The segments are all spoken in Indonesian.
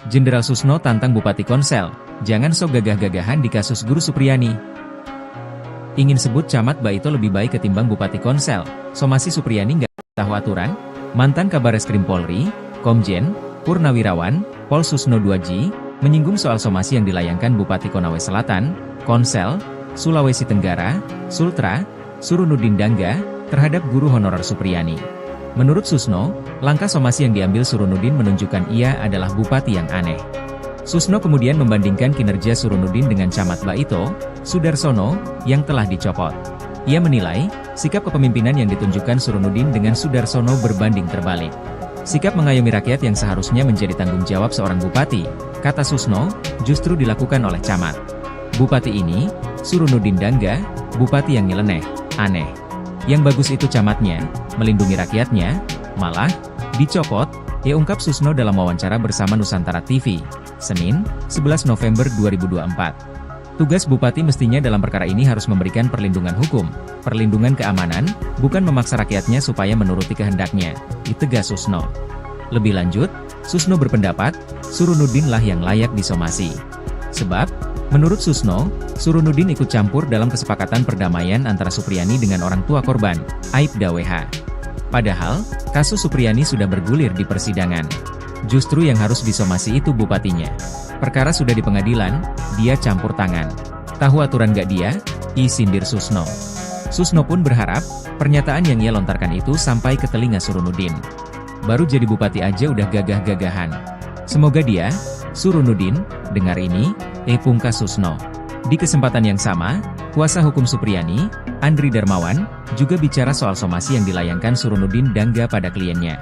Jenderal Susno tantang Bupati Konsel, jangan sok gagah-gagahan di kasus Guru Supriyani. Ingin sebut camat Baito lebih baik ketimbang Bupati Konsel, somasi Supriyani nggak tahu aturan? Mantan Kabareskrim Polri, Komjen, Purnawirawan, Pol Susno 2J, menyinggung soal somasi yang dilayangkan Bupati Konawe Selatan, Konsel, Sulawesi Tenggara, Sultra, Surunudin Dangga, terhadap guru honorer Supriyani. Menurut Susno, langkah somasi yang diambil Surunudin menunjukkan ia adalah bupati yang aneh. Susno kemudian membandingkan kinerja Surunudin dengan Camat Baito, Sudarsono, yang telah dicopot. Ia menilai, sikap kepemimpinan yang ditunjukkan Surunudin dengan Sudarsono berbanding terbalik. Sikap mengayomi rakyat yang seharusnya menjadi tanggung jawab seorang bupati, kata Susno, justru dilakukan oleh camat. Bupati ini, Surunudin Dangga, bupati yang nyeleneh, aneh. Yang bagus itu camatnya, melindungi rakyatnya, malah dicopot, ungkap Susno dalam wawancara bersama Nusantara TV, Senin, 11 November 2024. Tugas bupati mestinya dalam perkara ini harus memberikan perlindungan hukum, perlindungan keamanan, bukan memaksa rakyatnya supaya menuruti kehendaknya, ditegas Susno. Lebih lanjut, Susno berpendapat, Surunudin lah yang layak disomasi. Sebab, menurut Susno, Surunudin ikut campur dalam kesepakatan perdamaian antara Supriyani dengan orang tua korban, Aibda WH. Padahal, kasus Supriyani sudah bergulir di persidangan. Justru yang harus disomasi itu bupatinya. Perkara sudah di pengadilan, dia campur tangan. Tahu aturan gak dia? Sindir Susno. Susno pun berharap, pernyataan yang ia lontarkan itu sampai ke telinga Surunudin. Baru jadi bupati aja udah gagah-gagahan. Semoga dia, Surunudin, dengar ini, pungkas Susno. Di kesempatan yang sama, kuasa hukum Supriyani, Andri Darmawan, juga bicara soal somasi yang dilayangkan Surunudin Dangga pada kliennya.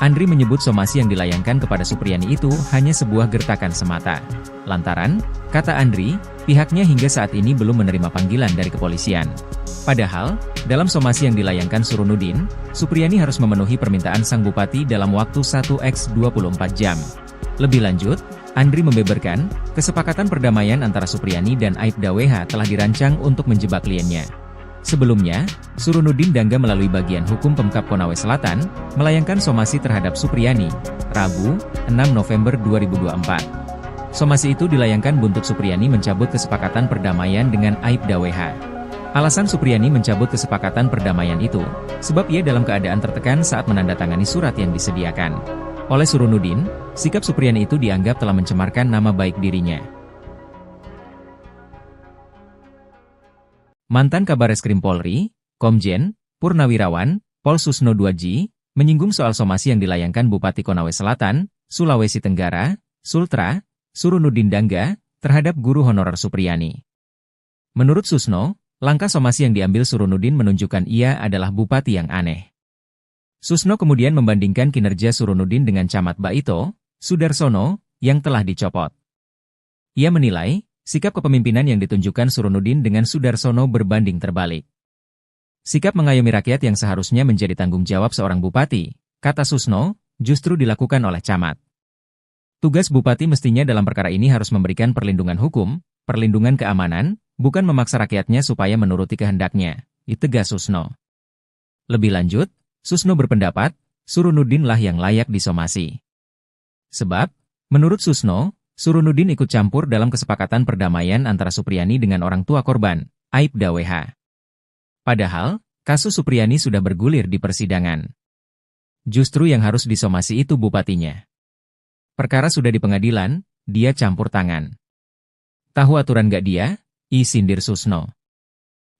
Andri menyebut somasi yang dilayangkan kepada Supriyani itu hanya sebuah gertakan semata. Lantaran, kata Andri, pihaknya hingga saat ini belum menerima panggilan dari kepolisian. Padahal, dalam somasi yang dilayangkan Surunudin, Supriyani harus memenuhi permintaan sang bupati dalam waktu 1x24 jam. Lebih lanjut, Andri membeberkan, kesepakatan perdamaian antara Supriyani dan Aibda WH telah dirancang untuk menjebak kliennya. Sebelumnya, Surunudin Dangga melalui bagian hukum Pemkab Konawe Selatan, melayangkan somasi terhadap Supriyani, Rabu, 6 November 2024. Somasi itu dilayangkan buntut Supriyani mencabut kesepakatan perdamaian dengan Aibda WH. Alasan Supriyani mencabut kesepakatan perdamaian itu, sebab ia dalam keadaan tertekan saat menandatangani surat yang disediakan. Oleh Surunudin, sikap Supriyani itu dianggap telah mencemarkan nama baik dirinya. Mantan Kabareskrim Polri, Komjen, Purnawirawan, Pol Susno 2J, menyinggung soal somasi yang dilayangkan Bupati Konawe Selatan, Sulawesi Tenggara, Sultra, Surunudin Dangga, terhadap guru honorer Supriyani. Menurut Susno, langkah somasi yang diambil Surunudin menunjukkan ia adalah bupati yang aneh. Susno kemudian membandingkan kinerja Surunudin dengan Camat Baito, Sudarsono, yang telah dicopot. Ia menilai, sikap kepemimpinan yang ditunjukkan Surunudin dengan Sudarsono berbanding terbalik. Sikap mengayomi rakyat yang seharusnya menjadi tanggung jawab seorang bupati, kata Susno, justru dilakukan oleh camat. Tugas bupati mestinya dalam perkara ini harus memberikan perlindungan hukum, perlindungan keamanan, bukan memaksa rakyatnya supaya menuruti kehendaknya, ditegas Susno. Lebih lanjut, Susno berpendapat, Surunudin lah yang layak disomasi. Sebab, menurut Susno, Surunudin ikut campur dalam kesepakatan perdamaian antara Supriyani dengan orang tua korban, Aibda WH. Padahal, kasus Supriyani sudah bergulir di persidangan. Justru yang harus disomasi itu bupatinya. Perkara sudah di pengadilan, dia campur tangan. Tahu aturan gak dia? Sindir Susno.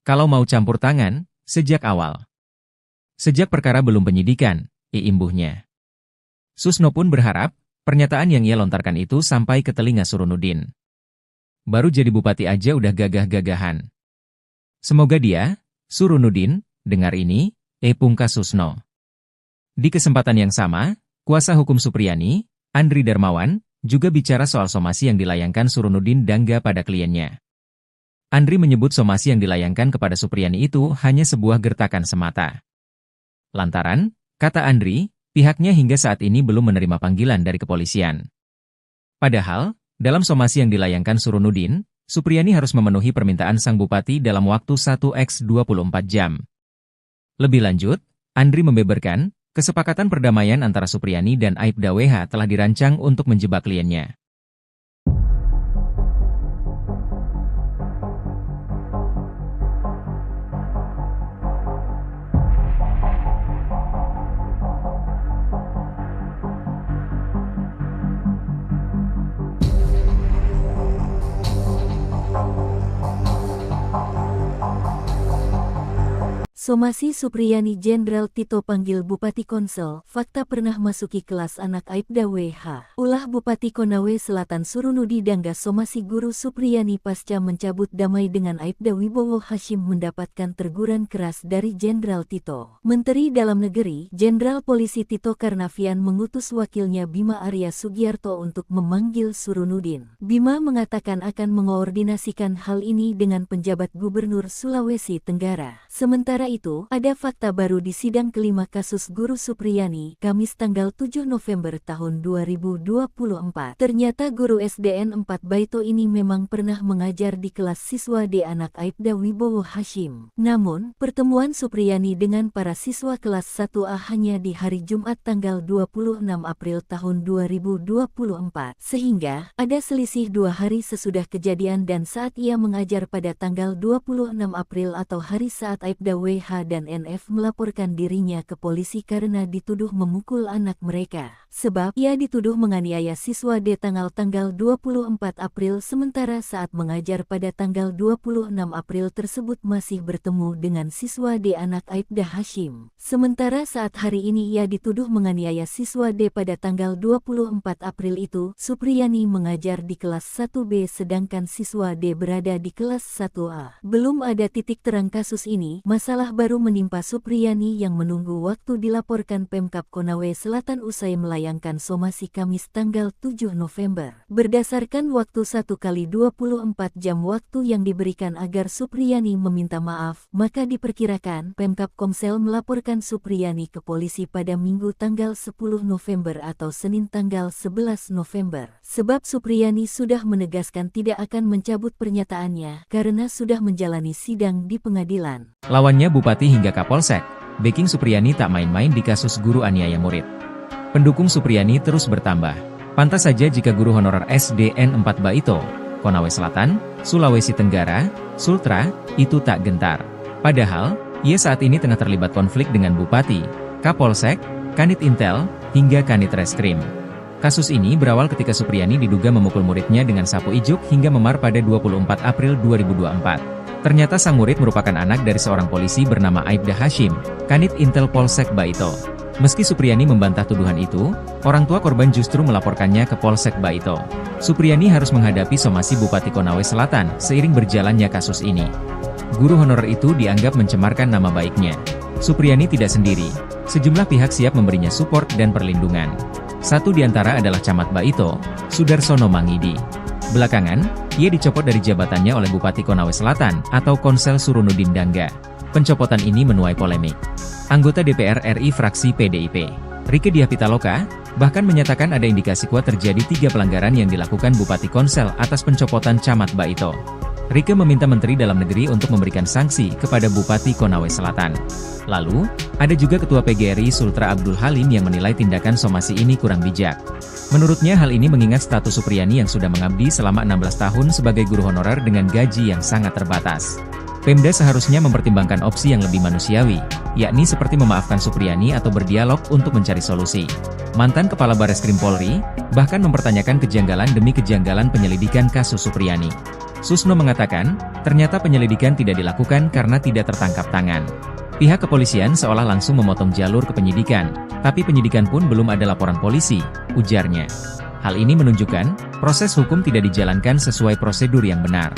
Kalau mau campur tangan, sejak awal. Sejak perkara belum penyidikan, imbuhnya. Susno pun berharap, pernyataan yang ia lontarkan itu sampai ke telinga Surunudin. Baru jadi bupati aja udah gagah-gagahan. Semoga dia, Surunudin, dengar ini, pungkas Susno. Di kesempatan yang sama, kuasa hukum Supriyani, Andri Darmawan, juga bicara soal somasi yang dilayangkan Surunudin Dangga pada kliennya. Andri menyebut somasi yang dilayangkan kepada Supriyani itu hanya sebuah gertakan semata. Lantaran, kata Andri, pihaknya hingga saat ini belum menerima panggilan dari kepolisian. Padahal, dalam somasi yang dilayangkan Surunudin, Supriyani harus memenuhi permintaan sang bupati dalam waktu 1x24 jam. Lebih lanjut, Andri membeberkan, Kesepakatan perdamaian antara Supriyani dan Aibda WH telah dirancang untuk menjebak kliennya. Somasi Supriyani Jenderal Tito panggil Bupati Konsel, fakta pernah masuki kelas anak Aibda WH. Ulah Bupati Konawe Selatan Surunudi Dangga Somasi Guru Supriyani pasca mencabut damai dengan Aibda Wibowo Hashim mendapatkan teguran keras dari Jenderal Tito. Menteri Dalam Negeri, Jenderal Polisi Tito Karnavian mengutus wakilnya Bima Arya Sugiarto untuk memanggil Surunudin. Bima mengatakan akan mengoordinasikan hal ini dengan penjabat Gubernur Sulawesi Tenggara. Sementara itu, ada fakta baru di sidang kelima kasus Guru Supriyani, Kamis tanggal 7 November tahun 2024. Ternyata guru SDN 4 Baito ini memang pernah mengajar di kelas siswa D anak Aibda Wibowo Hashim. Namun, pertemuan Supriyani dengan para siswa kelas 1A hanya di hari Jumat tanggal 26 April tahun 2024. Sehingga, ada selisih 2 hari sesudah kejadian dan saat ia mengajar pada tanggal 26 April atau hari saat Aibda WH dan NF melaporkan dirinya ke polisi karena dituduh memukul anak mereka. Sebab ia dituduh menganiaya siswa D tanggal 24 April sementara saat mengajar pada tanggal 26 April tersebut masih bertemu dengan siswa D anak Aibda Hashim. Sementara saat hari ini ia dituduh menganiaya siswa D pada tanggal 24 April itu, Supriyani mengajar di kelas 1B sedangkan siswa D berada di kelas 1A. Belum ada titik terang kasus ini, masalah baru menimpa Supriyani yang menunggu waktu dilaporkan Pemkab Konawe Selatan usai melayangkan somasi Kamis tanggal 7 November. Berdasarkan waktu 1x24 jam waktu yang diberikan agar Supriyani meminta maaf, maka diperkirakan Pemkab Komsel melaporkan Supriyani ke polisi pada Minggu tanggal 10 November atau Senin tanggal 11 November. Sebab Supriyani sudah menegaskan tidak akan mencabut pernyataannya karena sudah menjalani sidang di pengadilan. Lawannya Bupati hingga Kapolsek, backing Supriyani tak main-main di kasus guru aniaya murid. Pendukung Supriyani terus bertambah. Pantas saja jika guru honorer SDN 4 Baito, Konawe Selatan, Sulawesi Tenggara, Sultra, itu tak gentar. Padahal, ia saat ini tengah terlibat konflik dengan Bupati, Kapolsek, Kanit Intel, hingga Kanit Reskrim. Kasus ini berawal ketika Supriyani diduga memukul muridnya dengan sapu ijuk hingga memar pada 24 April 2024. Ternyata sang murid merupakan anak dari seorang polisi bernama Aibda Hashim, Kanit Intel Polsek Baito. Meski Supriyani membantah tuduhan itu, orang tua korban justru melaporkannya ke Polsek Baito. Supriyani harus menghadapi somasi Bupati Konawe Selatan seiring berjalannya kasus ini. Guru honorer itu dianggap mencemarkan nama baiknya. Supriyani tidak sendiri, sejumlah pihak siap memberinya support dan perlindungan. Satu di antara adalah Camat Baito, Sudarsono Mangidi. Belakangan, ia dicopot dari jabatannya oleh Bupati Konawe Selatan atau Konsel Surunudin Dangga. Pencopotan ini menuai polemik. Anggota DPR RI fraksi PDIP, Rieke Diah Pitaloka, bahkan menyatakan ada indikasi kuat terjadi 3 pelanggaran yang dilakukan Bupati Konsel atas pencopotan Camat Baito. Rieke meminta Menteri Dalam Negeri untuk memberikan sanksi kepada Bupati Konawe Selatan. Lalu, ada juga Ketua PGRI Sultra Abdul Halim yang menilai tindakan somasi ini kurang bijak. Menurutnya hal ini mengingat status Supriyani yang sudah mengabdi selama 16 tahun sebagai guru honorer dengan gaji yang sangat terbatas. Pemda seharusnya mempertimbangkan opsi yang lebih manusiawi, yakni seperti memaafkan Supriyani atau berdialog untuk mencari solusi. Mantan Kepala Bareskrim Polri, bahkan mempertanyakan kejanggalan demi kejanggalan penyelidikan kasus Supriyani. Susno mengatakan, ternyata penyelidikan tidak dilakukan karena tidak tertangkap tangan. Pihak kepolisian seolah langsung memotong jalur ke penyidikan, tapi penyidikan pun belum ada laporan polisi, ujarnya. Hal ini menunjukkan, proses hukum tidak dijalankan sesuai prosedur yang benar.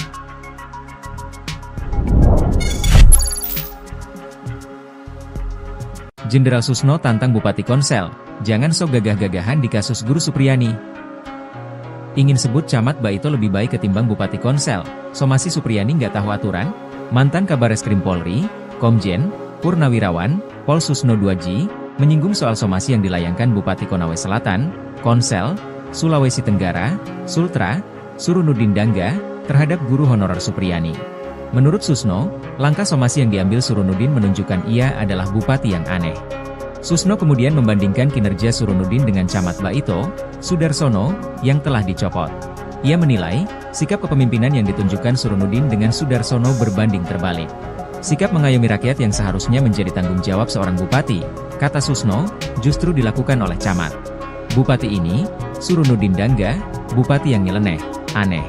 Jenderal Susno tantang Bupati Konsel, jangan sok gagah-gagahan di kasus Guru Supriyani. Ingin sebut Camat Baito lebih baik ketimbang Bupati Konsel, somasi Supriyani nggak tahu aturan? Mantan Kabareskrim Polri, Komjen Purnawirawan, Pol Susno Duaji, menyinggung soal somasi yang dilayangkan Bupati Konawe Selatan, Konsel, Sulawesi Tenggara, Sultra, Surunudin Dangga, terhadap guru honorer Supriyani. Menurut Susno, langkah somasi yang diambil Surunudin menunjukkan ia adalah bupati yang aneh. Susno kemudian membandingkan kinerja Surunudin dengan Camat Baito, Sudarsono, yang telah dicopot. Ia menilai, sikap kepemimpinan yang ditunjukkan Surunudin dengan Sudarsono berbanding terbalik. Sikap mengayomi rakyat yang seharusnya menjadi tanggung jawab seorang bupati, kata Susno, justru dilakukan oleh camat. Bupati ini, Surunudin Dangga, bupati yang nyeleneh, aneh.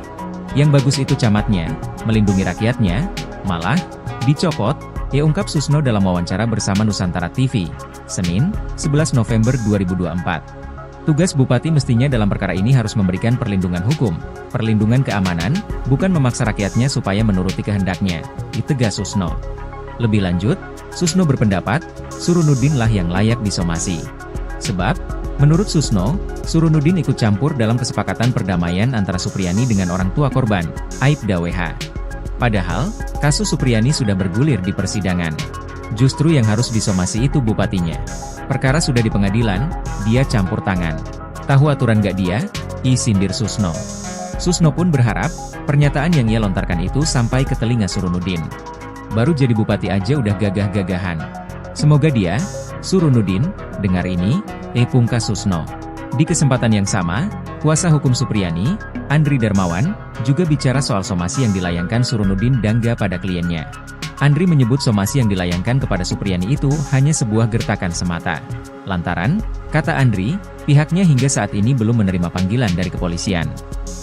Yang bagus itu camatnya, melindungi rakyatnya, malah dicopot, ia ungkap Susno dalam wawancara bersama Nusantara TV, Senin, 11 November 2024. Tugas bupati mestinya dalam perkara ini harus memberikan perlindungan hukum, perlindungan keamanan, bukan memaksa rakyatnya supaya menuruti kehendaknya, ditegas Susno. Lebih lanjut, Susno berpendapat, Surunudin lah yang layak disomasi. Sebab, menurut Susno, Surunudin ikut campur dalam kesepakatan perdamaian antara Supriyani dengan orang tua korban, Aibda WH. Padahal, kasus Supriyani sudah bergulir di persidangan. Justru yang harus disomasi itu bupatinya. Perkara sudah di pengadilan, dia campur tangan. Tahu aturan gak dia? Sindir Susno. Susno pun berharap, pernyataan yang ia lontarkan itu sampai ke telinga Surunudin. Baru jadi bupati aja udah gagah-gagahan. Semoga dia, Surunudin, dengar ini, pungkas Susno. Di kesempatan yang sama, kuasa hukum Supriyani, Andri Darmawan, juga bicara soal somasi yang dilayangkan Surunudin Dangga pada kliennya. Andri menyebut somasi yang dilayangkan kepada Supriyani itu hanya sebuah gertakan semata. Lantaran, kata Andri, pihaknya hingga saat ini belum menerima panggilan dari kepolisian.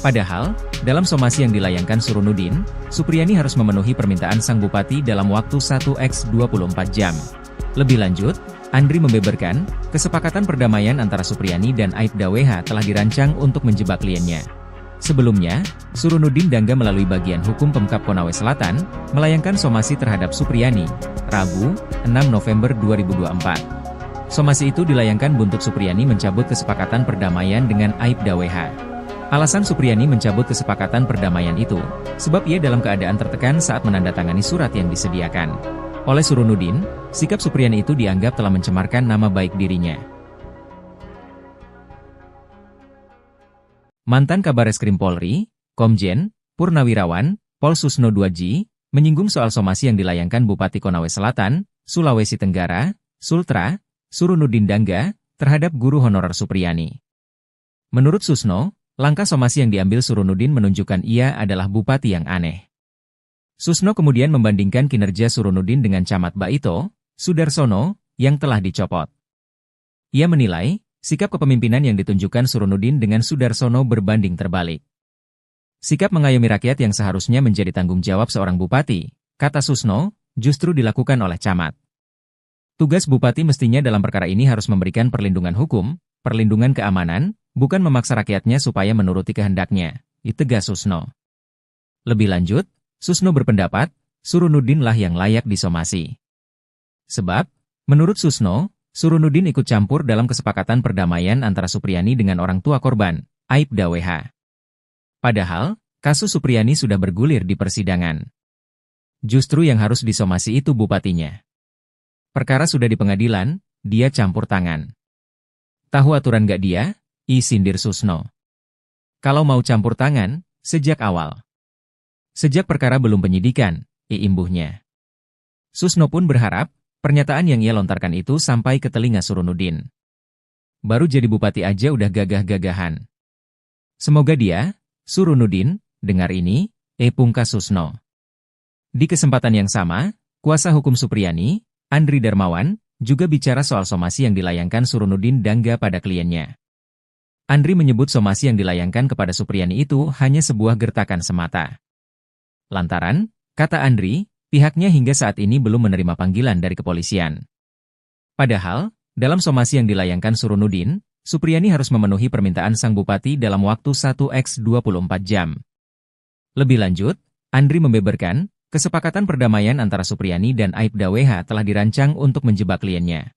Padahal, dalam somasi yang dilayangkan Surunudin, Supriyani harus memenuhi permintaan sang bupati dalam waktu 1x24 jam. Lebih lanjut, Andri membeberkan, kesepakatan perdamaian antara Supriyani dan Aibda WH telah dirancang untuk menjebak kliennya. Sebelumnya, Surunudin Dangga melalui bagian hukum Pemkab Konawe Selatan, melayangkan somasi terhadap Supriyani, Rabu, 6 November 2024. Somasi itu dilayangkan buntut Supriyani mencabut kesepakatan perdamaian dengan Aibda WH. Alasan Supriyani mencabut kesepakatan perdamaian itu, sebab ia dalam keadaan tertekan saat menandatangani surat yang disediakan oleh Surunudin. Sikap Supriyani itu dianggap telah mencemarkan nama baik dirinya. Mantan Kabareskrim Polri, Komjen, Purnawirawan, Pol Susno Duaji, menyinggung soal somasi yang dilayangkan Bupati Konawe Selatan, Sulawesi Tenggara, Sultra, Surunudin Dangga, terhadap guru honorer Supriyani. Menurut Susno, langkah somasi yang diambil Surunudin menunjukkan ia adalah bupati yang aneh. Susno kemudian membandingkan kinerja Surunudin dengan Camat Baito, Sudarsono, yang telah dicopot. Ia menilai, sikap kepemimpinan yang ditunjukkan Surunudin dengan Sudarsono berbanding terbalik. Sikap mengayomi rakyat yang seharusnya menjadi tanggung jawab seorang bupati, kata Susno, justru dilakukan oleh camat. Tugas bupati mestinya dalam perkara ini harus memberikan perlindungan hukum, perlindungan keamanan, bukan memaksa rakyatnya supaya menuruti kehendaknya, ditegas Susno. Lebih lanjut, Susno berpendapat, Surunudin lah yang layak disomasi. Sebab, menurut Susno, Surunudin ikut campur dalam kesepakatan perdamaian antara Supriyani dengan orang tua korban, Aibda WH. Padahal, kasus Supriyani sudah bergulir di persidangan. Justru yang harus disomasi itu bupatinya. Perkara sudah di pengadilan, dia campur tangan. Tahu aturan gak dia? Sindir Susno. Kalau mau campur tangan, sejak awal. Sejak perkara belum penyidikan, imbuhnya. Susno pun berharap, pernyataan yang ia lontarkan itu sampai ke telinga Surunudin. Baru jadi bupati aja udah gagah-gagahan. Semoga dia, Surunudin, dengar ini, pungkas Susno. Di kesempatan yang sama, kuasa hukum Supriyani, Andri Darmawan, juga bicara soal somasi yang dilayangkan Surunudin Dangga pada kliennya. Andri menyebut somasi yang dilayangkan kepada Supriyani itu hanya sebuah gertakan semata. Lantaran, kata Andri, pihaknya hingga saat ini belum menerima panggilan dari kepolisian. Padahal, dalam somasi yang dilayangkan Surunudin, Supriyani harus memenuhi permintaan sang bupati dalam waktu 1x24 jam. Lebih lanjut, Andri membeberkan, kesepakatan perdamaian antara Supriyani dan Aibda WH telah dirancang untuk menjebak kliennya.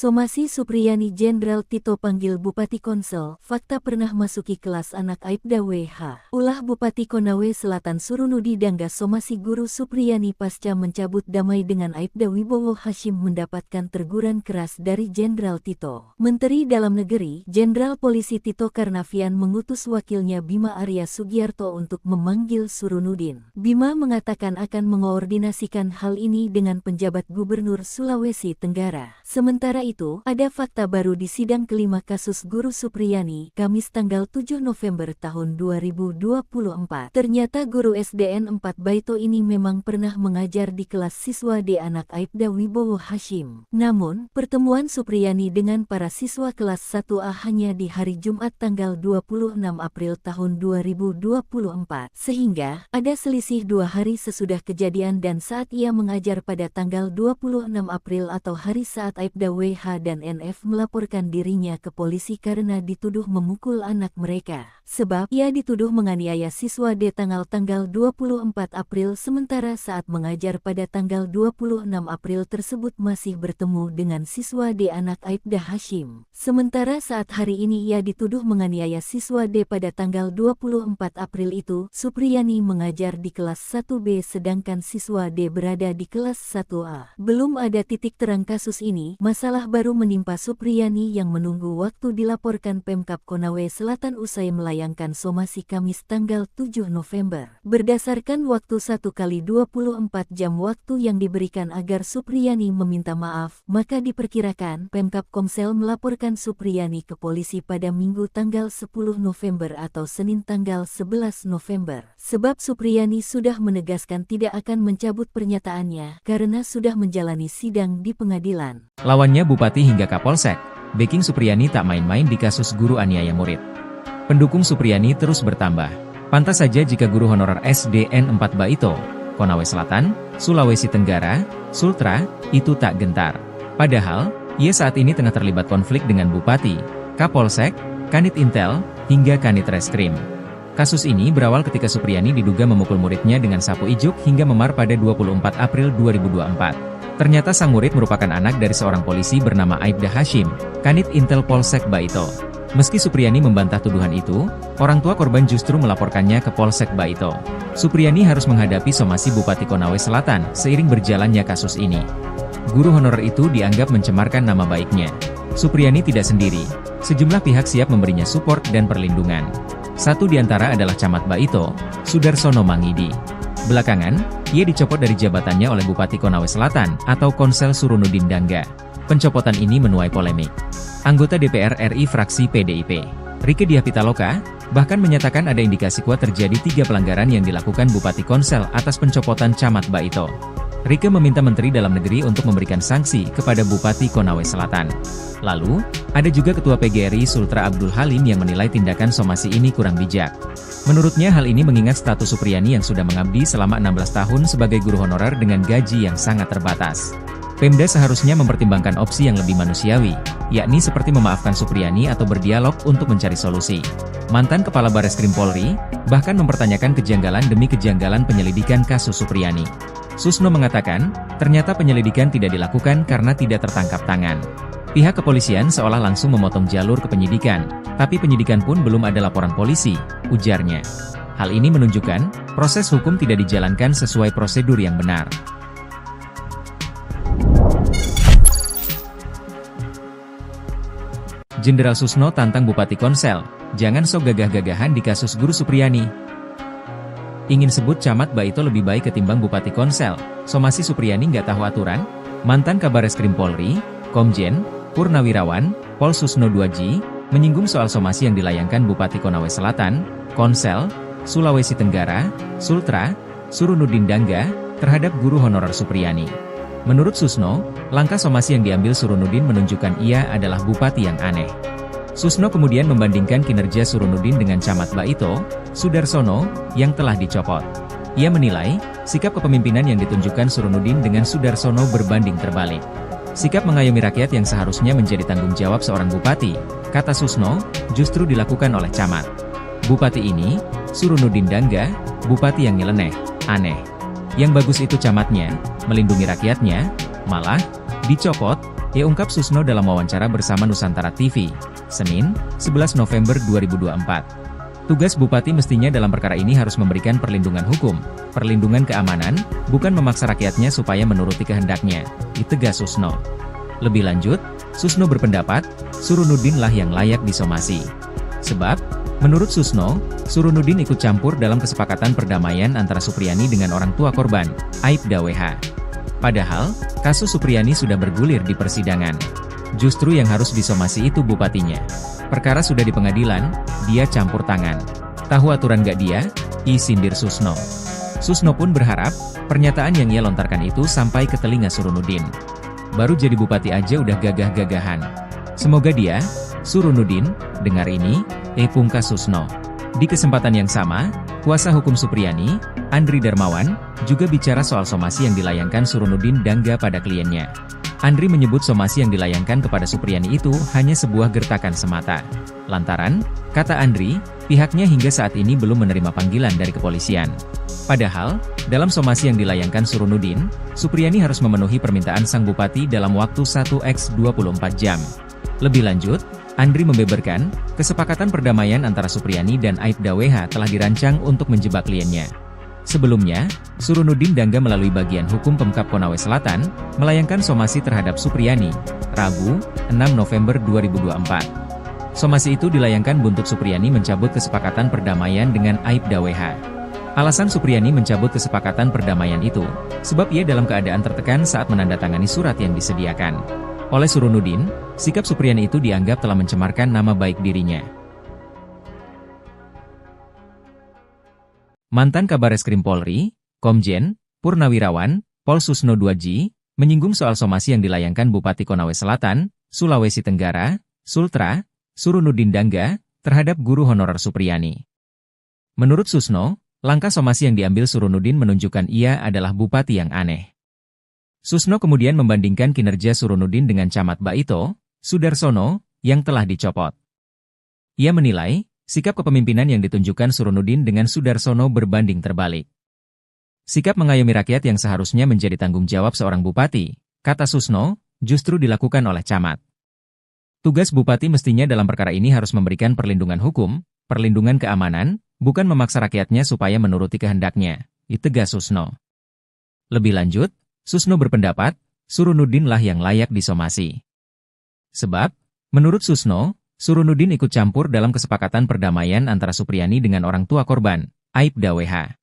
Somasi Supriyani Jenderal Tito panggil Bupati Konsel, fakta pernah masuki kelas anak Aibda WH. Ulah Bupati Konawe Selatan Surunudi Dangga Somasi Guru Supriyani pasca mencabut damai dengan Aibda Wibowo Hashim mendapatkan teguran keras dari Jenderal Tito. Menteri Dalam Negeri, Jenderal Polisi Tito Karnavian mengutus wakilnya Bima Arya Sugiarto untuk memanggil Surunudin. Bima mengatakan akan mengoordinasikan hal ini dengan penjabat Gubernur Sulawesi Tenggara. Sementara itu, ada fakta baru di sidang kelima kasus Guru Supriyani, Kamis tanggal 7 November tahun 2024. Ternyata guru SDN 4 Baito ini memang pernah mengajar di kelas siswa D anak Aibda Wibowo Hashim. Namun, pertemuan Supriyani dengan para siswa kelas 1A hanya di hari Jumat tanggal 26 April tahun 2024. Sehingga, ada selisih 2 hari sesudah kejadian dan saat ia mengajar pada tanggal 26 April atau hari saat Aibda WH dan NF melaporkan dirinya ke polisi karena dituduh memukul anak mereka. Sebab ia dituduh menganiaya siswa D tanggal 24 April sementara saat mengajar pada tanggal 26 April tersebut masih bertemu dengan siswa D anak Aibda Hashim. Sementara saat hari ini ia dituduh menganiaya siswa D pada tanggal 24 April itu, Supriyani mengajar di kelas 1B sedangkan siswa D berada di kelas 1A. Belum ada titik terang kasus ini, masalah baru menimpa Supriyani yang menunggu waktu dilaporkan Pemkab Konawe Selatan usai melayangkan somasi Kamis tanggal 7 November. Berdasarkan waktu 1x24 jam waktu yang diberikan agar Supriyani meminta maaf, maka diperkirakan Pemkab Komsel melaporkan Supriyani ke polisi pada Minggu tanggal 10 November atau Senin tanggal 11 November. Sebab Supriyani sudah menegaskan tidak akan mencabut pernyataannya karena sudah menjalani sidang di pengadilan. Lawannya Bupati hingga Kapolsek, backing Supriyani tak main-main di kasus guru aniaya murid. Pendukung Supriyani terus bertambah. Pantas saja jika guru honorer SDN 4 Baito, Konawe Selatan, Sulawesi Tenggara, Sultra, itu tak gentar. Padahal, ia saat ini tengah terlibat konflik dengan Bupati, Kapolsek, Kanit Intel, hingga Kanit Reskrim. Kasus ini berawal ketika Supriyani diduga memukul muridnya dengan sapu ijuk hingga memar pada 24 April 2024. Ternyata sang murid merupakan anak dari seorang polisi bernama Aibda Hashim, Kanit Intel Polsek Baito. Meski Supriyani membantah tuduhan itu, orang tua korban justru melaporkannya ke Polsek Baito. Supriyani harus menghadapi somasi Bupati Konawe Selatan seiring berjalannya kasus ini. Guru honorer itu dianggap mencemarkan nama baiknya. Supriyani tidak sendiri, sejumlah pihak siap memberinya support dan perlindungan. Satu di antara adalah Camat Baito, Sudarsono Mangidi. Belakangan, ia dicopot dari jabatannya oleh Bupati Konawe Selatan atau Konsel Surunudin Dangga. Pencopotan ini menuai polemik. Anggota DPR RI fraksi PDIP, Rieke Diah Pitaloka, bahkan menyatakan ada indikasi kuat terjadi 3 pelanggaran yang dilakukan Bupati Konsel atas pencopotan Camat Baito. Rieke meminta Menteri Dalam Negeri untuk memberikan sanksi kepada Bupati Konawe Selatan. Lalu, ada juga Ketua PGRI Sultra Abdul Halim yang menilai tindakan somasi ini kurang bijak. Menurutnya hal ini mengingat status Supriyani yang sudah mengabdi selama 16 tahun sebagai guru honorer dengan gaji yang sangat terbatas. Pemda seharusnya mempertimbangkan opsi yang lebih manusiawi, yakni seperti memaafkan Supriyani atau berdialog untuk mencari solusi. Mantan Kepala Bareskrim Polri, bahkan mempertanyakan kejanggalan demi kejanggalan penyelidikan kasus Supriyani. Susno mengatakan, ternyata penyelidikan tidak dilakukan karena tidak tertangkap tangan. Pihak kepolisian seolah langsung memotong jalur ke penyidikan, tapi penyidikan pun belum ada laporan polisi, ujarnya. Hal ini menunjukkan, proses hukum tidak dijalankan sesuai prosedur yang benar. Jenderal Susno tantang Bupati Konsel, jangan sok gagah-gagahan di kasus Guru Supriyani. Ingin sebut Camat Baito lebih baik ketimbang Bupati Konsel, somasi Supriyani nggak tahu aturan? Mantan Kabareskrim Polri, Komjen, Purnawirawan, Pol Susno 2G, menyinggung soal somasi yang dilayangkan Bupati Konawe Selatan, Konsel, Sulawesi Tenggara, Sultra, Surunudin Dangga, terhadap guru honorer Supriyani. Menurut Susno, langkah somasi yang diambil Surunudin menunjukkan ia adalah bupati yang aneh. Susno kemudian membandingkan kinerja Surunudin dengan Camat Baito, Sudarsono, yang telah dicopot. Ia menilai, sikap kepemimpinan yang ditunjukkan Surunudin dengan Sudarsono berbanding terbalik. Sikap mengayomi rakyat yang seharusnya menjadi tanggung jawab seorang bupati, kata Susno, justru dilakukan oleh Camat. Bupati ini, Surunudin Dangga, bupati yang nyeleneh, aneh. Yang bagus itu camatnya, melindungi rakyatnya, malah, dicopot, Ia ungkap Susno dalam wawancara bersama Nusantara TV, Senin, 11 November 2024. Tugas Bupati mestinya dalam perkara ini harus memberikan perlindungan hukum, perlindungan keamanan, bukan memaksa rakyatnya supaya menuruti kehendaknya, ditegas Susno. Lebih lanjut, Susno berpendapat, Surunudin lah yang layak disomasi. Sebab, menurut Susno, Surunudin ikut campur dalam kesepakatan perdamaian antara Supriyani dengan orang tua korban, Aibda WH. Padahal, kasus Supriyani sudah bergulir di persidangan. Justru yang harus disomasi itu bupatinya. Perkara sudah di pengadilan, dia campur tangan. Tahu aturan gak dia? Sindir Susno. Susno pun berharap, pernyataan yang ia lontarkan itu sampai ke telinga Surunudin. Baru jadi bupati aja udah gagah-gagahan. Semoga dia, Surunudin, dengar ini, pungkas Susno. Di kesempatan yang sama, kuasa hukum Supriyani, Andri Darmawan, juga bicara soal somasi yang dilayangkan Surunudin Dangga pada kliennya. Andri menyebut somasi yang dilayangkan kepada Supriyani itu hanya sebuah gertakan semata. Lantaran, kata Andri, pihaknya hingga saat ini belum menerima panggilan dari kepolisian. Padahal, dalam somasi yang dilayangkan Surunudin, Supriyani harus memenuhi permintaan sang bupati dalam waktu 1x24 jam. Lebih lanjut, Andri membeberkan, kesepakatan perdamaian antara Supriyani dan Aibda WH telah dirancang untuk menjebak kliennya. Sebelumnya, Surunudin Dangga melalui bagian hukum Pemkab Konawe Selatan, melayangkan somasi terhadap Supriyani, Rabu, 6 November 2024. Somasi itu dilayangkan buntut Supriyani mencabut kesepakatan perdamaian dengan Aibda WH. Alasan Supriyani mencabut kesepakatan perdamaian itu, sebab ia dalam keadaan tertekan saat menandatangani surat yang disediakan. Oleh Surunudin, sikap Supriyani itu dianggap telah mencemarkan nama baik dirinya. Mantan Kabareskrim Polri, Komjen, Purnawirawan, Pol Susno Duaji, menyinggung soal somasi yang dilayangkan Bupati Konawe Selatan, Sulawesi Tenggara, Sultra, Surunudin Dangga, terhadap guru honorer Supriyani. Menurut Susno, langkah somasi yang diambil Surunudin menunjukkan ia adalah bupati yang aneh. Susno kemudian membandingkan kinerja Surunudin dengan Camat Baito, Sudarsono, yang telah dicopot. Ia menilai, sikap kepemimpinan yang ditunjukkan Surunudin dengan Sudarsono berbanding terbalik. Sikap mengayomi rakyat yang seharusnya menjadi tanggung jawab seorang bupati, kata Susno, justru dilakukan oleh camat. Tugas bupati mestinya dalam perkara ini harus memberikan perlindungan hukum, perlindungan keamanan, bukan memaksa rakyatnya supaya menuruti kehendaknya, ditegas Susno. Lebih lanjut, Susno berpendapat, Surunudin lah yang layak disomasi. Sebab, menurut Susno, Surunudin ikut campur dalam kesepakatan perdamaian antara Supriyani dengan orang tua korban, Aibda WH.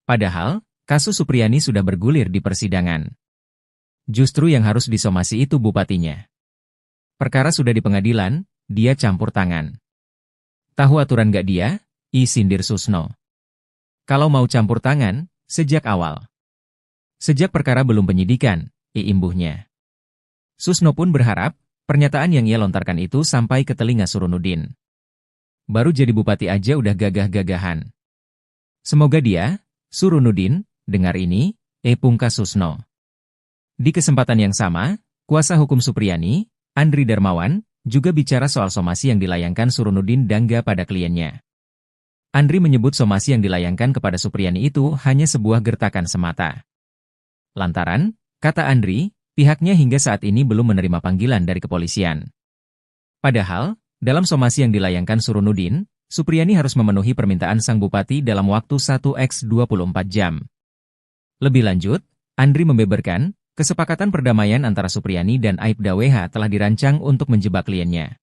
Padahal, kasus Supriyani sudah bergulir di persidangan. Justru yang harus disomasi itu bupatinya. Perkara sudah di pengadilan, dia campur tangan. Tahu aturan gak dia? Sindir Susno. Kalau mau campur tangan, sejak awal. Sejak perkara belum penyidikan, imbuhnya. Susno pun berharap, pernyataan yang ia lontarkan itu sampai ke telinga Surunudin. Baru jadi bupati aja udah gagah-gagahan. Semoga dia, Surunudin, dengar ini, pungkas Susno. Di kesempatan yang sama, kuasa hukum Supriyani, Andri Darmawan, juga bicara soal somasi yang dilayangkan Surunudin Dangga pada kliennya. Andri menyebut somasi yang dilayangkan kepada Supriyani itu hanya sebuah gertakan semata. Lantaran, kata Andri, pihaknya hingga saat ini belum menerima panggilan dari kepolisian. Padahal, dalam somasi yang dilayangkan Surunudin, Supriyani harus memenuhi permintaan sang bupati dalam waktu 1x24 jam. Lebih lanjut, Andri membeberkan, kesepakatan perdamaian antara Supriyani dan Aibda WH telah dirancang untuk menjebak kliennya.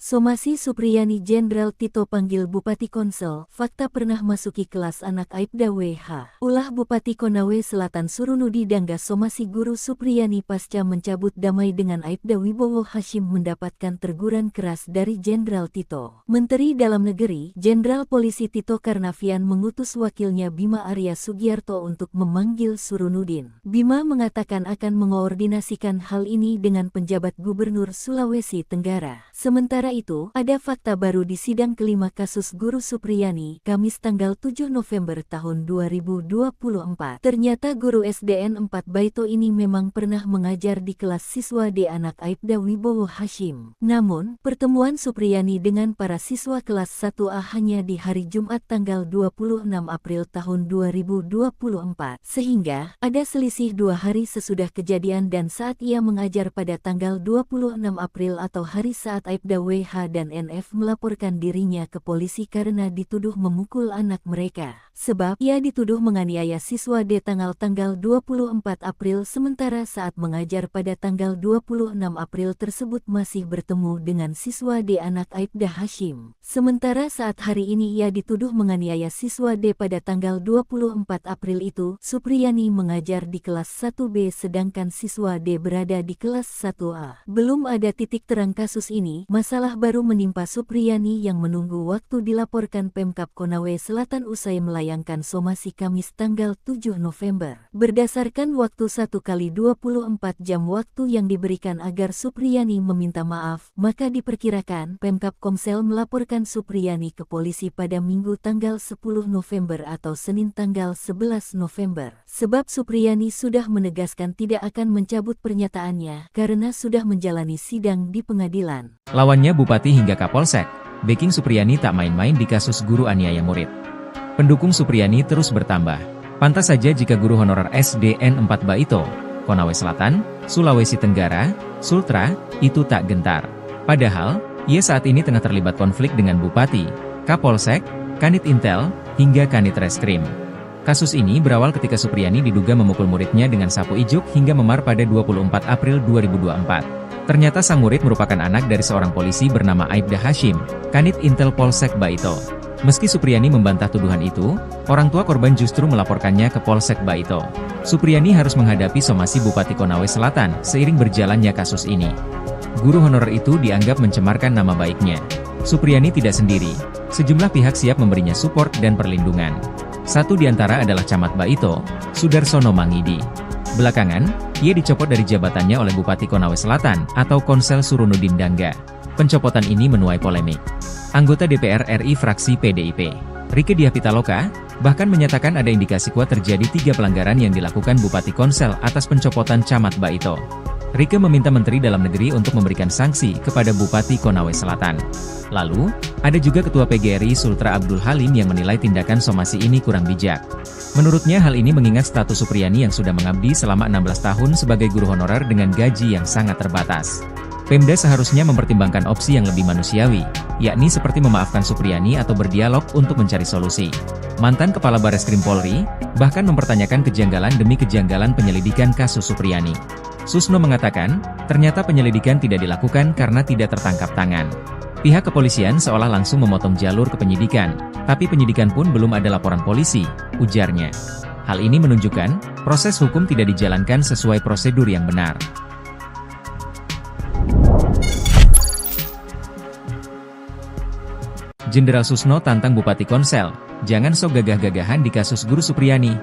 Somasi Supriyani Jenderal Tito panggil Bupati Konsel, fakta pernah masuki kelas anak Aibda WH. Ulah Bupati Konawe Selatan Surunudi Dangga somasi guru Supriyani pasca mencabut damai dengan Aibda Wibowo Hashim mendapatkan teguran keras dari Jenderal Tito. Menteri Dalam Negeri, Jenderal Polisi Tito Karnavian mengutus wakilnya Bima Arya Sugiarto untuk memanggil Surunudin. Bima mengatakan akan mengoordinasikan hal ini dengan penjabat Gubernur Sulawesi Tenggara. Sementara itu, ada fakta baru di sidang kelima kasus Guru Supriyani, Kamis tanggal 7 November tahun 2024. Ternyata guru SDN 4 Baito ini memang pernah mengajar di kelas siswa D anak Aibda Wibowo Hashim. Namun, pertemuan Supriyani dengan para siswa kelas 1A hanya di hari Jumat tanggal 26 April tahun 2024. Sehingga, ada selisih 2 hari sesudah kejadian dan saat ia mengajar pada tanggal 26 April atau hari saat Aibda WH dan NF melaporkan dirinya ke polisi karena dituduh memukul anak mereka. Sebab ia dituduh menganiaya siswa D tanggal 24 April sementara saat mengajar pada tanggal 26 April tersebut masih bertemu dengan siswa D anak Aibda Hashim. Sementara saat hari ini ia dituduh menganiaya siswa D pada tanggal 24 April itu, Supriyani mengajar di kelas 1B sedangkan siswa D berada di kelas 1A. Belum ada titik terang kasus ini, masalah baru menimpa Supriyani yang menunggu waktu dilaporkan Pemkab Konawe Selatan usai melayangkan somasi Kamis tanggal 7 November. Berdasarkan waktu 1x24 jam waktu yang diberikan agar Supriyani meminta maaf, maka diperkirakan Pemkab Komsel melaporkan Supriyani ke polisi pada Minggu tanggal 10 November atau Senin tanggal 11 November. Sebab Supriyani sudah menegaskan tidak akan mencabut pernyataannya karena sudah menjalani sidang di pengadilan. Lawannya Bupati hingga Kapolsek, backing Supriyani tak main-main di kasus guru aniaya murid. Pendukung Supriyani terus bertambah. Pantas saja jika guru honorer SDN 4 Baito, Konawe Selatan, Sulawesi Tenggara, Sultra, itu tak gentar. Padahal, ia saat ini tengah terlibat konflik dengan Bupati, Kapolsek, Kanit Intel, hingga Kanit Reskrim. Kasus ini berawal ketika Supriyani diduga memukul muridnya dengan sapu ijuk hingga memar pada 24 April 2024. Ternyata sang murid merupakan anak dari seorang polisi bernama Aibda Hashim, Kanit Intel Polsek Baito. Meski Supriyani membantah tuduhan itu, orang tua korban justru melaporkannya ke Polsek Baito. Supriyani harus menghadapi somasi Bupati Konawe Selatan seiring berjalannya kasus ini. Guru honorer itu dianggap mencemarkan nama baiknya. Supriyani tidak sendiri, sejumlah pihak siap memberinya support dan perlindungan. Satu di antara adalah Camat Baito, Sudarsono Mangidi. Belakangan, ia dicopot dari jabatannya oleh Bupati Konawe Selatan atau Konsel Surunudin Dangga. Pencopotan ini menuai polemik. Anggota DPR RI fraksi PDIP, Rieke Diah Pitaloka, bahkan menyatakan ada indikasi kuat terjadi 3 pelanggaran yang dilakukan Bupati Konsel atas pencopotan Camat Baito. Rieke meminta Menteri Dalam Negeri untuk memberikan sanksi kepada Bupati Konawe Selatan. Lalu, ada juga Ketua PGRI Sultra Abdul Halim yang menilai tindakan somasi ini kurang bijak. Menurutnya hal ini mengingat status Supriyani yang sudah mengabdi selama 16 tahun sebagai guru honorer dengan gaji yang sangat terbatas. Pemda seharusnya mempertimbangkan opsi yang lebih manusiawi, yakni seperti memaafkan Supriyani atau berdialog untuk mencari solusi. Mantan Kepala Bareskrim Polri, bahkan mempertanyakan kejanggalan demi kejanggalan penyelidikan kasus Supriyani. Susno mengatakan, ternyata penyelidikan tidak dilakukan karena tidak tertangkap tangan. Pihak kepolisian seolah langsung memotong jalur ke penyidikan, tapi penyidikan pun belum ada laporan polisi, ujarnya. Hal ini menunjukkan, proses hukum tidak dijalankan sesuai prosedur yang benar. Jenderal Susno tantang Bupati Konsel, jangan sok gagah-gagahan di kasus Guru Supriyani.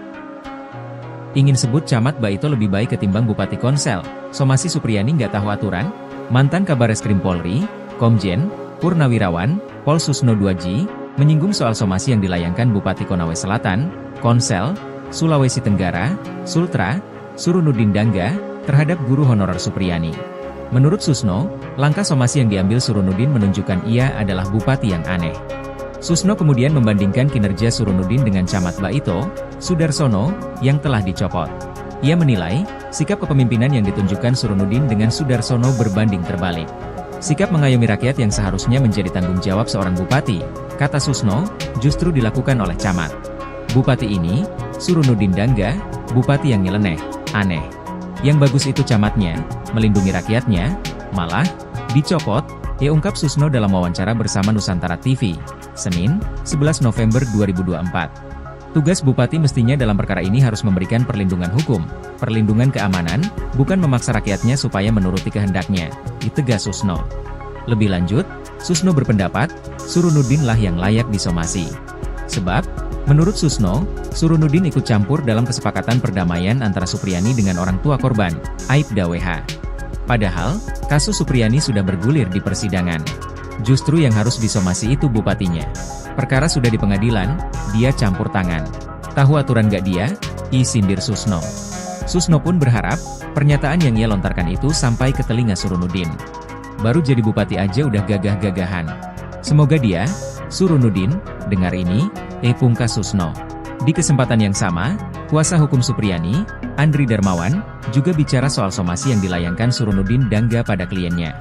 Ingin sebut Camat Baito lebih baik ketimbang Bupati Konsel, somasi Supriyani nggak tahu aturan? Mantan Kabareskrim Polri, Komjen, Purnawirawan, Pol Susno 2G, menyinggung soal somasi yang dilayangkan Bupati Konawe Selatan, Konsel, Sulawesi Tenggara, Sultra, Surunudin Dangga, terhadap guru honorer Supriyani. Menurut Susno, langkah somasi yang diambil Surunudin menunjukkan ia adalah bupati yang aneh. Susno kemudian membandingkan kinerja Surunudin dengan Camat Baito, Sudarsono, yang telah dicopot. Ia menilai, sikap kepemimpinan yang ditunjukkan Surunudin dengan Sudarsono berbanding terbalik. Sikap mengayomi rakyat yang seharusnya menjadi tanggung jawab seorang bupati, kata Susno, justru dilakukan oleh Camat. Bupati ini, Surunudin Dangga, bupati yang nyeleneh, aneh. Yang bagus itu camatnya, melindungi rakyatnya, malah, dicopot, ungkap Susno dalam wawancara bersama Nusantara TV, Senin, 11 November 2024. Tugas bupati mestinya dalam perkara ini harus memberikan perlindungan hukum, perlindungan keamanan, bukan memaksa rakyatnya supaya menuruti kehendaknya, ditegas Susno. Lebih lanjut, Susno berpendapat, Surunudin lah yang layak disomasi. Sebab, menurut Susno, Surunudin ikut campur dalam kesepakatan perdamaian antara Supriyani dengan orang tua korban, Aibda WH. Padahal, kasus Supriyani sudah bergulir di persidangan. Justru yang harus disomasi itu bupatinya. Perkara sudah di pengadilan, dia campur tangan. Tahu aturan gak dia? Sindir Susno. Susno pun berharap, pernyataan yang ia lontarkan itu sampai ke telinga Surunudin. Baru jadi bupati aja udah gagah-gagahan. Semoga dia, Surunudin, dengar ini, pungkas Susno. Di kesempatan yang sama, kuasa hukum Supriyani, Andri Darmawan, juga bicara soal somasi yang dilayangkan Surunudin Dangga pada kliennya.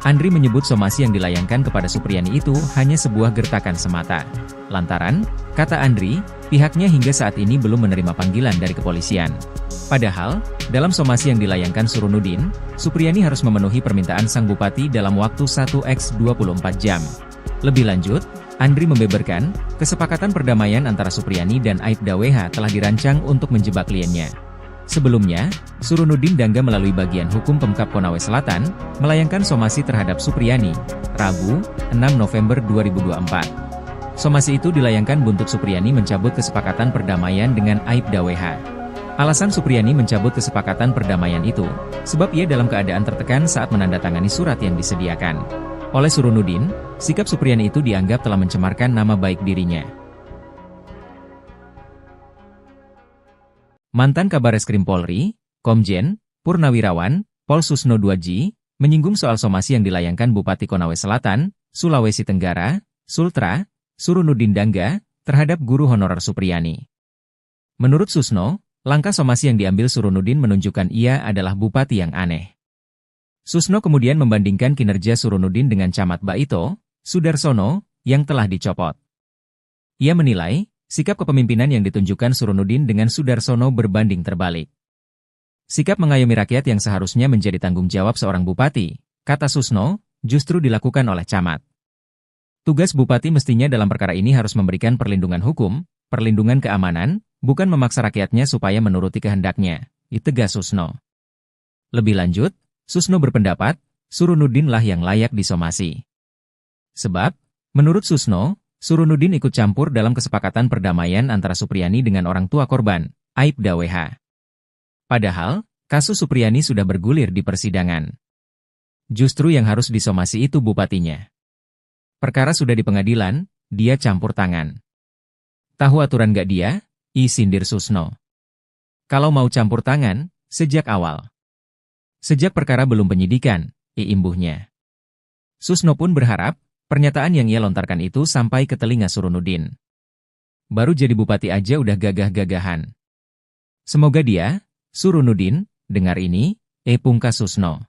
Andri menyebut somasi yang dilayangkan kepada Supriyani itu hanya sebuah gertakan semata. Lantaran, kata Andri, pihaknya hingga saat ini belum menerima panggilan dari kepolisian. Padahal, dalam somasi yang dilayangkan Surunudin, Supriyani harus memenuhi permintaan sang bupati dalam waktu 1x24 jam. Lebih lanjut, Andri membeberkan, kesepakatan perdamaian antara Supriyani dan Aibda WH telah dirancang untuk menjebak kliennya. Sebelumnya, Surunudin Dangga melalui bagian hukum Pemkab Konawe Selatan, melayangkan somasi terhadap Supriyani, Rabu, 6 November 2024. Somasi itu dilayangkan buntut Supriyani mencabut kesepakatan perdamaian dengan Aibda WH. Alasan Supriyani mencabut kesepakatan perdamaian itu, sebab ia dalam keadaan tertekan saat menandatangani surat yang disediakan. Oleh Surunudin, sikap Supriyani itu dianggap telah mencemarkan nama baik dirinya. Mantan Kabareskrim Polri, Komjen, Purnawirawan, Pol Susno 2J, menyinggung soal somasi yang dilayangkan Bupati Konawe Selatan, Sulawesi Tenggara, Sultra, Surunudin Dangga, terhadap guru honorer Supriyani. Menurut Susno, langkah somasi yang diambil Surunudin menunjukkan ia adalah bupati yang aneh. Susno kemudian membandingkan kinerja Surunudin dengan Camat Baito, Sudarsono, yang telah dicopot. Ia menilai, sikap kepemimpinan yang ditunjukkan Surunudin dengan Sudarsono berbanding terbalik. Sikap mengayomi rakyat yang seharusnya menjadi tanggung jawab seorang bupati, kata Susno, justru dilakukan oleh camat. Tugas bupati mestinya dalam perkara ini harus memberikan perlindungan hukum, perlindungan keamanan, bukan memaksa rakyatnya supaya menuruti kehendaknya, tegas Susno. Lebih lanjut, Susno berpendapat, Surunudin lah yang layak disomasi. Sebab, menurut Susno, Surunudin ikut campur dalam kesepakatan perdamaian antara Supriyani dengan orang tua korban, Aibda WH. Padahal, kasus Supriyani sudah bergulir di persidangan. Justru yang harus disomasi itu bupatinya. Perkara sudah di pengadilan, dia campur tangan. Tahu aturan gak dia? Sindir Susno. Kalau mau campur tangan, sejak awal. Sejak perkara belum penyidikan, imbuhnya. Susno pun berharap, pernyataan yang ia lontarkan itu sampai ke telinga Surunudin. Baru jadi bupati aja udah gagah-gagahan. Semoga dia, Surunudin, dengar ini, pungkas Susno.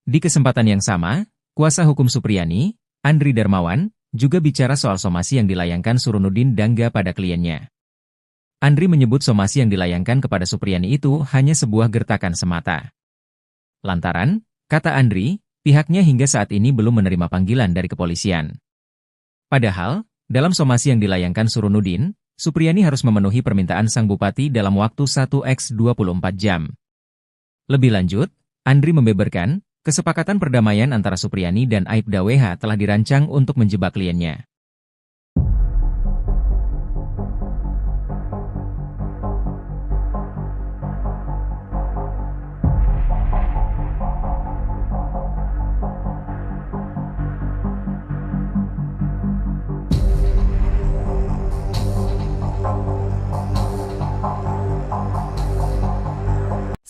Di kesempatan yang sama, kuasa hukum Supriyani, Andri Darmawan, juga bicara soal somasi yang dilayangkan Surunudin Dangga pada kliennya. Andri menyebut somasi yang dilayangkan kepada Supriyani itu hanya sebuah gertakan semata. Lantaran, kata Andri, pihaknya hingga saat ini belum menerima panggilan dari kepolisian. Padahal, dalam somasi yang dilayangkan Surunudin, Supriyani harus memenuhi permintaan sang bupati dalam waktu 1x24 jam. Lebih lanjut, Andri membeberkan, kesepakatan perdamaian antara Supriyani dan Aibda WH telah dirancang untuk menjebak kliennya.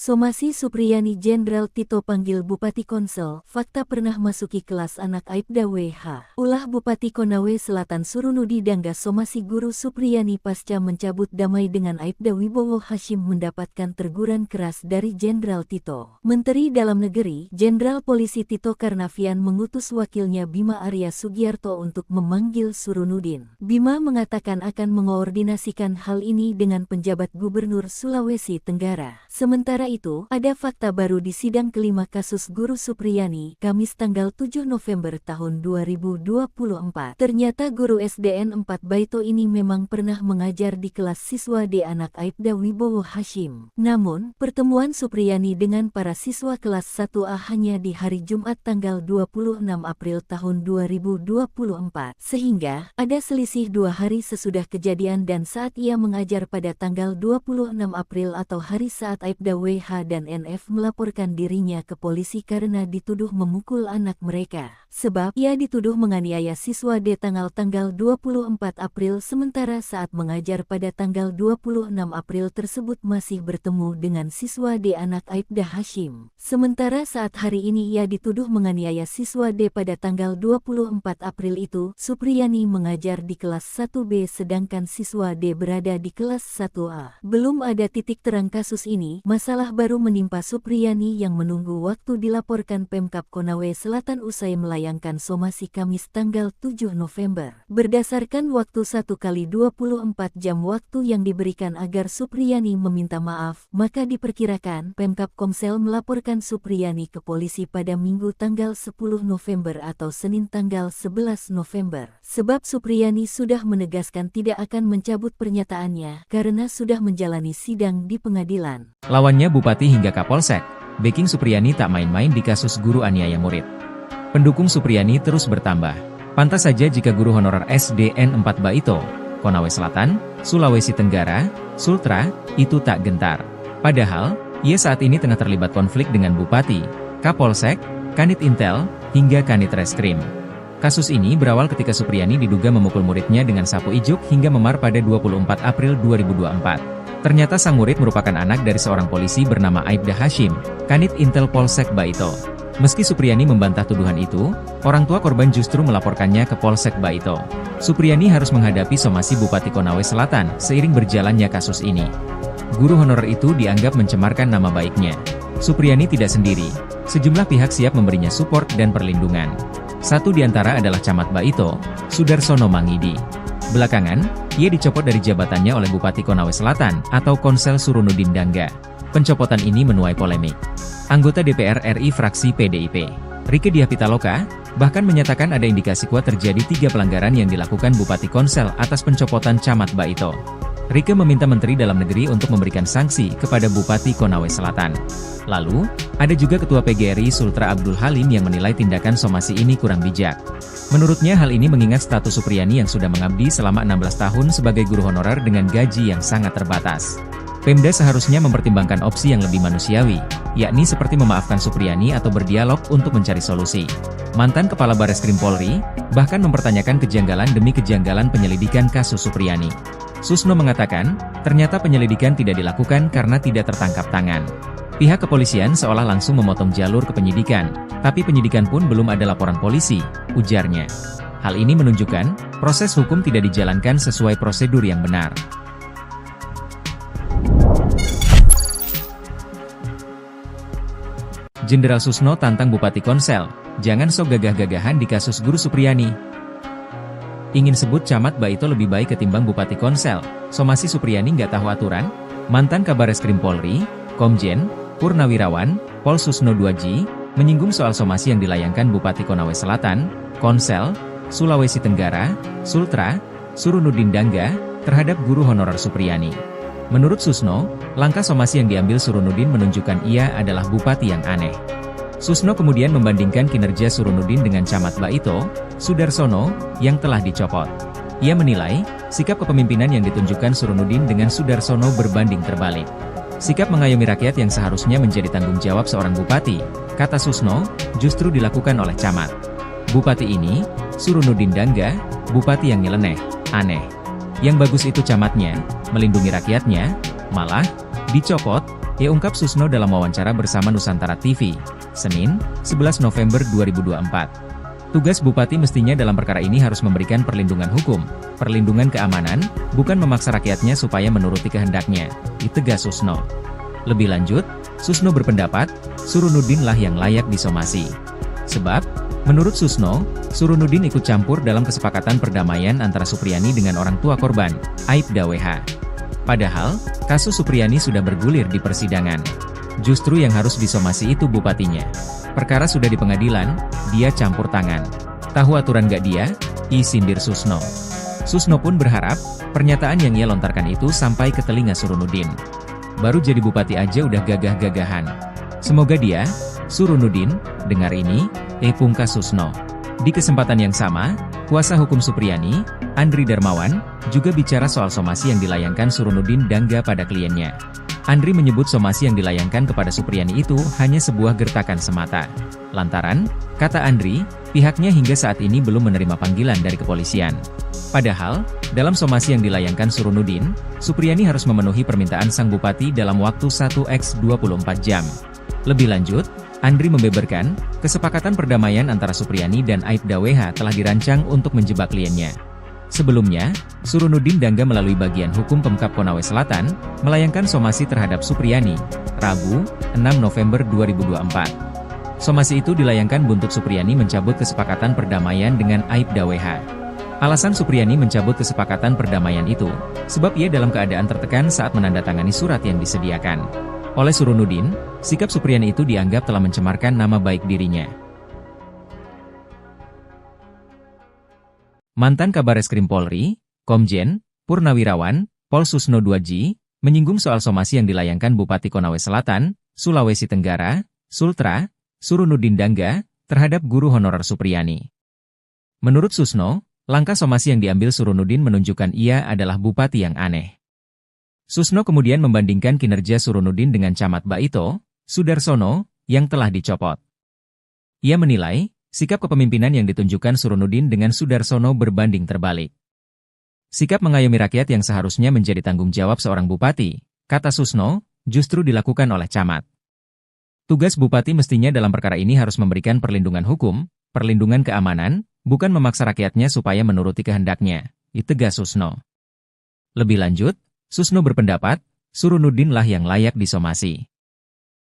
Somasi Supriyani Jenderal Tito panggil Bupati Konsel, fakta pernah masuki kelas anak Aibda WH. Ulah Bupati Konawe Selatan Surunudi Dangga somasi guru Supriyani pasca mencabut damai dengan Aibda Wibowo Hashim mendapatkan teguran keras dari Jenderal Tito. Menteri Dalam Negeri, Jenderal Polisi Tito Karnavian mengutus wakilnya Bima Arya Sugiarto untuk memanggil Surunudin. Bima mengatakan akan mengoordinasikan hal ini dengan penjabat Gubernur Sulawesi Tenggara. Sementara itu, ada fakta baru di sidang kelima kasus guru Supriyani, Kamis tanggal 7 November tahun 2024. Ternyata guru SDN 4 Baito ini memang pernah mengajar di kelas siswa D anak Aibda Wibowo Hashim. Namun, pertemuan Supriyani dengan para siswa kelas 1A hanya di hari Jumat tanggal 26 April tahun 2024. Sehingga, ada selisih 2 hari sesudah kejadian dan saat ia mengajar pada tanggal 26 April atau hari saat Aibda WH WH dan NF melaporkan dirinya ke polisi karena dituduh memukul anak mereka. Sebab ia dituduh menganiaya siswa D tanggal 24 April sementara saat mengajar pada tanggal 26 April tersebut masih bertemu dengan siswa D anak Aibda Hashim. Sementara saat hari ini ia dituduh menganiaya siswa D pada tanggal 24 April itu, Supriyani mengajar di kelas 1B sedangkan siswa D berada di kelas 1A. Belum ada titik terang kasus ini, masalah baru menimpa Supriyani yang menunggu waktu dilaporkan Pemkab Konawe Selatan usai melayangkan somasi Kamis tanggal 7 November. Berdasarkan waktu 1x24 jam waktu yang diberikan agar Supriyani meminta maaf, maka diperkirakan Pemkab Komsel melaporkan Supriyani ke polisi pada Minggu tanggal 10 November atau Senin tanggal 11 November. Sebab Supriyani sudah menegaskan tidak akan mencabut pernyataannya karena sudah menjalani sidang di pengadilan. Lawannya Bupati hingga Kapolsek, backing Supriyani tak main-main di kasus guru aniaya murid. Pendukung Supriyani terus bertambah. Pantas saja jika guru honorer SDN 4 Baito, Konawe Selatan, Sulawesi Tenggara, Sultra, itu tak gentar. Padahal, ia saat ini tengah terlibat konflik dengan Bupati, Kapolsek, Kanit Intel, hingga Kanit Reskrim. Kasus ini berawal ketika Supriyani diduga memukul muridnya dengan sapu ijuk hingga memar pada 24 April 2024. Ternyata sang murid merupakan anak dari seorang polisi bernama Aibda Hashim, Kanit Intel Polsek Baito. Meski Supriyani membantah tuduhan itu, orang tua korban justru melaporkannya ke Polsek Baito. Supriyani harus menghadapi somasi Bupati Konawe Selatan seiring berjalannya kasus ini. Guru honorer itu dianggap mencemarkan nama baiknya. Supriyani tidak sendiri, sejumlah pihak siap memberinya support dan perlindungan. Satu di antara adalah Camat Baito, Sudarsono Mangidi. Belakangan, ia dicopot dari jabatannya oleh Bupati Konawe Selatan atau Konsel Surunudin Dangga. Pencopotan ini menuai polemik. Anggota DPR RI fraksi PDIP, Rieke Diah Pitaloka, bahkan menyatakan ada indikasi kuat terjadi 3 pelanggaran yang dilakukan Bupati Konsel atas pencopotan Camat Baito. Rieke meminta Menteri Dalam Negeri untuk memberikan sanksi kepada Bupati Konawe Selatan. Lalu, ada juga Ketua PGRI Sultra Abdul Halim yang menilai tindakan somasi ini kurang bijak. Menurutnya hal ini mengingat status Supriyani yang sudah mengabdi selama 16 tahun sebagai guru honorer dengan gaji yang sangat terbatas. Pemda seharusnya mempertimbangkan opsi yang lebih manusiawi, yakni seperti memaafkan Supriyani atau berdialog untuk mencari solusi. Mantan Kepala Bareskrim Polri, bahkan mempertanyakan kejanggalan demi kejanggalan penyelidikan kasus Supriyani. Susno mengatakan, ternyata penyelidikan tidak dilakukan karena tidak tertangkap tangan. Pihak kepolisian seolah langsung memotong jalur ke penyidikan, tapi penyidikan pun belum ada laporan polisi, ujarnya. Hal ini menunjukkan, proses hukum tidak dijalankan sesuai prosedur yang benar. Jenderal Susno tantang Bupati Konsel, jangan sok gagah-gagahan di kasus guru Supriyani. Ingin sebut Camat Baito lebih baik ketimbang Bupati Konsel, somasi Supriyani nggak tahu aturan? Mantan Kabareskrim Polri, Komjen, Purnawirawan, Pol Susno Duaji, menyinggung soal somasi yang dilayangkan Bupati Konawe Selatan, Konsel, Sulawesi Tenggara, Sultra, Surunudin Dangga, terhadap guru honorer Supriyani. Menurut Susno, langkah somasi yang diambil Surunudin menunjukkan ia adalah bupati yang aneh. Susno kemudian membandingkan kinerja Surunudin dengan Camat Baito, Sudarsono, yang telah dicopot. Ia menilai, sikap kepemimpinan yang ditunjukkan Surunudin dengan Sudarsono berbanding terbalik. Sikap mengayomi rakyat yang seharusnya menjadi tanggung jawab seorang bupati, kata Susno, justru dilakukan oleh Camat. Bupati ini, Surunudin Dangga, bupati yang nyeleneh, aneh. Yang bagus itu camatnya, melindungi rakyatnya, malah, dicopot, ia ungkap Susno dalam wawancara bersama Nusantara TV, Senin, 11 November 2024. Tugas bupati mestinya dalam perkara ini harus memberikan perlindungan hukum, perlindungan keamanan, bukan memaksa rakyatnya supaya menuruti kehendaknya, ditegas Susno. Lebih lanjut, Susno berpendapat, Surunudin lah yang layak disomasi. Sebab, menurut Susno, Surunudin ikut campur dalam kesepakatan perdamaian antara Supriyani dengan orang tua korban, Aibda WH. Padahal, kasus Supriyani sudah bergulir di persidangan. Justru yang harus disomasi itu bupatinya. Perkara sudah di pengadilan, dia campur tangan. Tahu aturan gak dia? Sindir Susno. Susno pun berharap, pernyataan yang ia lontarkan itu sampai ke telinga Surunudin. Baru jadi bupati aja udah gagah-gagahan. Semoga dia, Surunudin, dengar ini, pungkas Susno. Di kesempatan yang sama, kuasa hukum Supriyani, Andri Darmawan, juga bicara soal somasi yang dilayangkan Surunudin Dangga pada kliennya. Andri menyebut somasi yang dilayangkan kepada Supriyani itu hanya sebuah gertakan semata. Lantaran, kata Andri, pihaknya hingga saat ini belum menerima panggilan dari kepolisian. Padahal, dalam somasi yang dilayangkan Surunudin, Supriyani harus memenuhi permintaan sang bupati dalam waktu 1x24 jam. Lebih lanjut, Andri membeberkan, kesepakatan perdamaian antara Supriyani dan Aibda WH telah dirancang untuk menjebak kliennya. Sebelumnya, Surunudin Dangga melalui bagian hukum Pemkab Konawe Selatan, melayangkan somasi terhadap Supriyani, Rabu, 6 November 2024. Somasi itu dilayangkan buntut Supriyani mencabut kesepakatan perdamaian dengan Aibda WH. Alasan Supriyani mencabut kesepakatan perdamaian itu, sebab ia dalam keadaan tertekan saat menandatangani surat yang disediakan oleh Surunudin. Sikap Supriyani itu dianggap telah mencemarkan nama baik dirinya. Mantan Kabareskrim Polri, Komjen Purnawirawan Pol Susno Duaji, menyinggung soal somasi yang dilayangkan Bupati Konawe Selatan, Sulawesi Tenggara, Sultra, Surunudin Dangga, terhadap guru honorer Supriyani. Menurut Susno, langkah somasi yang diambil Surunudin menunjukkan ia adalah bupati yang aneh. Susno kemudian membandingkan kinerja Surunudin dengan Camat Baito, Sudarsono, yang telah dicopot. Ia menilai, sikap kepemimpinan yang ditunjukkan Surunudin dengan Sudarsono berbanding terbalik. Sikap mengayomi rakyat yang seharusnya menjadi tanggung jawab seorang bupati, kata Susno, justru dilakukan oleh camat. Tugas bupati mestinya dalam perkara ini harus memberikan perlindungan hukum, perlindungan keamanan, bukan memaksa rakyatnya supaya menuruti kehendaknya, tegas Susno. Lebih lanjut, Susno berpendapat, Surunudin lah yang layak disomasi.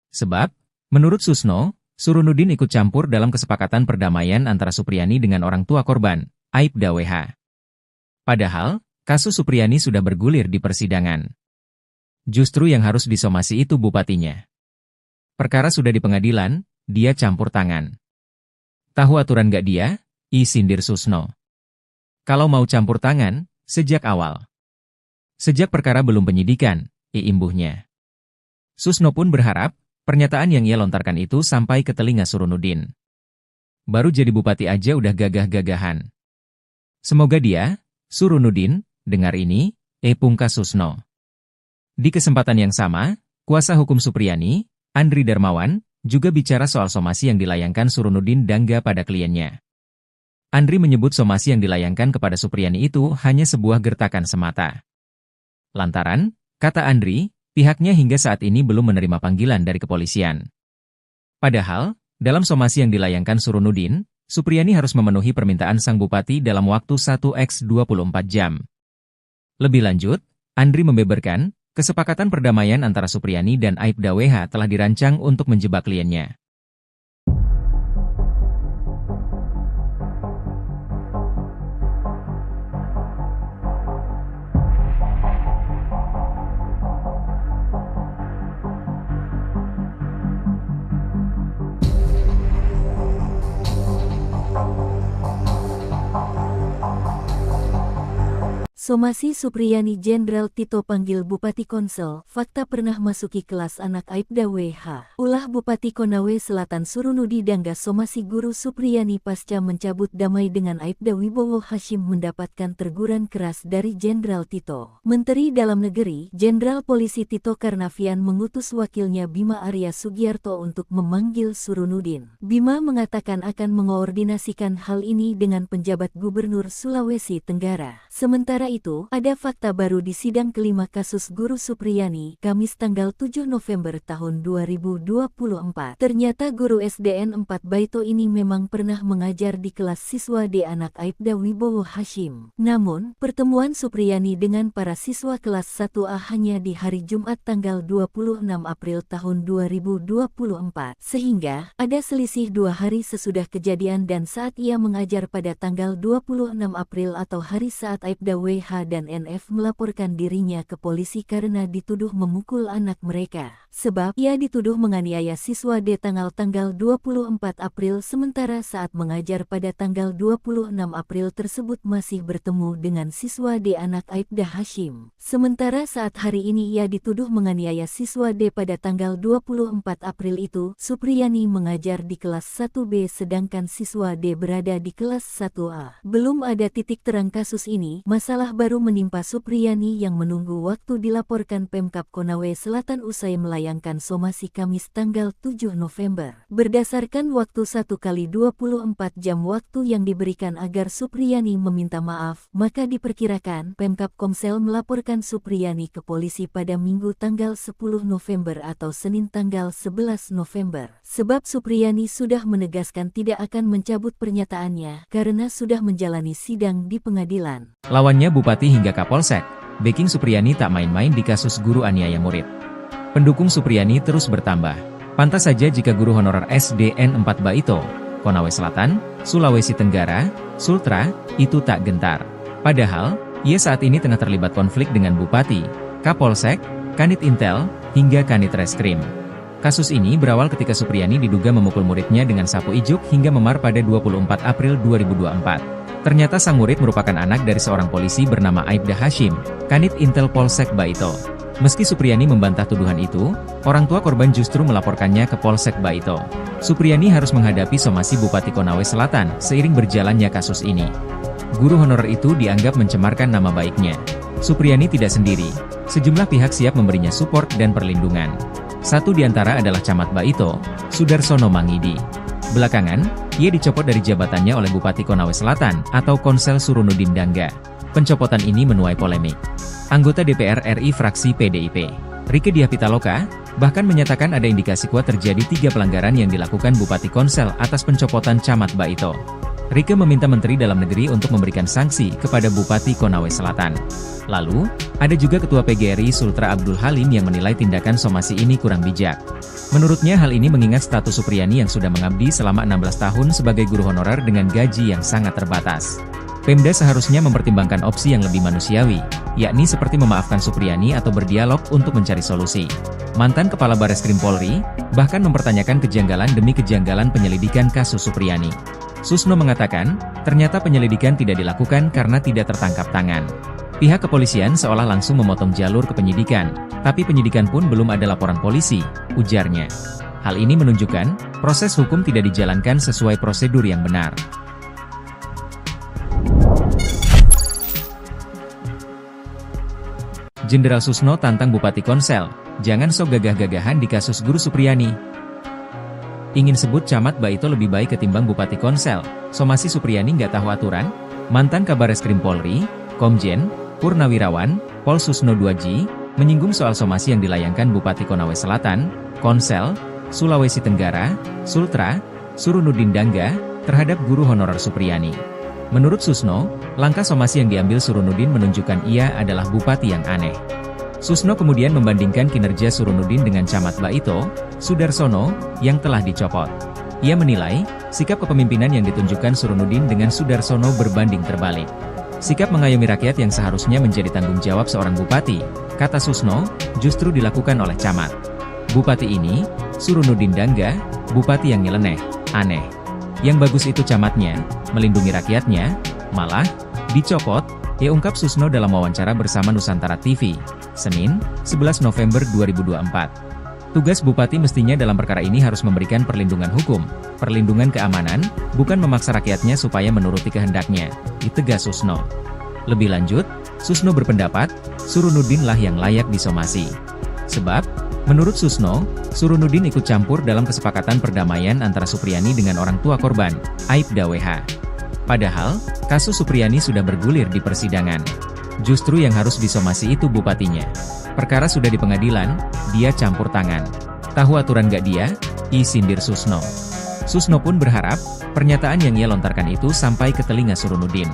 Sebab, menurut Susno, Surunudin ikut campur dalam kesepakatan perdamaian antara Supriyani dengan orang tua korban, Aibda WH. Padahal, kasus Supriyani sudah bergulir di persidangan. Justru yang harus disomasi itu bupatinya. Perkara sudah di pengadilan, dia campur tangan. Tahu aturan gak dia? Sindir Susno. Kalau mau campur tangan, sejak awal. Sejak perkara belum penyidikan, imbuhnya. Susno pun berharap, pernyataan yang ia lontarkan itu sampai ke telinga Surunudin. Baru jadi bupati aja udah gagah-gagahan. Semoga dia, Surunudin, dengar ini, pungkas Susno. Di kesempatan yang sama, kuasa hukum Supriyani, Andri Darmawan, juga bicara soal somasi yang dilayangkan Surunudin Dangga pada kliennya. Andri menyebut somasi yang dilayangkan kepada Supriyani itu hanya sebuah gertakan semata. Lantaran, kata Andri, pihaknya hingga saat ini belum menerima panggilan dari kepolisian. Padahal, dalam somasi yang dilayangkan Surunudin, Supriyani harus memenuhi permintaan sang bupati dalam waktu 1x24 jam. Lebih lanjut, Andri membeberkan, kesepakatan perdamaian antara Supriyani dan Aibda WH telah dirancang untuk menjebak kliennya. Somasi Supriyani Jenderal Tito panggil Bupati Konsel, fakta pernah masuki kelas anak Aibda WH. Ulah Bupati Konawe Selatan Surunudi Dangga somasi guru Supriyani pasca mencabut damai dengan Aibda Wibowo Hashim mendapatkan teguran keras dari Jenderal Tito. Menteri Dalam Negeri, Jenderal Polisi Tito Karnavian mengutus wakilnya Bima Arya Sugiarto untuk memanggil Surunudin. Bima mengatakan akan mengoordinasikan hal ini dengan penjabat Gubernur Sulawesi Tenggara. Sementara itu, ada fakta baru di sidang kelima kasus guru Supriyani, Kamis tanggal 7 November tahun 2024. Ternyata guru SDN 4 Baito ini memang pernah mengajar di kelas siswa D anak Aibda Wibowo Hashim. Namun, pertemuan Supriyani dengan para siswa kelas 1A hanya di hari Jumat tanggal 26 April tahun 2024. Sehingga, ada selisih 2 hari sesudah kejadian dan saat ia mengajar pada tanggal 26 April atau hari saat Aibda WH dan NF melaporkan dirinya ke polisi karena dituduh memukul anak mereka. Sebab ia dituduh menganiaya siswa D tanggal 24 April sementara saat mengajar pada tanggal 26 April tersebut masih bertemu dengan siswa D anak Aibda Hashim. Sementara saat hari ini ia dituduh menganiaya siswa D pada tanggal 24 April itu, Supriyani mengajar di kelas 1B sedangkan siswa D berada di kelas 1A. Belum ada titik terang kasus ini, masalah Musibah baru menimpa Supriyani yang menunggu waktu dilaporkan Pemkab Konawe Selatan usai melayangkan somasi Kamis tanggal 7 November. Berdasarkan waktu 1x24 jam waktu yang diberikan agar Supriyani meminta maaf, maka diperkirakan Pemkab Komsel melaporkan Supriyani ke polisi pada Minggu tanggal 10 November atau Senin tanggal 11 November. Sebab Supriyani sudah menegaskan tidak akan mencabut pernyataannya karena sudah menjalani sidang di pengadilan. Lawannya Bupati hingga Kapolsek, backing Supriyani tak main-main di kasus guru aniaya murid. Pendukung Supriyani terus bertambah. Pantas saja jika guru honorer SDN 4 Baito, Konawe Selatan, Sulawesi Tenggara, Sultra, itu tak gentar. Padahal, ia saat ini tengah terlibat konflik dengan Bupati, Kapolsek, Kanit Intel, hingga Kanit Reskrim. Kasus ini berawal ketika Supriyani diduga memukul muridnya dengan sapu ijuk hingga memar pada 24 April 2024. Ternyata sang murid merupakan anak dari seorang polisi bernama Aibda Hashim, Kanit Intel Polsek Baito. Meski Supriyani membantah tuduhan itu, orang tua korban justru melaporkannya ke Polsek Baito. Supriyani harus menghadapi somasi Bupati Konawe Selatan seiring berjalannya kasus ini. Guru honorer itu dianggap mencemarkan nama baiknya. Supriyani tidak sendiri, sejumlah pihak siap memberinya support dan perlindungan. Satu di antara adalah Camat Baito, Sudarsono Mangidi. Belakangan, ia dicopot dari jabatannya oleh Bupati Konawe Selatan atau Konsel Surunudin Dangga. Pencopotan ini menuai polemik. Anggota DPR RI fraksi PDIP, Rieke Diah Pitaloka, bahkan menyatakan ada indikasi kuat terjadi 3 pelanggaran yang dilakukan Bupati Konsel atas pencopotan Camat Baito. Rieke meminta Menteri Dalam Negeri untuk memberikan sanksi kepada Bupati Konawe Selatan. Lalu, ada juga Ketua PGRI Sultra Abdul Halim yang menilai tindakan somasi ini kurang bijak. Menurutnya hal ini mengingat status Supriyani yang sudah mengabdi selama 16 tahun sebagai guru honorer dengan gaji yang sangat terbatas. Pemda seharusnya mempertimbangkan opsi yang lebih manusiawi, yakni seperti memaafkan Supriyani atau berdialog untuk mencari solusi. Mantan Kepala Bareskrim Polri, bahkan mempertanyakan kejanggalan demi kejanggalan penyelidikan kasus Supriyani. Susno mengatakan, ternyata penyelidikan tidak dilakukan karena tidak tertangkap tangan. Pihak kepolisian seolah langsung memotong jalur ke penyidikan, tapi penyidikan pun belum ada laporan polisi, ujarnya. Hal ini menunjukkan, proses hukum tidak dijalankan sesuai prosedur yang benar. Jenderal Susno tantang Bupati Konsel, jangan sok gagah-gagahan di kasus guru Supriyani. Ingin sebut Camat Baito lebih baik ketimbang Bupati Konsel, somasi Supriyani nggak tahu aturan? Mantan Kabareskrim Polri, Komjen Purnawirawan, Pol Susno 2G, menyinggung soal somasi yang dilayangkan Bupati Konawe Selatan, Konsel, Sulawesi Tenggara, Sultra, Surunudin Dangga, terhadap guru honorer Supriyani. Menurut Susno, langkah somasi yang diambil Surunudin menunjukkan ia adalah bupati yang aneh. Susno kemudian membandingkan kinerja Surunudin dengan Camat Baito, Sudarsono, yang telah dicopot. Ia menilai, sikap kepemimpinan yang ditunjukkan Surunudin dengan Sudarsono berbanding terbalik. Sikap mengayomi rakyat yang seharusnya menjadi tanggung jawab seorang bupati, kata Susno, justru dilakukan oleh camat. Bupati ini, Surunudin Dangga, bupati yang nyeleneh, aneh. Yang bagus itu camatnya, melindungi rakyatnya, malah dicopot, ya ungkap Susno dalam wawancara bersama Nusantara TV, Senin, 11 November 2024. Tugas bupati mestinya dalam perkara ini harus memberikan perlindungan hukum, perlindungan keamanan, bukan memaksa rakyatnya supaya menuruti kehendaknya, ditegas Susno. Lebih lanjut, Susno berpendapat, Surunudin lah yang layak disomasi. Sebab, menurut Susno, Surunudin ikut campur dalam kesepakatan perdamaian antara Supriyani dengan orang tua korban, Aibda WH. Padahal, kasus Supriyani sudah bergulir di persidangan. Justru yang harus disomasi itu bupatinya. Perkara sudah di pengadilan, dia campur tangan. Tahu aturan gak dia? Sindir Susno. Susno pun berharap, pernyataan yang ia lontarkan itu sampai ke telinga Surunudin.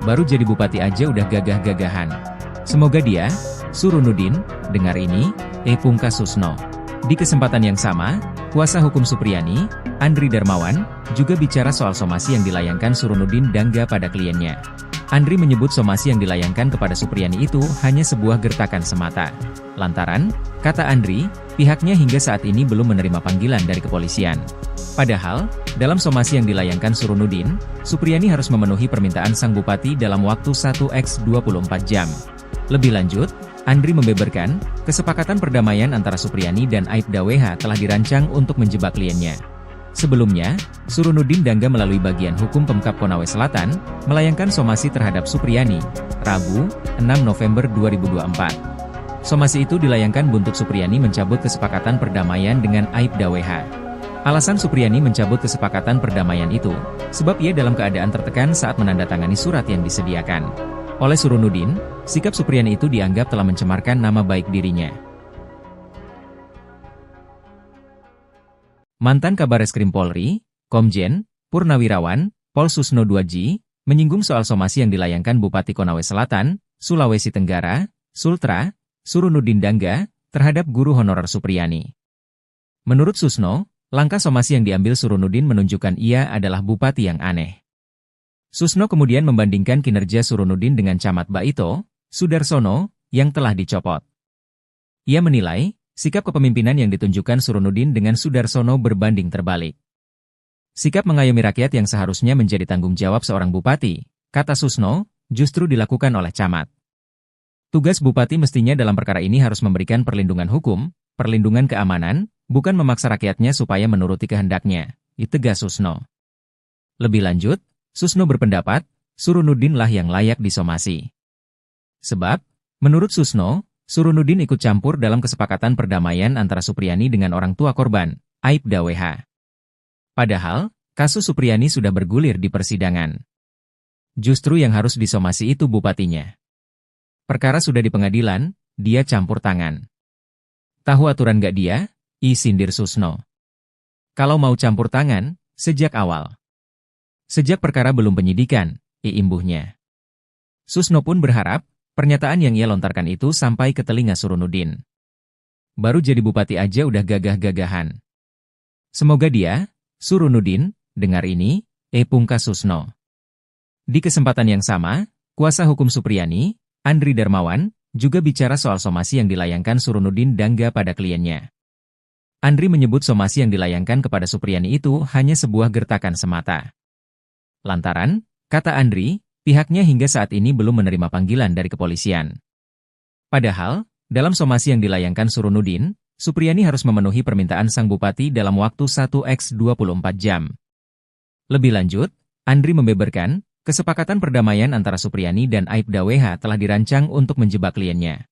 Baru jadi bupati aja udah gagah-gagahan. Semoga dia, Surunudin, dengar ini, pungkas Susno. Di kesempatan yang sama, kuasa hukum Supriyani, Andri Darmawan, juga bicara soal somasi yang dilayangkan Surunudin Dangga pada kliennya. Andri menyebut somasi yang dilayangkan kepada Supriyani itu hanya sebuah gertakan semata. Lantaran, kata Andri, pihaknya hingga saat ini belum menerima panggilan dari kepolisian. Padahal, dalam somasi yang dilayangkan Surunudin, Supriyani harus memenuhi permintaan sang bupati dalam waktu 1x24 jam. Lebih lanjut, Andri membeberkan, kesepakatan perdamaian antara Supriyani dan Aibda WH telah dirancang untuk menjebak kliennya. Sebelumnya, Surunudin Dangga melalui bagian hukum Pemkab Konawe Selatan, melayangkan somasi terhadap Supriyani, Rabu, 6 November 2024. Somasi itu dilayangkan buntut Supriyani mencabut kesepakatan perdamaian dengan Aibda WH. Alasan Supriyani mencabut kesepakatan perdamaian itu, sebab ia dalam keadaan tertekan saat menandatangani surat yang disediakan oleh Surunudin. Sikap Supriyani itu dianggap telah mencemarkan nama baik dirinya. Mantan Kabareskrim Polri, Komjen Purnawirawan Pol Susno 2J, menyinggung soal somasi yang dilayangkan Bupati Konawe Selatan, Sulawesi Tenggara, Sultra, Surunudin Dangga, terhadap guru honorer Supriyani. Menurut Susno, langkah somasi yang diambil Surunudin menunjukkan ia adalah bupati yang aneh. Susno kemudian membandingkan kinerja Surunudin dengan Camat Baito, Sudarsono, yang telah dicopot. Ia menilai, sikap kepemimpinan yang ditunjukkan Surunudin dengan Sudarsono berbanding terbalik. Sikap mengayomi rakyat yang seharusnya menjadi tanggung jawab seorang bupati, kata Susno, justru dilakukan oleh camat. Tugas bupati mestinya dalam perkara ini harus memberikan perlindungan hukum, perlindungan keamanan, bukan memaksa rakyatnya supaya menuruti kehendaknya, tegas Susno. Lebih lanjut, Susno berpendapat, Surunudin lah yang layak disomasi. Sebab, menurut Susno, Surunudin ikut campur dalam kesepakatan perdamaian antara Supriyani dengan orang tua korban, Aibda WH. Padahal, kasus Supriyani sudah bergulir di persidangan. Justru yang harus disomasi itu bupatinya. Perkara sudah di pengadilan, dia campur tangan. Tahu aturan gak dia? Sindir Susno. Kalau mau campur tangan, sejak awal. Sejak perkara belum penyidikan, imbuhnya. Susno pun berharap, pernyataan yang ia lontarkan itu sampai ke telinga Surunudin. Baru jadi bupati aja udah gagah-gagahan. Semoga dia, Surunudin, dengar ini, pungkas Susno. Di kesempatan yang sama, kuasa hukum Supriyani, Andri Darmawan, juga bicara soal somasi yang dilayangkan Surunudin Dangga pada kliennya. Andri menyebut somasi yang dilayangkan kepada Supriyani itu hanya sebuah gertakan semata. Lantaran, kata Andri, pihaknya hingga saat ini belum menerima panggilan dari kepolisian. Padahal, dalam somasi yang dilayangkan Surunudin, Supriyani harus memenuhi permintaan sang bupati dalam waktu 1x24 jam. Lebih lanjut, Andri membeberkan, kesepakatan perdamaian antara Supriyani dan Aibda WH telah dirancang untuk menjebak kliennya.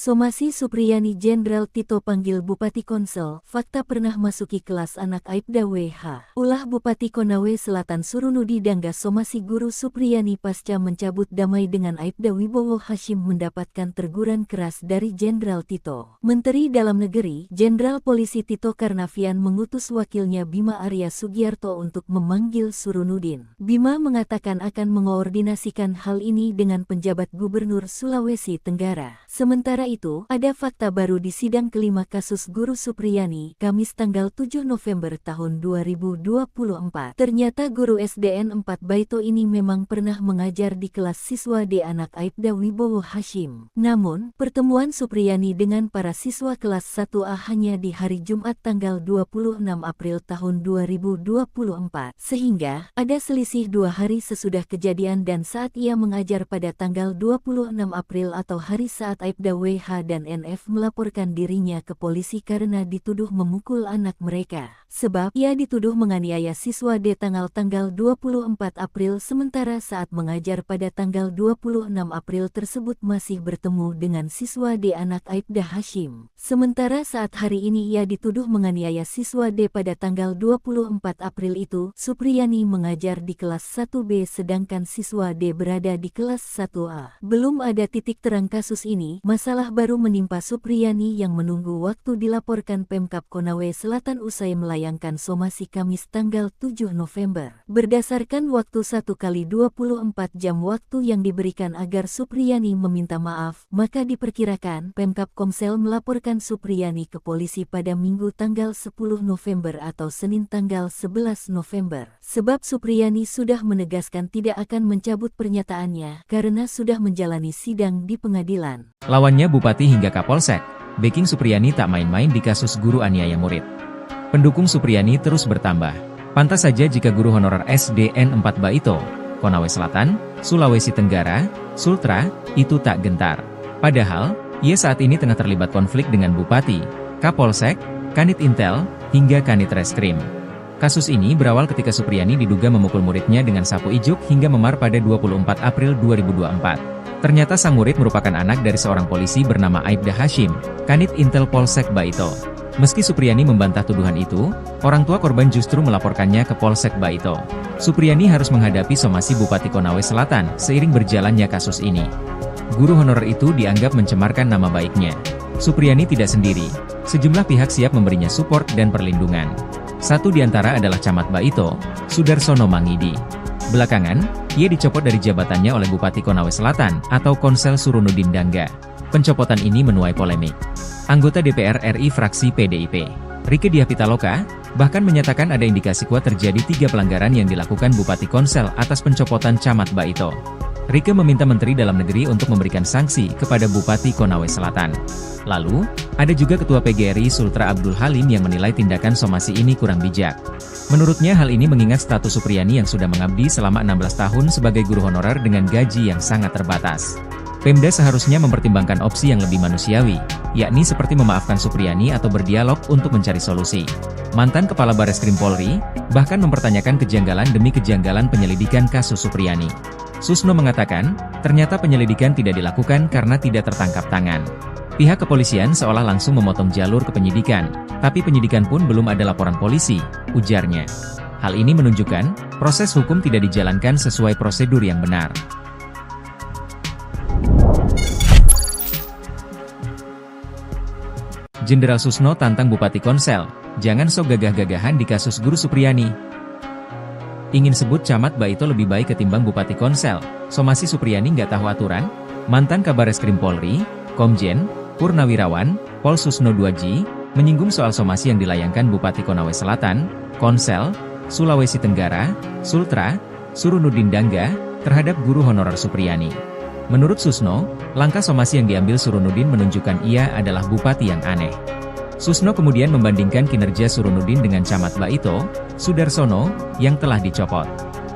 Somasi Supriyani Jenderal Tito panggil Bupati Konsel, fakta pernah masuki kelas anak Aibda WH. Ulah Bupati Konawe Selatan Surunudi Dangga somasi guru Supriyani pasca mencabut damai dengan Aibda Wibowo Hashim mendapatkan teguran keras dari Jenderal Tito. Menteri Dalam Negeri, Jenderal Polisi Tito Karnavian mengutus wakilnya Bima Arya Sugiarto untuk memanggil Surunudin. Bima mengatakan akan mengoordinasikan hal ini dengan penjabat Gubernur Sulawesi Tenggara. Sementara itu, ada fakta baru di sidang kelima kasus guru Supriyani, Kamis tanggal 7 November tahun 2024. Ternyata guru SDN 4 Baito ini memang pernah mengajar di kelas siswa D anak Aibda Wibowo Hashim. Namun, pertemuan Supriyani dengan para siswa kelas 1A hanya di hari Jumat tanggal 26 April tahun 2024. Sehingga, ada selisih 2 hari sesudah kejadian dan saat ia mengajar pada tanggal 26 April atau hari saat Aibda WH dan NF melaporkan dirinya ke polisi karena dituduh memukul anak mereka. Sebab ia dituduh menganiaya siswa D tanggal 24 April sementara saat mengajar pada tanggal 26 April tersebut masih bertemu dengan siswa D anak Aibda Hashim. Sementara saat hari ini ia dituduh menganiaya siswa D pada tanggal 24 April itu, Supriyani mengajar di kelas 1B sedangkan siswa D berada di kelas 1A. Belum ada titik terang kasus ini, masalah Musibah baru menimpa Supriyani yang menunggu waktu dilaporkan Pemkab Konawe Selatan usai melayangkan somasi Kamis tanggal 7 November. Berdasarkan waktu 1x24 jam waktu yang diberikan agar Supriyani meminta maaf, maka diperkirakan Pemkab Komsel melaporkan Supriyani ke polisi pada Minggu tanggal 10 November atau Senin tanggal 11 November. Sebab Supriyani sudah menegaskan tidak akan mencabut pernyataannya karena sudah menjalani sidang di pengadilan. Lawannya Bupati hingga Kapolsek, backing Supriyani tak main-main di kasus guru aniaya murid. Pendukung Supriyani terus bertambah. Pantas saja jika guru honorer SDN 4 Baito, Konawe Selatan, Sulawesi Tenggara, Sultra, itu tak gentar. Padahal, ia saat ini tengah terlibat konflik dengan Bupati, Kapolsek, Kanit Intel, hingga Kanit Reskrim. Kasus ini berawal ketika Supriyani diduga memukul muridnya dengan sapu ijuk hingga memar pada 24 April 2024. Ternyata sang murid merupakan anak dari seorang polisi bernama Aibda Hashim, Kanit Intel Polsek Baito. Meski Supriyani membantah tuduhan itu, orang tua korban justru melaporkannya ke Polsek Baito. Supriyani harus menghadapi somasi Bupati Konawe Selatan seiring berjalannya kasus ini. Guru honorer itu dianggap mencemarkan nama baiknya. Supriyani tidak sendiri, sejumlah pihak siap memberinya support dan perlindungan. Satu di antara adalah Camat Baito, Sudarsono Mangidi. Belakangan, ia dicopot dari jabatannya oleh Bupati Konawe Selatan atau Konsel Surunudin Dangga. Pencopotan ini menuai polemik. Anggota DPR RI fraksi PDIP, Rieke Diah Pitaloka, bahkan menyatakan ada indikasi kuat terjadi 3 pelanggaran yang dilakukan Bupati Konsel atas pencopotan Camat Baito. Rieke meminta Menteri Dalam Negeri untuk memberikan sanksi kepada Bupati Konawe Selatan. Lalu, ada juga Ketua PGRI Sultra Abdul Halim yang menilai tindakan somasi ini kurang bijak. Menurutnya hal ini mengingat status Supriyani yang sudah mengabdi selama 16 tahun sebagai guru honorer dengan gaji yang sangat terbatas. Pemda seharusnya mempertimbangkan opsi yang lebih manusiawi, yakni seperti memaafkan Supriyani atau berdialog untuk mencari solusi. Mantan Kepala Bareskrim Polri, bahkan mempertanyakan kejanggalan demi kejanggalan penyelidikan kasus Supriyani. Susno mengatakan, ternyata penyelidikan tidak dilakukan karena tidak tertangkap tangan. Pihak kepolisian seolah langsung memotong jalur ke penyidikan, tapi penyidikan pun belum ada laporan polisi, ujarnya. Hal ini menunjukkan, proses hukum tidak dijalankan sesuai prosedur yang benar. Jenderal Susno tantang Bupati Konsel, jangan sok gagah-gagahan di kasus guru Supriyani. Ingin sebut Camat Baito lebih baik ketimbang Bupati Konsel, somasi Supriyani nggak tahu aturan? Mantan Kabareskrim Polri, Komjen Purnawirawan, Pol Susno 2G, menyinggung soal somasi yang dilayangkan Bupati Konawe Selatan, Konsel, Sulawesi Tenggara, Sultra, Surunudin Dangga, terhadap guru honorer Supriyani. Menurut Susno, langkah somasi yang diambil Surunudin menunjukkan ia adalah bupati yang aneh. Susno kemudian membandingkan kinerja Surunudin dengan Camat Baito, Sudarsono, yang telah dicopot.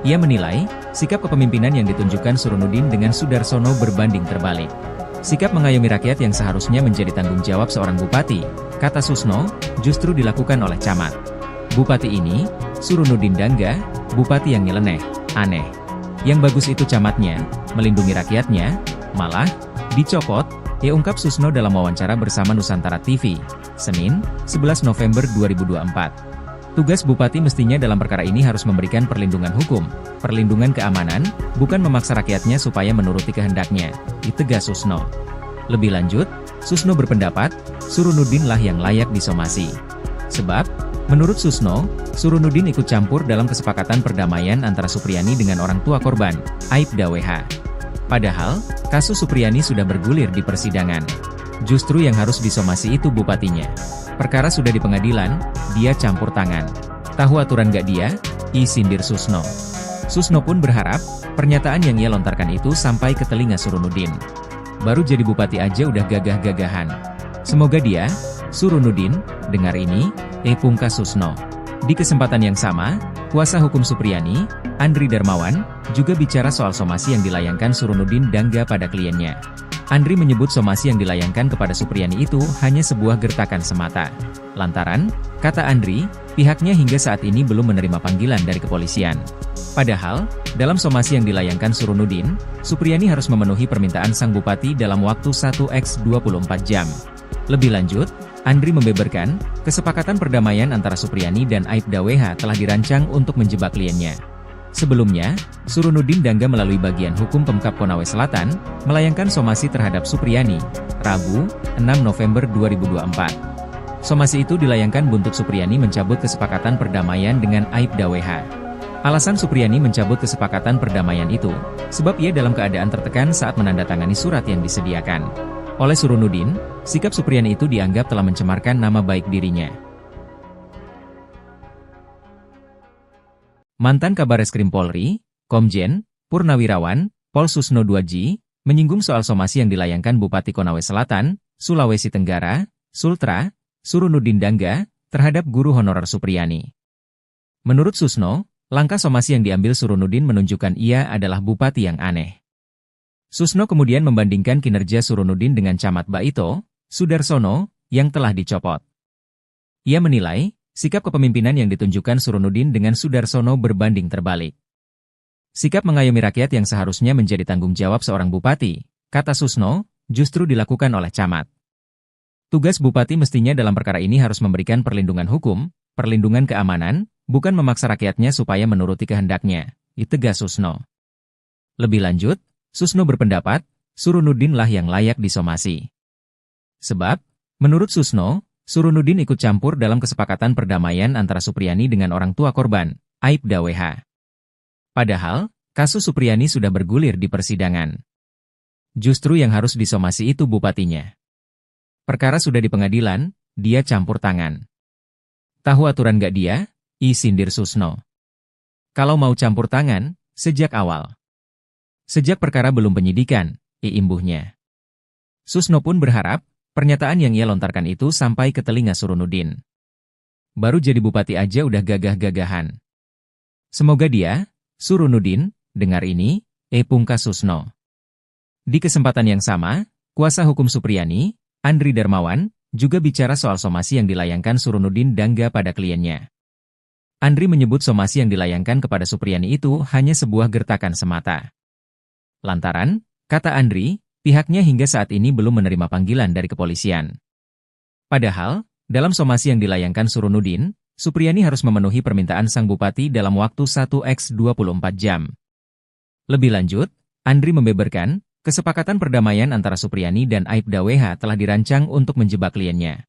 Ia menilai, sikap kepemimpinan yang ditunjukkan Surunudin dengan Sudarsono berbanding terbalik. Sikap mengayomi rakyat yang seharusnya menjadi tanggung jawab seorang bupati, kata Susno, justru dilakukan oleh camat. Bupati ini, Surunudin Dangga, bupati yang nyeleneh, aneh. Yang bagus itu camatnya, melindungi rakyatnya, malah, dicopot, ungkap Susno dalam wawancara bersama Nusantara TV, Senin, 11 November 2024. Tugas bupati mestinya dalam perkara ini harus memberikan perlindungan hukum, perlindungan keamanan, bukan memaksa rakyatnya supaya menuruti kehendaknya, ditegas Susno. Lebih lanjut, Susno berpendapat, Surunudin lah yang layak disomasi. Sebab, menurut Susno, Surunudin ikut campur dalam kesepakatan perdamaian antara Supriyani dengan orang tua korban, Aibda WH. Padahal, kasus Supriyani sudah bergulir di persidangan. Justru yang harus disomasi itu bupatinya. Perkara sudah di pengadilan, dia campur tangan. Tahu aturan gak dia? Sindir Susno. Susno pun berharap, pernyataan yang ia lontarkan itu sampai ke telinga Surunudin. Baru jadi bupati aja udah gagah-gagahan. Semoga dia, Surunudin, dengar ini, pungkas Susno. Di kesempatan yang sama, kuasa hukum Supriyani, Andri Darmawan, juga bicara soal somasi yang dilayangkan Surunudin Dangga pada kliennya. Andri menyebut somasi yang dilayangkan kepada Supriyani itu hanya sebuah gertakan semata. Lantaran, kata Andri, pihaknya hingga saat ini belum menerima panggilan dari kepolisian. Padahal, dalam somasi yang dilayangkan Surunudin, Supriyani harus memenuhi permintaan sang bupati dalam waktu 1x24 jam. Lebih lanjut, Andri membeberkan, kesepakatan perdamaian antara Supriyani dan Aibda WH telah dirancang untuk menjebak kliennya. Sebelumnya, Surunuddin Dangga melalui bagian hukum Pemkab Konawe Selatan, melayangkan somasi terhadap Supriyani, Rabu, 6 November 2024. Somasi itu dilayangkan buntut Supriyani mencabut kesepakatan perdamaian dengan Aibda WH. Alasan Supriyani mencabut kesepakatan perdamaian itu, sebab ia dalam keadaan tertekan saat menandatangani surat yang disediakan oleh Surunuddin. Sikap Supriyani itu dianggap telah mencemarkan nama baik dirinya. Mantan Kabareskrim Polri, Komjen Purnawirawan Pol Susno 2J, menyinggung soal somasi yang dilayangkan Bupati Konawe Selatan, Sulawesi Tenggara, Sultra, Surunuddin Dangga, terhadap guru honorer Supriyani. Menurut Susno, langkah somasi yang diambil Surunuddin menunjukkan ia adalah bupati yang aneh. Susno kemudian membandingkan kinerja Surunuddin dengan Camat Baito, Sudarsono, yang telah dicopot. Ia menilai, sikap kepemimpinan yang ditunjukkan Surunuddin dengan Sudarsono berbanding terbalik. Sikap mengayomi rakyat yang seharusnya menjadi tanggung jawab seorang bupati, kata Susno, justru dilakukan oleh camat. Tugas bupati mestinya dalam perkara ini harus memberikan perlindungan hukum, perlindungan keamanan, bukan memaksa rakyatnya supaya menuruti kehendaknya, tegas Susno. Lebih lanjut, Susno berpendapat, Surunuddin lah yang layak disomasi. Sebab, menurut Susno, Surunuddin ikut campur dalam kesepakatan perdamaian antara Supriyani dengan orang tua korban, Aibda WH. Padahal, kasus Supriyani sudah bergulir di persidangan. Justru yang harus disomasi itu bupatinya. Perkara sudah di pengadilan, dia campur tangan. Tahu aturan gak dia? Sindir Susno. Kalau mau campur tangan, sejak awal. Sejak perkara belum penyidikan, imbuhnya. Susno pun berharap, pernyataan yang ia lontarkan itu sampai ke telinga Surunuddin. Baru jadi bupati aja udah gagah-gagahan. Semoga dia, Surunuddin, dengar ini, pungkas Susno. Di kesempatan yang sama, kuasa hukum Supriyani, Andri Darmawan, juga bicara soal somasi yang dilayangkan Surunuddin Dangga pada kliennya. Andri menyebut somasi yang dilayangkan kepada Supriyani itu hanya sebuah gertakan semata. Lantaran, kata Andri, pihaknya hingga saat ini belum menerima panggilan dari kepolisian. Padahal, dalam somasi yang dilayangkan Surunuddin, Supriyani harus memenuhi permintaan sang bupati dalam waktu 1x24 jam. Lebih lanjut, Andri membeberkan, kesepakatan perdamaian antara Supriyani dan Aibda WH telah dirancang untuk menjebak kliennya.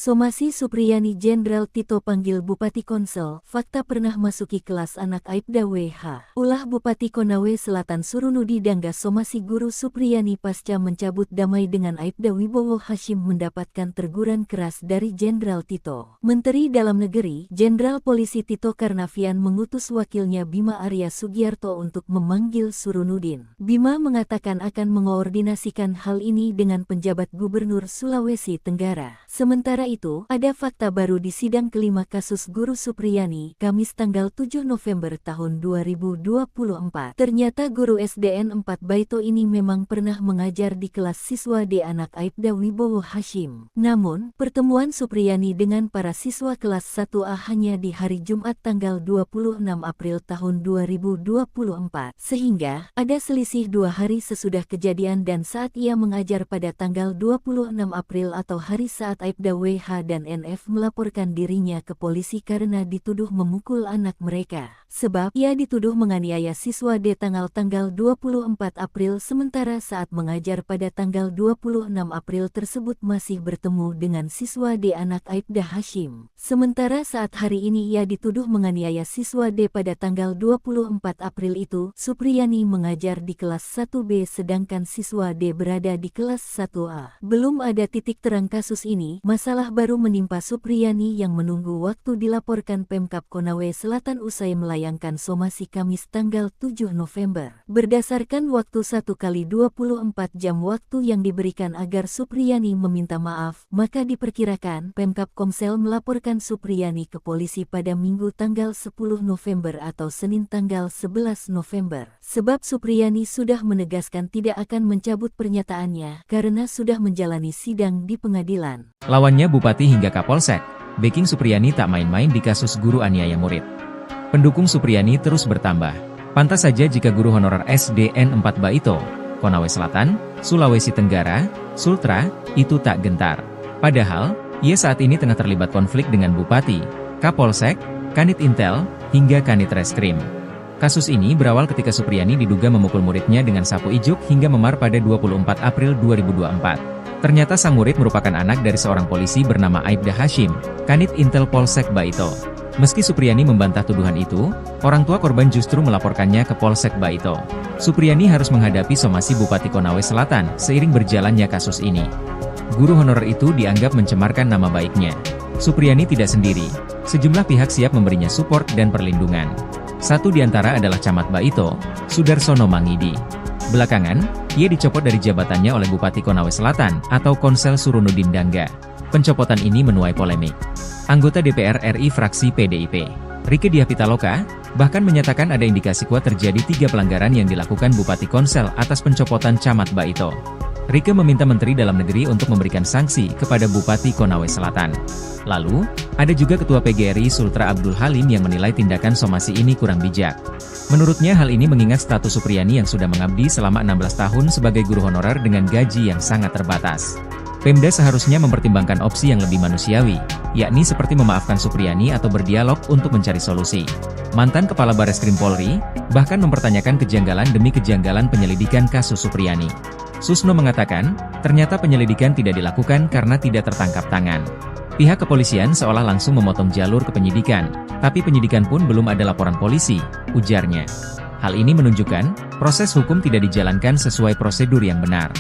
Somasi Supriyani Jenderal Tito panggil Bupati Konsel, fakta pernah masuki kelas anak Aibda WH. Ulah Bupati Konawe Selatan Surunuddin Dangga somasi guru Supriyani pasca mencabut damai dengan Aibda Wibowo Hashim mendapatkan teguran keras dari Jenderal Tito. Menteri Dalam Negeri, Jenderal Polisi Tito Karnavian mengutus wakilnya Bima Arya Sugiarto untuk memanggil Surunuddin. Bima mengatakan akan mengoordinasikan hal ini dengan penjabat Gubernur Sulawesi Tenggara. Sementara itu, ada fakta baru di sidang kelima kasus guru Supriyani, Kamis tanggal 7 November tahun 2024. Ternyata guru SDN 4 Baito ini memang pernah mengajar di kelas siswa D anak Aibda Wibowo Hashim. Namun, pertemuan Supriyani dengan para siswa kelas 1A hanya di hari Jumat tanggal 26 April tahun 2024. Sehingga, ada selisih 2 hari sesudah kejadian dan saat ia mengajar pada tanggal 26 April atau hari saat Aibda WH dan NF melaporkan dirinya ke polisi karena dituduh memukul anak mereka. Sebab ia dituduh menganiaya siswa D tanggal 24 April sementara saat mengajar pada tanggal 26 April tersebut masih bertemu dengan siswa D anak Aibda Hashim. Sementara saat hari ini ia dituduh menganiaya siswa D pada tanggal 24 April itu, Supriyani mengajar di kelas 1B sedangkan siswa D berada di kelas 1A. Belum ada titik terang kasus ini, masalah baru menimpa Supriyani yang menunggu waktu dilaporkan Pemkab Konawe Selatan usai melayangkan somasi Kamis tanggal 7 November. Berdasarkan waktu 1x24 jam waktu yang diberikan agar Supriyani meminta maaf, maka diperkirakan Pemkab Komsel melaporkan Supriyani ke polisi pada Minggu tanggal 10 November atau Senin tanggal 11 November. Sebab Supriyani sudah menegaskan tidak akan mencabut pernyataannya karena sudah menjalani sidang di pengadilan. Lawannya Bupati hingga Kapolsek, backing Supriyani tak main-main di kasus guru aniaya murid. Pendukung Supriyani terus bertambah. Pantas saja jika guru honorer SDN 4 Baito, Konawe Selatan, Sulawesi Tenggara, Sultra, itu tak gentar. Padahal, ia saat ini tengah terlibat konflik dengan Bupati, Kapolsek, Kanit Intel, hingga Kanit Reskrim. Kasus ini berawal ketika Supriyani diduga memukul muridnya dengan sapu ijuk hingga memar pada 24 April 2024. Ternyata sang murid merupakan anak dari seorang polisi bernama Aibda Hashim, Kanit Intel Polsek Baito. Meski Supriyani membantah tuduhan itu, orang tua korban justru melaporkannya ke Polsek Baito. Supriyani harus menghadapi somasi Bupati Konawe Selatan seiring berjalannya kasus ini. Guru honorer itu dianggap mencemarkan nama baiknya. Supriyani tidak sendiri, sejumlah pihak siap memberinya support dan perlindungan. Satu di antara adalah Camat Baito, Sudarsono Mangidi. Belakangan, ia dicopot dari jabatannya oleh Bupati Konawe Selatan atau Konsel Surunudin Dangga. Pencopotan ini menuai polemik. Anggota DPR RI fraksi PDIP, Rieke Diah Pitaloka, bahkan menyatakan ada indikasi kuat terjadi 3 pelanggaran yang dilakukan Bupati Konsel atas pencopotan Camat Baito. Rieke meminta Menteri Dalam Negeri untuk memberikan sanksi kepada Bupati Konawe Selatan. Lalu, ada juga Ketua PGRI Sultra Abdul Halim yang menilai tindakan somasi ini kurang bijak. Menurutnya hal ini mengingat status Supriyani yang sudah mengabdi selama 16 tahun sebagai guru honorer dengan gaji yang sangat terbatas. Pemda seharusnya mempertimbangkan opsi yang lebih manusiawi, yakni seperti memaafkan Supriyani atau berdialog untuk mencari solusi. Mantan Kepala Bareskrim Polri, bahkan mempertanyakan kejanggalan demi kejanggalan penyelidikan kasus Supriyani. Susno mengatakan, ternyata penyelidikan tidak dilakukan karena tidak tertangkap tangan. Pihak kepolisian seolah langsung memotong jalur ke penyidikan, tapi penyidikan pun belum ada laporan polisi, ujarnya. Hal ini menunjukkan, proses hukum tidak dijalankan sesuai prosedur yang benar.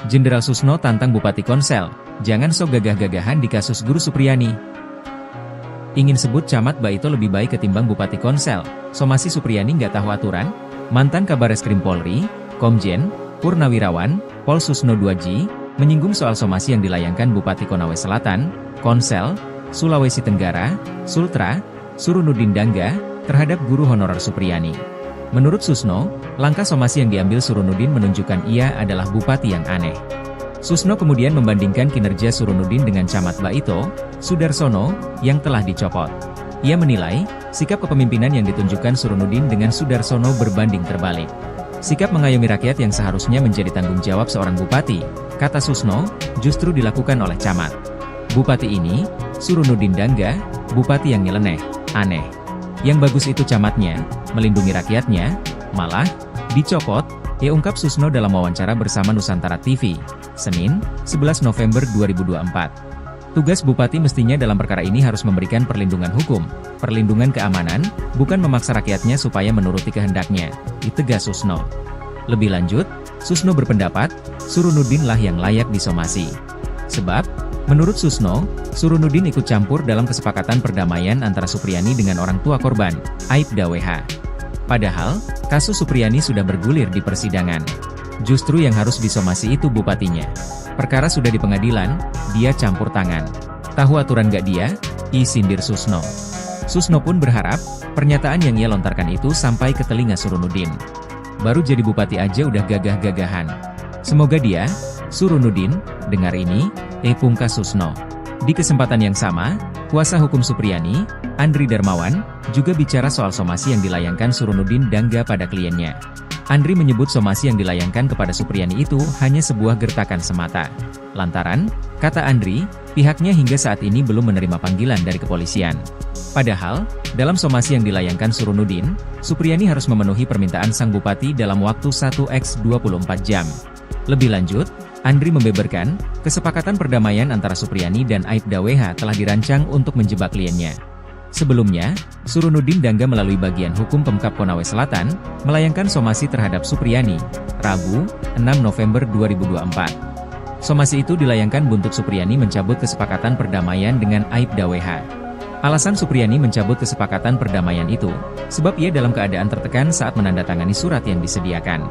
Jenderal Susno tantang Bupati Konsel, jangan sok gagah-gagahan di kasus guru Supriyani. Ingin sebut Camat Baito lebih baik ketimbang Bupati Konsel, somasi Supriyani nggak tahu aturan? Mantan Kabareskrim Polri, Komjen Purnawirawan, Pol Susno 2G, menyinggung soal somasi yang dilayangkan Bupati Konawe Selatan, Konsel, Sulawesi Tenggara, Sultra, Surunudin Dangga, terhadap guru honorer Supriyani. Menurut Susno, langkah somasi yang diambil Surunudin menunjukkan ia adalah bupati yang aneh. Susno kemudian membandingkan kinerja Surunudin dengan Camat Baito, Sudarsono, yang telah dicopot. Ia menilai, sikap kepemimpinan yang ditunjukkan Surunudin dengan Sudarsono berbanding terbalik. Sikap mengayomi rakyat yang seharusnya menjadi tanggung jawab seorang bupati, kata Susno, justru dilakukan oleh camat. Bupati ini, Surunudin Dangga, bupati yang nyeleneh, aneh. Yang bagus itu camatnya, melindungi rakyatnya, malah dicopot, ya ungkap Susno dalam wawancara bersama Nusantara TV, Senin, 11 November 2024. Tugas bupati mestinya dalam perkara ini harus memberikan perlindungan hukum, perlindungan keamanan, bukan memaksa rakyatnya supaya menuruti kehendaknya, ditegas Susno. Lebih lanjut, Susno berpendapat, Surunudin lah yang layak disomasi. Sebab, menurut Susno, Surunudin ikut campur dalam kesepakatan perdamaian antara Supriyani dengan orang tua korban, Aibda WH. Padahal, kasus Supriyani sudah bergulir di persidangan. Justru yang harus disomasi itu bupatinya. Perkara sudah di pengadilan, dia campur tangan. Tahu aturan gak dia? Sindir Susno. Susno pun berharap, pernyataan yang ia lontarkan itu sampai ke telinga Surunudin. Baru jadi bupati aja udah gagah-gagahan. Semoga dia, Surunudin, dengar ini, pungkas Susno. Di kesempatan yang sama, kuasa hukum Supriyani, Andri Darmawan, juga bicara soal somasi yang dilayangkan Surunudin Dangga pada kliennya. Andri menyebut somasi yang dilayangkan kepada Supriyani itu hanya sebuah gertakan semata. Lantaran, kata Andri, pihaknya hingga saat ini belum menerima panggilan dari kepolisian. Padahal, dalam somasi yang dilayangkan Surunudin, Supriyani harus memenuhi permintaan sang bupati dalam waktu 1x24 jam. Lebih lanjut, Andri membeberkan, kesepakatan perdamaian antara Supriyani dan Aibda WH telah dirancang untuk menjebak kliennya. Sebelumnya, Surunudin Dangga melalui bagian hukum Pemkab Konawe Selatan, melayangkan somasi terhadap Supriyani, Rabu, 6 November 2024. Somasi itu dilayangkan buntut Supriyani mencabut kesepakatan perdamaian dengan Aibda WH. Alasan Supriyani mencabut kesepakatan perdamaian itu, sebab ia dalam keadaan tertekan saat menandatangani surat yang disediakan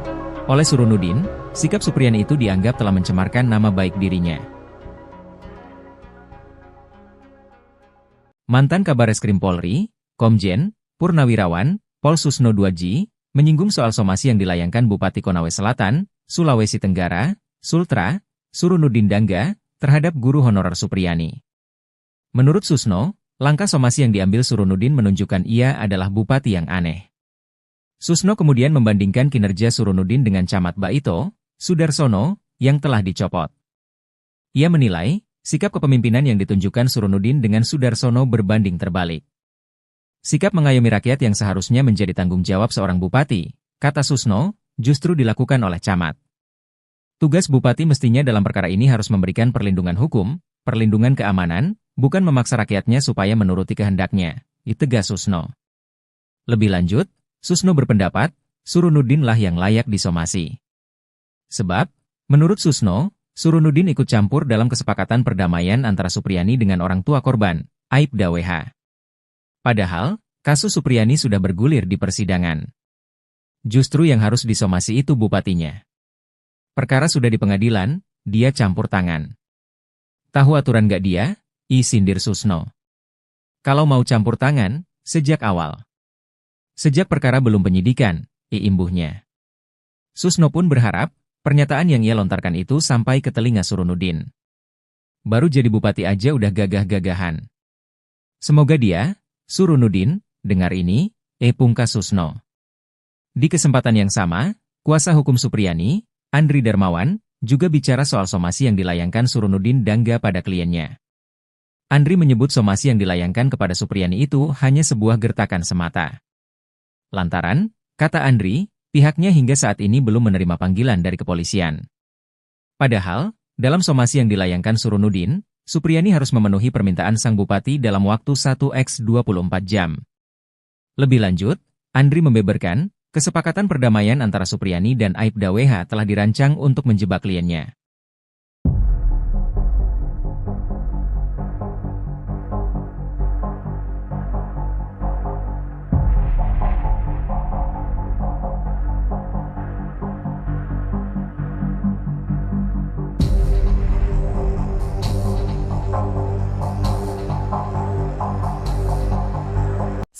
oleh Surunudin. Sikap Supriyani itu dianggap telah mencemarkan nama baik dirinya. Mantan Kabareskrim Polri, Komjen Purnawirawan Pol Susno Duaji, menyinggung soal somasi yang dilayangkan Bupati Konawe Selatan, Sulawesi Tenggara, Sultra, Surunudin Dangga, terhadap guru honorer Supriyani. Menurut Susno, langkah somasi yang diambil Surunudin menunjukkan ia adalah bupati yang aneh. Susno kemudian membandingkan kinerja Surunudin dengan Camat Baito, Sudarsono, yang telah dicopot. Ia menilai, sikap kepemimpinan yang ditunjukkan Surunudin dengan Sudarsono berbanding terbalik. Sikap mengayomi rakyat yang seharusnya menjadi tanggung jawab seorang bupati, kata Susno, justru dilakukan oleh camat. Tugas bupati mestinya dalam perkara ini harus memberikan perlindungan hukum, perlindungan keamanan, bukan memaksa rakyatnya supaya menuruti kehendaknya, tegas Susno. Lebih lanjut, Susno berpendapat, Surunudin lah yang layak disomasi. Sebab, menurut Susno, Surunudin ikut campur dalam kesepakatan perdamaian antara Supriyani dengan orang tua korban, Aibda WH. Padahal, kasus Supriyani sudah bergulir di persidangan. Justru yang harus disomasi itu bupatinya. Perkara sudah di pengadilan, dia campur tangan. Tahu aturan gak dia? Sindir Susno. Kalau mau campur tangan, sejak awal. Sejak perkara belum penyidikan, imbuhnya. Susno pun berharap, pernyataan yang ia lontarkan itu sampai ke telinga Surunudin. Baru jadi bupati aja udah gagah-gagahan. Semoga dia, Surunudin, dengar ini, pungkas Susno. Di kesempatan yang sama, kuasa hukum Supriyani, Andri Darmawan, juga bicara soal somasi yang dilayangkan Surunudin Dangga pada kliennya. Andri menyebut somasi yang dilayangkan kepada Supriyani itu hanya sebuah gertakan semata. Lantaran, kata Andri, pihaknya hingga saat ini belum menerima panggilan dari kepolisian. Padahal, dalam somasi yang dilayangkan Surunudin, Supriyani harus memenuhi permintaan sang bupati dalam waktu 1x24 jam. Lebih lanjut, Andri membeberkan, kesepakatan perdamaian antara Supriyani dan Aibda WH telah dirancang untuk menjebak kliennya.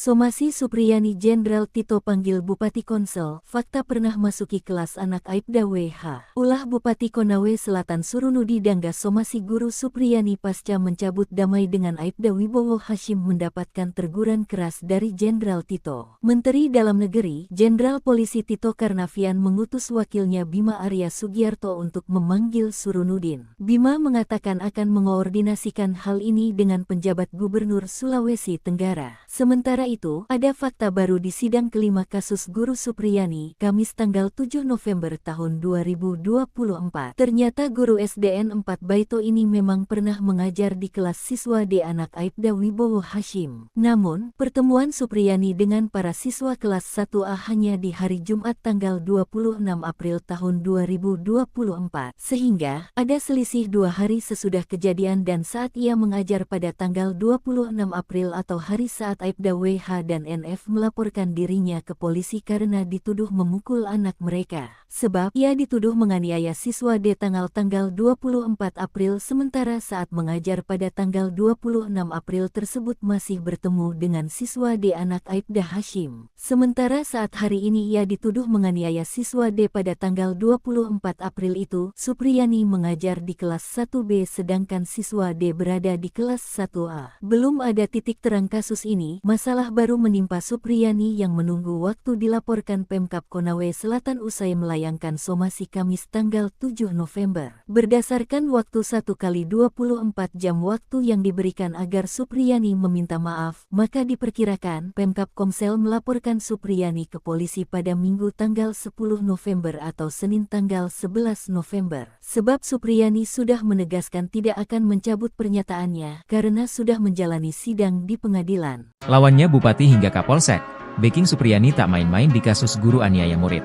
Somasi Supriyani Jenderal Tito panggil Bupati Konsel, fakta pernah masuki kelas anak Aibda WH. Ulah Bupati Konawe Selatan Surunudi Dangga somasi guru Supriyani pasca mencabut damai dengan Aibda Wibowo Hashim mendapatkan teguran keras dari Jenderal Tito. Menteri Dalam Negeri, Jenderal Polisi Tito Karnavian mengutus wakilnya Bima Arya Sugiarto untuk memanggil Surunudin. Bima mengatakan akan mengoordinasikan hal ini dengan penjabat Gubernur Sulawesi Tenggara. Sementara itu, ada fakta baru di sidang kelima kasus guru Supriyani, Kamis tanggal 7 November tahun 2024. Ternyata guru SDN 4 Baito ini memang pernah mengajar di kelas siswa D anak Aibda Wibowo Hashim. Namun, pertemuan Supriyani dengan para siswa kelas 1A hanya di hari Jumat tanggal 26 April tahun 2024. Sehingga, ada selisih 2 hari sesudah kejadian dan saat ia mengajar pada tanggal 26 April atau hari saat Aibda WH dan NF melaporkan dirinya ke polisi karena dituduh memukul anak mereka. Sebab ia dituduh menganiaya siswa D tanggal 24 April sementara saat mengajar pada tanggal 26 April tersebut masih bertemu dengan siswa D anak Aibda Hashim. Sementara saat hari ini ia dituduh menganiaya siswa D pada tanggal 24 April itu, Supriyani mengajar di kelas 1B sedangkan siswa D berada di kelas 1A. Belum ada titik terang kasus ini, masalah baru menimpa Supriyani yang menunggu waktu dilaporkan Pemkab Konawe Selatan usai melayangkan somasi Kamis tanggal 7 November. Berdasarkan waktu 1x24 jam waktu yang diberikan agar Supriyani meminta maaf, maka diperkirakan Pemkab Komsel melaporkan Supriyani ke polisi pada Minggu tanggal 10 November atau Senin tanggal 11 November. Sebab Supriyani sudah menegaskan tidak akan mencabut pernyataannya karena sudah menjalani sidang di pengadilan. Lawannya Bupati hingga Kapolsek, backing Supriyani tak main-main di kasus guru aniaya murid.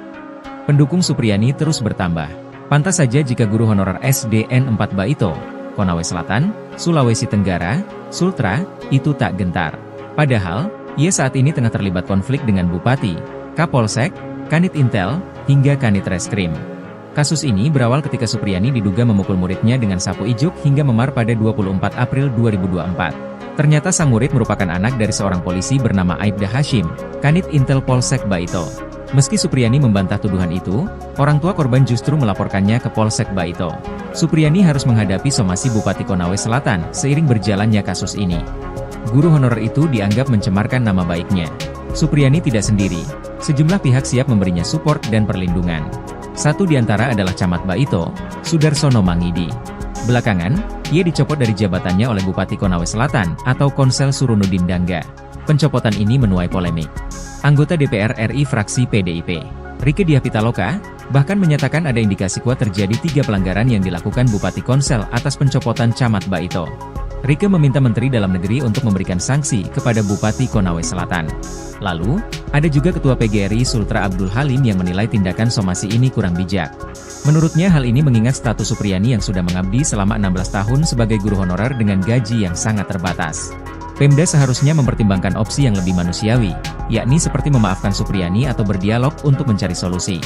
Pendukung Supriyani terus bertambah. Pantas saja jika guru honorer SDN 4 Baito, Konawe Selatan, Sulawesi Tenggara, Sultra, itu tak gentar. Padahal, ia saat ini tengah terlibat konflik dengan Bupati, Kapolsek, Kanit Intel, hingga Kanit Reskrim. Kasus ini berawal ketika Supriyani diduga memukul muridnya dengan sapu ijuk hingga memar pada 24 April 2024. Ternyata sang murid merupakan anak dari seorang polisi bernama Aibda Hashim, Kanit Intel Polsek Baito. Meski Supriyani membantah tuduhan itu, orang tua korban justru melaporkannya ke Polsek Baito. Supriyani harus menghadapi somasi Bupati Konawe Selatan seiring berjalannya kasus ini. Guru honorer itu dianggap mencemarkan nama baiknya. Supriyani tidak sendiri, sejumlah pihak siap memberinya support dan perlindungan. Satu di antara adalah Camat Baito, Sudarsono Mangidi. Belakangan, ia dicopot dari jabatannya oleh Bupati Konawe Selatan atau Konsel Surunudin Dangga. Pencopotan ini menuai polemik. Anggota DPR RI fraksi PDIP, Rieke Diah Pitaloka, bahkan menyatakan ada indikasi kuat terjadi 3 pelanggaran yang dilakukan Bupati Konsel atas pencopotan Camat Baito. Rieke meminta Menteri Dalam Negeri untuk memberikan sanksi kepada Bupati Konawe Selatan. Lalu, ada juga Ketua PGRI Sultra Abdul Halim yang menilai tindakan somasi ini kurang bijak. Menurutnya hal ini mengingat status Supriyani yang sudah mengabdi selama 16 tahun sebagai guru honorer dengan gaji yang sangat terbatas. Pemda seharusnya mempertimbangkan opsi yang lebih manusiawi, yakni seperti memaafkan Supriyani atau berdialog untuk mencari solusi.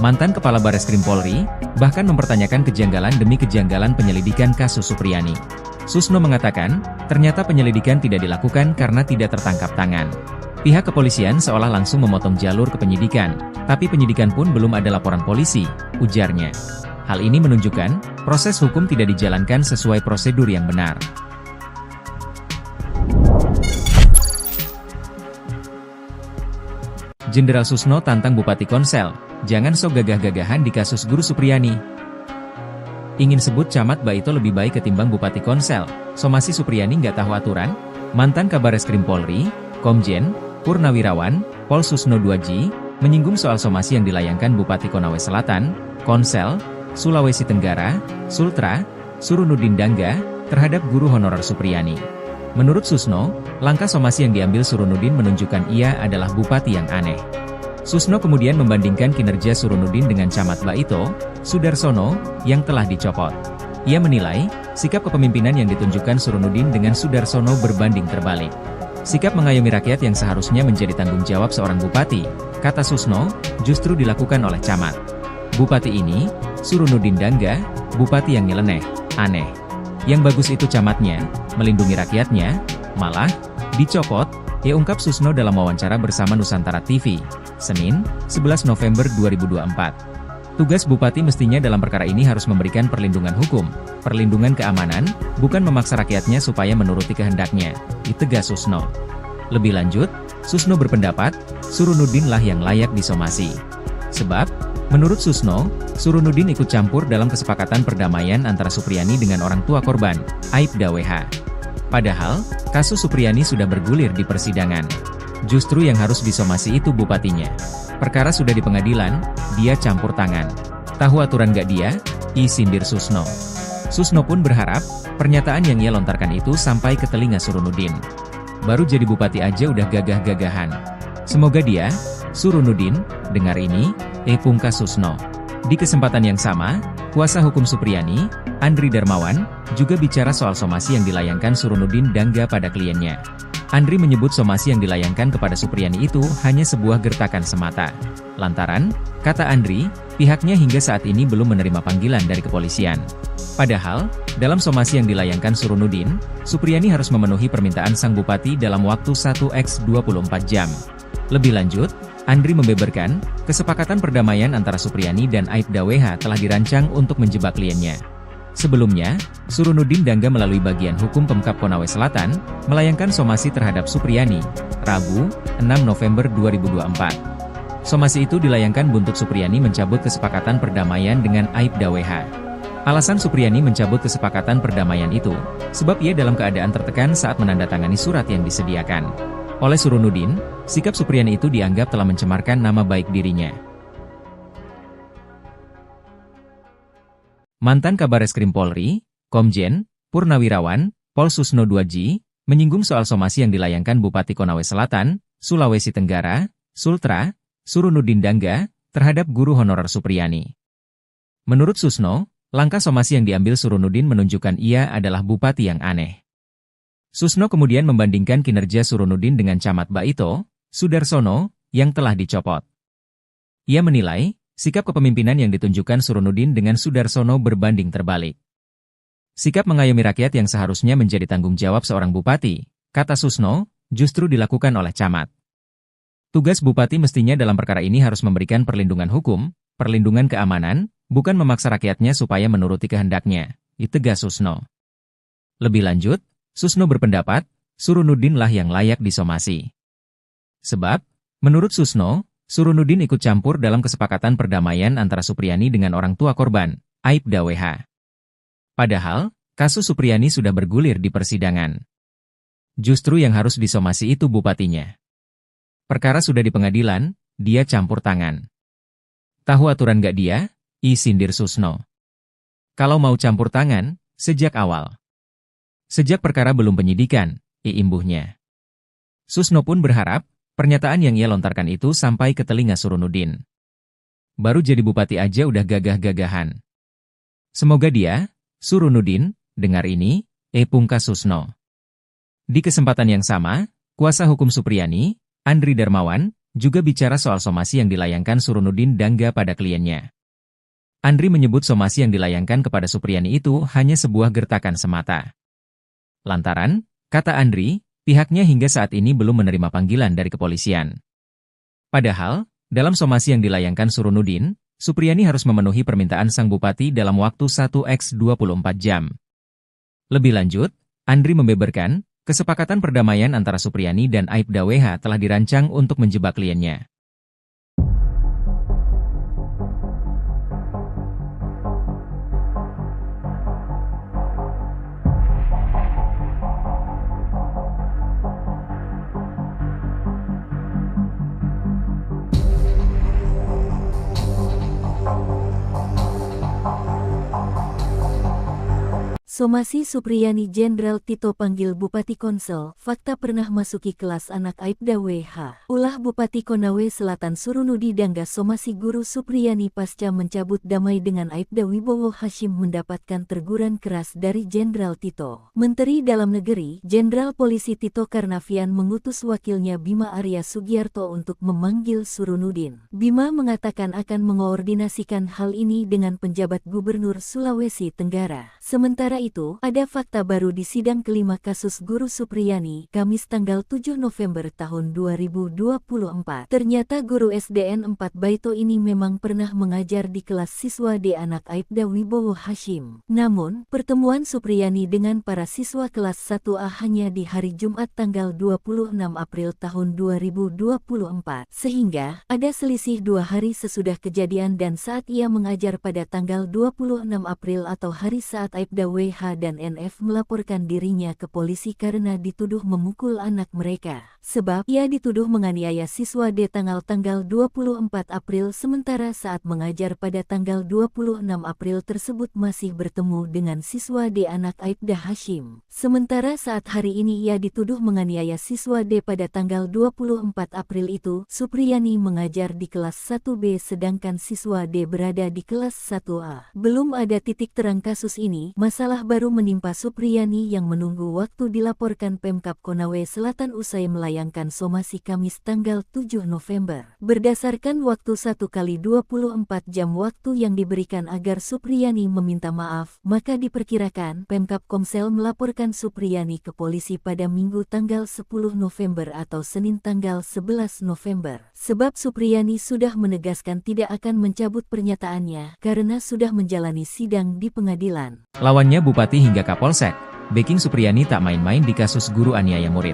Mantan Kepala Bareskrim Polri, bahkan mempertanyakan kejanggalan demi kejanggalan penyelidikan kasus Supriyani. Susno mengatakan, ternyata penyelidikan tidak dilakukan karena tidak tertangkap tangan. Pihak kepolisian seolah langsung memotong jalur ke penyidikan, tapi penyidikan pun belum ada laporan polisi, ujarnya. Hal ini menunjukkan, proses hukum tidak dijalankan sesuai prosedur yang benar. Jenderal Susno tantang Bupati Konsel, jangan sok gagah-gagahan di kasus guru Supriyani. Ingin sebut Camat Baito lebih baik ketimbang Bupati Konsel, somasi Supriyani nggak tahu aturan? Mantan Kabareskrim Polri, Komjen Purnawirawan, Pol Susno Duaji, menyinggung soal somasi yang dilayangkan Bupati Konawe Selatan, Konsel, Sulawesi Tenggara, Sultra, Surunudin Dangga, terhadap guru honorer Supriyani. Menurut Susno, langkah somasi yang diambil Surunudin menunjukkan ia adalah bupati yang aneh. Susno kemudian membandingkan kinerja Surunudin dengan Camat Baito, Sudarsono, yang telah dicopot. Ia menilai, sikap kepemimpinan yang ditunjukkan Surunudin dengan Sudarsono berbanding terbalik. Sikap mengayomi rakyat yang seharusnya menjadi tanggung jawab seorang bupati, kata Susno, justru dilakukan oleh camat. Bupati ini, Surunudin Dangga, bupati yang nyeleneh, aneh. Yang bagus itu camatnya, melindungi rakyatnya, malah dicopot, ia ungkap Susno dalam wawancara bersama Nusantara TV, Senin, 11 November 2024. Tugas bupati mestinya dalam perkara ini harus memberikan perlindungan hukum, perlindungan keamanan, bukan memaksa rakyatnya supaya menuruti kehendaknya, ditegas Susno. Lebih lanjut, Susno berpendapat, Surunudin lah yang layak disomasi. Sebab, menurut Susno, Surunudin ikut campur dalam kesepakatan perdamaian antara Supriyani dengan orang tua korban, Aibda WH. Padahal, kasus Supriyani sudah bergulir di persidangan. Justru yang harus disomasi itu bupatinya. Perkara sudah di pengadilan, dia campur tangan. Tahu aturan gak dia? Sindir Susno. Susno pun berharap, pernyataan yang ia lontarkan itu sampai ke telinga Surunudin. Baru jadi bupati aja udah gagah-gagahan. Semoga dia, Surunudin, dengar ini, pungkas Susno. Di kesempatan yang sama, kuasa hukum Supriyani, Andri Darmawan, juga bicara soal somasi yang dilayangkan Surunudin Dangga pada kliennya. Andri menyebut somasi yang dilayangkan kepada Supriyani itu hanya sebuah gertakan semata. Lantaran, kata Andri, pihaknya hingga saat ini belum menerima panggilan dari kepolisian. Padahal, dalam somasi yang dilayangkan Surunudin, Supriyani harus memenuhi permintaan sang bupati dalam waktu 1x24 jam. Lebih lanjut, Andri membeberkan, kesepakatan perdamaian antara Supriyani dan Aibda WH telah dirancang untuk menjebak kliennya. Sebelumnya, Surunudin Dangga melalui bagian hukum Pemkab Konawe Selatan, melayangkan somasi terhadap Supriyani, Rabu, 6 November 2024. Somasi itu dilayangkan buntut Supriyani mencabut kesepakatan perdamaian dengan Aibda WH. Alasan Supriyani mencabut kesepakatan perdamaian itu, sebab ia dalam keadaan tertekan saat menandatangani surat yang disediakan oleh Surunudin. Sikap Supriyani itu dianggap telah mencemarkan nama baik dirinya. Mantan Kabareskrim Polri, Komjen Purnawirawan Pol Susno 2J, menyinggung soal somasi yang dilayangkan Bupati Konawe Selatan, Sulawesi Tenggara, Sultra, Surunudin Dangga, terhadap guru honorer Supriyani. Menurut Susno, langkah somasi yang diambil Surunudin menunjukkan ia adalah bupati yang aneh. Susno kemudian membandingkan kinerja Surunudin dengan Camat Baito, Sudarsono, yang telah dicopot. Ia menilai, sikap kepemimpinan yang ditunjukkan Surunudin dengan Sudarsono berbanding terbalik. Sikap mengayomi rakyat yang seharusnya menjadi tanggung jawab seorang bupati, kata Susno, justru dilakukan oleh camat. Tugas bupati mestinya dalam perkara ini harus memberikan perlindungan hukum, perlindungan keamanan, bukan memaksa rakyatnya supaya menuruti kehendaknya, tegas Susno. Lebih lanjut, Susno berpendapat, Surunudin lah yang layak disomasi. Sebab, menurut Susno, Surunudin ikut campur dalam kesepakatan perdamaian antara Supriyani dengan orang tua korban, Aibda WH. Padahal, kasus Supriyani sudah bergulir di persidangan. Justru yang harus disomasi itu bupatinya. Perkara sudah di pengadilan, dia campur tangan. Tahu aturan gak dia? Sindir Susno. Kalau mau campur tangan, sejak awal. Sejak perkara belum penyidikan, imbuhnya. Susno pun berharap, pernyataan yang ia lontarkan itu sampai ke telinga Surunudin. Baru jadi bupati aja udah gagah-gagahan. Semoga dia, Surunudin, dengar ini, pungkas Susno. Di kesempatan yang sama, kuasa hukum Supriyani, Andri Darmawan, juga bicara soal somasi yang dilayangkan Surunudin Dangga pada kliennya. Andri menyebut somasi yang dilayangkan kepada Supriyani itu hanya sebuah gertakan semata. Lantaran, kata Andri, pihaknya hingga saat ini belum menerima panggilan dari kepolisian. Padahal, dalam somasi yang dilayangkan Surunudin, Supriyani harus memenuhi permintaan sang bupati dalam waktu 1x24 jam. Lebih lanjut, Andri membeberkan, kesepakatan perdamaian antara Supriyani dan Aibda WH telah dirancang untuk menjebak kliennya. Somasi Supriyani Jenderal Tito panggil Bupati Konsel, fakta pernah masuki kelas anak Aibda WH. Ulah Bupati Konawe Selatan Surunudi Dangga somasi guru Supriyani pasca mencabut damai dengan Aibda Wibowo Hashim mendapatkan teguran keras dari Jenderal Tito. Menteri Dalam Negeri, Jenderal Polisi Tito Karnavian mengutus wakilnya Bima Arya Sugiarto untuk memanggil Surunudin. Bima mengatakan akan mengoordinasikan hal ini dengan penjabat Gubernur Sulawesi Tenggara. Sementara itu, ada fakta baru di sidang kelima kasus guru Supriyani, Kamis tanggal 7 November tahun 2024. Ternyata guru SDN 4 Baito ini memang pernah mengajar di kelas siswa D anak Aibda Wibowo Hashim. Namun, pertemuan Supriyani dengan para siswa kelas 1A hanya di hari Jumat tanggal 26 April tahun 2024. Sehingga, ada selisih 2 hari sesudah kejadian dan saat ia mengajar pada tanggal 26 April atau hari saat Aibda WH dan NF melaporkan dirinya ke polisi karena dituduh memukul anak mereka. Sebab ia dituduh menganiaya siswa D tanggal 24 April sementara saat mengajar pada tanggal 26 April tersebut masih bertemu dengan siswa D anak Aibda Hashim. Sementara saat hari ini ia dituduh menganiaya siswa D pada tanggal 24 April itu, Supriyani mengajar di kelas 1B sedangkan siswa D berada di kelas 1A. Belum ada titik terang kasus ini, masalah Musibah baru menimpa Supriyani yang menunggu waktu dilaporkan Pemkab Konawe Selatan usai melayangkan somasi Kamis tanggal 7 November. Berdasarkan waktu 1x24 jam waktu yang diberikan agar Supriyani meminta maaf, maka diperkirakan Pemkab Komsel melaporkan Supriyani ke polisi pada Minggu tanggal 10 November atau Senin tanggal 11 November. Sebab Supriyani sudah menegaskan tidak akan mencabut pernyataannya karena sudah menjalani sidang di pengadilan. Lawannya Bupati hingga Kapolsek, backing Supriyani tak main-main di kasus guru aniaya murid.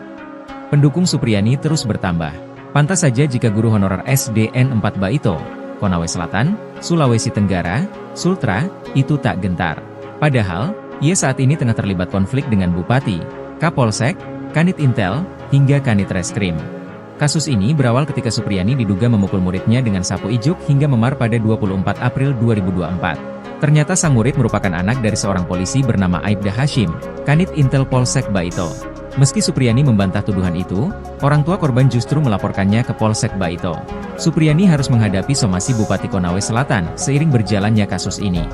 Pendukung Supriyani terus bertambah. Pantas saja jika guru honorer SDN 4 Baito, Konawe Selatan, Sulawesi Tenggara, Sultra, itu tak gentar. Padahal, ia saat ini tengah terlibat konflik dengan Bupati, Kapolsek, Kanit Intel, hingga Kanit Reskrim. Kasus ini berawal ketika Supriyani diduga memukul muridnya dengan sapu ijuk hingga memar pada 24 April 2024. Ternyata sang murid merupakan anak dari seorang polisi bernama Aibda Hashim, Kanit Intel Polsek Baito. Meski Supriyani membantah tuduhan itu, orang tua korban justru melaporkannya ke Polsek Baito. Supriyani harus menghadapi somasi Bupati Konawe Selatan seiring berjalannya kasus ini.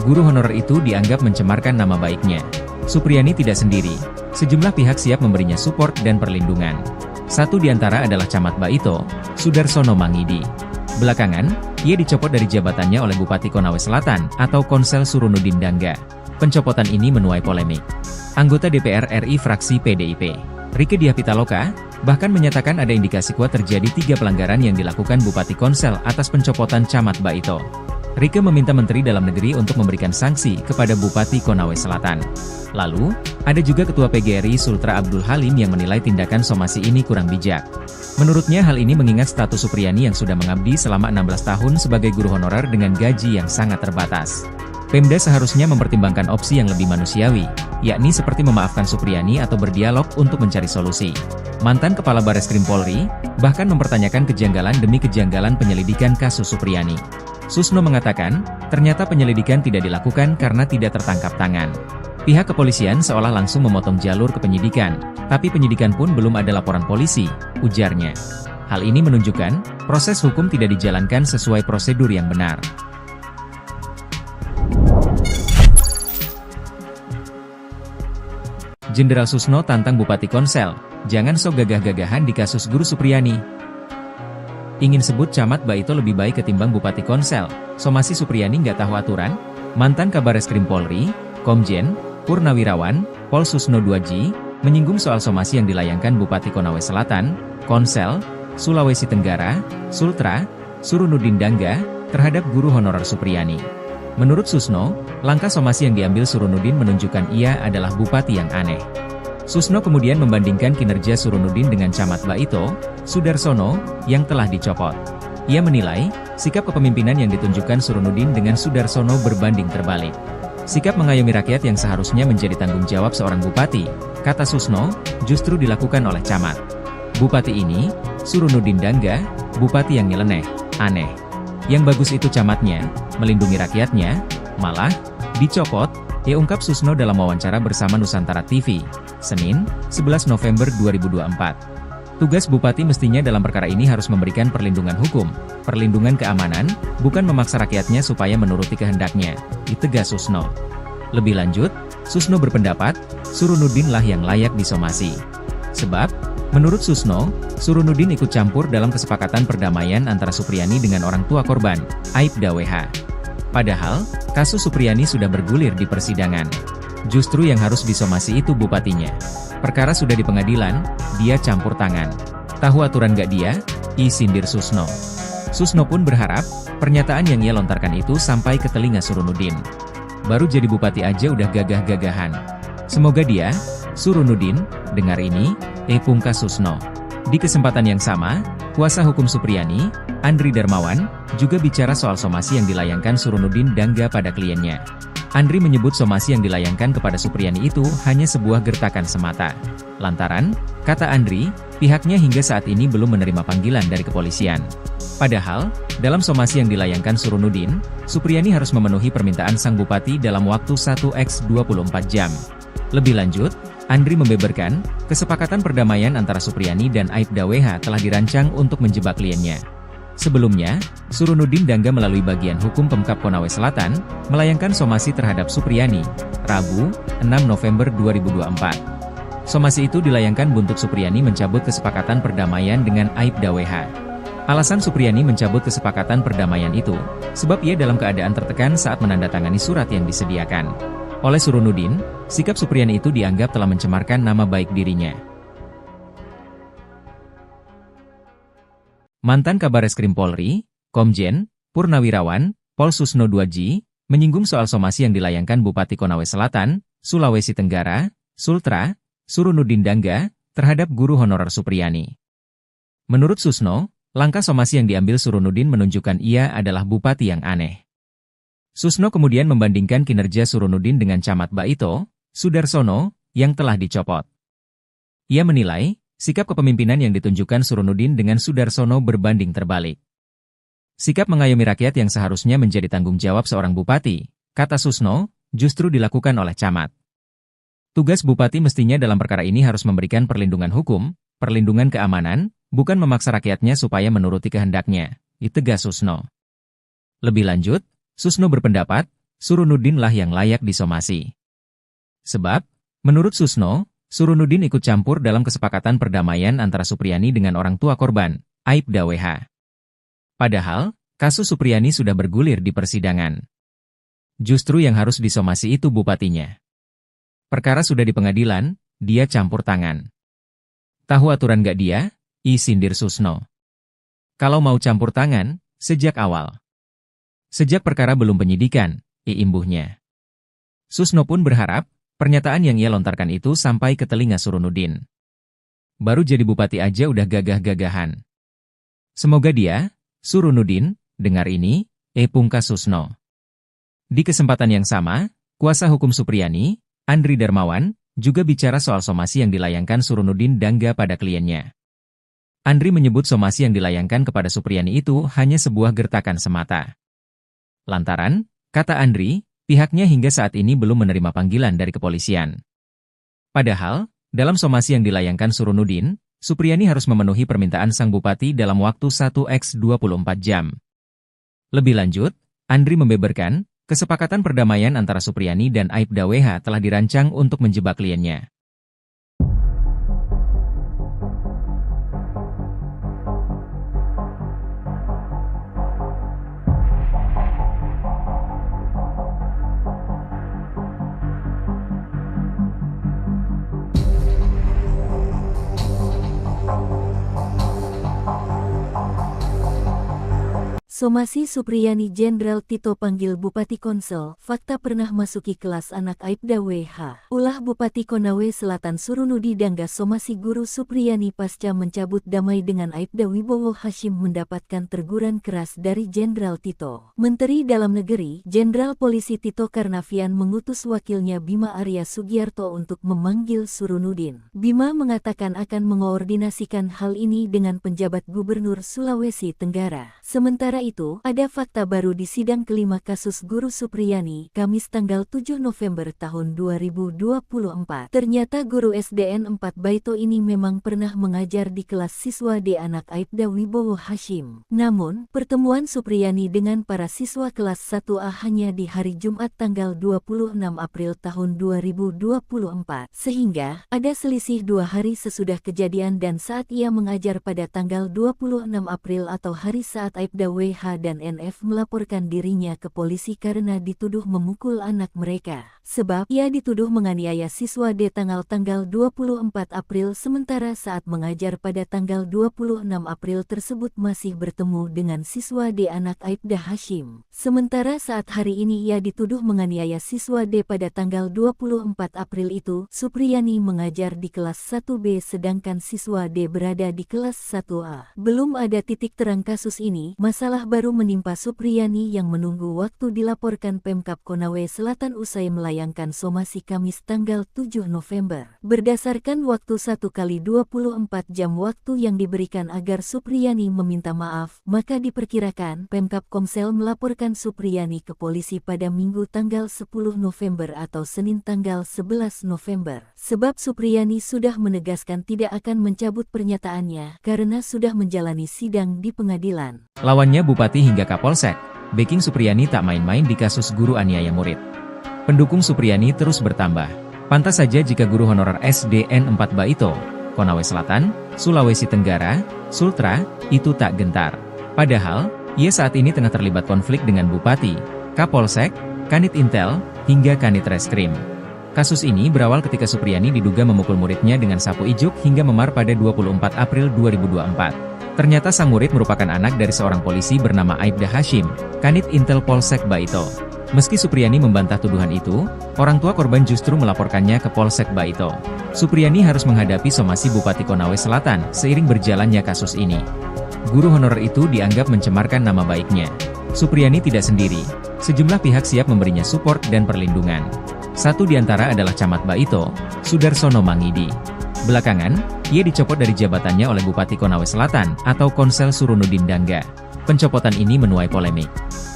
Guru honorer itu dianggap mencemarkan nama baiknya. Supriyani tidak sendiri, sejumlah pihak siap memberinya support dan perlindungan. Satu di antara adalah Camat Baito, Sudarsono Mangidi. Belakangan, ia dicopot dari jabatannya oleh Bupati Konawe Selatan atau Konsel Surunudin Dangga. Pencopotan ini menuai polemik. Anggota DPR RI fraksi PDIP, Rieke Diah Pitaloka, bahkan menyatakan ada indikasi kuat terjadi 3 pelanggaran yang dilakukan Bupati Konsel atas pencopotan Camat Baito. Rieke meminta Menteri Dalam Negeri untuk memberikan sanksi kepada Bupati Konawe Selatan. Lalu, ada juga Ketua PGRI Sultra Abdul Halim yang menilai tindakan somasi ini kurang bijak. Menurutnya hal ini mengingat status Supriyani yang sudah mengabdi selama 16 tahun sebagai guru honorer dengan gaji yang sangat terbatas. Pemda seharusnya mempertimbangkan opsi yang lebih manusiawi, yakni seperti memaafkan Supriyani atau berdialog untuk mencari solusi. Mantan Kepala Bareskrim Polri, bahkan mempertanyakan kejanggalan demi kejanggalan penyelidikan kasus Supriyani. Susno mengatakan, ternyata penyelidikan tidak dilakukan karena tidak tertangkap tangan. Pihak kepolisian seolah langsung memotong jalur ke penyidikan, tapi penyidikan pun belum ada laporan polisi, ujarnya. Hal ini menunjukkan, proses hukum tidak dijalankan sesuai prosedur yang benar. Jenderal Susno tantang Bupati Konsel, jangan sok gagah-gagahan di kasus guru Supriyani. Ingin sebut Camat Baito lebih baik ketimbang Bupati Konsel, somasi Supriyani nggak tahu aturan? Mantan Kabareskrim Polri, Komjen, Purnawirawan, Pol Susno 2G, menyinggung soal somasi yang dilayangkan Bupati Konawe Selatan, Konsel, Sulawesi Tenggara, Sultra, Surunudin Dangga, terhadap guru honorer Supriyani. Menurut Susno, langkah somasi yang diambil Surunudin menunjukkan ia adalah bupati yang aneh. Susno kemudian membandingkan kinerja Surunudin dengan Camat Baito, Sudarsono, yang telah dicopot. Ia menilai, sikap kepemimpinan yang ditunjukkan Surunudin dengan Sudarsono berbanding terbalik. Sikap mengayomi rakyat yang seharusnya menjadi tanggung jawab seorang bupati, kata Susno, justru dilakukan oleh camat. Bupati ini, Surunudin Dangga, bupati yang nyeleneh, aneh. Yang bagus itu camatnya, melindungi rakyatnya, malah, dicopot, ya ungkap Susno dalam wawancara bersama Nusantara TV, Senin, 11 November 2024. Tugas bupati mestinya dalam perkara ini harus memberikan perlindungan hukum, perlindungan keamanan, bukan memaksa rakyatnya supaya menuruti kehendaknya, ditegas Susno. Lebih lanjut, Susno berpendapat, Surunudin lah yang layak disomasi. Sebab, menurut Susno, Surunudin ikut campur dalam kesepakatan perdamaian antara Supriyani dengan orang tua korban, Aibda WH. Padahal, kasus Supriyani sudah bergulir di persidangan. Justru yang harus disomasi itu bupatinya. Perkara sudah di pengadilan, dia campur tangan. Tahu aturan gak dia? Sindir Susno. Susno pun berharap, pernyataan yang ia lontarkan itu sampai ke telinga Surunudin. Baru jadi bupati aja udah gagah-gagahan. Semoga dia, Surunudin, dengar ini, pungkas Susno. Di kesempatan yang sama, kuasa hukum Supriyani, Andri Darmawan, juga bicara soal somasi yang dilayangkan Surunudin Dangga pada kliennya. Andri menyebut somasi yang dilayangkan kepada Supriyani itu hanya sebuah gertakan semata. Lantaran, kata Andri, pihaknya hingga saat ini belum menerima panggilan dari kepolisian. Padahal, dalam somasi yang dilayangkan Surunudin, Supriyani harus memenuhi permintaan sang bupati dalam waktu 1x24 jam. Lebih lanjut, Andri membeberkan, kesepakatan perdamaian antara Supriyani dan Aibda WH telah dirancang untuk menjebak kliennya. Sebelumnya, Surunudin Dangga melalui bagian hukum Pemkab Konawe Selatan, melayangkan somasi terhadap Supriyani, Rabu, 6 November 2024. Somasi itu dilayangkan buntut Supriyani mencabut kesepakatan perdamaian dengan Aibda WH. Alasan Supriyani mencabut kesepakatan perdamaian itu, sebab ia dalam keadaan tertekan saat menandatangani surat yang disediakan. Oleh Surunudin, sikap Supriyani itu dianggap telah mencemarkan nama baik dirinya. Mantan Kabareskrim Polri, Komjen, Purnawirawan, Pol Susno 2J, menyinggung soal somasi yang dilayangkan Bupati Konawe Selatan, Sulawesi Tenggara, Sultra, Surunudin Dangga, terhadap guru honorer Supriyani. Menurut Susno, langkah somasi yang diambil Surunudin menunjukkan ia adalah bupati yang aneh. Susno kemudian membandingkan kinerja Surunudin dengan Camat Baito, Sudarsono, yang telah dicopot. Ia menilai, sikap kepemimpinan yang ditunjukkan Surunudin dengan Sudarsono berbanding terbalik. Sikap mengayomi rakyat yang seharusnya menjadi tanggung jawab seorang bupati, kata Susno, justru dilakukan oleh camat. Tugas bupati mestinya dalam perkara ini harus memberikan perlindungan hukum, perlindungan keamanan, bukan memaksa rakyatnya supaya menuruti kehendaknya, tegas Susno. Lebih lanjut, Susno berpendapat, Surunudin lah yang layak disomasi. Sebab, menurut Susno, Surunudin ikut campur dalam kesepakatan perdamaian antara Supriyani dengan orang tua korban, Aibda WH. Padahal, kasus Supriyani sudah bergulir di persidangan. Justru yang harus disomasi itu bupatinya. Perkara sudah di pengadilan, dia campur tangan. Tahu aturan gak dia? Sindir Susno. Kalau mau campur tangan, sejak awal. Sejak perkara belum penyidikan, imbuhnya. Susno pun berharap, pernyataan yang ia lontarkan itu sampai ke telinga Surunudin. Baru jadi bupati aja udah gagah-gagahan. Semoga dia, Surunudin, dengar ini, pungkas Susno. Di kesempatan yang sama, kuasa hukum Supriyani, Andri Darmawan, juga bicara soal somasi yang dilayangkan Surunudin Dangga pada kliennya. Andri menyebut somasi yang dilayangkan kepada Supriyani itu hanya sebuah gertakan semata. Lantaran, kata Andri, pihaknya hingga saat ini belum menerima panggilan dari kepolisian. Padahal, dalam somasi yang dilayangkan Surunudin, Supriyani harus memenuhi permintaan sang bupati dalam waktu 1x24 jam. Lebih lanjut, Andri membeberkan, kesepakatan perdamaian antara Supriyani dan Aibda WH telah dirancang untuk menjebak kliennya. Somasi Supriyani Jenderal Tito panggil Bupati Konsel, fakta pernah masuki kelas anak Aibda WH. Ulah Bupati Konawe Selatan Surunudi Dangga somasi guru Supriyani pasca mencabut damai dengan Aibda Wibowo Hashim mendapatkan teguran keras dari Jenderal Tito. Menteri Dalam Negeri, Jenderal Polisi Tito Karnavian mengutus wakilnya Bima Arya Sugiarto untuk memanggil Surunudin. Bima mengatakan akan mengoordinasikan hal ini dengan penjabat Gubernur Sulawesi Tenggara. Sementara itu, ada fakta baru di sidang kelima kasus guru Supriyani, Kamis tanggal 7 November tahun 2024. Ternyata guru SDN 4 Baito ini memang pernah mengajar di kelas siswa D anak Aibda Wibowo Hashim. Namun, pertemuan Supriyani dengan para siswa kelas 1A hanya di hari Jumat tanggal 26 April tahun 2024. Sehingga, ada selisih 2 hari sesudah kejadian dan saat ia mengajar pada tanggal 26 April atau hari saat Aibda WH dan NF melaporkan dirinya ke polisi karena dituduh memukul anak mereka. Sebab ia dituduh menganiaya siswa D tanggal 24 April sementara saat mengajar pada tanggal 26 April tersebut masih bertemu dengan siswa D anak Aibda Hashim. Sementara saat hari ini ia dituduh menganiaya siswa D pada tanggal 24 April itu, Supriyani mengajar di kelas 1B sedangkan siswa D berada di kelas 1A. Belum ada titik terang kasus ini, masalah baru menimpa Supriyani yang menunggu waktu dilaporkan Pemkab Konawe Selatan usai melayangkan somasi Kamis tanggal 7 November. Berdasarkan waktu 1x24 jam waktu yang diberikan agar Supriyani meminta maaf, maka diperkirakan Pemkab Komsel melaporkan Supriyani ke polisi pada Minggu tanggal 10 November atau Senin tanggal 11 November. Sebab Supriyani sudah menegaskan tidak akan mencabut pernyataannya karena sudah menjalani sidang di pengadilan. Lawannya Bupati hingga Kapolsek, backing Supriyani tak main-main di kasus guru aniaya murid. Pendukung Supriyani terus bertambah. Pantas saja jika guru honorer SDN 4 Baito, Konawe Selatan, Sulawesi Tenggara, Sultra, itu tak gentar. Padahal, ia saat ini tengah terlibat konflik dengan Bupati, Kapolsek, Kanit Intel, hingga Kanit Reskrim. Kasus ini berawal ketika Supriyani diduga memukul muridnya dengan sapu ijuk hingga memar pada 24 April 2024. Ternyata sang murid merupakan anak dari seorang polisi bernama Aibda Hashim, Kanit Intel Polsek Baito. Meski Supriyani membantah tuduhan itu, orang tua korban justru melaporkannya ke Polsek Baito. Supriyani harus menghadapi somasi Bupati Konawe Selatan seiring berjalannya kasus ini. Guru honorer itu dianggap mencemarkan nama baiknya. Supriyani tidak sendiri, sejumlah pihak siap memberinya support dan perlindungan. Satu di antara adalah Camat Baito, Sudarsono Mangidi. Belakangan, ia dicopot dari jabatannya oleh Bupati Konawe Selatan atau Konsel Surunudin Dangga. Pencopotan ini menuai polemik.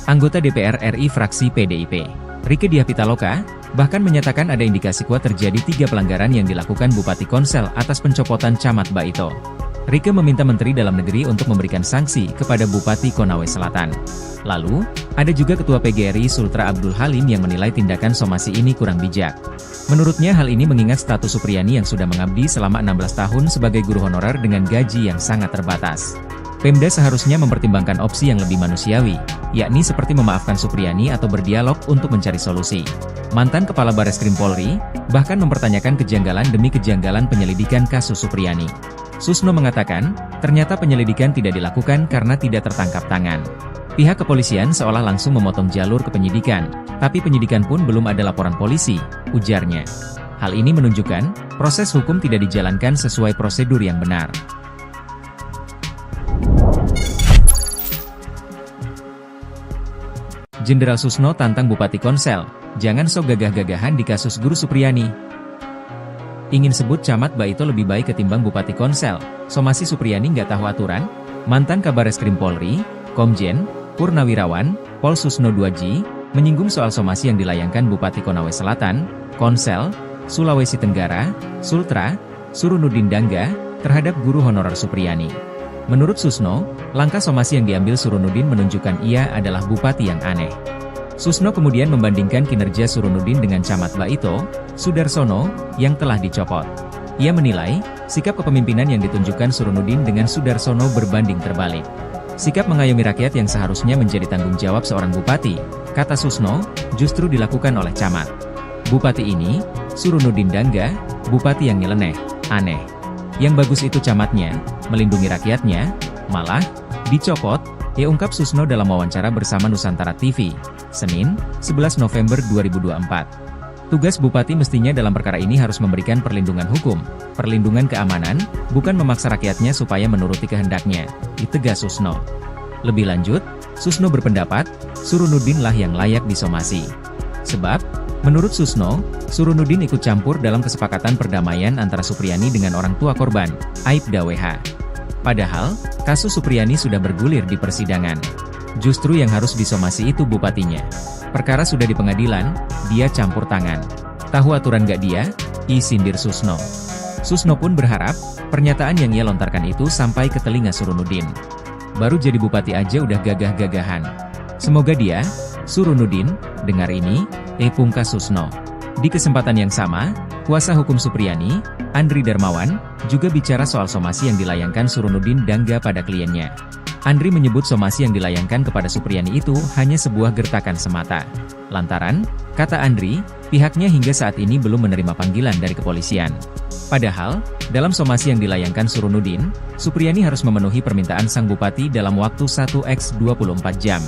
Anggota DPR RI fraksi PDIP, Rieke Diah Pitaloka, bahkan menyatakan ada indikasi kuat terjadi 3 pelanggaran yang dilakukan Bupati Konsel atas pencopotan Camat Baito. Rieke meminta Menteri Dalam Negeri untuk memberikan sanksi kepada Bupati Konawe Selatan. Lalu, ada juga Ketua PGRI Sultra Abdul Halim yang menilai tindakan somasi ini kurang bijak. Menurutnya hal ini mengingat status Supriyani yang sudah mengabdi selama 16 tahun sebagai guru honorer dengan gaji yang sangat terbatas. Pemda seharusnya mempertimbangkan opsi yang lebih manusiawi, yakni seperti memaafkan Supriyani atau berdialog untuk mencari solusi. Mantan Kepala Bareskrim Polri, bahkan mempertanyakan kejanggalan demi kejanggalan penyelidikan kasus Supriyani. Susno mengatakan, ternyata penyelidikan tidak dilakukan karena tidak tertangkap tangan. Pihak kepolisian seolah langsung memotong jalur ke penyidikan, tapi penyidikan pun belum ada laporan polisi, ujarnya. Hal ini menunjukkan, proses hukum tidak dijalankan sesuai prosedur yang benar. Jenderal Susno tantang Bupati Konsel, jangan sok gagah-gagahan di kasus guru Supriyani. Ingin sebut Camat Baito lebih baik ketimbang Bupati Konsel, somasi Supriyani nggak tahu aturan? Mantan Kabareskrim Polri, Komjen Purnawirawan, Pol Susno 2G, menyinggung soal somasi yang dilayangkan Bupati Konawe Selatan, Konsel, Sulawesi Tenggara, Sultra, Surunudin Dangga, terhadap guru honorer Supriyani. Menurut Susno, langkah somasi yang diambil Surunudin menunjukkan ia adalah bupati yang aneh. Susno kemudian membandingkan kinerja Surunudin dengan Camat Baito, Sudarsono, yang telah dicopot. Ia menilai, sikap kepemimpinan yang ditunjukkan Surunudin dengan Sudarsono berbanding terbalik. Sikap mengayomi rakyat yang seharusnya menjadi tanggung jawab seorang bupati, kata Susno, justru dilakukan oleh camat. Bupati ini, Surunudin Dangga, bupati yang nyeleneh, aneh. Yang bagus itu camatnya, melindungi rakyatnya, malah dicopot, ungkap Susno dalam wawancara bersama Nusantara TV, Senin, 11 November 2024. Tugas bupati mestinya dalam perkara ini harus memberikan perlindungan hukum, perlindungan keamanan, bukan memaksa rakyatnya supaya menuruti kehendaknya, ditegas Susno. Lebih lanjut, Susno berpendapat, Surunudin lah yang layak disomasi. Sebab, menurut Susno, Surunudin ikut campur dalam kesepakatan perdamaian antara Supriyani dengan orang tua korban, Aibda WH. Padahal, kasus Supriyani sudah bergulir di persidangan. Justru yang harus disomasi itu bupatinya. Perkara sudah di pengadilan, dia campur tangan. Tahu aturan gak dia? Sindir Susno. Susno pun berharap, pernyataan yang ia lontarkan itu sampai ke telinga Surunudin. Baru jadi bupati aja udah gagah-gagahan. Semoga dia, Surunudin, dengar ini, pungkas Susno. Di kesempatan yang sama, kuasa hukum Supriyani, Andri Darmawan, juga bicara soal somasi yang dilayangkan Surunudin Dangga pada kliennya. Andri menyebut somasi yang dilayangkan kepada Supriyani itu hanya sebuah gertakan semata. Lantaran, kata Andri, pihaknya hingga saat ini belum menerima panggilan dari kepolisian. Padahal, dalam somasi yang dilayangkan Surunudin, Supriyani harus memenuhi permintaan sang bupati dalam waktu 1x24 jam.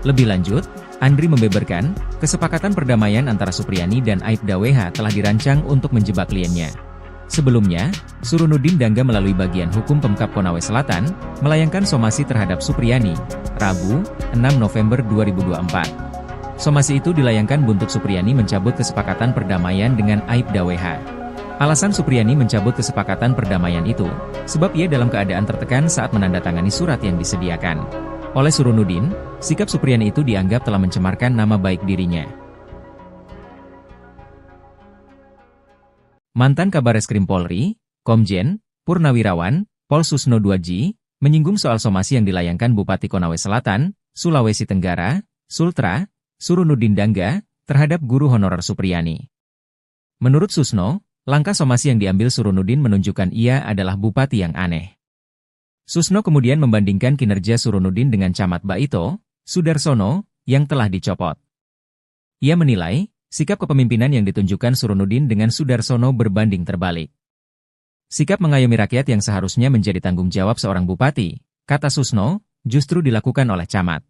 Lebih lanjut, Andri membeberkan, kesepakatan perdamaian antara Supriyani dan Aibda WH telah dirancang untuk menjebak kliennya. Sebelumnya, Surunudin Dangga melalui bagian hukum Pemkab Konawe Selatan, melayangkan somasi terhadap Supriyani, Rabu, 6 November 2024. Somasi itu dilayangkan buntut Supriyani mencabut kesepakatan perdamaian dengan Aibda WH. Alasan Supriyani mencabut kesepakatan perdamaian itu, sebab ia dalam keadaan tertekan saat menandatangani surat yang disediakan oleh Surunudin. Sikap Supriyani itu dianggap telah mencemarkan nama baik dirinya. Mantan Kabareskrim Polri, Komjen Purnawirawan Pol Susno 2J, menyinggung soal somasi yang dilayangkan Bupati Konawe Selatan, Sulawesi Tenggara, Sultra, Surunudin Dangga, terhadap guru honorer Supriyani. Menurut Susno, langkah somasi yang diambil Surunudin menunjukkan ia adalah bupati yang aneh. Susno kemudian membandingkan kinerja Surunudin dengan Camat Baito, Sudarsono, yang telah dicopot. Ia menilai, sikap kepemimpinan yang ditunjukkan Surunudin dengan Sudarsono berbanding terbalik. Sikap mengayomi rakyat yang seharusnya menjadi tanggung jawab seorang bupati, kata Susno, justru dilakukan oleh camat.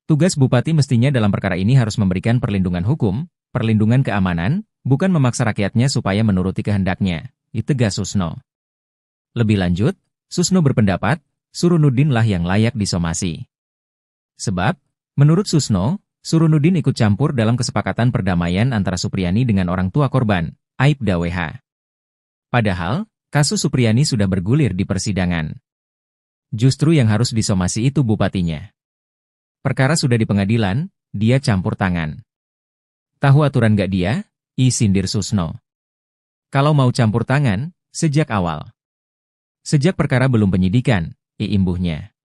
Tugas bupati mestinya dalam perkara ini harus memberikan perlindungan hukum, perlindungan keamanan, bukan memaksa rakyatnya supaya menuruti kehendaknya, tegas Susno. Lebih lanjut, Susno berpendapat, Surunudin lah yang layak disomasi. Sebab, menurut Susno, Surunudin ikut campur dalam kesepakatan perdamaian antara Supriyani dengan orang tua korban, Aibda WH. Padahal, kasus Supriyani sudah bergulir di persidangan. Justru yang harus disomasi itu bupatinya. Perkara sudah di pengadilan, dia campur tangan. Tahu aturan gak dia? Sindir Susno. Kalau mau campur tangan, sejak awal. Sejak perkara belum penyidikan, imbuhnya.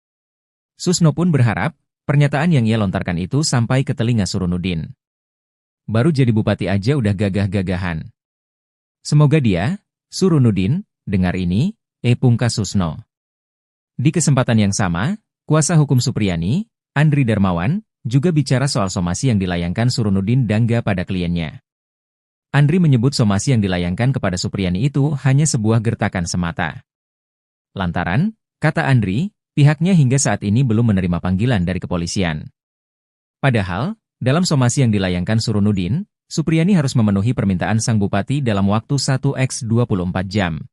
Susno pun berharap, pernyataan yang ia lontarkan itu sampai ke telinga Surunudin. Baru jadi bupati aja udah gagah-gagahan. Semoga dia, Surunudin, dengar ini, pungkas Susno. Di kesempatan yang sama, kuasa hukum Supriyani, Andri Darmawan, juga bicara soal somasi yang dilayangkan Surunudin Dangga pada kliennya. Andri menyebut somasi yang dilayangkan kepada Supriyani itu hanya sebuah gertakan semata. Lantaran, kata Andri, pihaknya hingga saat ini belum menerima panggilan dari kepolisian. Padahal, dalam somasi yang dilayangkan Surunudin, Supriyani harus memenuhi permintaan sang bupati dalam waktu 1x24 jam.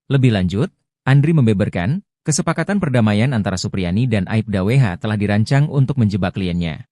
Lebih lanjut, Andri membeberkan, kesepakatan perdamaian antara Supriyani dan Aibda WH telah dirancang untuk menjebak kliennya.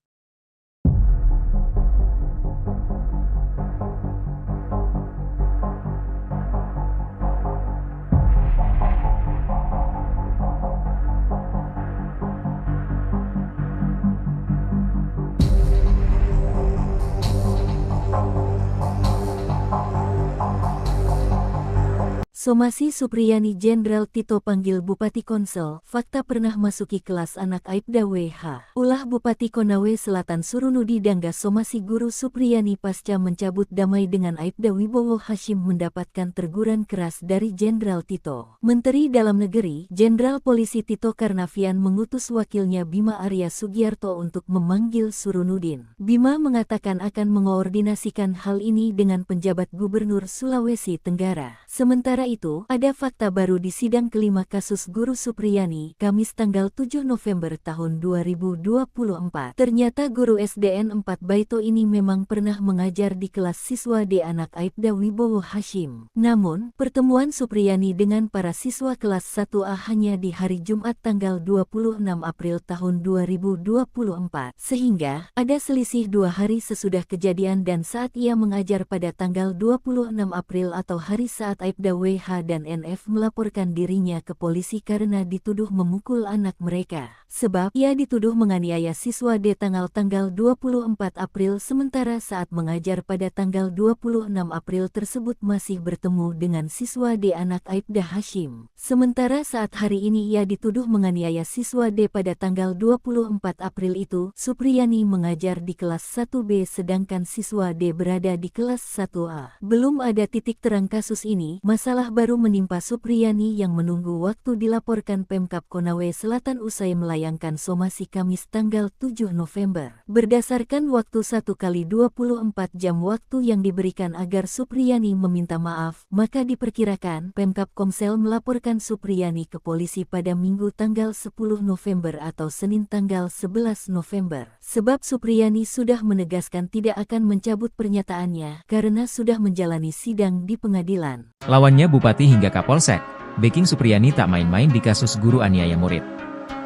Somasi Supriyani Jenderal Tito panggil Bupati Konsel, fakta pernah masuki kelas anak Aibda WH. Ulah Bupati Konawe Selatan Surunudi Dangga somasi guru Supriyani pasca mencabut damai dengan Aibda Wibowo Hashim mendapatkan teguran keras dari Jenderal Tito. Menteri Dalam Negeri, Jenderal Polisi Tito Karnavian mengutus wakilnya Bima Arya Sugiarto untuk memanggil Surunudin. Bima mengatakan akan mengoordinasikan hal ini dengan penjabat Gubernur Sulawesi Tenggara. Sementara itu, ada fakta baru di sidang kelima kasus guru Supriyani, Kamis tanggal 7 November tahun 2024. Ternyata guru SDN 4 Baito ini memang pernah mengajar di kelas siswa D anak Aibda Wibowo Hashim. Namun, pertemuan Supriyani dengan para siswa kelas 1A hanya di hari Jumat tanggal 26 April tahun 2024. Sehingga, ada selisih 2 hari sesudah kejadian dan saat ia mengajar pada tanggal 26 April atau hari saat Aibda WH dan NF melaporkan dirinya ke polisi karena dituduh memukul anak mereka. Sebab ia dituduh menganiaya siswa D tanggal 24 April sementara saat mengajar pada tanggal 26 April tersebut masih bertemu dengan siswa D anak Aibda Hashim. Sementara saat hari ini ia dituduh menganiaya siswa D pada tanggal 24 April itu, Supriyani mengajar di kelas 1B sedangkan siswa D berada di kelas 1A. Belum ada titik terang kasus ini, masalah baru menimpa Supriyani yang menunggu waktu dilaporkan Pemkab Konawe Selatan usai melayangkan dilayangkan somasi Kamis tanggal 7 November. Berdasarkan waktu 1x24 jam waktu yang diberikan agar Supriyani meminta maaf, maka diperkirakan Pemkab Komsel melaporkan Supriyani ke polisi pada Minggu tanggal 10 November atau Senin tanggal 11 November. Sebab Supriyani sudah menegaskan tidak akan mencabut pernyataannya karena sudah menjalani sidang di pengadilan. Lawannya Bupati hingga Kapolsek, backing Supriyani tak main-main di kasus guru aniaya murid.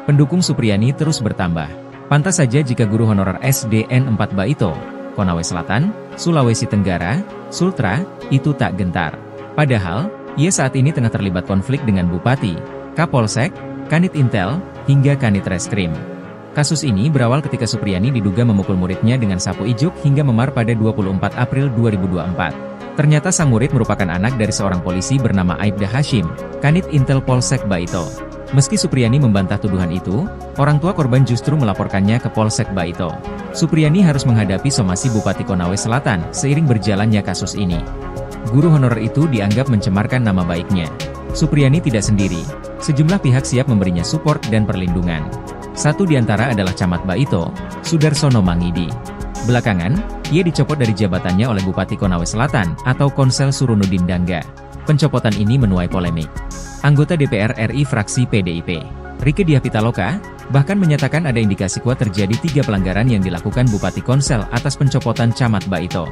Pendukung Supriyani terus bertambah. Pantas saja jika guru honorer SDN 4 Baito, Konawe Selatan, Sulawesi Tenggara, Sultra, itu tak gentar. Padahal, ia saat ini tengah terlibat konflik dengan Bupati, Kapolsek, Kanit Intel, hingga Kanit Reskrim. Kasus ini berawal ketika Supriyani diduga memukul muridnya dengan sapu ijuk hingga memar pada 24 April 2024. Ternyata sang murid merupakan anak dari seorang polisi bernama Aibda Hashim, Kanit Intel Polsek Baito. Meski Supriyani membantah tuduhan itu, orang tua korban justru melaporkannya ke Polsek Baito. Supriyani harus menghadapi somasi Bupati Konawe Selatan seiring berjalannya kasus ini. Guru honorer itu dianggap mencemarkan nama baiknya. Supriyani tidak sendiri, sejumlah pihak siap memberinya support dan perlindungan. Satu di antara adalah Camat Baito, Sudarsono Mangidi. Belakangan, ia dicopot dari jabatannya oleh Bupati Konawe Selatan atau Konsel Surunudin Dangga. Pencopotan ini menuai polemik. Anggota DPR RI fraksi PDIP, Rieke Diah Pitaloka, bahkan menyatakan ada indikasi kuat terjadi 3 pelanggaran yang dilakukan Bupati Konsel atas pencopotan Camat Baito.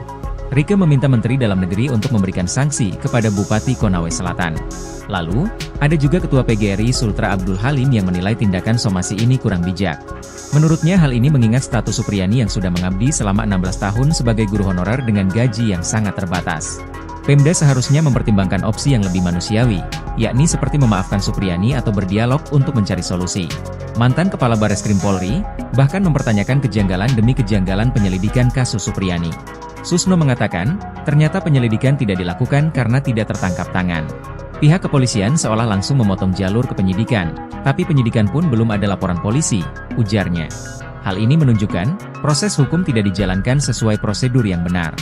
Rieke meminta Menteri Dalam Negeri untuk memberikan sanksi kepada Bupati Konawe Selatan. Lalu, ada juga Ketua PGRI Sultra Abdul Halim yang menilai tindakan somasi ini kurang bijak. Menurutnya hal ini mengingat status Supriyani yang sudah mengabdi selama 16 tahun sebagai guru honorer dengan gaji yang sangat terbatas. Pemda seharusnya mempertimbangkan opsi yang lebih manusiawi, yakni seperti memaafkan Supriyani atau berdialog untuk mencari solusi. Mantan Kepala Bareskrim Polri, bahkan mempertanyakan kejanggalan demi kejanggalan penyelidikan kasus Supriyani. Susno mengatakan, ternyata penyelidikan tidak dilakukan karena tidak tertangkap tangan. Pihak kepolisian seolah langsung memotong jalur ke penyidikan, tapi penyidikan pun belum ada laporan polisi, ujarnya. Hal ini menunjukkan, proses hukum tidak dijalankan sesuai prosedur yang benar.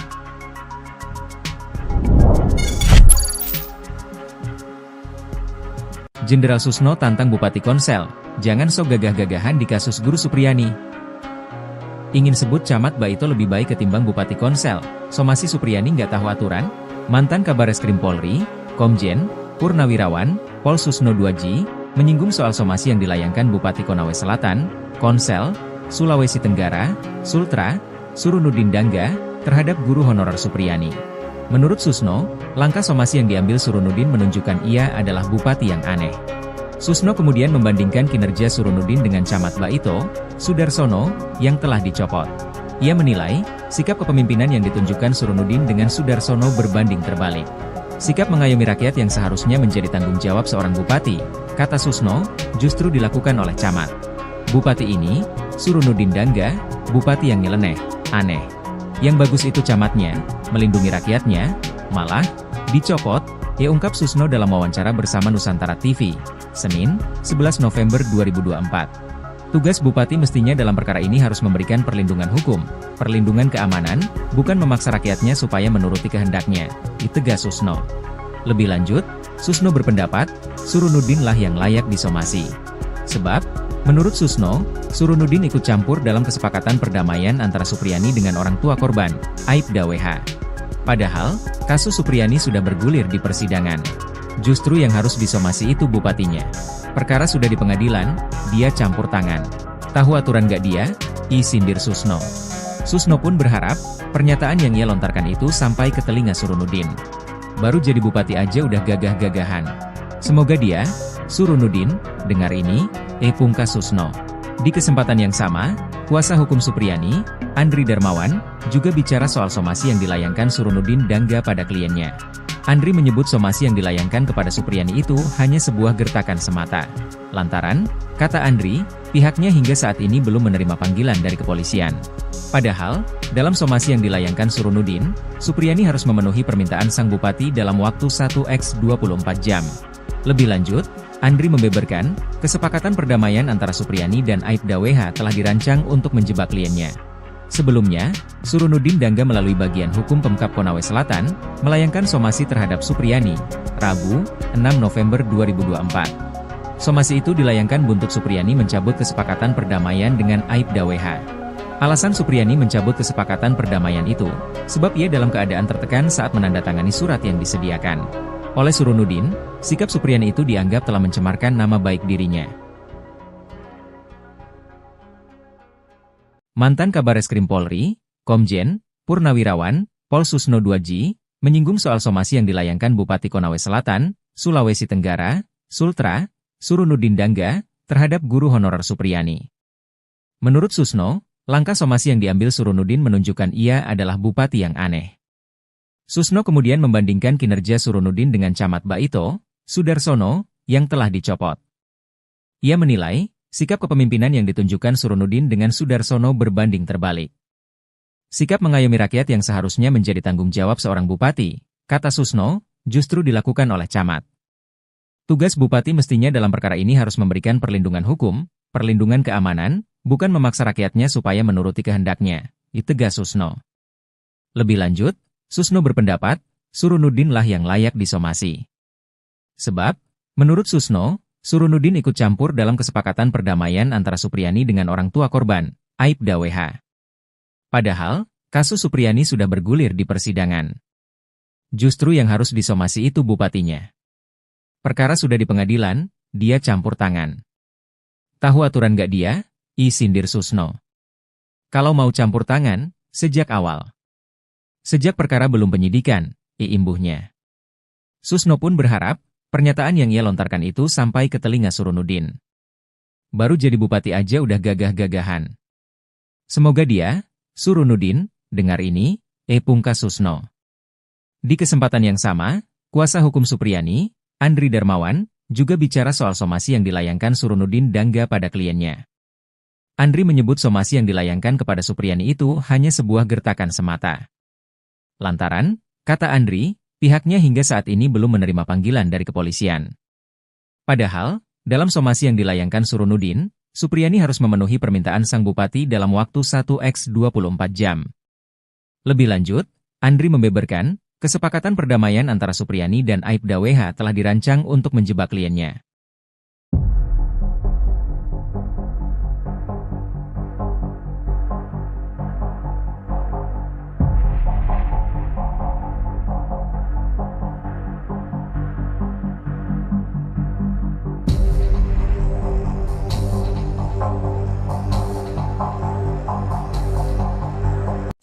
Jenderal Susno tantang Bupati Konsel, jangan sok gagah-gagahan di kasus guru Supriyani. Ingin sebut Camat Baito lebih baik ketimbang Bupati Konsel, somasi Supriyani nggak tahu aturan? Mantan Kabareskrim Polri, Komjen Purnawirawan, Pol Susno Duaji, menyinggung soal somasi yang dilayangkan Bupati Konawe Selatan, Konsel, Sulawesi Tenggara, Sultra, Surunudin Dangga, terhadap guru honorer Supriyani. Menurut Susno, langkah somasi yang diambil Surunudin menunjukkan ia adalah bupati yang aneh. Susno kemudian membandingkan kinerja Surunudin dengan Camat Baito, Sudarsono, yang telah dicopot. Ia menilai, sikap kepemimpinan yang ditunjukkan Surunudin dengan Sudarsono berbanding terbalik. Sikap mengayomi rakyat yang seharusnya menjadi tanggung jawab seorang bupati, kata Susno, justru dilakukan oleh camat. Bupati ini, Surunudin Dangga, bupati yang nyeleneh, aneh. Yang bagus itu camatnya, melindungi rakyatnya, malah, dicopot, ia ungkap Susno dalam wawancara bersama Nusantara TV, Senin, 11 November 2024. Tugas bupati mestinya dalam perkara ini harus memberikan perlindungan hukum, perlindungan keamanan, bukan memaksa rakyatnya supaya menuruti kehendaknya, ditegas Susno. Lebih lanjut, Susno berpendapat, Surunudin lah yang layak disomasi. Sebab, menurut Susno, Surunudin ikut campur dalam kesepakatan perdamaian antara Supriyani dengan orang tua korban, Aibda WH. Padahal, kasus Supriyani sudah bergulir di persidangan. Justru yang harus disomasi itu bupatinya. Perkara sudah di pengadilan, dia campur tangan. Tahu aturan gak dia? Sindir Susno. Susno pun berharap, pernyataan yang ia lontarkan itu sampai ke telinga Surunudin. Baru jadi bupati aja udah gagah-gagahan. Semoga dia, Surunudin, dengar ini, pungkas Susno. Di kesempatan yang sama, kuasa hukum Supriyani, Andri Darmawan, juga bicara soal somasi yang dilayangkan Surunudin Dangga pada kliennya. Andri menyebut somasi yang dilayangkan kepada Supriyani itu hanya sebuah gertakan semata. Lantaran, kata Andri, pihaknya hingga saat ini belum menerima panggilan dari kepolisian. Padahal, dalam somasi yang dilayangkan Surunudin, Supriyani harus memenuhi permintaan sang bupati dalam waktu 1x24 jam. Lebih lanjut, Andri membeberkan, kesepakatan perdamaian antara Supriyani dan Aibda WH telah dirancang untuk menjebak kliennya. Sebelumnya, Surunudin Dangga melalui bagian hukum Pemkab Konawe Selatan, melayangkan somasi terhadap Supriyani, Rabu, 6 November 2024. Somasi itu dilayangkan buntut Supriyani mencabut kesepakatan perdamaian dengan Aibda WH. Alasan Supriyani mencabut kesepakatan perdamaian itu, sebab ia dalam keadaan tertekan saat menandatangani surat yang disediakan oleh Surunudin. Sikap Supriyani itu dianggap telah mencemarkan nama baik dirinya. Mantan Kabareskrim Polri, Komjen Purnawirawan Pol Susno 2J, menyinggung soal somasi yang dilayangkan Bupati Konawe Selatan, Sulawesi Tenggara, Sultra, Surunudin Dangga, terhadap guru honorer Supriyani. Menurut Susno, langkah somasi yang diambil Surunudin menunjukkan ia adalah bupati yang aneh. Susno kemudian membandingkan kinerja Surunudin dengan Camat Baito, Sudarsono, yang telah dicopot. Ia menilai, sikap kepemimpinan yang ditunjukkan Surunudin dengan Sudarsono berbanding terbalik. Sikap mengayomi rakyat yang seharusnya menjadi tanggung jawab seorang bupati, kata Susno, justru dilakukan oleh camat. Tugas bupati mestinya dalam perkara ini harus memberikan perlindungan hukum, perlindungan keamanan, bukan memaksa rakyatnya supaya menuruti kehendaknya, tegas Susno. Lebih lanjut, Susno berpendapat, Surunudin lah yang layak disomasi. Sebab, menurut Susno, Surunudin ikut campur dalam kesepakatan perdamaian antara Supriyani dengan orang tua korban, Aibda WH. Padahal, kasus Supriyani sudah bergulir di persidangan. Justru yang harus disomasi itu bupatinya. Perkara sudah di pengadilan, dia campur tangan. Tahu aturan gak dia? Sindir Susno. Kalau mau campur tangan, sejak awal. Sejak perkara belum penyidikan, imbuhnya. Susno pun berharap, pernyataan yang ia lontarkan itu sampai ke telinga Surunudin. Baru jadi bupati aja udah gagah-gagahan. Semoga dia, Surunudin, dengar ini, pungkas Susno. Di kesempatan yang sama, kuasa hukum Supriyani, Andri Darmawan, juga bicara soal somasi yang dilayangkan Surunudin Dangga pada kliennya. Andri menyebut somasi yang dilayangkan kepada Supriyani itu hanya sebuah gertakan semata. Lantaran, kata Andri, pihaknya hingga saat ini belum menerima panggilan dari kepolisian. Padahal, dalam somasi yang dilayangkan Surunudin, Supriyani harus memenuhi permintaan sang bupati dalam waktu 1x24 jam. Lebih lanjut, Andri membeberkan, kesepakatan perdamaian antara Supriyani dan Aibda WH telah dirancang untuk menjebak kliennya.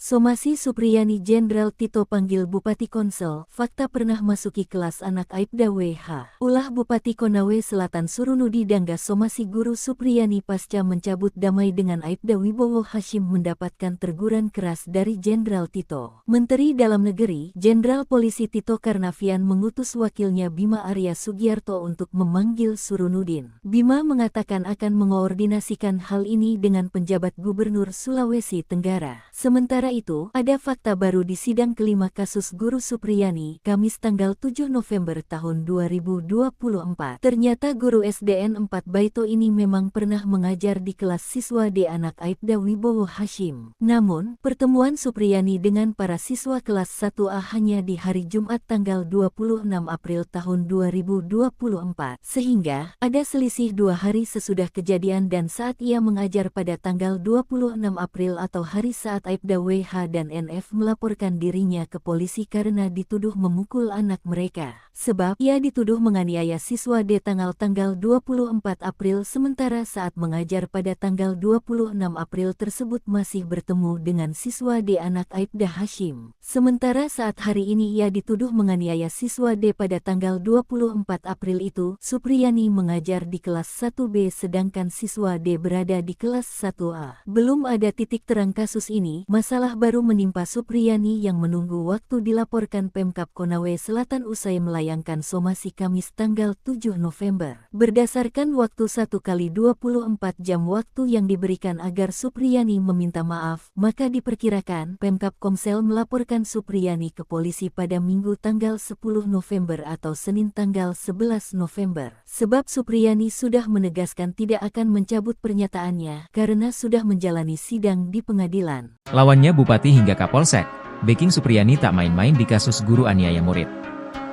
Somasi Supriyani Jenderal Tito panggil Bupati Konsel, fakta pernah masuki kelas anak Aibda WH. Ulah Bupati Konawe Selatan Surunudi Dangga somasi guru Supriyani pasca mencabut damai dengan Aibda Wibowo Hashim mendapatkan teguran keras dari Jenderal Tito. Menteri Dalam Negeri, Jenderal Polisi Tito Karnavian mengutus wakilnya Bima Arya Sugiarto untuk memanggil Surunudin. Bima mengatakan akan mengoordinasikan hal ini dengan penjabat Gubernur Sulawesi Tenggara. Sementara itu, ada fakta baru di sidang kelima kasus guru Supriyani, Kamis tanggal 7 November tahun 2024. Ternyata guru SDN 4 Baito ini memang pernah mengajar di kelas siswa D anak Aibda Wibowo Hashim. Namun, pertemuan Supriyani dengan para siswa kelas 1A hanya di hari Jumat tanggal 26 April tahun 2024. Sehingga, ada selisih 2 hari sesudah kejadian dan saat ia mengajar pada tanggal 26 April atau hari saat Aibda WH dan NF melaporkan dirinya ke polisi karena dituduh memukul anak mereka. Sebab ia dituduh menganiaya siswa D tanggal 24 April sementara saat mengajar pada tanggal 26 April tersebut masih bertemu dengan siswa D anak Aibda Hashim. Sementara saat hari ini ia dituduh menganiaya siswa D pada tanggal 24 April itu, Supriyani mengajar di kelas 1B sedangkan siswa D berada di kelas 1A. Belum ada titik terang kasus ini, masalah baru menimpa Supriyani yang menunggu waktu dilaporkan Pemkab Konawe Selatan usai melayangkan somasi Kamis tanggal 7 November. Berdasarkan waktu 1x24 jam waktu yang diberikan agar Supriyani meminta maaf, maka diperkirakan Pemkab Komsel melaporkan Supriyani ke polisi pada Minggu tanggal 10 November atau Senin tanggal 11 November. Sebab Supriyani sudah menegaskan tidak akan mencabut pernyataannya karena sudah menjalani sidang di pengadilan. Lawannya Bupati hingga Kapolsek, backing Supriyani tak main-main di kasus guru aniaya murid.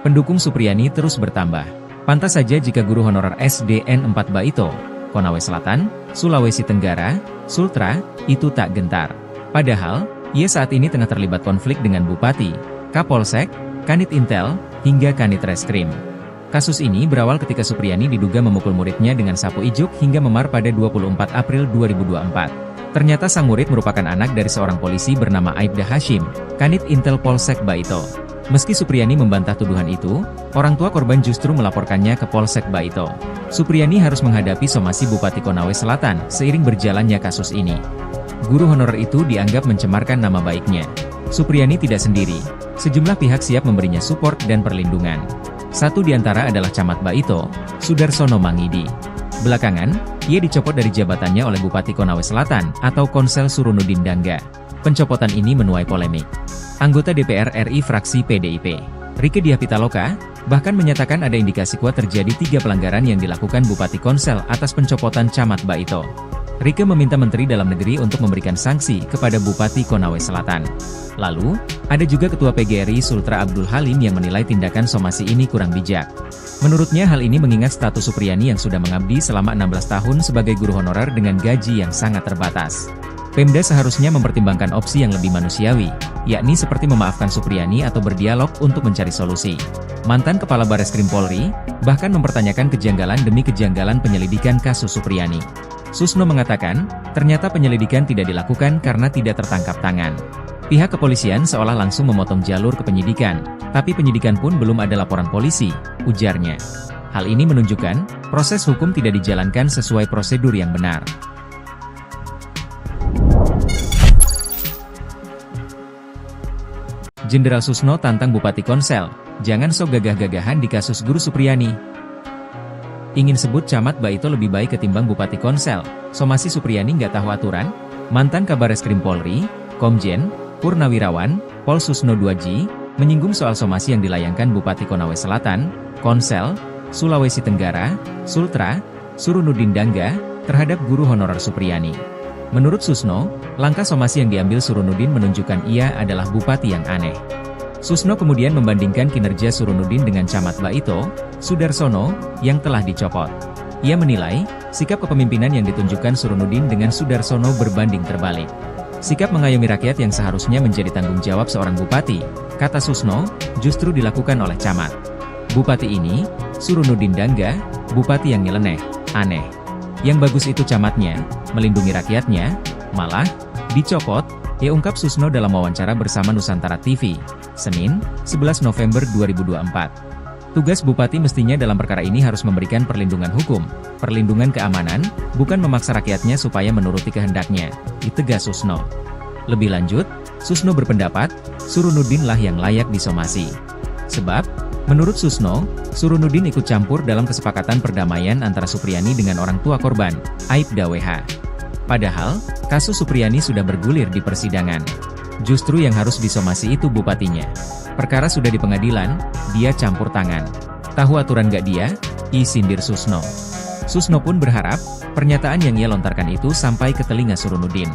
Pendukung Supriyani terus bertambah. Pantas saja jika guru honorer SDN 4 Baito, Konawe Selatan, Sulawesi Tenggara, Sultra, itu tak gentar. Padahal, ia saat ini tengah terlibat konflik dengan Bupati, Kapolsek, Kanit Intel, hingga Kanit Reskrim. Kasus ini berawal ketika Supriyani diduga memukul muridnya dengan sapu ijuk hingga memar pada 24 April 2024. Ternyata sang murid merupakan anak dari seorang polisi bernama Aibda Hashim, Kanit Intel Polsek Baito. Meski Supriyani membantah tuduhan itu, orang tua korban justru melaporkannya ke Polsek Baito. Supriyani harus menghadapi somasi Bupati Konawe Selatan seiring berjalannya kasus ini. Guru honorer itu dianggap mencemarkan nama baiknya. Supriyani tidak sendiri. Sejumlah pihak siap memberinya support dan perlindungan. Satu di antara adalah Camat Baito, Sudarsono Mangidi. Belakangan, ia dicopot dari jabatannya oleh Bupati Konawe Selatan atau Konsel Surunudin Dangga. Pencopotan ini menuai polemik. Anggota DPR RI fraksi PDIP, Rieke Diah Pitaloka, bahkan menyatakan ada indikasi kuat terjadi 3 pelanggaran yang dilakukan Bupati Konsel atas pencopotan Camat Baito. Rieke meminta Menteri Dalam Negeri untuk memberikan sanksi kepada Bupati Konawe Selatan. Lalu, ada juga Ketua PGRI Sultra Abdul Halim yang menilai tindakan somasi ini kurang bijak. Menurutnya hal ini mengingat status Supriyani yang sudah mengabdi selama 16 tahun sebagai guru honorer dengan gaji yang sangat terbatas. Pemda seharusnya mempertimbangkan opsi yang lebih manusiawi, yakni seperti memaafkan Supriyani atau berdialog untuk mencari solusi. Mantan Kepala Bareskrim Polri, bahkan mempertanyakan kejanggalan demi kejanggalan penyelidikan kasus Supriyani. Susno mengatakan, ternyata penyelidikan tidak dilakukan karena tidak tertangkap tangan. Pihak kepolisian seolah langsung memotong jalur ke penyidikan, tapi penyidikan pun belum ada laporan polisi, ujarnya. Hal ini menunjukkan, proses hukum tidak dijalankan sesuai prosedur yang benar. Jenderal Susno tantang Bupati Konsel, jangan sok gagah-gagahan di kasus Guru Supriyani. Ingin sebut Camat Baito lebih baik ketimbang Bupati Konsel, somasi Supriyani nggak tahu aturan? Mantan Kabareskrim Polri, Komjen, Purnawirawan, Pol Susno Duaji, menyinggung soal somasi yang dilayangkan Bupati Konawe Selatan, Konsel, Sulawesi Tenggara, Sultra, Surunudin Dangga, terhadap guru honorer Supriyani. Menurut Susno, langkah somasi yang diambil Surunudin menunjukkan ia adalah bupati yang aneh. Susno kemudian membandingkan kinerja Surunudin dengan Camat Baito, Sudarsono, yang telah dicopot. Ia menilai, sikap kepemimpinan yang ditunjukkan Surunudin dengan Sudarsono berbanding terbalik. Sikap mengayomi rakyat yang seharusnya menjadi tanggung jawab seorang bupati, kata Susno, justru dilakukan oleh Camat. Bupati ini, Surunudin Dangga, bupati yang nyeleneh, aneh. Yang bagus itu camatnya, melindungi rakyatnya, malah, dicopot, ia ungkap Susno dalam wawancara bersama Nusantara TV, Senin, 11 November 2024. Tugas bupati mestinya dalam perkara ini harus memberikan perlindungan hukum, perlindungan keamanan, bukan memaksa rakyatnya supaya menuruti kehendaknya, ditegas Susno. Lebih lanjut, Susno berpendapat, Surunudin lah yang layak disomasi. Sebab, menurut Susno, Surunudin ikut campur dalam kesepakatan perdamaian antara Supriyani dengan orang tua korban, Aibda WH. Padahal, kasus Supriyani sudah bergulir di persidangan. Justru yang harus disomasi itu bupatinya. Perkara sudah di pengadilan, dia campur tangan. Tahu aturan gak dia? Sindir Susno. Susno pun berharap, pernyataan yang ia lontarkan itu sampai ke telinga Surunudin.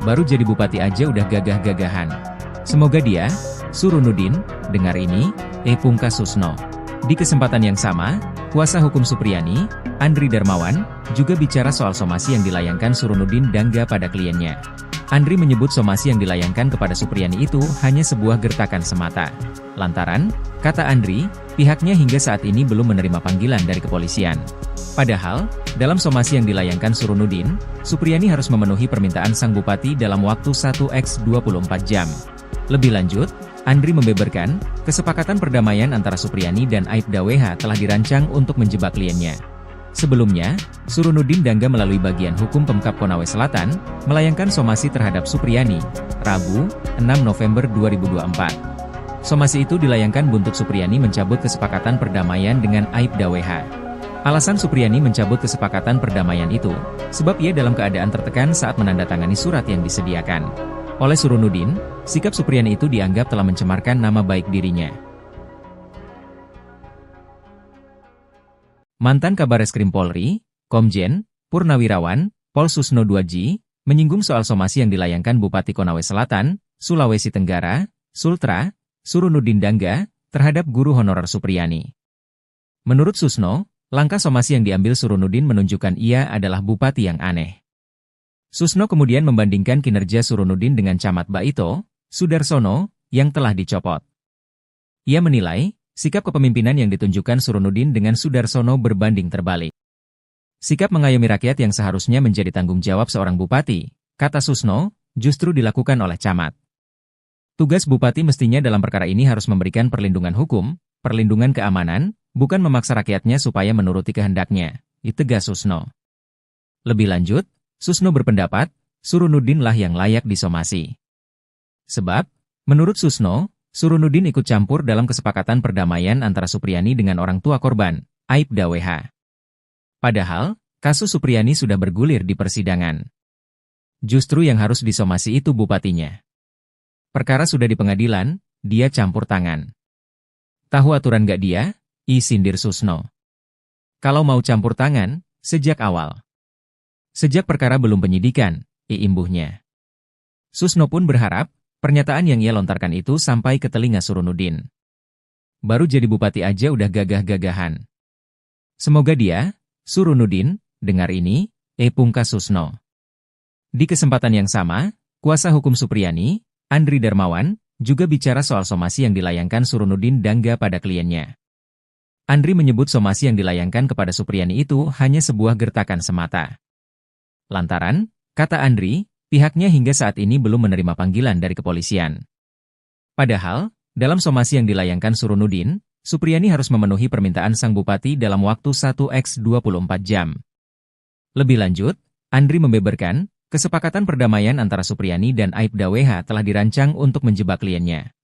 Baru jadi bupati aja udah gagah-gagahan. Semoga dia, Surunudin, dengar ini, pungkas Susno. Di kesempatan yang sama, kuasa hukum Supriyani, Andri Darmawan, juga bicara soal somasi yang dilayangkan Surunudin Dangga pada kliennya. Andri menyebut somasi yang dilayangkan kepada Supriyani itu hanya sebuah gertakan semata. Lantaran, kata Andri, pihaknya hingga saat ini belum menerima panggilan dari kepolisian. Padahal, dalam somasi yang dilayangkan Surunudin, Supriyani harus memenuhi permintaan sang bupati dalam waktu 1x24 jam. Lebih lanjut, Andri membeberkan, kesepakatan perdamaian antara Supriyani dan Aibda WH telah dirancang untuk menjebak kliennya. Sebelumnya, Surunudin Dangga melalui bagian hukum Pemkab Konawe Selatan, melayangkan somasi terhadap Supriyani, Rabu, 6 November 2024. Somasi itu dilayangkan buntut Supriyani mencabut kesepakatan perdamaian dengan Aibda WH. Alasan Supriyani mencabut kesepakatan perdamaian itu, sebab ia dalam keadaan tertekan saat menandatangani surat yang disediakan. Oleh Surunudin, sikap Supriyani itu dianggap telah mencemarkan nama baik dirinya. Mantan Kabareskrim Polri, Komjen, Purnawirawan, Pol Susno Duaji, menyinggung soal somasi yang dilayangkan Bupati Konawe Selatan, Sulawesi Tenggara, Sultra, Surunudin Dangga, terhadap guru honorer Supriyani. Menurut Susno, langkah somasi yang diambil Surunudin menunjukkan ia adalah bupati yang aneh. Susno kemudian membandingkan kinerja Surunudin dengan Camat Baito, Sudarsono, yang telah dicopot. Ia menilai, sikap kepemimpinan yang ditunjukkan Surunudin dengan Sudarsono berbanding terbalik. Sikap mengayomi rakyat yang seharusnya menjadi tanggung jawab seorang bupati, kata Susno, justru dilakukan oleh camat. Tugas bupati mestinya dalam perkara ini harus memberikan perlindungan hukum, perlindungan keamanan, bukan memaksa rakyatnya supaya menuruti kehendaknya, tegas Susno. Lebih lanjut, Susno berpendapat, Surunudin lah yang layak disomasi. Sebab, menurut Susno, Surunudin ikut campur dalam kesepakatan perdamaian antara Supriyani dengan orang tua korban, Aibda WH. Padahal, kasus Supriyani sudah bergulir di persidangan. Justru yang harus disomasi itu bupatinya. Perkara sudah di pengadilan, dia campur tangan. Tahu aturan gak dia? Sindir Susno. Kalau mau campur tangan, sejak awal. Sejak perkara belum penyidikan, imbuhnya. Susno pun berharap, pernyataan yang ia lontarkan itu sampai ke telinga Surunudin. Baru jadi bupati aja udah gagah-gagahan. Semoga dia, Surunudin, dengar ini, pungkas Susno. Di kesempatan yang sama, kuasa hukum Supriyani, Andri Darmawan, juga bicara soal somasi yang dilayangkan Surunudin Dangga pada kliennya. Andri menyebut somasi yang dilayangkan kepada Supriyani itu hanya sebuah gertakan semata. Lantaran, kata Andri, pihaknya hingga saat ini belum menerima panggilan dari kepolisian. Padahal, dalam somasi yang dilayangkan Surunudin, Supriyani harus memenuhi permintaan sang bupati dalam waktu 1x24 jam. Lebih lanjut, Andri membeberkan, kesepakatan perdamaian antara Supriyani dan Aibda WH telah dirancang untuk menjebak kliennya.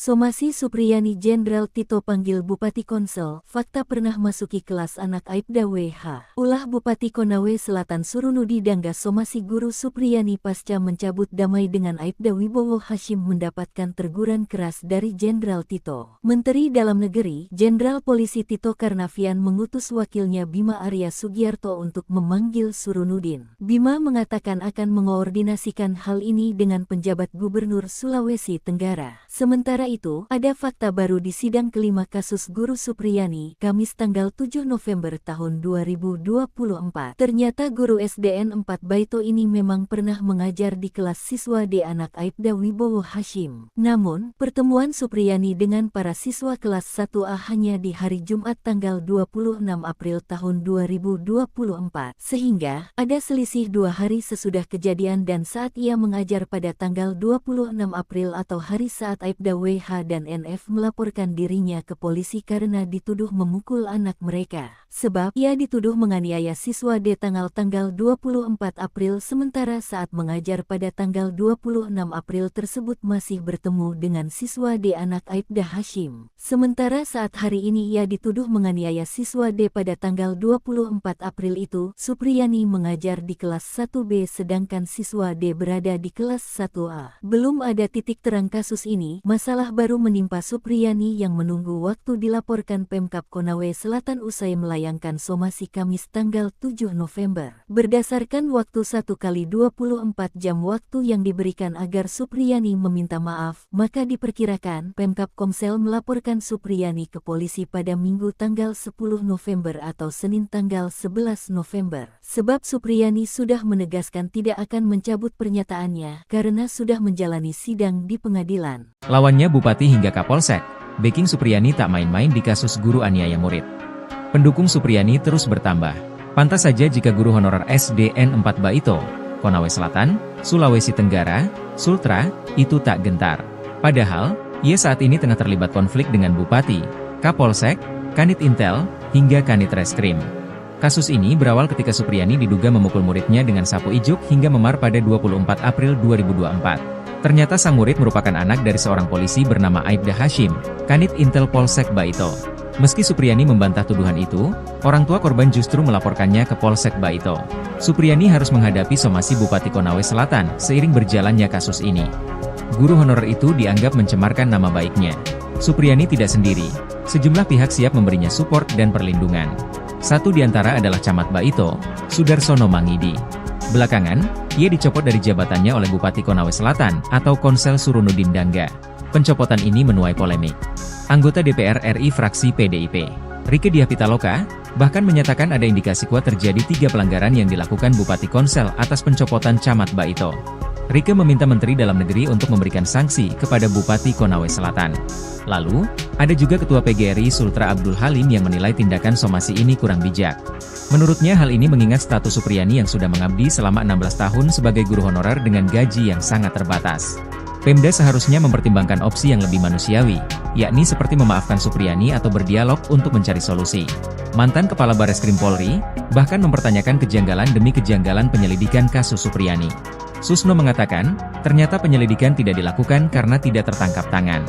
Somasi Supriyani Jenderal Tito panggil Bupati Konsel, fakta pernah masuki kelas anak Aibda WH. Ulah Bupati Konawe Selatan Surunudi Dangga somasi Guru Supriyani pasca mencabut damai dengan Aibda Wibowo Hashim mendapatkan teguran keras dari Jenderal Tito. Menteri Dalam Negeri, Jenderal Polisi Tito Karnavian mengutus wakilnya Bima Arya Sugiarto untuk memanggil Surunudin. Bima mengatakan akan mengoordinasikan hal ini dengan penjabat Gubernur Sulawesi Tenggara. Sementara itu, ada fakta baru di sidang kelima kasus Guru Supriyani, Kamis tanggal 7 November tahun 2024. Ternyata guru SDN 4 Baito ini memang pernah mengajar di kelas siswa D anak Aibda Wibowo Hashim. Namun, pertemuan Supriyani dengan para siswa kelas 1A hanya di hari Jumat tanggal 26 April tahun 2024. Sehingga, ada selisih 2 hari sesudah kejadian dan saat ia mengajar pada tanggal 26 April atau hari saat Aibda WH dan NF melaporkan dirinya ke polisi karena dituduh memukul anak mereka. Sebab ia dituduh menganiaya siswa D tanggal 24 April sementara saat mengajar pada tanggal 26 April tersebut masih bertemu dengan siswa D anak Aibda Hashim. Sementara saat hari ini ia dituduh menganiaya siswa D pada tanggal 24 April itu, Supriyani mengajar di kelas 1B sedangkan siswa D berada di kelas 1A. Belum ada titik terang kasus ini, masalah baru menimpa Supriyani yang menunggu waktu dilaporkan Pemkab Konawe Selatan usai melayangkan somasi Kamis tanggal 7 November. Berdasarkan waktu 1x24 jam waktu yang diberikan agar Supriyani meminta maaf, maka diperkirakan Pemkab Komsel melaporkan Supriyani ke polisi pada Minggu tanggal 10 November atau Senin tanggal 11 November. Sebab Supriyani sudah menegaskan tidak akan mencabut pernyataannya karena sudah menjalani sidang di pengadilan. Lawannya Bupati hingga Kapolsek, backing Supriyani tak main-main di kasus guru aniaya murid. Pendukung Supriyani terus bertambah. Pantas saja jika guru honorer SDN 4 Baito, Konawe Selatan, Sulawesi Tenggara, Sultra, itu tak gentar. Padahal, ia saat ini tengah terlibat konflik dengan Bupati, Kapolsek, Kanit Intel, hingga Kanit Reskrim. Kasus ini berawal ketika Supriyani diduga memukul muridnya dengan sapu ijuk hingga memar pada 24 April 2024. Ternyata sang murid merupakan anak dari seorang polisi bernama Aibda Hashim, Kanit Intel Polsek Baito. Meski Supriyani membantah tuduhan itu, orang tua korban justru melaporkannya ke Polsek Baito. Supriyani harus menghadapi somasi Bupati Konawe Selatan seiring berjalannya kasus ini. Guru honorer itu dianggap mencemarkan nama baiknya. Supriyani tidak sendiri. Sejumlah pihak siap memberinya support dan perlindungan. Satu di antara adalah Camat Baito, Sudarsono Mangidi. Belakangan, ia dicopot dari jabatannya oleh Bupati Konawe Selatan atau Konsel Surunudin Dangga. Pencopotan ini menuai polemik. Anggota DPR RI fraksi PDIP, Rieke Diah Pitaloka, bahkan menyatakan ada indikasi kuat terjadi 3 pelanggaran yang dilakukan Bupati Konsel atas pencopotan Camat Baito. Rieke meminta Menteri Dalam Negeri untuk memberikan sanksi kepada Bupati Konawe Selatan. Lalu, ada juga Ketua PGRI Sultra Abdul Halim yang menilai tindakan somasi ini kurang bijak. Menurutnya hal ini mengingat status Supriyani yang sudah mengabdi selama 16 tahun sebagai guru honorer dengan gaji yang sangat terbatas. Pemda seharusnya mempertimbangkan opsi yang lebih manusiawi, yakni seperti memaafkan Supriyani atau berdialog untuk mencari solusi. Mantan Kepala Bareskrim Polri, bahkan mempertanyakan kejanggalan demi kejanggalan penyelidikan kasus Supriyani. Susno mengatakan, ternyata penyelidikan tidak dilakukan karena tidak tertangkap tangan.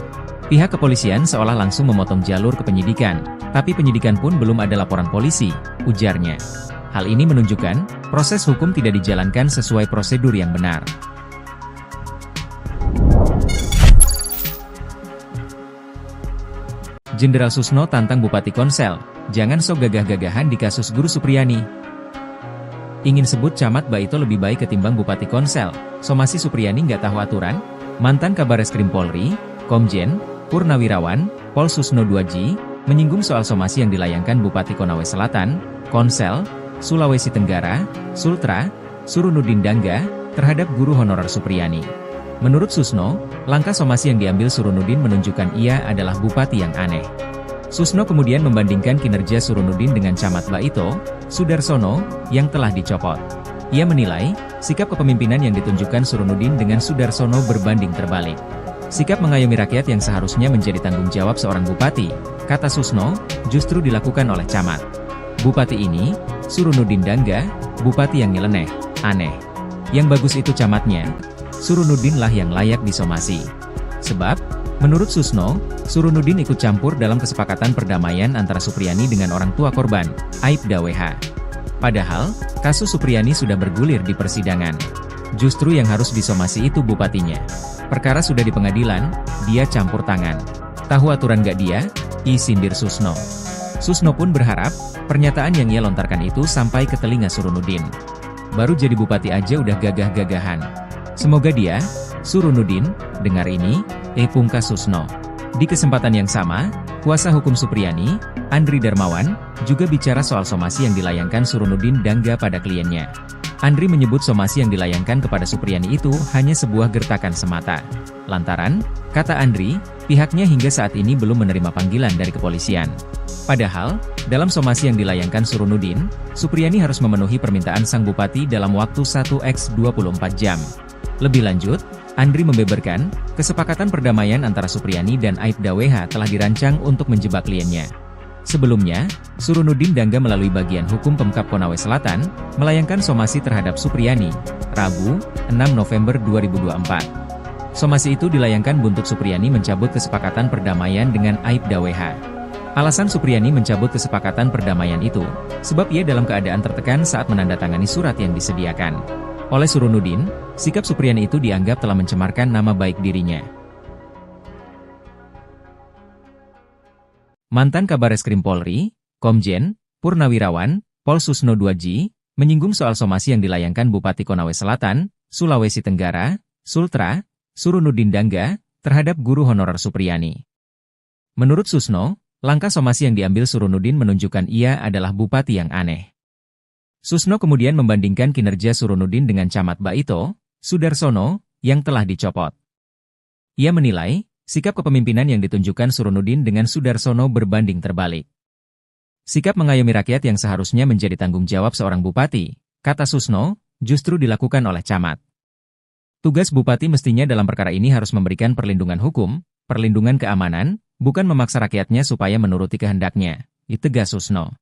Pihak kepolisian seolah langsung memotong jalur ke penyidikan, tapi penyidikan pun belum ada laporan polisi, ujarnya. Hal ini menunjukkan, proses hukum tidak dijalankan sesuai prosedur yang benar. Jenderal Susno tantang Bupati Konsel, jangan sok gagah-gagahan di kasus Guru Supriyani. Ingin sebut Camat Baito lebih baik ketimbang Bupati Konsel, somasi Supriyani nggak tahu aturan? Mantan Kabareskrim Polri, Komjen, Purnawirawan, Pol Susno Duaji, menyinggung soal somasi yang dilayangkan Bupati Konawe Selatan, Konsel, Sulawesi Tenggara, Sultra, Surunudin Dangga, terhadap guru honorer Supriyani. Menurut Susno, langkah somasi yang diambil Surunudin menunjukkan ia adalah bupati yang aneh. Susno kemudian membandingkan kinerja Surunudin dengan Camat Baito, Sudarsono, yang telah dicopot. Ia menilai, sikap kepemimpinan yang ditunjukkan Surunudin dengan Sudarsono berbanding terbalik. Sikap mengayomi rakyat yang seharusnya menjadi tanggung jawab seorang bupati, kata Susno, justru dilakukan oleh Camat. Bupati ini, Surunudin Dangga, bupati yang nyeleneh, aneh. Yang bagus itu camatnya. Surunudin lah yang layak disomasi. Sebab, menurut Susno, Surunudin ikut campur dalam kesepakatan perdamaian antara Supriyani dengan orang tua korban, Aibda WH. Padahal, kasus Supriyani sudah bergulir di persidangan. Justru yang harus disomasi itu bupatinya. Perkara sudah di pengadilan, dia campur tangan. Tahu aturan gak dia? Sindir Susno. Susno pun berharap, pernyataan yang ia lontarkan itu sampai ke telinga Surunudin. Baru jadi bupati aja udah gagah-gagahan. Semoga dia, Surunudin, dengar ini, pungkas Susno. Di kesempatan yang sama, kuasa hukum Supriyani, Andri Darmawan, juga bicara soal somasi yang dilayangkan Surunudin Dangga pada kliennya. Andri menyebut somasi yang dilayangkan kepada Supriyani itu hanya sebuah gertakan semata. Lantaran, kata Andri, pihaknya hingga saat ini belum menerima panggilan dari kepolisian. Padahal, dalam somasi yang dilayangkan Surunudin, Supriyani harus memenuhi permintaan sang bupati dalam waktu 1x24 jam. Lebih lanjut, Andri membeberkan, kesepakatan perdamaian antara Supriyani dan Aibda WH telah dirancang untuk menjebak kliennya. Sebelumnya, Surunudin Dangga melalui bagian hukum Pemkab Konawe Selatan, melayangkan somasi terhadap Supriyani, Rabu, 6 November 2024. Somasi itu dilayangkan buntut Supriyani mencabut kesepakatan perdamaian dengan Aibda WH. Alasan Supriyani mencabut kesepakatan perdamaian itu, sebab ia dalam keadaan tertekan saat menandatangani surat yang disediakan. Oleh Surunudin, sikap Supriyani itu dianggap telah mencemarkan nama baik dirinya. Mantan Kabareskrim Polri, Komjen, Purnawirawan, Pol Susno Duaji, menyinggung soal somasi yang dilayangkan Bupati Konawe Selatan, Sulawesi Tenggara, Sultra, Surunudin Dangga, terhadap guru honorer Supriyani. Menurut Susno, langkah somasi yang diambil Surunudin menunjukkan ia adalah bupati yang aneh. Susno kemudian membandingkan kinerja Surunudin dengan Camat Baito, Sudarsono, yang telah dicopot. Ia menilai, sikap kepemimpinan yang ditunjukkan Surunudin dengan Sudarsono berbanding terbalik. Sikap mengayomi rakyat yang seharusnya menjadi tanggung jawab seorang bupati, kata Susno, justru dilakukan oleh Camat. Tugas bupati mestinya dalam perkara ini harus memberikan perlindungan hukum, perlindungan keamanan, bukan memaksa rakyatnya supaya menuruti kehendaknya, tegas Susno.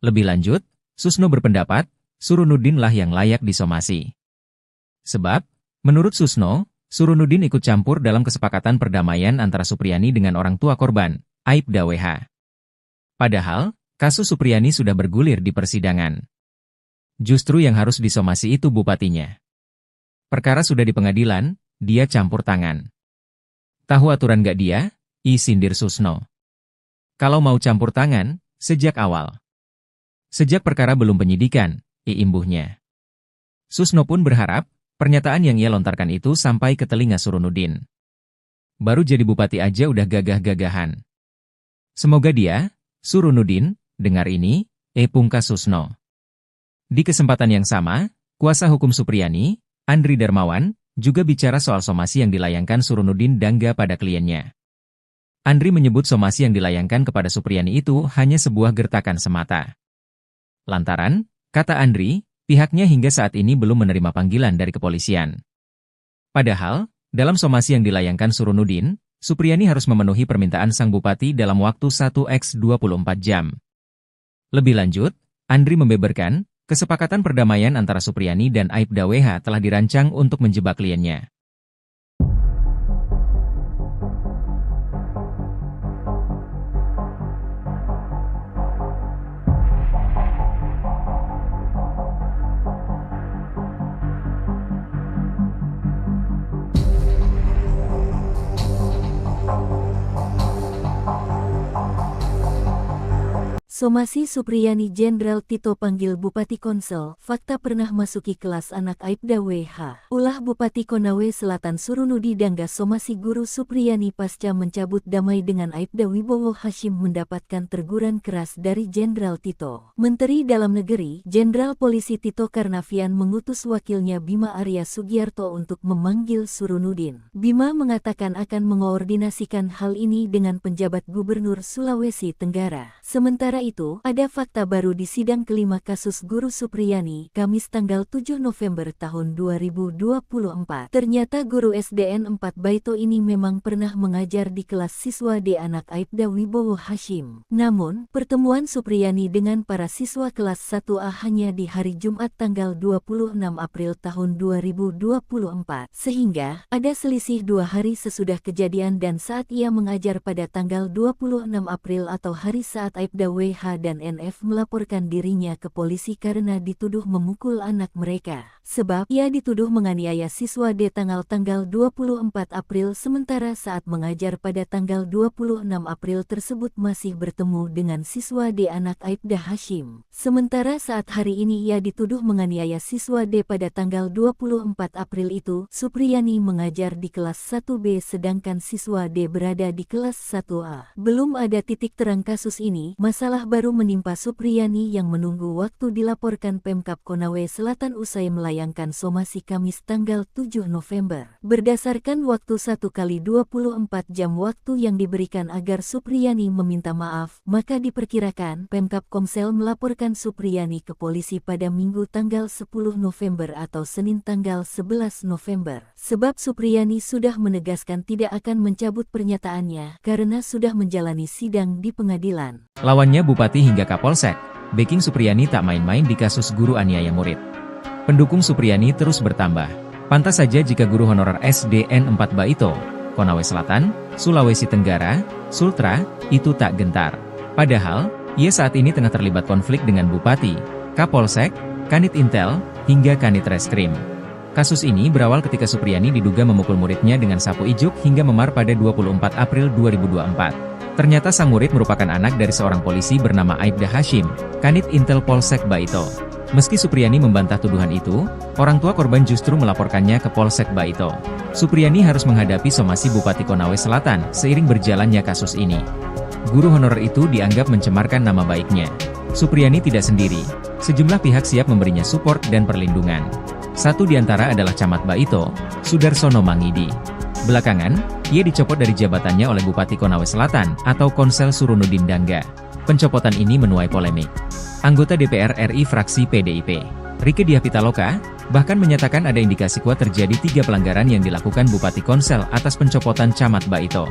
Lebih lanjut, Susno berpendapat, Surunudin lah yang layak disomasi. Sebab, menurut Susno, Surunudin ikut campur dalam kesepakatan perdamaian antara Supriyani dengan orang tua korban, Aibda WH. Padahal, kasus Supriyani sudah bergulir di persidangan. Justru yang harus disomasi itu bupatinya. Perkara sudah di pengadilan, dia campur tangan. Tahu aturan gak dia? Sindir Susno. Kalau mau campur tangan, sejak awal. Sejak perkara belum penyidikan, imbuhnya. Susno pun berharap, pernyataan yang ia lontarkan itu sampai ke telinga Surunudin. Baru jadi bupati aja udah gagah-gagahan. Semoga dia, Surunudin, dengar ini, pungkas Susno. Di kesempatan yang sama, kuasa hukum Supriyani, Andri Darmawan, juga bicara soal somasi yang dilayangkan Surunudin Dangga pada kliennya. Andri menyebut somasi yang dilayangkan kepada Supriyani itu hanya sebuah gertakan semata. Lantaran, kata Andri, pihaknya hingga saat ini belum menerima panggilan dari kepolisian. Padahal, dalam somasi yang dilayangkan Surunudin, Supriyani harus memenuhi permintaan sang bupati dalam waktu 1x24 jam. Lebih lanjut, Andri membeberkan, kesepakatan perdamaian antara Supriyani dan Aibda WH telah dirancang untuk menjebak kliennya. Somasi Supriyani Jenderal Tito panggil Bupati Konsel, fakta pernah masuki kelas anak Aibda WH. Ulah Bupati Konawe Selatan Surunudi Dangga somasi Guru Supriyani pasca mencabut damai dengan Aibda Wibowo Hashim mendapatkan teguran keras dari Jenderal Tito. Menteri Dalam Negeri, Jenderal Polisi Tito Karnavian mengutus wakilnya Bima Arya Sugiarto untuk memanggil Surunudin. Bima mengatakan akan mengoordinasikan hal ini dengan penjabat Gubernur Sulawesi Tenggara. Sementara itu, ada fakta baru di sidang kelima kasus Guru Supriyani, Kamis tanggal 7 November tahun 2024. Ternyata guru SDN 4 Baito ini memang pernah mengajar di kelas siswa D anak Aibda Wibowo Hashim. Namun, pertemuan Supriyani dengan para siswa kelas 1A hanya di hari Jumat tanggal 26 April tahun 2024. Sehingga, ada selisih 2 hari sesudah kejadian dan saat ia mengajar pada tanggal 26 April atau hari saat Aibda WH dan NF melaporkan dirinya ke polisi karena dituduh memukul anak mereka. Sebab ia dituduh menganiaya siswa D tanggal 24 April sementara saat mengajar pada tanggal 26 April tersebut masih bertemu dengan siswa D anak Aibda Hashim. Sementara saat hari ini ia dituduh menganiaya siswa D pada tanggal 24 April itu, Supriyani mengajar di kelas 1B sedangkan siswa D berada di kelas 1A. Belum ada titik terang kasus ini, masalah baru menimpa Supriyani yang menunggu waktu dilaporkan Pemkab Konawe Selatan usai melayangkan somasi Kamis tanggal 7 November. Berdasarkan waktu 1x24 jam waktu yang diberikan agar Supriyani meminta maaf, maka diperkirakan Pemkab Komsel melaporkan Supriyani ke polisi pada Minggu tanggal 10 November atau Senin tanggal 11 November. Sebab Supriyani sudah menegaskan tidak akan mencabut pernyataannya karena sudah menjalani sidang di pengadilan. Lawannya Bupati hingga Kapolsek, backing Supriyani tak main-main di kasus guru aniaya murid. Pendukung Supriyani terus bertambah. Pantas saja jika guru honorer SDN 4 Baito, Konawe Selatan, Sulawesi Tenggara, Sultra, itu tak gentar. Padahal, ia saat ini tengah terlibat konflik dengan Bupati, Kapolsek, Kanit Intel, hingga Kanit Reskrim. Kasus ini berawal ketika Supriyani diduga memukul muridnya dengan sapu ijuk hingga memar pada 24 April 2024. Ternyata sang murid merupakan anak dari seorang polisi bernama Aibda Hashim, Kanit Intel Polsek Baito. Meski Supriyani membantah tuduhan itu, orang tua korban justru melaporkannya ke Polsek Baito. Supriyani harus menghadapi somasi Bupati Konawe Selatan seiring berjalannya kasus ini. Guru honorer itu dianggap mencemarkan nama baiknya. Supriyani tidak sendiri, sejumlah pihak siap memberinya support dan perlindungan. Satu di antara adalah Camat Baito, Sudarsono Mangidi. Belakangan, ia dicopot dari jabatannya oleh Bupati Konawe Selatan atau Konsel Surunudin Dangga. Pencopotan ini menuai polemik. Anggota DPR RI fraksi PDIP, Rieke Diah Pitaloka, bahkan menyatakan ada indikasi kuat terjadi 3 pelanggaran yang dilakukan Bupati Konsel atas pencopotan Camat Baito.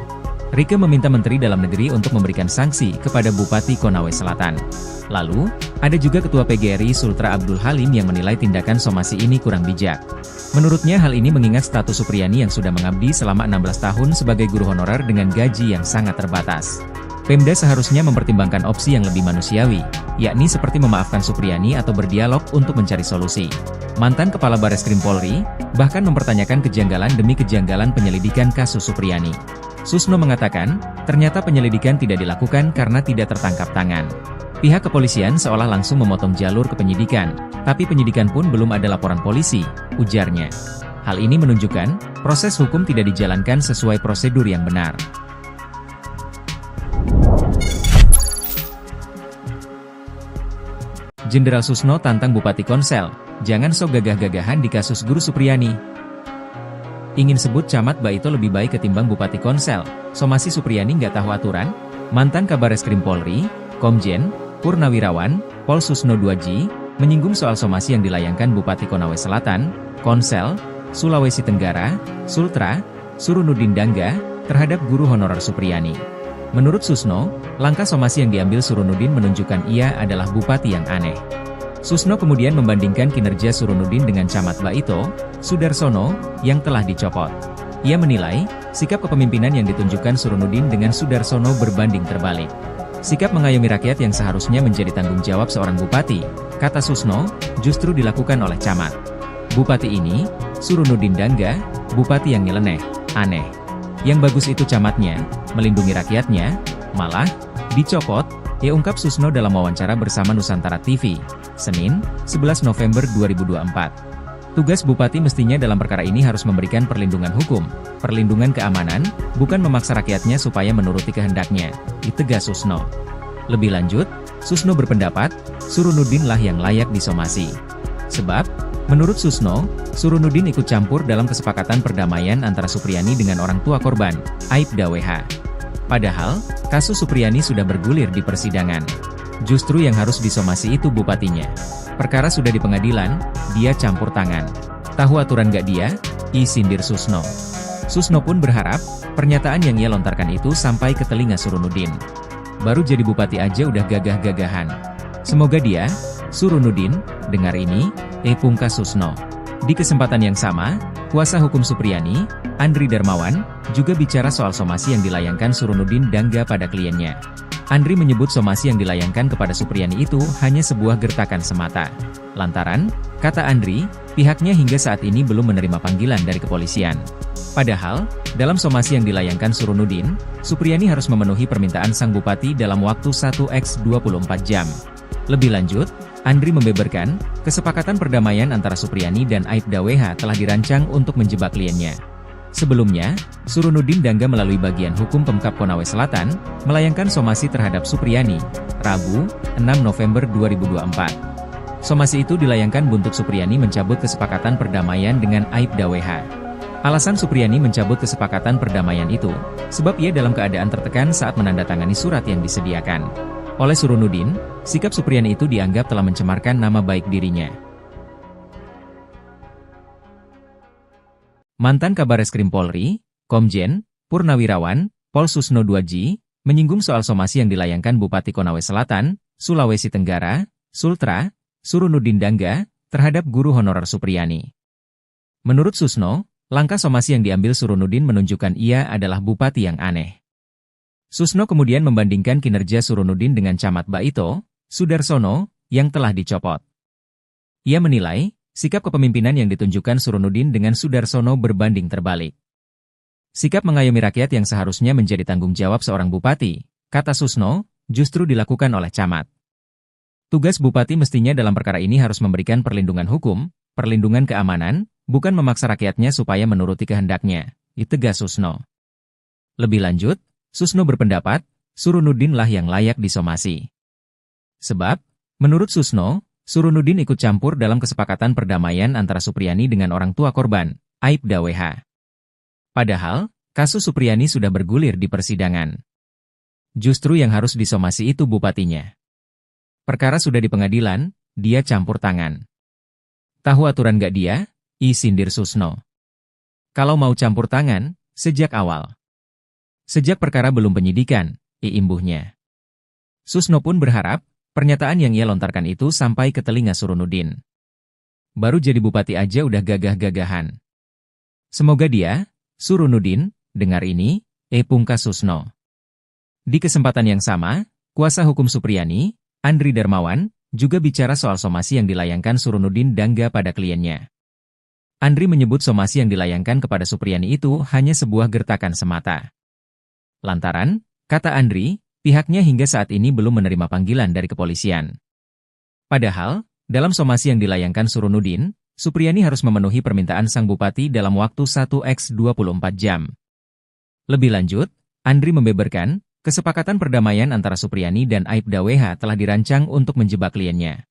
Rieke meminta Menteri Dalam Negeri untuk memberikan sanksi kepada Bupati Konawe Selatan. Lalu, ada juga Ketua PGRI Sultra Abdul Halim yang menilai tindakan somasi ini kurang bijak. Menurutnya hal ini mengingat status Supriyani yang sudah mengabdi selama 16 tahun sebagai guru honorer dengan gaji yang sangat terbatas. Pemda seharusnya mempertimbangkan opsi yang lebih manusiawi, yakni seperti memaafkan Supriyani atau berdialog untuk mencari solusi. Mantan Kepala Bareskrim Polri, bahkan mempertanyakan kejanggalan demi kejanggalan penyelidikan kasus Supriyani. Susno mengatakan, ternyata penyelidikan tidak dilakukan karena tidak tertangkap tangan. Pihak kepolisian seolah langsung memotong jalur ke penyidikan, tapi penyidikan pun belum ada laporan polisi, ujarnya. Hal ini menunjukkan, proses hukum tidak dijalankan sesuai prosedur yang benar. Jenderal Susno tantang Bupati Konsel, jangan sok gagah-gagahan di kasus Guru Supriyani. Ingin sebut camat Baito lebih baik ketimbang Bupati Konsel, somasi Supriyani nggak tahu aturan? Mantan Kabareskrim Polri, Komjen, Purnawirawan, Pol Susno Duaji, menyinggung soal somasi yang dilayangkan Bupati Konawe Selatan, Konsel, Sulawesi Tenggara, Sultra, Surunudin Dangga, terhadap guru honorer Supriyani. Menurut Susno, langkah somasi yang diambil Surunudin menunjukkan ia adalah bupati yang aneh. Susno kemudian membandingkan kinerja Surunudin dengan Camat Baito, Sudarsono, yang telah dicopot. Ia menilai, sikap kepemimpinan yang ditunjukkan Surunudin dengan Sudarsono berbanding terbalik. Sikap mengayomi rakyat yang seharusnya menjadi tanggung jawab seorang bupati, kata Susno, justru dilakukan oleh camat. Bupati ini, Surunudin Dangga, bupati yang nyeleneh, aneh. Yang bagus itu camatnya, melindungi rakyatnya, malah dicopot, ungkap Susno dalam wawancara bersama Nusantara TV, Senin, 11 November 2024. Tugas bupati mestinya dalam perkara ini harus memberikan perlindungan hukum, perlindungan keamanan, bukan memaksa rakyatnya supaya menuruti kehendaknya, ditegas Susno. Lebih lanjut, Susno berpendapat, Surunudin lah yang layak disomasi. Sebab, menurut Susno, Surunudin ikut campur dalam kesepakatan perdamaian antara Supriyani dengan orang tua korban, Aibda WH. Padahal, kasus Supriyani sudah bergulir di persidangan. Justru yang harus disomasi itu bupatinya. Perkara sudah di pengadilan, dia campur tangan. Tahu aturan gak dia? Sindir Susno. Susno pun berharap, pernyataan yang ia lontarkan itu sampai ke telinga Surunudin. Baru jadi bupati aja udah gagah-gagahan. Semoga dia, Surunudin, dengar ini, pungkas Susno. Di kesempatan yang sama, kuasa hukum Supriyani, Andri Darmawan, juga bicara soal somasi yang dilayangkan Surunudin Dangga pada kliennya. Andri menyebut somasi yang dilayangkan kepada Supriyani itu hanya sebuah gertakan semata. Lantaran, kata Andri, pihaknya hingga saat ini belum menerima panggilan dari kepolisian. Padahal, dalam somasi yang dilayangkan Surunudin, Supriyani harus memenuhi permintaan sang bupati dalam waktu 1x24 jam. Lebih lanjut, Andri membeberkan, kesepakatan perdamaian antara Supriyani dan Aibda WH telah dirancang untuk menjebak kliennya. Sebelumnya, Surunudin Dangga melalui bagian hukum Pemkab Konawe Selatan, melayangkan somasi terhadap Supriyani, Rabu, 6 November 2024. Somasi itu dilayangkan buntut Supriyani mencabut kesepakatan perdamaian dengan Aibda WH. Alasan Supriyani mencabut kesepakatan perdamaian itu, sebab ia dalam keadaan tertekan saat menandatangani surat yang disediakan. Oleh Surunudin, sikap Supriyani itu dianggap telah mencemarkan nama baik dirinya. Mantan Kabareskrim Polri, Komjen, Purnawirawan, Pol Susno Duaji, menyinggung soal somasi yang dilayangkan Bupati Konawe Selatan, Sulawesi Tenggara, Sultra, Surunudin Dangga, terhadap guru honorer Supriyani. Menurut Susno, langkah somasi yang diambil Surunudin menunjukkan ia adalah bupati yang aneh. Susno kemudian membandingkan kinerja Surunudin dengan Camat Baito, Sudarsono, yang telah dicopot. Ia menilai, sikap kepemimpinan yang ditunjukkan Surunudin dengan Sudarsono berbanding terbalik. Sikap mengayomi rakyat yang seharusnya menjadi tanggung jawab seorang bupati, kata Susno, justru dilakukan oleh camat. Tugas bupati mestinya dalam perkara ini harus memberikan perlindungan hukum, perlindungan keamanan, bukan memaksa rakyatnya supaya menuruti kehendaknya, ditegas Susno. Lebih lanjut, Susno berpendapat, Surunudin lah yang layak disomasi. Sebab, menurut Susno, Surunudin ikut campur dalam kesepakatan perdamaian antara Supriyani dengan orang tua korban, Aibda WH. Padahal, kasus Supriyani sudah bergulir di persidangan. Justru yang harus disomasi itu bupatinya. Perkara sudah di pengadilan, dia campur tangan. Tahu aturan gak dia? Sindir Susno. Kalau mau campur tangan, sejak awal. Sejak perkara belum penyidikan, imbuhnya. Susno pun berharap, pernyataan yang ia lontarkan itu sampai ke telinga Surunudin. Baru jadi bupati aja udah gagah-gagahan. Semoga dia, Surunudin, dengar ini, pungkas Susno. Di kesempatan yang sama, kuasa hukum Supriyani, Andri Darmawan, juga bicara soal somasi yang dilayangkan Surunudin Dangga pada kliennya. Andri menyebut somasi yang dilayangkan kepada Supriyani itu hanya sebuah gertakan semata. Lantaran, kata Andri, pihaknya hingga saat ini belum menerima panggilan dari kepolisian. Padahal, dalam somasi yang dilayangkan Surunudin, Supriyani harus memenuhi permintaan sang bupati dalam waktu 1x24 jam. Lebih lanjut, Andri membeberkan, kesepakatan perdamaian antara Supriyani dan Aibda WH telah dirancang untuk menjebak kliennya.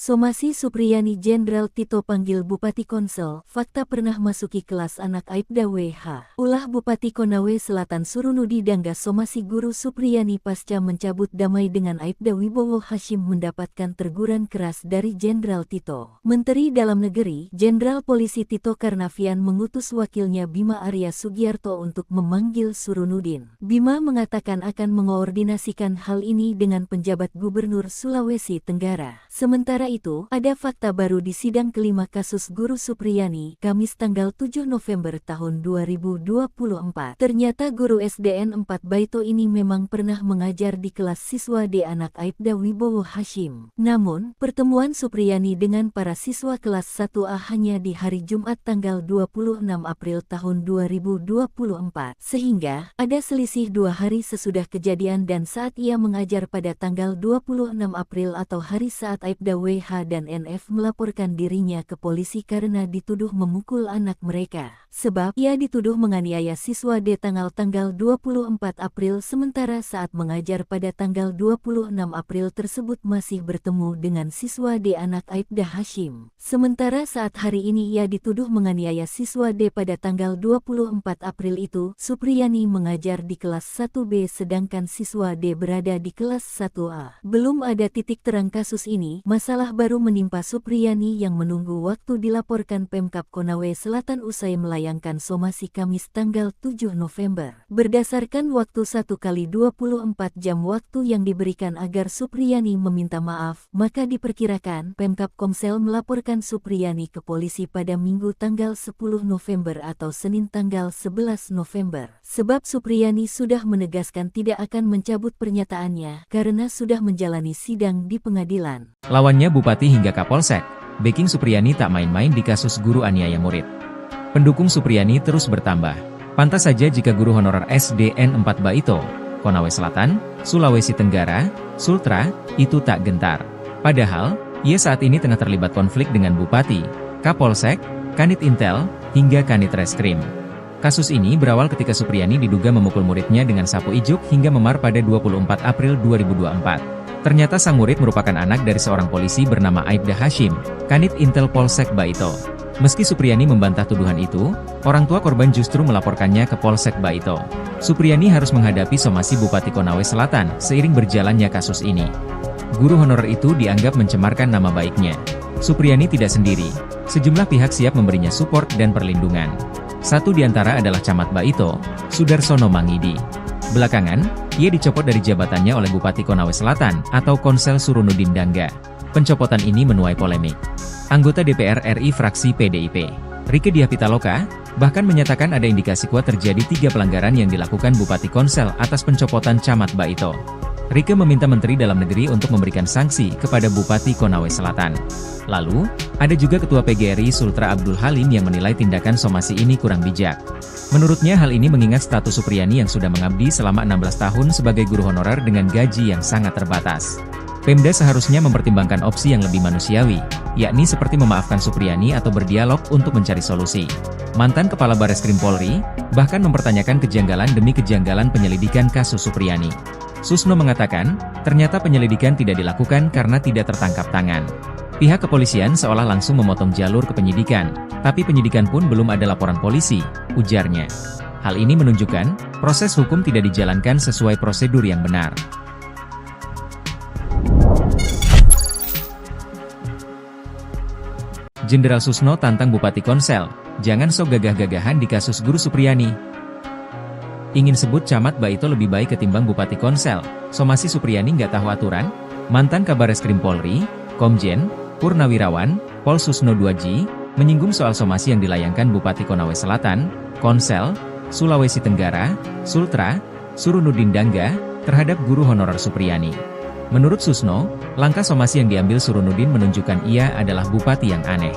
Somasi Supriyani Jenderal Tito panggil Bupati Konsel, fakta pernah masuki kelas anak Aibda WH. Ulah Bupati Konawe Selatan Surunudi Dangga somasi Guru Supriyani pasca mencabut damai dengan Aibda Wibowo Hashim mendapatkan teguran keras dari Jenderal Tito. Menteri Dalam Negeri, Jenderal Polisi Tito Karnavian mengutus wakilnya Bima Arya Sugiarto untuk memanggil Surunudin. Bima mengatakan akan mengoordinasikan hal ini dengan penjabat Gubernur Sulawesi Tenggara. Sementara itu, ada fakta baru di sidang kelima kasus Guru Supriyani, Kamis tanggal 7 November tahun 2024. Ternyata guru SDN 4 Baito ini memang pernah mengajar di kelas siswa D anak Aibda Wibowo Hashim. Namun, pertemuan Supriyani dengan para siswa kelas 1A hanya di hari Jumat tanggal 26 April tahun 2024. Sehingga, ada selisih 2 hari sesudah kejadian dan saat ia mengajar pada tanggal 26 April atau hari saat Aibda WH dan NF melaporkan dirinya ke polisi karena dituduh memukul anak mereka. Sebab, ia dituduh menganiaya siswa D tanggal 24 April sementara saat mengajar pada tanggal 26 April tersebut masih bertemu dengan siswa D anak Aibda Hashim. Sementara saat hari ini ia dituduh menganiaya siswa D pada tanggal 24 April itu, Supriyani mengajar di kelas 1B sedangkan siswa D berada di kelas 1A. Belum ada titik terang kasus ini, masalah baru menimpa Supriyani yang menunggu waktu dilaporkan Pemkab Konawe Selatan usai melayangkan somasi Kamis tanggal 7 November. Berdasarkan waktu 1x24 jam waktu yang diberikan agar Supriyani meminta maaf, maka diperkirakan Pemkab Komsel melaporkan Supriyani ke polisi pada Minggu tanggal 10 November atau Senin tanggal 11 November. Sebab Supriyani sudah menegaskan tidak akan mencabut pernyataannya karena sudah menjalani sidang di pengadilan. Lawannya Bupati hingga Kapolsek, backing Supriyani tak main-main di kasus guru aniaya murid. Pendukung Supriyani terus bertambah. Pantas saja jika guru honorer SDN 4 Baito, Konawe Selatan, Sulawesi Tenggara, Sultra, itu tak gentar. Padahal, ia saat ini tengah terlibat konflik dengan Bupati, Kapolsek, Kanit Intel, hingga Kanit Reskrim. Kasus ini berawal ketika Supriyani diduga memukul muridnya dengan sapu ijuk hingga memar pada 24 April 2024. Ternyata sang murid merupakan anak dari seorang polisi bernama Aibda Hashim, Kanit Intel Polsek Baito. Meski Supriyani membantah tuduhan itu, orang tua korban justru melaporkannya ke Polsek Baito. Supriyani harus menghadapi somasi Bupati Konawe Selatan seiring berjalannya kasus ini. Guru honorer itu dianggap mencemarkan nama baiknya. Supriyani tidak sendiri, sejumlah pihak siap memberinya support dan perlindungan. Satu di antara adalah Camat Baito, Sudarsono Mangidi. Belakangan, ia dicopot dari jabatannya oleh Bupati Konawe Selatan atau Konsel Surunudin Dangga. Pencopotan ini menuai polemik. Anggota DPR RI fraksi PDIP, Rieke Diah Pitaloka, bahkan menyatakan ada indikasi kuat terjadi 3 pelanggaran yang dilakukan Bupati Konsel atas pencopotan Camat Baito. Rieke meminta Menteri Dalam Negeri untuk memberikan sanksi kepada Bupati Konawe Selatan. Lalu, ada juga Ketua PGRI Sultra Abdul Halim yang menilai tindakan somasi ini kurang bijak. Menurutnya hal ini mengingat status Supriyani yang sudah mengabdi selama 16 tahun sebagai guru honorer dengan gaji yang sangat terbatas. Pemda seharusnya mempertimbangkan opsi yang lebih manusiawi, yakni seperti memaafkan Supriyani atau berdialog untuk mencari solusi. Mantan Kepala Bareskrim Polri, bahkan mempertanyakan kejanggalan demi kejanggalan penyelidikan kasus Supriyani. Susno mengatakan, ternyata penyelidikan tidak dilakukan karena tidak tertangkap tangan. Pihak kepolisian seolah langsung memotong jalur ke penyidikan, tapi penyidikan pun belum ada laporan polisi, ujarnya. Hal ini menunjukkan, proses hukum tidak dijalankan sesuai prosedur yang benar. Jenderal Susno tantang Bupati Konsel, jangan sok gagah-gagahan di kasus Guru Supriyani. Ingin sebut camat Baito lebih baik ketimbang Bupati Konsel, somasi Supriyani nggak tahu aturan? Mantan Kabareskrim Polri, Komjen, Purnawirawan, Pol Susno 2G, menyinggung soal somasi yang dilayangkan Bupati Konawe Selatan, Konsel, Sulawesi Tenggara, Sultra, Surunudin Dangga, terhadap guru honorer Supriyani. Menurut Susno, langkah somasi yang diambil Surunudin menunjukkan ia adalah bupati yang aneh.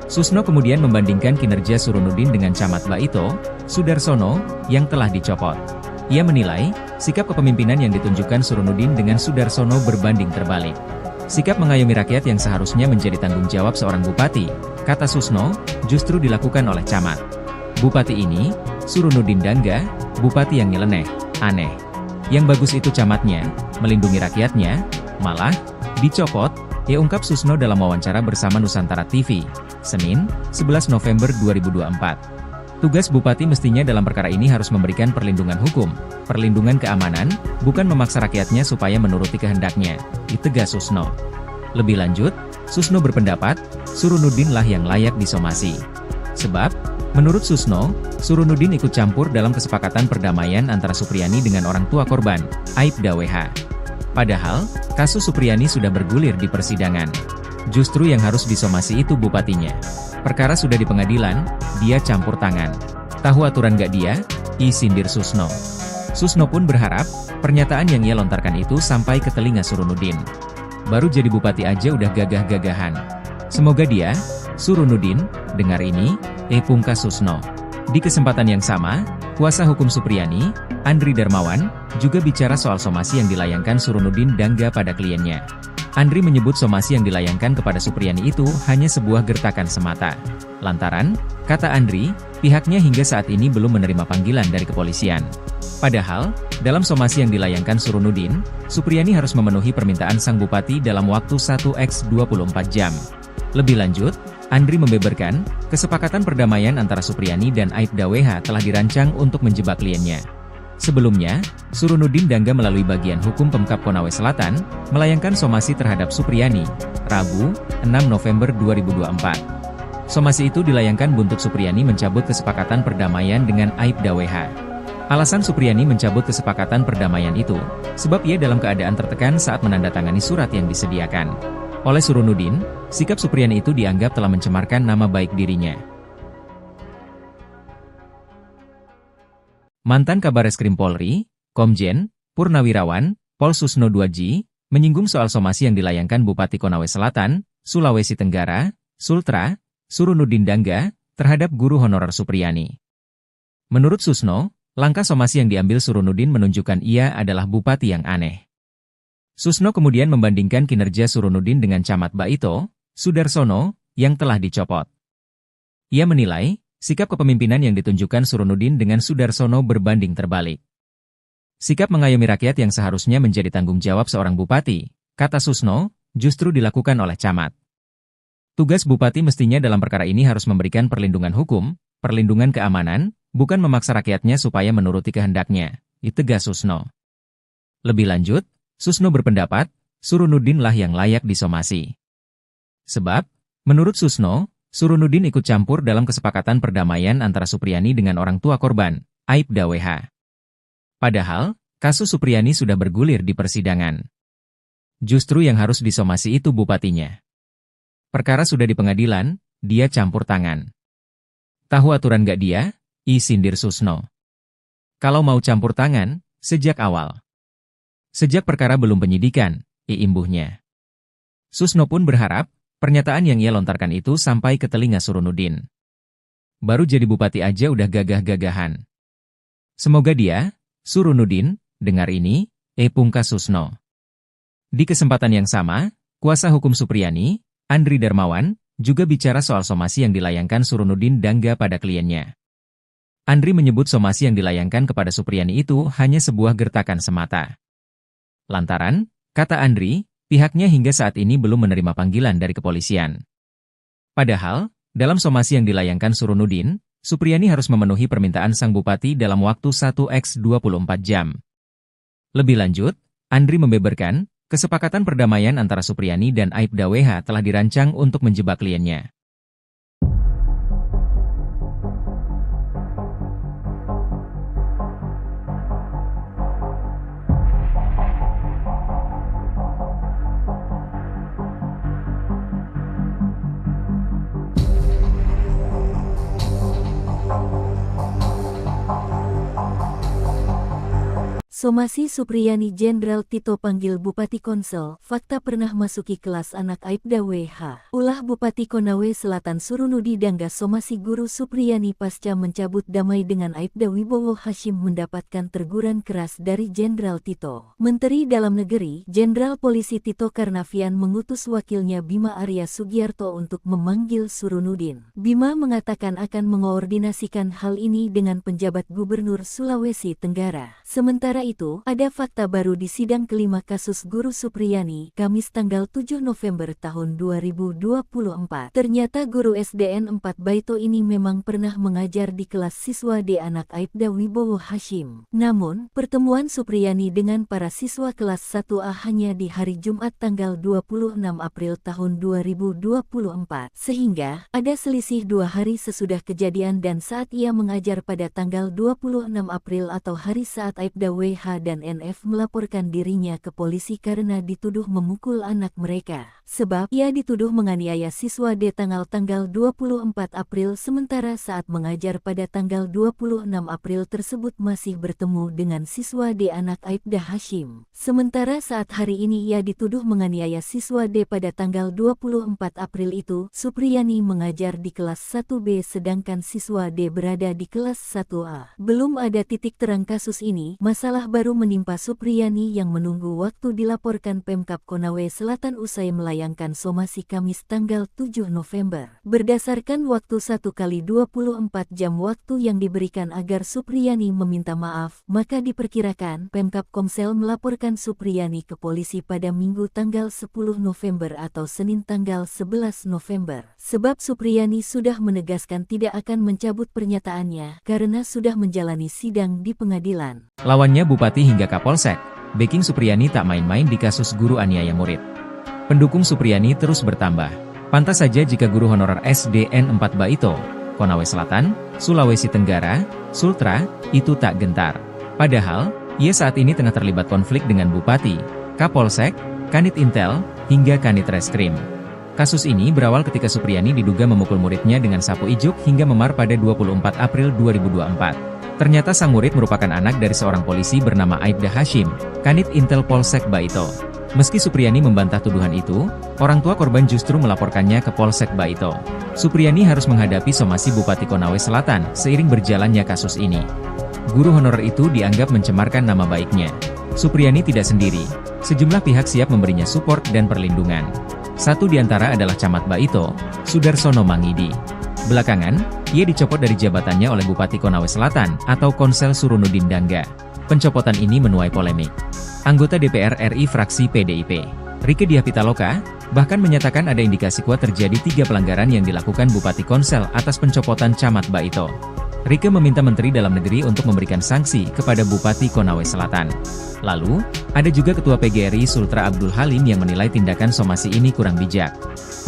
Susno kemudian membandingkan kinerja Surunudin dengan Camat Baito, Sudarsono, yang telah dicopot. Ia menilai, sikap kepemimpinan yang ditunjukkan Surunudin dengan Sudarsono berbanding terbalik. Sikap mengayomi rakyat yang seharusnya menjadi tanggung jawab seorang bupati, kata Susno, justru dilakukan oleh camat. Bupati ini, Surunudin Dangga, bupati yang nyeleneh, aneh. Yang bagus itu camatnya, melindungi rakyatnya, malah dicopot, ia ungkap Susno dalam wawancara bersama Nusantara TV, Senin, 11 November 2024. Tugas bupati mestinya dalam perkara ini harus memberikan perlindungan hukum, perlindungan keamanan, bukan memaksa rakyatnya supaya menuruti kehendaknya, ditegas Susno. Lebih lanjut, Susno berpendapat, Surunudin lah yang layak disomasi. Sebab, menurut Susno, Surunudin ikut campur dalam kesepakatan perdamaian antara Supriyani dengan orang tua korban, Aibda WH. Padahal, kasus Supriyani sudah bergulir di persidangan. Justru yang harus disomasi itu bupatinya. Perkara sudah di pengadilan, dia campur tangan. Tahu aturan gak dia? Sindir Susno. Susno pun berharap, pernyataan yang ia lontarkan itu sampai ke telinga Surunudin. Baru jadi bupati aja udah gagah-gagahan. Semoga dia, Surunudin, dengar ini, pungkas Susno. Di kesempatan yang sama, kuasa hukum Supriyani, Andri Darmawan, juga bicara soal somasi yang dilayangkan Surunudin Dangga pada kliennya. Andri menyebut somasi yang dilayangkan kepada Supriyani itu hanya sebuah gertakan semata. Lantaran, kata Andri, pihaknya hingga saat ini belum menerima panggilan dari kepolisian. Padahal, dalam somasi yang dilayangkan Surunudin, Supriyani harus memenuhi permintaan sang bupati dalam waktu 1x24 jam. Lebih lanjut, Andri membeberkan, kesepakatan perdamaian antara Supriyani dan Aibda WH telah dirancang untuk menjebak kliennya. Sebelumnya, Surunudin Dangga melalui bagian hukum Pemkab Konawe Selatan, melayangkan somasi terhadap Supriyani, Rabu, 6 November 2024. Somasi itu dilayangkan buntut Supriyani mencabut kesepakatan perdamaian dengan Aibda WH. Alasan Supriyani mencabut kesepakatan perdamaian itu, sebab ia dalam keadaan tertekan saat menandatangani surat yang disediakan oleh Surunudin. Sikap Supriyani itu dianggap telah mencemarkan nama baik dirinya. Mantan Kabareskrim Polri, Komjen, Purnawirawan, Pol Susno 2G, menyinggung soal somasi yang dilayangkan Bupati Konawe Selatan, Sulawesi Tenggara, Sultra, Surunudin Dangga, terhadap guru honorer Supriyani. Menurut Susno, langkah somasi yang diambil Surunudin menunjukkan ia adalah bupati yang aneh. Susno kemudian membandingkan kinerja Surunudin dengan Camat Baito, Sudarsono, yang telah dicopot. Ia menilai, sikap kepemimpinan yang ditunjukkan Surunudin dengan Sudarsono berbanding terbalik. Sikap mengayomi rakyat yang seharusnya menjadi tanggung jawab seorang bupati, kata Susno, justru dilakukan oleh camat. Tugas bupati mestinya dalam perkara ini harus memberikan perlindungan hukum, perlindungan keamanan, bukan memaksa rakyatnya supaya menuruti kehendaknya, ditegas Susno. Lebih lanjut, Susno berpendapat, Surunudin lah yang layak disomasi. Sebab, menurut Susno, Surunudin ikut campur dalam kesepakatan perdamaian antara Supriyani dengan orang tua korban, Aibda WH. Padahal, kasus Supriyani sudah bergulir di persidangan. Justru yang harus disomasi itu bupatinya. Perkara sudah di pengadilan, dia campur tangan. Tahu aturan gak dia? Sindir Susno. Kalau mau campur tangan, sejak awal. Sejak perkara belum penyidikan, imbuhnya. Susno pun berharap, pernyataan yang ia lontarkan itu sampai ke telinga Surunudin. Baru jadi bupati aja udah gagah-gagahan. Semoga dia, Surunudin, dengar ini, pungkas Susno. Di kesempatan yang sama, kuasa hukum Supriyani, Andri Darmawan, juga bicara soal somasi yang dilayangkan Surunudin Dangga pada kliennya. Andri menyebut somasi yang dilayangkan kepada Supriyani itu hanya sebuah gertakan semata. Lantaran, kata Andri, pihaknya hingga saat ini belum menerima panggilan dari kepolisian. Padahal, dalam somasi yang dilayangkan Surunudin, Supriyani harus memenuhi permintaan sang bupati dalam waktu 1x24 jam. Lebih lanjut, Andri membeberkan, kesepakatan perdamaian antara Supriyani dan Aibda WH telah dirancang untuk menjebak kliennya. Somasi Supriyani Jenderal Tito panggil Bupati Konsel, fakta pernah masuki kelas anak Aibda WH. Ulah Bupati Konawe Selatan Surunudi Dangga Somasi Guru Supriyani pasca mencabut damai dengan Aibda Wibowo Hashim mendapatkan teguran keras dari Jenderal Tito. Menteri Dalam Negeri, Jenderal Polisi Tito Karnavian mengutus wakilnya Bima Arya Sugiarto untuk memanggil Surunudin. Bima mengatakan akan mengoordinasikan hal ini dengan penjabat Gubernur Sulawesi Tenggara. Sementara itu, ada fakta baru di sidang kelima kasus Guru Supriyani, Kamis tanggal 7 November tahun 2024. Ternyata guru SDN 4 Baito ini memang pernah mengajar di kelas siswa D anak Aibda Wibowo Hashim. Namun, pertemuan Supriyani dengan para siswa kelas 1A hanya di hari Jumat tanggal 26 April tahun 2024. Sehingga, ada selisih 2 hari sesudah kejadian dan saat ia mengajar pada tanggal 26 April atau hari saat Aibda WH dan NF melaporkan dirinya ke polisi karena dituduh memukul anak mereka. Sebab ia dituduh menganiaya siswa D tanggal 24 April sementara saat mengajar pada tanggal 26 April tersebut masih bertemu dengan siswa D anak Aibda Hashim. Sementara saat hari ini ia dituduh menganiaya siswa D pada tanggal 24 April itu, Supriyani mengajar di kelas 1B sedangkan siswa D berada di kelas 1A. Belum ada titik terang kasus ini, masalah baru menimpa Supriyani yang menunggu waktu dilaporkan Pemkab Konawe Selatan usai melayangkan somasi Kamis tanggal 7 November. Berdasarkan waktu 1x24 jam waktu yang diberikan agar Supriyani meminta maaf, maka diperkirakan Pemkab Komsel melaporkan Supriyani ke polisi pada Minggu tanggal 10 November atau Senin tanggal 11 November. Sebab Supriyani sudah menegaskan tidak akan mencabut pernyataannya karena sudah menjalani sidang di pengadilan. Lawannya Bupati hingga Kapolsek, backing Supriyani tak main-main di kasus guru aniaya murid. Pendukung Supriyani terus bertambah. Pantas saja jika guru honorer SDN 4 Baito, Konawe Selatan, Sulawesi Tenggara, Sultra, itu tak gentar. Padahal, ia saat ini tengah terlibat konflik dengan Bupati, Kapolsek, Kanit Intel, hingga Kanit Reskrim. Kasus ini berawal ketika Supriyani diduga memukul muridnya dengan sapu ijuk hingga memar pada 24 April 2024. Ternyata sang murid merupakan anak dari seorang polisi bernama Aibda Hashim, Kanit Intel Polsek Baito. Meski Supriyani membantah tuduhan itu, orang tua korban justru melaporkannya ke Polsek Baito. Supriyani harus menghadapi somasi Bupati Konawe Selatan seiring berjalannya kasus ini. Guru honorer itu dianggap mencemarkan nama baiknya. Supriyani tidak sendiri, sejumlah pihak siap memberinya support dan perlindungan. Satu di antara adalah Camat Baito, Sudarsono Mangidi. Belakangan, ia dicopot dari jabatannya oleh Bupati Konawe Selatan atau Konsel Surunudin Dangga. Pencopotan ini menuai polemik. Anggota DPR RI fraksi PDIP, Rieke Diah Pitaloka, bahkan menyatakan ada indikasi kuat terjadi 3 pelanggaran yang dilakukan Bupati Konsel atas pencopotan Camat Baito. Rieke meminta Menteri Dalam Negeri untuk memberikan sanksi kepada Bupati Konawe Selatan. Lalu, ada juga Ketua PGRI Sultra Abdul Halim yang menilai tindakan somasi ini kurang bijak.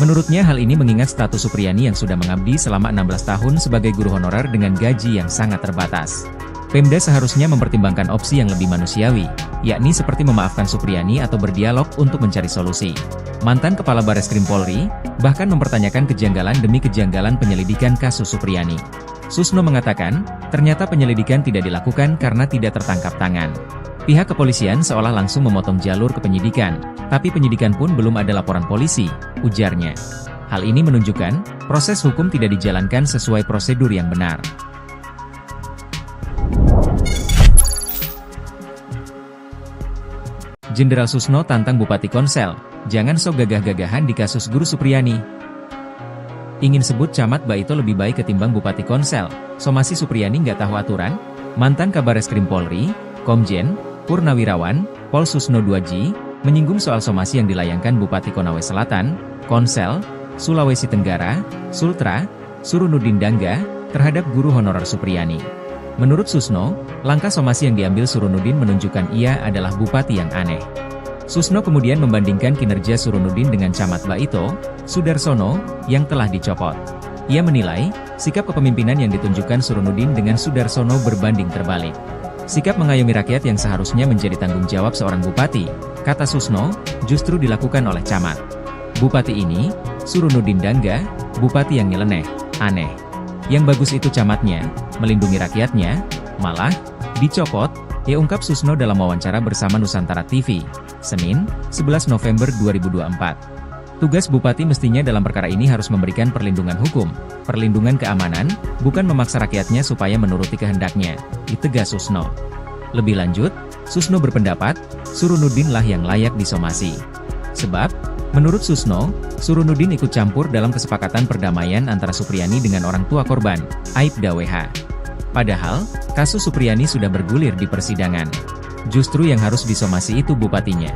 Menurutnya hal ini mengingat status Supriyani yang sudah mengabdi selama 16 tahun sebagai guru honorer dengan gaji yang sangat terbatas. Pemda seharusnya mempertimbangkan opsi yang lebih manusiawi, yakni seperti memaafkan Supriyani atau berdialog untuk mencari solusi. Mantan Kepala Bareskrim Polri, bahkan mempertanyakan kejanggalan demi kejanggalan penyelidikan kasus Supriyani. Susno mengatakan, ternyata penyelidikan tidak dilakukan karena tidak tertangkap tangan. Pihak kepolisian seolah langsung memotong jalur ke penyidikan, tapi penyidikan pun belum ada laporan polisi, ujarnya. Hal ini menunjukkan, proses hukum tidak dijalankan sesuai prosedur yang benar. Jenderal Susno tantang Bupati Konsel, jangan sok gagah-gagahan di kasus Guru Supriyani. Ingin sebut Camat Baito lebih baik ketimbang Bupati Konsel, somasi Supriyani nggak tahu aturan? Mantan Kabareskrim Polri, Komjen, Purnawirawan, Pol Susno 2G, menyinggung soal somasi yang dilayangkan Bupati Konawe Selatan, Konsel, Sulawesi Tenggara, Sultra, Surunudin Dangga, terhadap guru honorer Supriyani. Menurut Susno, langkah somasi yang diambil Surunudin menunjukkan ia adalah bupati yang aneh. Susno kemudian membandingkan kinerja Surunudin dengan Camat Baito, Sudarsono, yang telah dicopot. Ia menilai, sikap kepemimpinan yang ditunjukkan Surunudin dengan Sudarsono berbanding terbalik. Sikap mengayomi rakyat yang seharusnya menjadi tanggung jawab seorang bupati, kata Susno, justru dilakukan oleh Camat. Bupati ini, Surunudin Dangga, bupati yang nyeleneh, aneh. Yang bagus itu camatnya, melindungi rakyatnya, malah, dicopot, Ia ungkap Susno dalam wawancara bersama Nusantara TV, Senin, 11 November 2024. Tugas Bupati mestinya dalam perkara ini harus memberikan perlindungan hukum, perlindungan keamanan, bukan memaksa rakyatnya supaya menuruti kehendaknya, ditegas Susno. Lebih lanjut, Susno berpendapat, Surunudin lah yang layak disomasi. Sebab, menurut Susno, Surunudin ikut campur dalam kesepakatan perdamaian antara Supriyani dengan orang tua korban, Aibda WH. Padahal, kasus Supriyani sudah bergulir di persidangan. Justru yang harus disomasi itu bupatinya.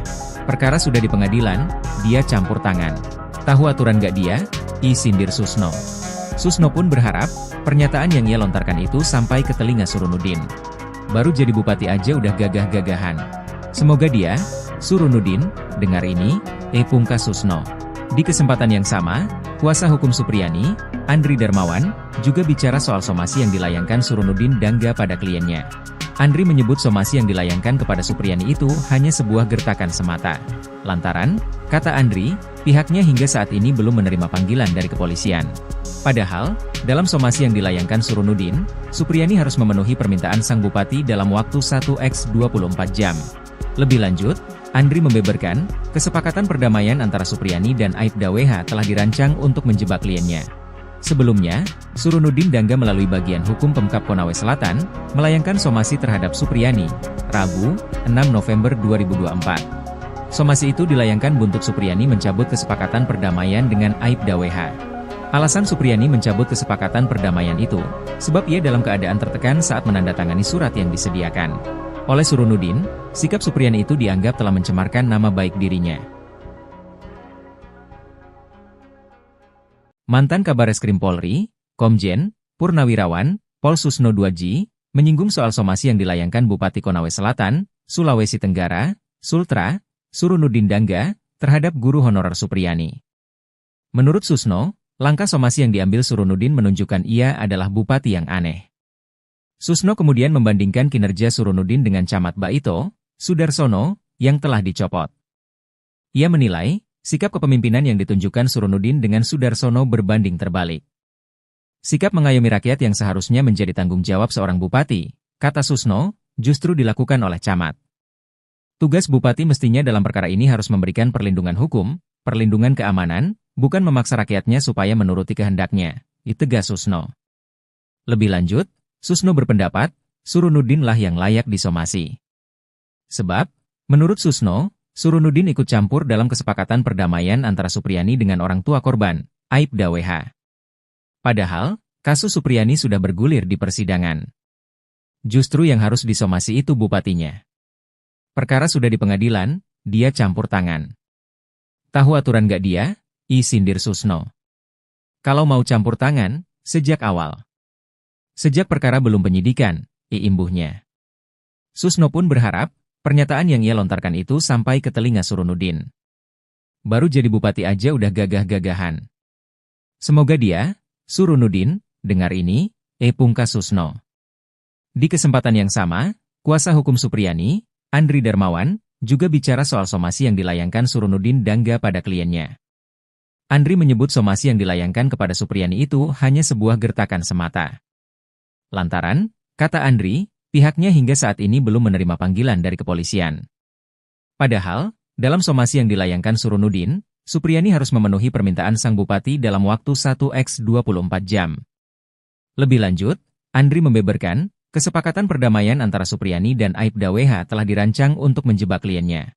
Perkara sudah di pengadilan, dia campur tangan. Tahu aturan gak dia? Sindir Susno. Susno pun berharap, pernyataan yang ia lontarkan itu sampai ke telinga Surunudin. Baru jadi bupati aja udah gagah-gagahan. Semoga dia, Surunudin, dengar ini, pungkas Susno. Di kesempatan yang sama, kuasa hukum Supriyani, Andri Darmawan, juga bicara soal somasi yang dilayangkan Surunudin Dangga pada kliennya. Andri menyebut somasi yang dilayangkan kepada Supriyani itu hanya sebuah gertakan semata. Lantaran, kata Andri, pihaknya hingga saat ini belum menerima panggilan dari kepolisian. Padahal, dalam somasi yang dilayangkan Surunudin, Supriyani harus memenuhi permintaan sang bupati dalam waktu 1x24 jam. Lebih lanjut, Andri membeberkan, kesepakatan perdamaian antara Supriyani dan Aibda WH telah dirancang untuk menjebak kliennya. Sebelumnya, Surunudin Dangga melalui bagian hukum Pemkab Konawe Selatan, melayangkan somasi terhadap Supriyani, Rabu, 6 November 2024. Somasi itu dilayangkan buntut Supriyani mencabut kesepakatan perdamaian dengan Aibda WH. Alasan Supriyani mencabut kesepakatan perdamaian itu, sebab ia dalam keadaan tertekan saat menandatangani surat yang disediakan. Oleh Surunudin, sikap Supriyani itu dianggap telah mencemarkan nama baik dirinya. Mantan Kabareskrim Polri, Komjen, Purnawirawan, Pol Susno 2J, menyinggung soal somasi yang dilayangkan Bupati Konawe Selatan, Sulawesi Tenggara, Sultra, Surunudin Dangga, terhadap guru honorer Supriyani. Menurut Susno, langkah somasi yang diambil Surunudin menunjukkan ia adalah bupati yang aneh. Susno kemudian membandingkan kinerja Surunudin dengan Camat Baito, Sudarsono, yang telah dicopot. Ia menilai, sikap kepemimpinan yang ditunjukkan Surunudin dengan Sudarsono berbanding terbalik. Sikap mengayomi rakyat yang seharusnya menjadi tanggung jawab seorang bupati, kata Susno, justru dilakukan oleh camat. Tugas bupati mestinya dalam perkara ini harus memberikan perlindungan hukum, perlindungan keamanan, bukan memaksa rakyatnya supaya menuruti kehendaknya, ditegas Susno. Lebih lanjut, Susno berpendapat, Surunudin lah yang layak disomasi. Sebab, menurut Susno, Surunudin ikut campur dalam kesepakatan perdamaian antara Supriyani dengan orang tua korban, Aibda WH. Padahal, kasus Supriyani sudah bergulir di persidangan. Justru yang harus disomasi itu bupatinya. Perkara sudah di pengadilan, dia campur tangan. Tahu aturan gak dia? Sindir Susno. Kalau mau campur tangan, sejak awal. Sejak perkara belum penyidikan, imbuhnya. Susno pun berharap, pernyataan yang ia lontarkan itu sampai ke telinga Surunudin. Baru jadi bupati aja udah gagah-gagahan. Semoga dia, Surunudin, dengar ini, pungkas Susno. Di kesempatan yang sama, kuasa hukum Supriyani, Andri Darmawan, juga bicara soal somasi yang dilayangkan Surunudin Dangga pada kliennya. Andri menyebut somasi yang dilayangkan kepada Supriyani itu hanya sebuah gertakan semata. Lantaran, kata Andri, pihaknya hingga saat ini belum menerima panggilan dari kepolisian. Padahal, dalam somasi yang dilayangkan Surunudin, Supriyani harus memenuhi permintaan sang bupati dalam waktu 1x24 jam. Lebih lanjut, Andri membeberkan, kesepakatan perdamaian antara Supriyani dan Aibda WH telah dirancang untuk menjebak kliennya.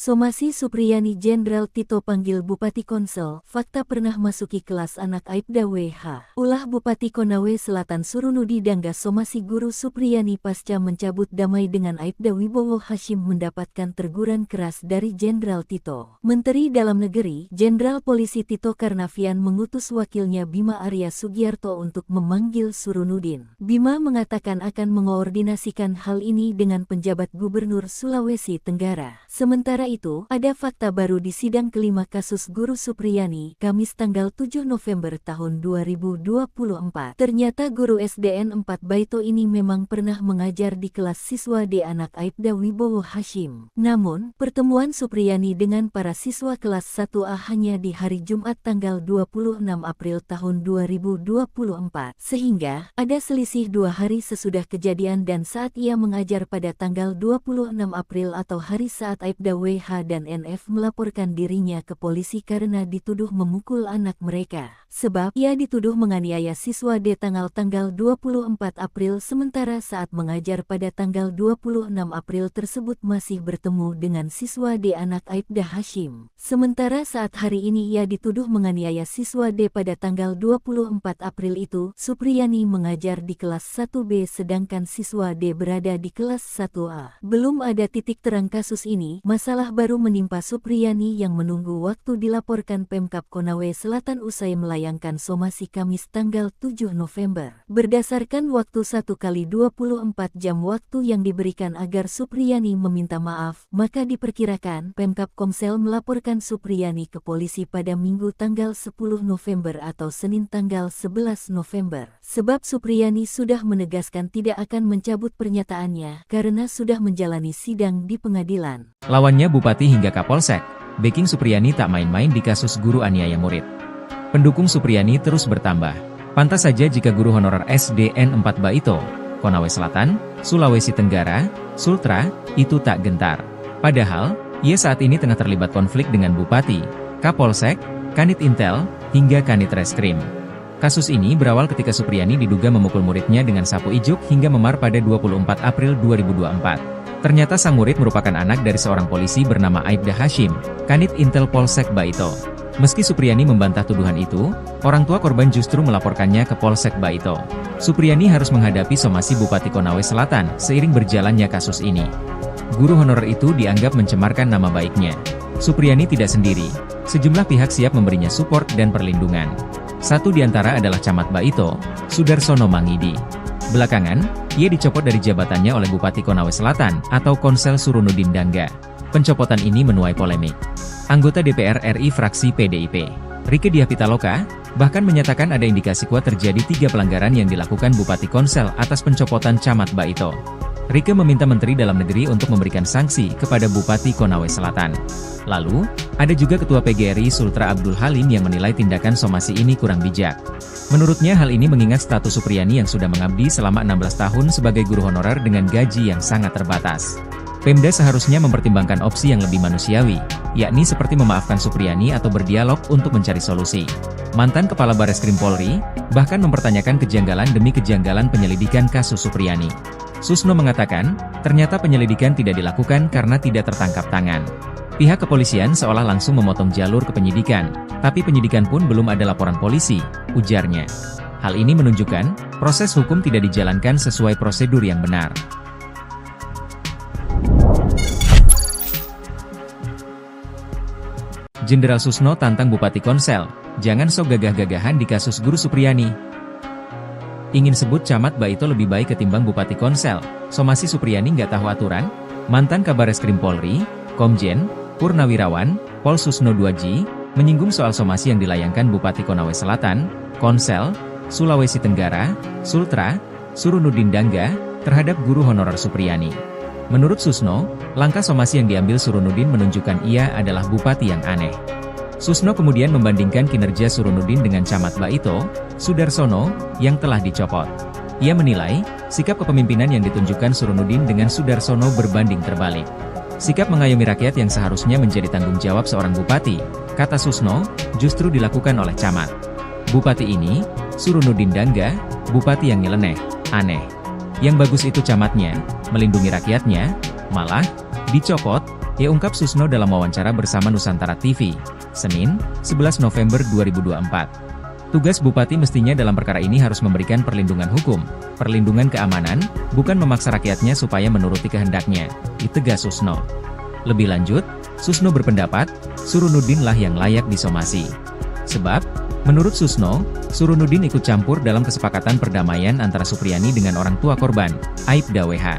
Somasi Supriyani Jenderal Tito panggil Bupati Konsel, fakta pernah masuki kelas anak Aibda WH. Ulah Bupati Konawe Selatan Surunudi Dangga somasi guru Supriyani pasca mencabut damai dengan Aibda Wibowo Hashim mendapatkan teguran keras dari Jenderal Tito. Menteri Dalam Negeri, Jenderal Polisi Tito Karnavian mengutus wakilnya Bima Arya Sugiarto untuk memanggil Surunudin. Bima mengatakan akan mengoordinasikan hal ini dengan penjabat Gubernur Sulawesi Tenggara. Sementara itu, ada fakta baru di sidang kelima kasus Guru Supriyani, Kamis tanggal 7 November tahun 2024. Ternyata guru SDN 4 Baito ini memang pernah mengajar di kelas siswa D anak Aibda Wibowo Hashim. Namun, pertemuan Supriyani dengan para siswa kelas 1A hanya di hari Jumat tanggal 26 April tahun 2024. Sehingga, ada selisih 2 hari sesudah kejadian dan saat ia mengajar pada tanggal 26 April atau hari saat Aibda WH dan NF melaporkan dirinya ke polisi karena dituduh memukul anak mereka. Sebab ia dituduh menganiaya siswa D tanggal 24 April sementara saat mengajar pada tanggal 26 April tersebut masih bertemu dengan siswa D anak Aibda Hashim. Sementara saat hari ini ia dituduh menganiaya siswa D pada tanggal 24 April itu, Supriyani mengajar di kelas 1B sedangkan siswa D berada di kelas 1A. Belum ada titik terang kasus ini, masalah baru menimpa Supriyani yang menunggu waktu dilaporkan Pemkab Konawe Selatan usai melayangkan somasi Kamis tanggal 7 November. Berdasarkan waktu 1x24 jam waktu yang diberikan agar Supriyani meminta maaf, maka diperkirakan Pemkab Komsel melaporkan Supriyani ke polisi pada Minggu tanggal 10 November atau Senin tanggal 11 November. Sebab Supriyani sudah menegaskan tidak akan mencabut pernyataannya karena sudah menjalani sidang di pengadilan. Lawannya Bupati hingga Kapolsek, backing Supriyani tak main-main di kasus guru aniaya murid. Pendukung Supriyani terus bertambah. Pantas saja jika guru honorer SDN 4 Baito, Konawe Selatan, Sulawesi Tenggara, Sultra, itu tak gentar. Padahal, ia saat ini tengah terlibat konflik dengan Bupati, Kapolsek, Kanit Intel, hingga Kanit Reskrim. Kasus ini berawal ketika Supriyani diduga memukul muridnya dengan sapu ijuk hingga memar pada 24 April 2024. Ternyata sang murid merupakan anak dari seorang polisi bernama Aibda Hashim, Kanit Intel Polsek Baito. Meski Supriyani membantah tuduhan itu, orang tua korban justru melaporkannya ke Polsek Baito. Supriyani harus menghadapi somasi Bupati Konawe Selatan seiring berjalannya kasus ini. Guru honorer itu dianggap mencemarkan nama baiknya. Supriyani tidak sendiri, sejumlah pihak siap memberinya support dan perlindungan. Satu di antara adalah Camat Baito, Sudarsono Mangidi. Belakangan, ia dicopot dari jabatannya oleh Bupati Konawe Selatan atau Konsel Surunudin Dangga. Pencopotan ini menuai polemik. Anggota DPR RI fraksi PDIP, Rieke Diah Pitaloka, bahkan menyatakan ada indikasi kuat terjadi 3 pelanggaran yang dilakukan Bupati Konsel atas pencopotan Camat Baito. Rieke meminta Menteri Dalam Negeri untuk memberikan sanksi kepada Bupati Konawe Selatan. Lalu, ada juga Ketua PGRI Sultra Abdul Halim yang menilai tindakan somasi ini kurang bijak. Menurutnya hal ini mengingat status Supriyani yang sudah mengabdi selama 16 tahun sebagai guru honorer dengan gaji yang sangat terbatas. Pemda seharusnya mempertimbangkan opsi yang lebih manusiawi, yakni seperti memaafkan Supriyani atau berdialog untuk mencari solusi. Mantan Kepala Bareskrim Polri, bahkan mempertanyakan kejanggalan demi kejanggalan penyelidikan kasus Supriyani. Susno mengatakan, ternyata penyelidikan tidak dilakukan karena tidak tertangkap tangan. Pihak kepolisian seolah langsung memotong jalur ke penyidikan, tapi penyidikan pun belum ada laporan polisi, ujarnya. Hal ini menunjukkan, proses hukum tidak dijalankan sesuai prosedur yang benar. Jenderal Susno tantang Bupati Konsel, jangan sok gagah-gagahan di kasus Guru Supriyani. Ingin sebut Camat Baito lebih baik ketimbang Bupati Konsel, somasi Supriyani nggak tahu aturan? Mantan Kabareskrim Polri, Komjen, Purnawirawan, Pol Susno 2G, menyinggung soal somasi yang dilayangkan Bupati Konawe Selatan, Konsel, Sulawesi Tenggara, Sultra, Surunudin Dangga, terhadap guru honorer Supriyani. Menurut Susno, langkah somasi yang diambil Surunudin menunjukkan ia adalah bupati yang aneh. Susno kemudian membandingkan kinerja Surunudin dengan Camat Baito, Sudarsono, yang telah dicopot. Ia menilai, sikap kepemimpinan yang ditunjukkan Surunudin dengan Sudarsono berbanding terbalik. Sikap mengayomi rakyat yang seharusnya menjadi tanggung jawab seorang bupati, kata Susno, justru dilakukan oleh Camat. Bupati ini, Surunudin Dangga, bupati yang nyeleneh, aneh. Yang bagus itu camatnya, melindungi rakyatnya, malah, dicopot, ia ungkap Susno dalam wawancara bersama Nusantara TV, Senin, 11 November 2024. Tugas bupati mestinya dalam perkara ini harus memberikan perlindungan hukum, perlindungan keamanan, bukan memaksa rakyatnya supaya menuruti kehendaknya, ditegas Susno. Lebih lanjut, Susno berpendapat, Surunudin lah yang layak disomasi. Sebab, menurut Susno, Surunudin ikut campur dalam kesepakatan perdamaian antara Supriyani dengan orang tua korban, Aibda WH.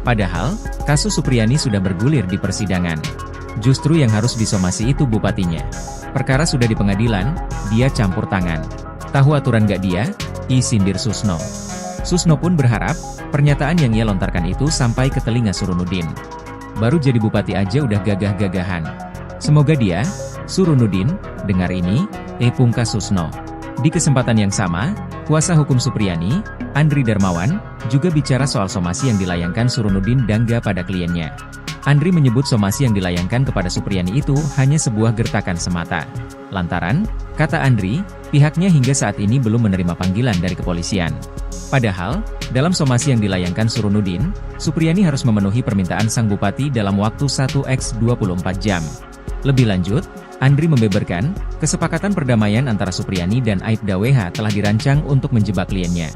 Padahal, kasus Supriyani sudah bergulir di persidangan. Justru yang harus disomasi itu bupatinya. Perkara sudah di pengadilan, dia campur tangan. Tahu aturan gak dia? Sindir Susno. Susno pun berharap, pernyataan yang ia lontarkan itu sampai ke telinga Surunudin. Baru jadi bupati aja udah gagah-gagahan. Semoga dia, Surunudin, dengar ini, pungkas Susno. Di kesempatan yang sama, kuasa hukum Supriyani, Andri Darmawan, juga bicara soal somasi yang dilayangkan Surunudin Dangga pada kliennya. Andri menyebut somasi yang dilayangkan kepada Supriyani itu hanya sebuah gertakan semata. Lantaran, kata Andri, pihaknya hingga saat ini belum menerima panggilan dari kepolisian. Padahal, dalam somasi yang dilayangkan Surunudin, Supriyani harus memenuhi permintaan sang bupati dalam waktu 1x24 jam. Lebih lanjut, Andri membeberkan, kesepakatan perdamaian antara Supriyani dan Aibda WH telah dirancang untuk menjebak kliennya.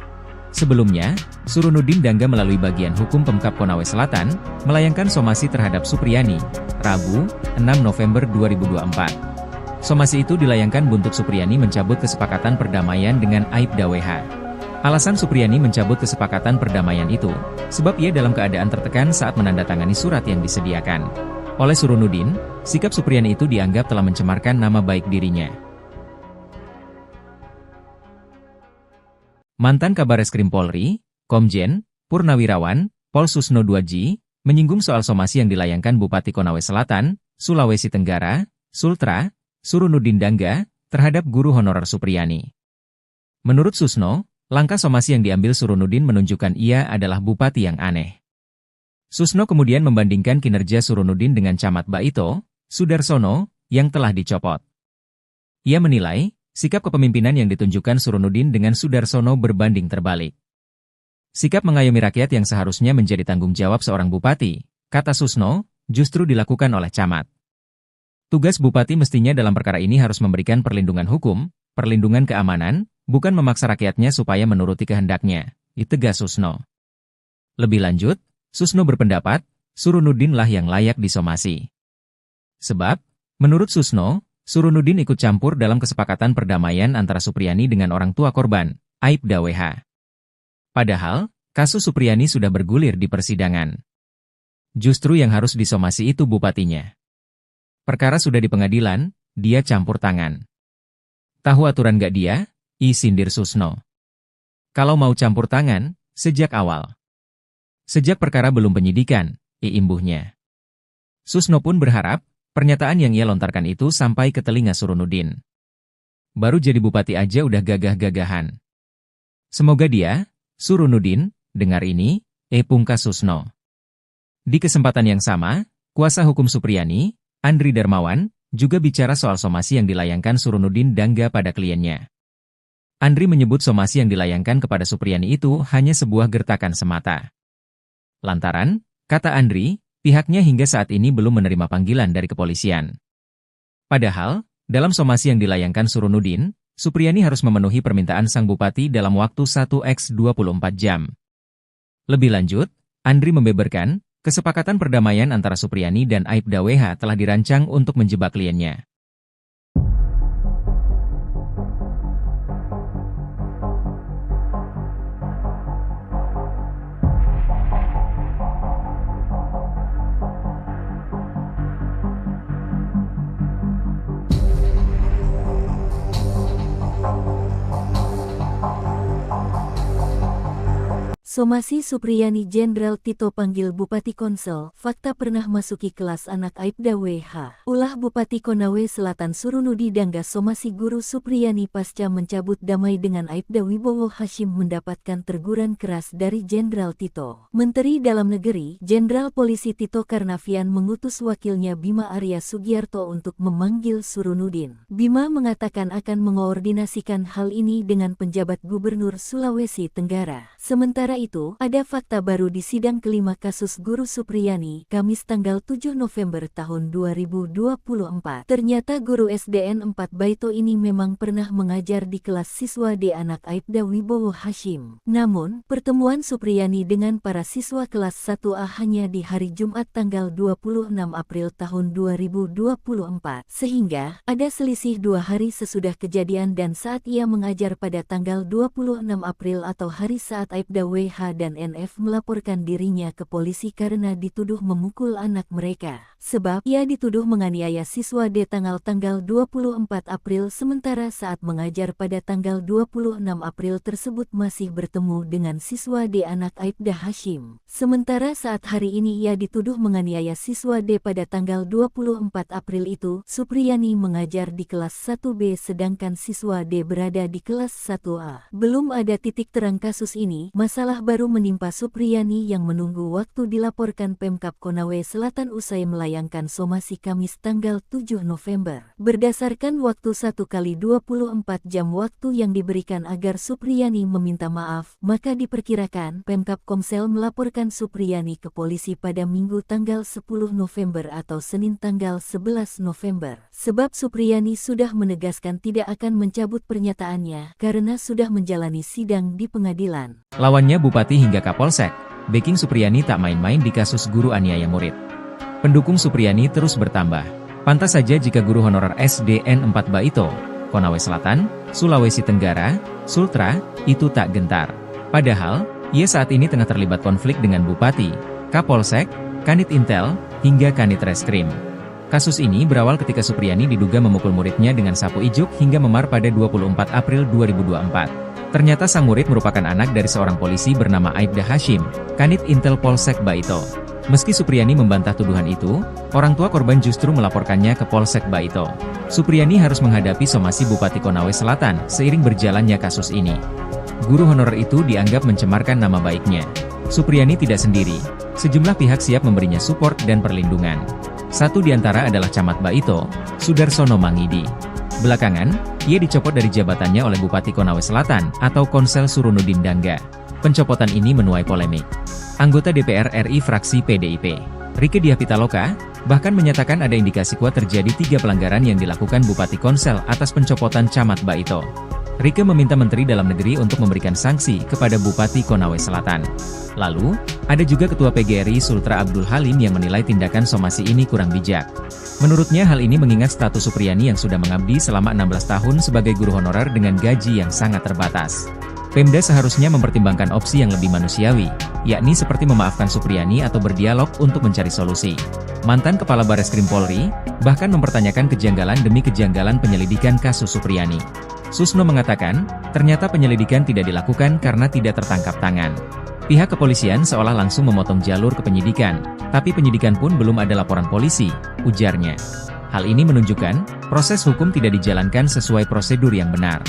Sebelumnya, Surunudin Dangga melalui bagian hukum Pemkab Konawe Selatan, melayangkan somasi terhadap Supriyani, Rabu, 6 November 2024. Somasi itu dilayangkan buntut Supriyani mencabut kesepakatan perdamaian dengan Aibda WH. Alasan Supriyani mencabut kesepakatan perdamaian itu, sebab ia dalam keadaan tertekan saat menandatangani surat yang disediakan. Oleh Surunudin, sikap Supriyani itu dianggap telah mencemarkan nama baik dirinya. Mantan Kabareskrim Polri, Komjen, Purnawirawan, Pol Susno Duaji, menyinggung soal somasi yang dilayangkan Bupati Konawe Selatan, Sulawesi Tenggara, Sultra, Surunudin Dangga, terhadap guru honorer Supriyani. Menurut Susno, langkah somasi yang diambil Surunudin menunjukkan ia adalah bupati yang aneh. Susno kemudian membandingkan kinerja Surunudin dengan Camat Baito, Sudarsono, yang telah dicopot. Ia menilai, sikap kepemimpinan yang ditunjukkan Surunudin dengan Sudarsono berbanding terbalik. Sikap mengayomi rakyat yang seharusnya menjadi tanggung jawab seorang bupati, kata Susno, justru dilakukan oleh camat. Tugas bupati mestinya dalam perkara ini harus memberikan perlindungan hukum, perlindungan keamanan, bukan memaksa rakyatnya supaya menuruti kehendaknya, tegas Susno. Lebih lanjut, Susno berpendapat, Surunudin lah yang layak disomasi. Sebab, menurut Susno, Surunudin ikut campur dalam kesepakatan perdamaian antara Supriyani dengan orang tua korban, Aibda WH. Padahal, kasus Supriyani sudah bergulir di persidangan. Justru yang harus disomasi itu bupatinya. Perkara sudah di pengadilan, dia campur tangan. Tahu aturan gak dia? Sindir Susno. Kalau mau campur tangan, sejak awal. Sejak perkara belum penyidikan, imbuhnya. Susno pun berharap, pernyataan yang ia lontarkan itu sampai ke telinga Surunudin. Baru jadi bupati aja udah gagah-gagahan. Semoga dia, Surunudin, dengar ini, pungkas Susno. Di kesempatan yang sama, kuasa hukum Supriyani, Andri Darmawan, juga bicara soal somasi yang dilayangkan Surunudin Dangga pada kliennya. Andri menyebut somasi yang dilayangkan kepada Supriyani itu hanya sebuah gertakan semata. Lantaran, kata Andri, pihaknya hingga saat ini belum menerima panggilan dari kepolisian. Padahal, dalam somasi yang dilayangkan Surunudin, Supriyani harus memenuhi permintaan sang bupati dalam waktu 1x24 jam. Lebih lanjut, Andri membeberkan, kesepakatan perdamaian antara Supriyani dan Aibda WH telah dirancang untuk menjebak kliennya. Somasi Supriyani Jenderal Tito panggil Bupati Konsel, fakta pernah masuki kelas anak Aibda WH. Ulah Bupati Konawe Selatan Surunudi Dangga somasi guru Supriyani pasca mencabut damai dengan Aibda Wibowo Hashim mendapatkan teguran keras dari Jenderal Tito. Menteri Dalam Negeri, Jenderal Polisi Tito Karnavian mengutus wakilnya Bima Arya Sugiarto untuk memanggil Surunudin. Bima mengatakan akan mengoordinasikan hal ini dengan penjabat Gubernur Sulawesi Tenggara. Sementara itu, ada fakta baru di sidang kelima kasus guru Supriyani, Kamis tanggal 7 November tahun 2024. Ternyata guru SDN 4 Baito ini memang pernah mengajar di kelas siswa D anak Aibda Wibowo Hashim. Namun, pertemuan Supriyani dengan para siswa kelas 1A hanya di hari Jumat tanggal 26 April tahun 2024. Sehingga, ada selisih 2 hari sesudah kejadian dan saat ia mengajar pada tanggal 26 April atau hari saat Aibda WH WH dan NF melaporkan dirinya ke polisi karena dituduh memukul anak mereka. Sebab ia dituduh menganiaya siswa D tanggal 24 April sementara saat mengajar pada tanggal 26 April tersebut masih bertemu dengan siswa D anak Aibda Hashim. Sementara saat hari ini ia dituduh menganiaya siswa D pada tanggal 24 April itu, Supriyani mengajar di kelas 1B sedangkan siswa D berada di kelas 1A. Belum ada titik terang kasus ini, masalah baru menimpa Supriyani yang menunggu waktu dilaporkan Pemkab Konawe Selatan usai melayangkan somasi Kamis tanggal 7 November. Berdasarkan waktu 1x24 jam waktu yang diberikan agar Supriyani meminta maaf, maka diperkirakan Pemkab Komsel melaporkan Supriyani ke polisi pada Minggu tanggal 10 November atau Senin tanggal 11 November. Sebab Supriyani sudah menegaskan tidak akan mencabut pernyataannya karena sudah menjalani sidang di pengadilan. Lawannya Bupati hingga Kapolsek, backing Supriyani tak main-main di kasus guru aniaya murid. Pendukung Supriyani terus bertambah. Pantas saja jika guru honorer SDN 4 Baito, Konawe Selatan, Sulawesi Tenggara, Sultra, itu tak gentar. Padahal, ia saat ini tengah terlibat konflik dengan Bupati, Kapolsek, Kanit Intel, hingga Kanit Reskrim. Kasus ini berawal ketika Supriyani diduga memukul muridnya dengan sapu ijuk hingga memar pada 24 April 2024. Ternyata sang murid merupakan anak dari seorang polisi bernama Aibda Hashim, Kanit Intel Polsek Baito. Meski Supriyani membantah tuduhan itu, orang tua korban justru melaporkannya ke Polsek Baito. Supriyani harus menghadapi somasi Bupati Konawe Selatan seiring berjalannya kasus ini. Guru honorer itu dianggap mencemarkan nama baiknya. Supriyani tidak sendiri, sejumlah pihak siap memberinya support dan perlindungan. Satu di antara adalah Camat Baito, Sudarsono Mangidi. Belakangan, ia dicopot dari jabatannya oleh Bupati Konawe Selatan atau Konsel Surunudin Dangga. Pencopotan ini menuai polemik. Anggota DPR RI fraksi PDIP, Rieke Diah Pitaloka, bahkan menyatakan ada indikasi kuat terjadi 3 pelanggaran yang dilakukan Bupati Konsel atas pencopotan Camat Baito. Rieke meminta Menteri Dalam Negeri untuk memberikan sanksi kepada Bupati Konawe Selatan. Lalu, ada juga Ketua PGRI Sultra Abdul Halim yang menilai tindakan somasi ini kurang bijak. Menurutnya hal ini mengingat status Supriyani yang sudah mengabdi selama 16 tahun sebagai guru honorer dengan gaji yang sangat terbatas. Pemda seharusnya mempertimbangkan opsi yang lebih manusiawi, yakni seperti memaafkan Supriyani atau berdialog untuk mencari solusi. Mantan Kepala Bareskrim Polri, bahkan mempertanyakan kejanggalan demi kejanggalan penyelidikan kasus Supriyani. Susno mengatakan, ternyata penyelidikan tidak dilakukan karena tidak tertangkap tangan. Pihak kepolisian seolah langsung memotong jalur ke penyidikan, tapi penyidikan pun belum ada laporan polisi, ujarnya. Hal ini menunjukkan, proses hukum tidak dijalankan sesuai prosedur yang benar.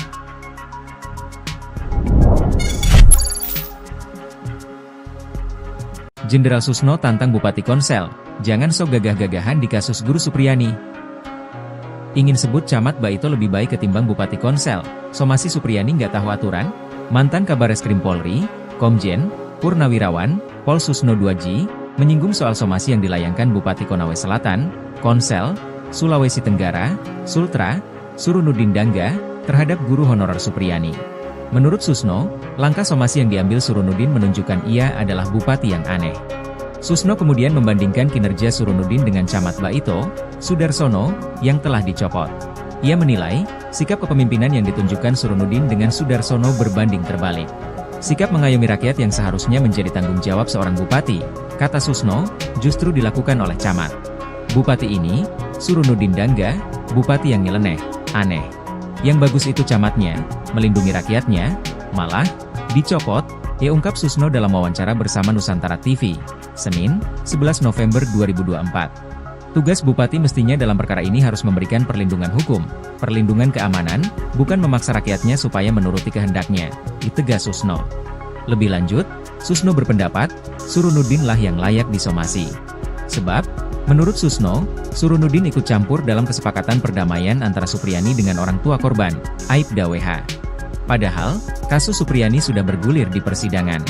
Jenderal Susno tantang Bupati Konsel, jangan sok gagah-gagahan di kasus guru Supriyani. Ingin sebut Camat Baito lebih baik ketimbang Bupati Konsel, somasi Supriyani nggak tahu aturan? Mantan Kabareskrim Polri, Komjen, Purnawirawan, Pol Susno Duaji, menyinggung soal somasi yang dilayangkan Bupati Konawe Selatan, Konsel, Sulawesi Tenggara, Sultra, Surunudin Dangga, terhadap guru honorer Supriyani. Menurut Susno, langkah somasi yang diambil Surunudin menunjukkan ia adalah bupati yang aneh. Susno kemudian membandingkan kinerja Surunudin dengan Camat Baito, Sudarsono, yang telah dicopot. Ia menilai, sikap kepemimpinan yang ditunjukkan Surunudin dengan Sudarsono berbanding terbalik. Sikap mengayomi rakyat yang seharusnya menjadi tanggung jawab seorang bupati, kata Susno, justru dilakukan oleh Camat. Bupati ini, Surunudin Dangga, bupati yang nyeleneh, aneh. Yang bagus itu camatnya, melindungi rakyatnya, malah, dicopot, ia ungkap Susno dalam wawancara bersama Nusantara TV, Senin, 11 November 2024. Tugas bupati mestinya dalam perkara ini harus memberikan perlindungan hukum, perlindungan keamanan, bukan memaksa rakyatnya supaya menuruti kehendaknya, ditegas Susno. Lebih lanjut, Susno berpendapat, Surunudin lah yang layak disomasi. Sebab, menurut Susno, Surunudin ikut campur dalam kesepakatan perdamaian antara Supriyani dengan orang tua korban, Aibda WH. Padahal, kasus Supriyani sudah bergulir di persidangan.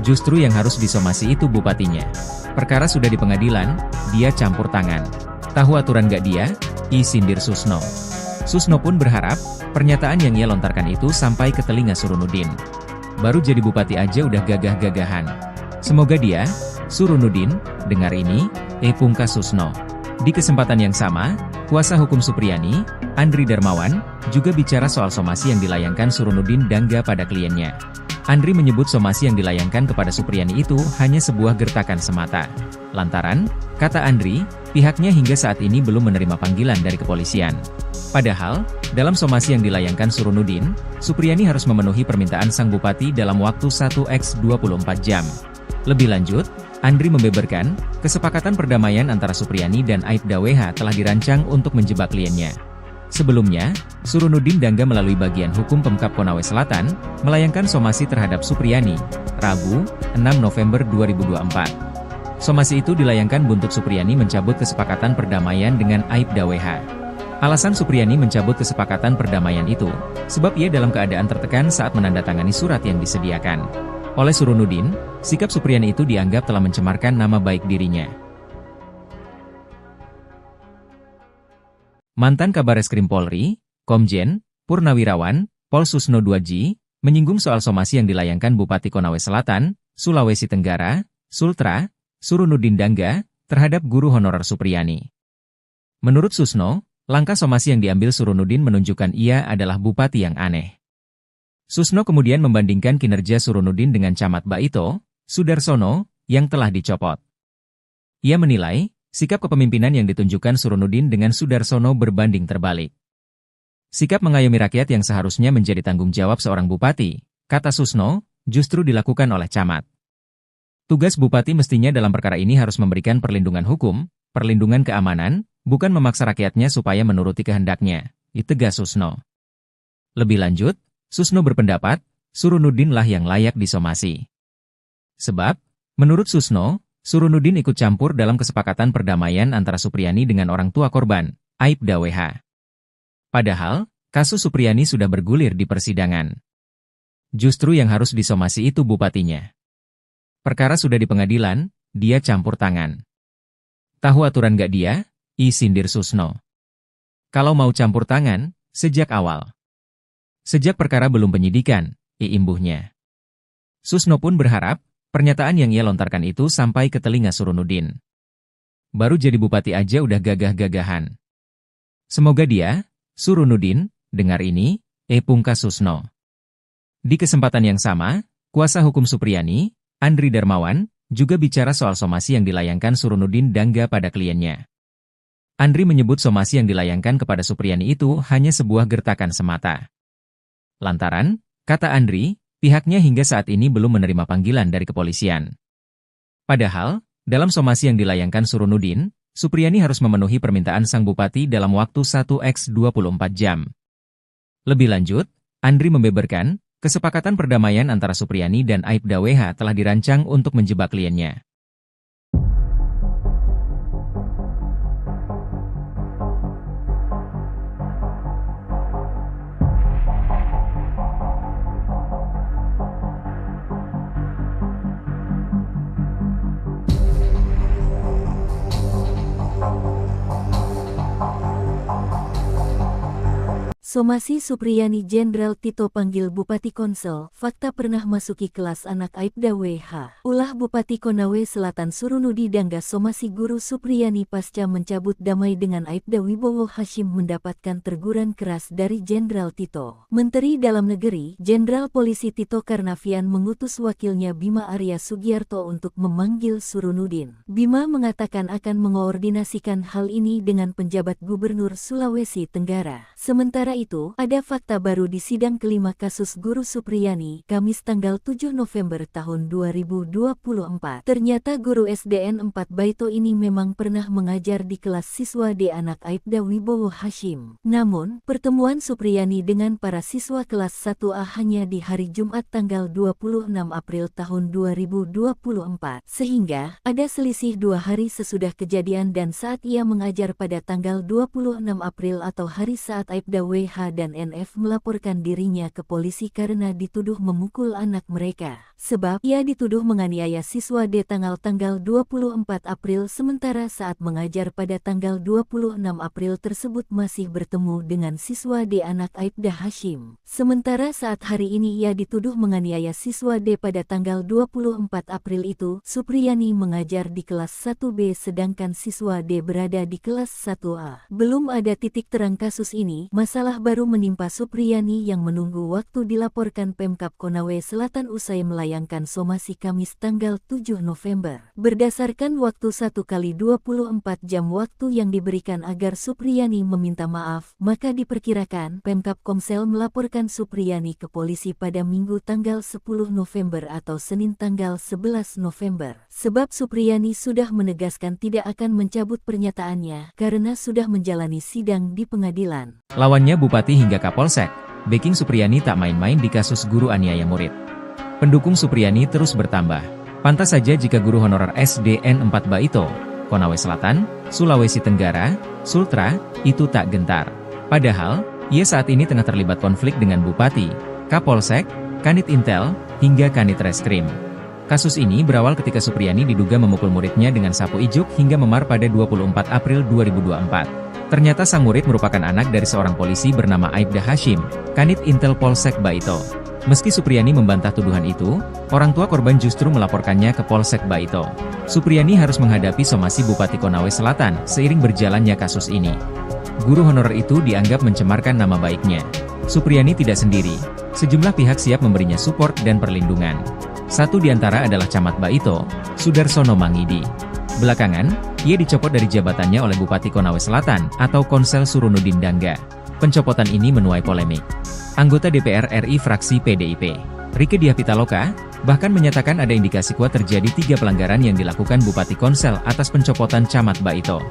Justru yang harus disomasi itu bupatinya. Perkara sudah di pengadilan, dia campur tangan. Tahu aturan gak dia? Sindir Susno. Susno pun berharap, pernyataan yang ia lontarkan itu sampai ke telinga Surunudin. Baru jadi bupati aja udah gagah-gagahan. Semoga dia, Surunudin, dengar ini, pungkas Susno. Di kesempatan yang sama, kuasa hukum Supriyani, Andri Darmawan, juga bicara soal somasi yang dilayangkan Surunuddin Dangga pada kliennya. Andri menyebut somasi yang dilayangkan kepada Supriyani itu hanya sebuah gertakan semata. Lantaran, kata Andri, pihaknya hingga saat ini belum menerima panggilan dari kepolisian. Padahal, dalam somasi yang dilayangkan Surunuddin, Supriyani harus memenuhi permintaan sang bupati dalam waktu 1x24 jam. Lebih lanjut, Andri membeberkan, kesepakatan perdamaian antara Supriyani dan Aibda WH telah dirancang untuk menjebak kliennya. Sebelumnya, Surunuddin Dangga melalui bagian hukum Pemkab Konawe Selatan, melayangkan somasi terhadap Supriyani, Rabu, 6 November 2024. Somasi itu dilayangkan buntut Supriyani mencabut kesepakatan perdamaian dengan Aibda WH. Alasan Supriyani mencabut kesepakatan perdamaian itu, sebab ia dalam keadaan tertekan saat menandatangani surat yang disediakan oleh Surunuddin. Sikap Supriyani itu dianggap telah mencemarkan nama baik dirinya. Mantan Kabareskrim Polri, Komjen Purnawirawan Pol Susno 2J, menyinggung soal somasi yang dilayangkan Bupati Konawe Selatan, Sulawesi Tenggara, Sultra, Surunuddin Dangga, terhadap guru honorer Supriyani. Menurut Susno, langkah somasi yang diambil Surunuddin menunjukkan ia adalah bupati yang aneh. Susno kemudian membandingkan kinerja Surunuddin dengan Camat Baito, Sudarsono, yang telah dicopot. Ia menilai, sikap kepemimpinan yang ditunjukkan Surunuddin dengan Sudarsono berbanding terbalik. Sikap mengayomi rakyat yang seharusnya menjadi tanggung jawab seorang bupati, kata Susno, justru dilakukan oleh camat. Tugas bupati mestinya dalam perkara ini harus memberikan perlindungan hukum, perlindungan keamanan, bukan memaksa rakyatnya supaya menuruti kehendaknya, tegas Susno. Lebih lanjut, Susno berpendapat, Surunuddin lah yang layak disomasi. Sebab, menurut Susno, Surunuddin ikut campur dalam kesepakatan perdamaian antara Supriyani dengan orang tua korban, Aibda WH. Padahal, kasus Supriyani sudah bergulir di persidangan. Justru yang harus disomasi itu bupatinya. Perkara sudah di pengadilan, dia campur tangan. Tahu aturan gak dia? Sindir Susno. Kalau mau campur tangan, sejak awal. Sejak perkara belum penyidikan, imbuhnya. Susno pun berharap, pernyataan yang ia lontarkan itu sampai ke telinga Surunuddin. Baru jadi bupati aja udah gagah-gagahan. Semoga dia, Surunuddin, dengar ini, pungkas Susno. Di kesempatan yang sama, kuasa hukum Supriyani, Andri Darmawan, juga bicara soal somasi yang dilayangkan Surunuddin Dangga pada kliennya. Andri menyebut somasi yang dilayangkan kepada Supriyani itu hanya sebuah gertakan semata. Lantaran, kata Andri, pihaknya hingga saat ini belum menerima panggilan dari kepolisian. Padahal, dalam somasi yang dilayangkan Surunuddin, Supriyani harus memenuhi permintaan sang bupati dalam waktu 1x24 jam. Lebih lanjut, Andri membeberkan, kesepakatan perdamaian antara Supriyani dan Aibda WH telah dirancang untuk menjebak kliennya. Somasi Supriyani Jenderal Tito panggil Bupati Konsel, fakta pernah masuki kelas anak Aibda WH. Ulah Bupati Konawe Selatan Surunuddin Dangga somasi guru Supriyani pasca mencabut damai dengan Aibda Wibowo Hashim mendapatkan teguran keras dari Jenderal Tito. Menteri Dalam Negeri, Jenderal Polisi Tito Karnavian mengutus wakilnya Bima Arya Sugiarto untuk memanggil Surunuddin. Bima mengatakan akan mengoordinasikan hal ini dengan penjabat Gubernur Sulawesi Tenggara. Sementara itu, ada fakta baru di sidang kelima kasus guru Supriyani, Kamis tanggal 7 November tahun 2024. Ternyata guru SDN 4 Baito ini memang pernah mengajar di kelas siswa D anak Aibda Wibowo Hashim. Namun, pertemuan Supriyani dengan para siswa kelas 1A hanya di hari Jumat tanggal 26 April tahun 2024. Sehingga, ada selisih 2 hari sesudah kejadian dan saat ia mengajar pada tanggal 26 April atau hari saat Aibda WH dan NF melaporkan dirinya ke polisi karena dituduh memukul anak mereka. Sebab ia dituduh menganiaya siswa D tanggal 24 April sementara saat mengajar pada tanggal 26 April tersebut masih bertemu dengan siswa D anak Aibda Hashim. Sementara saat hari ini ia dituduh menganiaya siswa D pada tanggal 24 April itu, Supriyani mengajar di kelas 1B sedangkan siswa D berada di kelas 1A. Belum ada titik terang kasus ini, masalah Musibah baru menimpa Supriyani yang menunggu waktu dilaporkan Pemkab Konawe Selatan usai melayangkan somasi Kamis tanggal 7 November. Berdasarkan waktu 1x24 jam waktu yang diberikan agar Supriyani meminta maaf, maka diperkirakan Pemkab Komsel melaporkan Supriyani ke polisi pada Minggu tanggal 10 November atau Senin tanggal 11 November. Sebab Supriyani sudah menegaskan tidak akan mencabut pernyataannya karena sudah menjalani sidang di pengadilan. Lawannya Bupati hingga Kapolsek, backing Supriyani tak main-main di kasus guru aniaya murid. Pendukung Supriyani terus bertambah. Pantas saja jika guru honorer SDN 4 Baito, Konawe Selatan, Sulawesi Tenggara, Sultra, itu tak gentar. Padahal, ia saat ini tengah terlibat konflik dengan Bupati, Kapolsek, Kanit Intel, hingga Kanit Reskrim. Kasus ini berawal ketika Supriyani diduga memukul muridnya dengan sapu ijuk hingga memar pada 24 April 2024. Ternyata sang murid merupakan anak dari seorang polisi bernama Aibda Hashim, Kanit Intel Polsek Baito. Meski Supriyani membantah tuduhan itu, orang tua korban justru melaporkannya ke Polsek Baito. Supriyani harus menghadapi somasi Bupati Konawe Selatan seiring berjalannya kasus ini. Guru honorer itu dianggap mencemarkan nama baiknya. Supriyani tidak sendiri. Sejumlah pihak siap memberinya support dan perlindungan. Satu di antara adalah Camat Baito, Sudarsono Mangidi. Belakangan, ia dicopot dari jabatannya oleh Bupati Konawe Selatan atau Konsel Surunudin Dangga. Pencopotan ini menuai polemik. Anggota DPR RI fraksi PDIP, Rieke Diah Pitaloka, bahkan menyatakan ada indikasi kuat terjadi 3 pelanggaran yang dilakukan Bupati Konsel atas pencopotan Camat Baito.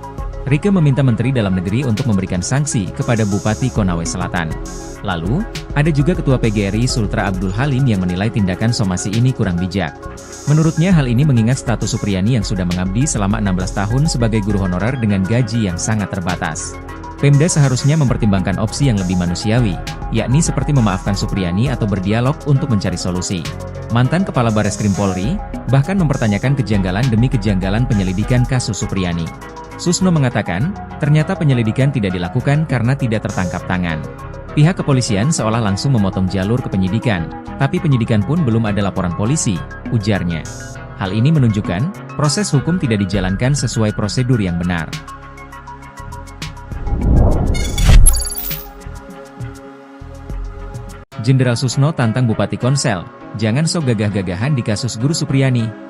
Rieke meminta Menteri Dalam Negeri untuk memberikan sanksi kepada Bupati Konawe Selatan. Lalu, ada juga Ketua PGRI Sultra Abdul Halim yang menilai tindakan somasi ini kurang bijak. Menurutnya hal ini mengingat status Supriyani yang sudah mengabdi selama 16 tahun sebagai guru honorer dengan gaji yang sangat terbatas. Pemda seharusnya mempertimbangkan opsi yang lebih manusiawi, yakni seperti memaafkan Supriyani atau berdialog untuk mencari solusi. Mantan Kepala Bareskrim Polri, bahkan mempertanyakan kejanggalan demi kejanggalan penyelidikan kasus Supriyani. Susno mengatakan, ternyata penyelidikan tidak dilakukan karena tidak tertangkap tangan. Pihak kepolisian seolah langsung memotong jalur ke penyidikan, tapi penyidikan pun belum ada laporan polisi, ujarnya. Hal ini menunjukkan, proses hukum tidak dijalankan sesuai prosedur yang benar. Jenderal Susno tantang Bupati Konsel, jangan sok gagah-gagahan di kasus guru Supriyani.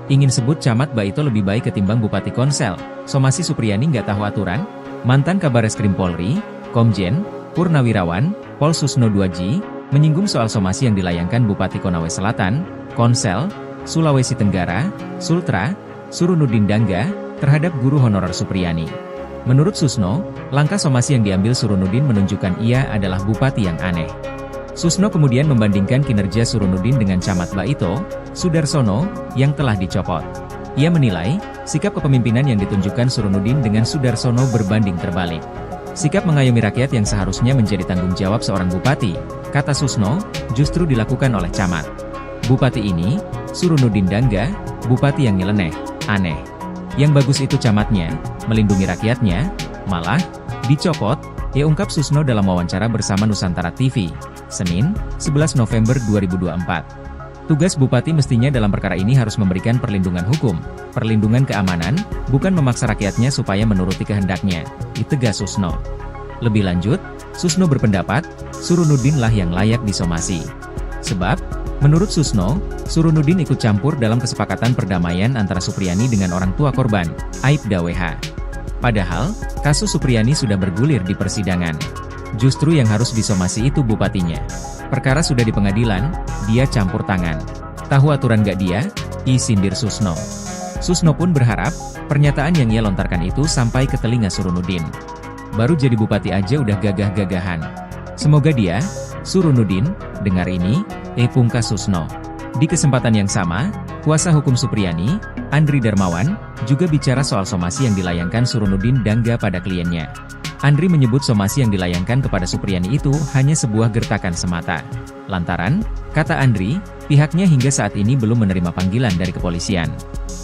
Ingin sebut Camat Baito lebih baik ketimbang Bupati Konsel, somasi Supriyani nggak tahu aturan? Mantan Kabareskrim Polri, Komjen, Purnawirawan, Pol Susno 2G, menyinggung soal somasi yang dilayangkan Bupati Konawe Selatan, Konsel, Sulawesi Tenggara, Sultra, Surunudin Dangga, terhadap guru honorer Supriyani. Menurut Susno, langkah somasi yang diambil Surunudin menunjukkan ia adalah bupati yang aneh. Susno kemudian membandingkan kinerja Surunudin dengan Camat Baito, Sudarsono, yang telah dicopot. Ia menilai, sikap kepemimpinan yang ditunjukkan Surunudin dengan Sudarsono berbanding terbalik. Sikap mengayomi rakyat yang seharusnya menjadi tanggung jawab seorang bupati, kata Susno, justru dilakukan oleh camat. Bupati ini, Surunudin Dangga, bupati yang nyeleneh, aneh. Yang bagus itu camatnya, melindungi rakyatnya, malah, dicopot, ia ungkap Susno dalam wawancara bersama Nusantara TV, Senin, 11 November 2024. Tugas bupati mestinya dalam perkara ini harus memberikan perlindungan hukum, perlindungan keamanan, bukan memaksa rakyatnya supaya menuruti kehendaknya, ditegas Susno. Lebih lanjut, Susno berpendapat, Surunudin lah yang layak disomasi. Sebab, menurut Susno, Surunudin ikut campur dalam kesepakatan perdamaian antara Supriyani dengan orang tua korban, Aibda WH. Padahal, kasus Supriyani sudah bergulir di persidangan. Justru yang harus disomasi itu bupatinya. Perkara sudah di pengadilan, dia campur tangan. Tahu aturan gak dia? Sindir Susno. Susno pun berharap, pernyataan yang ia lontarkan itu sampai ke telinga Surunudin. Baru jadi bupati aja udah gagah-gagahan. Semoga dia, Surunudin, dengar ini, pungkas Susno. Di kesempatan yang sama, kuasa hukum Supriyani, Andri Darmawan, juga bicara soal somasi yang dilayangkan Surunudin Dangga pada kliennya. Andri menyebut somasi yang dilayangkan kepada Supriyani itu hanya sebuah gertakan semata. Lantaran, kata Andri, pihaknya hingga saat ini belum menerima panggilan dari kepolisian.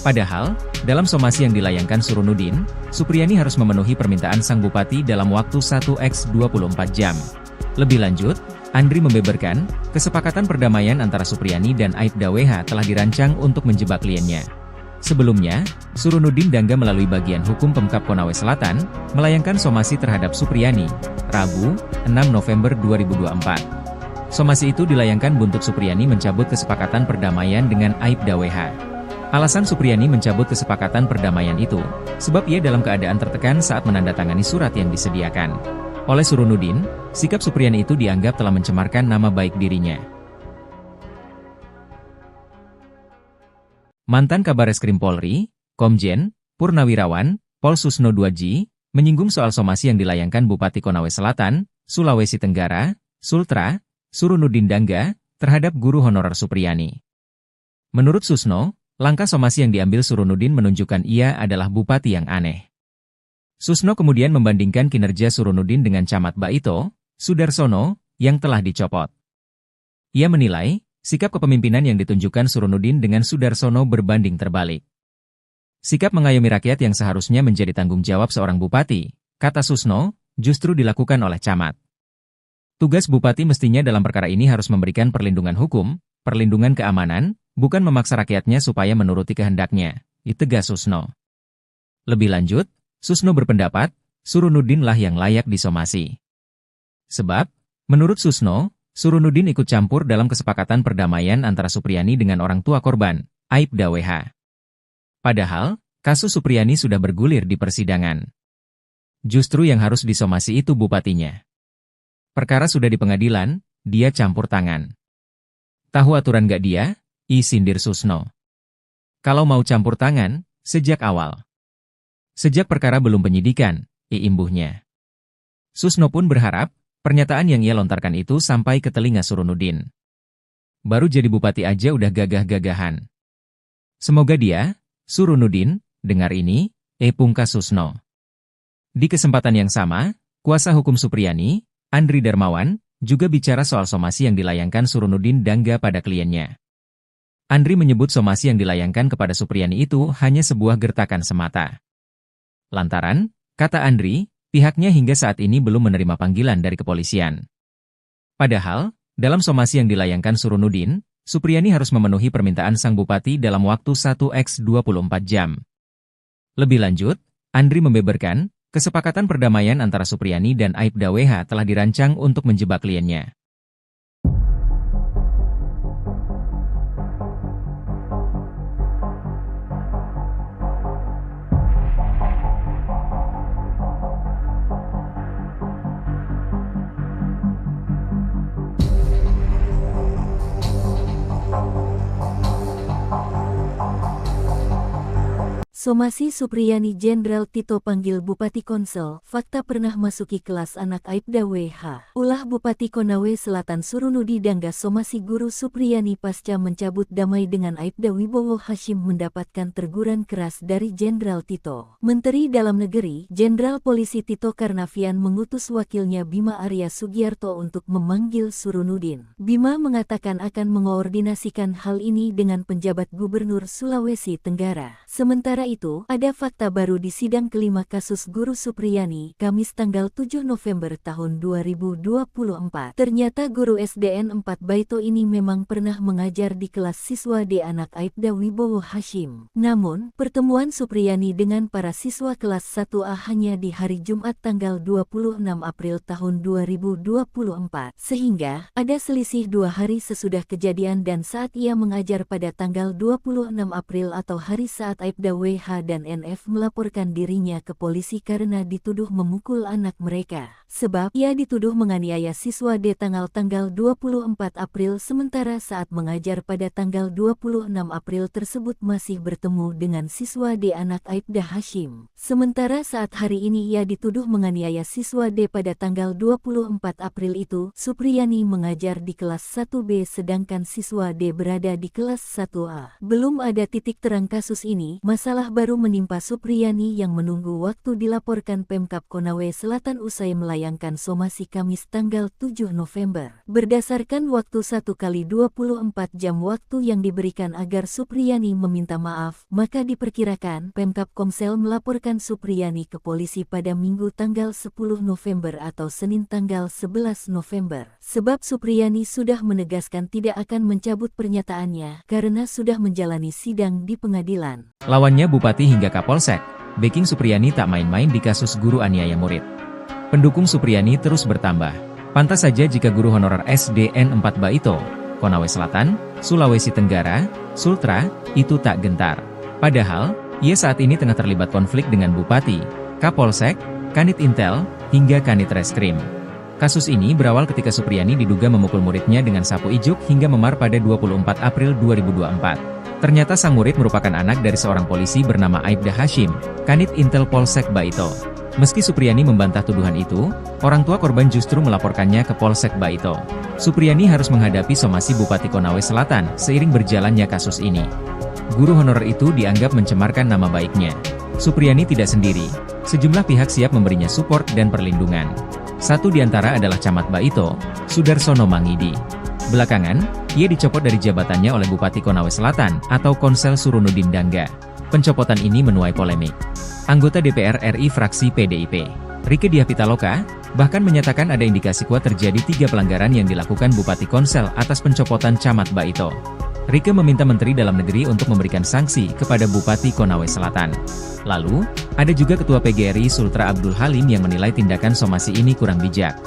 Padahal, dalam somasi yang dilayangkan Surunudin, Supriyani harus memenuhi permintaan sang bupati dalam waktu 1x24 jam. Lebih lanjut, Andri membeberkan, kesepakatan perdamaian antara Supriyani dan Aibda WH telah dirancang untuk menjebak kliennya. Sebelumnya, Surunuddin Dangga melalui bagian hukum Pemkab Konawe Selatan, melayangkan somasi terhadap Supriyani, Rabu, 6 November 2024. Somasi itu dilayangkan buntut Supriyani mencabut kesepakatan perdamaian dengan Aibda WH. Alasan Supriyani mencabut kesepakatan perdamaian itu, sebab ia dalam keadaan tertekan saat menandatangani surat yang disediakan oleh Surunuddin. Sikap Supriyani itu dianggap telah mencemarkan nama baik dirinya. Mantan Kabareskrim Polri, Komjen Purnawirawan Pol Susno 2J, menyinggung soal somasi yang dilayangkan Bupati Konawe Selatan, Sulawesi Tenggara, Sultra, Surunuddin Dangga, terhadap guru honorer Supriyani. Menurut Susno, langkah somasi yang diambil Surunuddin menunjukkan ia adalah bupati yang aneh. Susno kemudian membandingkan kinerja Surunuddin dengan Camat Baito, Sudarsono, yang telah dicopot. Ia menilai, sikap kepemimpinan yang ditunjukkan Surunuddin dengan Sudarsono berbanding terbalik. Sikap mengayomi rakyat yang seharusnya menjadi tanggung jawab seorang bupati, kata Susno, justru dilakukan oleh camat. Tugas bupati mestinya dalam perkara ini harus memberikan perlindungan hukum, perlindungan keamanan, bukan memaksa rakyatnya supaya menuruti kehendaknya, tegas Susno. Lebih lanjut, Susno berpendapat, Surunuddin lah yang layak disomasi. Sebab, menurut Susno, Surunuddin ikut campur dalam kesepakatan perdamaian antara Supriyani dengan orang tua korban, Aibda WH. Padahal, kasus Supriyani sudah bergulir di persidangan. Justru yang harus disomasi itu bupatinya. Perkara sudah di pengadilan, dia campur tangan. Tahu aturan gak dia? Sindir Susno. Kalau mau campur tangan, sejak awal. Sejak perkara belum penyidikan, imbuhnya. Susno pun berharap, pernyataan yang ia lontarkan itu sampai ke telinga Surunuddin. Baru jadi bupati aja udah gagah-gagahan. Semoga dia, Surunuddin, dengar ini, pungkas Susno. Di kesempatan yang sama, kuasa hukum Supriyani, Andri Darmawan, juga bicara soal somasi yang dilayangkan Surunuddin Dangga pada kliennya. Andri menyebut somasi yang dilayangkan kepada Supriyani itu hanya sebuah gertakan semata. Lantaran, kata Andri, pihaknya hingga saat ini belum menerima panggilan dari kepolisian. Padahal, dalam somasi yang dilayangkan Surunuddin, Supriyani harus memenuhi permintaan sang bupati dalam waktu 1x24 jam. Lebih lanjut, Andri membeberkan, kesepakatan perdamaian antara Supriyani dan Aibda WH telah dirancang untuk menjebak kliennya. Somasi Supriyani Jenderal Tito panggil Bupati Konsel, fakta pernah masuki kelas anak Aibda WH. Ulah Bupati Konawe Selatan Surunuddin Dangga somasi guru Supriyani pasca mencabut damai dengan Aibda Wibowo Hashim mendapatkan teguran keras dari Jenderal Tito. Menteri Dalam Negeri, Jenderal Polisi Tito Karnavian mengutus wakilnya Bima Arya Sugiarto untuk memanggil Surunuddin. Bima mengatakan akan mengoordinasikan hal ini dengan penjabat Gubernur Sulawesi Tenggara. Sementara itu, ada fakta baru di sidang kelima kasus guru Supriyani, Kamis tanggal 7 November tahun 2024. Ternyata guru SDN 4 Baito ini memang pernah mengajar di kelas siswa D anak Aibda Wibowo Hashim. Namun, pertemuan Supriyani dengan para siswa kelas 1A hanya di hari Jumat tanggal 26 April tahun 2024. Sehingga, ada selisih 2 hari sesudah kejadian dan saat ia mengajar pada tanggal 26 April atau hari saat Aibda WH dan NF melaporkan dirinya ke polisi karena dituduh memukul anak mereka. Sebab ia dituduh menganiaya siswa D tanggal 24 April sementara saat mengajar pada tanggal 26 April tersebut masih bertemu dengan siswa D anak Aibda Hashim. Sementara saat hari ini ia dituduh menganiaya siswa D pada tanggal 24 April itu, Supriyani mengajar di kelas 1B sedangkan siswa D berada di kelas 1A. Belum ada titik terang kasus ini, masalah baru menimpa Supriyani yang menunggu waktu dilaporkan Pemkab Konawe Selatan usai melayangkan somasi Kamis tanggal 7 November. Berdasarkan waktu 1x24 jam waktu yang diberikan agar Supriyani meminta maaf, maka diperkirakan Pemkab Komsel melaporkan Supriyani ke polisi pada Minggu tanggal 10 November atau Senin tanggal 11 November. Sebab Supriyani sudah menegaskan tidak akan mencabut pernyataannya karena sudah menjalani sidang di pengadilan. Lawannya Bupati hingga Kapolsek, backing Supriyani tak main-main di kasus guru aniaya murid. Pendukung Supriyani terus bertambah. Pantas saja jika guru honorer SDN 4 Baito, Konawe Selatan, Sulawesi Tenggara, Sultra, itu tak gentar. Padahal, ia saat ini tengah terlibat konflik dengan Bupati, Kapolsek, Kanit Intel, hingga Kanit Reskrim. Kasus ini berawal ketika Supriyani diduga memukul muridnya dengan sapu ijuk hingga memar pada 24 April 2024. Ternyata sang murid merupakan anak dari seorang polisi bernama Aibda Hashim, Kanit Intel Polsek Baito. Meski Supriyani membantah tuduhan itu, orang tua korban justru melaporkannya ke Polsek Baito. Supriyani harus menghadapi somasi Bupati Konawe Selatan seiring berjalannya kasus ini. Guru honorer itu dianggap mencemarkan nama baiknya. Supriyani tidak sendiri, sejumlah pihak siap memberinya support dan perlindungan. Satu di antara adalah Camat Baito, Sudarsono Mangidi. Belakangan, ia dicopot dari jabatannya oleh Bupati Konawe Selatan atau Konsel Surunudin Dangga. Pencopotan ini menuai polemik. Anggota DPR RI fraksi PDIP, Rieke Diah Pitaloka, bahkan menyatakan ada indikasi kuat terjadi 3 pelanggaran yang dilakukan Bupati Konsel atas pencopotan Camat Baito. Rieke meminta Menteri Dalam Negeri untuk memberikan sanksi kepada Bupati Konawe Selatan. Lalu, ada juga Ketua PGRI Sultra Abdul Halim yang menilai tindakan somasi ini kurang bijak.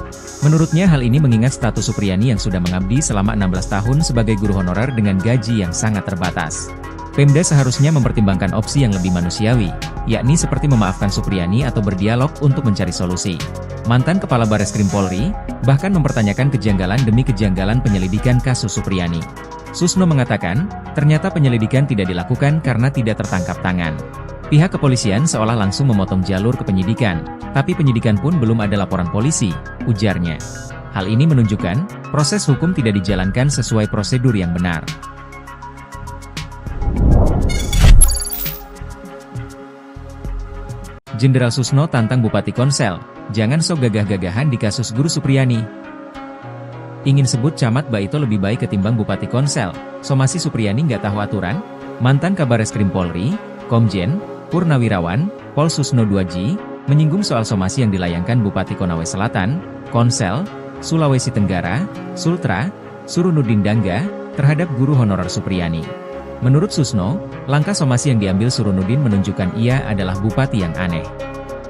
Menurutnya hal ini mengingat status Supriyani yang sudah mengabdi selama 16 tahun sebagai guru honorer dengan gaji yang sangat terbatas. Pemda seharusnya mempertimbangkan opsi yang lebih manusiawi, yakni seperti memaafkan Supriyani atau berdialog untuk mencari solusi. Mantan Kepala Bareskrim Polri, bahkan mempertanyakan kejanggalan demi kejanggalan penyelidikan kasus Supriyani. Susno mengatakan, ternyata penyelidikan tidak dilakukan karena tidak tertangkap tangan. Pihak kepolisian seolah langsung memotong jalur ke penyidikan, tapi penyidikan pun belum ada laporan polisi, ujarnya. Hal ini menunjukkan, proses hukum tidak dijalankan sesuai prosedur yang benar. Jenderal Susno tantang Bupati Konsel, jangan sok gagah-gagahan di kasus guru Supriyani. Ingin sebut Camat Baito lebih baik ketimbang Bupati Konsel, somasi Supriyani nggak tahu aturan? Mantan Kabareskrim Polri, Komjen Purnawirawan, Pol Susno 2G, menyinggung soal somasi yang dilayangkan Bupati Konawe Selatan, Konsel, Sulawesi Tenggara, Sultra, Surunudin Dangga, terhadap guru honorer Supriyani. Menurut Susno, langkah somasi yang diambil Surunudin menunjukkan ia adalah bupati yang aneh.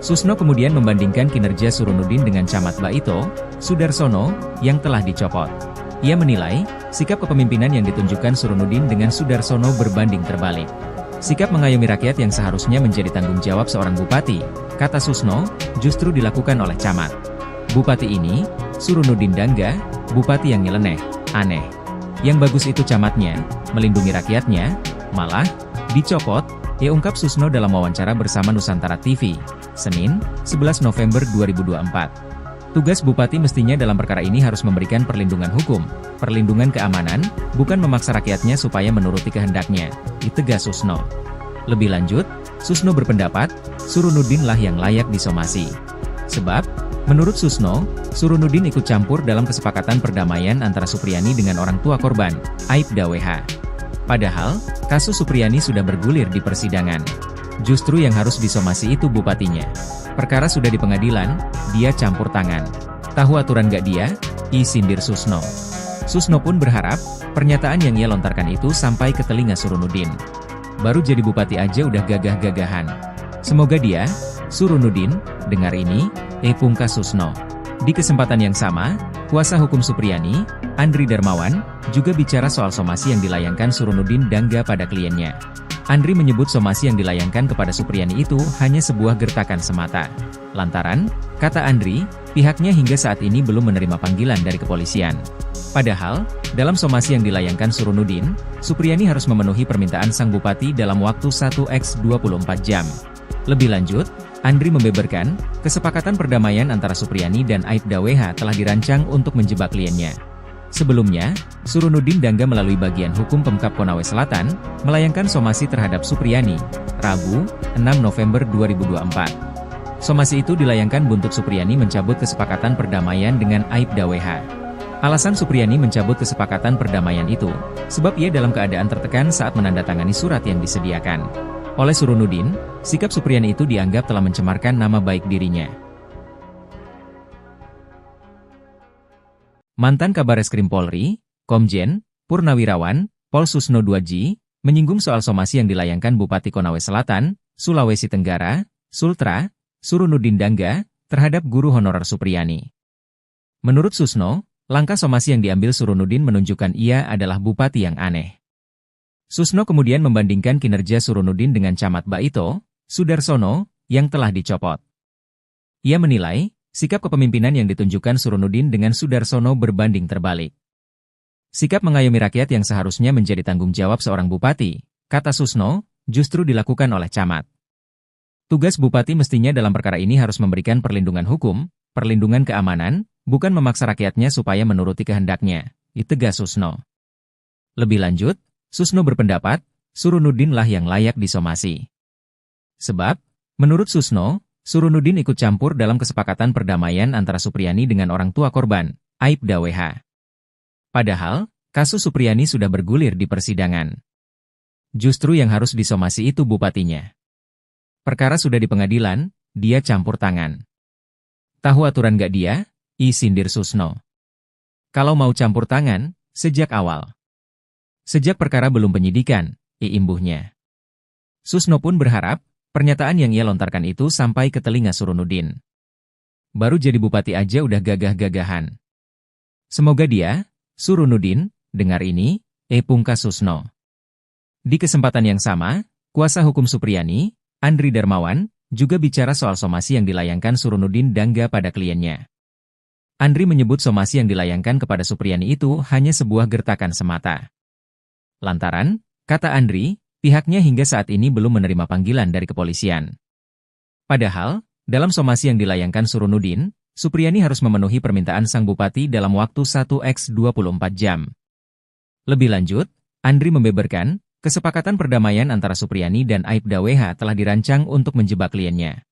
Susno kemudian membandingkan kinerja Surunudin dengan Camat Baito, Sudarsono, yang telah dicopot. Ia menilai, sikap kepemimpinan yang ditunjukkan Surunudin dengan Sudarsono berbanding terbalik. Sikap mengayomi rakyat yang seharusnya menjadi tanggung jawab seorang bupati, kata Susno, justru dilakukan oleh camat. Bupati ini, Surunudin Dangga, bupati yang nyeleneh, aneh. Yang bagus itu camatnya, melindungi rakyatnya, malah dicopot, ungkap Susno dalam wawancara bersama Nusantara TV, Senin, 11 November 2024. Tugas bupati mestinya dalam perkara ini harus memberikan perlindungan hukum, perlindungan keamanan, bukan memaksa rakyatnya supaya menuruti kehendaknya, ditegas Susno. Lebih lanjut, Susno berpendapat, Surunudin lah yang layak disomasi. Sebab, menurut Susno, Surunudin ikut campur dalam kesepakatan perdamaian antara Supriyani dengan orang tua korban, Aibda WH. Padahal, kasus Supriyani sudah bergulir di persidangan. Justru yang harus disomasi itu bupatinya. Perkara sudah di pengadilan, dia campur tangan. Tahu aturan gak dia? Sindir Susno. Susno pun berharap, pernyataan yang ia lontarkan itu sampai ke telinga Surunudin. Baru jadi bupati aja udah gagah-gagahan. Semoga dia, Surunudin, dengar ini, pungkas Susno. Di kesempatan yang sama, kuasa hukum Supriyani, Andri Darmawan, juga bicara soal somasi yang dilayangkan Surunudin Dangga pada kliennya. Andri menyebut somasi yang dilayangkan kepada Supriyani itu hanya sebuah gertakan semata. Lantaran, kata Andri, pihaknya hingga saat ini belum menerima panggilan dari kepolisian. Padahal, dalam somasi yang dilayangkan Surunudin, Supriyani harus memenuhi permintaan sang bupati dalam waktu 1x24 jam. Lebih lanjut, Andri membeberkan, kesepakatan perdamaian antara Supriyani dan Aibda WH telah dirancang untuk menjebak kliennya. Sebelumnya, Surunudin Dangga melalui bagian hukum Pemkab Konawe Selatan, melayangkan somasi terhadap Supriyani, Rabu, 6 November 2024. Somasi itu dilayangkan buntut Supriyani mencabut kesepakatan perdamaian dengan Aibda WH. Alasan Supriyani mencabut kesepakatan perdamaian itu, sebab ia dalam keadaan tertekan saat menandatangani surat yang disediakan oleh Surunudin. Sikap Supriyani itu dianggap telah mencemarkan nama baik dirinya. Mantan Kabareskrim Polri, Komjen Purnawirawan Pol Susno 2J, menyinggung soal somasi yang dilayangkan Bupati Konawe Selatan, Sulawesi Tenggara, Sultra, Surunudin Dangga, terhadap guru honorer Supriyani. Menurut Susno, langkah somasi yang diambil Surunudin menunjukkan ia adalah bupati yang aneh. Susno kemudian membandingkan kinerja Surunudin dengan Camat Baito, Sudarsono, yang telah dicopot. Ia menilai, sikap kepemimpinan yang ditunjukkan Surunudin dengan Sudarsono berbanding terbalik. Sikap mengayomi rakyat yang seharusnya menjadi tanggung jawab seorang bupati, kata Susno, justru dilakukan oleh camat. Tugas bupati mestinya dalam perkara ini harus memberikan perlindungan hukum, perlindungan keamanan, bukan memaksa rakyatnya supaya menuruti kehendaknya, tegas Susno. Lebih lanjut, Susno berpendapat, Surunudin lah yang layak disomasi. Sebab, menurut Susno, Surunudin ikut campur dalam kesepakatan perdamaian antara Supriyani dengan orang tua korban, Aibda WH. Padahal, kasus Supriyani sudah bergulir di persidangan. Justru yang harus disomasi itu bupatinya. Perkara sudah di pengadilan, dia campur tangan. Tahu aturan gak dia? Sindir Susno. Kalau mau campur tangan, sejak awal. Sejak perkara belum penyidikan, imbuhnya. Susno pun berharap, pernyataan yang ia lontarkan itu sampai ke telinga Surunudin. Baru jadi bupati aja udah gagah-gagahan. Semoga dia, Surunudin, dengar ini, pungkas Susno. Di kesempatan yang sama, kuasa hukum Supriyani, Andri Darmawan, juga bicara soal somasi yang dilayangkan Surunudin Dangga pada kliennya. Andri menyebut somasi yang dilayangkan kepada Supriyani itu hanya sebuah gertakan semata. Lantaran, kata Andri, pihaknya hingga saat ini belum menerima panggilan dari kepolisian. Padahal, dalam somasi yang dilayangkan Surunudin, Supriyani harus memenuhi permintaan sang bupati dalam waktu 1x24 jam. Lebih lanjut, Andri membeberkan, kesepakatan perdamaian antara Supriyani dan Aibda WH telah dirancang untuk menjebak kliennya.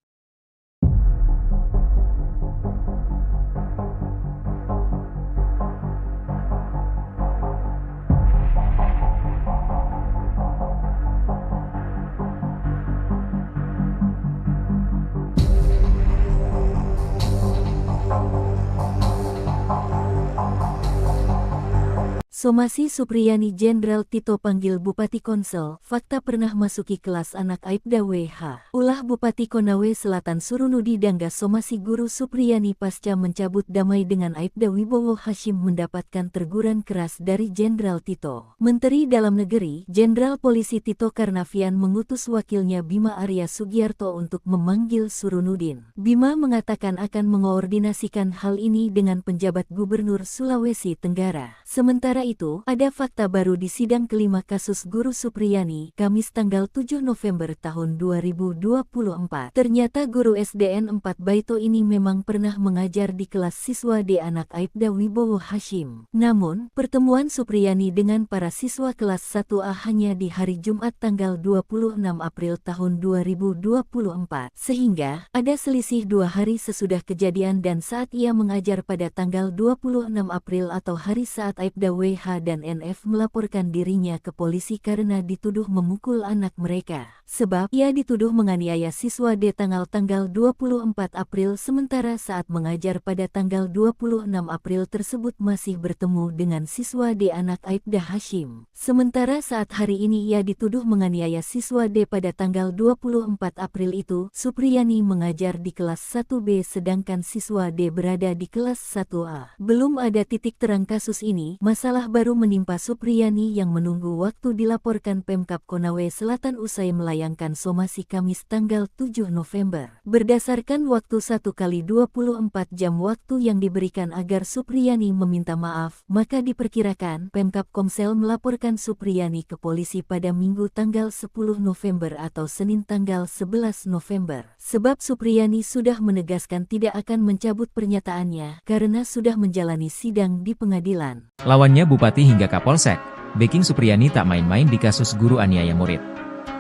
Somasi Supriyani Jenderal Tito panggil Bupati Konsel, fakta pernah masuki kelas anak Aibda WH. Ulah Bupati Konawe Selatan Surunudi Dangga somasi guru Supriyani pasca mencabut damai dengan Aibda Wibowo Hashim mendapatkan teguran keras dari Jenderal Tito. Menteri Dalam Negeri, Jenderal Polisi Tito Karnavian mengutus wakilnya Bima Arya Sugiarto untuk memanggil Surunudin. Bima mengatakan akan mengoordinasikan hal ini dengan penjabat Gubernur Sulawesi Tenggara. Sementara itu, ada fakta baru di sidang kelima kasus guru Supriyani, Kamis tanggal 7 November tahun 2024. Ternyata guru SDN 4 Baito ini memang pernah mengajar di kelas siswa D anak Aibda Wibowo Hashim. Namun, pertemuan Supriyani dengan para siswa kelas 1A hanya di hari Jumat tanggal 26 April tahun 2024. Sehingga, ada selisih 2 hari sesudah kejadian dan saat ia mengajar pada tanggal 26 April atau hari saat Aibda WH dan NF melaporkan dirinya ke polisi karena dituduh memukul anak mereka. Sebab, ia dituduh menganiaya siswa D tanggal 24 April sementara saat mengajar pada tanggal 26 April tersebut masih bertemu dengan siswa D anak Aibda Hashim. Sementara saat hari ini ia dituduh menganiaya siswa D pada tanggal 24 April itu, Supriyani mengajar di kelas 1B sedangkan siswa D berada di kelas 1A. Belum ada titik terang kasus ini, masalah baru menimpa Supriyani yang menunggu waktu dilaporkan Pemkab Konawe Selatan usai melayangkan somasi Kamis tanggal 7 November. Berdasarkan waktu 1x24 jam waktu yang diberikan agar Supriyani meminta maaf, maka diperkirakan Pemkab Komsel melaporkan Supriyani ke polisi pada Minggu tanggal 10 November atau Senin tanggal 11 November. Sebab Supriyani sudah menegaskan tidak akan mencabut pernyataannya karena sudah menjalani sidang di pengadilan. Lawannya Bupati hingga Kapolsek, backing Supriyani tak main-main di kasus guru aniaya murid.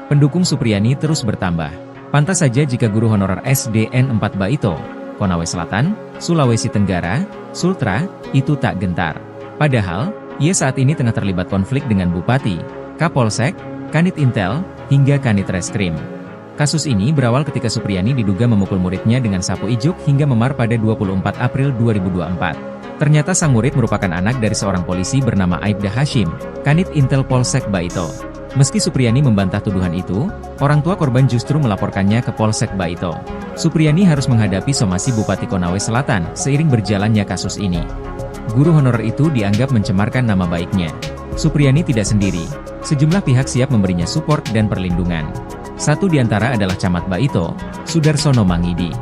Pendukung Supriyani terus bertambah. Pantas saja jika guru honorer SDN 4 Baito, Konawe Selatan, Sulawesi Tenggara, Sultra, itu tak gentar. Padahal, ia saat ini tengah terlibat konflik dengan Bupati, Kapolsek, Kanit Intel, hingga Kanit Reskrim. Kasus ini berawal ketika Supriyani diduga memukul muridnya dengan sapu ijuk hingga memar pada 24 April 2024. Ternyata sang murid merupakan anak dari seorang polisi bernama Aibda Hashim, Kanit Intel Polsek Baito. Meski Supriyani membantah tuduhan itu, orang tua korban justru melaporkannya ke Polsek Baito. Supriyani harus menghadapi somasi Bupati Konawe Selatan seiring berjalannya kasus ini. Guru honorer itu dianggap mencemarkan nama baiknya. Supriyani tidak sendiri, sejumlah pihak siap memberinya support dan perlindungan. Satu di antara adalah Camat Baito, Sudarsono Mangidi.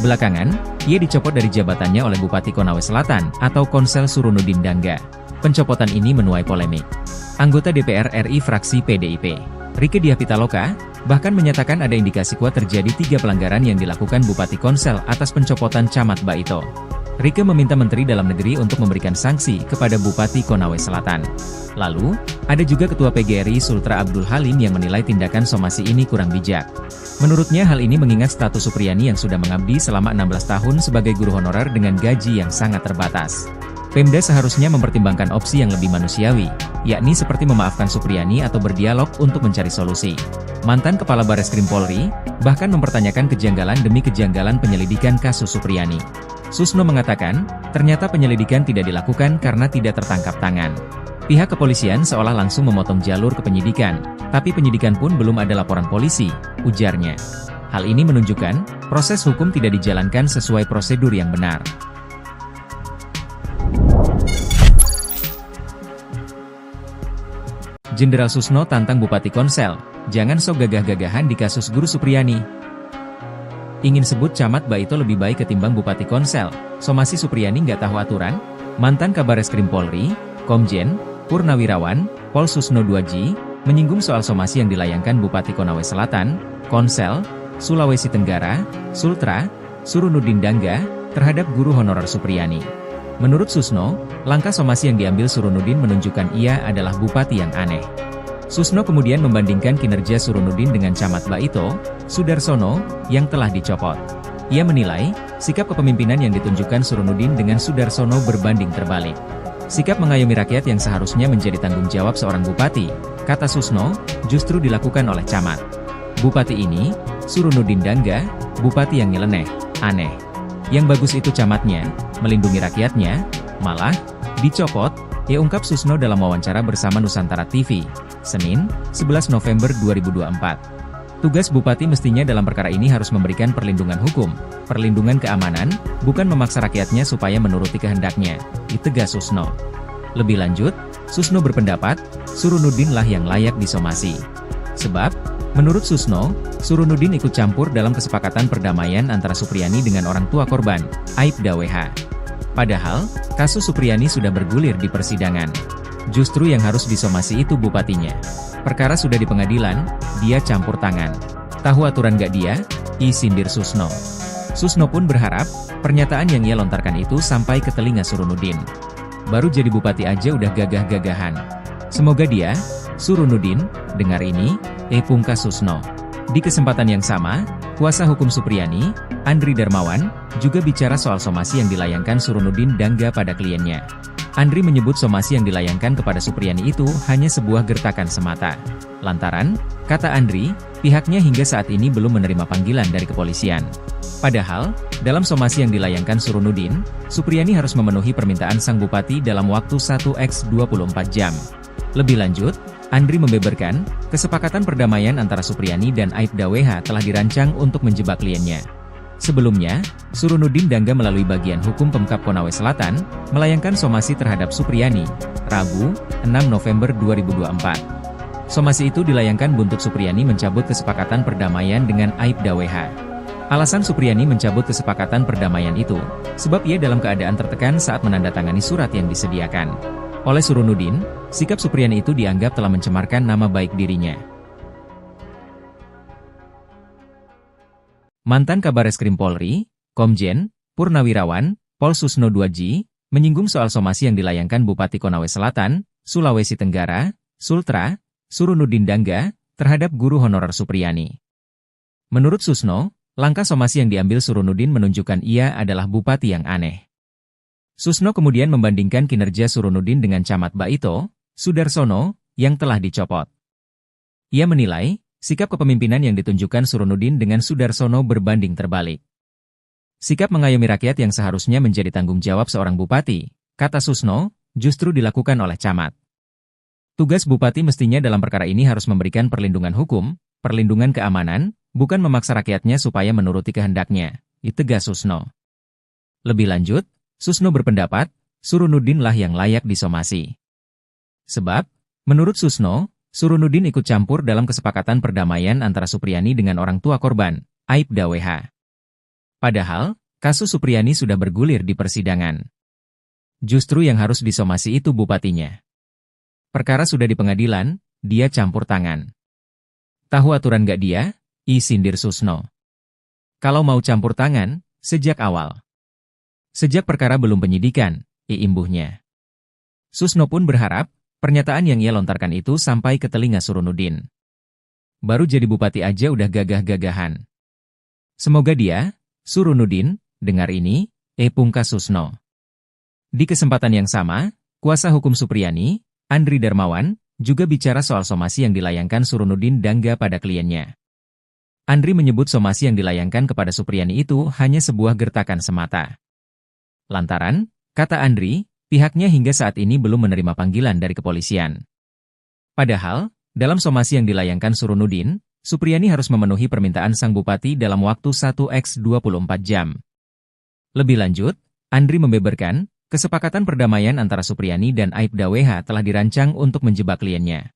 Belakangan, ia dicopot dari jabatannya oleh Bupati Konawe Selatan atau Konsel Surunudin Dangga. Pencopotan ini menuai polemik. Anggota DPR RI fraksi PDIP, Rieke Diah Pitaloka, bahkan menyatakan ada indikasi kuat terjadi 3 pelanggaran yang dilakukan Bupati Konsel atas pencopotan Camat Baito. Rieke meminta Menteri Dalam Negeri untuk memberikan sanksi kepada Bupati Konawe Selatan. Lalu, ada juga Ketua PGRI Sultra Abdul Halim yang menilai tindakan somasi ini kurang bijak. Menurutnya hal ini mengingat status Supriyani yang sudah mengabdi selama 16 tahun sebagai guru honorer dengan gaji yang sangat terbatas. Pemda seharusnya mempertimbangkan opsi yang lebih manusiawi, yakni seperti memaafkan Supriyani atau berdialog untuk mencari solusi. Mantan Kepala Bareskrim Polri, bahkan mempertanyakan kejanggalan demi kejanggalan penyelidikan kasus Supriyani. Susno mengatakan, ternyata penyelidikan tidak dilakukan karena tidak tertangkap tangan. Pihak kepolisian seolah langsung memotong jalur ke penyidikan, tapi penyidikan pun belum ada laporan polisi, ujarnya. Hal ini menunjukkan, proses hukum tidak dijalankan sesuai prosedur yang benar. Jenderal Susno tantang Bupati Konsel, jangan sok gagah-gagahan di kasus guru Supriyani. Ingin sebut Camat Baito lebih baik ketimbang Bupati Konsel, somasi Supriyani nggak tahu aturan? Mantan Kabareskrim Polri, Komjen Purnawirawan, Pol Susno Duaji, menyinggung soal somasi yang dilayangkan Bupati Konawe Selatan, Konsel, Sulawesi Tenggara, Sultra, Surunudin Dangga, terhadap guru honorer Supriyani. Menurut Susno, langkah somasi yang diambil Surunudin menunjukkan ia adalah bupati yang aneh. Susno kemudian membandingkan kinerja Surunudin dengan Camat Baito, Sudarsono, yang telah dicopot. Ia menilai, sikap kepemimpinan yang ditunjukkan Surunudin dengan Sudarsono berbanding terbalik. Sikap mengayomi rakyat yang seharusnya menjadi tanggung jawab seorang bupati, kata Susno, justru dilakukan oleh camat. Bupati ini, Surunudin Dangga, bupati yang nyeleneh, aneh. Yang bagus itu camatnya, melindungi rakyatnya, malah dicopot, ia ungkap Susno dalam wawancara bersama Nusantara TV, Senin, 11 November 2024. Tugas bupati mestinya dalam perkara ini harus memberikan perlindungan hukum, perlindungan keamanan, bukan memaksa rakyatnya supaya menuruti kehendaknya, ditegas Susno. Lebih lanjut, Susno berpendapat, Surunudin lah yang layak disomasi. Sebab, menurut Susno, Surunudin ikut campur dalam kesepakatan perdamaian antara Supriyani dengan orang tua korban, Aibda WH. Padahal, kasus Supriyani sudah bergulir di persidangan. Justru yang harus disomasi itu bupatinya. Perkara sudah di pengadilan, dia campur tangan. Tahu aturan gak dia? Sindir Susno. Susno pun berharap, pernyataan yang ia lontarkan itu sampai ke telinga Surunudin. Baru jadi bupati aja udah gagah-gagahan. Semoga dia, Surunudin, dengar ini, pungkas Susno. Di kesempatan yang sama, kuasa hukum Supriyani, Andri Darmawan, juga bicara soal somasi yang dilayangkan Surunudin Dangga pada kliennya. Andri menyebut somasi yang dilayangkan kepada Supriyani itu hanya sebuah gertakan semata. Lantaran, kata Andri, pihaknya hingga saat ini belum menerima panggilan dari kepolisian. Padahal, dalam somasi yang dilayangkan Surunudin, Supriyani harus memenuhi permintaan sang bupati dalam waktu 1x24 jam. Lebih lanjut, Andri membeberkan, kesepakatan perdamaian antara Supriyani dan Aibda WH telah dirancang untuk menjebak kliennya. Sebelumnya, Surunudin Dangga melalui bagian hukum Pemkab Konawe Selatan, melayangkan somasi terhadap Supriyani, Rabu, 6 November 2024. Somasi itu dilayangkan buntut Supriyani mencabut kesepakatan perdamaian dengan Aibda WH. Alasan Supriyani mencabut kesepakatan perdamaian itu, sebab ia dalam keadaan tertekan saat menandatangani surat yang disediakan oleh Surunudin. Sikap Supriyani itu dianggap telah mencemarkan nama baik dirinya. Mantan Kabareskrim Polri, Komjen Purnawirawan Pol Susno 2J, menyinggung soal somasi yang dilayangkan Bupati Konawe Selatan, Sulawesi Tenggara, Sultra, Surunudin Dangga, terhadap guru honorer Supriyani. Menurut Susno, langkah somasi yang diambil Surunudin menunjukkan ia adalah bupati yang aneh. Susno kemudian membandingkan kinerja Surunudin dengan Camat Baito, Sudarsono, yang telah dicopot. Ia menilai, sikap kepemimpinan yang ditunjukkan Surunudin dengan Sudarsono berbanding terbalik. Sikap mengayomi rakyat yang seharusnya menjadi tanggung jawab seorang bupati, kata Susno, justru dilakukan oleh camat. Tugas bupati mestinya dalam perkara ini harus memberikan perlindungan hukum, perlindungan keamanan, bukan memaksa rakyatnya supaya menuruti kehendaknya, tegas Susno. Lebih lanjut, Susno berpendapat, Surunudin lah yang layak disomasi. Sebab, menurut Susno, Surunudin ikut campur dalam kesepakatan perdamaian antara Supriyani dengan orang tua korban, Aibda WH. Padahal, kasus Supriyani sudah bergulir di persidangan. Justru yang harus disomasi itu bupatinya. Perkara sudah di pengadilan, dia campur tangan. Tahu aturan gak dia? Sindir Susno. Kalau mau campur tangan, sejak awal. Sejak perkara belum penyidikan, imbuhnya. Susno pun berharap, pernyataan yang ia lontarkan itu sampai ke telinga Surunudin. Baru jadi bupati aja udah gagah-gagahan. Semoga dia, Surunudin, dengar ini, pungkas Susno. Di kesempatan yang sama, kuasa hukum Supriyani, Andri Darmawan, juga bicara soal somasi yang dilayangkan Surunudin Dangga pada kliennya. Andri menyebut somasi yang dilayangkan kepada Supriyani itu hanya sebuah gertakan semata. Lantaran, kata Andri, pihaknya hingga saat ini belum menerima panggilan dari kepolisian. Padahal, dalam somasi yang dilayangkan Surunudin, Supriyani harus memenuhi permintaan sang bupati dalam waktu 1x24 jam. Lebih lanjut, Andri membeberkan, kesepakatan perdamaian antara Supriyani dan Aibda WH telah dirancang untuk menjebak kliennya.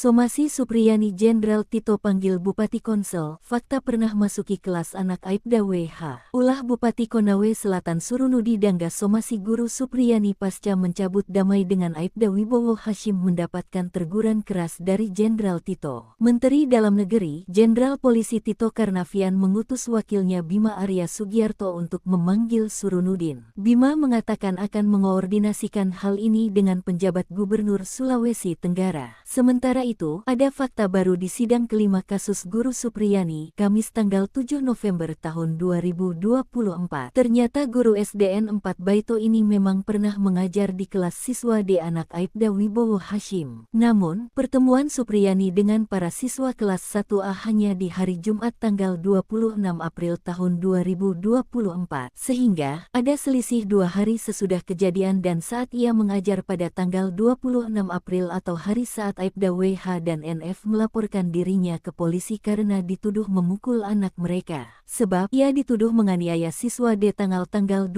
Somasi Supriyani Jenderal Tito panggil Bupati Konsel, fakta pernah masuki kelas anak Aibda WH. Ulah Bupati Konawe Selatan Surunudi Dangga somasi guru Supriyani pasca mencabut damai dengan Aibda Wibowo Hashim mendapatkan teguran keras dari Jenderal Tito. Menteri Dalam Negeri, Jenderal Polisi Tito Karnavian mengutus wakilnya Bima Arya Sugiarto untuk memanggil Surunudin. Bima mengatakan akan mengoordinasikan hal ini dengan penjabat Gubernur Sulawesi Tenggara. Sementara itu, ada fakta baru di sidang kelima kasus guru Supriyani, Kamis tanggal 7 November tahun 2024. Ternyata guru SDN 4 Baito ini memang pernah mengajar di kelas siswa D anak Aibda Wibowo Hashim. Namun, pertemuan Supriyani dengan para siswa kelas 1A hanya di hari Jumat tanggal 26 April tahun 2024. Sehingga, ada selisih 2 hari sesudah kejadian dan saat ia mengajar pada tanggal 26 April atau hari saat Aibda WH dan NF melaporkan dirinya ke polisi karena dituduh memukul anak mereka. Sebab ia dituduh menganiaya siswa D tanggal 24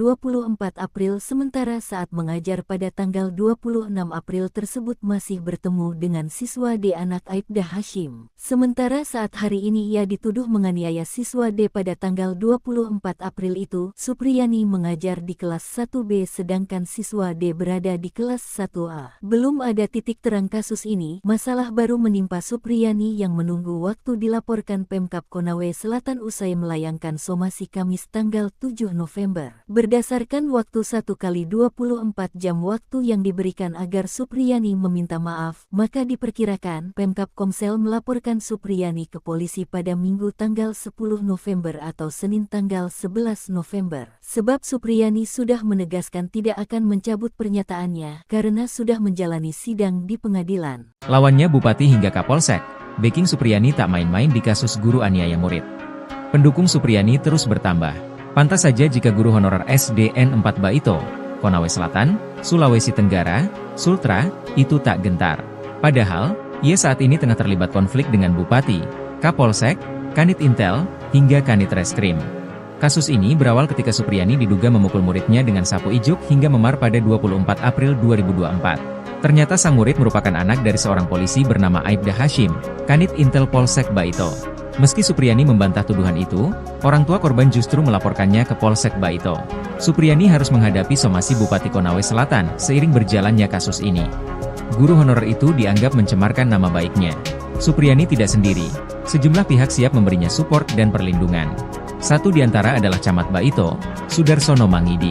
April sementara saat mengajar pada tanggal 26 April tersebut masih bertemu dengan siswa D anak Aibda Hashim. Sementara saat hari ini ia dituduh menganiaya siswa D pada tanggal 24 April itu, Supriyani mengajar di kelas 1B sedangkan siswa D berada di kelas 1A. Belum ada titik terang kasus ini, masalah Musibah baru menimpa Supriyani yang menunggu waktu dilaporkan Pemkab Konawe Selatan usai melayangkan somasi Kamis tanggal 7 November. Berdasarkan waktu 1x24 jam waktu yang diberikan agar Supriyani meminta maaf, maka diperkirakan Pemkab Komsel melaporkan Supriyani ke polisi pada Minggu tanggal 10 November atau Senin tanggal 11 November. Sebab Supriyani sudah menegaskan tidak akan mencabut pernyataannya karena sudah menjalani sidang di pengadilan. Lawannya Bupati hingga Kapolsek, backing Supriyani tak main-main di kasus guru aniaya murid. Pendukung Supriyani terus bertambah. Pantas saja jika guru honorer SDN 4 Baito, Konawe Selatan, Sulawesi Tenggara, Sultra, itu tak gentar. Padahal, ia saat ini tengah terlibat konflik dengan Bupati, Kapolsek, Kanit Intel, hingga Kanit Reskrim. Kasus ini berawal ketika Supriyani diduga memukul muridnya dengan sapu ijuk hingga memar pada 24 April 2024. Ternyata sang murid merupakan anak dari seorang polisi bernama Aibda Hashim, Kanit Intel Polsek Baito. Meski Supriyani membantah tuduhan itu, orang tua korban justru melaporkannya ke Polsek Baito. Supriyani harus menghadapi somasi Bupati Konawe Selatan seiring berjalannya kasus ini. Guru honorer itu dianggap mencemarkan nama baiknya. Supriyani tidak sendiri, sejumlah pihak siap memberinya support dan perlindungan. Satu di antara adalah Camat Baito, Sudarsono Mangidi.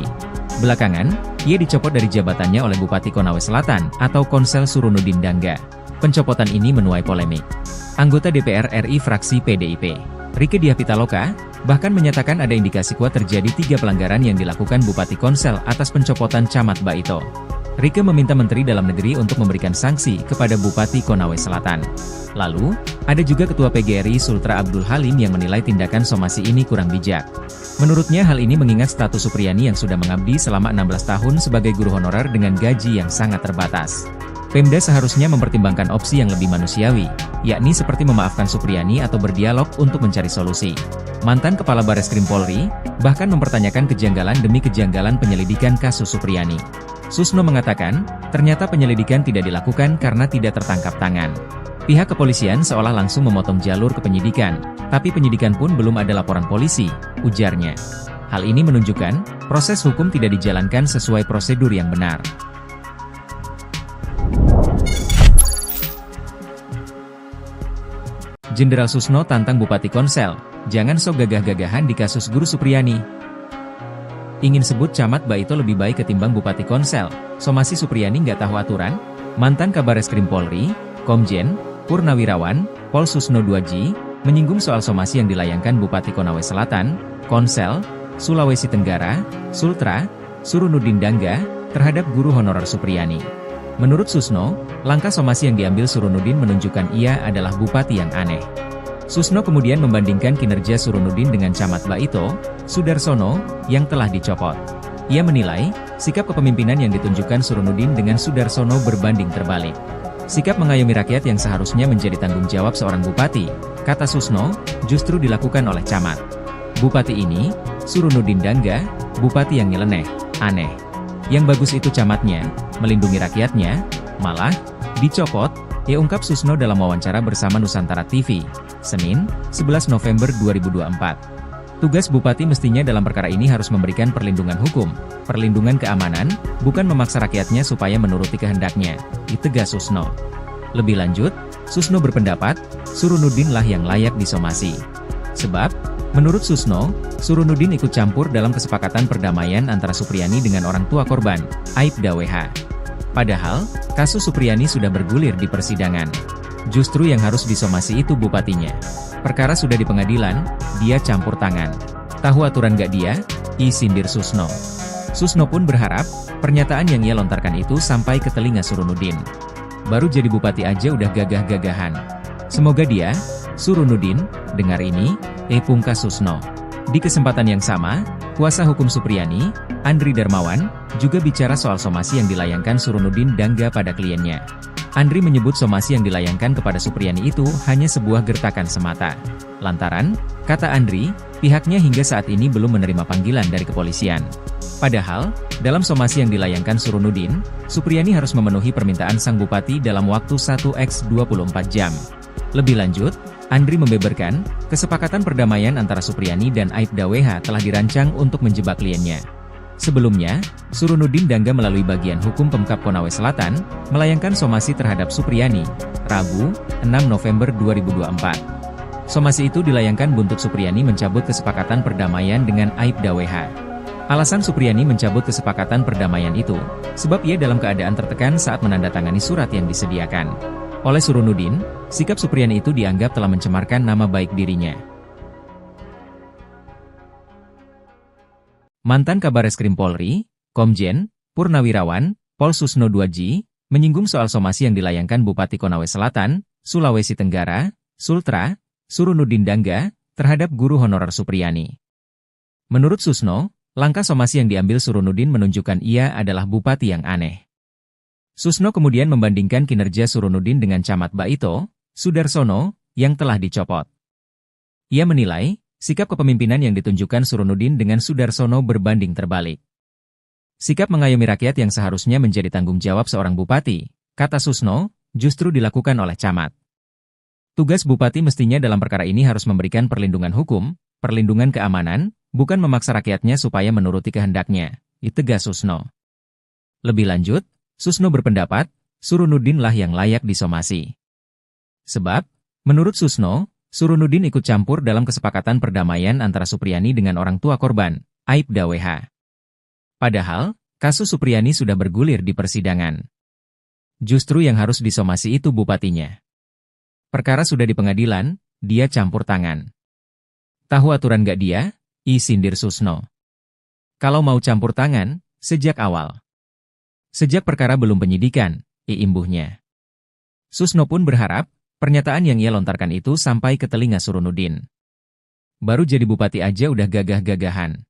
Belakangan, ia dicopot dari jabatannya oleh Bupati Konawe Selatan atau Konsel Surunudin Dangga. Pencopotan ini menuai polemik. Anggota DPR RI fraksi PDIP, Rieke Diah Pitaloka, bahkan menyatakan ada indikasi kuat terjadi 3 pelanggaran yang dilakukan Bupati Konsel atas pencopotan Camat Baito. Rieke meminta Menteri Dalam Negeri untuk memberikan sanksi kepada Bupati Konawe Selatan. Lalu, ada juga Ketua PGRI Sultra Abdul Halim yang menilai tindakan somasi ini kurang bijak. Menurutnya hal ini mengingat status Supriyani yang sudah mengabdi selama 16 tahun sebagai guru honorer dengan gaji yang sangat terbatas. Pemda seharusnya mempertimbangkan opsi yang lebih manusiawi, yakni seperti memaafkan Supriyani atau berdialog untuk mencari solusi. Mantan Kepala Bareskrim Polri, bahkan mempertanyakan kejanggalan demi kejanggalan penyelidikan kasus Supriyani. Susno mengatakan, ternyata penyelidikan tidak dilakukan karena tidak tertangkap tangan. Pihak kepolisian seolah langsung memotong jalur ke penyidikan, tapi penyidikan pun belum ada laporan polisi, ujarnya. Hal ini menunjukkan, proses hukum tidak dijalankan sesuai prosedur yang benar. Jenderal Susno tantang Bupati Konsel, jangan sok gagah-gagahan di kasus guru Supriyani. Ingin sebut Camat Baito lebih baik ketimbang Bupati Konsel, somasi Supriyani nggak tahu aturan? Mantan Kabareskrim Polri, Komjen Purnawirawan, Pol Susno 2G, menyinggung soal somasi yang dilayangkan Bupati Konawe Selatan, Konsel, Sulawesi Tenggara, Sultra, Surunudin Dangga, terhadap guru honorer Supriyani. Menurut Susno, langkah somasi yang diambil Surunudin menunjukkan ia adalah bupati yang aneh. Susno kemudian membandingkan kinerja Surunudin dengan Camat Baito, Sudarsono, yang telah dicopot. Ia menilai, sikap kepemimpinan yang ditunjukkan Surunudin dengan Sudarsono berbanding terbalik. Sikap mengayomi rakyat yang seharusnya menjadi tanggung jawab seorang bupati, kata Susno, justru dilakukan oleh camat. Bupati ini, Surunudin Dangga, bupati yang nyeleneh, aneh. Yang bagus itu camatnya, melindungi rakyatnya, malah, dicopot, ya ungkap Susno dalam wawancara bersama Nusantara TV, Senin, 11 November 2024. Tugas bupati mestinya dalam perkara ini harus memberikan perlindungan hukum, perlindungan keamanan, bukan memaksa rakyatnya supaya menuruti kehendaknya, ditegas Susno. Lebih lanjut, Susno berpendapat, Surunudin lah yang layak disomasi. Sebab, menurut Susno, Surunudin ikut campur dalam kesepakatan perdamaian antara Supriyani dengan orang tua korban, Aibda WH. Padahal, kasus Supriyani sudah bergulir di persidangan. Justru yang harus disomasi itu bupatinya. Perkara sudah di pengadilan, dia campur tangan. Tahu aturan gak dia? Sindir Susno. Susno pun berharap, pernyataan yang ia lontarkan itu sampai ke telinga Surunudin. Baru jadi bupati aja udah gagah-gagahan. Semoga dia, Surunudin, dengar ini, pungkas Susno. Di kesempatan yang sama, kuasa hukum Supriyani, Andri Darmawan, juga bicara soal somasi yang dilayangkan Surunudin Dangga pada kliennya. Andri menyebut somasi yang dilayangkan kepada Supriyani itu hanya sebuah gertakan semata. Lantaran, kata Andri, pihaknya hingga saat ini belum menerima panggilan dari kepolisian. Padahal, dalam somasi yang dilayangkan Surunudin, Supriyani harus memenuhi permintaan sang bupati dalam waktu 1x24 jam. Lebih lanjut, Andri membeberkan, kesepakatan perdamaian antara Supriyani dan Aibda WH telah dirancang untuk menjebak kliennya. Sebelumnya, Surunudin Dangga melalui bagian hukum Pemkab Konawe Selatan, melayangkan somasi terhadap Supriyani, Rabu, 6 November 2024. Somasi itu dilayangkan buntut Supriyani mencabut kesepakatan perdamaian dengan Aibda WH. Alasan Supriyani mencabut kesepakatan perdamaian itu, sebab ia dalam keadaan tertekan saat menandatangani surat yang disediakan oleh Surunudin. Sikap Supriyani itu dianggap telah mencemarkan nama baik dirinya. Mantan Kabareskrim Polri, Komjen Purnawirawan Pol Susno 2J, menyinggung soal somasi yang dilayangkan Bupati Konawe Selatan, Sulawesi Tenggara, Sultra, Surunudin Dangga, terhadap guru honorer Supriyani. Menurut Susno, langkah somasi yang diambil Surunudin menunjukkan ia adalah bupati yang aneh. Susno kemudian membandingkan kinerja Surunudin dengan Camat Baito, Sudarsono, yang telah dicopot. Ia menilai, sikap kepemimpinan yang ditunjukkan Surunudin dengan Sudarsono berbanding terbalik. Sikap mengayomi rakyat yang seharusnya menjadi tanggung jawab seorang bupati, kata Susno, justru dilakukan oleh camat. Tugas bupati mestinya dalam perkara ini harus memberikan perlindungan hukum, perlindungan keamanan, bukan memaksa rakyatnya supaya menuruti kehendaknya, tegas Susno. Lebih lanjut, Susno berpendapat, Surunudin lah yang layak disomasi. Sebab, menurut Susno, Surunudin ikut campur dalam kesepakatan perdamaian antara Supriyani dengan orang tua korban, Aibda WH. Padahal, kasus Supriyani sudah bergulir di persidangan. Justru yang harus disomasi itu bupatinya. Perkara sudah di pengadilan, dia campur tangan. Tahu aturan gak dia? Sindir Susno. Kalau mau campur tangan, sejak awal. Sejak perkara belum penyidikan, imbuhnya. Susno pun berharap, pernyataan yang ia lontarkan itu sampai ke telinga Surunudin. Baru jadi bupati aja udah gagah-gagahan.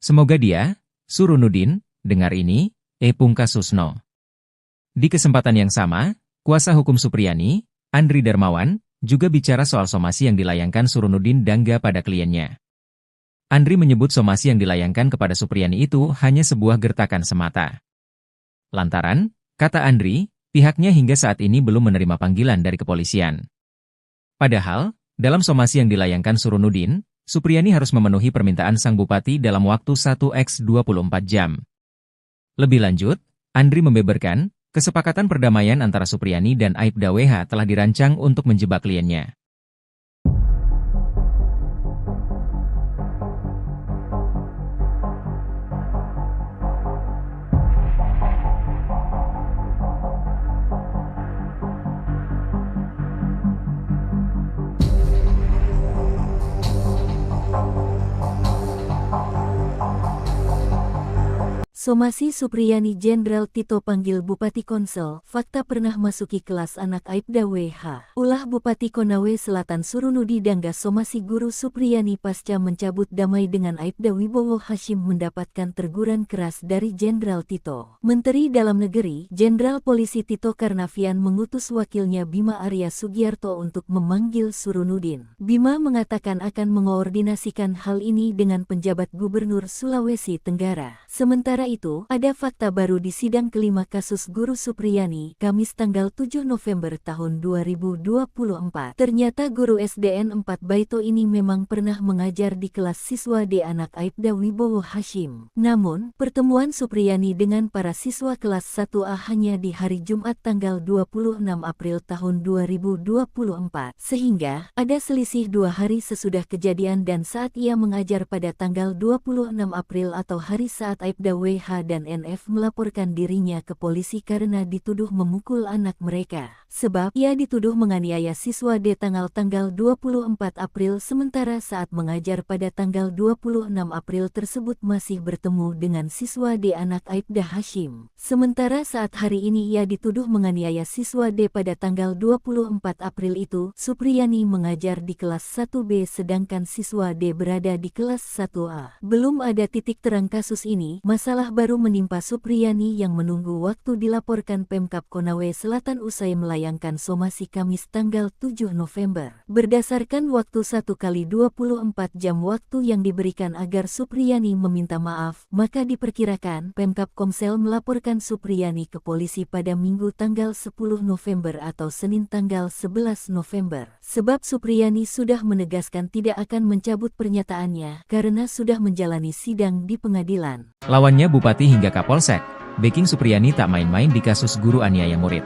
Semoga dia, Surunudin, dengar ini, pungkas Susno. Di kesempatan yang sama, kuasa hukum Supriyani, Andri Darmawan, juga bicara soal somasi yang dilayangkan Surunudin Dangga pada kliennya. Andri menyebut somasi yang dilayangkan kepada Supriyani itu hanya sebuah gertakan semata. Lantaran, kata Andri, pihaknya hingga saat ini belum menerima panggilan dari kepolisian. Padahal, dalam somasi yang dilayangkan Surunudin, Supriyani harus memenuhi permintaan sang bupati dalam waktu 1x24 jam. Lebih lanjut, Andri membeberkan, kesepakatan perdamaian antara Supriyani dan Aibda WH telah dirancang untuk menjebak kliennya. Somasi Supriyani Jenderal Tito panggil Bupati Konsel, fakta pernah masuki kelas anak Aibda WH. Ulah Bupati Konawe Selatan Surunudi Dangga somasi guru Supriyani pasca mencabut damai dengan Aibda Wibowo Hashim mendapatkan teguran keras dari Jenderal Tito. Menteri Dalam Negeri, Jenderal Polisi Tito Karnavian mengutus wakilnya Bima Arya Sugiarto untuk memanggil Surunudin. Bima mengatakan akan mengoordinasikan hal ini dengan penjabat Gubernur Sulawesi Tenggara. Sementara itu, ada fakta baru di sidang kelima kasus guru Supriyani, Kamis tanggal 7 November tahun 2024. Ternyata guru SDN 4 Baito ini memang pernah mengajar di kelas siswa D anak Aibda Wibowo Hashim. Namun, pertemuan Supriyani dengan para siswa kelas 1A hanya di hari Jumat tanggal 26 April tahun 2024. Sehingga, ada selisih 2 hari sesudah kejadian dan saat ia mengajar pada tanggal 26 April atau hari saat Aibda WH dan NF melaporkan dirinya ke polisi karena dituduh memukul anak mereka. Sebab ia dituduh menganiaya siswa D tanggal 24 April sementara saat mengajar pada tanggal 26 April tersebut masih bertemu dengan siswa D anak Aibda Hashim. Sementara saat hari ini ia dituduh menganiaya siswa D pada tanggal 24 April itu, Supriyani mengajar di kelas 1B sedangkan siswa D berada di kelas 1A. Belum ada titik terang kasus ini, masalah Musibah baru menimpa Supriyani yang menunggu waktu dilaporkan Pemkab Konawe Selatan usai melayangkan somasi Kamis tanggal 7 November. Berdasarkan waktu 1x24 jam waktu yang diberikan agar Supriyani meminta maaf, maka diperkirakan Pemkab Komsel melaporkan Supriyani ke polisi pada Minggu tanggal 10 November atau Senin tanggal 11 November. Sebab Supriyani sudah menegaskan tidak akan mencabut pernyataannya karena sudah menjalani sidang di pengadilan. Lawannya Bupati hingga Kapolsek, backing Supriyani tak main-main di kasus guru aniaya murid.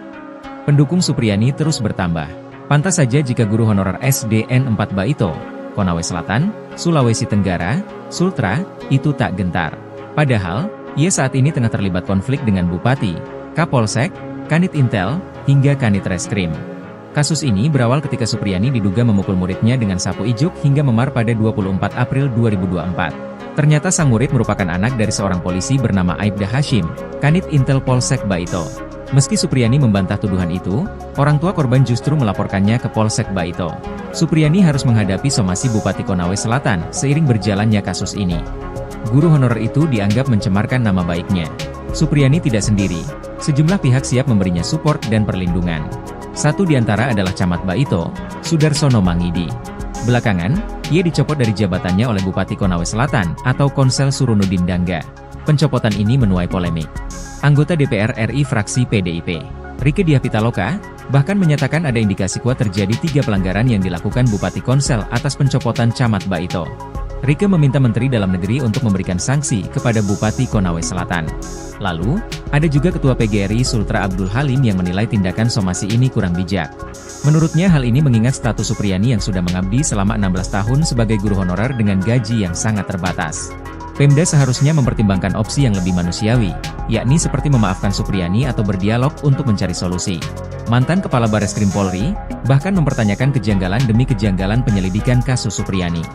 Pendukung Supriyani terus bertambah. Pantas saja jika guru honorer SDN 4 Baito, Konawe Selatan, Sulawesi Tenggara, Sultra, itu tak gentar. Padahal, ia saat ini tengah terlibat konflik dengan Bupati, Kapolsek, Kanit Intel, hingga Kanit Reskrim. Kasus ini berawal ketika Supriyani diduga memukul muridnya dengan sapu ijuk hingga memar pada 24 April 2024. Ternyata sang murid merupakan anak dari seorang polisi bernama Aibda Hashim, Kanit Intel Polsek Baito. Meski Supriyani membantah tuduhan itu, orang tua korban justru melaporkannya ke Polsek Baito. Supriyani harus menghadapi somasi Bupati Konawe Selatan seiring berjalannya kasus ini. Guru honorer itu dianggap mencemarkan nama baiknya. Supriyani tidak sendiri, sejumlah pihak siap memberinya support dan perlindungan. Satu di antara adalah Camat Baito, Sudarsono Mangidi. Belakangan, ia dicopot dari jabatannya oleh Bupati Konawe Selatan atau Konsel Surunudin Dangga. Pencopotan ini menuai polemik. Anggota DPR RI fraksi PDIP, Rieke Diah Pitaloka, bahkan menyatakan ada indikasi kuat terjadi 3 pelanggaran yang dilakukan Bupati Konsel atas pencopotan Camat Baito. Rieke meminta Menteri Dalam Negeri untuk memberikan sanksi kepada Bupati Konawe Selatan. Lalu, ada juga Ketua PGRI Sultra Abdul Halim yang menilai tindakan somasi ini kurang bijak. Menurutnya hal ini mengingat status Supriyani yang sudah mengabdi selama 16 tahun sebagai guru honorer dengan gaji yang sangat terbatas. Pemda seharusnya mempertimbangkan opsi yang lebih manusiawi, yakni seperti memaafkan Supriyani atau berdialog untuk mencari solusi. Mantan Kepala Bareskrim Polri, bahkan mempertanyakan kejanggalan demi kejanggalan penyelidikan kasus Supriyani.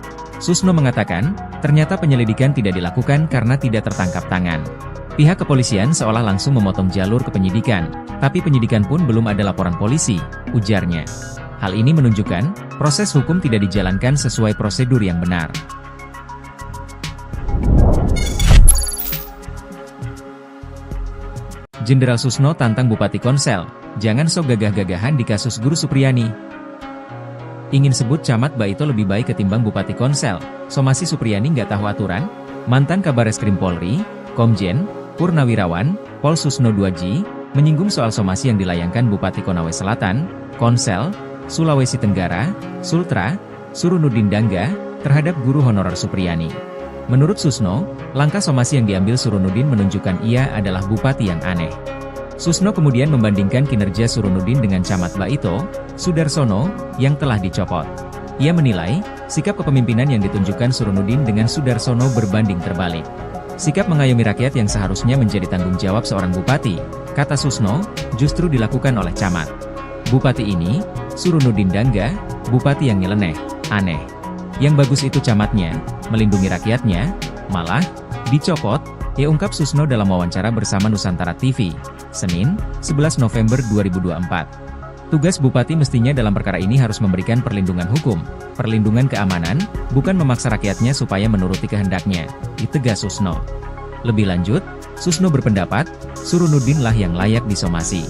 Susno mengatakan, ternyata penyelidikan tidak dilakukan karena tidak tertangkap tangan. Pihak kepolisian seolah langsung memotong jalur ke penyidikan, tapi penyidikan pun belum ada laporan polisi, ujarnya. Hal ini menunjukkan, proses hukum tidak dijalankan sesuai prosedur yang benar. Jenderal Susno tantang Bupati Konsel, jangan sok gagah-gagahan di kasus guru Supriyani. Ingin sebut Camat Baito lebih baik ketimbang Bupati Konsel, somasi Supriyani nggak tahu aturan? Mantan Kabareskrim Polri, Komjen Purnawirawan, Pol Susno 2G, menyinggung soal somasi yang dilayangkan Bupati Konawe Selatan, Konsel, Sulawesi Tenggara, Sultra, Surunudin Dangga, terhadap guru honorer Supriyani. Menurut Susno, langkah somasi yang diambil Surunudin menunjukkan ia adalah bupati yang aneh. Susno kemudian membandingkan kinerja Surunudin dengan Camat Baito, Sudarsono, yang telah dicopot. Ia menilai, sikap kepemimpinan yang ditunjukkan Surunudin dengan Sudarsono berbanding terbalik. Sikap mengayomi rakyat yang seharusnya menjadi tanggung jawab seorang bupati, kata Susno, justru dilakukan oleh camat. Bupati ini, Surunudin Dangga, bupati yang nyeleneh, aneh. Yang bagus itu camatnya, melindungi rakyatnya, malah, dicopot, ungkap Susno dalam wawancara bersama Nusantara TV, Senin, 11 November 2024. Tugas bupati mestinya dalam perkara ini harus memberikan perlindungan hukum, perlindungan keamanan, bukan memaksa rakyatnya supaya menuruti kehendaknya, ditegas Susno. Lebih lanjut, Susno berpendapat, Surunudin lah yang layak disomasi.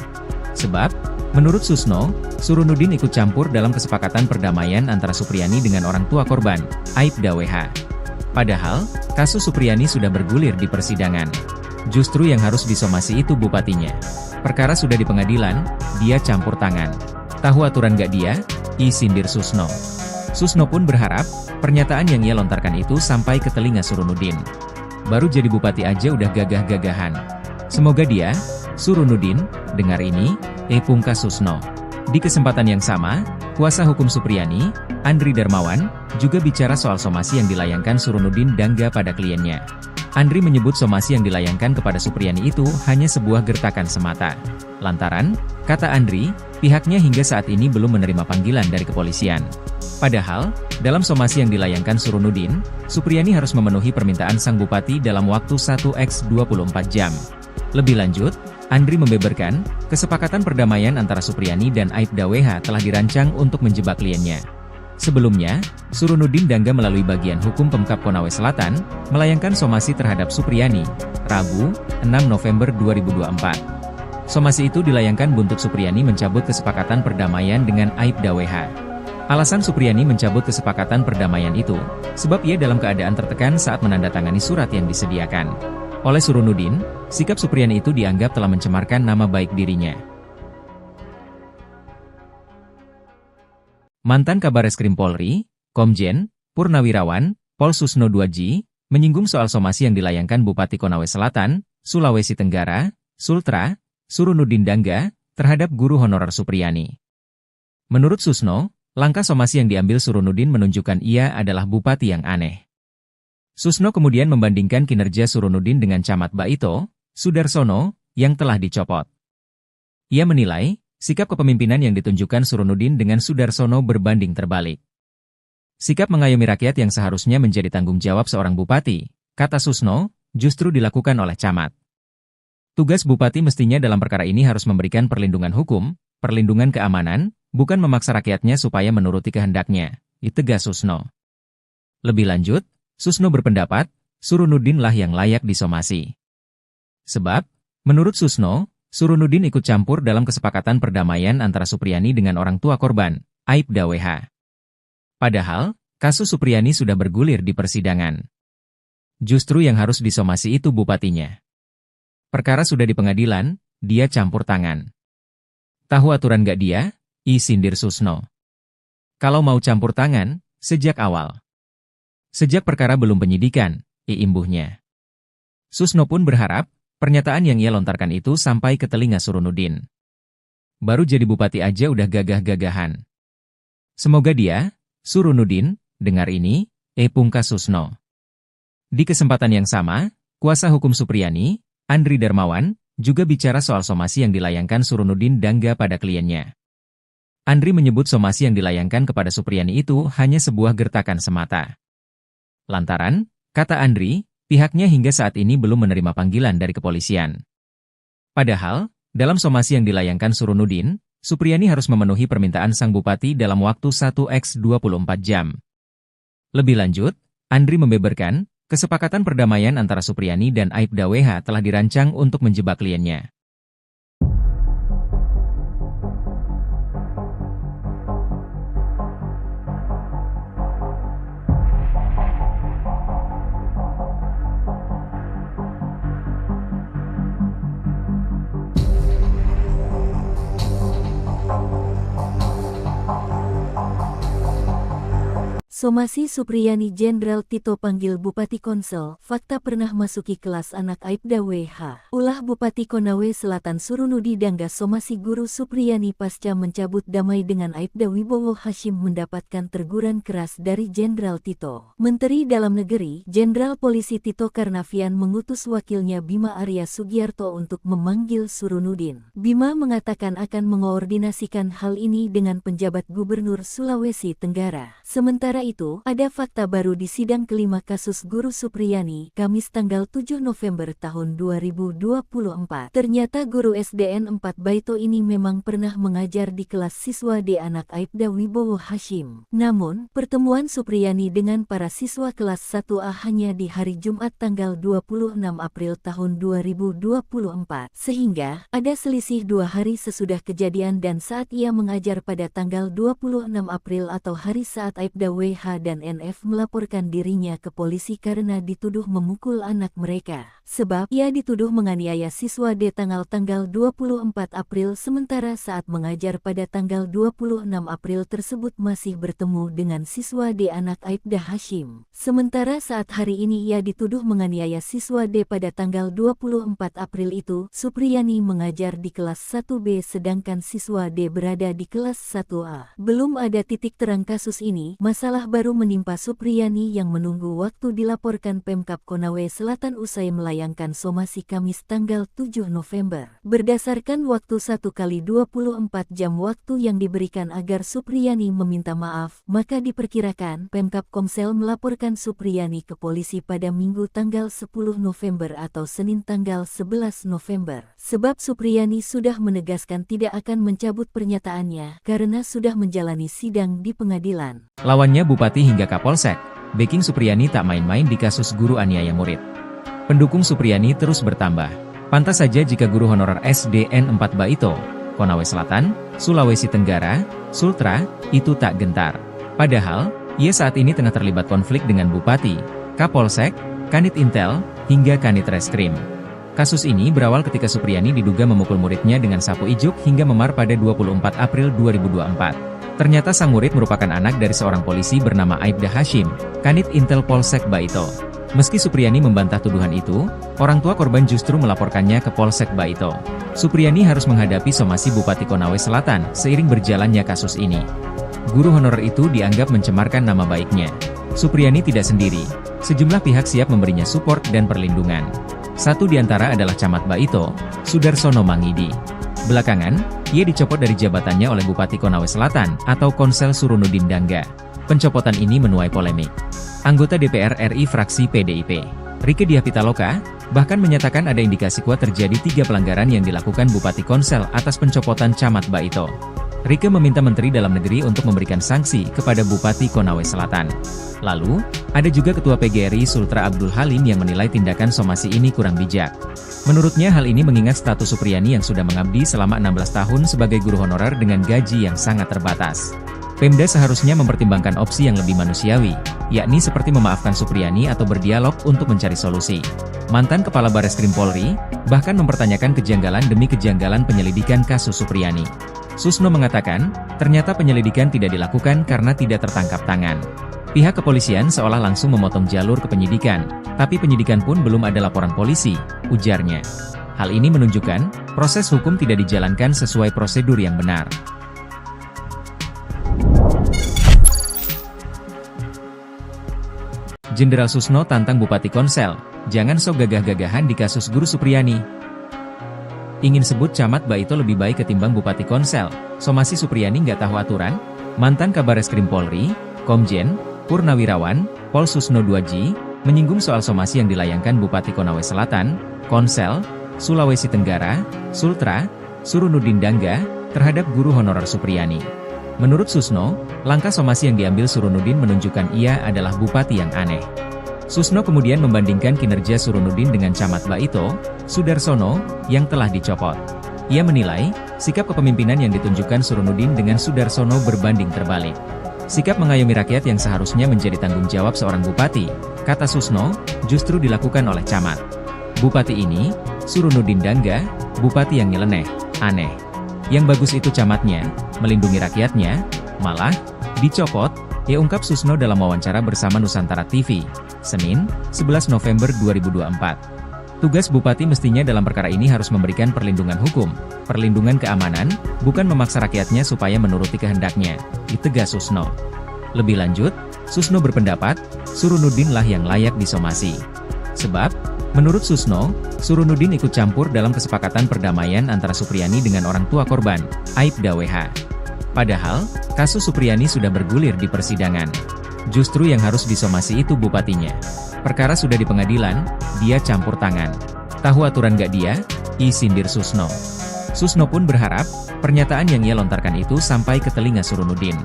Sebab, menurut Susno, Surunudin ikut campur dalam kesepakatan perdamaian antara Supriyani dengan orang tua korban, Aibda WH. Padahal, kasus Supriyani sudah bergulir di persidangan. Justru yang harus disomasi itu bupatinya. Perkara sudah di pengadilan, dia campur tangan. Tahu aturan gak dia? Sindir Susno. Susno pun berharap, pernyataan yang ia lontarkan itu sampai ke telinga Surunudin. Baru jadi bupati aja udah gagah-gagahan. Semoga dia, Surunudin, dengar ini, pungkas Susno. Di kesempatan yang sama, kuasa hukum Supriyani, Andri Darmawan, juga bicara soal somasi yang dilayangkan Surunudin Dangga pada kliennya. Andri menyebut somasi yang dilayangkan kepada Supriyani itu hanya sebuah gertakan semata. Lantaran, kata Andri, pihaknya hingga saat ini belum menerima panggilan dari kepolisian. Padahal, dalam somasi yang dilayangkan Surunudin, Supriyani harus memenuhi permintaan sang bupati dalam waktu 1x24 jam. Lebih lanjut, Andri membeberkan, kesepakatan perdamaian antara Supriyani dan Aibda WH telah dirancang untuk menjebak kliennya. Sebelumnya, Surunudin Dangga melalui bagian hukum Pemkab Konawe Selatan, melayangkan somasi terhadap Supriyani, Rabu, 6 November 2024. Somasi itu dilayangkan buntut Supriyani mencabut kesepakatan perdamaian dengan Aibda WH. Alasan Supriyani mencabut kesepakatan perdamaian itu, sebab ia dalam keadaan tertekan saat menandatangani surat yang disediakan. Oleh Surunudin, sikap Supriyani itu dianggap telah mencemarkan nama baik dirinya. Mantan Kabareskrim Polri, Komjen, Purnawirawan, Pol Susno 2J, menyinggung soal somasi yang dilayangkan Bupati Konawe Selatan, Sulawesi Tenggara, Sultra, Surunudin Dangga, terhadap guru honorer Supriyani. Menurut Susno, langkah somasi yang diambil Surunudin menunjukkan ia adalah bupati yang aneh. Susno kemudian membandingkan kinerja Surunudin dengan Camat Baito, Sudarsono, yang telah dicopot. Ia menilai, sikap kepemimpinan yang ditunjukkan Surunudin dengan Sudarsono berbanding terbalik. Sikap mengayomi rakyat yang seharusnya menjadi tanggung jawab seorang bupati, kata Susno, justru dilakukan oleh camat. Tugas bupati mestinya dalam perkara ini harus memberikan perlindungan hukum, perlindungan keamanan, bukan memaksa rakyatnya supaya menuruti kehendaknya, tegas Susno. Lebih lanjut, Susno berpendapat, Surunudin lah yang layak disomasi. Sebab, menurut Susno, Surunudin ikut campur dalam kesepakatan perdamaian antara Supriyani dengan orang tua korban, Aibda WH. Padahal, kasus Supriyani sudah bergulir di persidangan. Justru yang harus disomasi itu bupatinya. Perkara sudah di pengadilan, dia campur tangan. Tahu aturan gak dia? Sindir Susno. Kalau mau campur tangan, sejak awal. Sejak perkara belum penyidikan, imbuhnya. Susno pun berharap, pernyataan yang ia lontarkan itu sampai ke telinga Surunudin. Baru jadi bupati aja udah gagah-gagahan. Semoga dia, Surunudin, dengar ini, pungkas Susno. Di kesempatan yang sama, kuasa hukum Supriyani, Andri Darmawan, juga bicara soal somasi yang dilayangkan Surunudin Dangga pada kliennya. Andri menyebut somasi yang dilayangkan kepada Supriyani itu hanya sebuah gertakan semata. Lantaran, kata Andri, pihaknya hingga saat ini belum menerima panggilan dari kepolisian. Padahal, dalam somasi yang dilayangkan Surunudin, Supriyani harus memenuhi permintaan sang bupati dalam waktu 1x24 jam. Lebih lanjut, Andri membeberkan, kesepakatan perdamaian antara Supriyani dan Aibda WH telah dirancang untuk menjebak kliennya. Somasi Supriyani Jenderal Tito panggil Bupati Konsel, fakta pernah masuki kelas anak Aibda WH. Ulah Bupati Konawe Selatan Surunudi Dangga somasi guru Supriyani pasca mencabut damai dengan Aibda Wibowo Hashim mendapatkan teguran keras dari Jenderal Tito. Menteri Dalam Negeri, Jenderal Polisi Tito Karnavian mengutus wakilnya Bima Arya Sugiarto untuk memanggil Surunudin. Bima mengatakan akan mengoordinasikan hal ini dengan penjabat Gubernur Sulawesi Tenggara. Sementara itu, ada fakta baru di sidang kelima kasus guru Supriyani, Kamis tanggal 7 November tahun 2024. Ternyata guru SDN 4 Baito ini memang pernah mengajar di kelas siswa D anak Aibda Wibowo Hashim. Namun, pertemuan Supriyani dengan para siswa kelas 1A hanya di hari Jumat tanggal 26 April tahun 2024. Sehingga, ada selisih 2 hari sesudah kejadian dan saat ia mengajar pada tanggal 26 April atau hari saat Aibda WH dan NF melaporkan dirinya ke polisi karena dituduh memukul anak mereka. Sebab ia dituduh menganiaya siswa D tanggal 24 April sementara saat mengajar pada tanggal 26 April tersebut masih bertemu dengan siswa D anak Aibda Hashim. Sementara saat hari ini ia dituduh menganiaya siswa D pada tanggal 24 April itu, Supriyani mengajar di kelas 1B sedangkan siswa D berada di kelas 1A. Belum ada titik terang kasus ini, masalah baru menimpa Supriyani yang menunggu waktu dilaporkan Pemkab Konawe Selatan usai melayangkan somasi Kamis tanggal 7 November. Berdasarkan waktu 1x24 jam waktu yang diberikan agar Supriyani meminta maaf, maka diperkirakan Pemkab Komsel melaporkan Supriyani ke polisi pada Minggu tanggal 10 November atau Senin tanggal 11 November. Sebab Supriyani sudah menegaskan tidak akan mencabut pernyataannya karena sudah menjalani sidang di pengadilan. Lawannya Bupati hingga Kapolsek, backing Supriyani tak main-main di kasus guru aniaya murid. Pendukung Supriyani terus bertambah. Pantas saja jika guru honorer SDN 4 Baito, Konawe Selatan, Sulawesi Tenggara, Sultra, itu tak gentar. Padahal, ia saat ini tengah terlibat konflik dengan Bupati, Kapolsek, Kanit Intel, hingga Kanit Reskrim. Kasus ini berawal ketika Supriyani diduga memukul muridnya dengan sapu ijuk hingga memar pada 24 April 2024. Ternyata sang murid merupakan anak dari seorang polisi bernama Aibda Hashim, Kanit Intel Polsek Baito. Meski Supriyani membantah tuduhan itu, orang tua korban justru melaporkannya ke Polsek Baito. Supriyani harus menghadapi somasi Bupati Konawe Selatan seiring berjalannya kasus ini. Guru honorer itu dianggap mencemarkan nama baiknya. Supriyani tidak sendiri, sejumlah pihak siap memberinya support dan perlindungan. Satu di antara adalah Camat Baito, Sudarsono Mangidi. Belakangan, ia dicopot dari jabatannya oleh Bupati Konawe Selatan atau Konsel Surunudin Dangga. Pencopotan ini menuai polemik. Anggota DPR RI fraksi PDIP, Rieke Diah Pitaloka, bahkan menyatakan ada indikasi kuat terjadi 3 pelanggaran yang dilakukan Bupati Konsel atas pencopotan Camat Baito. Rieke meminta Menteri Dalam Negeri untuk memberikan sanksi kepada Bupati Konawe Selatan. Lalu, ada juga Ketua PGRI Sultra Abdul Halim yang menilai tindakan somasi ini kurang bijak. Menurutnya hal ini mengingat status Supriyani yang sudah mengabdi selama 16 tahun sebagai guru honorer dengan gaji yang sangat terbatas. Pemda seharusnya mempertimbangkan opsi yang lebih manusiawi, yakni seperti memaafkan Supriyani atau berdialog untuk mencari solusi. Mantan Kepala Bareskrim Polri, bahkan mempertanyakan kejanggalan demi kejanggalan penyelidikan kasus Supriyani. Susno mengatakan, ternyata penyelidikan tidak dilakukan karena tidak tertangkap tangan. Pihak kepolisian seolah langsung memotong jalur ke penyidikan, tapi penyidikan pun belum ada laporan polisi, ujarnya. Hal ini menunjukkan, proses hukum tidak dijalankan sesuai prosedur yang benar. Jenderal Susno tantang Bupati Konsel, jangan sok gagah-gagahan di kasus guru Supriyani. Ingin sebut Camat Baito lebih baik ketimbang Bupati Konsel, somasi Supriyani nggak tahu aturan? Mantan Kabareskrim Polri, Komjen Purnawirawan, Pol Susno 2G, menyinggung soal somasi yang dilayangkan Bupati Konawe Selatan, Konsel, Sulawesi Tenggara, Sultra, Surunudin Dangga, terhadap guru honorer Supriyani. Menurut Susno, langkah somasi yang diambil Surunudin menunjukkan ia adalah bupati yang aneh. Susno kemudian membandingkan kinerja Surunudin dengan Camat Baito, Sudarsono, yang telah dicopot. Ia menilai, sikap kepemimpinan yang ditunjukkan Surunudin dengan Sudarsono berbanding terbalik. Sikap mengayomi rakyat yang seharusnya menjadi tanggung jawab seorang bupati, kata Susno, justru dilakukan oleh camat. Bupati ini, Surunudin Dangga, bupati yang nyeleneh, aneh. Yang bagus itu camatnya, melindungi rakyatnya, malah, dicopot, ya ungkap Susno dalam wawancara bersama Nusantara TV, Senin, 11 November 2024. Tugas bupati mestinya dalam perkara ini harus memberikan perlindungan hukum, perlindungan keamanan, bukan memaksa rakyatnya supaya menuruti kehendaknya, ditegas Susno. Lebih lanjut, Susno berpendapat, Surunudin lah yang layak disomasi. Sebab, menurut Susno, Surunudin ikut campur dalam kesepakatan perdamaian antara Supriyani dengan orang tua korban, Aibda WH. Padahal, kasus Supriyani sudah bergulir di persidangan. Justru yang harus disomasi itu bupatinya. Perkara sudah di pengadilan, dia campur tangan. Tahu aturan gak dia? Sindir Susno. Susno pun berharap, pernyataan yang ia lontarkan itu sampai ke telinga Surunudin.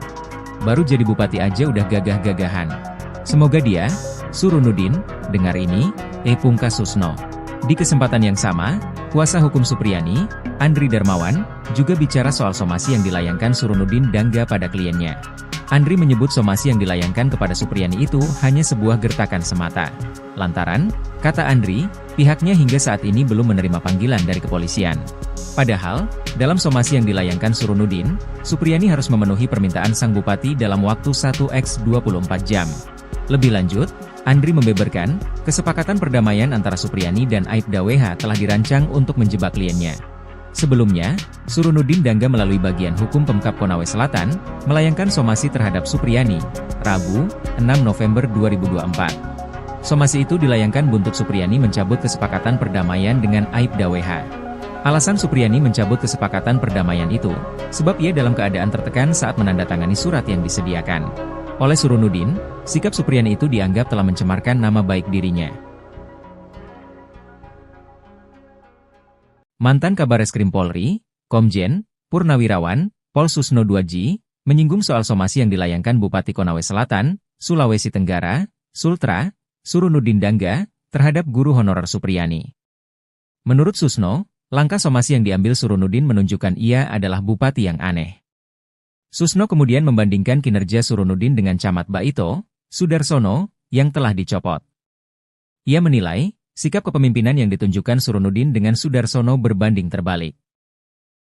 Baru jadi bupati aja udah gagah-gagahan. Semoga dia, Surunudin, dengar ini, pungkas Susno. Di kesempatan yang sama, kuasa hukum Supriyani, Andri Darmawan, juga bicara soal somasi yang dilayangkan Surunudin Dangga pada kliennya. Andri menyebut somasi yang dilayangkan kepada Supriyani itu hanya sebuah gertakan semata. Lantaran, kata Andri, pihaknya hingga saat ini belum menerima panggilan dari kepolisian. Padahal, dalam somasi yang dilayangkan Surunudin, Supriyani harus memenuhi permintaan sang bupati dalam waktu 1x24 jam. Lebih lanjut, Andri membeberkan, kesepakatan perdamaian antara Supriyani dan Aibda WH telah dirancang untuk menjebak kliennya. Sebelumnya, Surunudin Dangga melalui bagian hukum Pemkab Konawe Selatan, melayangkan somasi terhadap Supriyani, Rabu, 6 November 2024. Somasi itu dilayangkan buntut Supriyani mencabut kesepakatan perdamaian dengan Aibda WH. Alasan Supriyani mencabut kesepakatan perdamaian itu, sebab ia dalam keadaan tertekan saat menandatangani surat yang disediakan oleh Surunudin. Sikap Supriyani itu dianggap telah mencemarkan nama baik dirinya. Mantan Kabareskrim Polri, Komjen Purnawirawan Pol Susno 2J, menyinggung soal somasi yang dilayangkan Bupati Konawe Selatan, Sulawesi Tenggara, Sultra, Surunudin Dangga, terhadap guru honorer Supriyani. Menurut Susno, langkah somasi yang diambil Surunudin menunjukkan ia adalah bupati yang aneh. Susno kemudian membandingkan kinerja Surunudin dengan Camat Baito, Sudarsono, yang telah dicopot. Ia menilai, sikap kepemimpinan yang ditunjukkan Surunudin dengan Sudarsono berbanding terbalik.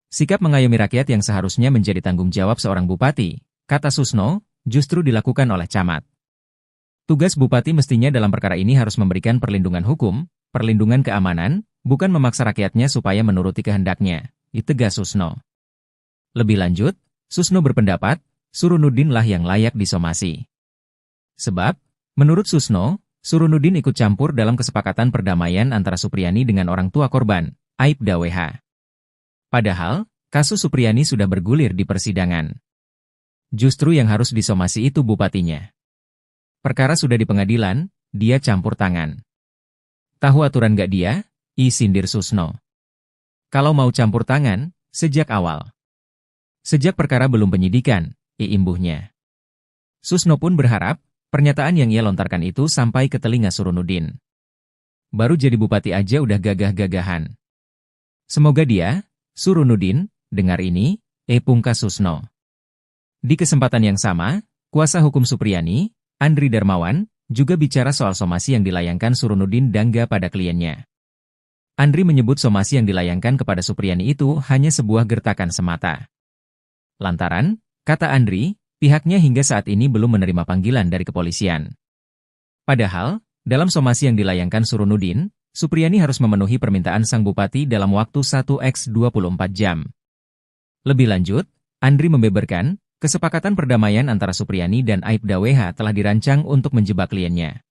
Sikap mengayomi rakyat yang seharusnya menjadi tanggung jawab seorang bupati, kata Susno, justru dilakukan oleh camat. Tugas bupati mestinya dalam perkara ini harus memberikan perlindungan hukum, perlindungan keamanan, bukan memaksa rakyatnya supaya menuruti kehendaknya, tegas Susno. Lebih lanjut, Susno berpendapat, Surunudin lah yang layak disomasi. Sebab, menurut Susno, Surunudin ikut campur dalam kesepakatan perdamaian antara Supriyani dengan orang tua korban, Aibda WH. Padahal, kasus Supriyani sudah bergulir di persidangan. Justru yang harus disomasi itu bupatinya. Perkara sudah di pengadilan, dia campur tangan. Tahu aturan gak dia? Sindir Susno. Kalau mau campur tangan, sejak awal. Sejak perkara belum penyidikan, imbuhnya. Susno pun berharap, pernyataan yang ia lontarkan itu sampai ke telinga Surunudin. Baru jadi bupati aja udah gagah-gagahan. Semoga dia, Surunudin, dengar ini, pungkas Susno. Di kesempatan yang sama, kuasa hukum Supriyani, Andri Darmawan, juga bicara soal somasi yang dilayangkan Surunudin Dangga pada kliennya. Andri menyebut somasi yang dilayangkan kepada Supriyani itu hanya sebuah gertakan semata. Lantaran, kata Andri, pihaknya hingga saat ini belum menerima panggilan dari kepolisian. Padahal, dalam somasi yang dilayangkan Surunudin, Supriyani harus memenuhi permintaan sang bupati dalam waktu 1x24 jam. Lebih lanjut, Andri membeberkan, kesepakatan perdamaian antara Supriyani dan Aibda WH telah dirancang untuk menjebak kliennya.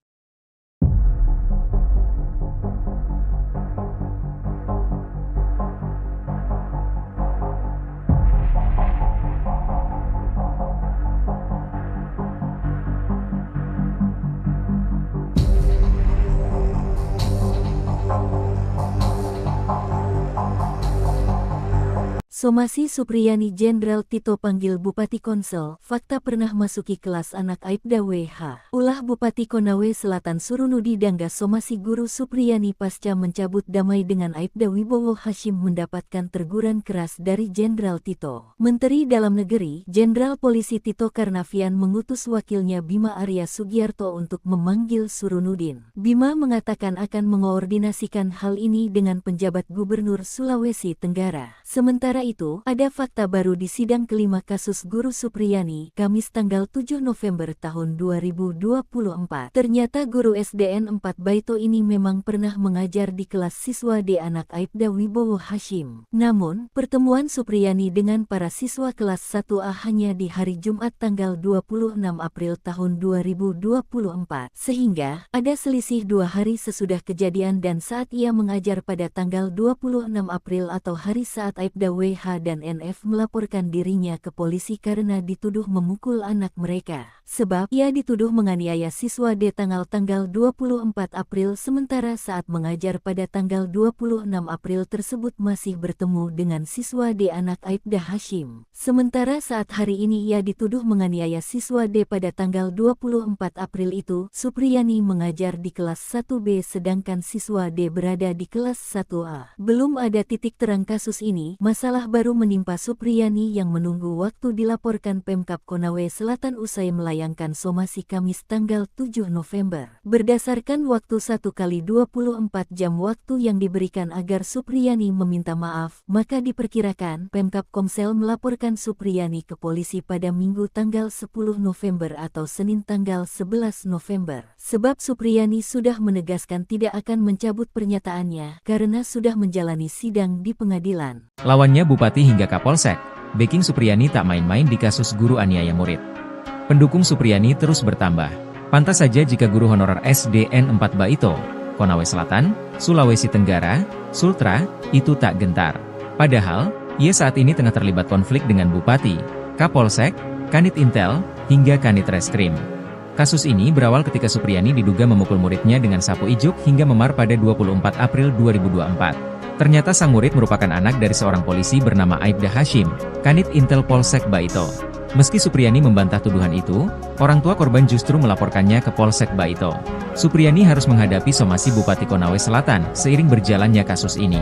Somasi Supriyani Jenderal Tito panggil Bupati Konsel, fakta pernah masuki kelas anak Aibda WH. Ulah Bupati Konawe Selatan Surunudi Dangga somasi guru Supriyani pasca mencabut damai dengan Aibda Wibowo Hashim mendapatkan teguran keras dari Jenderal Tito. Menteri Dalam Negeri, Jenderal Polisi Tito Karnavian mengutus wakilnya Bima Arya Sugiarto untuk memanggil Surunudin. Bima mengatakan akan mengoordinasikan hal ini dengan penjabat Gubernur Sulawesi Tenggara. Sementara itu, ada fakta baru di sidang kelima kasus guru Supriyani, Kamis tanggal 7 November tahun 2024. Ternyata guru SDN 4 Baito ini memang pernah mengajar di kelas siswa D anak Aibda Wibowo Hashim. Namun, pertemuan Supriyani dengan para siswa kelas 1A hanya di hari Jumat tanggal 26 April tahun 2024. Sehingga, ada selisih 2 hari sesudah kejadian dan saat ia mengajar pada tanggal 26 April atau hari saat Aibda WH dan NF melaporkan dirinya ke polisi karena dituduh memukul anak mereka. Sebab ia dituduh menganiaya siswa D tanggal 24 April sementara saat mengajar pada tanggal 26 April tersebut masih bertemu dengan siswa D anak Aibda Hashim. Sementara saat hari ini ia dituduh menganiaya siswa D pada tanggal 24 April itu, Supriyani mengajar di kelas 1B sedangkan siswa D berada di kelas 1A. Belum ada titik terang kasus ini, masalah baru menimpa Supriyani yang menunggu waktu dilaporkan Pemkab Konawe Selatan usai melayangkan somasi Kamis tanggal 7 November. Berdasarkan waktu 1x24 jam waktu yang diberikan agar Supriyani meminta maaf, maka diperkirakan Pemkab Komsel melaporkan Supriyani ke polisi pada Minggu tanggal 10 November atau Senin tanggal 11 November. Sebab Supriyani sudah menegaskan tidak akan mencabut pernyataannya karena sudah menjalani sidang di pengadilan. Lawannya Bupati hingga Kapolsek, backing Supriyani tak main-main di kasus guru aniaya murid. Pendukung Supriyani terus bertambah. Pantas saja jika guru honorer SDN 4 Baito, Konawe Selatan, Sulawesi Tenggara, Sultra, itu tak gentar. Padahal, ia saat ini tengah terlibat konflik dengan Bupati, Kapolsek, Kanit Intel, hingga Kanit Reskrim. Kasus ini berawal ketika Supriyani diduga memukul muridnya dengan sapu ijuk hingga memar pada 24 April 2024. Ternyata sang murid merupakan anak dari seorang polisi bernama Aibda Hashim, Kanit Intel Polsek Baito. Meski Supriyani membantah tuduhan itu, orang tua korban justru melaporkannya ke Polsek Baito. Supriyani harus menghadapi somasi Bupati Konawe Selatan seiring berjalannya kasus ini.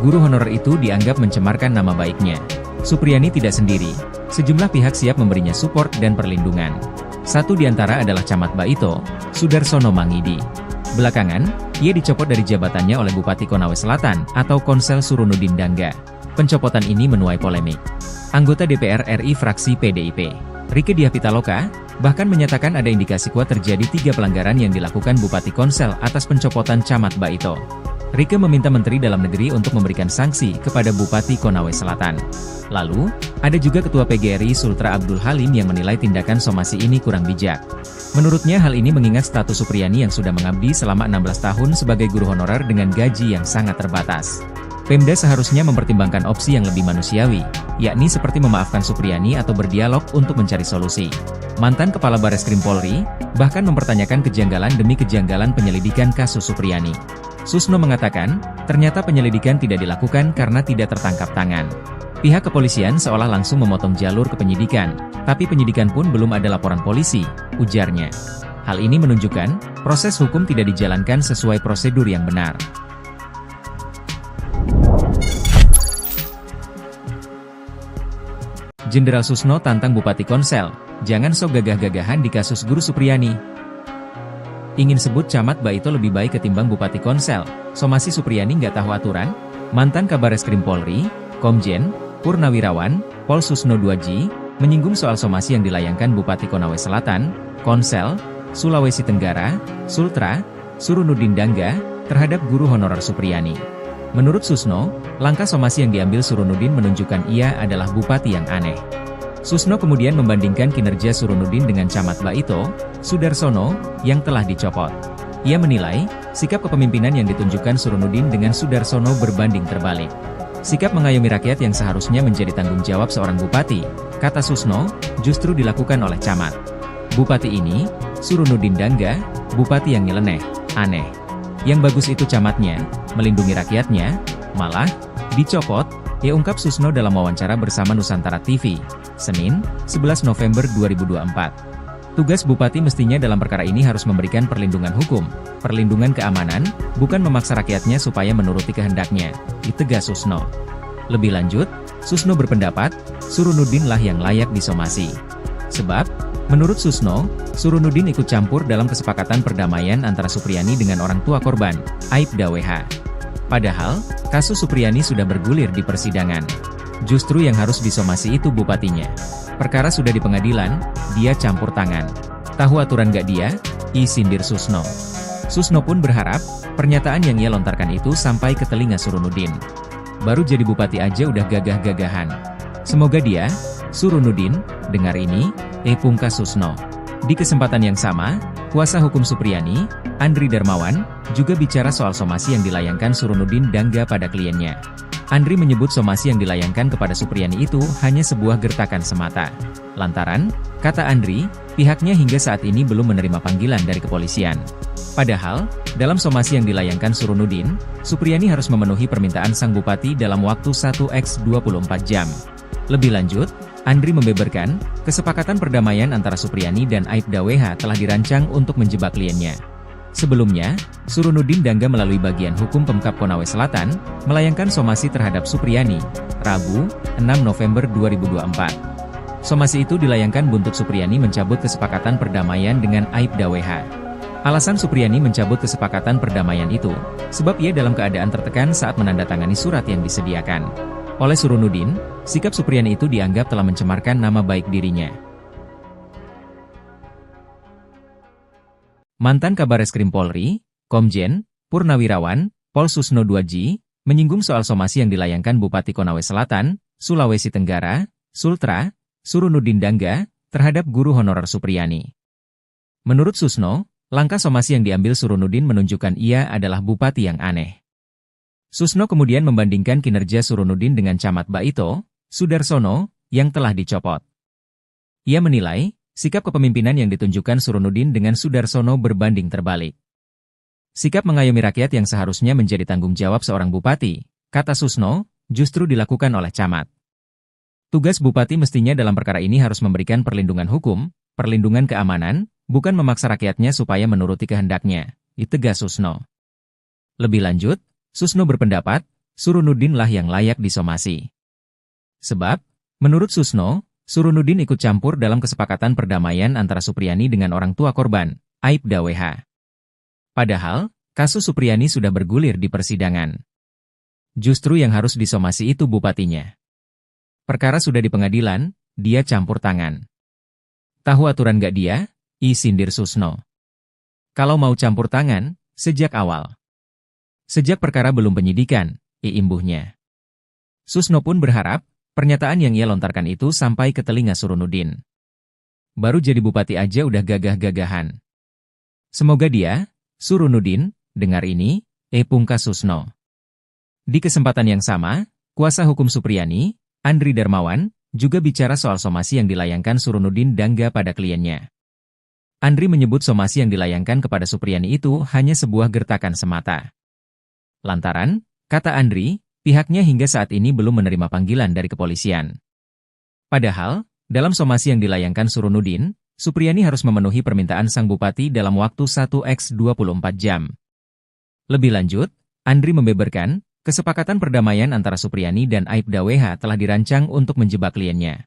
Guru honorer itu dianggap mencemarkan nama baiknya. Supriyani tidak sendiri, sejumlah pihak siap memberinya support dan perlindungan. Satu di antara adalah Camat Baito, Sudarsono Mangidi. Belakangan, ia dicopot dari jabatannya oleh Bupati Konawe Selatan atau Konsel Surunudin Dangga. Pencopotan ini menuai polemik. Anggota DPR RI fraksi PDIP, Rieke Diah Pitaloka, bahkan menyatakan ada indikasi kuat terjadi 3 pelanggaran yang dilakukan Bupati Konsel atas pencopotan Camat Baito. Rieke meminta Menteri Dalam Negeri untuk memberikan sanksi kepada Bupati Konawe Selatan. Lalu, ada juga Ketua PGRI Sultra Abdul Halim yang menilai tindakan somasi ini kurang bijak. Menurutnya hal ini mengingat status Supriyani yang sudah mengabdi selama 16 tahun sebagai guru honorer dengan gaji yang sangat terbatas. Pemda seharusnya mempertimbangkan opsi yang lebih manusiawi, yakni seperti memaafkan Supriyani atau berdialog untuk mencari solusi. Mantan Kepala Bareskrim Polri, bahkan mempertanyakan kejanggalan demi kejanggalan penyelidikan kasus Supriyani. Susno mengatakan, ternyata penyelidikan tidak dilakukan karena tidak tertangkap tangan. Pihak kepolisian seolah langsung memotong jalur ke penyidikan, tapi penyidikan pun belum ada laporan polisi, ujarnya. Hal ini menunjukkan, proses hukum tidak dijalankan sesuai prosedur yang benar. Jenderal Susno tantang Bupati Konsel, jangan sok gagah-gagahan di kasus guru Supriyani. Ingin sebut Camat Baito lebih baik ketimbang Bupati Konsel, somasi Supriyani nggak tahu aturan? Mantan Kabareskrim Polri, Komjen Purnawirawan, Pol Susno Duaji, menyinggung soal somasi yang dilayangkan Bupati Konawe Selatan, Konsel, Sulawesi Tenggara, Sultra, Surunudin Dangga, terhadap guru honorer Supriyani. Menurut Susno, langkah somasi yang diambil Surunudin menunjukkan ia adalah bupati yang aneh. Susno kemudian membandingkan kinerja Surunudin dengan Camat Baito, Sudarsono, yang telah dicopot. Ia menilai, sikap kepemimpinan yang ditunjukkan Surunudin dengan Sudarsono berbanding terbalik. Sikap mengayomi rakyat yang seharusnya menjadi tanggung jawab seorang bupati, kata Susno, justru dilakukan oleh camat. Bupati ini, Surunudin Dangga, bupati yang nyeleneh, aneh. Yang bagus itu camatnya, melindungi rakyatnya, malah, dicopot, ia ungkap Susno dalam wawancara bersama Nusantara TV, Senin, 11 November 2024. Tugas bupati mestinya dalam perkara ini harus memberikan perlindungan hukum, perlindungan keamanan, bukan memaksa rakyatnya supaya menuruti kehendaknya, ditegas Susno. Lebih lanjut, Susno berpendapat, Surunudin lah yang layak disomasi. Sebab, menurut Susno, Surunudin ikut campur dalam kesepakatan perdamaian antara Supriyani dengan orang tua korban, Aibda WH. Padahal, kasus Supriyani sudah bergulir di persidangan. Justru yang harus disomasi itu bupatinya. Perkara sudah di pengadilan, dia campur tangan. Tahu aturan gak dia? Sindir Susno. Susno pun berharap, pernyataan yang ia lontarkan itu sampai ke telinga Surunudin. Baru jadi bupati aja udah gagah-gagahan. Semoga dia, Surunudin, dengar ini, pungkas Susno. Di kesempatan yang sama, kuasa hukum Supriyani, Andri Darmawan, juga bicara soal somasi yang dilayangkan Surunudin Dangga pada kliennya. Andri menyebut somasi yang dilayangkan kepada Supriyani itu hanya sebuah gertakan semata. Lantaran, kata Andri, pihaknya hingga saat ini belum menerima panggilan dari kepolisian. Padahal, dalam somasi yang dilayangkan Surunudin, Supriyani harus memenuhi permintaan sang bupati dalam waktu 1x24 jam. Lebih lanjut, Andri membeberkan, kesepakatan perdamaian antara Supriyani dan Aibda WH telah dirancang untuk menjebak kliennya. Sebelumnya, Surunudin Dangga melalui bagian hukum Pemkab Konawe Selatan, melayangkan somasi terhadap Supriyani, Rabu, 6 November 2024. Somasi itu dilayangkan buntut Supriyani mencabut kesepakatan perdamaian dengan Aibda WH. Alasan Supriyani mencabut kesepakatan perdamaian itu, sebab ia dalam keadaan tertekan saat menandatangani surat yang disediakan oleh Surunudin. Sikap Supriyani itu dianggap telah mencemarkan nama baik dirinya. Mantan Kabareskrim Polri, Komjen Purnawirawan Pol Susno Duaji, menyinggung soal somasi yang dilayangkan Bupati Konawe Selatan, Sulawesi Tenggara, Sultra, Surunudin Dangga, terhadap guru honorer Supriyani. Menurut Susno, langkah somasi yang diambil Surunudin menunjukkan ia adalah bupati yang aneh. Susno kemudian membandingkan kinerja Surunudin dengan Camat Baito, Sudarsono, yang telah dicopot. Ia menilai, sikap kepemimpinan yang ditunjukkan Surunudin dengan Sudarsono berbanding terbalik. Sikap mengayomi rakyat yang seharusnya menjadi tanggung jawab seorang bupati, kata Susno, justru dilakukan oleh camat. Tugas bupati mestinya dalam perkara ini harus memberikan perlindungan hukum, perlindungan keamanan, bukan memaksa rakyatnya supaya menuruti kehendaknya, tegas Susno. Lebih lanjut, Susno berpendapat, Surunudinlah yang layak disomasi. Sebab, menurut Susno, Surunudin ikut campur dalam kesepakatan perdamaian antara Supriyani dengan orang tua korban, Aibda WH. Padahal, kasus Supriyani sudah bergulir di persidangan. Justru yang harus disomasi itu bupatinya. Perkara sudah di pengadilan, dia campur tangan. Tahu aturan gak dia? Sindir Susno. Kalau mau campur tangan, sejak awal. Sejak perkara belum penyidikan, imbuhnya. Susno pun berharap, pernyataan yang ia lontarkan itu sampai ke telinga Surunudin. Baru jadi bupati aja udah gagah-gagahan. Semoga dia, Surunudin, dengar ini, pungkas Susno. Di kesempatan yang sama, kuasa hukum Supriyani, Andri Darmawan, juga bicara soal somasi yang dilayangkan Surunudin Dangga pada kliennya. Andri menyebut somasi yang dilayangkan kepada Supriyani itu hanya sebuah gertakan semata. Lantaran, kata Andri, pihaknya hingga saat ini belum menerima panggilan dari kepolisian. Padahal, dalam somasi yang dilayangkan Surunudin, Supriyani harus memenuhi permintaan sang bupati dalam waktu 1x24 jam. Lebih lanjut, Andri membeberkan, kesepakatan perdamaian antara Supriyani dan Aibda WH telah dirancang untuk menjebak kliennya.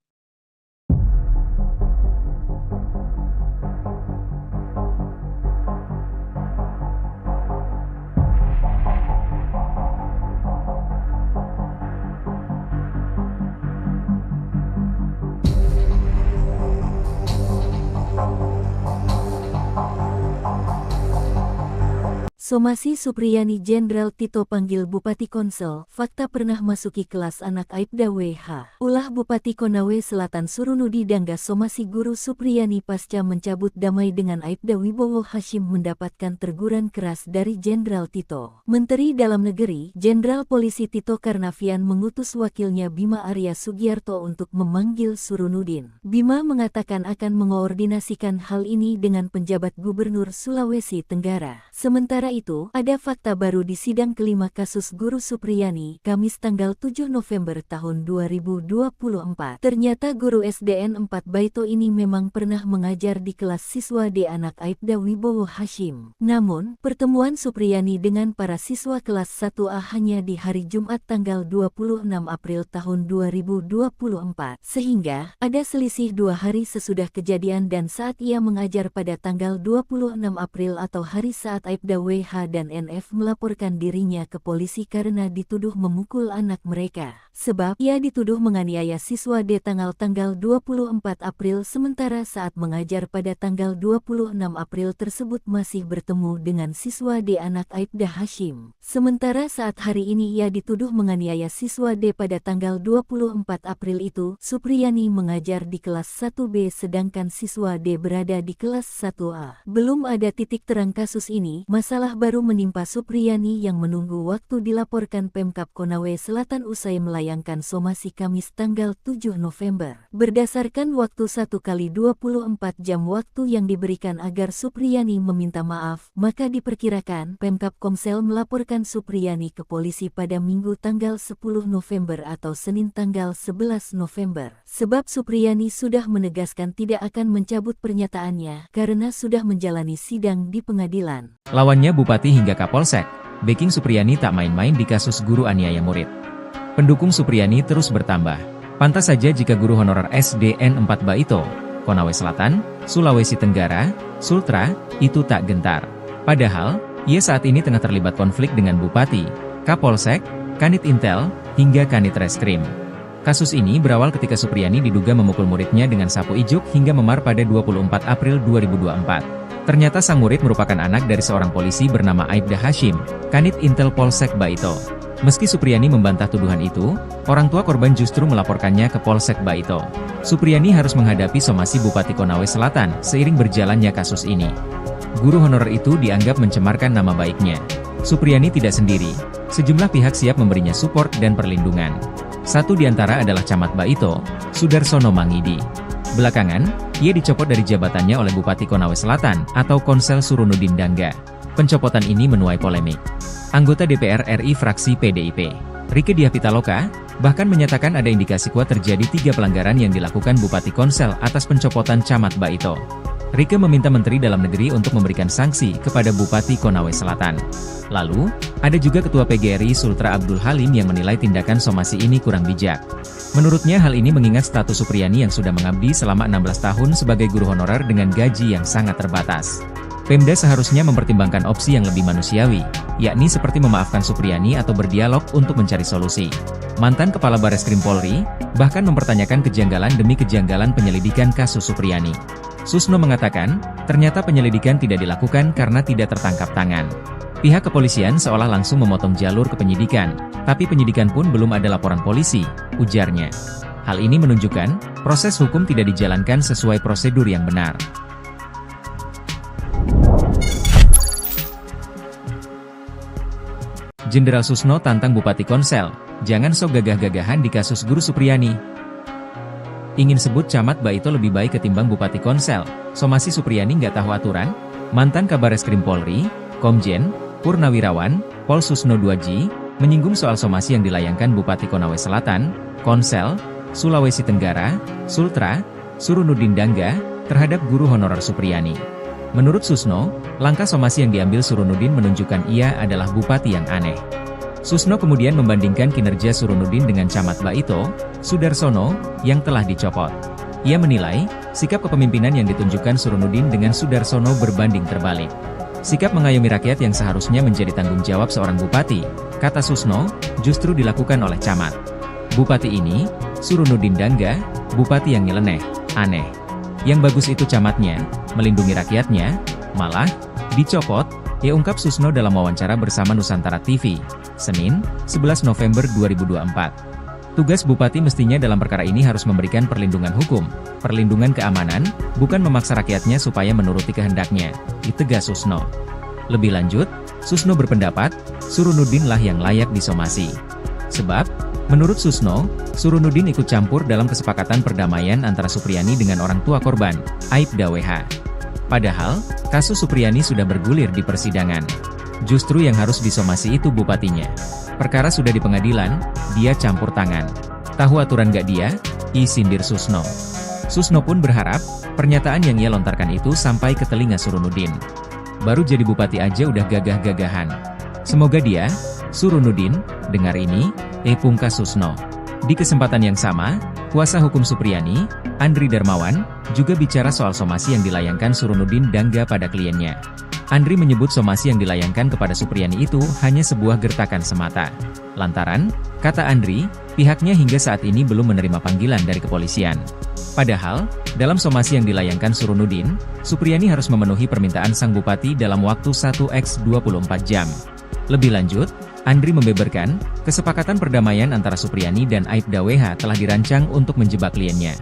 Somasi Supriyani Jenderal Tito panggil Bupati Konsel, fakta pernah masuki kelas anak Aibda WH. Ulah Bupati Konawe Selatan Surunudi Dangga somasi guru Supriyani pasca mencabut damai dengan Aibda Wibowo Hashim mendapatkan teguran keras dari Jenderal Tito. Menteri Dalam Negeri, Jenderal Polisi Tito Karnavian mengutus wakilnya Bima Arya Sugiarto untuk memanggil Surunudin. Bima mengatakan akan mengoordinasikan hal ini dengan penjabat Gubernur Sulawesi Tenggara. Sementara itu, ada fakta baru di sidang kelima kasus guru Supriyani, Kamis tanggal 7 November tahun 2024. Ternyata guru SDN 4 Baito ini memang pernah mengajar di kelas siswa D anak Aibda Wibowo Hashim. Namun, pertemuan Supriyani dengan para siswa kelas 1A hanya di hari Jumat tanggal 26 April tahun 2024. Sehingga, ada selisih 2 hari sesudah kejadian dan saat ia mengajar pada tanggal 26 April atau hari saat Aibda WH dan NF melaporkan dirinya ke polisi karena dituduh memukul anak mereka. Sebab, ia dituduh menganiaya siswa D tanggal 24 April sementara saat mengajar pada tanggal 26 April tersebut masih bertemu dengan siswa D anak Aibda Hashim. Sementara saat hari ini ia dituduh menganiaya siswa D pada tanggal 24 April itu, Supriyani mengajar di kelas 1B sedangkan siswa D berada di kelas 1A. Belum ada titik terang kasus ini, masalah Musibah baru menimpa Supriyani yang menunggu waktu dilaporkan Pemkab Konawe Selatan usai melayangkan somasi Kamis tanggal 7 November. Berdasarkan waktu 1x24 jam waktu yang diberikan agar Supriyani meminta maaf, maka diperkirakan Pemkab Komsel melaporkan Supriyani ke polisi pada Minggu tanggal 10 November atau Senin tanggal 11 November. Sebab Supriyani sudah menegaskan tidak akan mencabut pernyataannya karena sudah menjalani sidang di pengadilan. Lawannya Bupati hingga Kapolsek, backing Supriyani tak main-main di kasus guru aniaya murid. Pendukung Supriyani terus bertambah. Pantas saja jika guru honorer SDN 4 Baito, Konawe Selatan, Sulawesi Tenggara, Sultra, itu tak gentar. Padahal, ia saat ini tengah terlibat konflik dengan Bupati, Kapolsek, Kanit Intel, hingga Kanit Reskrim. Kasus ini berawal ketika Supriyani diduga memukul muridnya dengan sapu ijuk hingga memar pada 24 April 2024. Ternyata sang murid merupakan anak dari seorang polisi bernama Aibda Hashim, Kanit Intel Polsek Baito. Meski Supriyani membantah tuduhan itu, orang tua korban justru melaporkannya ke Polsek Baito. Supriyani harus menghadapi somasi Bupati Konawe Selatan seiring berjalannya kasus ini. Guru honorer itu dianggap mencemarkan nama baiknya. Supriyani tidak sendiri, sejumlah pihak siap memberinya support dan perlindungan. Satu di antara adalah Camat Baito, Sudarsono Mangidi. Belakangan, ia dicopot dari jabatannya oleh Bupati Konawe Selatan atau Konsel Surunudin Dangga. Pencopotan ini menuai polemik. Anggota DPR RI fraksi PDIP, Rieke Diah Pitaloka, bahkan menyatakan ada indikasi kuat terjadi 3 pelanggaran yang dilakukan Bupati Konsel atas pencopotan Camat Baito. Rieke meminta Menteri Dalam Negeri untuk memberikan sanksi kepada Bupati Konawe Selatan. Lalu, ada juga Ketua PGRI Sultra Abdul Halim yang menilai tindakan somasi ini kurang bijak. Menurutnya hal ini mengingat status Supriyani yang sudah mengabdi selama 16 tahun sebagai guru honorer dengan gaji yang sangat terbatas. Pemda seharusnya mempertimbangkan opsi yang lebih manusiawi, yakni seperti memaafkan Supriyani atau berdialog untuk mencari solusi. Mantan Kepala Bareskrim Polri, bahkan mempertanyakan kejanggalan demi kejanggalan penyelidikan kasus Supriyani. Susno mengatakan, ternyata penyelidikan tidak dilakukan karena tidak tertangkap tangan. Pihak kepolisian seolah langsung memotong jalur ke penyidikan, tapi penyidikan pun belum ada laporan polisi, ujarnya. Hal ini menunjukkan, proses hukum tidak dijalankan sesuai prosedur yang benar. Jenderal Susno tantang Bupati Konsel, jangan sok gagah-gagahan di kasus guru Supriyani. Ingin sebut Camat Baito lebih baik ketimbang Bupati Konsel, somasi Supriyani nggak tahu aturan? Mantan Kabareskrim Polri, Komjen Purnawirawan, Pol Susno Duaji, menyinggung soal somasi yang dilayangkan Bupati Konawe Selatan, Konsel, Sulawesi Tenggara, Sultra, Surunudin Dangga, terhadap guru honorer Supriyani. Menurut Susno, langkah somasi yang diambil Surunudin menunjukkan ia adalah bupati yang aneh. Susno kemudian membandingkan kinerja Surunudin dengan Camat Baito, Sudarsono, yang telah dicopot. Ia menilai, sikap kepemimpinan yang ditunjukkan Surunudin dengan Sudarsono berbanding terbalik. Sikap mengayomi rakyat yang seharusnya menjadi tanggung jawab seorang bupati, kata Susno, justru dilakukan oleh camat. Bupati ini, Surunudin Dangga, bupati yang nyeleneh, aneh. Yang bagus itu camatnya, melindungi rakyatnya, malah dicopot, ia ungkap Susno dalam wawancara bersama Nusantara TV, Senin, 11 November 2024. Tugas bupati mestinya dalam perkara ini harus memberikan perlindungan hukum, perlindungan keamanan, bukan memaksa rakyatnya supaya menuruti kehendaknya, ditegas Susno. Lebih lanjut, Susno berpendapat, Surunudin lah yang layak disomasi. Sebab, menurut Susno, Surunudin ikut campur dalam kesepakatan perdamaian antara Supriyani dengan orang tua korban, Aibda WH. Padahal, kasus Supriyani sudah bergulir di persidangan. Justru yang harus disomasi itu bupatinya. Perkara sudah di pengadilan, dia campur tangan. Tahu aturan gak dia? Sindir Susno. Susno pun berharap, pernyataan yang ia lontarkan itu sampai ke telinga Surunudin. Baru jadi bupati aja udah gagah-gagahan. Semoga dia, Surunudin, dengar ini, pungkas Susno. Di kesempatan yang sama, kuasa hukum Supriyani, Andri Darmawan, juga bicara soal somasi yang dilayangkan Surunudin Dangga pada kliennya. Andri menyebut somasi yang dilayangkan kepada Supriyani itu hanya sebuah gertakan semata. Lantaran, kata Andri, pihaknya hingga saat ini belum menerima panggilan dari kepolisian. Padahal, dalam somasi yang dilayangkan Surunudin, Supriyani harus memenuhi permintaan sang bupati dalam waktu 1x24 jam. Lebih lanjut, Andri membeberkan, kesepakatan perdamaian antara Supriyani dan Aibda WH telah dirancang untuk menjebak kliennya.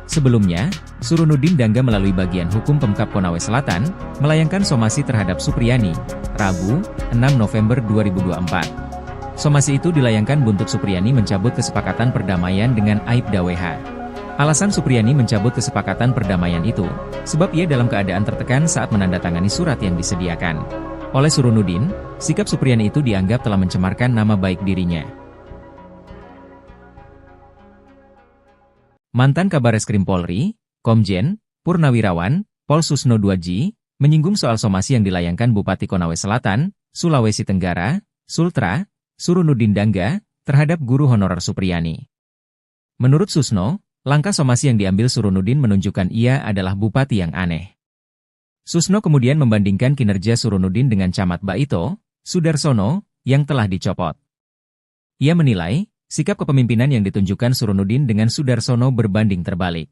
Sebelumnya, Surunudin Dangga melalui bagian hukum Pemkab Konawe Selatan, melayangkan somasi terhadap Supriyani, Rabu, 6 November 2024. Somasi itu dilayangkan buntut Supriyani mencabut kesepakatan perdamaian dengan Aibda WH. Alasan Supriyani mencabut kesepakatan perdamaian itu, sebab ia dalam keadaan tertekan saat menandatangani surat yang disediakan oleh Surunudin. Sikap Supriyani itu dianggap telah mencemarkan nama baik dirinya. Mantan Kabareskrim Polri, Komjen, Purnawirawan, Pol Susno 2J, menyinggung soal somasi yang dilayangkan Bupati Konawe Selatan, Sulawesi Tenggara, Sultra, Surunudin Dangga, terhadap guru honorer Supriyani. Menurut Susno, langkah somasi yang diambil Surunudin menunjukkan ia adalah bupati yang aneh. Susno kemudian membandingkan kinerja Surunudin dengan Camat Baito, Sudarsono, yang telah dicopot. Ia menilai, sikap kepemimpinan yang ditunjukkan Surunudin dengan Sudarsono berbanding terbalik.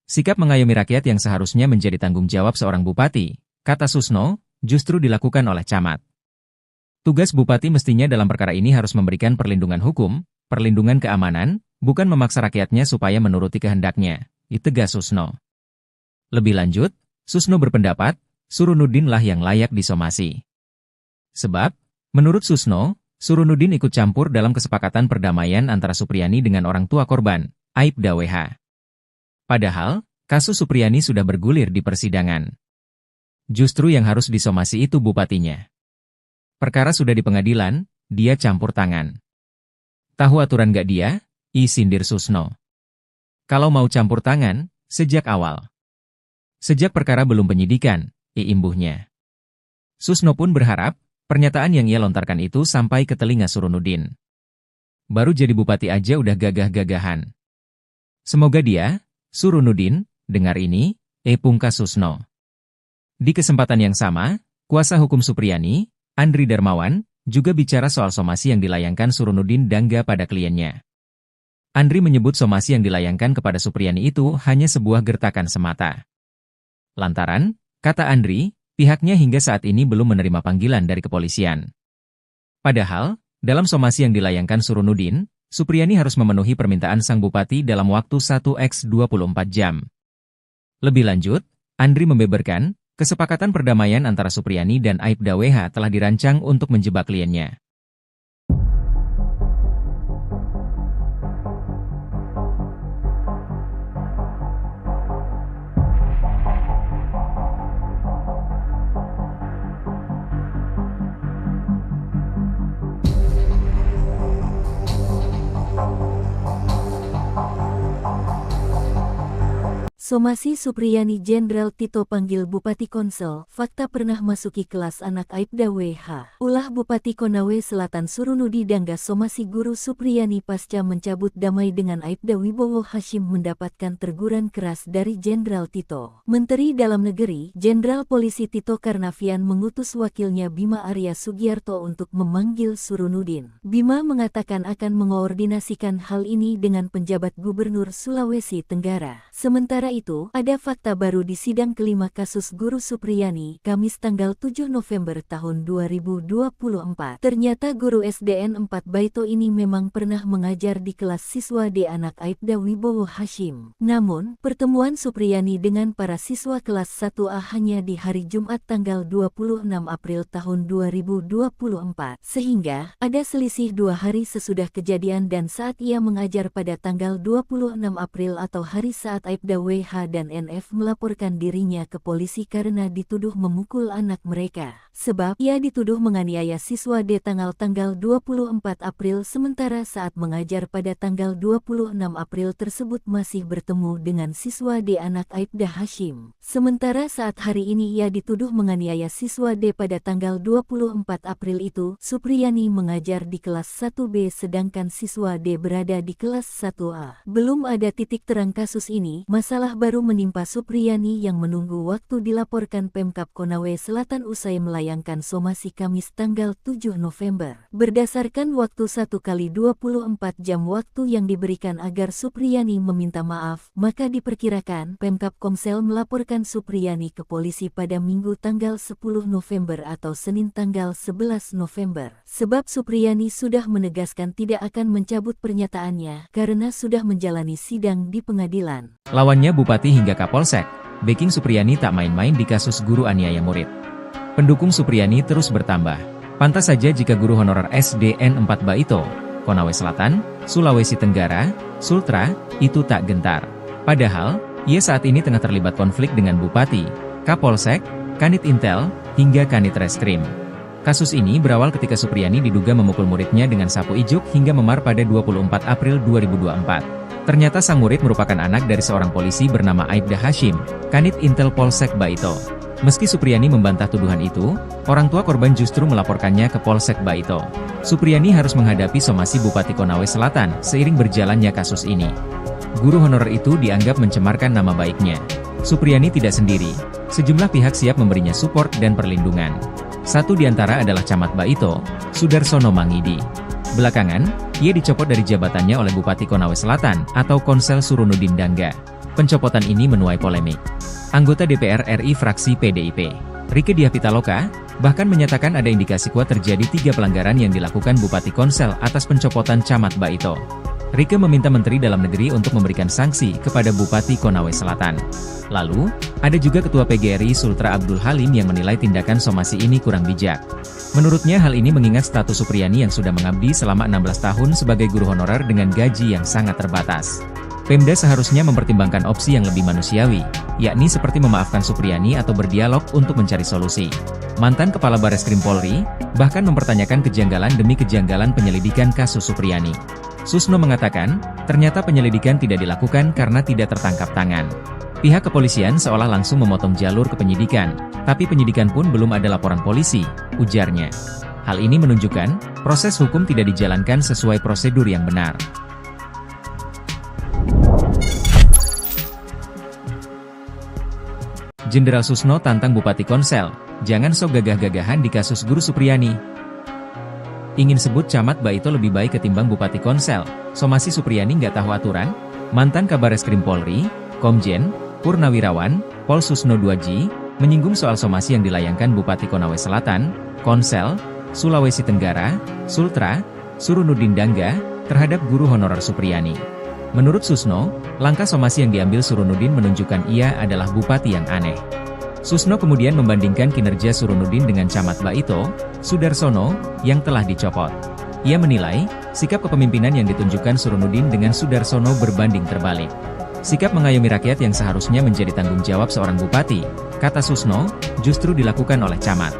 Sikap mengayomi rakyat yang seharusnya menjadi tanggung jawab seorang bupati, kata Susno, justru dilakukan oleh camat. Tugas bupati mestinya dalam perkara ini harus memberikan perlindungan hukum, perlindungan keamanan, bukan memaksa rakyatnya supaya menuruti kehendaknya, tegas Susno. Lebih lanjut, Susno berpendapat, Surunudin lah yang layak disomasi. Sebab, menurut Susno, Surunudin ikut campur dalam kesepakatan perdamaian antara Supriyani dengan orang tua korban, Aibda WH. Padahal, kasus Supriyani sudah bergulir di persidangan. Justru yang harus disomasi itu bupatinya. Perkara sudah di pengadilan, dia campur tangan. Tahu aturan gak dia? Sindir Susno. Kalau mau campur tangan, sejak awal. Sejak perkara belum penyidikan, imbuhnya. Susno pun berharap, pernyataan yang ia lontarkan itu sampai ke telinga Surunudin. Baru jadi bupati aja udah gagah-gagahan. Semoga dia, Surunudin, dengar ini, pungkas Susno. Di kesempatan yang sama, kuasa hukum Supriyani, Andri Darmawan, juga bicara soal somasi yang dilayangkan Surunudin Dangga pada kliennya. Andri menyebut somasi yang dilayangkan kepada Supriyani itu hanya sebuah gertakan semata. Lantaran, kata Andri, pihaknya hingga saat ini belum menerima panggilan dari kepolisian. Padahal, dalam somasi yang dilayangkan Surunudin, Supriyani harus memenuhi permintaan sang bupati dalam waktu 1x24 jam. Lebih lanjut, Andri membeberkan, kesepakatan perdamaian antara Supriyani dan Aibda WH telah dirancang untuk menjebak kliennya. Somasi Supriyani Jenderal Tito panggil Bupati Konsel, fakta pernah masuki kelas anak Aibda WH. Ulah Bupati Konawe Selatan Surunudi Dangga somasi guru Supriyani pasca mencabut damai dengan Aibda Wibowo Hashim mendapatkan teguran keras dari Jenderal Tito. Menteri Dalam Negeri, Jenderal Polisi Tito Karnavian mengutus wakilnya Bima Arya Sugiarto untuk memanggil Surunudin. Bima mengatakan akan mengoordinasikan hal ini dengan penjabat Gubernur Sulawesi Tenggara. Sementara itu, ada fakta baru di sidang kelima kasus guru Supriyani, Kamis tanggal 7 November tahun 2024. Ternyata guru SDN 4 Baito ini memang pernah mengajar di kelas siswa D anak Aibda Wibowo Hashim. Namun, pertemuan Supriyani dengan para siswa kelas 1A hanya di hari Jumat tanggal 26 April tahun 2024. Sehingga, ada selisih 2 hari sesudah kejadian dan saat ia mengajar pada tanggal 26 April atau hari saat Aibda WH dan NF melaporkan dirinya ke polisi karena dituduh memukul anak mereka. Sebab ia dituduh menganiaya siswa D tanggal 24 April sementara saat mengajar pada tanggal 26 April tersebut masih bertemu dengan siswa D anak Aibda Hashim. Sementara saat hari ini ia dituduh menganiaya siswa D pada tanggal 24 April itu, Supriyani mengajar di kelas 1B sedangkan siswa D berada di kelas 1A. Belum ada titik terang kasus ini, masalah Musibah baru menimpa Supriyani yang menunggu waktu dilaporkan Pemkab Konawe Selatan usai melayangkan somasi Kamis tanggal 7 November. Berdasarkan waktu 1x24 jam waktu yang diberikan agar Supriyani meminta maaf, maka diperkirakan Pemkab Komsel melaporkan Supriyani ke polisi pada Minggu tanggal 10 November atau Senin tanggal 11 November. Sebab Supriyani sudah menegaskan tidak akan mencabut pernyataannya karena sudah menjalani sidang di pengadilan. Lawannya Bupati hingga Kapolsek, backing Supriyani tak main-main di kasus guru aniaya murid. Pendukung Supriyani terus bertambah. Pantas saja jika guru honorer SDN 4 Baito, Konawe Selatan, Sulawesi Tenggara, Sultra, itu tak gentar. Padahal, ia saat ini tengah terlibat konflik dengan Bupati, Kapolsek, Kanit Intel, hingga Kanit Reskrim. Kasus ini berawal ketika Supriyani diduga memukul muridnya dengan sapu ijuk hingga memar pada 24 April 2024. Ternyata sang murid merupakan anak dari seorang polisi bernama Aibda Hashim, Kanit Intel Polsek Baito. Meski Supriyani membantah tuduhan itu, orang tua korban justru melaporkannya ke Polsek Baito. Supriyani harus menghadapi somasi Bupati Konawe Selatan seiring berjalannya kasus ini. Guru honorer itu dianggap mencemarkan nama baiknya. Supriyani tidak sendiri, sejumlah pihak siap memberinya support dan perlindungan. Satu di antara adalah Camat Baito, Sudarsono Mangidi. Belakangan, ia dicopot dari jabatannya oleh Bupati Konawe Selatan atau Konsel Surunudin Dangga. Pencopotan ini menuai polemik. Anggota DPR RI fraksi PDIP, Rieke Diah Pitaloka, bahkan menyatakan ada indikasi kuat terjadi 3 pelanggaran yang dilakukan Bupati Konsel atas pencopotan Camat Baito. Rieke meminta Menteri Dalam Negeri untuk memberikan sanksi kepada Bupati Konawe Selatan. Lalu, ada juga Ketua PGRI Sultra Abdul Halim yang menilai tindakan somasi ini kurang bijak. Menurutnya hal ini mengingat status Supriyani yang sudah mengabdi selama 16 tahun sebagai guru honorer dengan gaji yang sangat terbatas. Pemda seharusnya mempertimbangkan opsi yang lebih manusiawi, yakni seperti memaafkan Supriyani atau berdialog untuk mencari solusi. Mantan Kepala Bareskrim Polri, bahkan mempertanyakan kejanggalan demi kejanggalan penyelidikan kasus Supriyani. Susno mengatakan, ternyata penyelidikan tidak dilakukan karena tidak tertangkap tangan. Pihak kepolisian seolah langsung memotong jalur ke penyidikan, tapi penyidikan pun belum ada laporan polisi, ujarnya. Hal ini menunjukkan, proses hukum tidak dijalankan sesuai prosedur yang benar. Jenderal Susno tantang Bupati Konsel, jangan sok gagah-gagahan di kasus guru Supriyani. Ingin sebut Camat Baito lebih baik ketimbang Bupati Konsel, somasi Supriyani nggak tahu aturan? Mantan Kabareskrim Polri, Komjen, Purnawirawan, Pol Susno 2G, menyinggung soal somasi yang dilayangkan Bupati Konawe Selatan, Konsel, Sulawesi Tenggara, Sultra, Surunudin Dangga, terhadap guru honorer Supriyani. Menurut Susno, langkah somasi yang diambil Surunudin menunjukkan ia adalah bupati yang aneh. Susno kemudian membandingkan kinerja Surunudin dengan Camat Baito, Sudarsono, yang telah dicopot. Ia menilai, sikap kepemimpinan yang ditunjukkan Surunudin dengan Sudarsono berbanding terbalik. Sikap mengayomi rakyat yang seharusnya menjadi tanggung jawab seorang bupati, kata Susno, justru dilakukan oleh camat.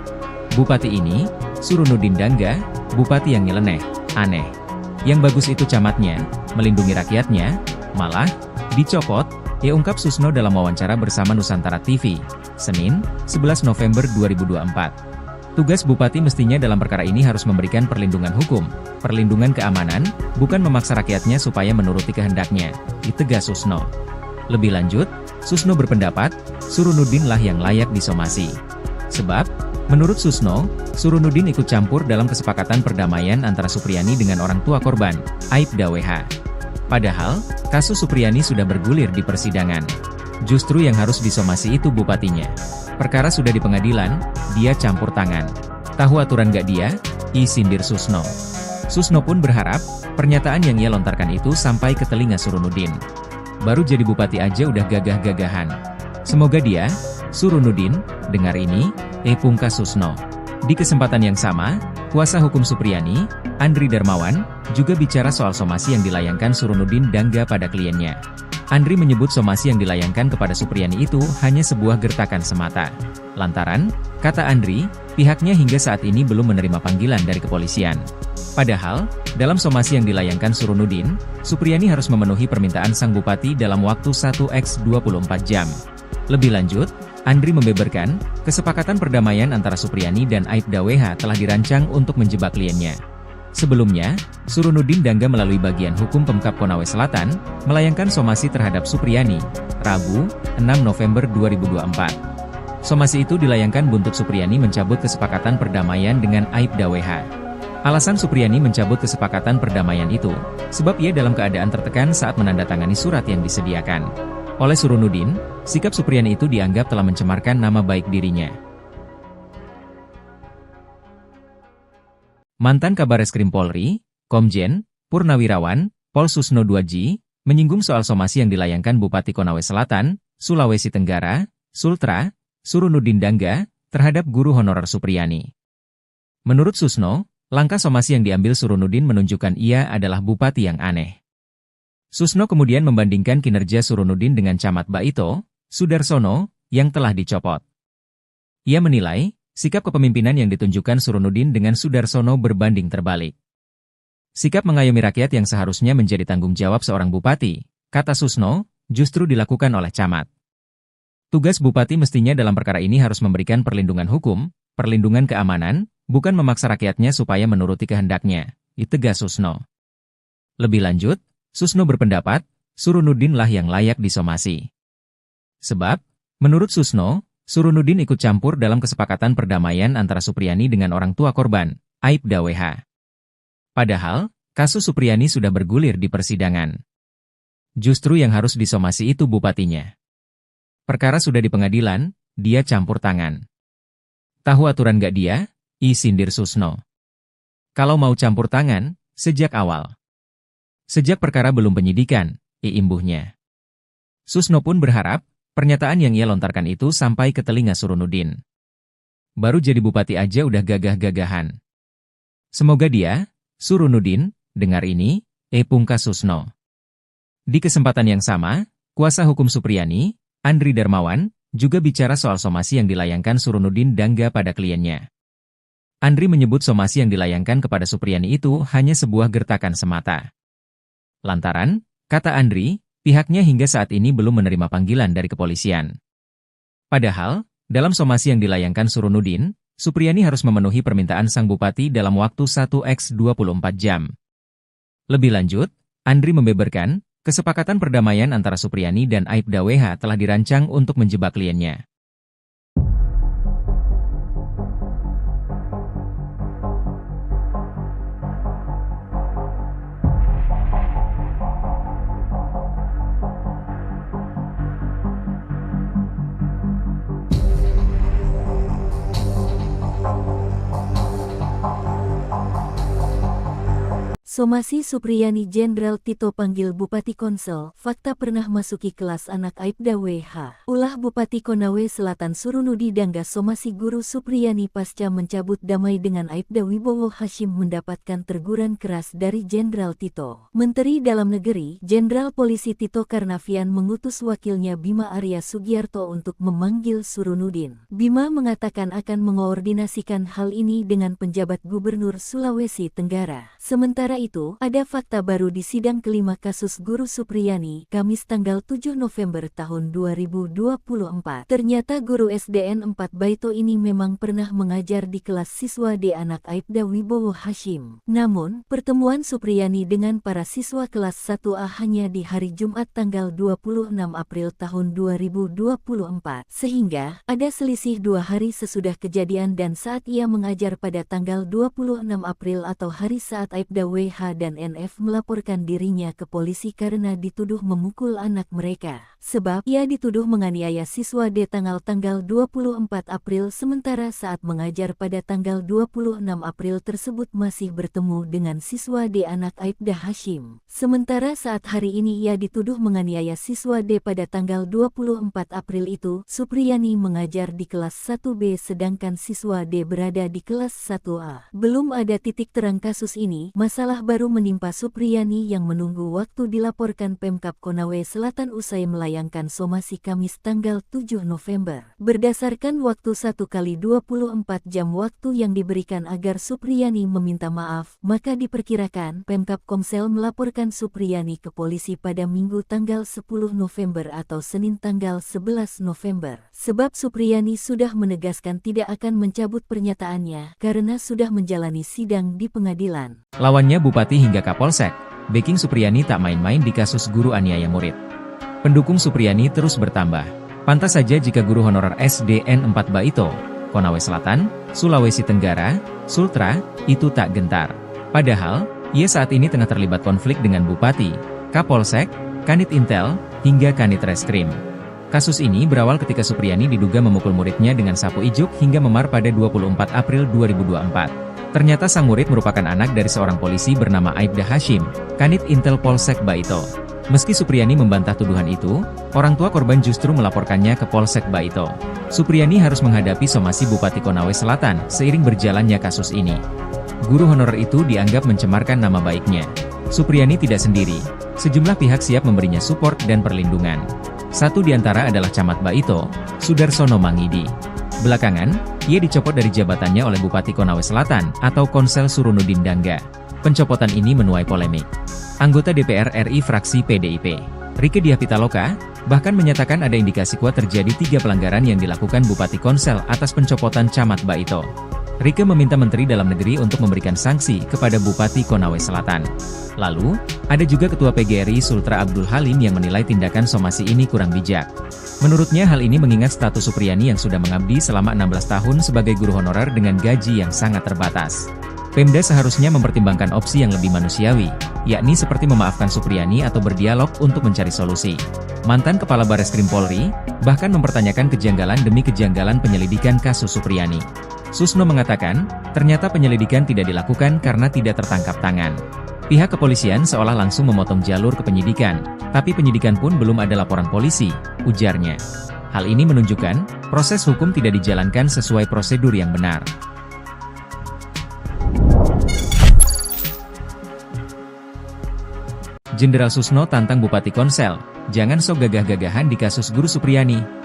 Bupati ini, Surunudin Dangga, bupati yang nyeleneh, aneh. Yang bagus itu camatnya, melindungi rakyatnya, malah, dicopot, ia ungkap Susno dalam wawancara bersama Nusantara TV, Senin, 11 November 2024. Tugas bupati mestinya dalam perkara ini harus memberikan perlindungan hukum, perlindungan keamanan, bukan memaksa rakyatnya supaya menuruti kehendaknya, ditegas Susno. Lebih lanjut, Susno berpendapat, Surunudin lah yang layak disomasi. Sebab, menurut Susno, Surunudin ikut campur dalam kesepakatan perdamaian antara Supriyani dengan orang tua korban, Aibda WH. Padahal, kasus Supriyani sudah bergulir di persidangan. Justru yang harus disomasi itu bupatinya. Perkara sudah di pengadilan, dia campur tangan. Tahu aturan gak dia? Sindir Susno. Susno pun berharap, pernyataan yang ia lontarkan itu sampai ke telinga Surunudin. Baru jadi bupati aja udah gagah-gagahan. Semoga dia, Surunudin, dengar ini, pungkas Susno. Di kesempatan yang sama, kuasa hukum Supriyani, Andri Darmawan, juga bicara soal somasi yang dilayangkan Surunudin Dangga pada kliennya. Andri menyebut somasi yang dilayangkan kepada Supriyani itu hanya sebuah gertakan semata. Lantaran, kata Andri, pihaknya hingga saat ini belum menerima panggilan dari kepolisian. Padahal, dalam somasi yang dilayangkan Surunudin, Supriyani harus memenuhi permintaan sang bupati dalam waktu 1x24 jam. Lebih lanjut, Andri membeberkan, kesepakatan perdamaian antara Supriyani dan Aibda WH telah dirancang untuk menjebak kliennya. Sebelumnya, Surunudin Dangga melalui bagian hukum Pemkab Konawe Selatan, melayangkan somasi terhadap Supriyani, Rabu, 6 November 2024. Somasi itu dilayangkan buntut Supriyani mencabut kesepakatan perdamaian dengan Aibda WH. Alasan Supriyani mencabut kesepakatan perdamaian itu, sebab ia dalam keadaan tertekan saat menandatangani surat yang disediakan. Oleh Surunudin, sikap Supriyani itu dianggap telah mencemarkan nama baik dirinya. Mantan Kabareskrim Polri, Komjen, Purnawirawan, Pol Susno 2J, menyinggung soal somasi yang dilayangkan Bupati Konawe Selatan, Sulawesi Tenggara, Sultra, Surunudin Dangga, terhadap guru honorer Supriyani. Menurut Susno, langkah somasi yang diambil Surunudin menunjukkan ia adalah bupati yang aneh. Susno kemudian membandingkan kinerja Surunudin dengan Camat Baito, Sudarsono, yang telah dicopot. Ia menilai, sikap kepemimpinan yang ditunjukkan Surunudin dengan Sudarsono berbanding terbalik. Sikap mengayomi rakyat yang seharusnya menjadi tanggung jawab seorang bupati, kata Susno, justru dilakukan oleh camat. Tugas bupati mestinya dalam perkara ini harus memberikan perlindungan hukum, perlindungan keamanan, bukan memaksa rakyatnya supaya menuruti kehendaknya, tegas Susno. Lebih lanjut, Susno berpendapat, Surunudin lah yang layak disomasi. Sebab, menurut Susno, Surunudin ikut campur dalam kesepakatan perdamaian antara Supriyani dengan orang tua korban, Aibda WH. Padahal, kasus Supriyani sudah bergulir di persidangan. Justru yang harus disomasi itu bupatinya. Perkara sudah di pengadilan, dia campur tangan. Tahu aturan gak dia? Sindir Susno. Kalau mau campur tangan, sejak awal. Sejak perkara belum penyidikan, imbuhnya. Susno pun berharap, pernyataan yang ia lontarkan itu sampai ke telinga Surunudin. Baru jadi bupati aja udah gagah-gagahan. Semoga dia, Surunudin, dengar ini, pungkas Susno. Di kesempatan yang sama, kuasa hukum Supriyani, Andri Darmawan, juga bicara soal somasi yang dilayangkan Surunudin Dangga pada kliennya. Andri menyebut somasi yang dilayangkan kepada Supriyani itu hanya sebuah gertakan semata. Lantaran, kata Andri, pihaknya hingga saat ini belum menerima panggilan dari kepolisian. Padahal, dalam somasi yang dilayangkan Surunudin, Supriyani harus memenuhi permintaan sang bupati dalam waktu 1x24 jam. Lebih lanjut, Andri membeberkan, kesepakatan perdamaian antara Supriyani dan Aibda WH telah dirancang untuk menjebak kliennya. Somasi Supriyani Jenderal Tito panggil Bupati Konsel, fakta pernah masuki kelas anak Aibda WH. Ulah Bupati Konawe Selatan Surunudi Dangga somasi guru Supriyani pasca mencabut damai dengan Aibda Wibowo Hashim mendapatkan teguran keras dari Jenderal Tito. Menteri Dalam Negeri, Jenderal Polisi Tito Karnavian mengutus wakilnya Bima Arya Sugiarto untuk memanggil Surunudin. Bima mengatakan akan mengoordinasikan hal ini dengan penjabat Gubernur Sulawesi Tenggara. Sementara itu, ada fakta baru di sidang kelima kasus guru Supriyani, Kamis tanggal 7 November tahun 2024. Ternyata guru SDN 4 Baito ini memang pernah mengajar di kelas siswa D anak Aibda Wibowo Hashim. Namun, pertemuan Supriyani dengan para siswa kelas 1A hanya di hari Jumat tanggal 26 April tahun 2024. Sehingga, ada selisih 2 hari sesudah kejadian dan saat ia mengajar pada tanggal 26 April atau hari saat Aibda WH dan NF melaporkan dirinya ke polisi karena dituduh memukul anak mereka. Sebab ia dituduh menganiaya siswa D tanggal 24 April sementara saat mengajar pada tanggal 26 April tersebut masih bertemu dengan siswa D anak Aibda Hashim. Sementara saat hari ini ia dituduh menganiaya siswa D pada tanggal 24 April itu, Supriyani mengajar di kelas 1B sedangkan siswa D berada di kelas 1A. Belum ada titik terang kasus ini, masalah baru menimpa Supriyani yang menunggu waktu dilaporkan Pemkab Konawe Selatan usai melayangkan somasi Kamis tanggal 7 November. Berdasarkan waktu 1x24 jam waktu yang diberikan agar Supriyani meminta maaf, maka diperkirakan Pemkab Komsel melaporkan Supriyani ke polisi pada Minggu tanggal 10 November atau Senin tanggal 11 November. Sebab Supriyani sudah menegaskan tidak akan mencabut pernyataannya karena sudah menjalani sidang di pengadilan. Lawannya Bupati hingga Kapolsek, backing Supriyani tak main-main di kasus guru aniaya murid. Pendukung Supriyani terus bertambah. Pantas saja jika guru honorer SDN 4 Baito, Konawe Selatan, Sulawesi Tenggara, Sultra, itu tak gentar. Padahal, ia saat ini tengah terlibat konflik dengan Bupati, Kapolsek, Kanit Intel, hingga Kanit Reskrim. Kasus ini berawal ketika Supriyani diduga memukul muridnya dengan sapu ijuk hingga memar pada 24 April 2024. Ternyata sang murid merupakan anak dari seorang polisi bernama Aibda Hashim, Kanit Intel Polsek Baito. Meski Supriyani membantah tuduhan itu, orang tua korban justru melaporkannya ke Polsek Baito. Supriyani harus menghadapi somasi Bupati Konawe Selatan seiring berjalannya kasus ini. Guru honorer itu dianggap mencemarkan nama baiknya. Supriyani tidak sendiri, sejumlah pihak siap memberinya support dan perlindungan. Satu di antara adalah Camat Baito, Sudarsono Mangidi. Belakangan, ia dicopot dari jabatannya oleh Bupati Konawe Selatan atau Konsel Surunudin Dangga. Pencopotan ini menuai polemik. Anggota DPR RI fraksi PDIP, Rieke Diah Pitaloka, bahkan menyatakan ada indikasi kuat terjadi 3 pelanggaran yang dilakukan Bupati Konsel atas pencopotan Camat Baito. Rieke meminta Menteri Dalam Negeri untuk memberikan sanksi kepada Bupati Konawe Selatan. Lalu, ada juga Ketua PGRI Sultra Abdul Halim yang menilai tindakan somasi ini kurang bijak. Menurutnya hal ini mengingat status Supriyani yang sudah mengabdi selama 16 tahun sebagai guru honorer dengan gaji yang sangat terbatas. Pemda seharusnya mempertimbangkan opsi yang lebih manusiawi, yakni seperti memaafkan Supriyani atau berdialog untuk mencari solusi. Mantan Kepala Bareskrim Polri, bahkan mempertanyakan kejanggalan demi kejanggalan penyelidikan kasus Supriyani. Susno mengatakan, ternyata penyelidikan tidak dilakukan karena tidak tertangkap tangan. Pihak kepolisian seolah langsung memotong jalur ke penyidikan, tapi penyidikan pun belum ada laporan polisi, ujarnya. Hal ini menunjukkan, proses hukum tidak dijalankan sesuai prosedur yang benar. Jenderal Susno tantang Bupati Konsel, jangan sok gagah-gagahan di kasus guru Supriyani.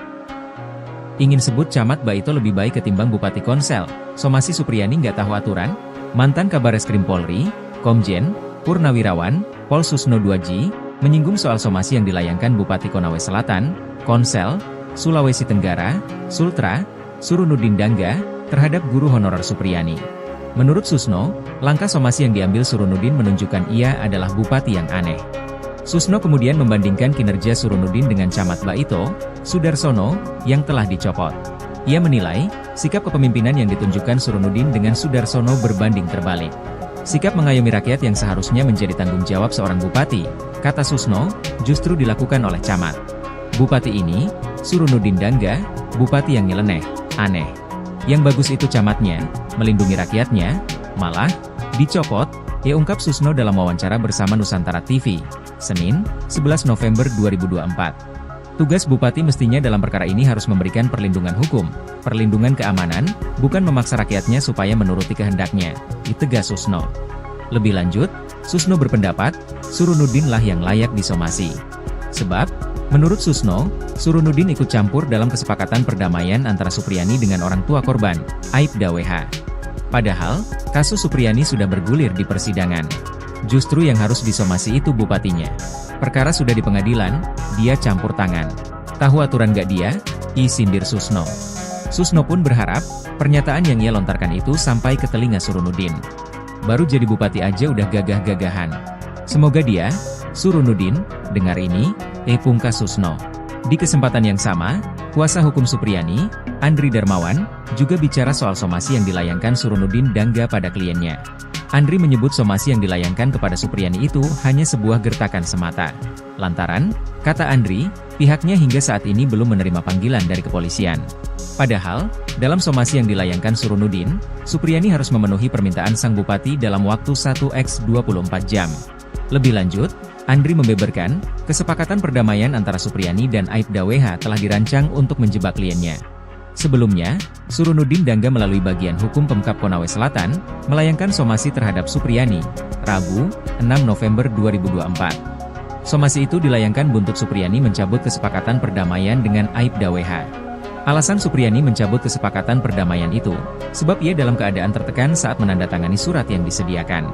Ingin sebut Camat Baito lebih baik ketimbang Bupati Konsel, somasi Supriyani nggak tahu aturan? Mantan Kabareskrim Polri, Komjen Purnawirawan, Pol Susno 2G, menyinggung soal somasi yang dilayangkan Bupati Konawe Selatan, Konsel, Sulawesi Tenggara, Sultra, Surunudin Dangga, terhadap guru honorer Supriyani. Menurut Susno, langkah somasi yang diambil Surunudin menunjukkan ia adalah bupati yang aneh. Susno kemudian membandingkan kinerja Surunudin dengan Camat Baito, Sudarsono, yang telah dicopot. Ia menilai, sikap kepemimpinan yang ditunjukkan Surunudin dengan Sudarsono berbanding terbalik. Sikap mengayomi rakyat yang seharusnya menjadi tanggung jawab seorang bupati, kata Susno, justru dilakukan oleh camat. Bupati ini, Surunudin Dangga, bupati yang nyeleneh, aneh. Yang bagus itu camatnya, melindungi rakyatnya, malah dicopot, ia ungkap Susno dalam wawancara bersama Nusantara TV, Senin, 11 November 2024. Tugas bupati mestinya dalam perkara ini harus memberikan perlindungan hukum, perlindungan keamanan, bukan memaksa rakyatnya supaya menuruti kehendaknya, ditegas Susno. Lebih lanjut, Susno berpendapat, Surunudin lah yang layak disomasi. Sebab, menurut Susno, Surunudin ikut campur dalam kesepakatan perdamaian antara Supriyani dengan orang tua korban, Aibda WH. Padahal, kasus Supriyani sudah bergulir di persidangan. Justru yang harus disomasi itu bupatinya. Perkara sudah di pengadilan, dia campur tangan. Tahu aturan gak dia? Sindir Susno. Susno pun berharap, pernyataan yang ia lontarkan itu sampai ke telinga Surunudin. Baru jadi bupati aja udah gagah-gagahan. Semoga dia, Surunudin, dengar ini, pungkas Susno. Di kesempatan yang sama, kuasa hukum Supriyani, Andri Darmawan, juga bicara soal somasi yang dilayangkan Surunudin Dangga pada kliennya. Andri menyebut somasi yang dilayangkan kepada Supriyani itu hanya sebuah gertakan semata. Lantaran, kata Andri, pihaknya hingga saat ini belum menerima panggilan dari kepolisian. Padahal, dalam somasi yang dilayangkan Surunudin, Supriyani harus memenuhi permintaan sang bupati dalam waktu 1x24 jam. Lebih lanjut, Andri membeberkan, kesepakatan perdamaian antara Supriyani dan Aibda WH telah dirancang untuk menjebak kliennya. Sebelumnya, Surunudin Dangga melalui bagian hukum Pemkab Konawe Selatan, melayangkan somasi terhadap Supriyani, Rabu, 6 November 2024. Somasi itu dilayangkan buntut Supriyani mencabut kesepakatan perdamaian dengan Aibda WH. Alasan Supriyani mencabut kesepakatan perdamaian itu, sebab ia dalam keadaan tertekan saat menandatangani surat yang disediakan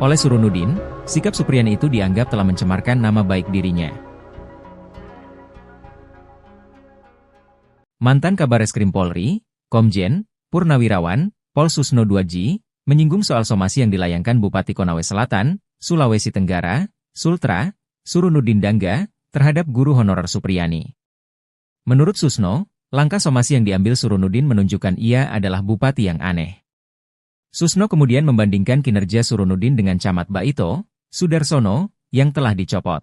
oleh Surunudin. Sikap Supriyani itu dianggap telah mencemarkan nama baik dirinya. Mantan Kabareskrim Polri, Komjen Purnawirawan Pol Susno 2G, menyinggung soal somasi yang dilayangkan Bupati Konawe Selatan, Sulawesi Tenggara, Sultra, Surunudin Dangga, terhadap guru honorer Supriyani. Menurut Susno, langkah somasi yang diambil Surunudin menunjukkan ia adalah bupati yang aneh. Susno kemudian membandingkan kinerja Surunudin dengan Camat Baito, Sudarsono, yang telah dicopot.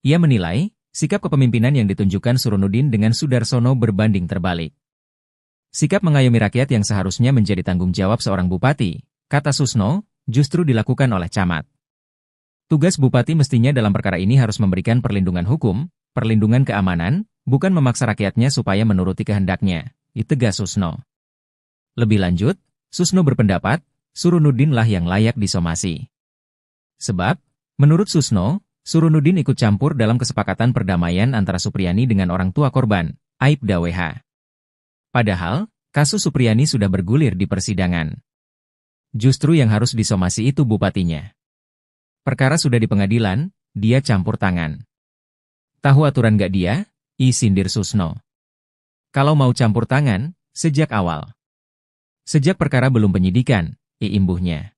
Ia menilai, sikap kepemimpinan yang ditunjukkan Surunudin dengan Sudarsono berbanding terbalik. Sikap mengayomi rakyat yang seharusnya menjadi tanggung jawab seorang bupati, kata Susno, justru dilakukan oleh camat. Tugas bupati mestinya dalam perkara ini harus memberikan perlindungan hukum, perlindungan keamanan, bukan memaksa rakyatnya supaya menuruti kehendaknya, tegas Susno. Lebih lanjut, Susno berpendapat, Surunudin lah yang layak disomasi. Sebab, menurut Susno, Surunudin ikut campur dalam kesepakatan perdamaian antara Supriyani dengan orang tua korban, Aibda WH. Padahal, kasus Supriyani sudah bergulir di persidangan. Justru yang harus disomasi itu bupatinya. Perkara sudah di pengadilan, dia campur tangan. Tahu aturan gak dia? Sindir Susno. Kalau mau campur tangan, sejak awal. Sejak perkara belum penyidikan, imbuhnya.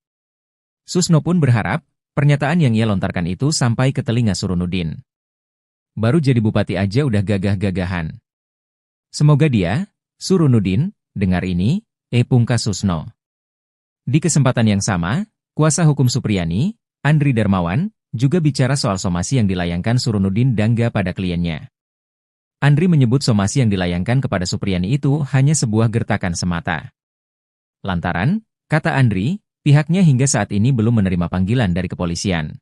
Susno pun berharap, pernyataan yang ia lontarkan itu sampai ke telinga Surunudin. Baru jadi bupati aja udah gagah-gagahan. Semoga dia, Surunudin, dengar ini, pungkas Susno. Di kesempatan yang sama, kuasa hukum Supriyani, Andri Darmawan, juga bicara soal somasi yang dilayangkan Surunudin Dangga pada kliennya. Andri menyebut somasi yang dilayangkan kepada Supriyani itu hanya sebuah gertakan semata. Lantaran, kata Andri, pihaknya hingga saat ini belum menerima panggilan dari kepolisian.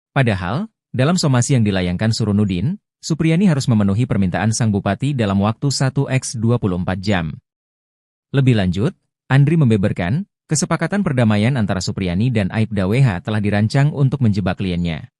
Padahal, dalam somasi yang dilayangkan Surunudin, Supriyani harus memenuhi permintaan sang bupati dalam waktu 1x24 jam. Lebih lanjut, Andri membeberkan, kesepakatan perdamaian antara Supriyani dan Aibda WH telah dirancang untuk menjebak kliennya.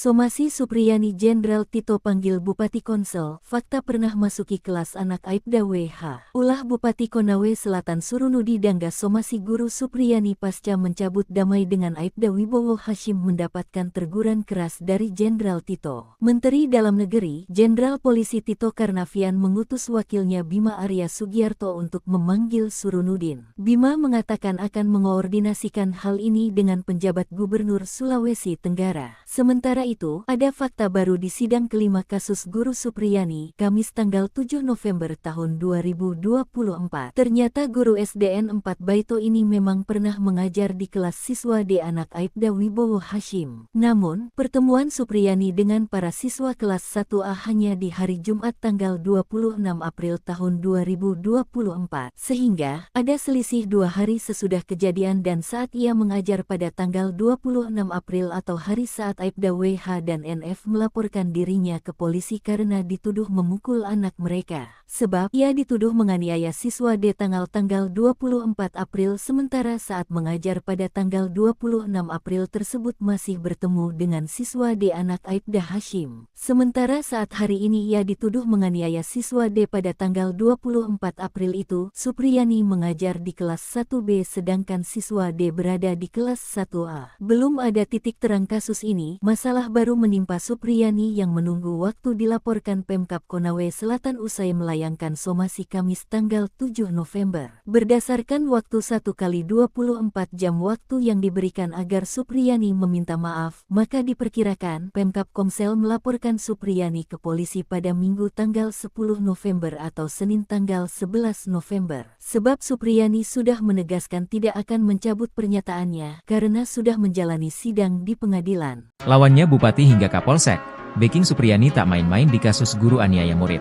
Somasi Supriyani Jenderal Tito panggil Bupati Konsel, fakta pernah masuki kelas anak Aibda WH. Ulah Bupati Konawe Selatan Surunudi Dangga somasi guru Supriyani pasca mencabut damai dengan Aibda Wibowo Hashim mendapatkan teguran keras dari Jenderal Tito. Menteri Dalam Negeri, Jenderal Polisi Tito Karnavian mengutus wakilnya Bima Arya Sugiarto untuk memanggil Surunudin. Bima mengatakan akan mengoordinasikan hal ini dengan penjabat Gubernur Sulawesi Tenggara. Sementara itu, ada fakta baru di sidang kelima kasus guru Supriyani, Kamis tanggal 7 November tahun 2024. Ternyata guru SDN 4 Baito ini memang pernah mengajar di kelas siswa D anak Aibda Wibowo Hashim. Namun, pertemuan Supriyani dengan para siswa kelas 1A hanya di hari Jumat tanggal 26 April tahun 2024. Sehingga, ada selisih 2 hari sesudah kejadian dan saat ia mengajar pada tanggal 26 April atau hari saat Aibda WH dan NF melaporkan dirinya ke polisi karena dituduh memukul anak mereka. Sebab ia dituduh menganiaya siswa D tanggal 24 April sementara saat mengajar pada tanggal 26 April tersebut masih bertemu dengan siswa D anak Aibda Hashim. Sementara saat hari ini ia dituduh menganiaya siswa D pada tanggal 24 April itu, Supriyani mengajar di kelas 1B sedangkan siswa D berada di kelas 1A. Belum ada titik terang kasus ini, masalah baru menimpa Supriyani yang menunggu waktu dilaporkan Pemkab Konawe Selatan usai melayangkan somasi Kamis tanggal 7 November. Berdasarkan waktu 1x24 jam waktu yang diberikan agar Supriyani meminta maaf, maka diperkirakan Pemkab Komsel melaporkan Supriyani ke polisi pada Minggu tanggal 10 November atau Senin tanggal 11 November. Sebab Supriyani sudah menegaskan tidak akan mencabut pernyataannya karena sudah menjalani sidang di pengadilan. Lawannya Bupati hingga Kapolsek, backing Supriyani tak main-main di kasus guru aniaya murid.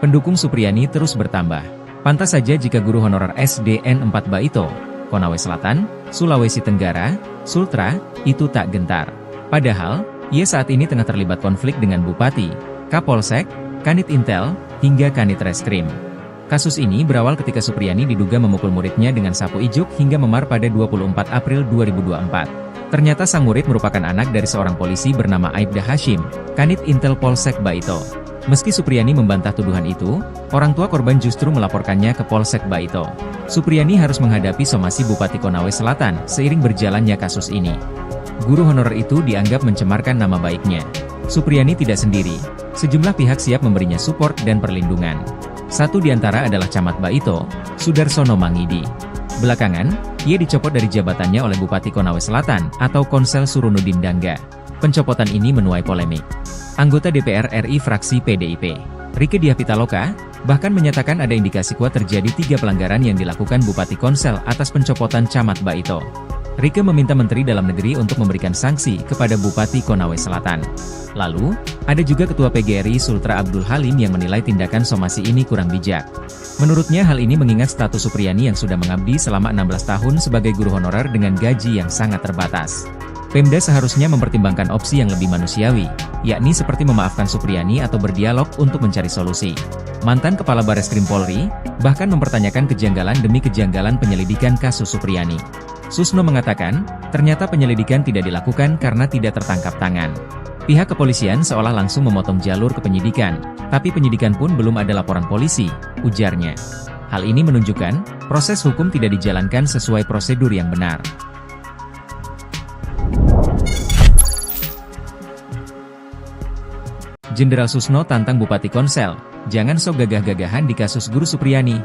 Pendukung Supriyani terus bertambah. Pantas saja jika guru honorer SDN 4 Baito, Konawe Selatan, Sulawesi Tenggara, Sultra, itu tak gentar. Padahal, ia saat ini tengah terlibat konflik dengan Bupati, Kapolsek, Kanit Intel, hingga Kanit Reskrim. Kasus ini berawal ketika Supriyani diduga memukul muridnya dengan sapu ijuk hingga memar pada 24 April 2024. Ternyata sang murid merupakan anak dari seorang polisi bernama Aibda Hashim, Kanit Intel Polsek Baito. Meski Supriyani membantah tuduhan itu, orang tua korban justru melaporkannya ke Polsek Baito. Supriyani harus menghadapi somasi Bupati Konawe Selatan seiring berjalannya kasus ini. Guru honorer itu dianggap mencemarkan nama baiknya. Supriyani tidak sendiri, sejumlah pihak siap memberinya support dan perlindungan. Satu di antara adalah Camat Baito, Sudarsono Mangidi. Belakangan, ia dicopot dari jabatannya oleh Bupati Konawe Selatan atau Konsel Surunudin Dangga. Pencopotan ini menuai polemik. Anggota DPR RI fraksi PDIP, Rieke Diah Pitaloka, bahkan menyatakan ada indikasi kuat terjadi 3 pelanggaran yang dilakukan Bupati Konsel atas pencopotan Camat Baito. Rieke meminta Menteri Dalam Negeri untuk memberikan sanksi kepada Bupati Konawe Selatan. Lalu, ada juga Ketua PGRI Sultra Abdul Halim yang menilai tindakan somasi ini kurang bijak. Menurutnya hal ini mengingat status Supriyani yang sudah mengabdi selama 16 tahun sebagai guru honorer dengan gaji yang sangat terbatas. Pemda seharusnya mempertimbangkan opsi yang lebih manusiawi, yakni seperti memaafkan Supriyani atau berdialog untuk mencari solusi. Mantan Kepala Bareskrim Polri, bahkan mempertanyakan kejanggalan demi kejanggalan penyelidikan kasus Supriyani. Susno mengatakan, ternyata penyelidikan tidak dilakukan karena tidak tertangkap tangan. Pihak kepolisian seolah langsung memotong jalur ke penyidikan, tapi penyidikan pun belum ada laporan polisi, ujarnya. Hal ini menunjukkan, proses hukum tidak dijalankan sesuai prosedur yang benar. Jenderal Susno tantang Bupati Konsel, jangan sok gagah-gagahan di kasus guru Supriyani.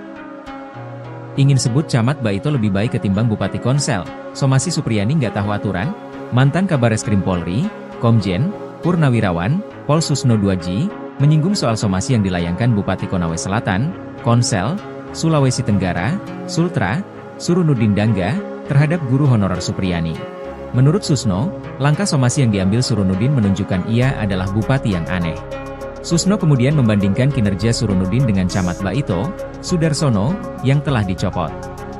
Ingin sebut Camat Baito lebih baik ketimbang Bupati Konsel, somasi Supriyani nggak tahu aturan? Mantan Kabareskrim Polri, Komjen, Purnawirawan, Pol Susno Duaji, menyinggung soal somasi yang dilayangkan Bupati Konawe Selatan, Konsel, Sulawesi Tenggara, Sultra, Surunudin Dangga, terhadap guru honorer Supriyani. Menurut Susno, langkah somasi yang diambil Surunudin menunjukkan ia adalah bupati yang aneh. Susno kemudian membandingkan kinerja Surunudin dengan Camat Baito, Sudarsono, yang telah dicopot.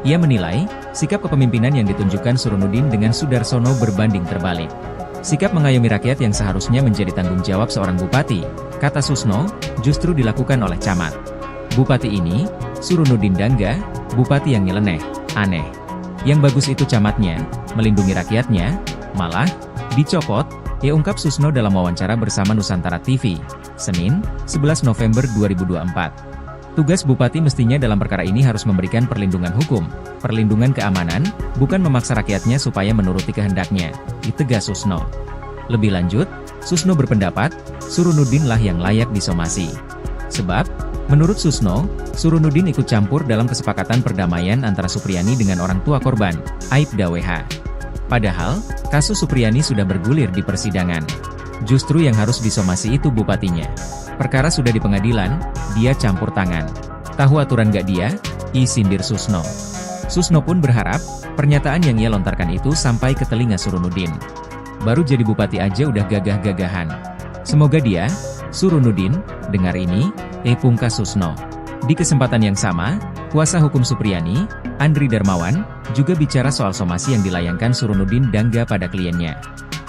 Ia menilai, sikap kepemimpinan yang ditunjukkan Surunudin dengan Sudarsono berbanding terbalik. Sikap mengayomi rakyat yang seharusnya menjadi tanggung jawab seorang bupati, kata Susno, justru dilakukan oleh Camat. Bupati ini, Surunudin Dangga, bupati yang nyeleneh, aneh. Yang bagus itu camatnya, melindungi rakyatnya, malah, dicopot, ia ungkap Susno dalam wawancara bersama Nusantara TV, Senin, 11 November 2024. Tugas bupati mestinya dalam perkara ini harus memberikan perlindungan hukum, perlindungan keamanan, bukan memaksa rakyatnya supaya menuruti kehendaknya, ditegas Susno. Lebih lanjut, Susno berpendapat, Surunudin lah yang layak disomasi. Sebab, menurut Susno, Surunudin ikut campur dalam kesepakatan perdamaian antara Supriyani dengan orang tua korban, Aibda WH. Padahal, kasus Supriyani sudah bergulir di persidangan. Justru yang harus disomasi itu bupatinya. Perkara sudah di pengadilan, dia campur tangan. Tahu aturan gak dia? Sindir Susno. Susno pun berharap, pernyataan yang ia lontarkan itu sampai ke telinga Surunudin. Baru jadi bupati aja udah gagah-gagahan. Semoga dia, Surunudin, dengar ini, pungkas Susno. Di kesempatan yang sama, kuasa hukum Supriyani, Andri Darmawan, juga bicara soal somasi yang dilayangkan Surunudin Dangga pada kliennya.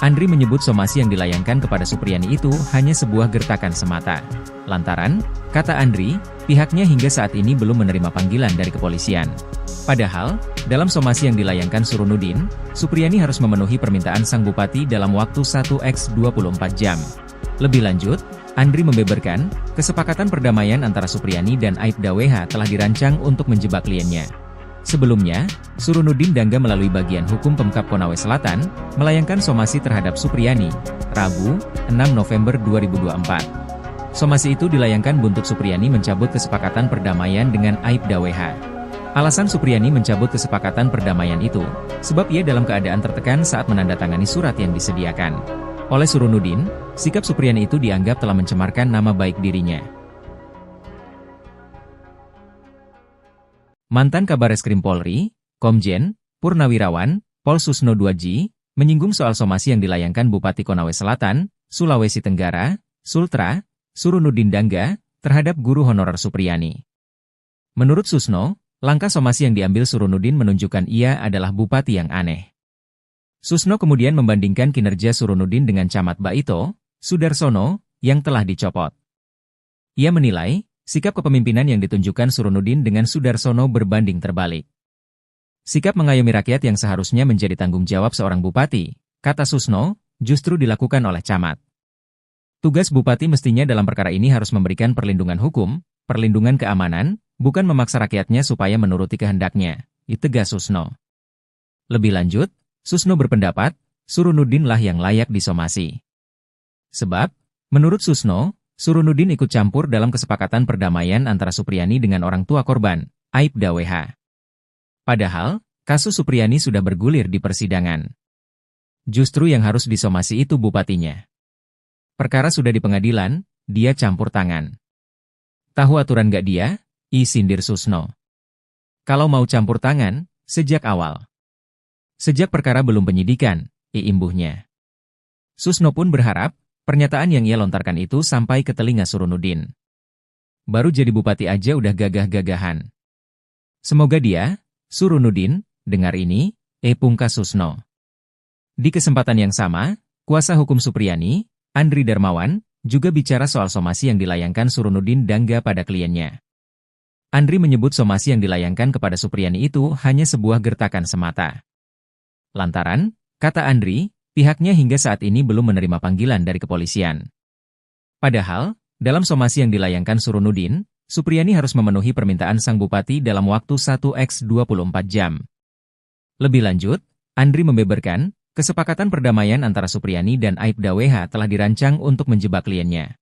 Andri menyebut somasi yang dilayangkan kepada Supriyani itu hanya sebuah gertakan semata. Lantaran, kata Andri, pihaknya hingga saat ini belum menerima panggilan dari kepolisian. Padahal, dalam somasi yang dilayangkan Surunudin, Supriyani harus memenuhi permintaan sang bupati dalam waktu 1x24 jam. Lebih lanjut, Andri membeberkan, kesepakatan perdamaian antara Supriyani dan Aibda WH telah dirancang untuk menjebak kliennya. Sebelumnya, Surunudin Dangga melalui bagian hukum Pemkab Konawe Selatan, melayangkan somasi terhadap Supriyani, Rabu, 6 November 2024. Somasi itu dilayangkan buntut Supriyani mencabut kesepakatan perdamaian dengan Aibda WH. Alasan Supriyani mencabut kesepakatan perdamaian itu, sebab ia dalam keadaan tertekan saat menandatangani surat yang disediakan oleh Surunudin. Sikap Supriyani itu dianggap telah mencemarkan nama baik dirinya. Mantan Kabareskrim Polri, Komjen Purnawirawan Pol Susno 2J, menyinggung soal somasi yang dilayangkan Bupati Konawe Selatan, Sulawesi Tenggara, Sultra, Surunudin Dangga, terhadap guru honorer Supriyani. Menurut Susno, langkah somasi yang diambil Surunudin menunjukkan ia adalah bupati yang aneh. Susno kemudian membandingkan kinerja Surunudin dengan Camat Baito, Sudarsono, yang telah dicopot. Ia menilai, sikap kepemimpinan yang ditunjukkan Surunudin dengan Sudarsono berbanding terbalik. Sikap mengayomi rakyat yang seharusnya menjadi tanggung jawab seorang bupati, kata Susno, justru dilakukan oleh camat. Tugas bupati mestinya dalam perkara ini harus memberikan perlindungan hukum, perlindungan keamanan, bukan memaksa rakyatnya supaya menuruti kehendaknya, tegas Susno. Lebih lanjut, Susno berpendapat, Surunudin lah yang layak disomasi. Sebab, menurut Susno, Surunudin ikut campur dalam kesepakatan perdamaian antara Supriyani dengan orang tua korban, Aibda WH. Padahal, kasus Supriyani sudah bergulir di persidangan. Justru yang harus disomasi itu bupatinya. Perkara sudah di pengadilan, dia campur tangan. Tahu aturan gak dia? Sindir Susno. Kalau mau campur tangan, sejak awal. Sejak perkara belum penyidikan, imbuhnya. Susno pun berharap, pernyataan yang ia lontarkan itu sampai ke telinga Surunudin. Baru jadi bupati aja udah gagah-gagahan. Semoga dia, Surunudin, dengar ini, pungkas Susno. Di kesempatan yang sama, kuasa hukum Supriyani, Andri Darmawan, juga bicara soal somasi yang dilayangkan Surunudin Dangga pada kliennya. Andri menyebut somasi yang dilayangkan kepada Supriyani itu hanya sebuah gertakan semata. Lantaran, kata Andri, pihaknya hingga saat ini belum menerima panggilan dari kepolisian. Padahal, dalam somasi yang dilayangkan Surunudin, Supriyani harus memenuhi permintaan sang bupati dalam waktu 1x24 jam. Lebih lanjut, Andri membeberkan, kesepakatan perdamaian antara Supriyani dan Aibda WH telah dirancang untuk menjebak kliennya.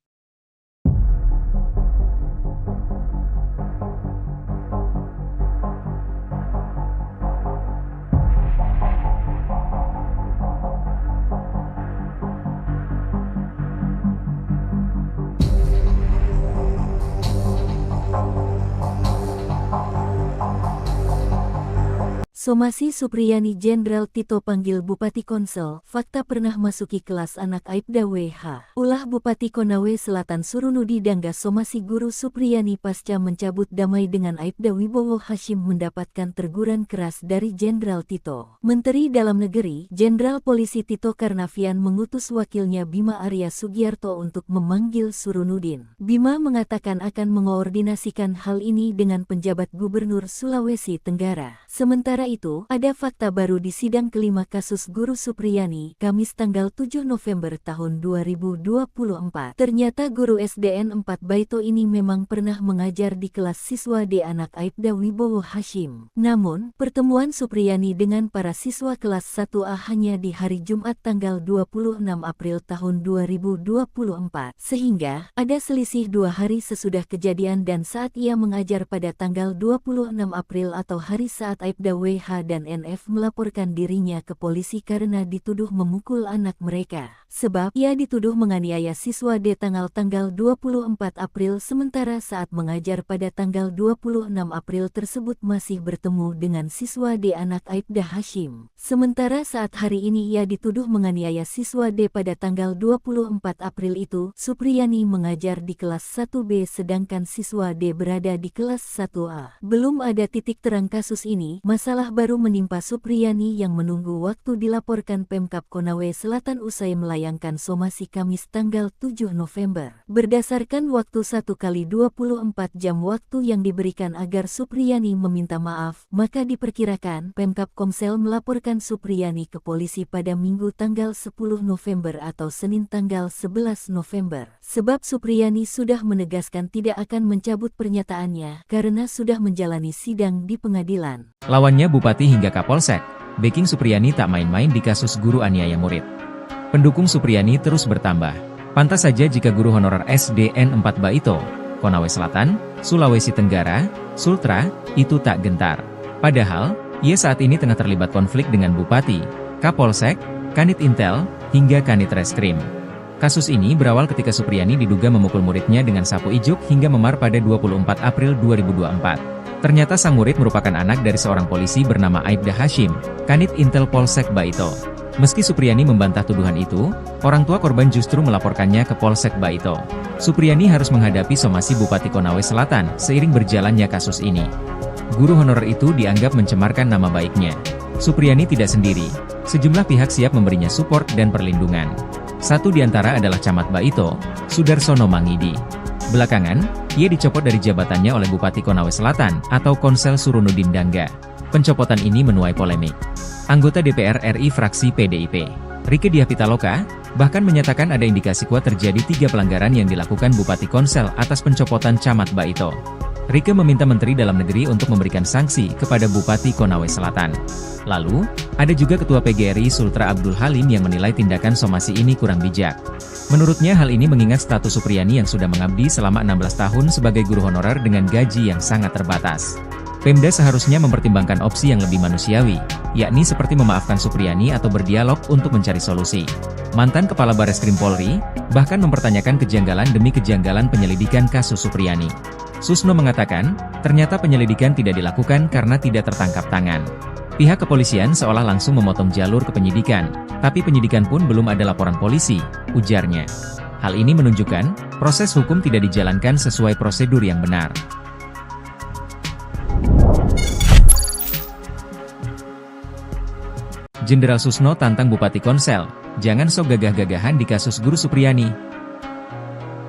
Somasi Supriyani Jenderal Tito panggil Bupati Konsel, fakta pernah masuki kelas anak Aibda WH. Ulah Bupati Konawe Selatan Surunudi Dangga somasi guru Supriyani pasca mencabut damai dengan Aibda Wibowo Hashim mendapatkan teguran keras dari Jenderal Tito. Menteri Dalam Negeri, Jenderal Polisi Tito Karnavian mengutus wakilnya Bima Arya Sugiarto untuk memanggil Surunudin. Bima mengatakan akan mengoordinasikan hal ini dengan penjabat Gubernur Sulawesi Tenggara. Sementara itu, ada fakta baru di sidang kelima kasus guru Supriyani, Kamis tanggal 7 November tahun 2024. Ternyata guru SDN 4 Baito ini memang pernah mengajar di kelas siswa D anak Aibda Wibowo Hashim. Namun, pertemuan Supriyani dengan para siswa kelas 1A hanya di hari Jumat tanggal 26 April tahun 2024. Sehingga, ada selisih 2 hari sesudah kejadian dan saat ia mengajar pada tanggal 26 April atau hari saat Aibda WH dan NF melaporkan dirinya ke polisi karena dituduh memukul anak mereka. Sebab ia dituduh menganiaya siswa D tanggal 24 April sementara saat mengajar pada tanggal 26 April tersebut masih bertemu dengan siswa D anak Aibda Hashim. Sementara saat hari ini ia dituduh menganiaya siswa D pada tanggal 24 April itu, Supriyani mengajar di kelas 1B sedangkan siswa D berada di kelas 1A. Belum ada titik terang kasus ini, masalah Musibah baru menimpa Supriyani yang menunggu waktu dilaporkan Pemkab Konawe Selatan usai melayangkan somasi Kamis tanggal 7 November. Berdasarkan waktu 1x24 jam waktu yang diberikan agar Supriyani meminta maaf, maka diperkirakan Pemkab Komsel melaporkan Supriyani ke polisi pada Minggu tanggal 10 November atau Senin tanggal 11 November. Sebab Supriyani sudah menegaskan tidak akan mencabut pernyataannya karena sudah menjalani sidang di pengadilan. Lawannya Bupati hingga Kapolsek, backing Supriyani tak main-main di kasus guru aniaya murid. Pendukung Supriyani terus bertambah. Pantas saja jika guru honorer SDN 4 Baito, Konawe Selatan, Sulawesi Tenggara, Sultra, itu tak gentar. Padahal, ia saat ini tengah terlibat konflik dengan Bupati, Kapolsek, Kanit Intel, hingga Kanit Reskrim. Kasus ini berawal ketika Supriyani diduga memukul muridnya dengan sapu ijuk hingga memar pada 24 April 2024. Ternyata sang murid merupakan anak dari seorang polisi bernama Aibda Hashim, Kanit Intel Polsek Baito. Meski Supriyani membantah tuduhan itu, orang tua korban justru melaporkannya ke Polsek Baito. Supriyani harus menghadapi somasi Bupati Konawe Selatan seiring berjalannya kasus ini. Guru honorer itu dianggap mencemarkan nama baiknya. Supriyani tidak sendiri. Sejumlah pihak siap memberinya support dan perlindungan. Satu di antara adalah Camat Baito, Sudarsono Mangidi. Belakangan, ia dicopot dari jabatannya oleh Bupati Konawe Selatan atau Konsel Surunudin Dangga. Pencopotan ini menuai polemik. Anggota DPR RI fraksi PDIP, Rieke Diah Pitaloka, bahkan menyatakan ada indikasi kuat terjadi 3 pelanggaran yang dilakukan Bupati Konsel atas pencopotan Camat Baito. Rieke meminta Menteri Dalam Negeri untuk memberikan sanksi kepada Bupati Konawe Selatan. Lalu, ada juga Ketua PGRI Sultra Abdul Halim yang menilai tindakan somasi ini kurang bijak. Menurutnya hal ini mengingat status Supriyani yang sudah mengabdi selama 16 tahun sebagai guru honorer dengan gaji yang sangat terbatas. Pemda seharusnya mempertimbangkan opsi yang lebih manusiawi, yakni seperti memaafkan Supriyani atau berdialog untuk mencari solusi. Mantan Kepala Bareskrim Polri, bahkan mempertanyakan kejanggalan demi kejanggalan penyelidikan kasus Supriyani. Susno mengatakan, ternyata penyelidikan tidak dilakukan karena tidak tertangkap tangan. Pihak kepolisian seolah langsung memotong jalur ke penyidikan, tapi penyidikan pun belum ada laporan polisi, ujarnya. Hal ini menunjukkan, proses hukum tidak dijalankan sesuai prosedur yang benar. Jenderal Susno tantang Bupati Konsel, jangan sok gagah-gagahan di kasus guru Supriyani.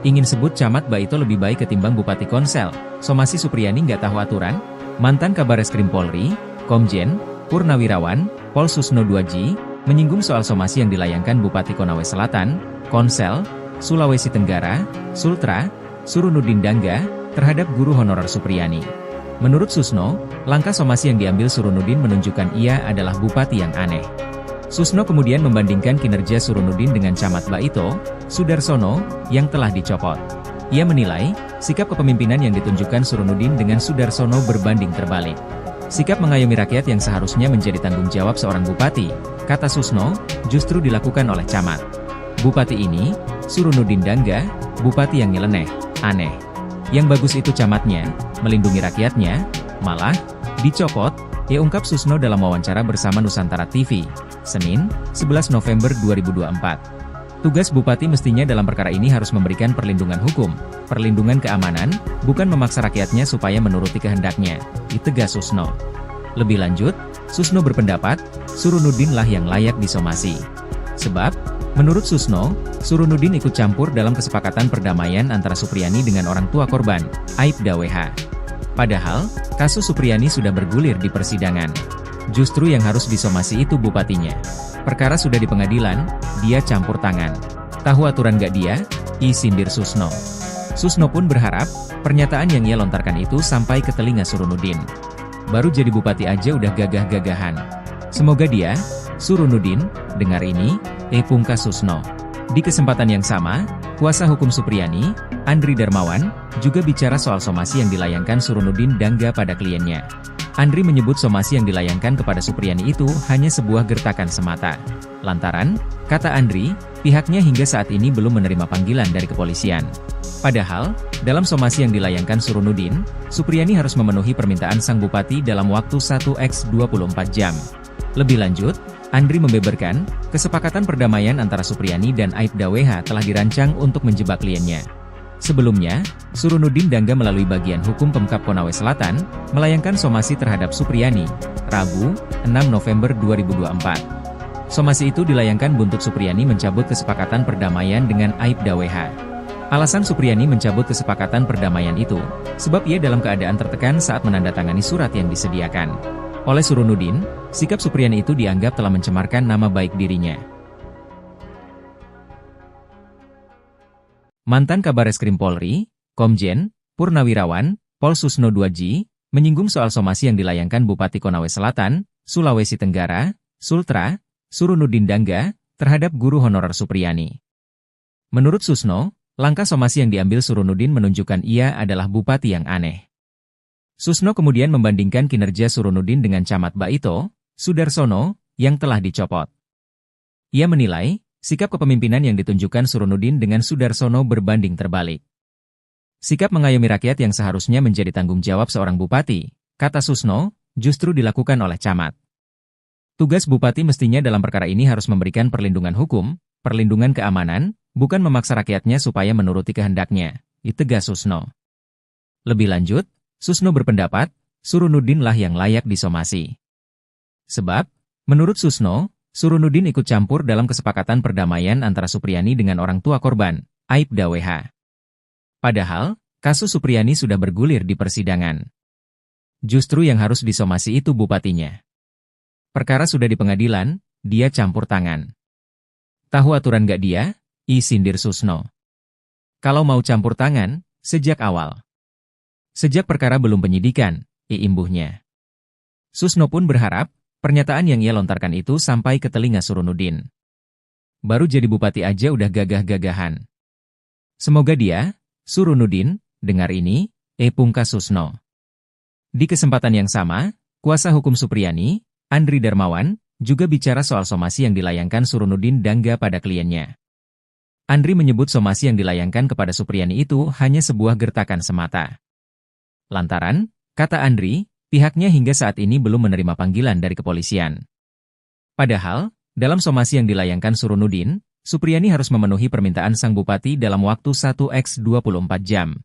Ingin sebut Camat Baito lebih baik ketimbang Bupati Konsel, somasi Supriyani nggak tahu aturan? Mantan Kabareskrim Polri, Komjen, Purnawirawan, Pol Susno 2G, menyinggung soal somasi yang dilayangkan Bupati Konawe Selatan, Konsel, Sulawesi Tenggara, Sultra, Surunudin Dangga, terhadap guru honorer Supriyani. Menurut Susno, langkah somasi yang diambil Surunudin menunjukkan ia adalah bupati yang aneh. Susno kemudian membandingkan kinerja Surunudin dengan Camat Baito, Sudarsono, yang telah dicopot. Ia menilai, sikap kepemimpinan yang ditunjukkan Surunudin dengan Sudarsono berbanding terbalik. Sikap mengayomi rakyat yang seharusnya menjadi tanggung jawab seorang bupati, kata Susno, justru dilakukan oleh camat. Bupati ini, Surunudin Dangga, bupati yang nyeleneh, aneh. Yang bagus itu camatnya, melindungi rakyatnya, malah, dicopot, ya ungkap Susno dalam wawancara bersama Nusantara TV, Senin, 11 November 2024. Tugas bupati mestinya dalam perkara ini harus memberikan perlindungan hukum, perlindungan keamanan, bukan memaksa rakyatnya supaya menuruti kehendaknya, ditegas Susno. Lebih lanjut, Susno berpendapat, Surunudin lah yang layak disomasi. Sebab, menurut Susno, Surunudin ikut campur dalam kesepakatan perdamaian antara Supriyani dengan orang tua korban, Aibda WH. Padahal, kasus Supriyani sudah bergulir di persidangan. Justru yang harus disomasi itu bupatinya. Perkara sudah di pengadilan, dia campur tangan. Tahu aturan gak dia? Sindir Susno. Susno pun berharap, pernyataan yang ia lontarkan itu sampai ke telinga Surunudin. Baru jadi bupati aja udah gagah-gagahan. Semoga dia, Surunudin, dengar ini, pungkas Susno. Di kesempatan yang sama, kuasa hukum Supriyani, Andri Darmawan, juga bicara soal somasi yang dilayangkan Surunudin Dangga pada kliennya. Andri menyebut somasi yang dilayangkan kepada Supriyani itu hanya sebuah gertakan semata. Lantaran, kata Andri, pihaknya hingga saat ini belum menerima panggilan dari kepolisian. Padahal, dalam somasi yang dilayangkan Surunudin, Supriyani harus memenuhi permintaan sang bupati dalam waktu 1x24 jam. Lebih lanjut, Andri membeberkan, kesepakatan perdamaian antara Supriyani dan Aibda WH telah dirancang untuk menjebak kliennya. Sebelumnya, Surunudin Dangga melalui bagian hukum Pemkab Konawe Selatan, melayangkan somasi terhadap Supriyani, Rabu, 6 November 2024. Somasi itu dilayangkan buntut Supriyani mencabut kesepakatan perdamaian dengan Aibda WH. Alasan Supriyani mencabut kesepakatan perdamaian itu, sebab ia dalam keadaan tertekan saat menandatangani surat yang disediakan. Oleh Surunudin, sikap Supriyani itu dianggap telah mencemarkan nama baik dirinya. Mantan Kabareskrim Polri, Komjen, Purnawirawan, Pol Susno 2J, menyinggung soal somasi yang dilayangkan Bupati Konawe Selatan, Sulawesi Tenggara, Sultra, Surunudin Dangga, terhadap guru honorer Supriyani. Menurut Susno, langkah somasi yang diambil Surunudin menunjukkan ia adalah bupati yang aneh. Susno kemudian membandingkan kinerja Surunudin dengan Camat Baito, Sudarsono, yang telah dicopot. Ia menilai, sikap kepemimpinan yang ditunjukkan Surunudin dengan Sudarsono berbanding terbalik. Sikap mengayomi rakyat yang seharusnya menjadi tanggung jawab seorang bupati, kata Susno, justru dilakukan oleh camat. Tugas bupati mestinya dalam perkara ini harus memberikan perlindungan hukum, perlindungan keamanan, bukan memaksa rakyatnya supaya menuruti kehendaknya, tegas Susno. Lebih lanjut, Susno berpendapat, Surunudin lah yang layak disomasi. Sebab, menurut Susno, Surunudin ikut campur dalam kesepakatan perdamaian antara Supriyani dengan orang tua korban, Aibda WH. Padahal, kasus Supriyani sudah bergulir di persidangan. Justru yang harus disomasi itu bupatinya. Perkara sudah di pengadilan, dia campur tangan. Tahu aturan gak dia? Sindir Susno. Kalau mau campur tangan, sejak awal. Sejak perkara belum penyidikan, imbuhnya. Susno pun berharap, pernyataan yang ia lontarkan itu sampai ke telinga Surunudin. Baru jadi bupati aja udah gagah-gagahan. Semoga dia, Surunudin, dengar ini, pungkas Susno. Di kesempatan yang sama, kuasa hukum Supriyani, Andri Darmawan, juga bicara soal somasi yang dilayangkan Surunudin Dangga pada kliennya. Andri menyebut somasi yang dilayangkan kepada Supriyani itu hanya sebuah gertakan semata. Lantaran, kata Andri, pihaknya hingga saat ini belum menerima panggilan dari kepolisian. Padahal, dalam somasi yang dilayangkan Surunudin, Supriyani harus memenuhi permintaan sang bupati dalam waktu 1x24 jam.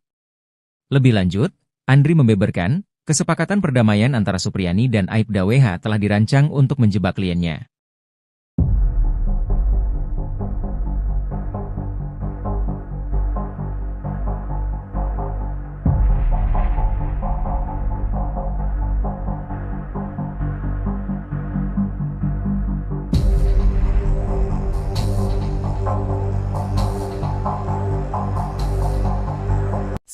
Lebih lanjut, Andri membeberkan, kesepakatan perdamaian antara Supriyani dan Aibda WH telah dirancang untuk menjebak kliennya.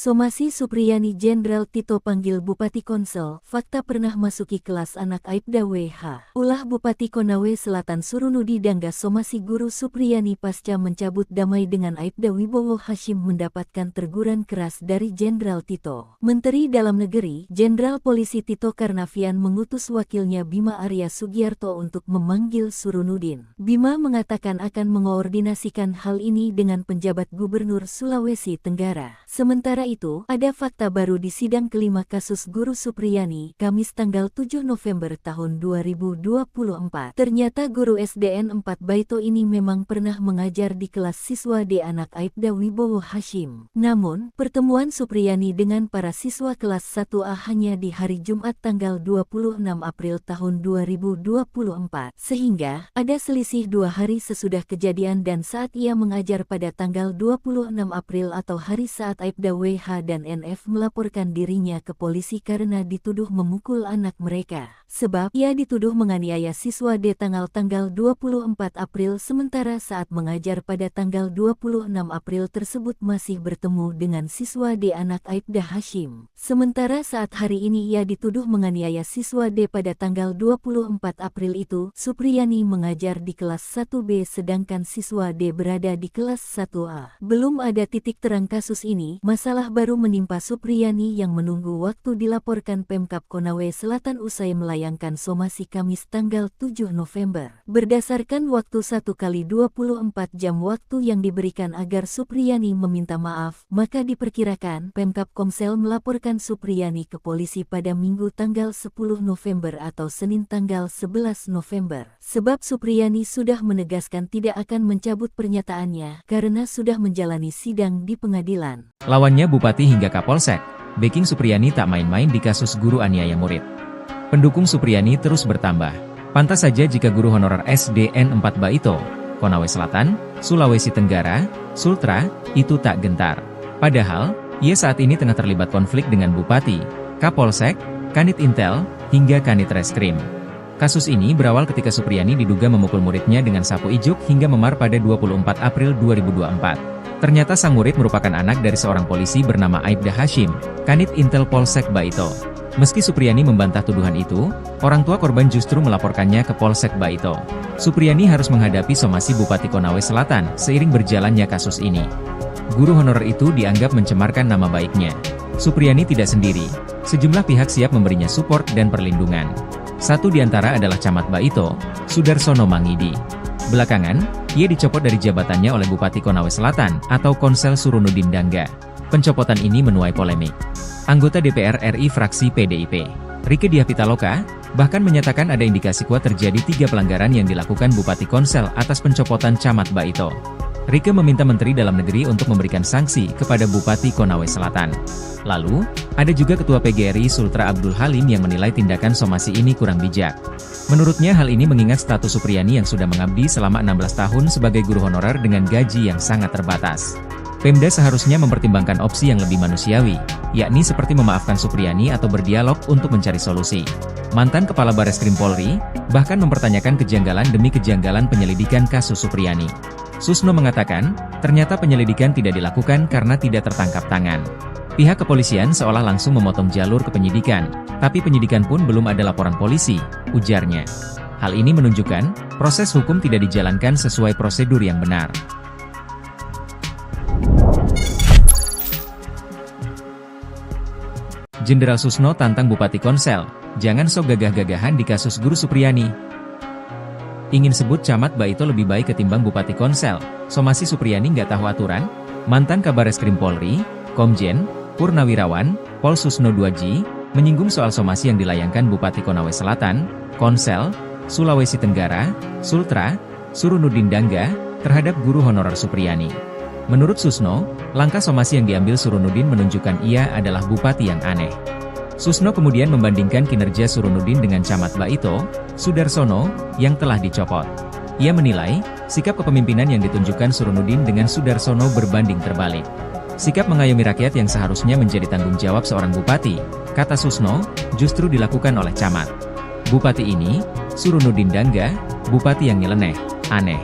Somasi Supriyani Jenderal Tito panggil Bupati Konsel, fakta pernah masuki kelas anak Aibda WH. Ulah Bupati Konawe Selatan Surunudi Dangga somasi guru Supriyani pasca mencabut damai dengan Aibda Wibowo Hashim mendapatkan teguran keras dari Jenderal Tito. Menteri Dalam Negeri, Jenderal Polisi Tito Karnavian mengutus wakilnya Bima Arya Sugiarto untuk memanggil Surunudin. Bima mengatakan akan mengoordinasikan hal ini dengan penjabat Gubernur Sulawesi Tenggara. Sementara itu, ada fakta baru di sidang kelima kasus guru Supriyani, Kamis tanggal 7 November tahun 2024. Ternyata guru SDN 4 Baito ini memang pernah mengajar di kelas siswa D anak Aibda Wibowo Hashim. Namun, pertemuan Supriyani dengan para siswa kelas 1A hanya di hari Jumat tanggal 26 April tahun 2024. Sehingga, ada selisih 2 hari sesudah kejadian dan saat ia mengajar pada tanggal 26 April atau hari saat Aibda WH dan NF melaporkan dirinya ke polisi karena dituduh memukul anak mereka. Sebab ia dituduh menganiaya siswa D tanggal 24 April sementara saat mengajar pada tanggal 26 April tersebut masih bertemu dengan siswa D anak Aibda Hashim. Sementara saat hari ini ia dituduh menganiaya siswa D pada tanggal 24 April itu, Supriyani mengajar di kelas 1B sedangkan siswa D berada di kelas 1A. Belum ada titik terang kasus ini, masalah baru menimpa Supriyani yang menunggu waktu dilaporkan Pemkab Konawe Selatan usai melayangkan somasi Kamis tanggal 7 November. Berdasarkan waktu 1x24 jam waktu yang diberikan agar Supriyani meminta maaf, maka diperkirakan Pemkab Komsel melaporkan Supriyani ke polisi pada Minggu tanggal 10 November atau Senin tanggal 11 November. Sebab Supriyani sudah menegaskan tidak akan mencabut pernyataannya karena sudah menjalani sidang di pengadilan. Lawannya Bupati hingga Kapolsek, backing Supriyani tak main-main di kasus guru aniaya murid. Pendukung Supriyani terus bertambah. Pantas saja jika guru honorer SDN 4 Baito, Konawe Selatan, Sulawesi Tenggara, Sultra, itu tak gentar. Padahal, ia saat ini tengah terlibat konflik dengan Bupati, Kapolsek, Kanit Intel, hingga Kanit Reskrim. Kasus ini berawal ketika Supriyani diduga memukul muridnya dengan sapu ijuk hingga memar pada 24 April 2024. Ternyata sang murid merupakan anak dari seorang polisi bernama Aibda Hashim, Kanit Intel Polsek Baito. Meski Supriyani membantah tuduhan itu, orang tua korban justru melaporkannya ke Polsek Baito. Supriyani harus menghadapi somasi Bupati Konawe Selatan seiring berjalannya kasus ini. Guru honorer itu dianggap mencemarkan nama baiknya. Supriyani tidak sendiri, sejumlah pihak siap memberinya support dan perlindungan. Satu di antara adalah Camat Baito, Sudarsono Mangidi. Belakangan, ia dicopot dari jabatannya oleh Bupati Konawe Selatan atau Konsel Surunudin Dangga. Pencopotan ini menuai polemik. Anggota DPR RI fraksi PDIP, Rieke Diah Pitaloka, bahkan menyatakan ada indikasi kuat terjadi 3 pelanggaran yang dilakukan Bupati Konsel atas pencopotan Camat Baito. Rieke meminta Menteri Dalam Negeri untuk memberikan sanksi kepada Bupati Konawe Selatan. Lalu, ada juga Ketua PGRI Sultra Abdul Halim yang menilai tindakan somasi ini kurang bijak. Menurutnya hal ini mengingat status Supriyani yang sudah mengabdi selama 16 tahun sebagai guru honorer dengan gaji yang sangat terbatas. Pemda seharusnya mempertimbangkan opsi yang lebih manusiawi, yakni seperti memaafkan Supriyani atau berdialog untuk mencari solusi. Mantan Kepala Bareskrim Polri, bahkan mempertanyakan kejanggalan demi kejanggalan penyelidikan kasus Supriyani. Susno mengatakan, ternyata penyelidikan tidak dilakukan karena tidak tertangkap tangan. Pihak kepolisian seolah langsung memotong jalur ke penyidikan, tapi penyidikan pun belum ada laporan polisi, ujarnya. Hal ini menunjukkan, proses hukum tidak dijalankan sesuai prosedur yang benar. Jenderal Susno tantang Bupati Konsel, jangan sok gagah-gagahan di kasus guru Supriyani. Ingin sebut Camat Baito lebih baik ketimbang Bupati Konsel, somasi Supriyani nggak tahu aturan? Mantan Kabareskrim Polri, Komjen Purnawirawan, Pol Susno 2G, menyinggung soal somasi yang dilayangkan Bupati Konawe Selatan, Konsel, Sulawesi Tenggara, Sultra, Surunudin Dangga, terhadap guru honorer Supriyani. Menurut Susno, langkah somasi yang diambil Surunudin menunjukkan ia adalah bupati yang aneh. Susno kemudian membandingkan kinerja Surunudin dengan Camat Baito, Sudarsono, yang telah dicopot. Ia menilai, sikap kepemimpinan yang ditunjukkan Surunudin dengan Sudarsono berbanding terbalik. Sikap mengayomi rakyat yang seharusnya menjadi tanggung jawab seorang bupati, kata Susno, justru dilakukan oleh camat. Bupati ini, Surunudin Dangga, bupati yang nyeleneh, aneh.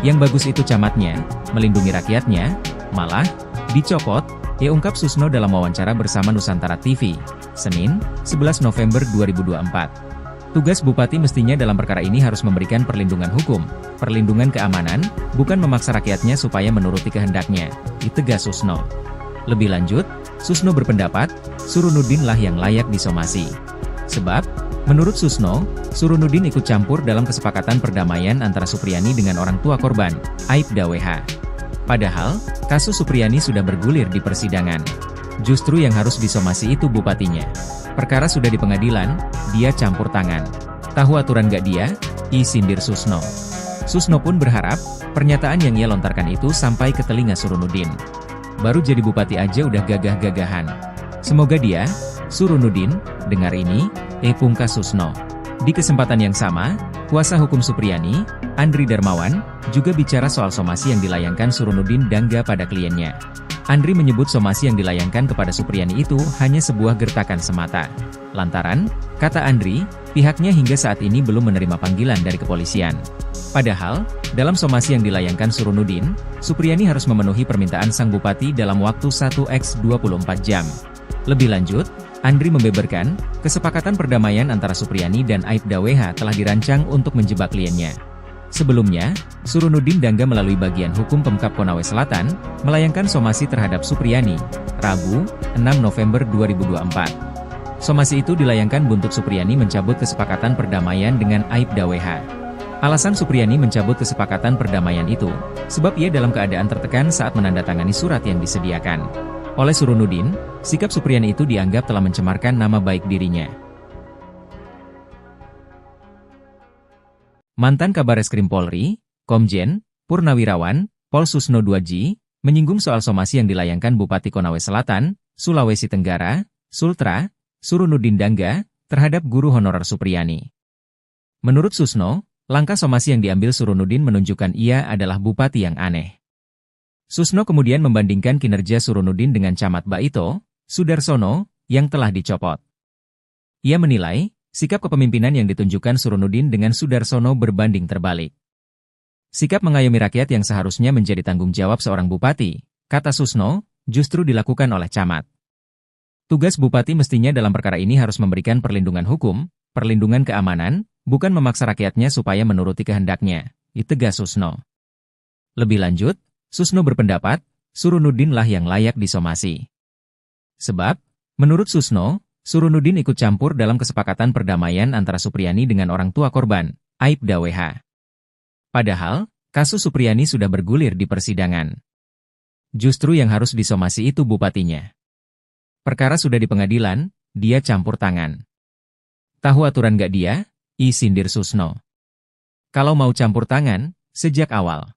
Yang bagus itu camatnya, melindungi rakyatnya, malah dicopot, ungkap Susno dalam wawancara bersama Nusantara TV, Senin, 11 November 2024. Tugas bupati mestinya dalam perkara ini harus memberikan perlindungan hukum, perlindungan keamanan, bukan memaksa rakyatnya supaya menuruti kehendaknya, ditegas Susno. Lebih lanjut, Susno berpendapat, Surunudin lah yang layak disomasi. Sebab, menurut Susno, Surunudin ikut campur dalam kesepakatan perdamaian antara Supriyani dengan orang tua korban, Aibda WH. Padahal, kasus Supriyani sudah bergulir di persidangan. Justru yang harus disomasi itu bupatinya. Perkara sudah di pengadilan, dia campur tangan. Tahu aturan gak dia? Sindir Susno. Susno pun berharap, pernyataan yang ia lontarkan itu sampai ke telinga Surunudin. Baru jadi bupati aja udah gagah-gagahan. Semoga dia, Surunudin, dengar ini, pungkas Susno. Di kesempatan yang sama, kuasa hukum Supriyani, Andri Darmawan, juga bicara soal somasi yang dilayangkan Surunudin Dangga pada kliennya. Andri menyebut somasi yang dilayangkan kepada Supriyani itu hanya sebuah gertakan semata. Lantaran, kata Andri, pihaknya hingga saat ini belum menerima panggilan dari kepolisian. Padahal, dalam somasi yang dilayangkan Surunudin, Supriyani harus memenuhi permintaan sang bupati dalam waktu 1x24 jam. Lebih lanjut, Andri membeberkan, kesepakatan perdamaian antara Supriyani dan Aibda WH telah dirancang untuk menjebak kliennya. Sebelumnya, Surunudin Dangga melalui bagian hukum Pemkab Konawe Selatan, melayangkan somasi terhadap Supriyani, Rabu, 6 November 2024. Somasi itu dilayangkan buntut Supriyani mencabut kesepakatan perdamaian dengan Aibda WH. Alasan Supriyani mencabut kesepakatan perdamaian itu, sebab ia dalam keadaan tertekan saat menandatangani surat yang disediakan oleh Surunudin. Sikap Supriyani itu dianggap telah mencemarkan nama baik dirinya. Mantan Kabareskrim Polri, Komjen Purnawirawan Pol Susno 2J, menyinggung soal somasi yang dilayangkan Bupati Konawe Selatan, Sulawesi Tenggara, Sultra, Surunudin Dangga, terhadap guru honorer Supriyani. Menurut Susno, langkah somasi yang diambil Surunudin menunjukkan ia adalah bupati yang aneh. Susno kemudian membandingkan kinerja Surunudin dengan Camat Baito, Sudarsono, yang telah dicopot. Ia menilai, sikap kepemimpinan yang ditunjukkan Surunudin dengan Sudarsono berbanding terbalik. Sikap mengayomi rakyat yang seharusnya menjadi tanggung jawab seorang bupati, kata Susno, justru dilakukan oleh camat. Tugas bupati mestinya dalam perkara ini harus memberikan perlindungan hukum, perlindungan keamanan, bukan memaksa rakyatnya supaya menuruti kehendaknya, tegas Susno. Lebih lanjut, Susno berpendapat, Surunudin lah yang layak disomasi. Sebab, menurut Susno, Surunudin ikut campur dalam kesepakatan perdamaian antara Supriyani dengan orang tua korban, Aibda WH. Padahal, kasus Supriyani sudah bergulir di persidangan. Justru yang harus disomasi itu bupatinya. Perkara sudah di pengadilan, dia campur tangan. Tahu aturan gak dia? Sindir Susno. Kalau mau campur tangan, sejak awal.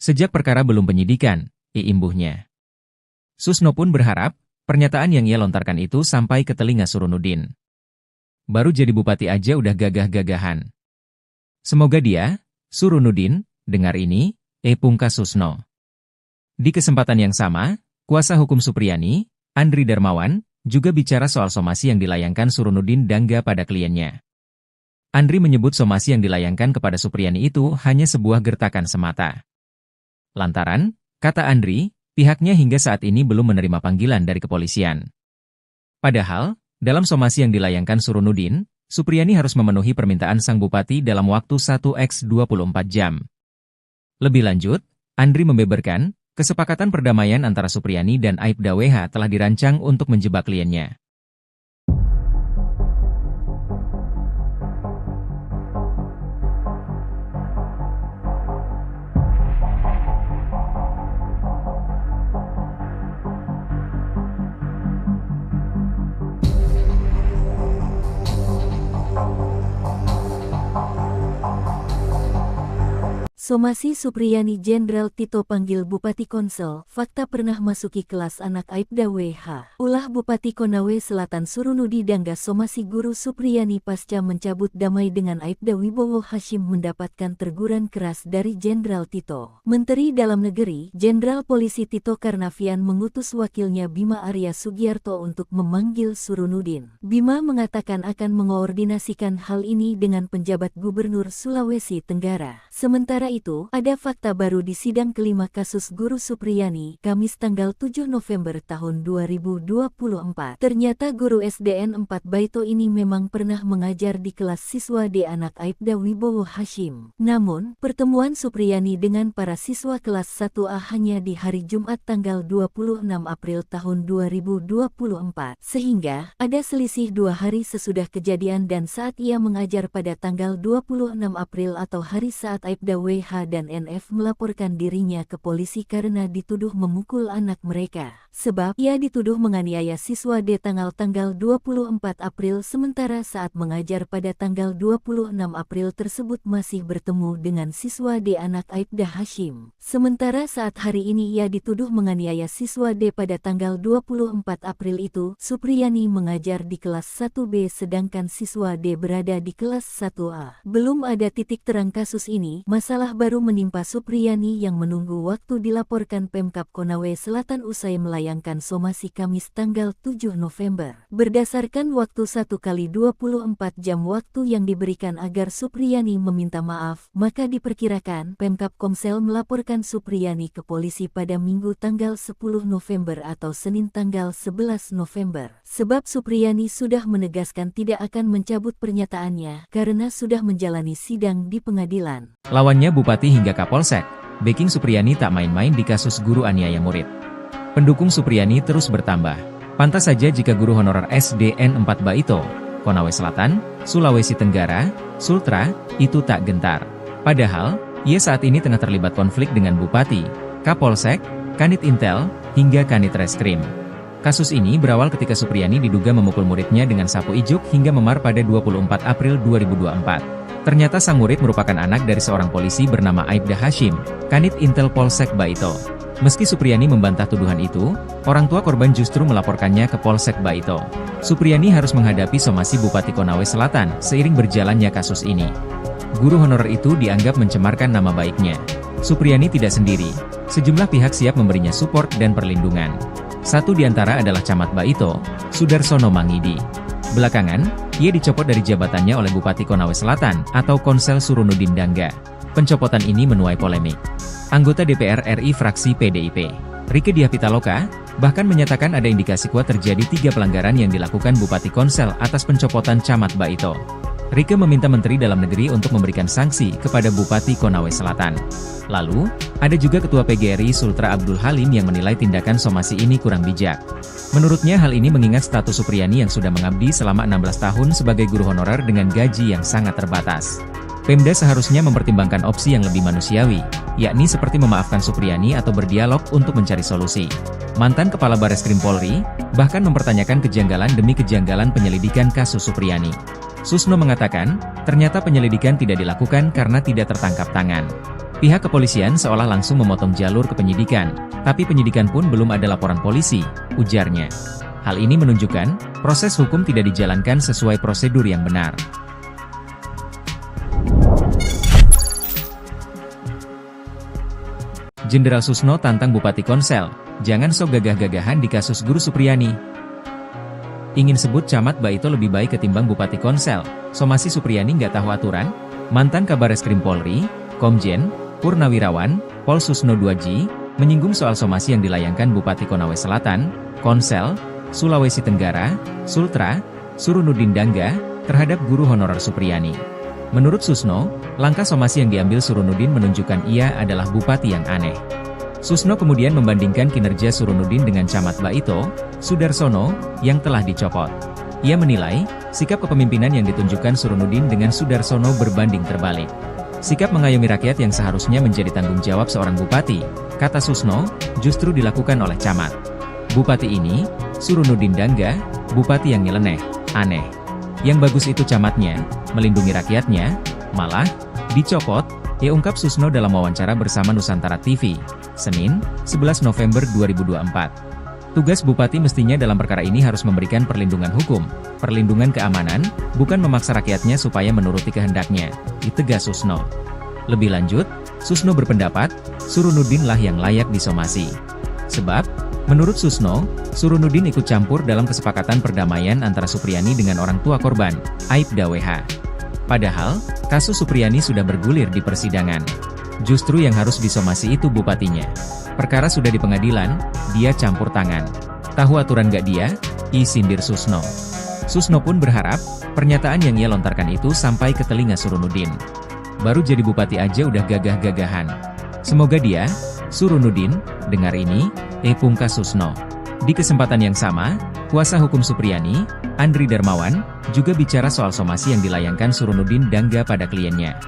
Sejak perkara belum penyidikan, imbuhnya. Susno pun berharap, pernyataan yang ia lontarkan itu sampai ke telinga Surunudin. Baru jadi bupati aja udah gagah-gagahan. Semoga dia, Surunudin, dengar ini, pungkas Susno. Di kesempatan yang sama, kuasa hukum Supriyani, Andri Darmawan, juga bicara soal somasi yang dilayangkan Surunudin Dangga pada kliennya. Andri menyebut somasi yang dilayangkan kepada Supriyani itu hanya sebuah gertakan semata. Lantaran, kata Andri, pihaknya hingga saat ini belum menerima panggilan dari kepolisian. Padahal, dalam somasi yang dilayangkan Surunudin, Supriyani harus memenuhi permintaan sang bupati dalam waktu 1x24 jam. Lebih lanjut, Andri membeberkan, kesepakatan perdamaian antara Supriyani dan Aibda WH telah dirancang untuk menjebak kliennya. Somasi Supriyani Jenderal Tito panggil Bupati Konsel, fakta pernah masuki kelas anak Aibda WH. Ulah Bupati Konawe Selatan Surunudi Dangga somasi guru Supriyani pasca mencabut damai dengan Aibda Wibowo Hashim mendapatkan teguran keras dari Jenderal Tito. Menteri Dalam Negeri, Jenderal Polisi Tito Karnavian mengutus wakilnya Bima Arya Sugiarto untuk memanggil Surunudin. Bima mengatakan akan mengoordinasikan hal ini dengan penjabat Gubernur Sulawesi Tenggara. Sementara itu, ada fakta baru di sidang kelima kasus guru Supriyani, Kamis tanggal 7 November tahun 2024. Ternyata guru SDN 4 Baito ini memang pernah mengajar di kelas siswa D anak Aibda Wibowo Hashim. Namun, pertemuan Supriyani dengan para siswa kelas 1A hanya di hari Jumat tanggal 26 April tahun 2024. Sehingga, ada selisih 2 hari sesudah kejadian dan saat ia mengajar pada tanggal 26 April atau hari saat Aibda WH dan NF melaporkan dirinya ke polisi karena dituduh memukul anak mereka. Sebab ia dituduh menganiaya siswa D tanggal 24 April sementara saat mengajar pada tanggal 26 April tersebut masih bertemu dengan siswa D anak Aibda Hashim. Sementara saat hari ini ia dituduh menganiaya siswa D pada tanggal 24 April itu, Supriyani mengajar di kelas 1B sedangkan siswa D berada di kelas 1A. Belum ada titik terang kasus ini, masalah baru menimpa Supriyani yang menunggu waktu dilaporkan Pemkab Konawe Selatan usai melayangkan somasi Kamis tanggal 7 November. Berdasarkan waktu 1x24 jam waktu yang diberikan agar Supriyani meminta maaf, maka diperkirakan Pemkab Komsel melaporkan Supriyani ke polisi pada Minggu tanggal 10 November atau Senin tanggal 11 November. Sebab Supriyani sudah menegaskan tidak akan mencabut pernyataannya karena sudah menjalani sidang di pengadilan. Lawannya Bupati hingga Kapolsek, backing Supriyani tak main-main di kasus guru aniaya murid. Pendukung Supriyani terus bertambah. Pantas saja jika guru honorer SDN 4 Baito, Konawe Selatan, Sulawesi Tenggara, Sultra, itu tak gentar. Padahal, ia saat ini tengah terlibat konflik dengan Bupati, Kapolsek, Kanit Intel, hingga Kanit Reskrim. Kasus ini berawal ketika Supriyani diduga memukul muridnya dengan sapu ijuk hingga memar pada 24 April 2024. Ternyata sang murid merupakan anak dari seorang polisi bernama Aibda Hashim, Kanit Intel Polsek Baito. Meski Supriyani membantah tuduhan itu, orang tua korban justru melaporkannya ke Polsek Baito. Supriyani harus menghadapi somasi Bupati Konawe Selatan seiring berjalannya kasus ini. Guru honorer itu dianggap mencemarkan nama baiknya. Supriyani tidak sendiri, sejumlah pihak siap memberinya support dan perlindungan. Satu di antara adalah Camat Baito, Sudarsono Mangidi. Belakangan, ia dicopot dari jabatannya oleh Bupati Konawe Selatan atau Konsel Surunudin Dangga. Pencopotan ini menuai polemik. Anggota DPR RI fraksi PDIP, Rieke Diah Pitaloka, bahkan menyatakan ada indikasi kuat terjadi 3 pelanggaran yang dilakukan Bupati Konsel atas pencopotan Camat Baito. Rieke meminta Menteri Dalam Negeri untuk memberikan sanksi kepada Bupati Konawe Selatan. Lalu, ada juga Ketua PGRI Sultra Abdul Halim yang menilai tindakan somasi ini kurang bijak. Menurutnya hal ini mengingat status Supriyani yang sudah mengabdi selama 16 tahun sebagai guru honorer dengan gaji yang sangat terbatas. Pemda seharusnya mempertimbangkan opsi yang lebih manusiawi, yakni seperti memaafkan Supriyani atau berdialog untuk mencari solusi. Mantan Kepala Bareskrim Polri, bahkan mempertanyakan kejanggalan demi kejanggalan penyelidikan kasus Supriyani. Susno mengatakan, ternyata penyelidikan tidak dilakukan karena tidak tertangkap tangan. Pihak kepolisian seolah langsung memotong jalur ke penyidikan, tapi penyidikan pun belum ada laporan polisi, ujarnya. Hal ini menunjukkan, proses hukum tidak dijalankan sesuai prosedur yang benar. Jenderal Susno tantang Bupati Konsel, jangan sok gagah-gagahan di kasus guru Supriyani. Ingin sebut Camat Baito lebih baik ketimbang Bupati Konsel, somasi Supriyani nggak tahu aturan? Mantan Kabareskrim Polri, Komjen Purnawirawan, Pol Susno Duaji, menyinggung soal somasi yang dilayangkan Bupati Konawe Selatan, Konsel, Sulawesi Tenggara, Sultra, Surunudin Dangga, terhadap guru honorer Supriyani. Menurut Susno, langkah somasi yang diambil Surunudin menunjukkan ia adalah bupati yang aneh. Susno kemudian membandingkan kinerja Surunudin dengan Camat Baito, Sudarsono, yang telah dicopot. Ia menilai, sikap kepemimpinan yang ditunjukkan Surunudin dengan Sudarsono berbanding terbalik. Sikap mengayomi rakyat yang seharusnya menjadi tanggung jawab seorang bupati, kata Susno, justru dilakukan oleh camat. Bupati ini, Surunudin Dangga, bupati yang nyeleneh, aneh. Yang bagus itu camatnya, melindungi rakyatnya, malah, dicopot, ia ungkap Susno dalam wawancara bersama Nusantara TV, Senin, 11 November 2024. Tugas bupati mestinya dalam perkara ini harus memberikan perlindungan hukum, perlindungan keamanan, bukan memaksa rakyatnya supaya menuruti kehendaknya, ditegas Susno. Lebih lanjut, Susno berpendapat, Surunudin lah yang layak disomasi. Sebab, menurut Susno, Surunudin ikut campur dalam kesepakatan perdamaian antara Supriyani dengan orang tua korban, Aibda WH. Padahal, kasus Supriyani sudah bergulir di persidangan. Justru yang harus disomasi itu bupatinya. Perkara sudah di pengadilan, dia campur tangan. Tahu aturan gak dia? Sindir Susno. Susno pun berharap, pernyataan yang ia lontarkan itu sampai ke telinga Surunudin. Baru jadi bupati aja udah gagah-gagahan. Semoga dia, Surunudin, dengar ini, pungkas Susno. Di kesempatan yang sama, kuasa hukum Supriyani, Andri Darmawan, juga bicara soal somasi yang dilayangkan Surunudin Dangga pada kliennya.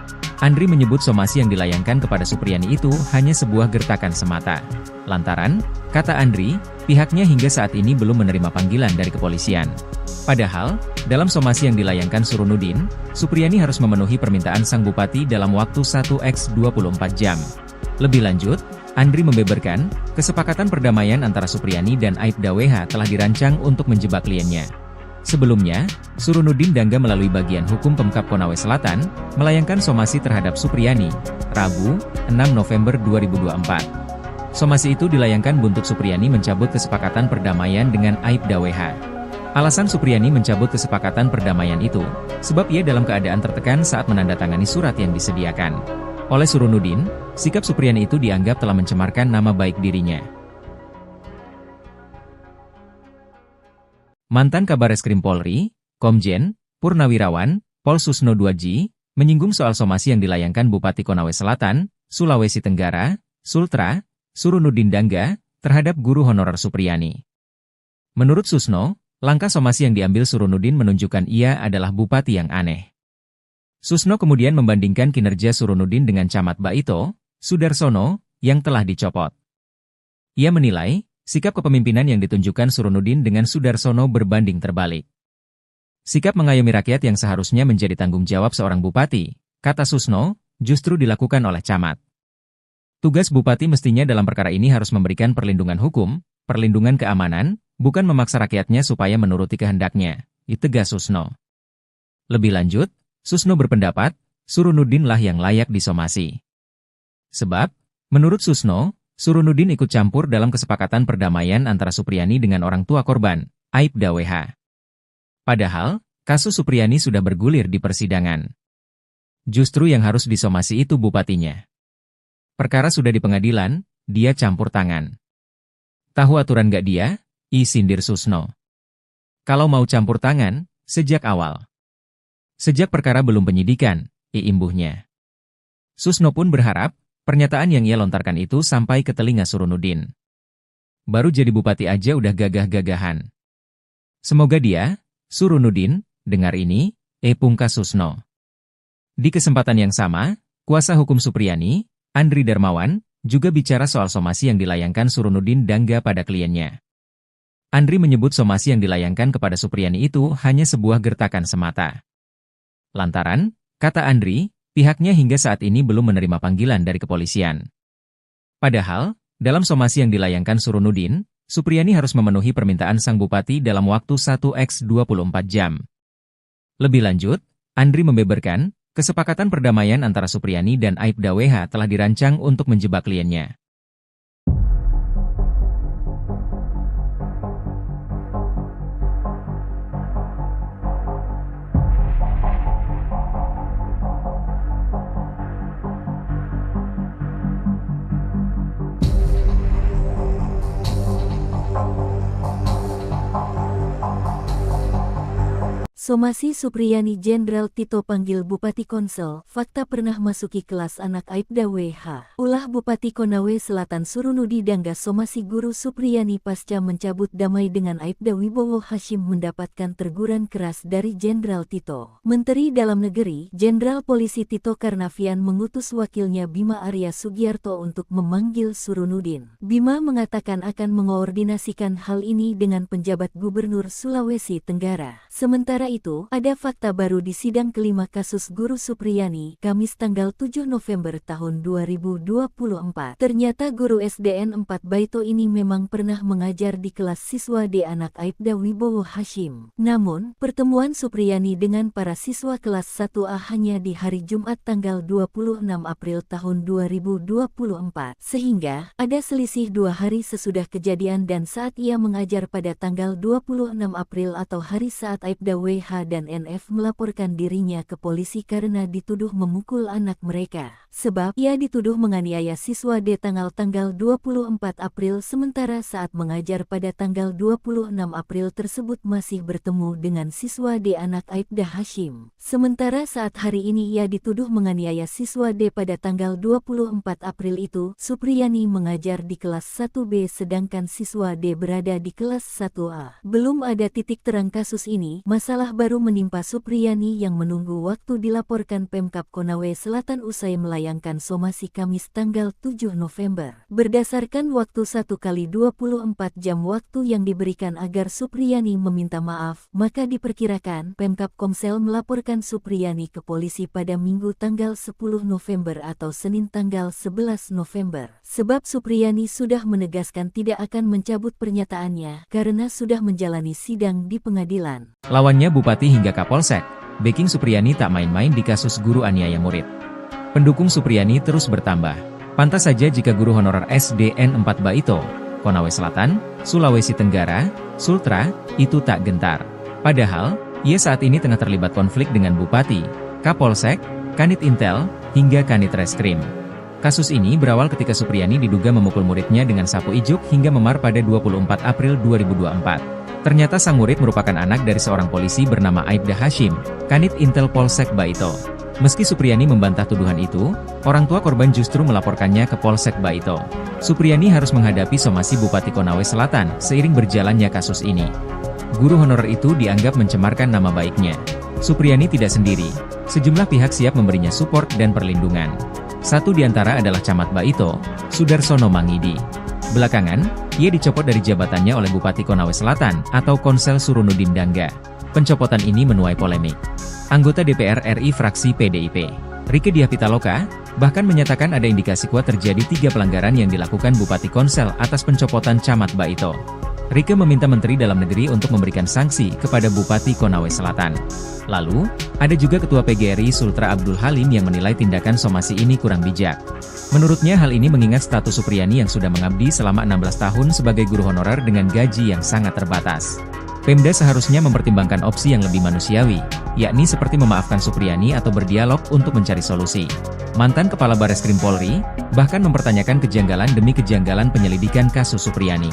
Andri menyebut somasi yang dilayangkan kepada Supriyani itu hanya sebuah gertakan semata. Lantaran, kata Andri, pihaknya hingga saat ini belum menerima panggilan dari kepolisian. Padahal, dalam somasi yang dilayangkan Surunudin, Supriyani harus memenuhi permintaan sang bupati dalam waktu 1x24 jam. Lebih lanjut, Andri membeberkan, kesepakatan perdamaian antara Supriyani dan Aibda WH telah dirancang untuk menjebak kliennya. Sebelumnya, Surunudin Dangga melalui bagian hukum Pemkab Konawe Selatan, melayangkan somasi terhadap Supriyani, Rabu, 6 November 2024. Somasi itu dilayangkan buntut Supriyani mencabut kesepakatan perdamaian dengan Aibda WH. Alasan Supriyani mencabut kesepakatan perdamaian itu, sebab ia dalam keadaan tertekan saat menandatangani surat yang disediakan oleh Surunudin. Sikap Supriyani itu dianggap telah mencemarkan nama baik dirinya. Mantan Kabareskrim Polri, Komjen Purnawirawan Pol Susno 2J, menyinggung soal somasi yang dilayangkan Bupati Konawe Selatan, Sulawesi Tenggara, Sultra, Surunudin Dangga, terhadap guru honorer Supriyani. Menurut Susno, langkah somasi yang diambil Surunudin menunjukkan ia adalah bupati yang aneh. Susno kemudian membandingkan kinerja Surunudin dengan Camat Baito, Sudarsono, yang telah dicopot. Ia menilai, sikap kepemimpinan yang ditunjukkan Surunudin dengan Sudarsono berbanding terbalik. Sikap mengayomi rakyat yang seharusnya menjadi tanggung jawab seorang bupati, kata Susno, justru dilakukan oleh camat. Tugas bupati mestinya dalam perkara ini harus memberikan perlindungan hukum, perlindungan keamanan, bukan memaksa rakyatnya supaya menuruti kehendaknya, tegas Susno. Lebih lanjut, Susno berpendapat, Surunudin lah yang layak disomasi. Sebab, menurut Susno, Surunudin ikut campur dalam kesepakatan perdamaian antara Supriyani dengan orang tua korban, Aibda WH. Padahal, kasus Supriyani sudah bergulir di persidangan. Justru yang harus disomasi itu bupatinya. Perkara sudah di pengadilan, dia campur tangan. Tahu aturan gak dia? Sindir Susno. Kalau mau campur tangan, sejak awal. Sejak perkara belum penyidikan, imbuhnya. Susno pun berharap, pernyataan yang ia lontarkan itu sampai ke telinga Surunudin. Baru jadi bupati aja udah gagah-gagahan. Semoga dia, Surunudin, dengar ini, pungkas Susno. Di kesempatan yang sama, kuasa hukum Supriyani, Andri Darmawan, juga bicara soal somasi yang dilayangkan Surunudin Dangga pada kliennya. Andri menyebut somasi yang dilayangkan kepada Supriyani itu hanya sebuah gertakan semata. Lantaran, kata Andri, pihaknya hingga saat ini belum menerima panggilan dari kepolisian. Padahal, dalam somasi yang dilayangkan Surunudin, Supriyani harus memenuhi permintaan sang bupati dalam waktu 1x24 jam. Lebih lanjut, Andri membeberkan, kesepakatan perdamaian antara Supriyani dan Aibda WH telah dirancang untuk menjebak kliennya. Somasi Supriyani Jenderal Tito panggil Bupati Konsel, fakta pernah masuki kelas anak Aibda WH. Ulah Bupati Konawe Selatan Surunudi Dangga somasi guru Supriyani pasca mencabut damai dengan Aibda Wibowo Hashim mendapatkan teguran keras dari Jenderal Tito. Menteri Dalam Negeri, Jenderal Polisi Tito Karnavian mengutus wakilnya Bima Arya Sugiarto untuk memanggil Surunudin. Bima mengatakan akan mengoordinasikan hal ini dengan penjabat Gubernur Sulawesi Tenggara. Sementara itu, ada fakta baru di sidang kelima kasus guru Supriyani, Kamis tanggal 7 November tahun 2024. Ternyata guru SDN 4 Baito ini memang pernah mengajar di kelas siswa D anak Aibda Wibowo Hashim. Namun, pertemuan Supriyani dengan para siswa kelas 1A hanya di hari Jumat tanggal 26 April tahun 2024. Sehingga, ada selisih 2 hari sesudah kejadian dan saat ia mengajar pada tanggal 26 April atau hari saat Aibda WH dan NF melaporkan dirinya ke polisi karena dituduh memukul anak mereka. Sebab ia dituduh menganiaya siswa D tanggal 24 April sementara saat mengajar pada tanggal 26 April tersebut masih bertemu dengan siswa D anak Aibda Hashim. Sementara saat hari ini ia dituduh menganiaya siswa D pada tanggal 24 April itu, Supriyani mengajar di kelas 1B sedangkan siswa D berada di kelas 1A. Belum ada titik terang kasus ini, masalah Musibah baru menimpa Supriyani yang menunggu waktu dilaporkan Pemkab Konawe Selatan usai melayangkan somasi Kamis tanggal 7 November. Berdasarkan waktu 1x24 jam waktu yang diberikan agar Supriyani meminta maaf, maka diperkirakan Pemkab Komsel melaporkan Supriyani ke polisi pada Minggu tanggal 10 November atau Senin tanggal 11 November. Sebab Supriyani sudah menegaskan tidak akan mencabut pernyataannya karena sudah menjalani sidang di pengadilan. Lawannya Bupati hingga Kapolsek, backing Supriyani tak main-main di kasus guru aniaya murid. Pendukung Supriyani terus bertambah. Pantas saja jika guru honorer SDN 4 Baito, Konawe Selatan, Sulawesi Tenggara, Sultra, itu tak gentar. Padahal, ia saat ini tengah terlibat konflik dengan Bupati, Kapolsek, Kanit Intel, hingga Kanit Reskrim. Kasus ini berawal ketika Supriyani diduga memukul muridnya dengan sapu ijuk hingga memar pada 24 April 2024. Ternyata sang murid merupakan anak dari seorang polisi bernama Aibda Hashim, Kanit Intel Polsek Baito. Meski Supriyani membantah tuduhan itu, orang tua korban justru melaporkannya ke Polsek Baito. Supriyani harus menghadapi somasi Bupati Konawe Selatan seiring berjalannya kasus ini. Guru honorer itu dianggap mencemarkan nama baiknya. Supriyani tidak sendiri, sejumlah pihak siap memberinya support dan perlindungan. Satu di antara adalah Camat Baito, Sudarsono Mangidi. Belakangan, ia dicopot dari jabatannya oleh Bupati Konawe Selatan atau Konsel Surunudin Dangga. Pencopotan ini menuai polemik. Anggota DPR RI fraksi PDIP, Rieke Diah Pitaloka, bahkan menyatakan ada indikasi kuat terjadi 3 pelanggaran yang dilakukan Bupati Konsel atas pencopotan Camat Baito. Rieke meminta Menteri Dalam Negeri untuk memberikan sanksi kepada Bupati Konawe Selatan. Lalu, ada juga Ketua PGRI Sultra Abdul Halim yang menilai tindakan somasi ini kurang bijak. Menurutnya hal ini mengingat status Supriyani yang sudah mengabdi selama 16 tahun sebagai guru honorer dengan gaji yang sangat terbatas. Pemda seharusnya mempertimbangkan opsi yang lebih manusiawi, yakni seperti memaafkan Supriyani atau berdialog untuk mencari solusi. Mantan Kepala Bareskrim Polri, bahkan mempertanyakan kejanggalan demi kejanggalan penyelidikan kasus Supriyani.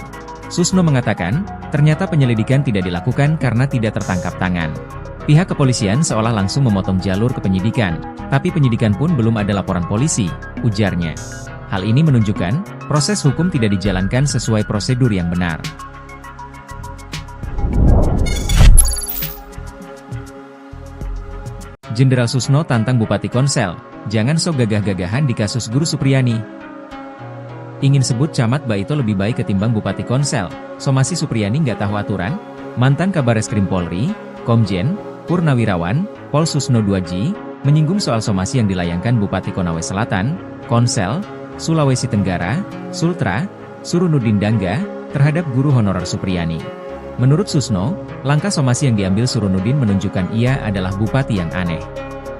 Susno mengatakan, ternyata penyelidikan tidak dilakukan karena tidak tertangkap tangan. Pihak kepolisian seolah langsung memotong jalur ke penyidikan, tapi penyidikan pun belum ada laporan polisi, ujarnya. Hal ini menunjukkan, proses hukum tidak dijalankan sesuai prosedur yang benar. Jenderal Susno tantang Bupati Konsel, jangan sok gagah-gagahan di kasus guru Supriyani. Ingin sebut Camat Baito lebih baik ketimbang Bupati Konsel, somasi Supriyani nggak tahu aturan? Mantan Kabareskrim Polri, Komjen Purnawirawan, Pol Susno Duaji, menyinggung soal somasi yang dilayangkan Bupati Konawe Selatan, Konsel, Sulawesi Tenggara, Sultra, Surunudin Dangga, terhadap guru honorer Supriyani. Menurut Susno, langkah somasi yang diambil Surunudin menunjukkan ia adalah bupati yang aneh.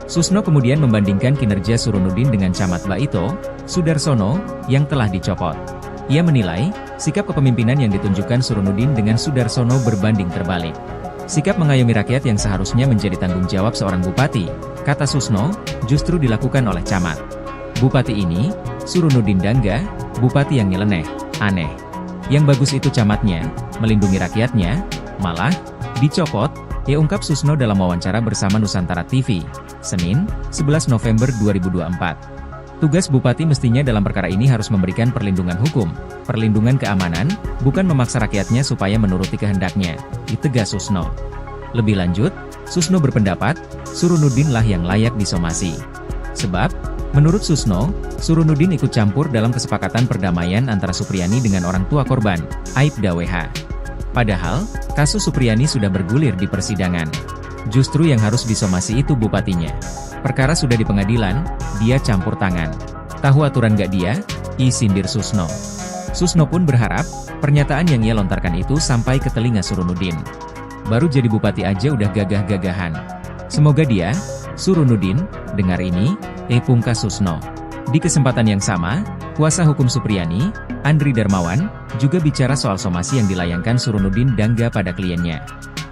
Susno kemudian membandingkan kinerja Surunudin dengan Camat Baito, Sudarsono, yang telah dicopot. Ia menilai, sikap kepemimpinan yang ditunjukkan Surunudin dengan Sudarsono berbanding terbalik. Sikap mengayomi rakyat yang seharusnya menjadi tanggung jawab seorang bupati, kata Susno, justru dilakukan oleh camat. Bupati ini, Surunudin Dangga, bupati yang nyeleneh, aneh. Yang bagus itu camatnya, melindungi rakyatnya, malah, dicopot, ya ungkap Susno dalam wawancara bersama Nusantara TV, Senin, 11 November 2024. Tugas bupati mestinya dalam perkara ini harus memberikan perlindungan hukum, perlindungan keamanan, bukan memaksa rakyatnya supaya menuruti kehendaknya, ditegas Susno. Lebih lanjut, Susno berpendapat, Surunudin lah yang layak disomasi. Sebab, menurut Susno, Surunudin ikut campur dalam kesepakatan perdamaian antara Supriyani dengan orang tua korban, Aibda WH. Padahal, kasus Supriyani sudah bergulir di persidangan. Justru yang harus disomasi itu bupatinya. Perkara sudah di pengadilan, dia campur tangan. Tahu aturan gak dia? Sindir Susno. Susno pun berharap, pernyataan yang ia lontarkan itu sampai ke telinga Surunudin. Baru jadi bupati aja udah gagah-gagahan. Semoga dia, Surunudin, dengar ini, pungkas Susno. Di kesempatan yang sama, kuasa hukum Supriyani, Andri Darmawan, juga bicara soal somasi yang dilayangkan Surunudin Dangga pada kliennya.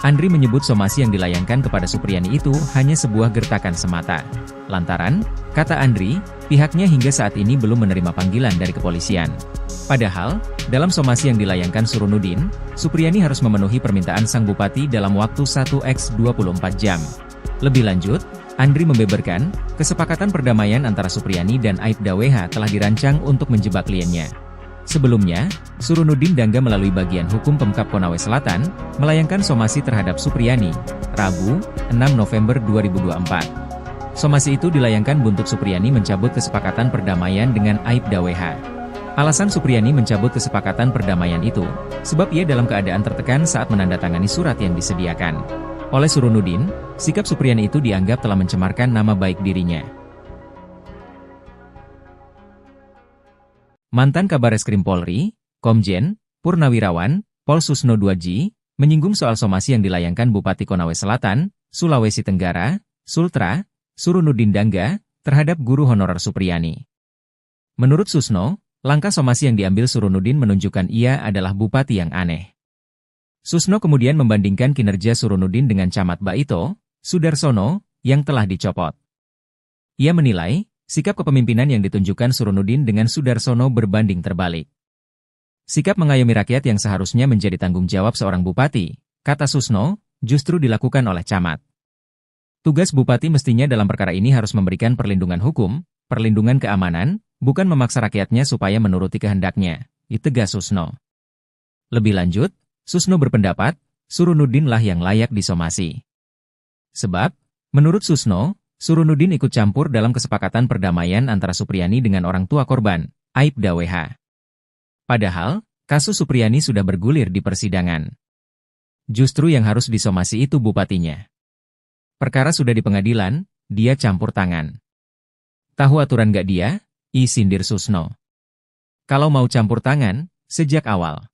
Andri menyebut somasi yang dilayangkan kepada Supriyani itu hanya sebuah gertakan semata. Lantaran, kata Andri, pihaknya hingga saat ini belum menerima panggilan dari kepolisian. Padahal, dalam somasi yang dilayangkan Surunudin, Supriyani harus memenuhi permintaan sang bupati dalam waktu 1x24 jam. Lebih lanjut, Andri membeberkan, kesepakatan perdamaian antara Supriyani dan Aibda WH telah dirancang untuk menjebak kliennya. Sebelumnya, Surunudin Dangga melalui bagian hukum Pemkab Konawe Selatan, melayangkan somasi terhadap Supriyani, Rabu, 6 November 2024. Somasi itu dilayangkan buntut Supriyani mencabut kesepakatan perdamaian dengan Aibda WH. Alasan Supriyani mencabut kesepakatan perdamaian itu, sebab ia dalam keadaan tertekan saat menandatangani surat yang disediakan oleh Surunudin. Sikap Supriyani itu dianggap telah mencemarkan nama baik dirinya. Mantan Kabareskrim Polri, Komjen Purnawirawan Pol Susno 2J, menyinggung soal somasi yang dilayangkan Bupati Konawe Selatan, Sulawesi Tenggara, Sultra, Surunudin Dangga, terhadap guru honorer Supriyani. Menurut Susno, langkah somasi yang diambil Surunudin menunjukkan ia adalah bupati yang aneh. Susno kemudian membandingkan kinerja Surunudin dengan Camat Baito, Sudarsono, yang telah dicopot. Ia menilai, sikap kepemimpinan yang ditunjukkan Surunudin dengan Sudarsono berbanding terbalik. Sikap mengayomi rakyat yang seharusnya menjadi tanggung jawab seorang bupati, kata Susno, justru dilakukan oleh camat. Tugas bupati mestinya dalam perkara ini harus memberikan perlindungan hukum, perlindungan keamanan, bukan memaksa rakyatnya supaya menuruti kehendaknya, tegas Susno. Lebih lanjut, Susno berpendapat, Surunudin lah yang layak disomasi. Sebab, menurut Susno, Surunudin ikut campur dalam kesepakatan perdamaian antara Supriyani dengan orang tua korban, Aibda WH. Padahal, kasus Supriyani sudah bergulir di persidangan. Justru yang harus disomasi itu bupatinya. Perkara sudah di pengadilan, dia campur tangan. Tahu aturan gak dia? Sindir Susno. Kalau mau campur tangan, sejak awal.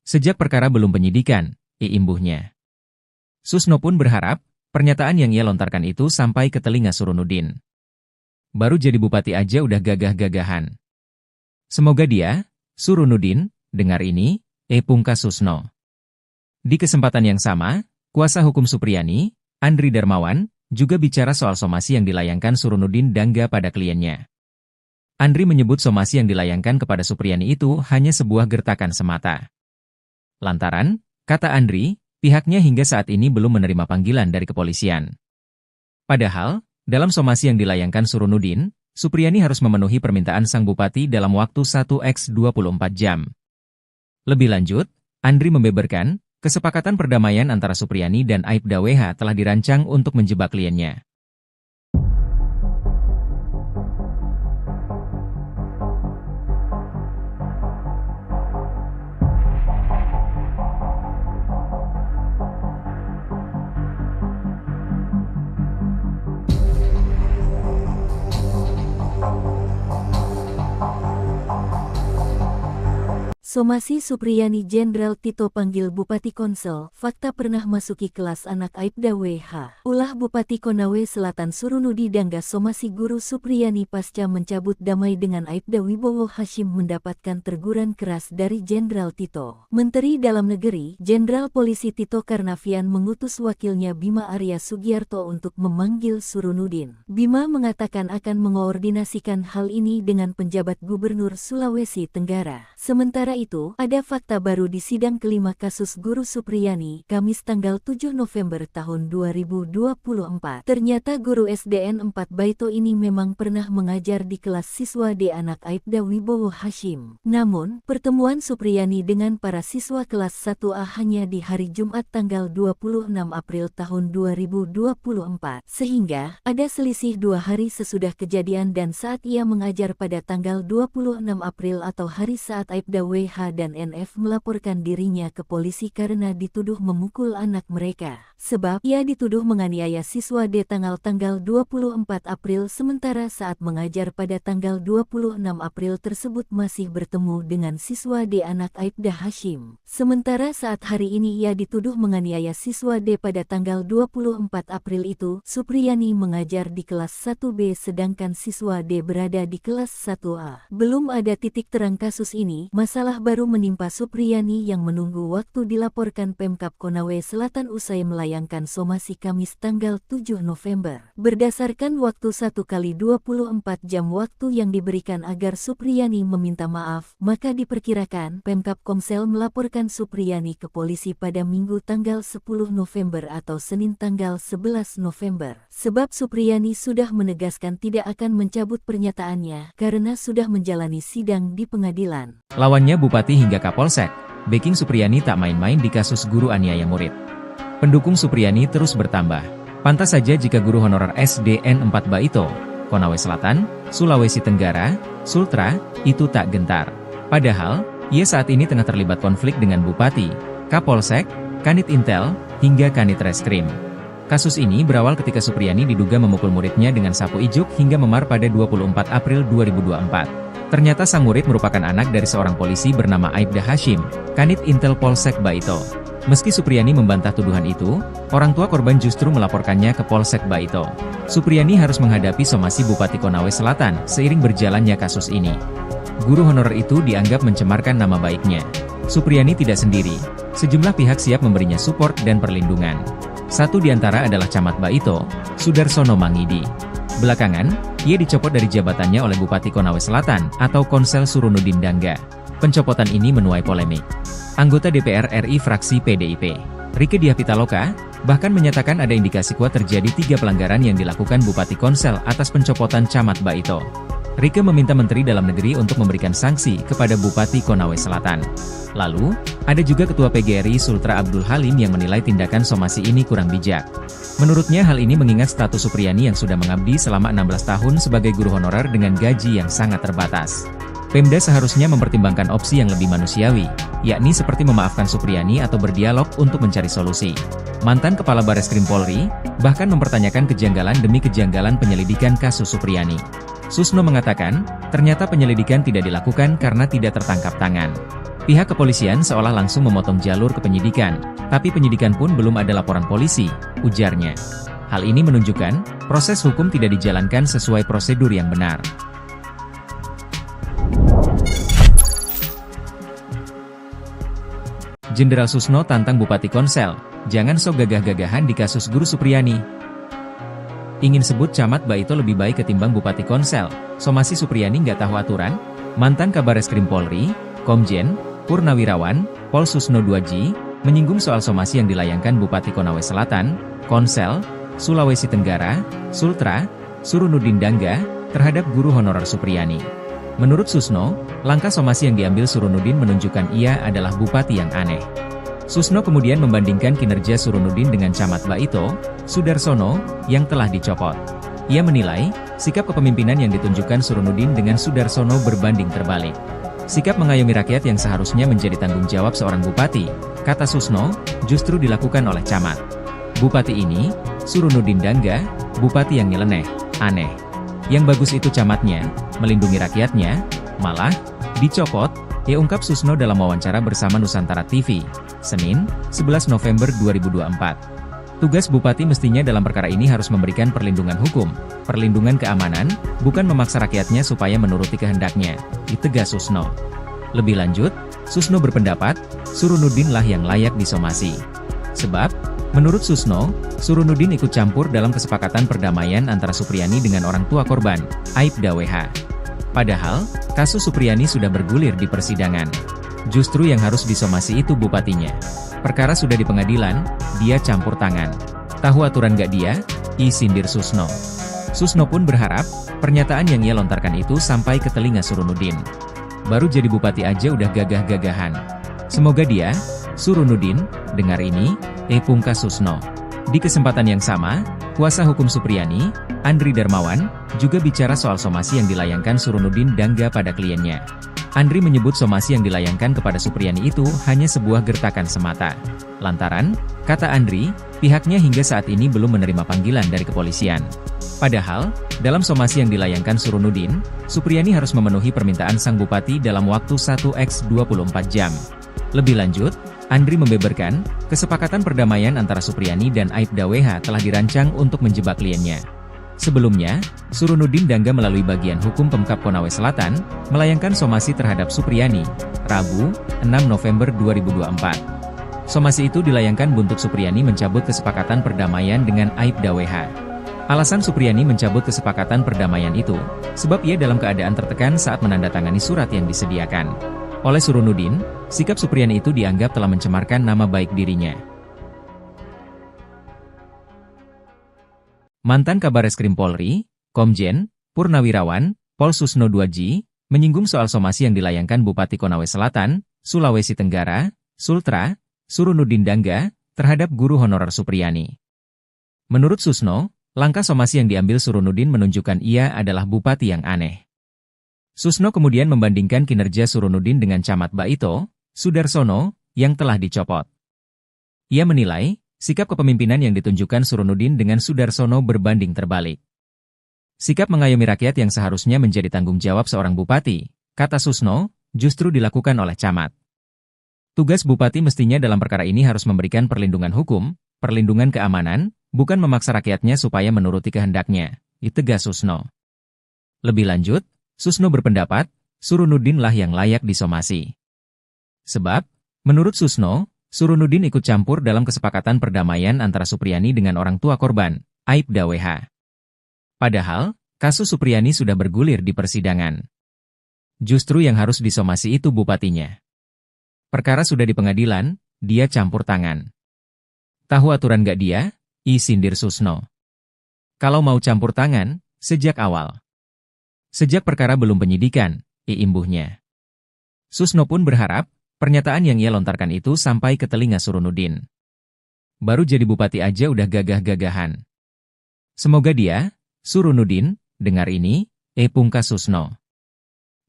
Sejak perkara belum penyidikan, imbuhnya. Susno pun berharap, pernyataan yang ia lontarkan itu sampai ke telinga Surunudin. Baru jadi bupati aja udah gagah-gagahan. Semoga dia, Surunudin, dengar ini, pungkas Susno. Di kesempatan yang sama, kuasa hukum Supriyani, Andri Darmawan, juga bicara soal somasi yang dilayangkan Surunudin Dangga pada kliennya. Andri menyebut somasi yang dilayangkan kepada Supriyani itu hanya sebuah gertakan semata. Lantaran, kata Andri, pihaknya hingga saat ini belum menerima panggilan dari kepolisian. Padahal, dalam somasi yang dilayangkan Surunudin, Supriyani harus memenuhi permintaan sang bupati dalam waktu 1x24 jam. Lebih lanjut, Andri membeberkan, kesepakatan perdamaian antara Supriyani dan Aibda WH telah dirancang untuk menjebak kliennya. Somasi Supriyani Jenderal Tito panggil Bupati Konsel, fakta pernah masuki kelas anak Aibda WH. Ulah Bupati Konawe Selatan Surunudi Dangga somasi guru Supriyani pasca mencabut damai dengan Aibda Wibowo Hashim mendapatkan teguran keras dari Jenderal Tito. Menteri Dalam Negeri, Jenderal Polisi Tito Karnavian mengutus wakilnya Bima Arya Sugiarto untuk memanggil Surunudin. Bima mengatakan akan mengoordinasikan hal ini dengan penjabat Gubernur Sulawesi Tenggara. Sementara itu, ada fakta baru di sidang kelima kasus guru Supriyani, Kamis tanggal 7 November tahun 2024. Ternyata guru SDN 4 Baito ini memang pernah mengajar di kelas siswa D anak Aibda Wibowo Hashim. Namun, pertemuan Supriyani dengan para siswa kelas 1A hanya di hari Jumat tanggal 26 April tahun 2024. Sehingga, ada selisih 2 hari sesudah kejadian dan saat ia mengajar pada tanggal 26 April atau hari saat Aibda WH dan NF melaporkan dirinya ke polisi karena dituduh memukul anak mereka. Sebab ia dituduh menganiaya siswa D tanggal 24 April sementara saat mengajar pada tanggal 26 April tersebut masih bertemu dengan siswa D anak Aibda Hashim. Sementara saat hari ini ia dituduh menganiaya siswa D pada tanggal 24 April itu, Supriyani mengajar di kelas 1B sedangkan siswa D berada di kelas 1A. Belum ada titik terang kasus ini, masalah baru menimpa Supriyani yang menunggu waktu dilaporkan Pemkab Konawe Selatan usai melayangkan somasi Kamis tanggal 7 November. Berdasarkan waktu 1x24 jam waktu yang diberikan agar Supriyani meminta maaf, maka diperkirakan Pemkab Komsel melaporkan Supriyani ke polisi pada Minggu tanggal 10 November atau Senin tanggal 11 November. Sebab Supriyani sudah menegaskan tidak akan mencabut pernyataannya karena sudah menjalani sidang di pengadilan. Lawannya Bupati hingga Kapolsek, backing Supriyani tak main-main di kasus guru aniaya murid. Pendukung Supriyani terus bertambah. Pantas saja jika guru honorer SDN 4 Baito, Konawe Selatan, Sulawesi Tenggara, Sultra, itu tak gentar. Padahal, ia saat ini tengah terlibat konflik dengan Bupati, Kapolsek, Kanit Intel, hingga Kanit Reskrim. Kasus ini berawal ketika Supriyani diduga memukul muridnya dengan sapu ijuk hingga memar pada 24 April 2024. Ternyata sang murid merupakan anak dari seorang polisi bernama Aibda Hashim, Kanit Intel Polsek Baito. Meski Supriyani membantah tuduhan itu, orang tua korban justru melaporkannya ke Polsek Baito. Supriyani harus menghadapi somasi Bupati Konawe Selatan seiring berjalannya kasus ini. Guru honorer itu dianggap mencemarkan nama baiknya. Supriyani tidak sendiri, sejumlah pihak siap memberinya support dan perlindungan. Satu di antara adalah Camat Baito, Sudarsono Mangidi. Belakangan, ia dicopot dari jabatannya oleh Bupati Konawe Selatan atau Konsel Surunudin Dangga. Pencopotan ini menuai polemik. Anggota DPR RI fraksi PDIP, Rieke Diah Pitaloka, bahkan menyatakan ada indikasi kuat terjadi 3 pelanggaran yang dilakukan Bupati Konsel atas pencopotan Camat Baito. Rieke meminta Menteri Dalam Negeri untuk memberikan sanksi kepada Bupati Konawe Selatan. Lalu, ada juga Ketua PGRI Sultra Abdul Halim yang menilai tindakan somasi ini kurang bijak. Menurutnya hal ini mengingat status Supriyani yang sudah mengabdi selama 16 tahun sebagai guru honorer dengan gaji yang sangat terbatas. Pemda seharusnya mempertimbangkan opsi yang lebih manusiawi, yakni seperti memaafkan Supriyani atau berdialog untuk mencari solusi. Mantan Kepala Bareskrim Polri, bahkan mempertanyakan kejanggalan demi kejanggalan penyelidikan kasus Supriyani. Susno mengatakan, ternyata penyelidikan tidak dilakukan karena tidak tertangkap tangan. Pihak kepolisian seolah langsung memotong jalur ke penyidikan, tapi penyidikan pun belum ada laporan polisi, ujarnya. Hal ini menunjukkan, proses hukum tidak dijalankan sesuai prosedur yang benar. Jenderal Susno tantang Bupati Konsel, jangan sok gagah-gagahan di kasus guru Supriyani. Ingin sebut Camat Baito lebih baik ketimbang Bupati Konsel, somasi Supriyani nggak tahu aturan? Mantan Kabareskrim Polri, Komjen Purnawirawan, Pol Susno 2G, menyinggung soal somasi yang dilayangkan Bupati Konawe Selatan, Konsel, Sulawesi Tenggara, Sultra, Surunudin Dangga, terhadap guru honorer Supriyani. Menurut Susno, langkah somasi yang diambil Surunudin menunjukkan ia adalah bupati yang aneh. Susno kemudian membandingkan kinerja Surunudin dengan Camat Baito, Sudarsono, yang telah dicopot. Ia menilai, sikap kepemimpinan yang ditunjukkan Surunudin dengan Sudarsono berbanding terbalik. Sikap mengayomi rakyat yang seharusnya menjadi tanggung jawab seorang bupati, kata Susno, justru dilakukan oleh camat. Bupati ini, Surunudin Dangga, bupati yang nyeleneh, aneh. Yang bagus itu camatnya, melindungi rakyatnya, malah dicopot, ungkap Susno dalam wawancara bersama Nusantara TV, Senin, 11 November 2024. Tugas bupati mestinya dalam perkara ini harus memberikan perlindungan hukum, perlindungan keamanan, bukan memaksa rakyatnya supaya menuruti kehendaknya, ditegas Susno. Lebih lanjut, Susno berpendapat, Surunudin lah yang layak disomasi. Sebab, menurut Susno, Surunudin ikut campur dalam kesepakatan perdamaian antara Supriyani dengan orang tua korban, Aibda WH. Padahal, kasus Supriyani sudah bergulir di persidangan. Justru yang harus disomasi itu bupatinya. Perkara sudah di pengadilan, dia campur tangan. Tahu aturan gak dia? Sindir Susno. Susno pun berharap, pernyataan yang ia lontarkan itu sampai ke telinga Surunudin. Baru jadi bupati aja udah gagah-gagahan. Semoga dia, Surunudin, dengar ini, pungkas Susno. Di kesempatan yang sama, kuasa hukum Supriyani, Andri Darmawan, juga bicara soal somasi yang dilayangkan Surunudin Dangga pada kliennya. Andri menyebut somasi yang dilayangkan kepada Supriyani itu hanya sebuah gertakan semata. Lantaran, kata Andri, pihaknya hingga saat ini belum menerima panggilan dari kepolisian. Padahal, dalam somasi yang dilayangkan Surunudin, Supriyani harus memenuhi permintaan sang bupati dalam waktu 1x24 jam. Lebih lanjut, Andri membeberkan, kesepakatan perdamaian antara Supriyani dan Aibda WH telah dirancang untuk menjebak kliennya. Sebelumnya, Surunudin Dangga melalui bagian hukum Pemkab Konawe Selatan, melayangkan somasi terhadap Supriyani, Rabu, 6 November 2024. Somasi itu dilayangkan buntut Supriyani mencabut kesepakatan perdamaian dengan Aibda WH. Alasan Supriyani mencabut kesepakatan perdamaian itu, sebab ia dalam keadaan tertekan saat menandatangani surat yang disediakan. Oleh Surunudin, sikap Supriyani itu dianggap telah mencemarkan nama baik dirinya. Mantan Kabareskrim Polri, Komjen, Purnawirawan, Pol Susno 2J, menyinggung soal somasi yang dilayangkan Bupati Konawe Selatan, Sulawesi Tenggara, Sultra, Surunudin Dangga, terhadap guru honorer Supriyani. Menurut Susno, langkah somasi yang diambil Surunudin menunjukkan ia adalah bupati yang aneh. Susno kemudian membandingkan kinerja Surunudin dengan Camat Baito, Sudarsono, yang telah dicopot. Ia menilai, sikap kepemimpinan yang ditunjukkan Surunudin dengan Sudarsono berbanding terbalik. Sikap mengayomi rakyat yang seharusnya menjadi tanggung jawab seorang bupati, kata Susno, justru dilakukan oleh camat. Tugas bupati mestinya dalam perkara ini harus memberikan perlindungan hukum, perlindungan keamanan, bukan memaksa rakyatnya supaya menuruti kehendaknya, tegas Susno. Lebih lanjut, Susno berpendapat, Surunudin lah yang layak disomasi. Sebab, menurut Susno, Surunudin ikut campur dalam kesepakatan perdamaian antara Supriyani dengan orang tua korban, Aibda WH. Padahal, kasus Supriyani sudah bergulir di persidangan. Justru yang harus disomasi itu bupatinya. Perkara sudah di pengadilan, dia campur tangan. Tahu aturan gak dia? Sindir Susno. Kalau mau campur tangan, sejak awal. Sejak perkara belum penyidikan, imbuhnya. Susno pun berharap, pernyataan yang ia lontarkan itu sampai ke telinga Surunudin. Baru jadi bupati aja udah gagah-gagahan. Semoga dia, Surunudin, dengar ini, pungkas Susno.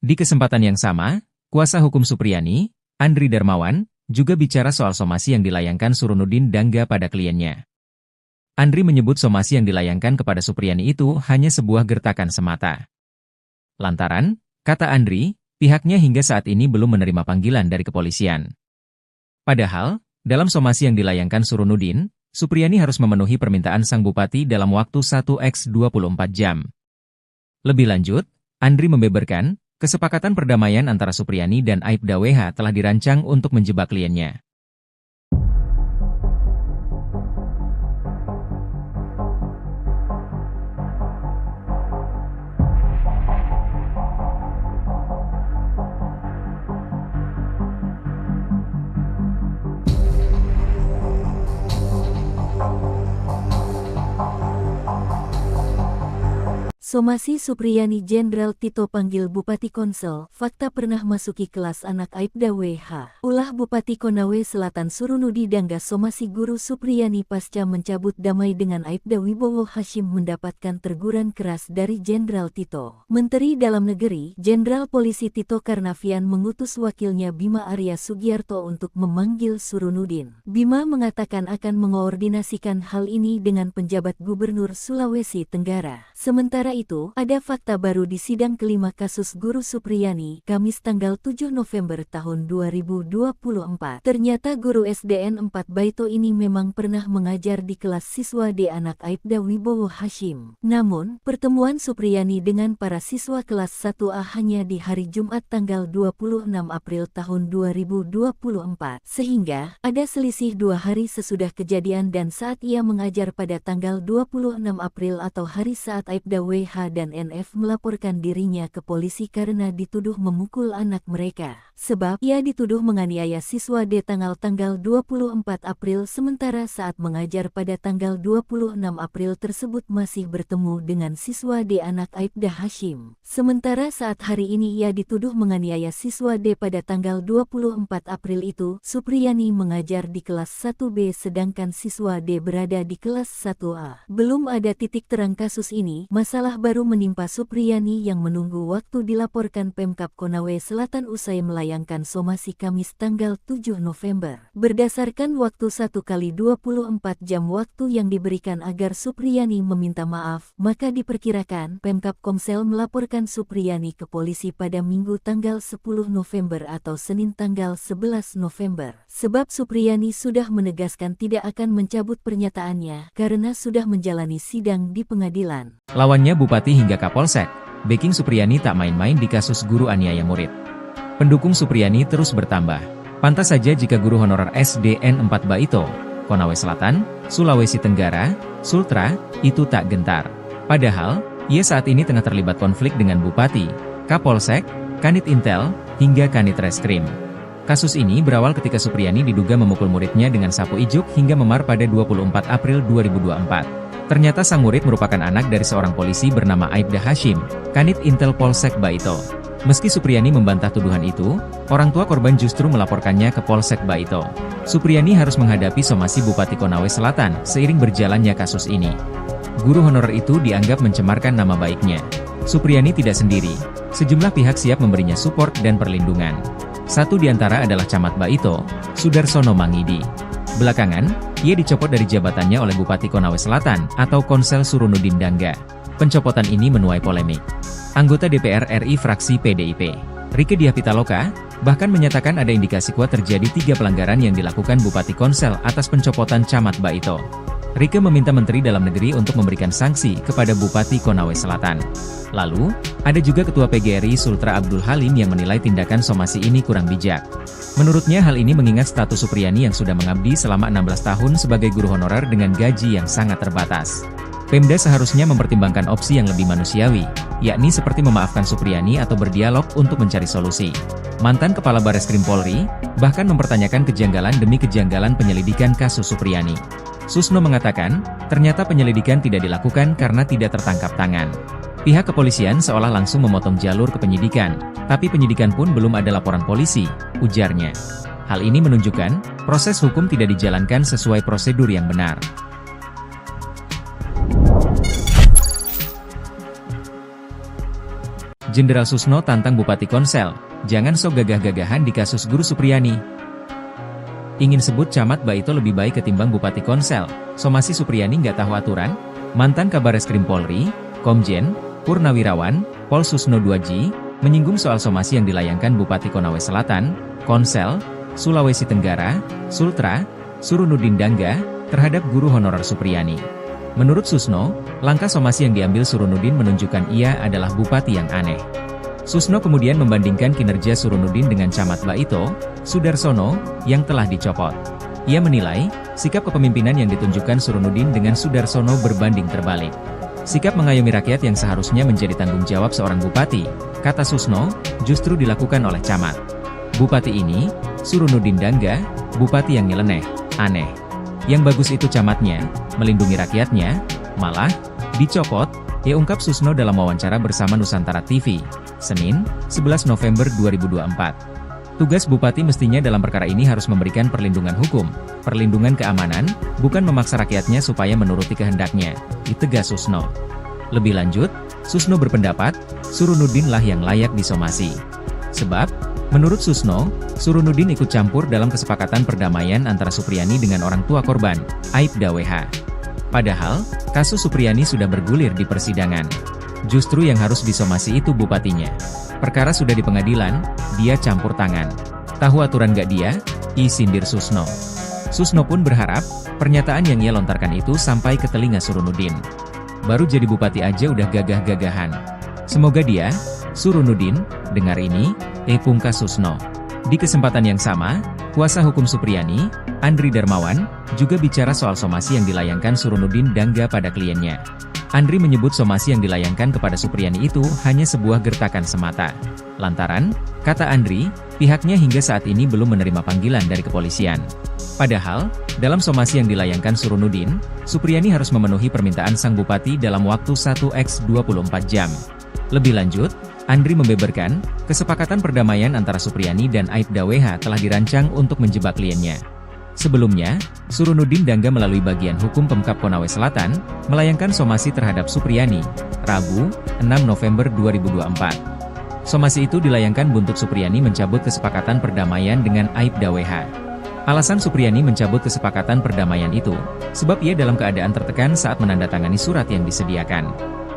Di kesempatan yang sama, kuasa hukum Supriyani, Andri Darmawan, juga bicara soal somasi yang dilayangkan Surunudin Dangga pada kliennya. Andri menyebut somasi yang dilayangkan kepada Supriyani itu hanya sebuah gertakan semata. Lantaran, kata Andri, pihaknya hingga saat ini belum menerima panggilan dari kepolisian. Padahal, dalam somasi yang dilayangkan Surunudin, Supriyani harus memenuhi permintaan sang bupati dalam waktu 1x24 jam. Lebih lanjut, Andri membeberkan, kesepakatan perdamaian antara Supriyani dan Aibda WH telah dirancang untuk menjebak kliennya. Somasi Supriyani Jenderal Tito panggil Bupati Konsel, fakta pernah masuki kelas anak Aibda WH. Ulah Bupati Konawe Selatan Surunudi Dangga somasi guru Supriyani pasca mencabut damai dengan Aibda Wibowo Hashim mendapatkan teguran keras dari Jenderal Tito. Menteri Dalam Negeri, Jenderal Polisi Tito Karnavian mengutus wakilnya Bima Arya Sugiarto untuk memanggil Surunudin. Bima mengatakan akan mengoordinasikan hal ini dengan penjabat Gubernur Sulawesi Tenggara. Sementara itu, ada fakta baru di sidang kelima kasus guru Supriyani, Kamis tanggal 7 November tahun 2024. Ternyata guru SDN 4 Baito ini memang pernah mengajar di kelas siswa D anak Aibda Wibowo Hashim. Namun, pertemuan Supriyani dengan para siswa kelas 1A hanya di hari Jumat tanggal 26 April tahun 2024. Sehingga, ada selisih 2 hari sesudah kejadian dan saat ia mengajar pada tanggal 26 April atau hari saat Aibda WH dan NF melaporkan dirinya ke polisi karena dituduh memukul anak mereka. Sebab ia dituduh menganiaya siswa D tanggal 24 April sementara saat mengajar pada tanggal 26 April tersebut masih bertemu dengan siswa D anak Aibda Hashim. Sementara saat hari ini ia dituduh menganiaya siswa D pada tanggal 24 April itu, Supriyani mengajar di kelas 1B sedangkan siswa D berada di kelas 1A. Belum ada titik terang kasus ini, masalah baru menimpa Supriyani yang menunggu waktu dilaporkan Pemkab Konawe Selatan usai melayangkan somasi Kamis tanggal 7 November. Berdasarkan waktu 1x24 jam waktu yang diberikan agar Supriyani meminta maaf, maka diperkirakan Pemkab Komsel melaporkan Supriyani ke polisi pada Minggu tanggal 10 November atau Senin tanggal 11 November. Sebab Supriyani sudah menegaskan tidak akan mencabut pernyataannya karena sudah menjalani sidang di pengadilan. Lawannya Bupati hingga Kapolsek, backing Supriyani tak main-main di kasus guru aniaya murid. Pendukung Supriyani terus bertambah. Pantas saja jika guru honorer SDN 4 Baito, Konawe Selatan, Sulawesi Tenggara, Sultra, itu tak gentar. Padahal, ia saat ini tengah terlibat konflik dengan Bupati, Kapolsek, Kanit Intel, hingga Kanit Reskrim. Kasus ini berawal ketika Supriyani diduga memukul muridnya dengan sapu ijuk hingga memar pada 24 April 2024. Ternyata sang murid merupakan anak dari seorang polisi bernama Aibda Hashim, Kanit Intel Polsek Baito. Meski Supriyani membantah tuduhan itu, orang tua korban justru melaporkannya ke Polsek Baito. Supriyani harus menghadapi somasi Bupati Konawe Selatan seiring berjalannya kasus ini. Guru honorer itu dianggap mencemarkan nama baiknya. Supriyani tidak sendiri, sejumlah pihak siap memberinya support dan perlindungan. Satu di antara adalah Camat Baito, Sudarsono Mangidi. Belakangan, ia dicopot dari jabatannya oleh Bupati Konawe Selatan atau Konsel Surunudin Dangga. Pencopotan ini menuai polemik. Anggota DPR RI fraksi PDIP, Rieke Diah Pitaloka, bahkan menyatakan ada indikasi kuat terjadi 3 pelanggaran yang dilakukan Bupati Konsel atas pencopotan Camat Baito. Rieke meminta Menteri Dalam Negeri untuk memberikan sanksi kepada Bupati Konawe Selatan. Lalu, ada juga Ketua PGRI Sultra Abdul Halim yang menilai tindakan somasi ini kurang bijak. Menurutnya hal ini mengingat status Supriyani yang sudah mengabdi selama 16 tahun sebagai guru honorer dengan gaji yang sangat terbatas. Pemda seharusnya mempertimbangkan opsi yang lebih manusiawi, yakni seperti memaafkan Supriyani atau berdialog untuk mencari solusi. Mantan Kepala Bareskrim Polri, bahkan mempertanyakan kejanggalan demi kejanggalan penyelidikan kasus Supriyani. Susno mengatakan, ternyata penyelidikan tidak dilakukan karena tidak tertangkap tangan. Pihak kepolisian seolah langsung memotong jalur ke penyidikan, tapi penyidikan pun belum ada laporan polisi, ujarnya. Hal ini menunjukkan, proses hukum tidak dijalankan sesuai prosedur yang benar. Jenderal Susno tantang Bupati Konsel, jangan sok gagah-gagahan di kasus guru Supriyani. Ingin sebut Camat Baito lebih baik ketimbang Bupati Konsel, somasi Supriyani nggak tahu aturan? Mantan Kabareskrim Polri, Komjen Purnawirawan, Pol Susno Duaji, menyinggung soal somasi yang dilayangkan Bupati Konawe Selatan, Konsel, Sulawesi Tenggara, Sultra, Surunudin Dangga, terhadap guru honorer Supriyani. Menurut Susno, langkah somasi yang diambil Surunudin menunjukkan ia adalah bupati yang aneh. Susno kemudian membandingkan kinerja Surunudin dengan Camat Baito, Sudarsono, yang telah dicopot. Ia menilai, sikap kepemimpinan yang ditunjukkan Surunudin dengan Sudarsono berbanding terbalik. Sikap mengayomi rakyat yang seharusnya menjadi tanggung jawab seorang bupati, kata Susno, justru dilakukan oleh camat. Bupati ini, Surunudin Dangga, bupati yang nyeleneh, aneh. Yang bagus itu camatnya, melindungi rakyatnya, malah dicopot, ya ungkap Susno dalam wawancara bersama Nusantara TV, Senin, 11 November 2024. Tugas bupati mestinya dalam perkara ini harus memberikan perlindungan hukum, perlindungan keamanan, bukan memaksa rakyatnya supaya menuruti kehendaknya, ditegas Susno. Lebih lanjut, Susno berpendapat, Surunudin lah yang layak disomasi. Sebab, menurut Susno, Surunudin ikut campur dalam kesepakatan perdamaian antara Supriyani dengan orang tua korban, Aibda WH. Padahal, kasus Supriyani sudah bergulir di persidangan. Justru yang harus disomasi itu bupatinya. Perkara sudah di pengadilan, dia campur tangan. Tahu aturan gak dia? Sindir Susno. Susno pun berharap, pernyataan yang ia lontarkan itu sampai ke telinga Surunudin. Baru jadi bupati aja udah gagah-gagahan. Semoga dia, Surunudin, dengar ini, pungkas Susno. Di kesempatan yang sama, kuasa hukum Supriyani, Andri Darmawan, juga bicara soal somasi yang dilayangkan Surunudin Dangga pada kliennya. Andri menyebut somasi yang dilayangkan kepada Supriyani itu hanya sebuah gertakan semata. Lantaran, kata Andri, pihaknya hingga saat ini belum menerima panggilan dari kepolisian. Padahal, dalam somasi yang dilayangkan Surunudin, Supriyani harus memenuhi permintaan sang bupati dalam waktu 1x24 jam. Lebih lanjut, Andri membeberkan, kesepakatan perdamaian antara Supriyani dan Aibda WH telah dirancang untuk menjebak kliennya. Sebelumnya, Surunudin Dangga melalui bagian hukum Pemkab Konawe Selatan, melayangkan somasi terhadap Supriyani, Rabu, 6 November 2024. Somasi itu dilayangkan buntut Supriyani mencabut kesepakatan perdamaian dengan Aibda WH. Alasan Supriyani mencabut kesepakatan perdamaian itu, sebab ia dalam keadaan tertekan saat menandatangani surat yang disediakan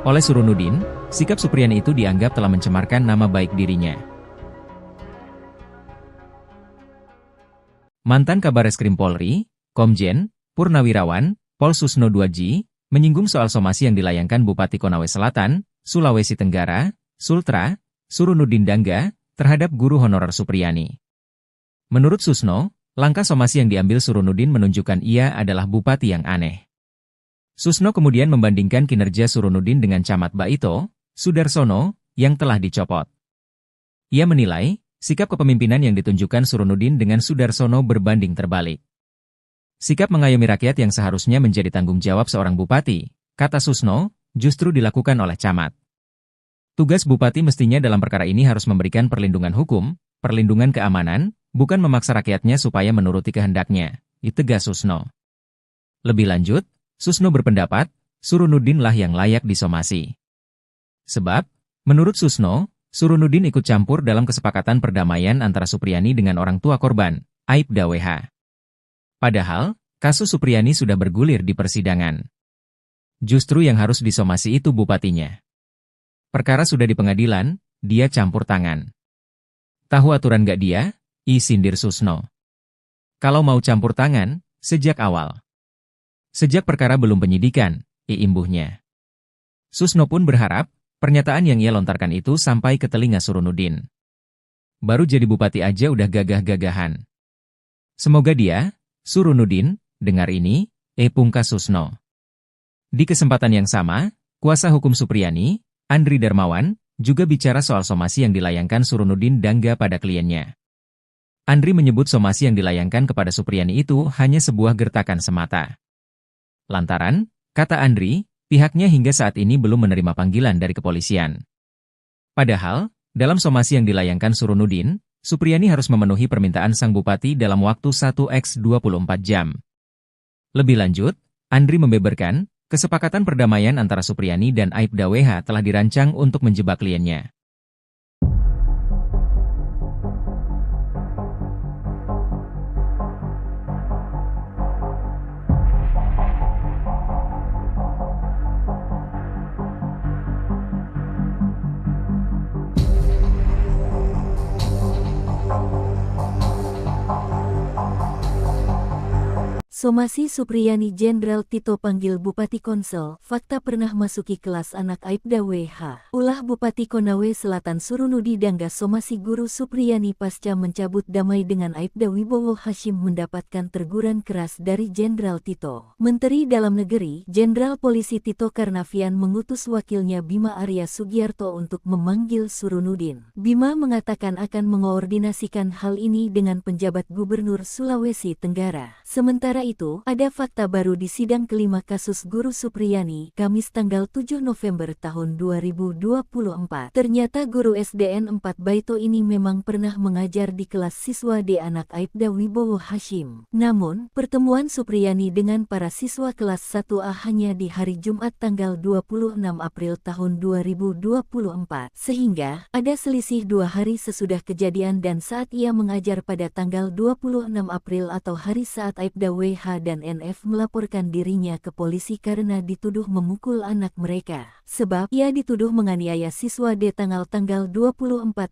oleh Surunudin. Sikap Supriyani itu dianggap telah mencemarkan nama baik dirinya. Mantan Kabareskrim Polri, Komjen Purnawirawan Pol Susno 2J, menyinggung soal somasi yang dilayangkan Bupati Konawe Selatan, Sulawesi Tenggara, Sultra, Surunudin Dangga, terhadap guru honorer Supriyani. Menurut Susno, langkah somasi yang diambil Surunudin menunjukkan ia adalah bupati yang aneh. Susno kemudian membandingkan kinerja Surunudin dengan Camat Baito, Sudarsono, yang telah dicopot. Ia menilai, sikap kepemimpinan yang ditunjukkan Surunudin dengan Sudarsono berbanding terbalik. Sikap mengayomi rakyat yang seharusnya menjadi tanggung jawab seorang bupati, kata Susno, justru dilakukan oleh camat. Tugas bupati mestinya dalam perkara ini harus memberikan perlindungan hukum, perlindungan keamanan, bukan memaksa rakyatnya supaya menuruti kehendaknya, tegas Susno. Lebih lanjut, Susno berpendapat, Surunudin lah yang layak disomasi. Sebab, menurut Susno, Surunudin ikut campur dalam kesepakatan perdamaian antara Supriyani dengan orang tua korban, Aibda WH. Padahal, kasus Supriyani sudah bergulir di persidangan. Justru yang harus disomasi itu bupatinya. Perkara sudah di pengadilan, dia campur tangan. Tahu aturan gak dia? Sindir Susno. Kalau mau campur tangan, sejak awal. Sejak perkara belum penyidikan, imbuhnya. Susno pun berharap, pernyataan yang ia lontarkan itu sampai ke telinga Surunudin. Baru jadi bupati aja udah gagah-gagahan. Semoga dia, Surunudin, dengar ini, pungkas Susno. Di kesempatan yang sama, kuasa hukum Supriyani, Andri Darmawan, juga bicara soal somasi yang dilayangkan Surunudin Dangga pada kliennya. Andri menyebut somasi yang dilayangkan kepada Supriyani itu hanya sebuah gertakan semata. Lantaran, kata Andri, pihaknya hingga saat ini belum menerima panggilan dari kepolisian. Padahal, dalam somasi yang dilayangkan Surunudin, Supriyani harus memenuhi permintaan sang bupati dalam waktu 1x24 jam. Lebih lanjut, Andri membeberkan, kesepakatan perdamaian antara Supriyani dan Aibda WH telah dirancang untuk menjebak kliennya. Somasi Supriyani Jenderal Tito panggil Bupati Konsel, fakta pernah masuki kelas anak Aibda WH. Ulah Bupati Konawe Selatan Surunudi Dangga somasi guru Supriyani pasca mencabut damai dengan Aibda Wibowo Hashim mendapatkan teguran keras dari Jenderal Tito. Menteri Dalam Negeri, Jenderal Polisi Tito Karnavian mengutus wakilnya Bima Arya Sugiarto untuk memanggil Surunudin. Bima mengatakan akan mengoordinasikan hal ini dengan penjabat Gubernur Sulawesi Tenggara. Sementara itu, ada fakta baru di sidang kelima kasus guru Supriyani, Kamis tanggal 7 November tahun 2024. Ternyata guru SDN 4 Baito ini memang pernah mengajar di kelas siswa D anak Aibda Wibowo Hashim. Namun, pertemuan Supriyani dengan para siswa kelas 1A hanya di hari Jumat tanggal 26 April tahun 2024. Sehingga, ada selisih 2 hari sesudah kejadian dan saat ia mengajar pada tanggal 26 April atau hari saat Aibda WH dan NF melaporkan dirinya ke polisi karena dituduh memukul anak mereka. Sebab, ia dituduh menganiaya siswa D tanggal 24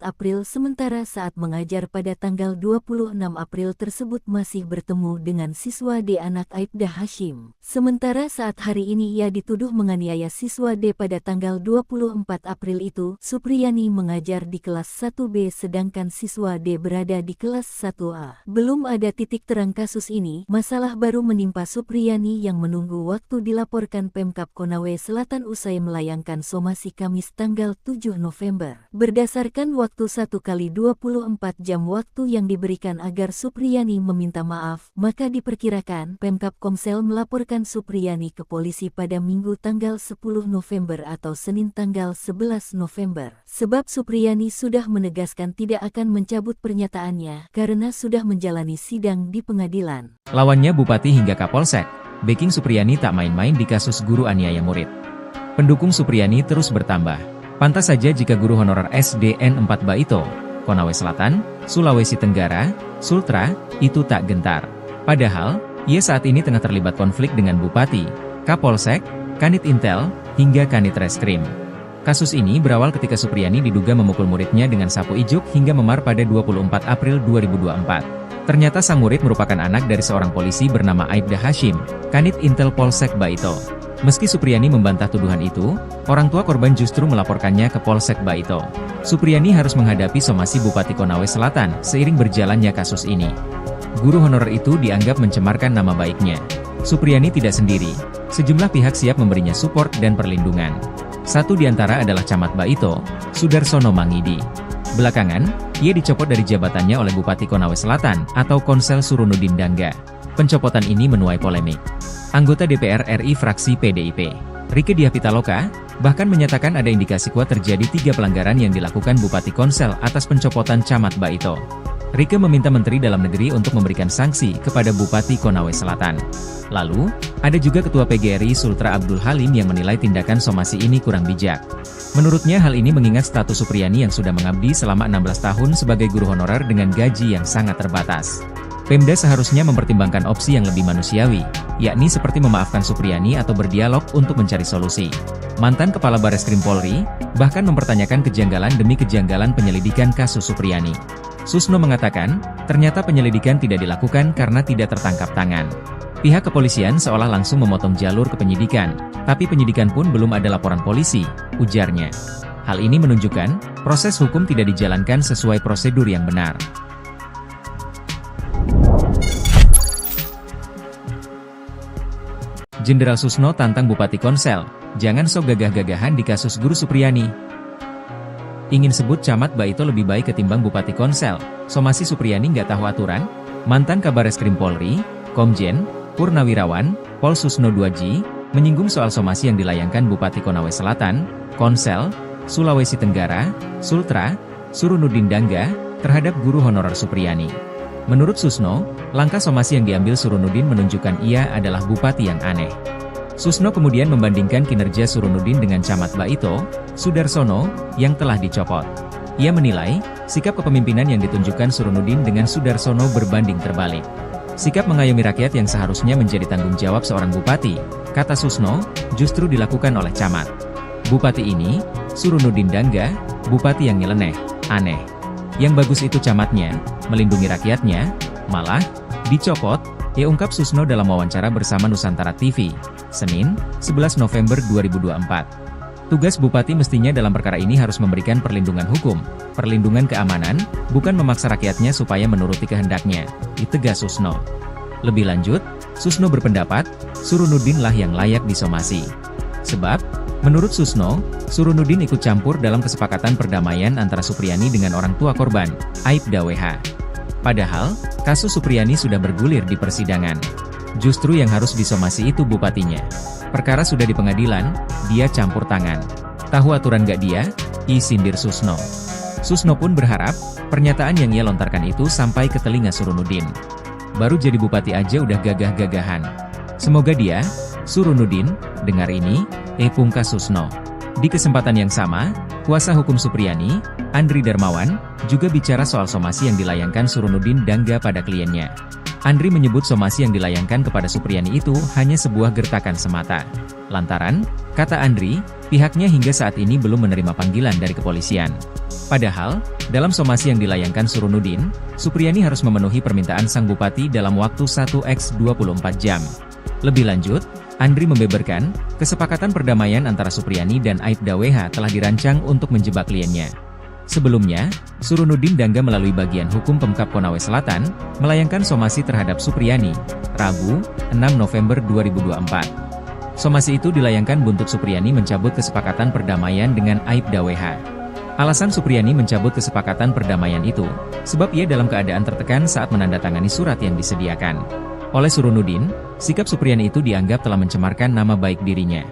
April sementara saat mengajar pada tanggal 26 April tersebut masih bertemu dengan siswa D anak Aibda Hashim. Sementara saat hari ini ia dituduh menganiaya siswa D pada tanggal 24 April itu, Supriyani mengajar di kelas 1B sedangkan siswa D berada di kelas 1A. Belum ada titik terang kasus ini, masalah baru menimpa Supriyani yang menunggu waktu dilaporkan Pemkab Konawe Selatan usai melayangkan somasi Kamis tanggal 7 November. Berdasarkan waktu 1x24 jam waktu yang diberikan agar Supriyani meminta maaf, maka diperkirakan Pemkab Komsel melaporkan Supriyani ke polisi pada Minggu tanggal 10 November atau Senin tanggal 11 November. Sebab Supriyani sudah menegaskan tidak akan mencabut pernyataannya karena sudah menjalani sidang di pengadilan. Lawannya Bupati hingga Kapolsek, backing Supriyani tak main-main di kasus guru aniaya murid. Pendukung Supriyani terus bertambah. Pantas saja jika guru honorer SDN 4 Baito, Konawe Selatan, Sulawesi Tenggara, Sultra, itu tak gentar. Padahal, ia saat ini tengah terlibat konflik dengan Bupati, Kapolsek, Kanit Intel, hingga Kanit Reskrim. Kasus ini berawal ketika Supriyani diduga memukul muridnya dengan sapu ijuk hingga memar pada 24 April 2024. Ternyata sang murid merupakan anak dari seorang polisi bernama Aibda Hashim, Kanit Intel Polsek Baito. Meski Supriyani membantah tuduhan itu, orang tua korban justru melaporkannya ke Polsek Baito. Supriyani harus menghadapi somasi Bupati Konawe Selatan seiring berjalannya kasus ini. Guru honorer itu dianggap mencemarkan nama baiknya. Supriyani tidak sendiri, sejumlah pihak siap memberinya support dan perlindungan. Satu di antara adalah Camat Baito, Sudarsono Mangidi. Belakangan, ia dicopot dari jabatannya oleh Bupati Konawe Selatan atau Konsel Surunudin Dangga. Pencopotan ini menuai polemik. Anggota DPR RI fraksi PDIP, Rieke Diah Pitaloka, bahkan menyatakan ada indikasi kuat terjadi 3 pelanggaran yang dilakukan Bupati Konsel atas pencopotan Camat Baito. Rieke meminta Menteri Dalam Negeri untuk memberikan sanksi kepada Bupati Konawe Selatan. Lalu, ada juga Ketua PGRI Sultra Abdul Halim yang menilai tindakan somasi ini kurang bijak. Menurutnya hal ini mengingat status Supriyani yang sudah mengabdi selama 16 tahun sebagai guru honorer dengan gaji yang sangat terbatas. Pemda seharusnya mempertimbangkan opsi yang lebih manusiawi, yakni seperti memaafkan Supriyani atau berdialog untuk mencari solusi. Mantan Kepala Bareskrim Polri, bahkan mempertanyakan kejanggalan demi kejanggalan penyelidikan kasus Supriyani. Susno mengatakan, ternyata penyelidikan tidak dilakukan karena tidak tertangkap tangan. Pihak kepolisian seolah langsung memotong jalur ke penyidikan, tapi penyidikan pun belum ada laporan polisi, ujarnya. Hal ini menunjukkan, proses hukum tidak dijalankan sesuai prosedur yang benar. Jenderal Susno tantang Bupati Konsel, jangan sok gagah-gagahan di kasus guru Supriyani. Ingin sebut Camat Baito lebih baik ketimbang Bupati Konsel, somasi Supriyani nggak tahu aturan? Mantan Kabareskrim Polri, Komjen Purnawirawan, Pol Susno Duaji, menyinggung soal somasi yang dilayangkan Bupati Konawe Selatan, Konsel, Sulawesi Tenggara, Sultra, Surunudin Dangga, terhadap guru honorer Supriyani. Menurut Susno, langkah somasi yang diambil Surunudin menunjukkan ia adalah bupati yang aneh. Susno kemudian membandingkan kinerja Surunudin dengan Camat Baito, Sudarsono, yang telah dicopot. Ia menilai, sikap kepemimpinan yang ditunjukkan Surunudin dengan Sudarsono berbanding terbalik. Sikap mengayomi rakyat yang seharusnya menjadi tanggung jawab seorang bupati, kata Susno, justru dilakukan oleh camat. Bupati ini, Surunudin Dangga, bupati yang nyeleneh, aneh. Yang bagus itu camatnya, melindungi rakyatnya, malah, dicopot, ia ungkap Susno dalam wawancara bersama Nusantara TV, Senin, 11 November 2024. Tugas bupati mestinya dalam perkara ini harus memberikan perlindungan hukum, perlindungan keamanan, bukan memaksa rakyatnya supaya menuruti kehendaknya, ditegas Susno. Lebih lanjut, Susno berpendapat, Surunudin lah yang layak disomasi. Sebab, menurut Susno, Surunudin ikut campur dalam kesepakatan perdamaian antara Supriyani dengan orang tua korban, Aibda WH. Padahal, kasus Supriyani sudah bergulir di persidangan. Justru yang harus disomasi itu bupatinya. Perkara sudah di pengadilan, dia campur tangan. Tahu aturan gak dia? Sindir Susno. Susno pun berharap, pernyataan yang ia lontarkan itu sampai ke telinga Surunudin. Baru jadi bupati aja udah gagah-gagahan. Semoga dia, Surunudin, dengar ini, pungkas Susno. Di kesempatan yang sama, kuasa hukum Supriyani, Andri Darmawan, juga bicara soal somasi yang dilayangkan Surunudin Dangga pada kliennya. Andri menyebut somasi yang dilayangkan kepada Supriyani itu hanya sebuah gertakan semata. Lantaran, kata Andri, pihaknya hingga saat ini belum menerima panggilan dari kepolisian. Padahal, dalam somasi yang dilayangkan Surunudin, Supriyani harus memenuhi permintaan sang bupati dalam waktu 1x24 jam. Lebih lanjut, Andri membeberkan, kesepakatan perdamaian antara Supriyani dan Aibda WH telah dirancang untuk menjebak kliennya. Sebelumnya, Surunudin Dangga melalui bagian hukum Pemkab Konawe Selatan, melayangkan somasi terhadap Supriyani, Rabu, 6 November 2024. Somasi itu dilayangkan buntut Supriyani mencabut kesepakatan perdamaian dengan Aibda WH. Alasan Supriyani mencabut kesepakatan perdamaian itu, sebab ia dalam keadaan tertekan saat menandatangani surat yang disediakan oleh Surunudin. Sikap Supriyani itu dianggap telah mencemarkan nama baik dirinya.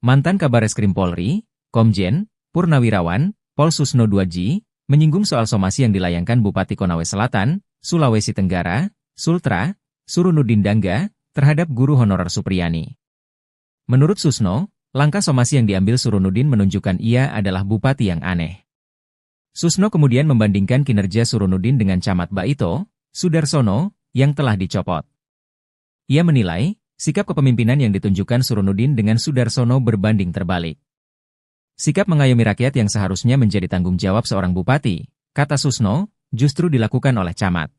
Mantan Kabareskrim Polri, Komjen Purnawirawan Pol Susno 2J, menyinggung soal somasi yang dilayangkan Bupati Konawe Selatan, Sulawesi Tenggara, Sultra, Surunudin Dangga, terhadap guru honorer Supriyani. Menurut Susno, langkah somasi yang diambil Surunudin menunjukkan ia adalah bupati yang aneh. Susno kemudian membandingkan kinerja Surunudin dengan Camat Baito, Sudarsono, yang telah dicopot. Ia menilai, sikap kepemimpinan yang ditunjukkan Surunudin dengan Sudarsono berbanding terbalik. Sikap mengayomi rakyat yang seharusnya menjadi tanggung jawab seorang bupati, kata Susno, justru dilakukan oleh camat.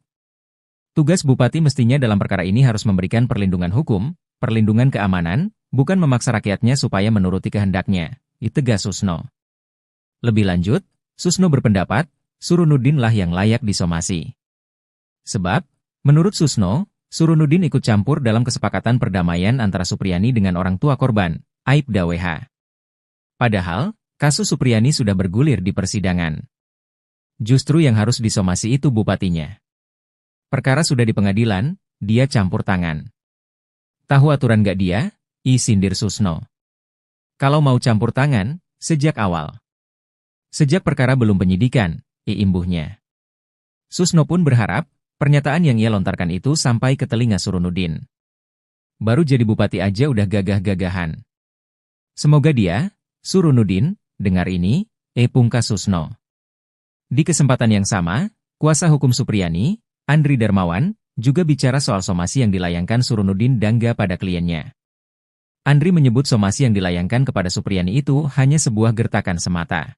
Tugas bupati mestinya dalam perkara ini harus memberikan perlindungan hukum, perlindungan keamanan, bukan memaksa rakyatnya supaya menuruti kehendaknya, tegas Susno. Lebih lanjut, Susno berpendapat, Surunudin lah yang layak disomasi. Sebab, menurut Susno, Surunudin ikut campur dalam kesepakatan perdamaian antara Supriyani dengan orang tua korban, Aibda WH. Padahal, kasus Supriyani sudah bergulir di persidangan. Justru yang harus disomasi itu bupatinya. Perkara sudah di pengadilan, dia campur tangan. Tahu aturan gak dia? Sindir Susno. Kalau mau campur tangan, sejak awal. Sejak perkara belum penyidikan, imbuhnya. Susno pun berharap, pernyataan yang ia lontarkan itu sampai ke telinga Surunudin. Baru jadi bupati aja udah gagah-gagahan. Semoga dia, Surunudin, dengar ini, pungkas Susno. Di kesempatan yang sama, kuasa hukum Supriyani, Andri Darmawan, juga bicara soal somasi yang dilayangkan Surunudin Dangga pada kliennya. Andri menyebut somasi yang dilayangkan kepada Supriyani itu hanya sebuah gertakan semata.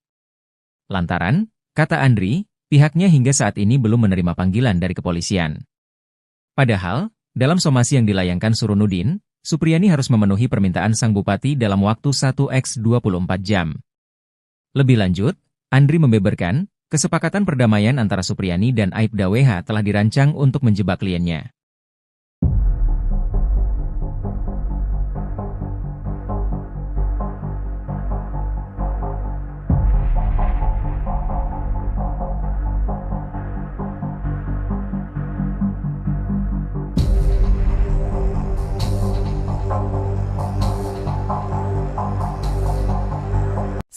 Lantaran, kata Andri, pihaknya hingga saat ini belum menerima panggilan dari kepolisian. Padahal, dalam somasi yang dilayangkan Surunudin, Supriyani harus memenuhi permintaan sang bupati dalam waktu 1x24 jam. Lebih lanjut, Andri membeberkan, kesepakatan perdamaian antara Supriyani dan Aibda WH telah dirancang untuk menjebak kliennya.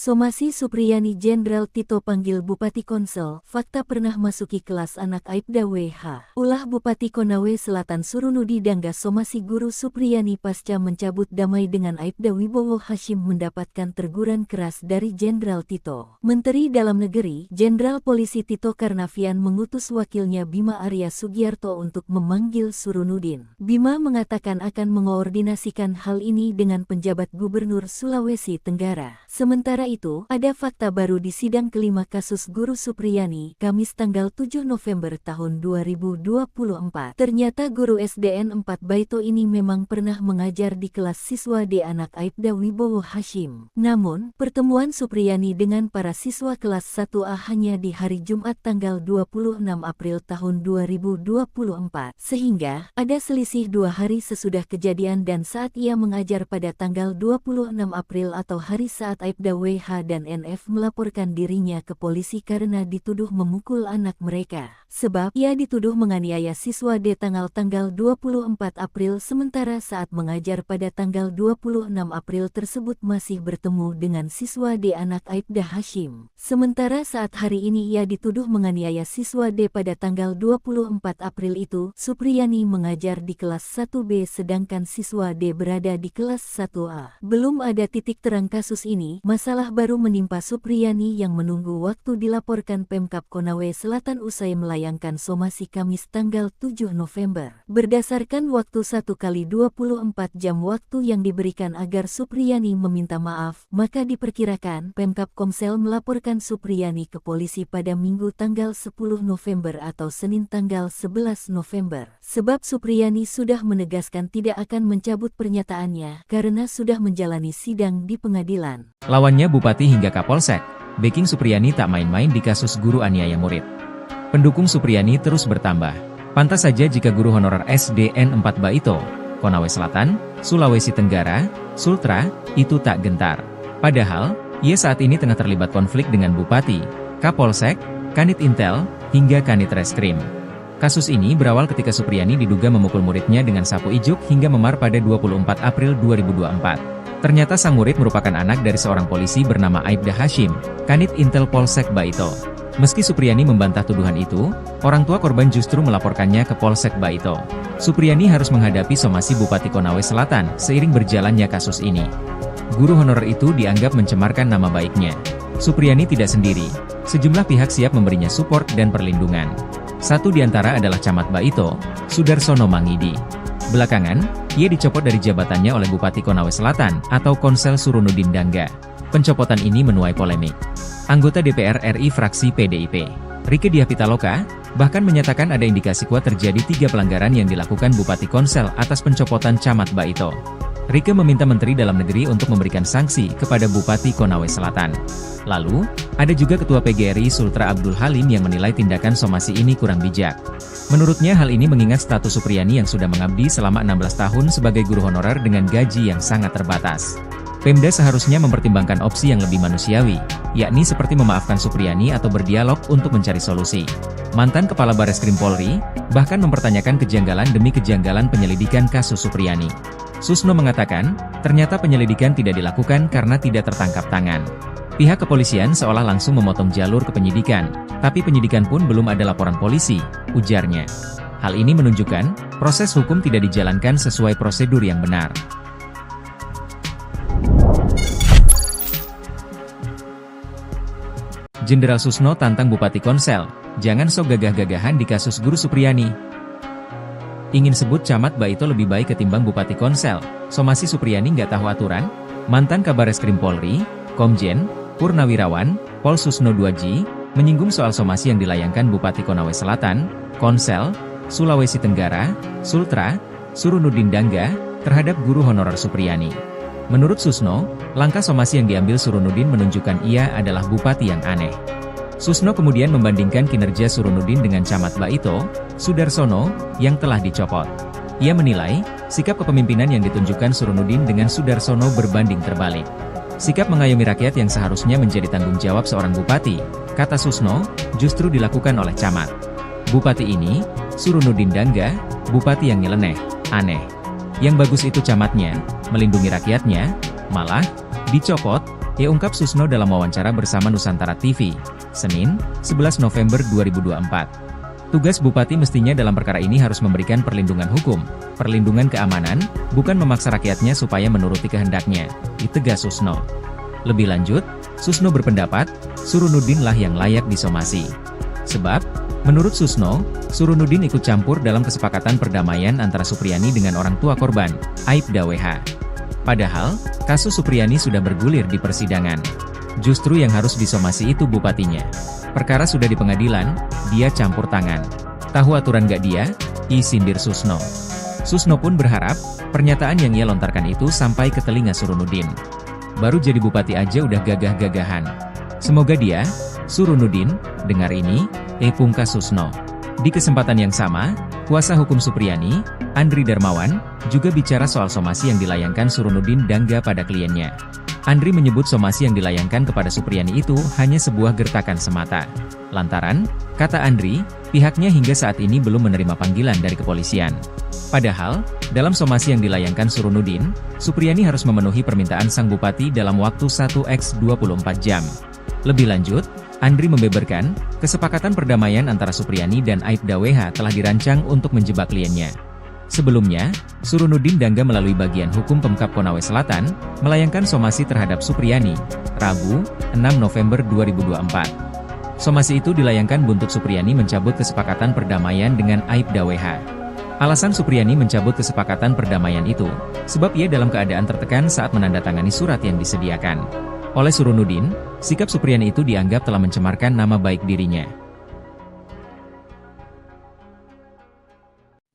Somasi Supriyani Jenderal Tito panggil Bupati Konsel, fakta pernah masuki kelas anak Aibda WH. Ulah Bupati Konawe Selatan Surunudi Dangga somasi guru Supriyani pasca mencabut damai dengan Aibda Wibowo Hashim mendapatkan teguran keras dari Jenderal Tito. Menteri Dalam Negeri, Jenderal Polisi Tito Karnavian mengutus wakilnya Bima Arya Sugiarto untuk memanggil Surunudin. Bima mengatakan akan mengoordinasikan hal ini dengan penjabat Gubernur Sulawesi Tenggara. Sementara itu, ada fakta baru di sidang kelima kasus guru Supriyani, Kamis tanggal 7 November tahun 2024. Ternyata guru SDN 4 Baito ini memang pernah mengajar di kelas siswa D anak Aibda Wibowo Hashim. Namun, pertemuan Supriyani dengan para siswa kelas 1A hanya di hari Jumat tanggal 26 April tahun 2024. Sehingga, ada selisih 2 hari sesudah kejadian dan saat ia mengajar pada tanggal 26 April atau hari saat Aibda WH dan NF melaporkan dirinya ke polisi karena dituduh memukul anak mereka. Sebab ia dituduh menganiaya siswa D tanggal 24 April sementara saat mengajar pada tanggal 26 April tersebut masih bertemu dengan siswa D anak Aibda Hashim. Sementara saat hari ini ia dituduh menganiaya siswa D pada tanggal 24 April itu, Supriyani mengajar di kelas 1B sedangkan siswa D berada di kelas 1A. Belum ada titik terang kasus ini, masalah Musibah baru menimpa Supriyani yang menunggu waktu dilaporkan Pemkab Konawe Selatan usai melayangkan somasi Kamis tanggal 7 November. Berdasarkan waktu 1x24 jam waktu yang diberikan agar Supriyani meminta maaf, maka diperkirakan Pemkab Komsel melaporkan Supriyani ke polisi pada Minggu tanggal 10 November atau Senin tanggal 11 November. Sebab Supriyani sudah menegaskan tidak akan mencabut pernyataannya karena sudah menjalani sidang di pengadilan. Lawannya Bupati hingga Kapolsek, backing Supriyani tak main-main di kasus guru aniaya murid. Pendukung Supriyani terus bertambah. Pantas saja jika guru honorer SDN 4 Baito, Konawe Selatan, Sulawesi Tenggara, Sultra, itu tak gentar. Padahal, ia saat ini tengah terlibat konflik dengan Bupati, Kapolsek, Kanit Intel, hingga Kanit Reskrim. Kasus ini berawal ketika Supriyani diduga memukul muridnya dengan sapu ijuk hingga memar pada 24 April 2024. Ternyata sang murid merupakan anak dari seorang polisi bernama Aibda Hashim, Kanit Intel Polsek Baito. Meski Supriyani membantah tuduhan itu, orang tua korban justru melaporkannya ke Polsek Baito. Supriyani harus menghadapi somasi Bupati Konawe Selatan seiring berjalannya kasus ini. Guru honorer itu dianggap mencemarkan nama baiknya. Supriyani tidak sendiri, sejumlah pihak siap memberinya support dan perlindungan. Satu di antara adalah Camat Baito, Sudarsono Mangidi. Belakangan, ia dicopot dari jabatannya oleh Bupati Konawe Selatan atau Konsel Surunudin Dangga. Pencopotan ini menuai polemik. Anggota DPR RI fraksi PDIP, Rieke Diah Pitaloka, bahkan menyatakan ada indikasi kuat terjadi 3 pelanggaran yang dilakukan Bupati Konsel atas pencopotan Camat Baito. Rieke meminta Menteri Dalam Negeri untuk memberikan sanksi kepada Bupati Konawe Selatan. Lalu, ada juga Ketua PGRI Sultra Abdul Halim yang menilai tindakan somasi ini kurang bijak. Menurutnya hal ini mengingat status Supriyani yang sudah mengabdi selama 16 tahun sebagai guru honorer dengan gaji yang sangat terbatas. Pemda seharusnya mempertimbangkan opsi yang lebih manusiawi, yakni seperti memaafkan Supriyani atau berdialog untuk mencari solusi. Mantan Kepala Bareskrim Polri, bahkan mempertanyakan kejanggalan demi kejanggalan penyelidikan kasus Supriyani. Susno mengatakan, ternyata penyelidikan tidak dilakukan karena tidak tertangkap tangan. Pihak kepolisian seolah langsung memotong jalur ke penyidikan, tapi penyidikan pun belum ada laporan polisi, ujarnya. Hal ini menunjukkan, proses hukum tidak dijalankan sesuai prosedur yang benar. Jenderal Susno tantang Bupati Konsel, jangan sok gagah-gagahan di kasus guru Supriyani. Ingin sebut Camat Baito lebih baik ketimbang Bupati Konsel, somasi Supriyani nggak tahu aturan? Mantan Kabareskrim Polri, Komjen Purnawirawan, Pol Susno 2G, menyinggung soal somasi yang dilayangkan Bupati Konawe Selatan, Konsel, Sulawesi Tenggara, Sultra, Surunudin Dangga, terhadap guru honorer Supriyani. Menurut Susno, langkah somasi yang diambil Surunudin menunjukkan ia adalah bupati yang aneh. Susno kemudian membandingkan kinerja Surunudin dengan Camat Baito, Sudarsono, yang telah dicopot. Ia menilai, sikap kepemimpinan yang ditunjukkan Surunudin dengan Sudarsono berbanding terbalik. Sikap mengayomi rakyat yang seharusnya menjadi tanggung jawab seorang bupati, kata Susno, justru dilakukan oleh camat. Bupati ini, Surunudin Dangga, bupati yang nyeleneh, aneh. Yang bagus itu camatnya, melindungi rakyatnya, malah dicopot, ia ungkap Susno dalam wawancara bersama Nusantara TV, Senin, 11 November 2024. Tugas bupati mestinya dalam perkara ini harus memberikan perlindungan hukum, perlindungan keamanan, bukan memaksa rakyatnya supaya menuruti kehendaknya, ditegas Susno. Lebih lanjut, Susno berpendapat, Surunudin lah yang layak disomasi. Sebab, menurut Susno, Surunudin ikut campur dalam kesepakatan perdamaian antara Supriyani dengan orang tua korban, Aibda WH. Padahal, kasus Supriyani sudah bergulir di persidangan. Justru yang harus disomasi itu bupatinya. Perkara sudah di pengadilan, dia campur tangan. Tahu aturan gak dia? Sindir Susno. Susno pun berharap, pernyataan yang ia lontarkan itu sampai ke telinga Surunudin. Baru jadi bupati aja udah gagah-gagahan. Semoga dia, Surunudin, dengar ini, pungkas Susno. Di kesempatan yang sama, kuasa hukum Supriyani, Andri Darmawan, juga bicara soal somasi yang dilayangkan Surunudin Dangga pada kliennya. Andri menyebut somasi yang dilayangkan kepada Supriyani itu hanya sebuah gertakan semata. Lantaran, kata Andri, pihaknya hingga saat ini belum menerima panggilan dari kepolisian. Padahal, dalam somasi yang dilayangkan Surunudin, Supriyani harus memenuhi permintaan sang bupati dalam waktu 1x24 jam. Lebih lanjut, Andri membeberkan, kesepakatan perdamaian antara Supriyani dan Aibda WH telah dirancang untuk menjebak kliennya. Sebelumnya, Surunudin Dangga melalui bagian hukum Pemkab Konawe Selatan, melayangkan somasi terhadap Supriyani, Rabu, 6 November 2024. Somasi itu dilayangkan buntut Supriyani mencabut kesepakatan perdamaian dengan Aibda WH. Alasan Supriyani mencabut kesepakatan perdamaian itu, sebab ia dalam keadaan tertekan saat menandatangani surat yang disediakan oleh Surunudin. Sikap Supriyani itu dianggap telah mencemarkan nama baik dirinya.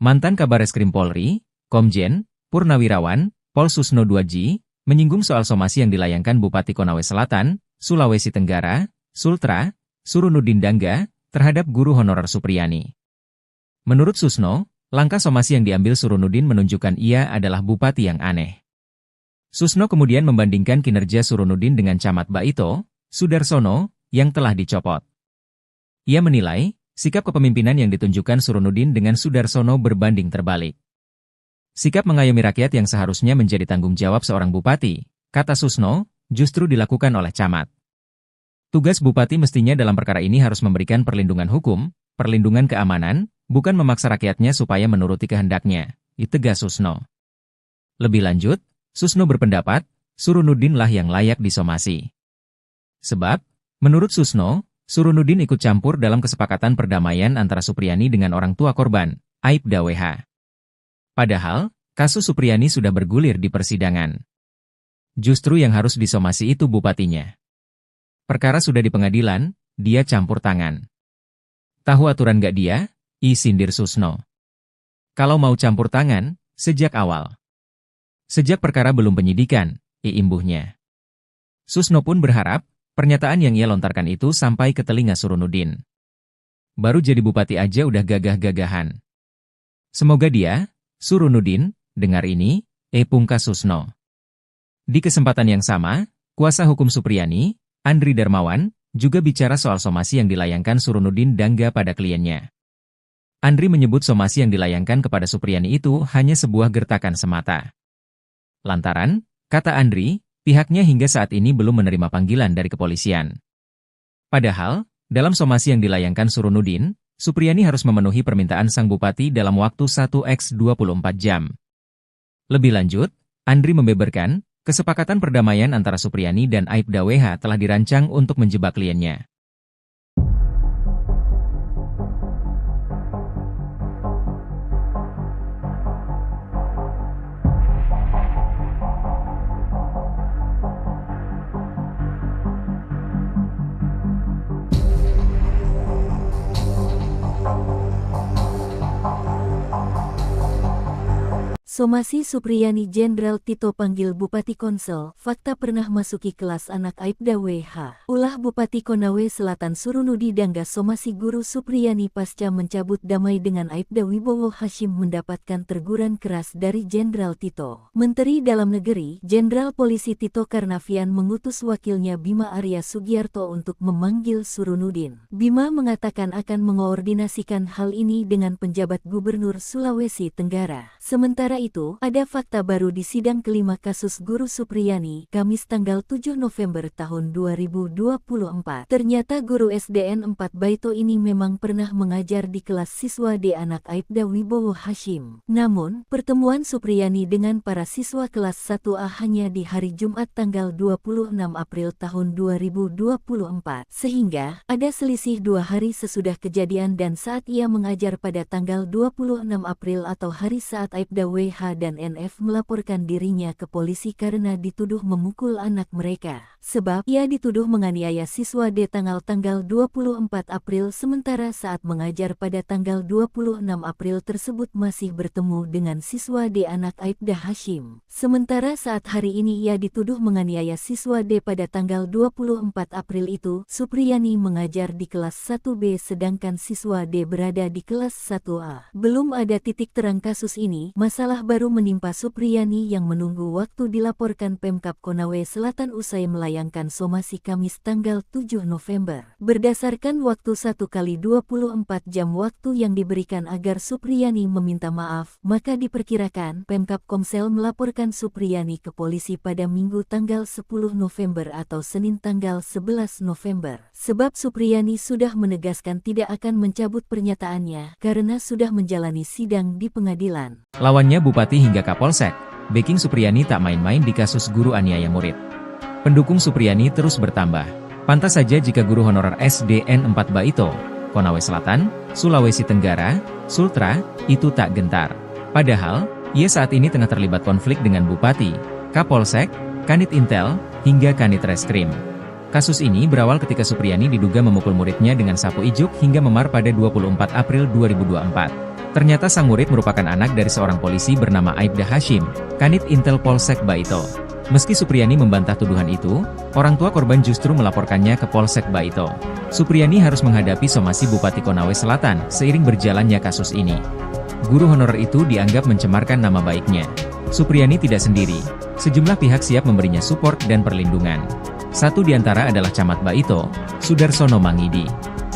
Mantan Kabareskrim Polri, Komjen, Purnawirawan, Pol Susno 2J, menyinggung soal somasi yang dilayangkan Bupati Konawe Selatan, Sulawesi Tenggara, Sultra, Surunudin Dangga, terhadap guru honorer Supriyani. Menurut Susno, langkah somasi yang diambil Surunudin menunjukkan ia adalah bupati yang aneh. Susno kemudian membandingkan kinerja Surunudin dengan Camat Baito, Sudarsono, yang telah dicopot. Ia menilai, sikap kepemimpinan yang ditunjukkan Surunudin dengan Sudarsono berbanding terbalik. Sikap mengayomi rakyat yang seharusnya menjadi tanggung jawab seorang bupati, kata Susno, justru dilakukan oleh camat. Tugas bupati mestinya dalam perkara ini harus memberikan perlindungan hukum, perlindungan keamanan, bukan memaksa rakyatnya supaya menuruti kehendaknya, tegas Susno. Lebih lanjut, Susno berpendapat, Surunudin lah yang layak disomasi. Sebab, menurut Susno, Surunudin ikut campur dalam kesepakatan perdamaian antara Supriyani dengan orang tua korban, Aibda WH. Padahal, kasus Supriyani sudah bergulir di persidangan. Justru yang harus disomasi itu bupatinya. Perkara sudah di pengadilan, dia campur tangan. Tahu aturan gak dia? Sindir Susno. Kalau mau campur tangan, sejak awal. Sejak perkara belum penyidikan, imbuhnya. Susno pun berharap, pernyataan yang ia lontarkan itu sampai ke telinga Surunudin. Baru jadi bupati aja udah gagah-gagahan. Semoga dia, Surunudin, dengar ini, pungkas Susno. Di kesempatan yang sama, kuasa hukum Supriyani, Andri Darmawan, juga bicara soal somasi yang dilayangkan Surunudin Dangga pada kliennya. Andri menyebut somasi yang dilayangkan kepada Supriyani itu hanya sebuah gertakan semata. Lantaran, kata Andri, pihaknya hingga saat ini belum menerima panggilan dari kepolisian. Padahal, dalam somasi yang dilayangkan Surunudin, Supriyani harus memenuhi permintaan sang bupati dalam waktu 1x24 jam. Lebih lanjut, Andri membeberkan, kesepakatan perdamaian antara Supriyani dan Aibda WH telah dirancang untuk menjebak kliennya. Somasi Supriyani Jenderal Tito panggil Bupati Konsel, fakta pernah masuki kelas anak Aibda WH. Ulah Bupati Konawe Selatan Surunudi Dangga somasi guru Supriyani pasca mencabut damai dengan Aibda Wibowo Hashim mendapatkan teguran keras dari Jenderal Tito. Menteri Dalam Negeri, Jenderal Polisi Tito Karnavian mengutus wakilnya Bima Arya Sugiarto untuk memanggil Surunudin. Bima mengatakan akan mengoordinasikan hal ini dengan penjabat Gubernur Sulawesi Tenggara. Sementara itu, ada fakta baru di sidang kelima kasus guru Supriyani, Kamis tanggal 7 November tahun 2024. Ternyata guru SDN 4 Baito ini memang pernah mengajar di kelas siswa D anak Aibda Wibowo Hashim. Namun, pertemuan Supriyani dengan para siswa kelas 1A hanya di hari Jumat tanggal 26 April tahun 2024. Sehingga, ada selisih 2 hari sesudah kejadian dan saat ia mengajar pada tanggal 26 April atau hari saat Aibda WH dan NF melaporkan dirinya ke polisi karena dituduh memukul anak mereka. Sebab ia dituduh menganiaya siswa D tanggal 24 April sementara saat mengajar pada tanggal 26 April tersebut masih bertemu dengan siswa D anak Aibda Hashim. Sementara saat hari ini ia dituduh menganiaya siswa D pada tanggal 24 April itu, Supriyani mengajar di kelas 1B sedangkan siswa D berada di kelas 1A. Belum ada titik terang kasus ini, masalah Musibah baru menimpa Supriyani yang menunggu waktu dilaporkan Pemkab Konawe Selatan usai melayangkan somasi Kamis tanggal 7 November. Berdasarkan waktu 1x24 jam waktu yang diberikan agar Supriyani meminta maaf, maka diperkirakan Pemkab Komsel melaporkan Supriyani ke polisi pada Minggu tanggal 10 November atau Senin tanggal 11 November. Sebab Supriyani sudah menegaskan tidak akan mencabut pernyataannya karena sudah menjalani sidang di pengadilan. Lawannya Bupati hingga Kapolsek, backing Supriyani tak main-main di kasus guru aniaya murid. Pendukung Supriyani terus bertambah. Pantas saja jika guru honorer SDN 4 Baito, Konawe Selatan, Sulawesi Tenggara, Sultra, itu tak gentar. Padahal, ia saat ini tengah terlibat konflik dengan Bupati, Kapolsek, Kanit Intel, hingga Kanit Reskrim. Kasus ini berawal ketika Supriyani diduga memukul muridnya dengan sapu ijuk hingga memar pada 24 April 2024. Ternyata sang murid merupakan anak dari seorang polisi bernama Aibda Hashim, Kanit Intel Polsek Baito. Meski Supriyani membantah tuduhan itu, orang tua korban justru melaporkannya ke Polsek Baito. Supriyani harus menghadapi somasi Bupati Konawe Selatan seiring berjalannya kasus ini. Guru honorer itu dianggap mencemarkan nama baiknya. Supriyani tidak sendiri, sejumlah pihak siap memberinya support dan perlindungan. Satu di antara adalah Camat Baito, Sudarsono Mangidi.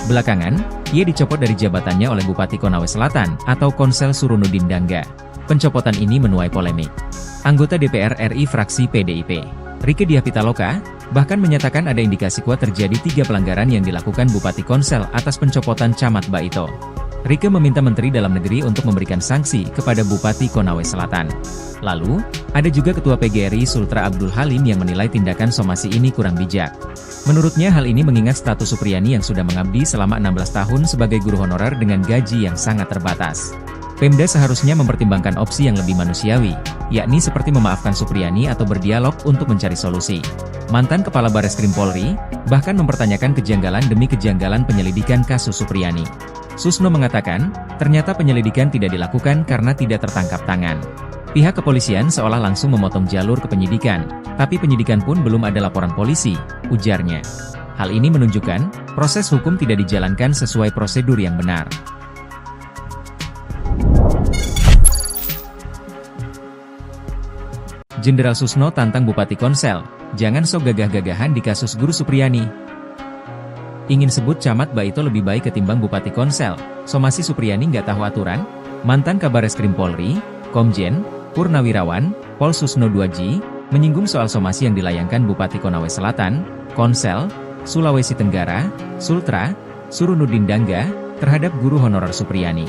Belakangan, ia dicopot dari jabatannya oleh Bupati Konawe Selatan atau Konsel Surunudin Dangga. Pencopotan ini menuai polemik. Anggota DPR RI fraksi PDIP, Rieke Diah Pitaloka, bahkan menyatakan ada indikasi kuat terjadi 3 pelanggaran yang dilakukan Bupati Konsel atas pencopotan Camat Baito. Rieke meminta Menteri Dalam Negeri untuk memberikan sanksi kepada Bupati Konawe Selatan. Lalu, ada juga Ketua PGRI Sultra Abdul Halim yang menilai tindakan somasi ini kurang bijak. Menurutnya hal ini mengingat status Supriyani yang sudah mengabdi selama 16 tahun sebagai guru honorer dengan gaji yang sangat terbatas. Pemda seharusnya mempertimbangkan opsi yang lebih manusiawi, yakni seperti memaafkan Supriyani atau berdialog untuk mencari solusi. Mantan Kepala Bareskrim Polri, bahkan mempertanyakan kejanggalan demi kejanggalan penyelidikan kasus Supriyani. Susno mengatakan, ternyata penyelidikan tidak dilakukan karena tidak tertangkap tangan. Pihak kepolisian seolah langsung memotong jalur ke penyidikan, tapi penyidikan pun belum ada laporan polisi, ujarnya. Hal ini menunjukkan, proses hukum tidak dijalankan sesuai prosedur yang benar. Jenderal Susno tantang Bupati Konsel, jangan sok gagah-gagahan di kasus guru Supriyani. Ingin sebut Camat Baito lebih baik ketimbang Bupati Konsel, somasi Supriyani nggak tahu aturan? Mantan Kabareskrim Polri, Komjen Purnawirawan, Pol Susno 2G, menyinggung soal somasi yang dilayangkan Bupati Konawe Selatan, Konsel, Sulawesi Tenggara, Sultra, Surunudin Dangga, terhadap guru honorer Supriyani.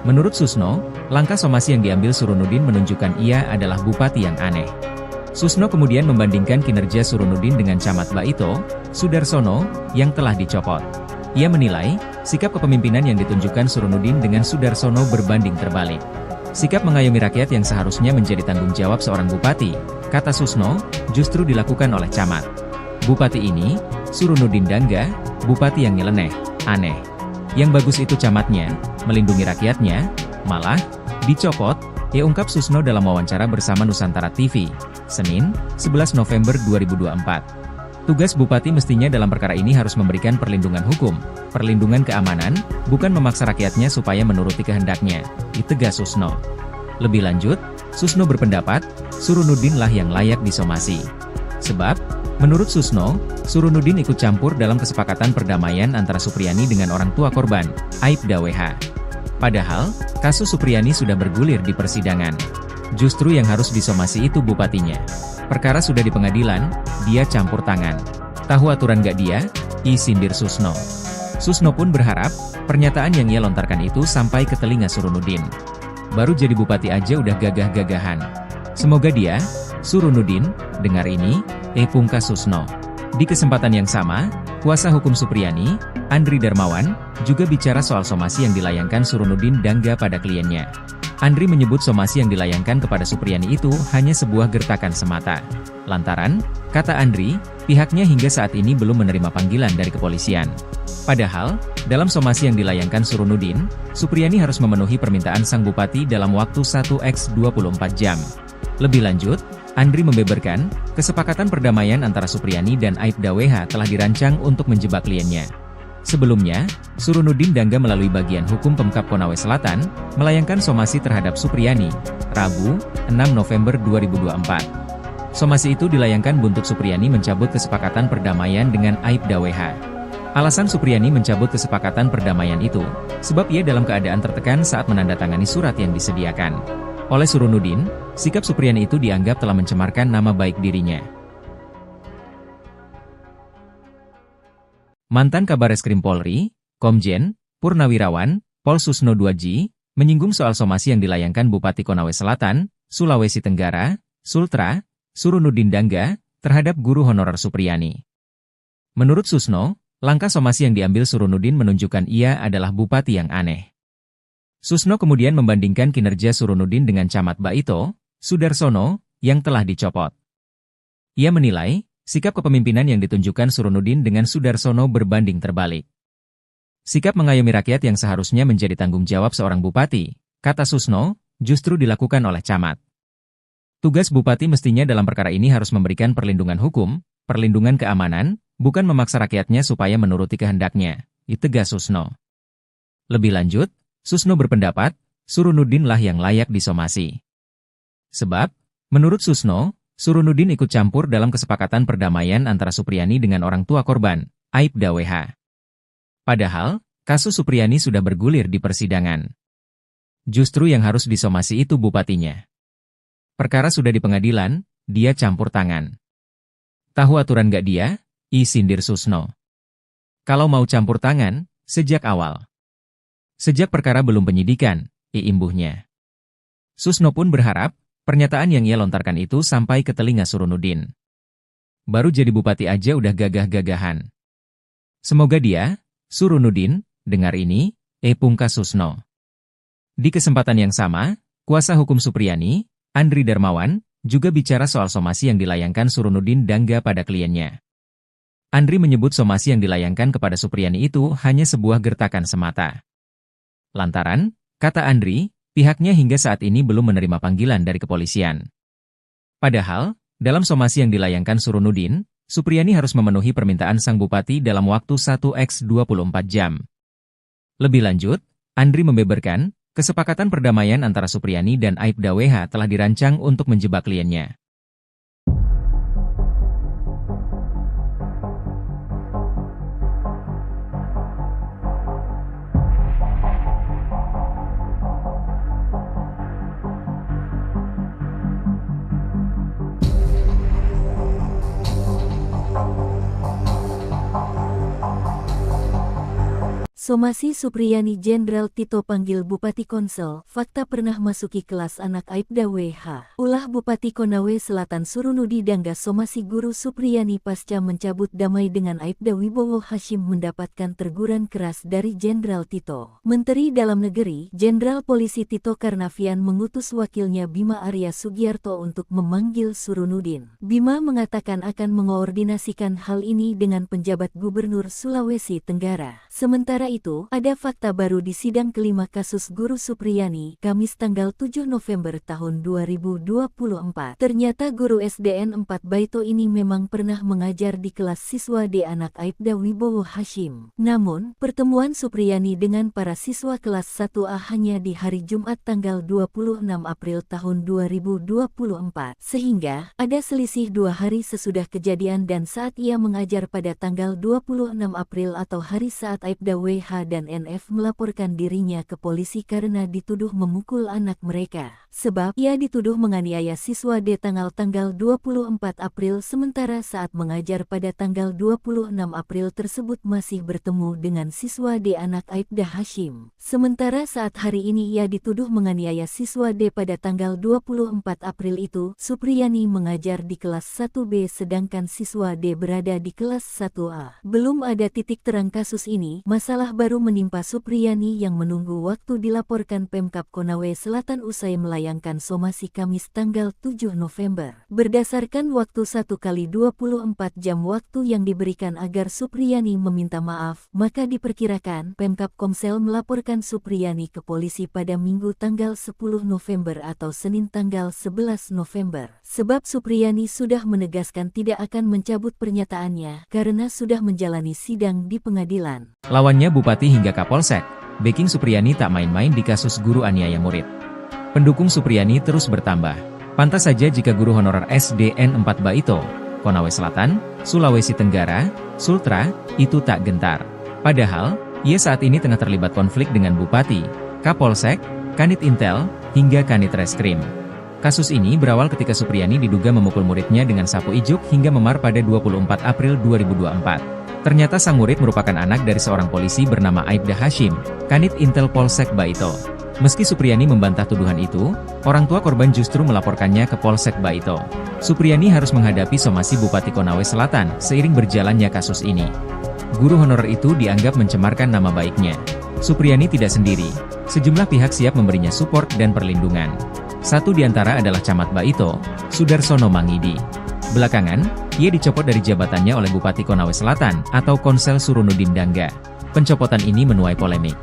Menurut Susno, langkah somasi yang diambil Surunudin menunjukkan ia adalah bupati yang aneh. Susno kemudian membandingkan kinerja Surunudin dengan Camat Baito, Sudarsono, yang telah dicopot. Ia menilai, sikap kepemimpinan yang ditunjukkan Surunudin dengan Sudarsono berbanding terbalik. Sikap mengayomi rakyat yang seharusnya menjadi tanggung jawab seorang bupati, kata Susno, justru dilakukan oleh camat. Bupati ini, Surunudin Dangga, bupati yang nyeleneh, aneh. Yang bagus itu camatnya, melindungi rakyatnya, malah, dicopot, ungkap Susno dalam wawancara bersama Nusantara TV, Senin, 11 November 2024. Tugas bupati mestinya dalam perkara ini harus memberikan perlindungan hukum, perlindungan keamanan, bukan memaksa rakyatnya supaya menuruti kehendaknya, ditegas Susno. Lebih lanjut, Susno berpendapat, Surunudin lah yang layak disomasi. Sebab, menurut Susno, Surunudin ikut campur dalam kesepakatan perdamaian antara Supriyani dengan orang tua korban, Aibda WH. Padahal, kasus Supriyani sudah bergulir di persidangan. Justru yang harus disomasi itu bupatinya. Perkara sudah di pengadilan, dia campur tangan. Tahu aturan gak dia? Sindir Susno. Susno pun berharap, pernyataan yang ia lontarkan itu sampai ke telinga Surunudin. Baru jadi bupati aja udah gagah-gagahan. Semoga dia, Surunudin, dengar ini, pungkas Susno. Di kesempatan yang sama, kuasa hukum Supriyani, Andri Darmawan, juga bicara soal somasi yang dilayangkan Surunudin Dangga pada kliennya. Andri menyebut somasi yang dilayangkan kepada Supriyani itu hanya sebuah gertakan semata. Lantaran, kata Andri, pihaknya hingga saat ini belum menerima panggilan dari kepolisian. Padahal, dalam somasi yang dilayangkan Surunudin, Supriyani harus memenuhi permintaan sang bupati dalam waktu 1x24 jam. Lebih lanjut, Andri membeberkan, kesepakatan perdamaian antara Supriyani dan Aibda WH telah dirancang untuk menjebak kliennya. Sebelumnya, Surunudin Dangga melalui bagian hukum Pemkab Konawe Selatan, melayangkan somasi terhadap Supriyani, Rabu, 6 November 2024. Somasi itu dilayangkan buntut Supriyani mencabut kesepakatan perdamaian dengan Aibda WH. Alasan Supriyani mencabut kesepakatan perdamaian itu, sebab ia dalam keadaan tertekan saat menandatangani surat yang disediakan. Oleh Surunudin, sikap Supriyani itu dianggap telah mencemarkan nama baik dirinya. Mantan Kabareskrim Polri, Komjen, Purnawirawan, Pol Susno 2J, menyinggung soal somasi yang dilayangkan Bupati Konawe Selatan, Sulawesi Tenggara, Sultra, Surunudin Dangga, terhadap guru honorer Supriyani. Menurut Susno, langkah somasi yang diambil Surunudin menunjukkan ia adalah bupati yang aneh. Susno kemudian membandingkan kinerja Surunudin dengan Camat Baito, Sudarsono, yang telah dicopot. Ia menilai, sikap kepemimpinan yang ditunjukkan Surunudin dengan Sudarsono berbanding terbalik. Sikap mengayomi rakyat yang seharusnya menjadi tanggung jawab seorang bupati, kata Susno, justru dilakukan oleh camat. Tugas bupati mestinya dalam perkara ini harus memberikan perlindungan hukum, perlindungan keamanan, bukan memaksa rakyatnya supaya menuruti kehendaknya, tegas Susno. Lebih lanjut, Susno berpendapat, Surunudin lah yang layak disomasi. Sebab, menurut Susno, Surunudin ikut campur dalam kesepakatan perdamaian antara Supriyani dengan orang tua korban, Aibda WH. Padahal, kasus Supriyani sudah bergulir di persidangan. Justru yang harus disomasi itu bupatinya. Perkara sudah di pengadilan, dia campur tangan. Tahu aturan gak dia? Sindir Susno. Kalau mau campur tangan, sejak awal. Sejak perkara belum penyidikan, imbuhnya. Susno pun berharap, pernyataan yang ia lontarkan itu sampai ke telinga Surunudin. Baru jadi bupati aja udah gagah-gagahan. Semoga dia, Surunudin, dengar ini, pungkas Susno. Di kesempatan yang sama, kuasa hukum Supriyani, Andri Darmawan, juga bicara soal somasi yang dilayangkan Surunudin Dangga pada kliennya. Andri menyebut somasi yang dilayangkan kepada Supriyani itu hanya sebuah gertakan semata. Lantaran, kata Andri, pihaknya hingga saat ini belum menerima panggilan dari kepolisian. Padahal, dalam somasi yang dilayangkan Surunudin, Supriyani harus memenuhi permintaan sang bupati dalam waktu 1x24 jam. Lebih lanjut, Andri membeberkan, kesepakatan perdamaian antara Supriyani dan Aibda WH telah dirancang untuk menjebak kliennya. Somasi Supriyani Jenderal Tito panggil Bupati Konsel, fakta pernah masuki kelas anak Aibda WH. Ulah Bupati Konawe Selatan Surunudi Dangga somasi guru Supriyani pasca mencabut damai dengan Aibda Wibowo Hashim mendapatkan teguran keras dari Jenderal Tito. Menteri Dalam Negeri, Jenderal Polisi Tito Karnavian mengutus wakilnya Bima Arya Sugiarto untuk memanggil Surunudin. Bima mengatakan akan mengoordinasikan hal ini dengan penjabat Gubernur Sulawesi Tenggara. Sementara itu, ada fakta baru di sidang kelima kasus guru Supriyani, Kamis tanggal 7 November tahun 2024. Ternyata guru SDN 4 Baito ini memang pernah mengajar di kelas siswa D anak Aibda Wibowo Hashim. Namun, pertemuan Supriyani dengan para siswa kelas 1A hanya di hari Jumat tanggal 26 April tahun 2024. Sehingga, ada selisih 2 hari sesudah kejadian dan saat ia mengajar pada tanggal 26 April atau hari saat Aibda WH dan NF melaporkan dirinya ke polisi karena dituduh memukul anak mereka. Sebab ia dituduh menganiaya siswa D tanggal 24 April sementara saat mengajar pada tanggal 26 April tersebut masih bertemu dengan siswa D anak Aibda Hashim. Sementara saat hari ini ia dituduh menganiaya siswa D pada tanggal 24 April itu, Supriyani mengajar di kelas 1B sedangkan siswa D berada di kelas 1A. Belum ada titik terang kasus ini, masalah baru menimpa Supriyani yang menunggu waktu dilaporkan Pemkab Konawe Selatan usai melayangkan somasi Kamis tanggal 7 November. Berdasarkan waktu 1x24 jam waktu yang diberikan agar Supriyani meminta maaf, maka diperkirakan Pemkab Komsel melaporkan Supriyani ke polisi pada Minggu tanggal 10 November atau Senin tanggal 11 November. Sebab Supriyani sudah menegaskan tidak akan mencabut pernyataannya karena sudah menjalani sidang di pengadilan. Lawannya Bupati hingga Kapolsek, backing Supriyani tak main-main di kasus guru aniaya murid. Pendukung Supriyani terus bertambah. Pantas saja jika guru honorer SDN 4 Baito, Konawe Selatan, Sulawesi Tenggara, Sultra, itu tak gentar. Padahal, ia saat ini tengah terlibat konflik dengan Bupati, Kapolsek, Kanit Intel, hingga Kanit Reskrim. Kasus ini berawal ketika Supriyani diduga memukul muridnya dengan sapu ijuk hingga memar pada 24 April 2024. Ternyata sang murid merupakan anak dari seorang polisi bernama Aibda Hashim, Kanit Intel Polsek Baito. Meski Supriyani membantah tuduhan itu, orang tua korban justru melaporkannya ke Polsek Baito. Supriyani harus menghadapi somasi Bupati Konawe Selatan seiring berjalannya kasus ini. Guru honorer itu dianggap mencemarkan nama baiknya. Supriyani tidak sendiri, sejumlah pihak siap memberinya support dan perlindungan. Satu di antara adalah Camat Baito, Sudarsono Mangidi. Belakangan, ia dicopot dari jabatannya oleh Bupati Konawe Selatan atau Konsel Surunudin Dangga. Pencopotan ini menuai polemik.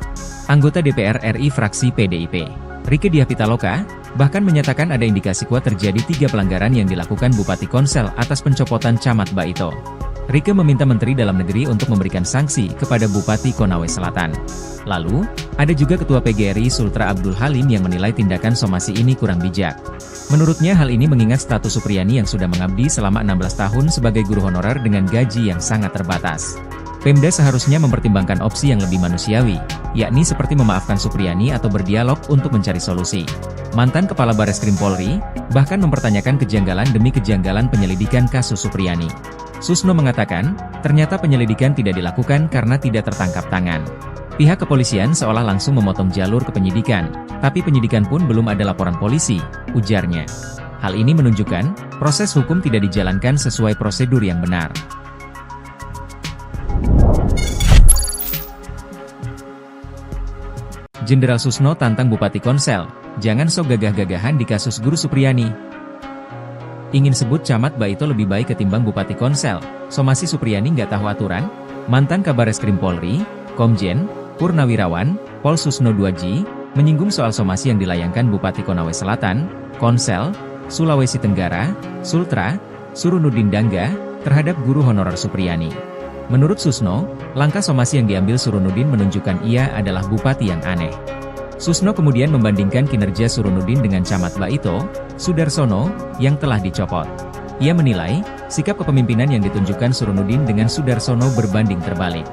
Anggota DPR RI fraksi PDIP, Rieke Diah Pitaloka, bahkan menyatakan ada indikasi kuat terjadi 3 pelanggaran yang dilakukan Bupati Konsel atas pencopotan Camat Baito. Rieke meminta Menteri Dalam Negeri untuk memberikan sanksi kepada Bupati Konawe Selatan. Lalu, ada juga Ketua PGRI Sultra Abdul Halim yang menilai tindakan somasi ini kurang bijak. Menurutnya hal ini mengingat status Supriyani yang sudah mengabdi selama 16 tahun sebagai guru honorer dengan gaji yang sangat terbatas. Pemda seharusnya mempertimbangkan opsi yang lebih manusiawi, yakni seperti memaafkan Supriyani atau berdialog untuk mencari solusi. Mantan Kepala Bareskrim Polri, bahkan mempertanyakan kejanggalan demi kejanggalan penyelidikan kasus Supriyani. Susno mengatakan, ternyata penyelidikan tidak dilakukan karena tidak tertangkap tangan. Pihak kepolisian seolah langsung memotong jalur ke penyidikan, tapi penyidikan pun belum ada laporan polisi, ujarnya. Hal ini menunjukkan, proses hukum tidak dijalankan sesuai prosedur yang benar. Jenderal Susno tantang Bupati Konsel, jangan sok gagah-gagahan di kasus guru Supriyani. Ingin sebut Camat Baito lebih baik ketimbang Bupati Konsel, somasi Supriyani nggak tahu aturan? Mantan Kabareskrim Polri, Komjen, Purnawirawan, Pol Susno 2G, menyinggung soal somasi yang dilayangkan Bupati Konawe Selatan, Konsel, Sulawesi Tenggara, Sultra, Surunudin Dangga, terhadap guru honorer Supriyani. Menurut Susno, langkah somasi yang diambil Surunudin menunjukkan ia adalah bupati yang aneh. Susno kemudian membandingkan kinerja Surunudin dengan Camat Baito, Sudarsono, yang telah dicopot. Ia menilai, sikap kepemimpinan yang ditunjukkan Surunudin dengan Sudarsono berbanding terbalik.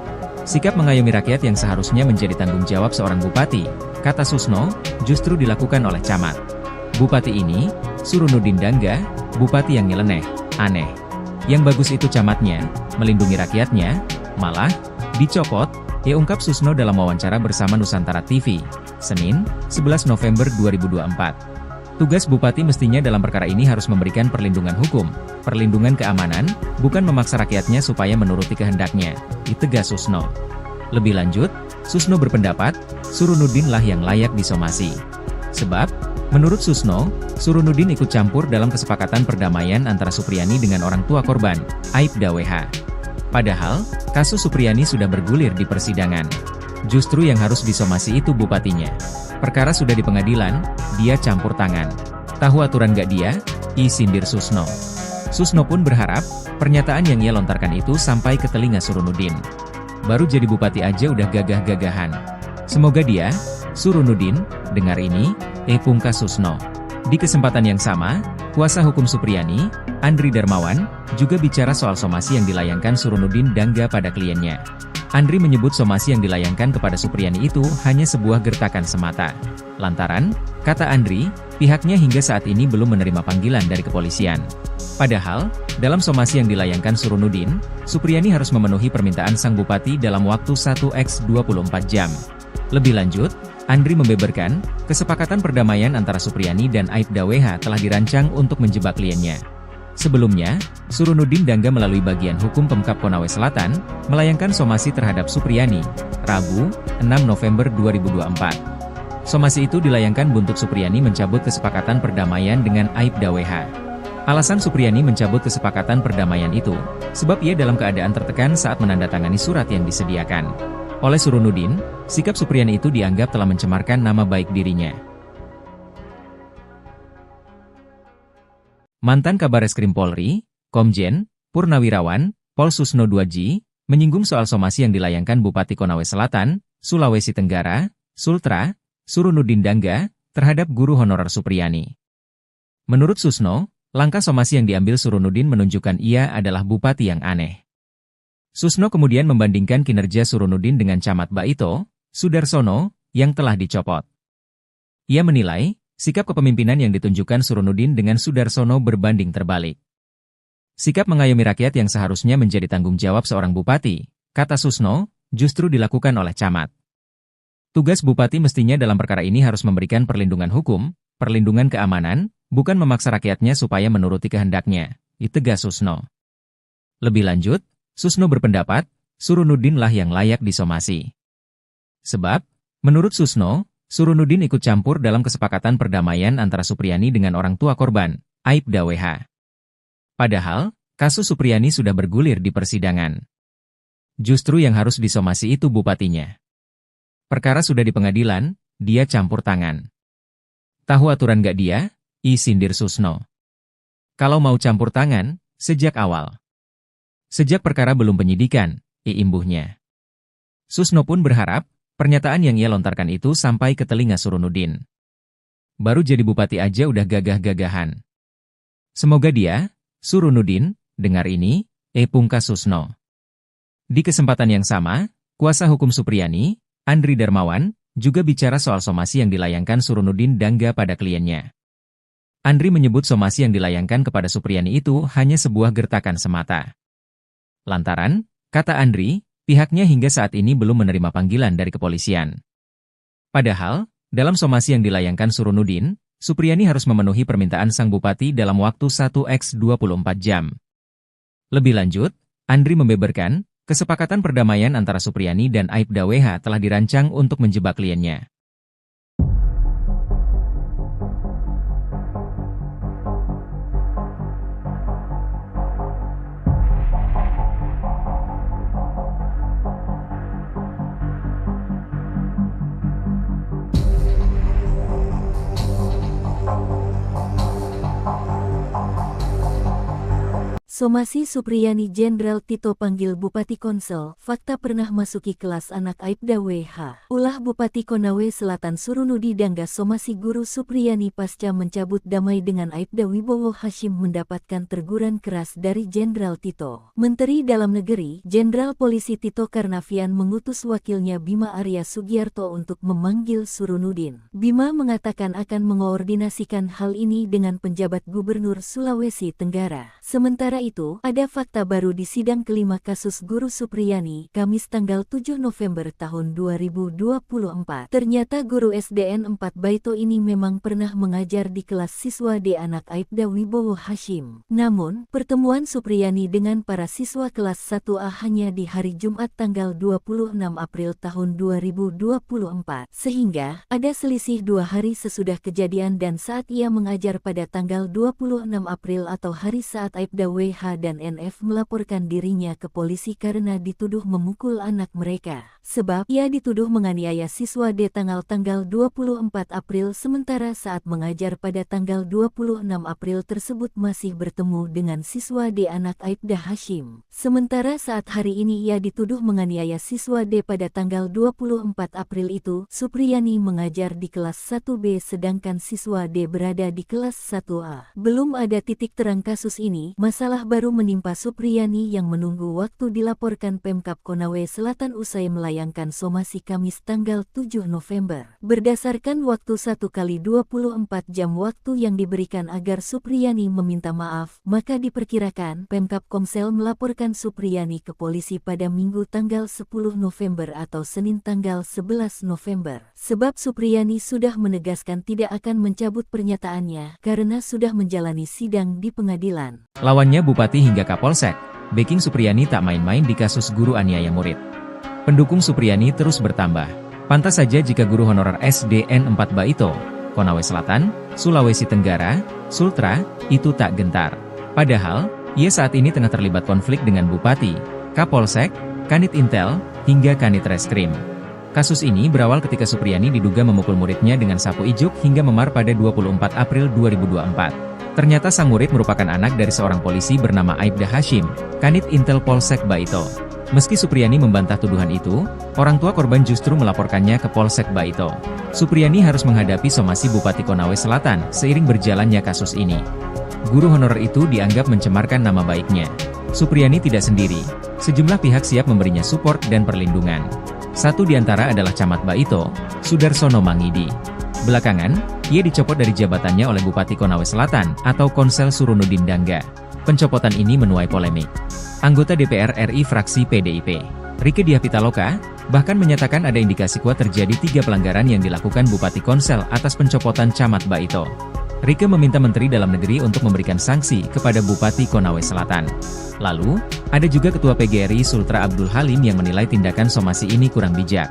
Sikap mengayomi rakyat yang seharusnya menjadi tanggung jawab seorang bupati, kata Susno, justru dilakukan oleh Camat. Bupati ini, Surunudin Dangga, bupati yang nyeleneh, aneh. Yang bagus itu camatnya, melindungi rakyatnya, malah, dicopot, ungkap Susno dalam wawancara bersama Nusantara TV, Senin, 11 November 2024. Tugas bupati mestinya dalam perkara ini harus memberikan perlindungan hukum, perlindungan keamanan, bukan memaksa rakyatnya supaya menuruti kehendaknya, ditegas Susno. Lebih lanjut, Susno berpendapat, Surunudin lah yang layak disomasi. Sebab, menurut Susno, Surunudin ikut campur dalam kesepakatan perdamaian antara Supriyani dengan orang tua korban, Aibda WH. Padahal, kasus Supriyani sudah bergulir di persidangan. Justru yang harus disomasi itu bupatinya. Perkara sudah di pengadilan, dia campur tangan. Tahu aturan gak dia? Sindir Susno. Susno pun berharap, pernyataan yang ia lontarkan itu sampai ke telinga Surunudin. Baru jadi bupati aja udah gagah-gagahan. Semoga dia, Surunudin, dengar ini, pungkas Susno. Di kesempatan yang sama, kuasa hukum Supriyani, Andri Darmawan, juga bicara soal somasi yang dilayangkan Surunudin Dangga pada kliennya. Andri menyebut somasi yang dilayangkan kepada Supriyani itu hanya sebuah gertakan semata. Lantaran, kata Andri, pihaknya hingga saat ini belum menerima panggilan dari kepolisian. Padahal, dalam somasi yang dilayangkan Surunudin, Supriyani harus memenuhi permintaan sang bupati dalam waktu 1x24 jam. Lebih lanjut, Andri membeberkan, kesepakatan perdamaian antara Supriyani dan Aibda WH telah dirancang untuk menjebak kliennya. Sebelumnya, Surunudin Dangga melalui bagian hukum Pemkab Konawe Selatan, melayangkan somasi terhadap Supriyani, Rabu, 6 November 2024. Somasi itu dilayangkan buntut Supriyani mencabut kesepakatan perdamaian dengan Aibda WH. Alasan Supriyani mencabut kesepakatan perdamaian itu, sebab ia dalam keadaan tertekan saat menandatangani surat yang disediakan. Oleh Surunudin, sikap Supriyani itu dianggap telah mencemarkan nama baik dirinya. Mantan Kabareskrim Polri, Komjen, Purnawirawan, Pol Susno 2G, menyinggung soal somasi yang dilayangkan Bupati Konawe Selatan, Sulawesi Tenggara, Sultra, Surunudin Dangga, terhadap guru honorer Supriyani. Menurut Susno, langkah somasi yang diambil Surunudin menunjukkan ia adalah bupati yang aneh. Susno kemudian membandingkan kinerja Surunudin dengan Camat Baito, Sudarsono, yang telah dicopot. Ia menilai, sikap kepemimpinan yang ditunjukkan Surunudin dengan Sudarsono berbanding terbalik. Sikap mengayomi rakyat yang seharusnya menjadi tanggung jawab seorang bupati, kata Susno, justru dilakukan oleh camat. Tugas bupati mestinya dalam perkara ini harus memberikan perlindungan hukum, perlindungan keamanan, bukan memaksa rakyatnya supaya menuruti kehendaknya, tegas Susno. Lebih lanjut, Susno berpendapat, Surunudin lah yang layak disomasi. Sebab, menurut Susno, Surunudin ikut campur dalam kesepakatan perdamaian antara Supriyani dengan orang tua korban, Aibda WH. Padahal, kasus Supriyani sudah bergulir di persidangan. Justru yang harus disomasi itu bupatinya. Perkara sudah di pengadilan, dia campur tangan. Tahu aturan gak dia? Sindir Susno. Kalau mau campur tangan, sejak awal. Sejak perkara belum penyidikan, imbuhnya. Susno pun berharap, pernyataan yang ia lontarkan itu sampai ke telinga Surunudin. Baru jadi bupati aja udah gagah-gagahan. Semoga dia, Surunudin, dengar ini, pungkas Susno. Di kesempatan yang sama, kuasa hukum Supriyani, Andri Darmawan, juga bicara soal somasi yang dilayangkan Surunudin Dangga pada kliennya. Andri menyebut somasi yang dilayangkan kepada Supriyani itu hanya sebuah gertakan semata. Lantaran, kata Andri, pihaknya hingga saat ini belum menerima panggilan dari kepolisian. Padahal, dalam somasi yang dilayangkan Surunudin, Supriyani harus memenuhi permintaan sang bupati dalam waktu 1x24 jam. Lebih lanjut, Andri membeberkan, kesepakatan perdamaian antara Supriyani dan Aibda WH telah dirancang untuk menjebak kliennya. Somasi Supriyani Jenderal Tito panggil Bupati Konsel, fakta pernah masuki kelas anak Aibda WH. Ulah Bupati Konawe Selatan Surunudi Dangga somasi guru Supriyani pasca mencabut damai dengan Aibda Wibowo Hashim mendapatkan teguran keras dari Jenderal Tito. Menteri Dalam Negeri, Jenderal Polisi Tito Karnavian mengutus wakilnya Bima Arya Sugiarto untuk memanggil Surunudin. Bima mengatakan akan mengoordinasikan hal ini dengan penjabat Gubernur Sulawesi Tenggara. Sementara itu, ada fakta baru di sidang kelima kasus guru Supriyani, Kamis tanggal 7 November tahun 2024. Ternyata guru SDN 4 Baito ini memang pernah mengajar di kelas siswa D anak Aibda Wibowo Hashim. Namun, pertemuan Supriyani dengan para siswa kelas 1A hanya di hari Jumat tanggal 26 April tahun 2024. Sehingga, ada selisih 2 hari sesudah kejadian dan saat ia mengajar pada tanggal 26 April atau hari saat Aibda WH dan NF melaporkan dirinya ke polisi karena dituduh memukul anak mereka. Sebab, ia dituduh menganiaya siswa D tanggal 24 April sementara saat mengajar pada tanggal 26 April tersebut masih bertemu dengan siswa D anak Aibda Hashim. Sementara saat hari ini ia dituduh menganiaya siswa D pada tanggal 24 April itu, Supriyani mengajar di kelas 1B sedangkan siswa D berada di kelas 1A. Belum ada titik terang kasus ini, masalah baru menimpa Supriyani yang menunggu waktu dilaporkan Pemkab Konawe Selatan usai melayangkan somasi Kamis tanggal 7 November. Berdasarkan waktu 1x24 jam waktu yang diberikan agar Supriyani meminta maaf, maka diperkirakan Pemkab Komsel melaporkan Supriyani ke polisi pada Minggu tanggal 10 November atau Senin tanggal 11 November. Sebab Supriyani sudah menegaskan tidak akan mencabut pernyataannya karena sudah menjalani sidang di pengadilan. Lawannya Bupati hingga Kapolsek, backing Supriyani tak main-main di kasus guru aniaya murid. Pendukung Supriyani terus bertambah. Pantas saja jika guru honorer SDN 4 Baito, Konawe Selatan, Sulawesi Tenggara, Sultra, itu tak gentar. Padahal, ia saat ini tengah terlibat konflik dengan Bupati, Kapolsek, Kanit Intel, hingga Kanit Reskrim. Kasus ini berawal ketika Supriyani diduga memukul muridnya dengan sapu ijuk hingga memar pada 24 April 2024. Ternyata sang murid merupakan anak dari seorang polisi bernama Aibda Hashim, Kanit Intel Polsek Baito. Meski Supriyani membantah tuduhan itu, orang tua korban justru melaporkannya ke Polsek Baito. Supriyani harus menghadapi somasi Bupati Konawe Selatan seiring berjalannya kasus ini. Guru honorer itu dianggap mencemarkan nama baiknya. Supriyani tidak sendiri, sejumlah pihak siap memberinya support dan perlindungan. Satu di antara adalah Camat Baito, Sudarsono Mangidi. Belakangan, ia dicopot dari jabatannya oleh Bupati Konawe Selatan atau Konsel Surunudin Dangga. Pencopotan ini menuai polemik. Anggota DPR RI fraksi PDIP, Rieke Diah Pitaloka, bahkan menyatakan ada indikasi kuat terjadi 3 pelanggaran yang dilakukan Bupati Konsel atas pencopotan Camat Baito. Rieke meminta Menteri Dalam Negeri untuk memberikan sanksi kepada Bupati Konawe Selatan. Lalu, ada juga Ketua PGRI Sultra Abdul Halim yang menilai tindakan somasi ini kurang bijak.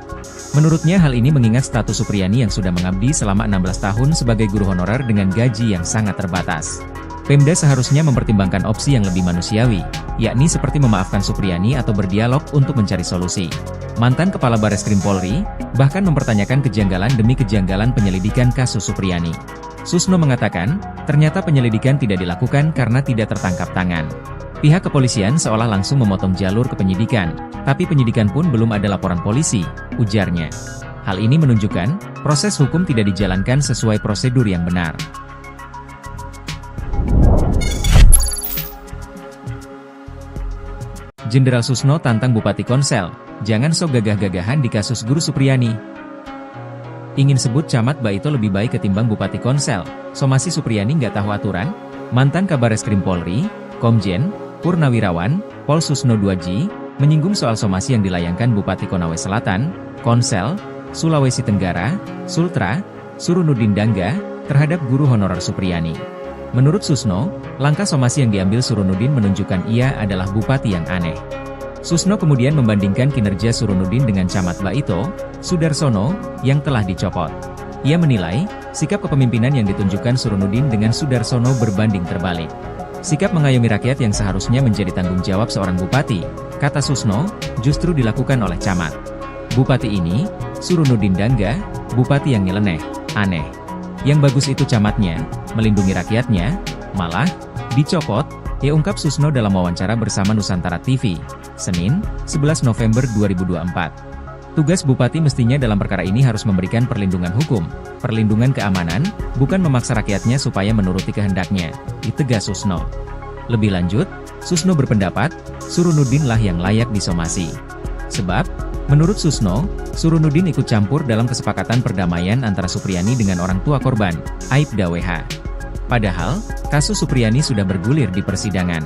Menurutnya hal ini mengingat status Supriyani yang sudah mengabdi selama 16 tahun sebagai guru honorer dengan gaji yang sangat terbatas. Pemda seharusnya mempertimbangkan opsi yang lebih manusiawi, yakni seperti memaafkan Supriyani atau berdialog untuk mencari solusi. Mantan Kepala Bareskrim Polri, bahkan mempertanyakan kejanggalan demi kejanggalan penyelidikan kasus Supriyani. Susno mengatakan, ternyata penyelidikan tidak dilakukan karena tidak tertangkap tangan. Pihak kepolisian seolah langsung memotong jalur ke penyidikan, tapi penyidikan pun belum ada laporan polisi, ujarnya. Hal ini menunjukkan, proses hukum tidak dijalankan sesuai prosedur yang benar. Jenderal Susno tantang Bupati Konsel, jangan sok gagah-gagahan di kasus Guru Supriyani. Ingin sebut Camat Baito lebih baik ketimbang Bupati Konsel, somasi Supriyani nggak tahu aturan? Mantan Kabareskrim Polri, Komjen, Purnawirawan, Pol Susno Duaji, menyinggung soal somasi yang dilayangkan Bupati Konawe Selatan, Konsel, Sulawesi Tenggara, Sultra, Surunudin Dangga, terhadap guru honorer Supriyani. Menurut Susno, langkah somasi yang diambil Surunudin menunjukkan ia adalah bupati yang aneh. Susno kemudian membandingkan kinerja Surunudin dengan Camat Baito, Sudarsono, yang telah dicopot. Ia menilai, sikap kepemimpinan yang ditunjukkan Surunudin dengan Sudarsono berbanding terbalik. Sikap mengayomi rakyat yang seharusnya menjadi tanggung jawab seorang bupati, kata Susno, justru dilakukan oleh Camat. Bupati ini, Surunudin Dangga, bupati yang nyeleneh, aneh. Yang bagus itu camatnya, melindungi rakyatnya, malah, dicopot, ia ungkap Susno dalam wawancara bersama Nusantara TV, Senin, 11 November 2024. Tugas bupati mestinya dalam perkara ini harus memberikan perlindungan hukum, perlindungan keamanan, bukan memaksa rakyatnya supaya menuruti kehendaknya, ditegas Susno. Lebih lanjut, Susno berpendapat, Surunudin lah yang layak disomasi. Sebab, menurut Susno, Surunudin ikut campur dalam kesepakatan perdamaian antara Supriyani dengan orang tua korban, Aibda WH. Padahal, kasus Supriyani sudah bergulir di persidangan.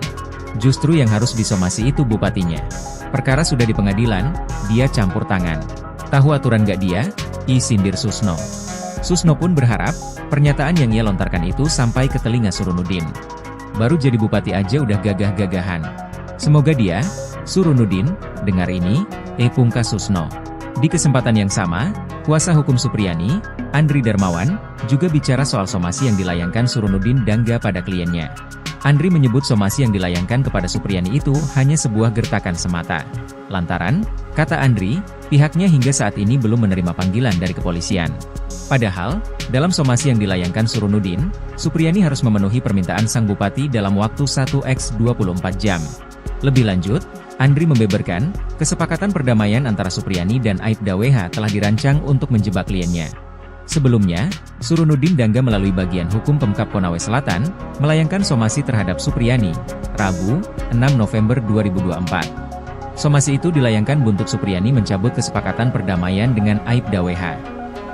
Justru yang harus disomasi itu bupatinya. Perkara sudah di pengadilan, dia campur tangan. Tahu aturan gak dia? Sindir Susno. Susno pun berharap, pernyataan yang ia lontarkan itu sampai ke telinga Surunudin. Baru jadi bupati aja udah gagah-gagahan. Semoga dia, Surunudin, dengar ini, pungkas Susno. Di kesempatan yang sama, kuasa hukum Supriyani, Andri Darmawan, juga bicara soal somasi yang dilayangkan Surunudin Dangga pada kliennya. Andri menyebut somasi yang dilayangkan kepada Supriyani itu hanya sebuah gertakan semata. Lantaran, kata Andri, pihaknya hingga saat ini belum menerima panggilan dari kepolisian. Padahal, dalam somasi yang dilayangkan Surunudin, Supriyani harus memenuhi permintaan sang bupati dalam waktu 1x24 jam. Lebih lanjut, Andri membeberkan, kesepakatan perdamaian antara Supriyani dan Aibda WH telah dirancang untuk menjebak kliennya. Sebelumnya, Surunudin Dangga melalui bagian hukum Pemkab Konawe Selatan, melayangkan somasi terhadap Supriyani, Rabu, 6 November 2024. Somasi itu dilayangkan buntut Supriyani mencabut kesepakatan perdamaian dengan Aibda WH.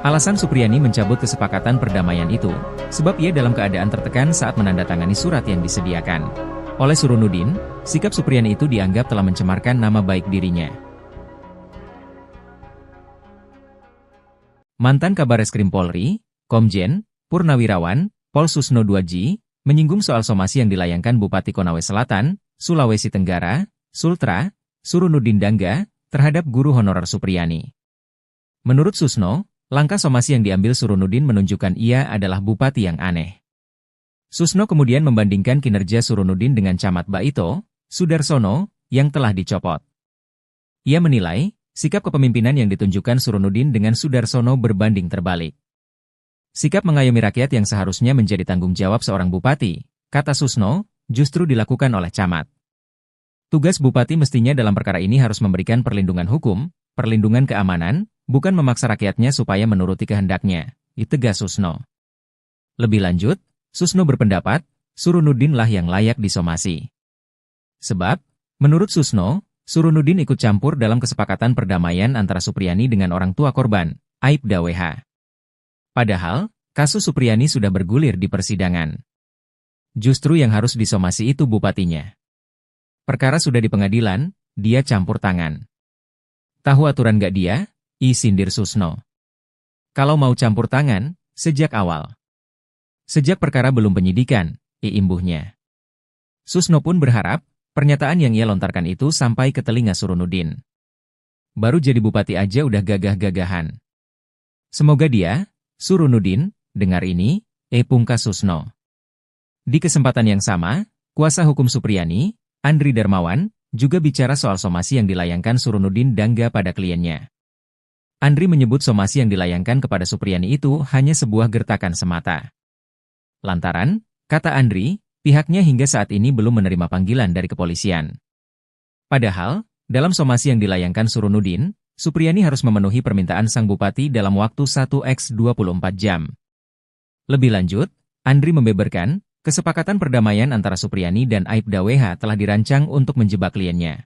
Alasan Supriyani mencabut kesepakatan perdamaian itu, sebab ia dalam keadaan tertekan saat menandatangani surat yang disediakan. Oleh Surunudin, sikap Supriyani itu dianggap telah mencemarkan nama baik dirinya. Mantan Kabareskrim Polri, Komjen, Purnawirawan, Pol Susno Duaji, menyinggung soal somasi yang dilayangkan Bupati Konawe Selatan, Sulawesi Tenggara, Sultra, Surunudin Dangga, terhadap guru honorer Supriyani. Menurut Susno, langkah somasi yang diambil Surunudin menunjukkan ia adalah bupati yang aneh. Susno kemudian membandingkan kinerja Surunudin dengan Camat Baito, Sudarsono, yang telah dicopot. Ia menilai, sikap kepemimpinan yang ditunjukkan Surunudin dengan Sudarsono berbanding terbalik. Sikap mengayomi rakyat yang seharusnya menjadi tanggung jawab seorang bupati, kata Susno, justru dilakukan oleh Camat. Tugas bupati mestinya dalam perkara ini harus memberikan perlindungan hukum, perlindungan keamanan, bukan memaksa rakyatnya supaya menuruti kehendaknya, tegas Susno. Lebih lanjut, Susno berpendapat, Surunudin lah yang layak disomasi. Sebab, menurut Susno, Surunudin ikut campur dalam kesepakatan perdamaian antara Supriyani dengan orang tua korban, Aibda WH. Padahal, kasus Supriyani sudah bergulir di persidangan. Justru yang harus disomasi itu bupatinya. Perkara sudah di pengadilan, dia campur tangan. Tahu aturan gak dia? Sindir Susno. Kalau mau campur tangan, sejak awal. Sejak perkara belum penyidikan, imbuhnya. Susno pun berharap, pernyataan yang ia lontarkan itu sampai ke telinga Surunudin. Baru jadi bupati aja udah gagah-gagahan. Semoga dia, Surunudin, dengar ini, pungkas Susno. Di kesempatan yang sama, kuasa hukum Supriyani, Andri Darmawan, juga bicara soal somasi yang dilayangkan Surunudin Dangga pada kliennya. Andri menyebut somasi yang dilayangkan kepada Supriyani itu hanya sebuah gertakan semata. Lantaran, kata Andri, pihaknya hingga saat ini belum menerima panggilan dari kepolisian. Padahal, dalam somasi yang dilayangkan Surunudin, Supriyani harus memenuhi permintaan sang bupati dalam waktu 1x24 jam. Lebih lanjut, Andri membeberkan, kesepakatan perdamaian antara Supriyani dan Aibda WH telah dirancang untuk menjebak kliennya.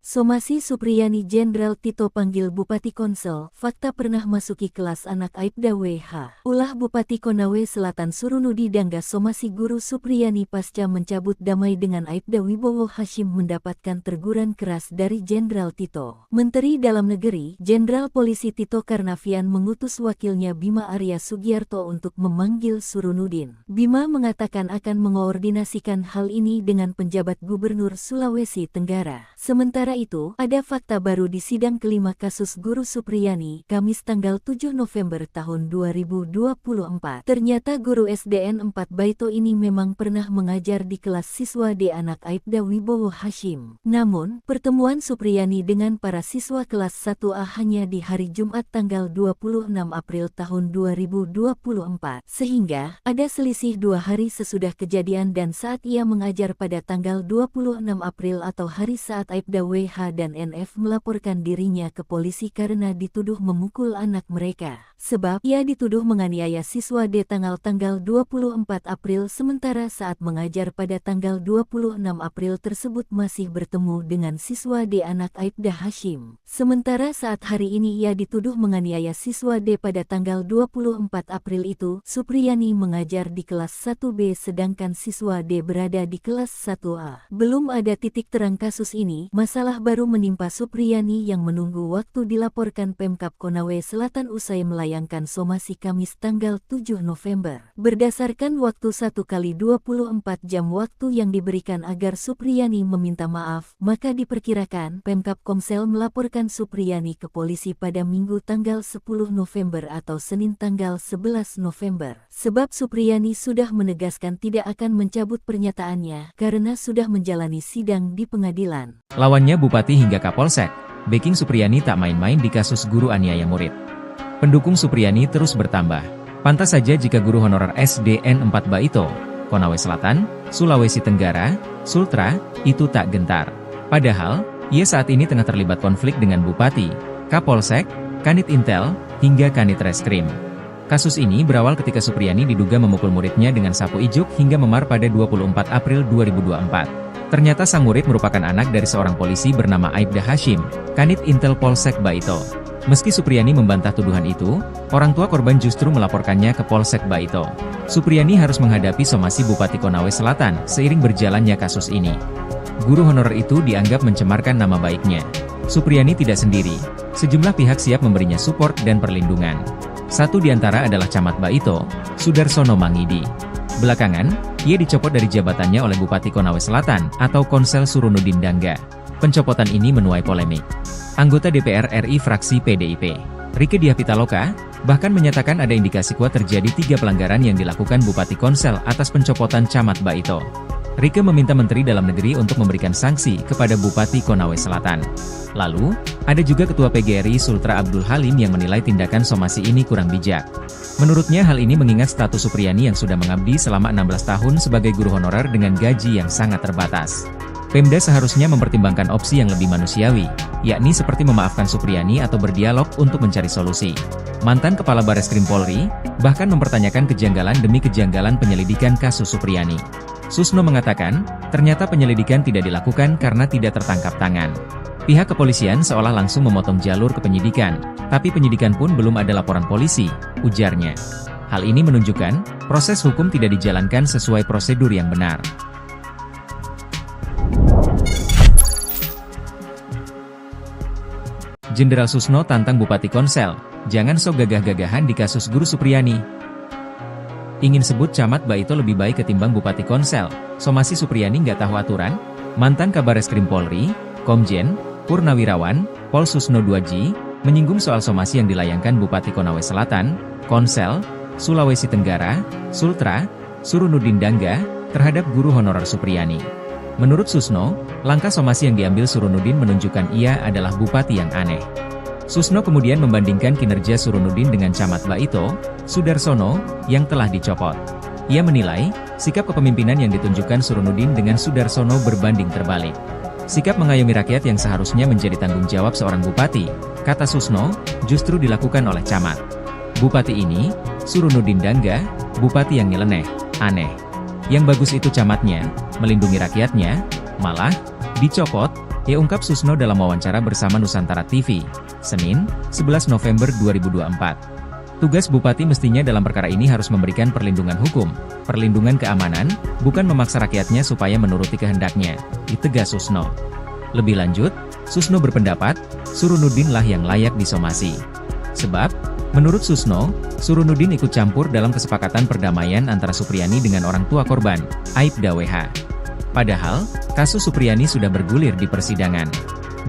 Somasi Supriyani Jenderal Tito panggil Bupati Konsel, fakta pernah masuki kelas anak Aibda WH. Ulah Bupati Konawe Selatan Surunudi Dangga somasi guru Supriyani pasca mencabut damai dengan Aibda Wibowo Hashim mendapatkan teguran keras dari Jenderal Tito. Menteri Dalam Negeri, Jenderal Polisi Tito Karnavian mengutus wakilnya Bima Arya Sugiarto untuk memanggil Surunudin. Bima mengatakan akan mengoordinasikan hal ini dengan penjabat Gubernur Sulawesi Tenggara. Sementara itu, ada fakta baru di sidang kelima kasus guru Supriyani, Kamis tanggal 7 November tahun 2024. Ternyata guru SDN 4 Baito ini memang pernah mengajar di kelas siswa D anak Aibda Wibowo Hashim. Namun, pertemuan Supriyani dengan para siswa kelas 1A hanya di hari Jumat tanggal 26 April tahun 2024. Sehingga, ada selisih 2 hari sesudah kejadian dan saat ia mengajar pada tanggal 26 April atau hari saat Aibda WH dan NF melaporkan dirinya ke polisi karena dituduh memukul anak mereka. Sebab ia dituduh menganiaya siswa D tanggal 24 April sementara saat mengajar pada tanggal 26 April tersebut masih bertemu dengan siswa D anak Aibda Hashim. Sementara saat hari ini ia dituduh menganiaya siswa D pada tanggal 24 April itu, Supriyani mengajar di kelas 1B sedangkan siswa D berada di kelas 1A. Belum ada titik terang kasus ini, masalah baru menimpa Supriyani yang menunggu waktu dilaporkan Pemkab Konawe Selatan usai melayangkan somasi Kamis tanggal 7 November. Berdasarkan waktu 1x24 jam waktu yang diberikan agar Supriyani meminta maaf, maka diperkirakan Pemkab Komsel melaporkan Supriyani ke polisi pada Minggu tanggal 10 November atau Senin tanggal 11 November. Sebab Supriyani sudah menegaskan tidak akan mencabut pernyataannya karena sudah menjalani sidang di pengadilan. Lawannya Bupati hingga Kapolsek, backing Supriyani tak main-main di kasus guru aniaya murid. Pendukung Supriyani terus bertambah. Pantas saja jika guru honorer SDN 4 Baito, Konawe Selatan, Sulawesi Tenggara, Sultra, itu tak gentar. Padahal, ia saat ini tengah terlibat konflik dengan Bupati, Kapolsek, Kanit Intel, hingga Kanit Reskrim. Kasus ini berawal ketika Supriyani diduga memukul muridnya dengan sapu ijuk hingga memar pada 24 April 2024. Ternyata sang murid merupakan anak dari seorang polisi bernama Aibda Hashim, Kanit Intel Polsek Baito. Meski Supriyani membantah tuduhan itu, orang tua korban justru melaporkannya ke Polsek Baito. Supriyani harus menghadapi somasi Bupati Konawe Selatan seiring berjalannya kasus ini. Guru honorer itu dianggap mencemarkan nama baiknya. Supriyani tidak sendiri, sejumlah pihak siap memberinya support dan perlindungan. Satu di antara adalah Camat Baito, Sudarsono Mangidi. Belakangan, ia dicopot dari jabatannya oleh Bupati Konawe Selatan atau Konsel Surunudin Dangga. Pencopotan ini menuai polemik. Anggota DPR RI fraksi PDIP, Rieke Diah Pitaloka, Bahkan menyatakan ada indikasi kuat terjadi 3 pelanggaran yang dilakukan Bupati Konsel atas pencopotan Camat Baito. Rieke meminta Menteri Dalam Negeri untuk memberikan sanksi kepada Bupati Konawe Selatan. Lalu, ada juga Ketua PGRI Sultra Abdul Halim yang menilai tindakan somasi ini kurang bijak. Menurutnya hal ini mengingat status Supriyani yang sudah mengabdi selama 16 tahun sebagai guru honorer dengan gaji yang sangat terbatas. Pemda seharusnya mempertimbangkan opsi yang lebih manusiawi, yakni seperti memaafkan Supriyani atau berdialog untuk mencari solusi. Mantan Kepala Bareskrim Polri, bahkan mempertanyakan kejanggalan demi kejanggalan penyelidikan kasus Supriyani. Susno mengatakan, ternyata penyelidikan tidak dilakukan karena tidak tertangkap tangan. Pihak kepolisian seolah langsung memotong jalur ke penyidikan, tapi penyidikan pun belum ada laporan polisi, ujarnya. Hal ini menunjukkan, proses hukum tidak dijalankan sesuai prosedur yang benar. Jenderal Susno tantang Bupati Konsel, jangan sok gagah-gagahan di kasus Guru Supriyani. Ingin sebut Camat Baito lebih baik ketimbang Bupati Konsel, somasi Supriyani nggak tahu aturan? Mantan Kabareskrim Polri, Komjen, Purnawirawan, Pol Susno 2J, menyinggung soal somasi yang dilayangkan Bupati Konawe Selatan, Konsel, Sulawesi Tenggara, Sultra, Surunudin Dangga, terhadap guru honorer Supriyani. Menurut Susno, langkah somasi yang diambil Surunudin menunjukkan ia adalah bupati yang aneh. Susno kemudian membandingkan kinerja Surunudin dengan Camat Baito, Sudarsono, yang telah dicopot. Ia menilai, sikap kepemimpinan yang ditunjukkan Surunudin dengan Sudarsono berbanding terbalik. Sikap mengayomi rakyat yang seharusnya menjadi tanggung jawab seorang bupati, kata Susno, justru dilakukan oleh camat. Bupati ini, Surunudin Dangga, bupati yang nyeleneh, aneh. Yang bagus itu camatnya, melindungi rakyatnya, malah, dicopot, ya ungkap Susno dalam wawancara bersama Nusantara TV, Senin, 11 November 2024. Tugas bupati mestinya dalam perkara ini harus memberikan perlindungan hukum, perlindungan keamanan, bukan memaksa rakyatnya supaya menuruti kehendaknya, ditegas Susno. Lebih lanjut, Susno berpendapat, Surunudin lah yang layak disomasi. Sebab, menurut Susno, Surunudin ikut campur dalam kesepakatan perdamaian antara Supriyani dengan orang tua korban, Aibda WH. Padahal, kasus Supriyani sudah bergulir di persidangan.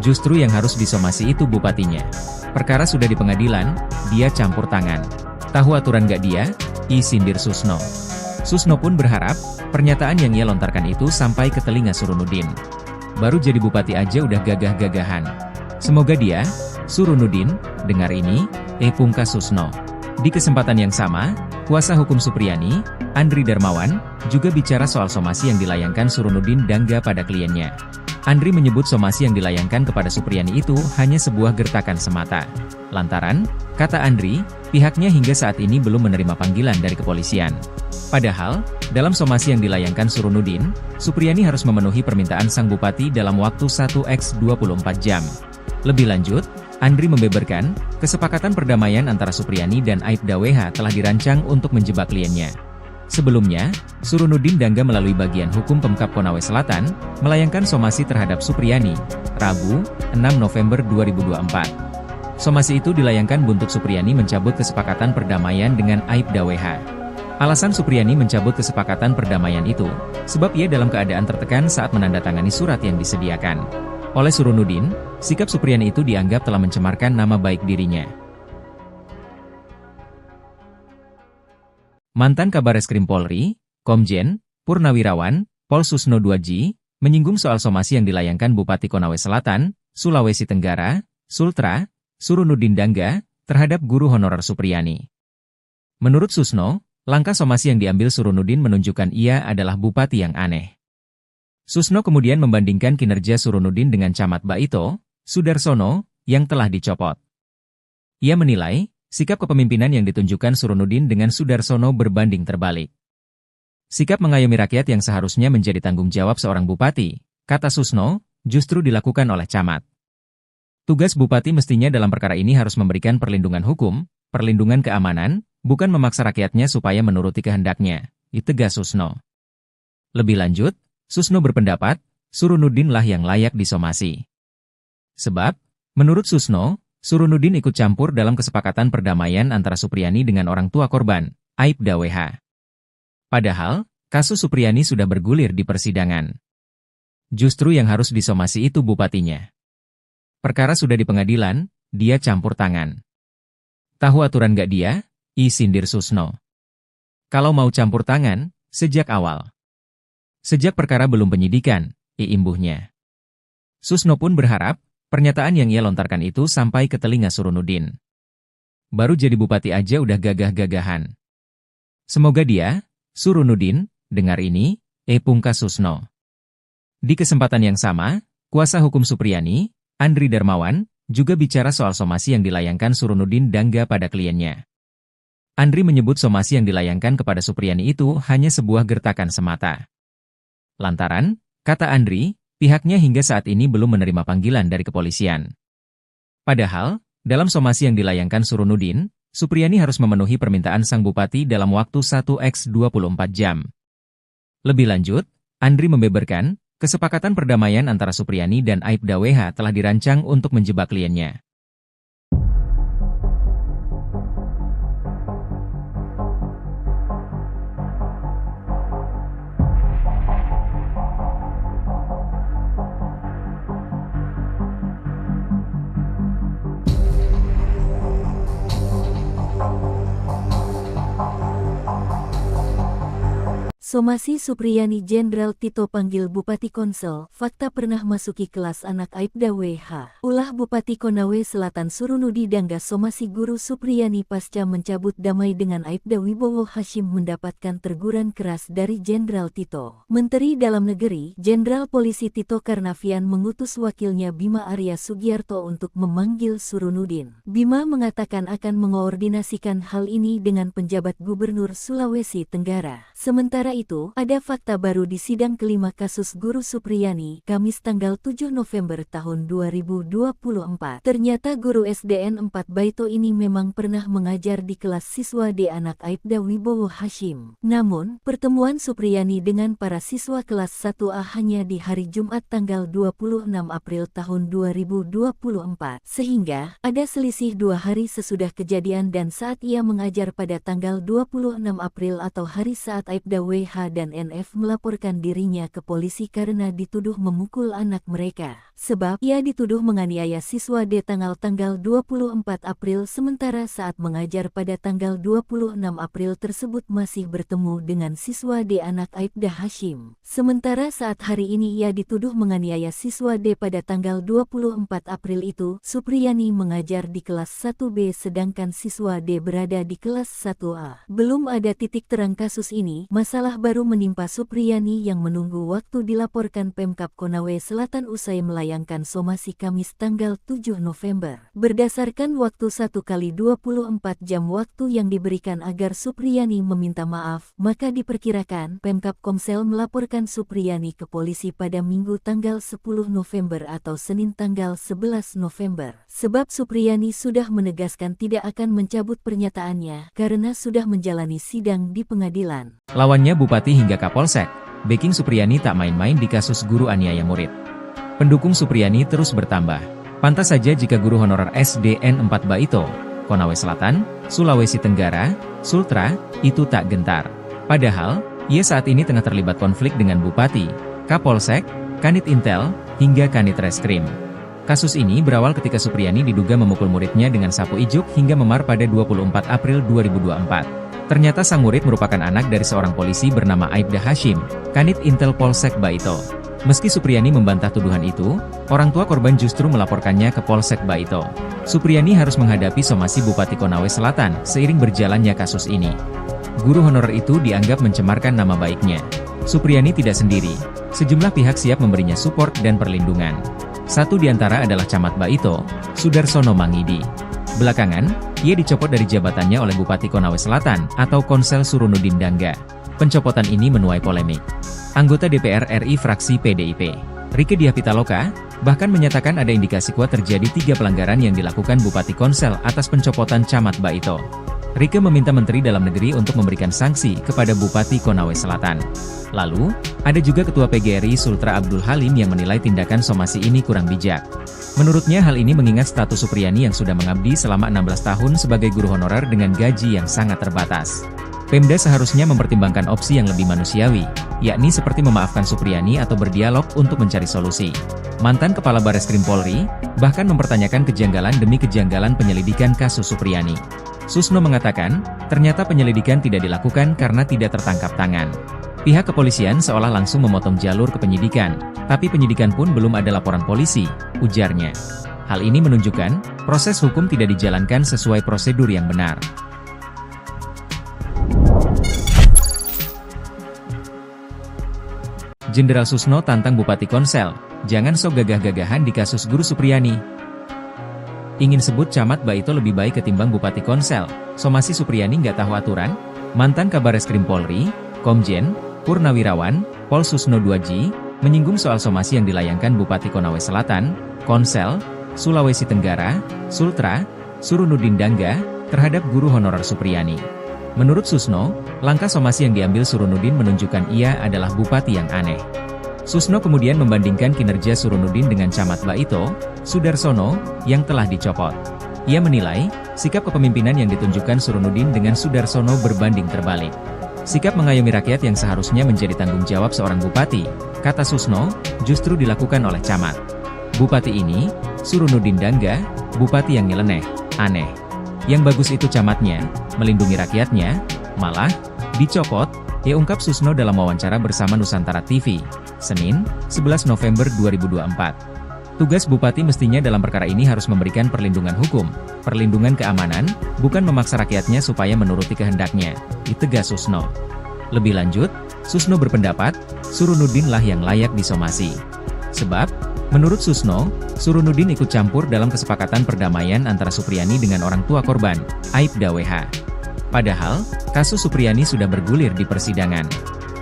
Justru yang harus disomasi itu bupatinya. Perkara sudah di pengadilan, dia campur tangan. Tahu aturan gak dia? Sindir Susno. Susno pun berharap, pernyataan yang ia lontarkan itu sampai ke telinga Surunudin. Baru jadi bupati aja udah gagah-gagahan. Semoga dia, Surunudin, dengar ini, pungkas Susno. Di kesempatan yang sama, kuasa hukum Supriyani, Andri Darmawan, juga bicara soal somasi yang dilayangkan Surunudin Dangga pada kliennya. Andri menyebut somasi yang dilayangkan kepada Supriyani itu hanya sebuah gertakan semata. Lantaran, kata Andri, pihaknya hingga saat ini belum menerima panggilan dari kepolisian. Padahal, dalam somasi yang dilayangkan Surunudin, Supriyani harus memenuhi permintaan sang bupati dalam waktu 1x24 jam. Lebih lanjut, Andri membeberkan, kesepakatan perdamaian antara Supriyani dan Aibda WH telah dirancang untuk menjebak kliennya. Sebelumnya, Surunudin Dangga melalui bagian hukum Pemkab Konawe Selatan, melayangkan somasi terhadap Supriyani, Rabu, 6 November 2024. Somasi itu dilayangkan buntut Supriyani mencabut kesepakatan perdamaian dengan Aibda WH. Alasan Supriyani mencabut kesepakatan perdamaian itu, sebab ia dalam keadaan tertekan saat menandatangani surat yang disediakan. Oleh Surunudin, sikap Supriyani itu dianggap telah mencemarkan nama baik dirinya. Mantan Kabareskrim Polri, Komjen, Purnawirawan, Pol Susno 2J, menyinggung soal somasi yang dilayangkan Bupati Konawe Selatan, Sulawesi Tenggara, Sultra, Surunudin Dangga, terhadap guru honorer Supriyani. Menurut Susno, langkah somasi yang diambil Surunudin menunjukkan ia adalah bupati yang aneh. Susno kemudian membandingkan kinerja Surunudin dengan Camat Baito, Sudarsono, yang telah dicopot. Ia menilai, sikap kepemimpinan yang ditunjukkan Surunudin dengan Sudarsono berbanding terbalik. Sikap mengayomi rakyat yang seharusnya menjadi tanggung jawab seorang bupati, kata Susno, justru dilakukan oleh camat. Tugas bupati mestinya dalam perkara ini harus memberikan perlindungan hukum, perlindungan keamanan, bukan memaksa rakyatnya supaya menuruti kehendaknya, ditegas Susno. Lebih lanjut, Susno berpendapat, Surunudin lah yang layak disomasi. Sebab, menurut Susno, Surunudin ikut campur dalam kesepakatan perdamaian antara Supriyani dengan orang tua korban, Aibda WH. Padahal, kasus Supriyani sudah bergulir di persidangan. Justru yang harus disomasi itu bupatinya. Perkara sudah di pengadilan, dia campur tangan. Tahu aturan gak dia? Sindir Susno. Kalau mau campur tangan, sejak awal. Sejak perkara belum penyidikan, imbuhnya. Susno pun berharap, pernyataan yang ia lontarkan itu sampai ke telinga Surunudin. Baru jadi bupati aja udah gagah-gagahan. Semoga dia, Surunudin, dengar ini, pungkas Susno. Di kesempatan yang sama, kuasa hukum Supriyani, Andri Darmawan, juga bicara soal somasi yang dilayangkan Surunudin Dangga pada kliennya. Andri menyebut somasi yang dilayangkan kepada Supriyani itu hanya sebuah gertakan semata. Lantaran, kata Andri, pihaknya hingga saat ini belum menerima panggilan dari kepolisian. Padahal, dalam somasi yang dilayangkan Surunudin, Supriyani harus memenuhi permintaan sang bupati dalam waktu 1x24 jam. Lebih lanjut, Andri membeberkan, kesepakatan perdamaian antara Supriyani dan Aibda WH telah dirancang untuk menjebak kliennya. Somasi Supriyani Jenderal Tito panggil Bupati Konsel, fakta pernah masuki kelas anak Aibda WH. Ulah Bupati Konawe Selatan Surunudi Dangga somasi Guru Supriyani pasca mencabut damai dengan Aibda Wibowo Hashim mendapatkan teguran keras dari Jenderal Tito. Menteri Dalam Negeri, Jenderal Polisi Tito Karnavian mengutus wakilnya Bima Arya Sugiarto untuk memanggil Surunudin. Bima mengatakan akan mengoordinasikan hal ini dengan penjabat Gubernur Sulawesi Tenggara. Sementara itu, ada fakta baru di sidang kelima kasus Guru Supriyani, Kamis tanggal 7 November tahun 2024. Ternyata guru SDN 4 Baito ini memang pernah mengajar di kelas siswa D anak Aibda Wibowo Hashim. Namun, pertemuan Supriyani dengan para siswa kelas 1A hanya di hari Jumat tanggal 26 April tahun 2024. Sehingga, ada selisih 2 hari sesudah kejadian dan saat ia mengajar pada tanggal 26 April atau hari saat Aibda WH dan NF melaporkan dirinya ke polisi karena dituduh memukul anak mereka. Sebab ia dituduh menganiaya siswa D tanggal 24 April sementara saat mengajar pada tanggal 26 April tersebut masih bertemu dengan siswa D anak Aibda Hashim. Sementara saat hari ini ia dituduh menganiaya siswa D pada tanggal 24 April itu, Supriyani mengajar di kelas 1B sedangkan siswa D berada di kelas 1A. Belum ada titik terang kasus ini, masalah baru menimpa Supriyani yang menunggu waktu dilaporkan Pemkab Konawe Selatan usai melayangkan somasi Kamis tanggal 7 November. Berdasarkan waktu 1x24 jam waktu yang diberikan agar Supriyani meminta maaf, maka diperkirakan Pemkab Komsel melaporkan Supriyani ke polisi pada Minggu tanggal 10 November atau Senin tanggal 11 November. Sebab Supriyani sudah menegaskan tidak akan mencabut pernyataannya karena sudah menjalani sidang di pengadilan. Lawannya Bupati hingga Kapolsek, backing Supriyani tak main-main di kasus guru aniaya murid. Pendukung Supriyani terus bertambah. Pantas saja jika guru honorer SDN 4 Baito, Konawe Selatan, Sulawesi Tenggara, Sultra, itu tak gentar. Padahal, ia saat ini tengah terlibat konflik dengan Bupati, Kapolsek, Kanit Intel, hingga Kanit Reskrim. Kasus ini berawal ketika Supriyani diduga memukul muridnya dengan sapu ijuk hingga memar pada 24 April 2024. Ternyata sang murid merupakan anak dari seorang polisi bernama Aibda Hashim, Kanit Intel Polsek Baito. Meski Supriyani membantah tuduhan itu, orang tua korban justru melaporkannya ke Polsek Baito. Supriyani harus menghadapi somasi Bupati Konawe Selatan seiring berjalannya kasus ini. Guru honorer itu dianggap mencemarkan nama baiknya. Supriyani tidak sendiri, sejumlah pihak siap memberinya support dan perlindungan. Satu di antara adalah Camat Baito, Sudarsono Mangidi. Belakangan, ia dicopot dari jabatannya oleh Bupati Konawe Selatan atau Konsel Surunudin Dangga. Pencopotan ini menuai polemik. Anggota DPR RI fraksi PDIP, Rieke Diah Pitaloka, bahkan menyatakan ada indikasi kuat terjadi 3 pelanggaran yang dilakukan Bupati Konsel atas pencopotan Camat Baito. Rieke meminta Menteri Dalam Negeri untuk memberikan sanksi kepada Bupati Konawe Selatan. Lalu, ada juga Ketua PGRI Sultra Abdul Halim yang menilai tindakan somasi ini kurang bijak. Menurutnya hal ini mengingat status Supriyani yang sudah mengabdi selama 16 tahun sebagai guru honorer dengan gaji yang sangat terbatas. Pemda seharusnya mempertimbangkan opsi yang lebih manusiawi, yakni seperti memaafkan Supriyani atau berdialog untuk mencari solusi. Mantan Kepala Bareskrim Polri, bahkan mempertanyakan kejanggalan demi kejanggalan penyelidikan kasus Supriyani. Susno mengatakan, ternyata penyelidikan tidak dilakukan karena tidak tertangkap tangan. Pihak kepolisian seolah langsung memotong jalur ke penyidikan, tapi penyidikan pun belum ada laporan polisi, ujarnya. Hal ini menunjukkan, proses hukum tidak dijalankan sesuai prosedur yang benar. Jenderal Susno tantang Bupati Konsel, jangan sok gagah-gagahan di kasus Guru Supriyani. Ingin sebut camat Baito lebih baik ketimbang Bupati Konsel, somasi Supriyani nggak tahu aturan? Mantan Kabareskrim Polri, Komjen, Purnawirawan, Pol Susno 2G, menyinggung soal somasi yang dilayangkan Bupati Konawe Selatan, Konsel, Sulawesi Tenggara, Sultra, Surunudin Dangga, terhadap guru honorer Supriyani. Menurut Susno, langkah somasi yang diambil Surunudin menunjukkan ia adalah bupati yang aneh. Susno kemudian membandingkan kinerja Surunudin dengan Camat Baito, Sudarsono, yang telah dicopot. Ia menilai, sikap kepemimpinan yang ditunjukkan Surunudin dengan Sudarsono berbanding terbalik. Sikap mengayomi rakyat yang seharusnya menjadi tanggung jawab seorang bupati, kata Susno, justru dilakukan oleh camat. Bupati ini, Surunudin Dangga, bupati yang nyeleneh, aneh. Yang bagus itu camatnya, melindungi rakyatnya, malah, dicopot, ungkap Susno dalam wawancara bersama Nusantara TV, Senin, 11 November 2024. Tugas bupati mestinya dalam perkara ini harus memberikan perlindungan hukum, perlindungan keamanan, bukan memaksa rakyatnya supaya menuruti kehendaknya, ditegas Susno. Lebih lanjut, Susno berpendapat, Surunudin lah yang layak disomasi. Sebab, menurut Susno, Surunudin ikut campur dalam kesepakatan perdamaian antara Supriyani dengan orang tua korban, Aibda WH. Padahal, kasus Supriyani sudah bergulir di persidangan.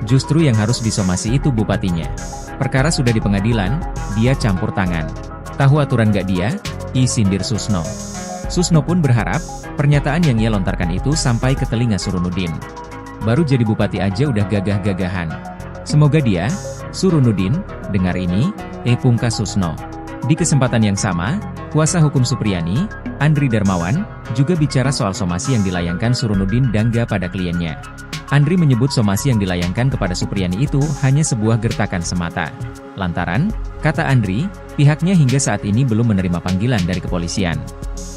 Justru yang harus disomasi itu bupatinya. Perkara sudah di pengadilan, dia campur tangan. Tahu aturan gak dia? Sindir Susno. Susno pun berharap, pernyataan yang ia lontarkan itu sampai ke telinga Surunudin. Baru jadi bupati aja udah gagah-gagahan. Semoga dia, Surunudin, dengar ini, pungkas Susno. Di kesempatan yang sama, kuasa hukum Supriyani, Andri Darmawan, juga bicara soal somasi yang dilayangkan Surunudin Dangga pada kliennya. Andri menyebut somasi yang dilayangkan kepada Supriyani itu hanya sebuah gertakan semata. Lantaran, kata Andri, pihaknya hingga saat ini belum menerima panggilan dari kepolisian.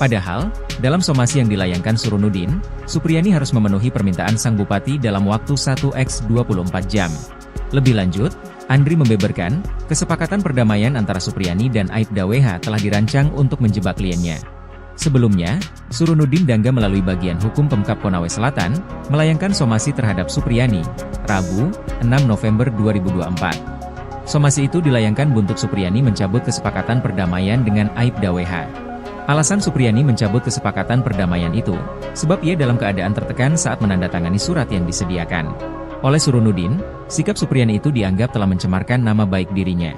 Padahal, dalam somasi yang dilayangkan Surunudin, Supriyani harus memenuhi permintaan sang bupati dalam waktu 1x24 jam. Lebih lanjut, Andri membeberkan, kesepakatan perdamaian antara Supriyani dan Aibda WH telah dirancang untuk menjebak kliennya. Sebelumnya, Surunudin Dangga melalui bagian hukum Pemkab Konawe Selatan, melayangkan somasi terhadap Supriyani, Rabu, 6 November 2024. Somasi itu dilayangkan buntut Supriyani mencabut kesepakatan perdamaian dengan Aibda WH. Alasan Supriyani mencabut kesepakatan perdamaian itu, sebab ia dalam keadaan tertekan saat menandatangani surat yang disediakan. Oleh Surunudin, sikap Supriyani itu dianggap telah mencemarkan nama baik dirinya.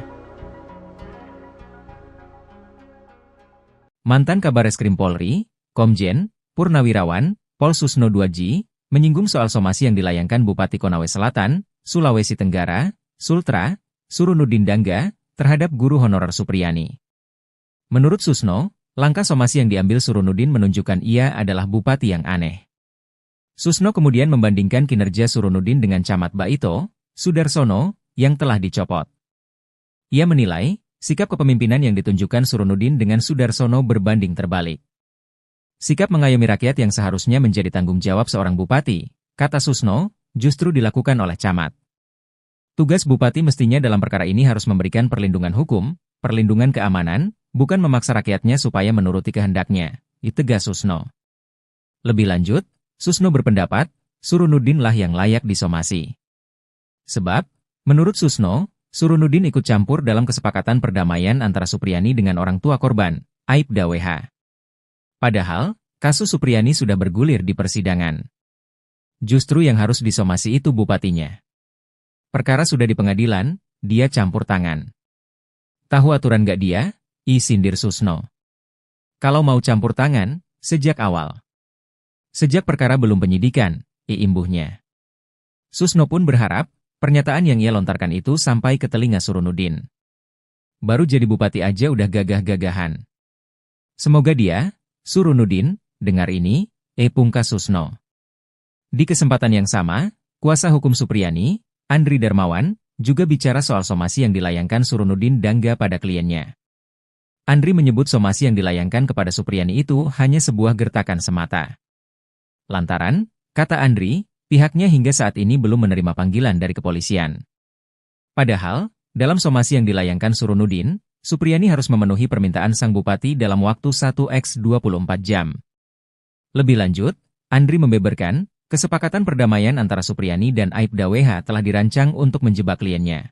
Mantan Kabareskrim Polri, Komjen, Purnawirawan, Pol Susno 2G, menyinggung soal somasi yang dilayangkan Bupati Konawe Selatan, Sulawesi Tenggara, Sultra, Surunudin Dangga, terhadap guru honorer Supriyani. Menurut Susno, langkah somasi yang diambil Surunudin menunjukkan ia adalah bupati yang aneh. Susno kemudian membandingkan kinerja Surunudin dengan Camat Baito, Sudarsono, yang telah dicopot. Ia menilai, sikap kepemimpinan yang ditunjukkan Surunudin dengan Sudarsono berbanding terbalik. Sikap mengayomi rakyat yang seharusnya menjadi tanggung jawab seorang bupati, kata Susno, justru dilakukan oleh camat. Tugas bupati mestinya dalam perkara ini harus memberikan perlindungan hukum, perlindungan keamanan, bukan memaksa rakyatnya supaya menuruti kehendaknya, ditegas Susno. Lebih lanjut, Susno berpendapat, Surunudin lah yang layak disomasi. Sebab, menurut Susno, Surunudin ikut campur dalam kesepakatan perdamaian antara Supriyani dengan orang tua korban, Aibda WH. Padahal, kasus Supriyani sudah bergulir di persidangan. Justru yang harus disomasi itu bupatinya. Perkara sudah di pengadilan, dia campur tangan. Tahu aturan gak dia? Sindir Susno. Kalau mau campur tangan, sejak awal. Sejak perkara belum penyidikan, imbuhnya. Susno pun berharap, pernyataan yang ia lontarkan itu sampai ke telinga Surunudin. Baru jadi bupati aja udah gagah-gagahan. Semoga dia, Surunudin, dengar ini, pungkas Susno. Di kesempatan yang sama, kuasa hukum Supriyani, Andri Darmawan, juga bicara soal somasi yang dilayangkan Surunudin Dangga pada kliennya. Andri menyebut somasi yang dilayangkan kepada Supriyani itu hanya sebuah gertakan semata. Lantaran, kata Andri, pihaknya hingga saat ini belum menerima panggilan dari kepolisian. Padahal, dalam somasi yang dilayangkan Surunudin, Supriyani harus memenuhi permintaan sang bupati dalam waktu 1x24 jam. Lebih lanjut, Andri membeberkan, kesepakatan perdamaian antara Supriyani dan Aibda WH telah dirancang untuk menjebak kliennya.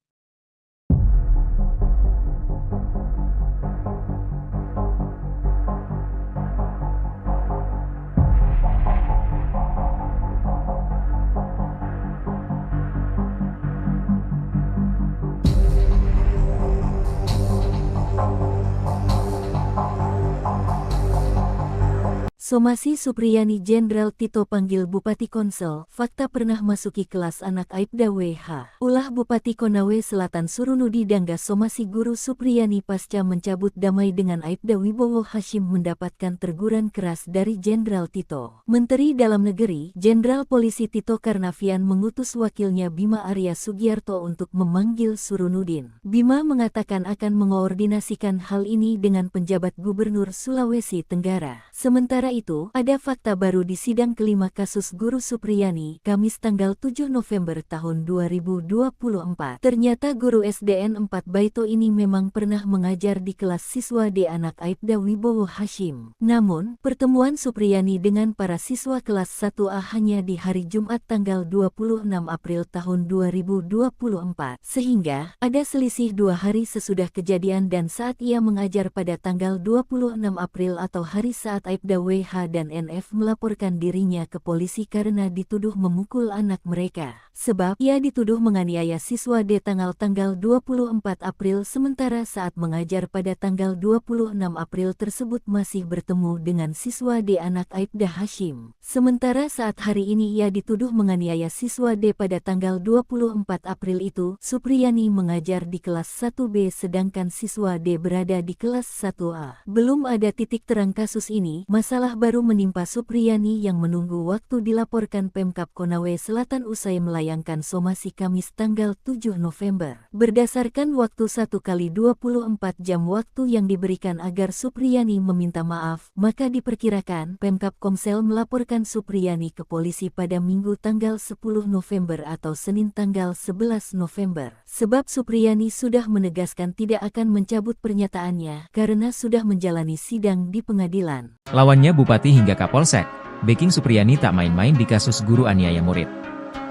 Somasi Supriyani Jenderal Tito panggil Bupati Konsel, fakta pernah masuki kelas anak Aibda WH. Ulah Bupati Konawe Selatan Surunudi Dangga somasi Guru Supriyani pasca mencabut damai dengan Aibda Wibowo Hashim mendapatkan teguran keras dari Jenderal Tito. Menteri Dalam Negeri, Jenderal Polisi Tito Karnavian mengutus wakilnya Bima Arya Sugiarto untuk memanggil Surunudin. Bima mengatakan akan mengoordinasikan hal ini dengan penjabat Gubernur Sulawesi Tenggara. Sementara itu, ada fakta baru di sidang kelima kasus Guru Supriyani, Kamis tanggal 7 November tahun 2024. Ternyata guru SDN 4 Baito ini memang pernah mengajar di kelas siswa D anak Aibda Wibowo Hashim. Namun, pertemuan Supriyani dengan para siswa kelas 1A hanya di hari Jumat tanggal 26 April tahun 2024. Sehingga, ada selisih 2 hari sesudah kejadian dan saat ia mengajar pada tanggal 26 April atau hari saat Aibda WH dan NF melaporkan dirinya ke polisi karena dituduh memukul anak mereka. Sebab, ia dituduh menganiaya siswa D tanggal 24 April sementara saat mengajar pada tanggal 26 April tersebut masih bertemu dengan siswa D anak Aibda Hashim. Sementara saat hari ini ia dituduh menganiaya siswa D pada tanggal 24 April itu, Supriyani mengajar di kelas 1B sedangkan siswa D berada di kelas 1A. Belum ada titik terang kasus ini, masalah baru menimpa Supriyani yang menunggu waktu dilaporkan Pemkab Konawe Selatan usai melayangkan somasi Kamis tanggal 7 November. Berdasarkan waktu 1x24 jam waktu yang diberikan agar Supriyani meminta maaf, maka diperkirakan Pemkab Komsel melaporkan Supriyani ke polisi pada Minggu tanggal 10 November atau Senin tanggal 11 November. Sebab Supriyani sudah menegaskan tidak akan mencabut pernyataannya karena sudah menjalani sidang di pengadilan. Lawannya Bupati hingga Kapolsek, backing Supriyani tak main-main di kasus guru aniaya murid.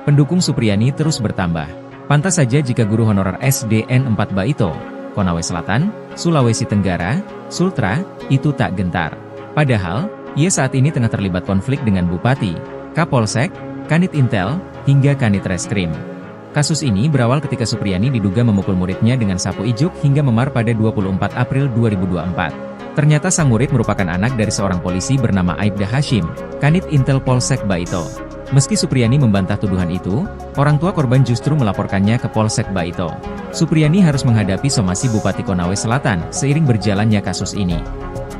Pendukung Supriyani terus bertambah. Pantas saja jika guru honorer SDN 4 Baito, Konawe Selatan, Sulawesi Tenggara, Sultra, itu tak gentar. Padahal, ia saat ini tengah terlibat konflik dengan Bupati, Kapolsek, Kanit Intel, hingga Kanit Reskrim. Kasus ini berawal ketika Supriyani diduga memukul muridnya dengan sapu ijuk hingga memar pada 24 April 2024. Ternyata sang murid merupakan anak dari seorang polisi bernama Aibda Hashim, Kanit Intel Polsek Baito. Meski Supriyani membantah tuduhan itu, orang tua korban justru melaporkannya ke Polsek Baito. Supriyani harus menghadapi somasi Bupati Konawe Selatan seiring berjalannya kasus ini.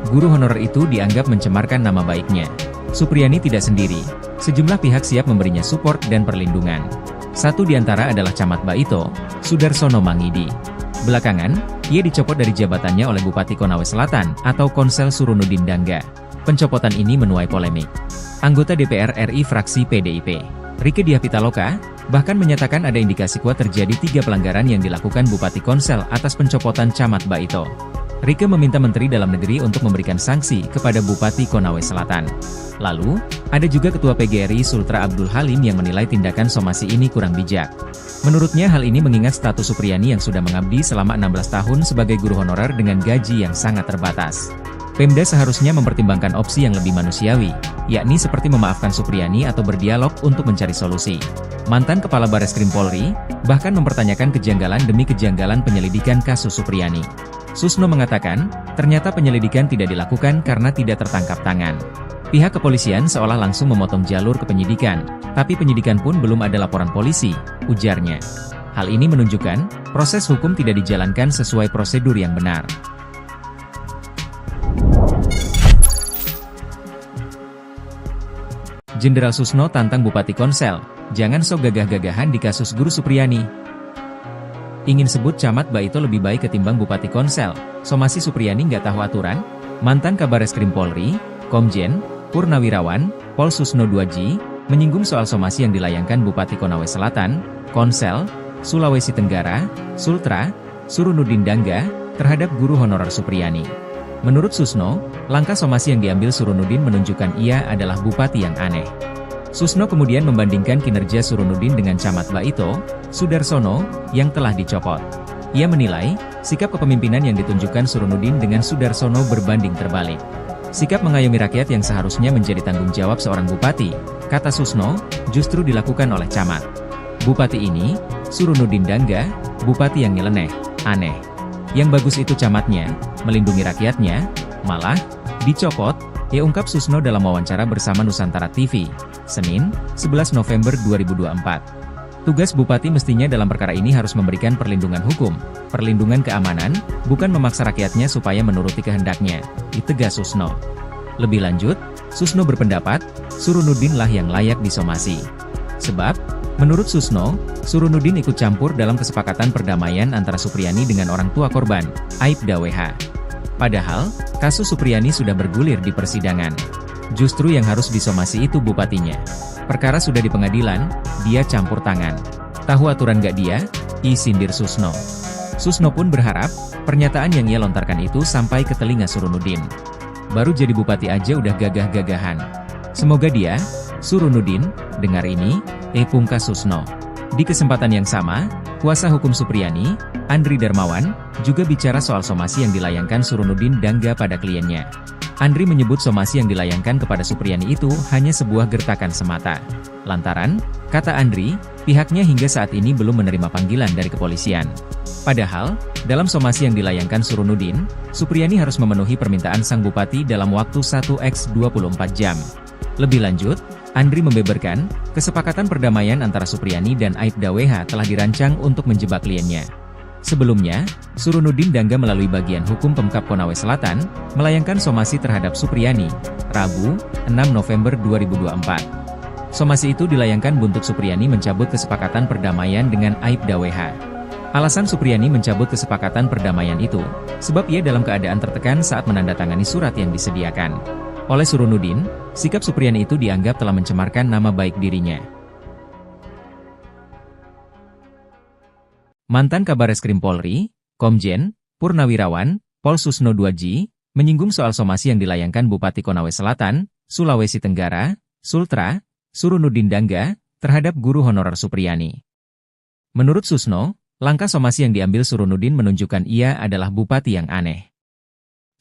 Guru honorer itu dianggap mencemarkan nama baiknya. Supriyani tidak sendiri, sejumlah pihak siap memberinya support dan perlindungan. Satu di antara adalah Camat Baito, Sudarsono Mangidi. Belakangan, ia dicopot dari jabatannya oleh Bupati Konawe Selatan atau Konsel Surunudin Dangga. Pencopotan ini menuai polemik. Anggota DPR RI fraksi PDIP, Rieke Diah Pitaloka, bahkan menyatakan ada indikasi kuat terjadi 3 pelanggaran yang dilakukan Bupati Konsel atas pencopotan Camat Baito. Rieke meminta Menteri Dalam Negeri untuk memberikan sanksi kepada Bupati Konawe Selatan. Lalu, ada juga Ketua PGRI Sultra Abdul Halim yang menilai tindakan somasi ini kurang bijak. Menurutnya hal ini mengingat status Supriyani yang sudah mengabdi selama 16 tahun sebagai guru honorer dengan gaji yang sangat terbatas. Pemda seharusnya mempertimbangkan opsi yang lebih manusiawi, yakni seperti memaafkan Supriyani atau berdialog untuk mencari solusi. Mantan Kepala Bareskrim Polri, bahkan mempertanyakan kejanggalan demi kejanggalan penyelidikan kasus Supriyani. Susno mengatakan, ternyata penyelidikan tidak dilakukan karena tidak tertangkap tangan. Pihak kepolisian seolah langsung memotong jalur ke penyidikan, tapi penyidikan pun belum ada laporan polisi, ujarnya. Hal ini menunjukkan, proses hukum tidak dijalankan sesuai prosedur yang benar. Jenderal Susno tantang Bupati Konsel, jangan sok gagah-gagahan di kasus Guru Supriyani. Ingin sebut Camat Baito lebih baik ketimbang Bupati Konsel, somasi Supriyani nggak tahu aturan? Mantan Kabareskrim Polri, Komjen Purnawirawan, Pol Susno 2J, menyinggung soal somasi yang dilayangkan Bupati Konawe Selatan, Konsel, Sulawesi Tenggara, Sultra, Surunudin Dangga, terhadap guru honorer Supriyani. Menurut Susno, langkah somasi yang diambil Surunudin menunjukkan ia adalah bupati yang aneh. Susno kemudian membandingkan kinerja Surunudin dengan Camat Baito, Sudarsono, yang telah dicopot. Ia menilai, sikap kepemimpinan yang ditunjukkan Surunudin dengan Sudarsono berbanding terbalik. Sikap mengayomi rakyat yang seharusnya menjadi tanggung jawab seorang bupati, kata Susno, justru dilakukan oleh Camat. Bupati ini, Surunudin Dangga, bupati yang nyeleneh, aneh. Yang bagus itu camatnya, melindungi rakyatnya, malah, dicopot, ia ungkap Susno dalam wawancara bersama Nusantara TV, Senin, 11 November 2024. Tugas bupati mestinya dalam perkara ini harus memberikan perlindungan hukum, perlindungan keamanan, bukan memaksa rakyatnya supaya menuruti kehendaknya, ditegas Susno. Lebih lanjut, Susno berpendapat, Surunudin lah yang layak disomasi. Sebab, menurut Susno, Surunudin ikut campur dalam kesepakatan perdamaian antara Supriyani dengan orang tua korban, Aibda WH. Padahal, kasus Supriyani sudah bergulir di persidangan. Justru yang harus disomasi itu bupatinya. Perkara sudah di pengadilan, dia campur tangan. Tahu aturan gak dia? Sindir Susno. Susno pun berharap, pernyataan yang ia lontarkan itu sampai ke telinga Surunudin. Baru jadi bupati aja udah gagah-gagahan. Semoga dia, Surunudin, dengar ini, pungkas Susno. Di kesempatan yang sama, kuasa hukum Supriyani, Andri Darmawan, juga bicara soal somasi yang dilayangkan Surunudin Dangga pada kliennya. Andri menyebut somasi yang dilayangkan kepada Supriyani itu hanya sebuah gertakan semata. Lantaran, kata Andri, pihaknya hingga saat ini belum menerima panggilan dari kepolisian. Padahal, dalam somasi yang dilayangkan Surunudin, Supriyani harus memenuhi permintaan sang bupati dalam waktu 1x24 jam. Lebih lanjut, Andri membeberkan, kesepakatan perdamaian antara Supriyani dan Aibda WH telah dirancang untuk menjebak kliennya. Sebelumnya, Surunudin Dangga melalui bagian hukum Pemkab Konawe Selatan, melayangkan somasi terhadap Supriyani, Rabu, 6 November 2024. Somasi itu dilayangkan buntut Supriyani mencabut kesepakatan perdamaian dengan Aibda WH. Alasan Supriyani mencabut kesepakatan perdamaian itu, sebab ia dalam keadaan tertekan saat menandatangani surat yang disediakan oleh Surunudin. Sikap Supriyani itu dianggap telah mencemarkan nama baik dirinya. Mantan Kabareskrim Polri, Komjen, Purnawirawan, Pol Susno 2J, menyinggung soal somasi yang dilayangkan Bupati Konawe Selatan, Sulawesi Tenggara, Sultra, Surunudin Dangga, terhadap guru honorer Supriyani. Menurut Susno, langkah somasi yang diambil Surunudin menunjukkan ia adalah bupati yang aneh.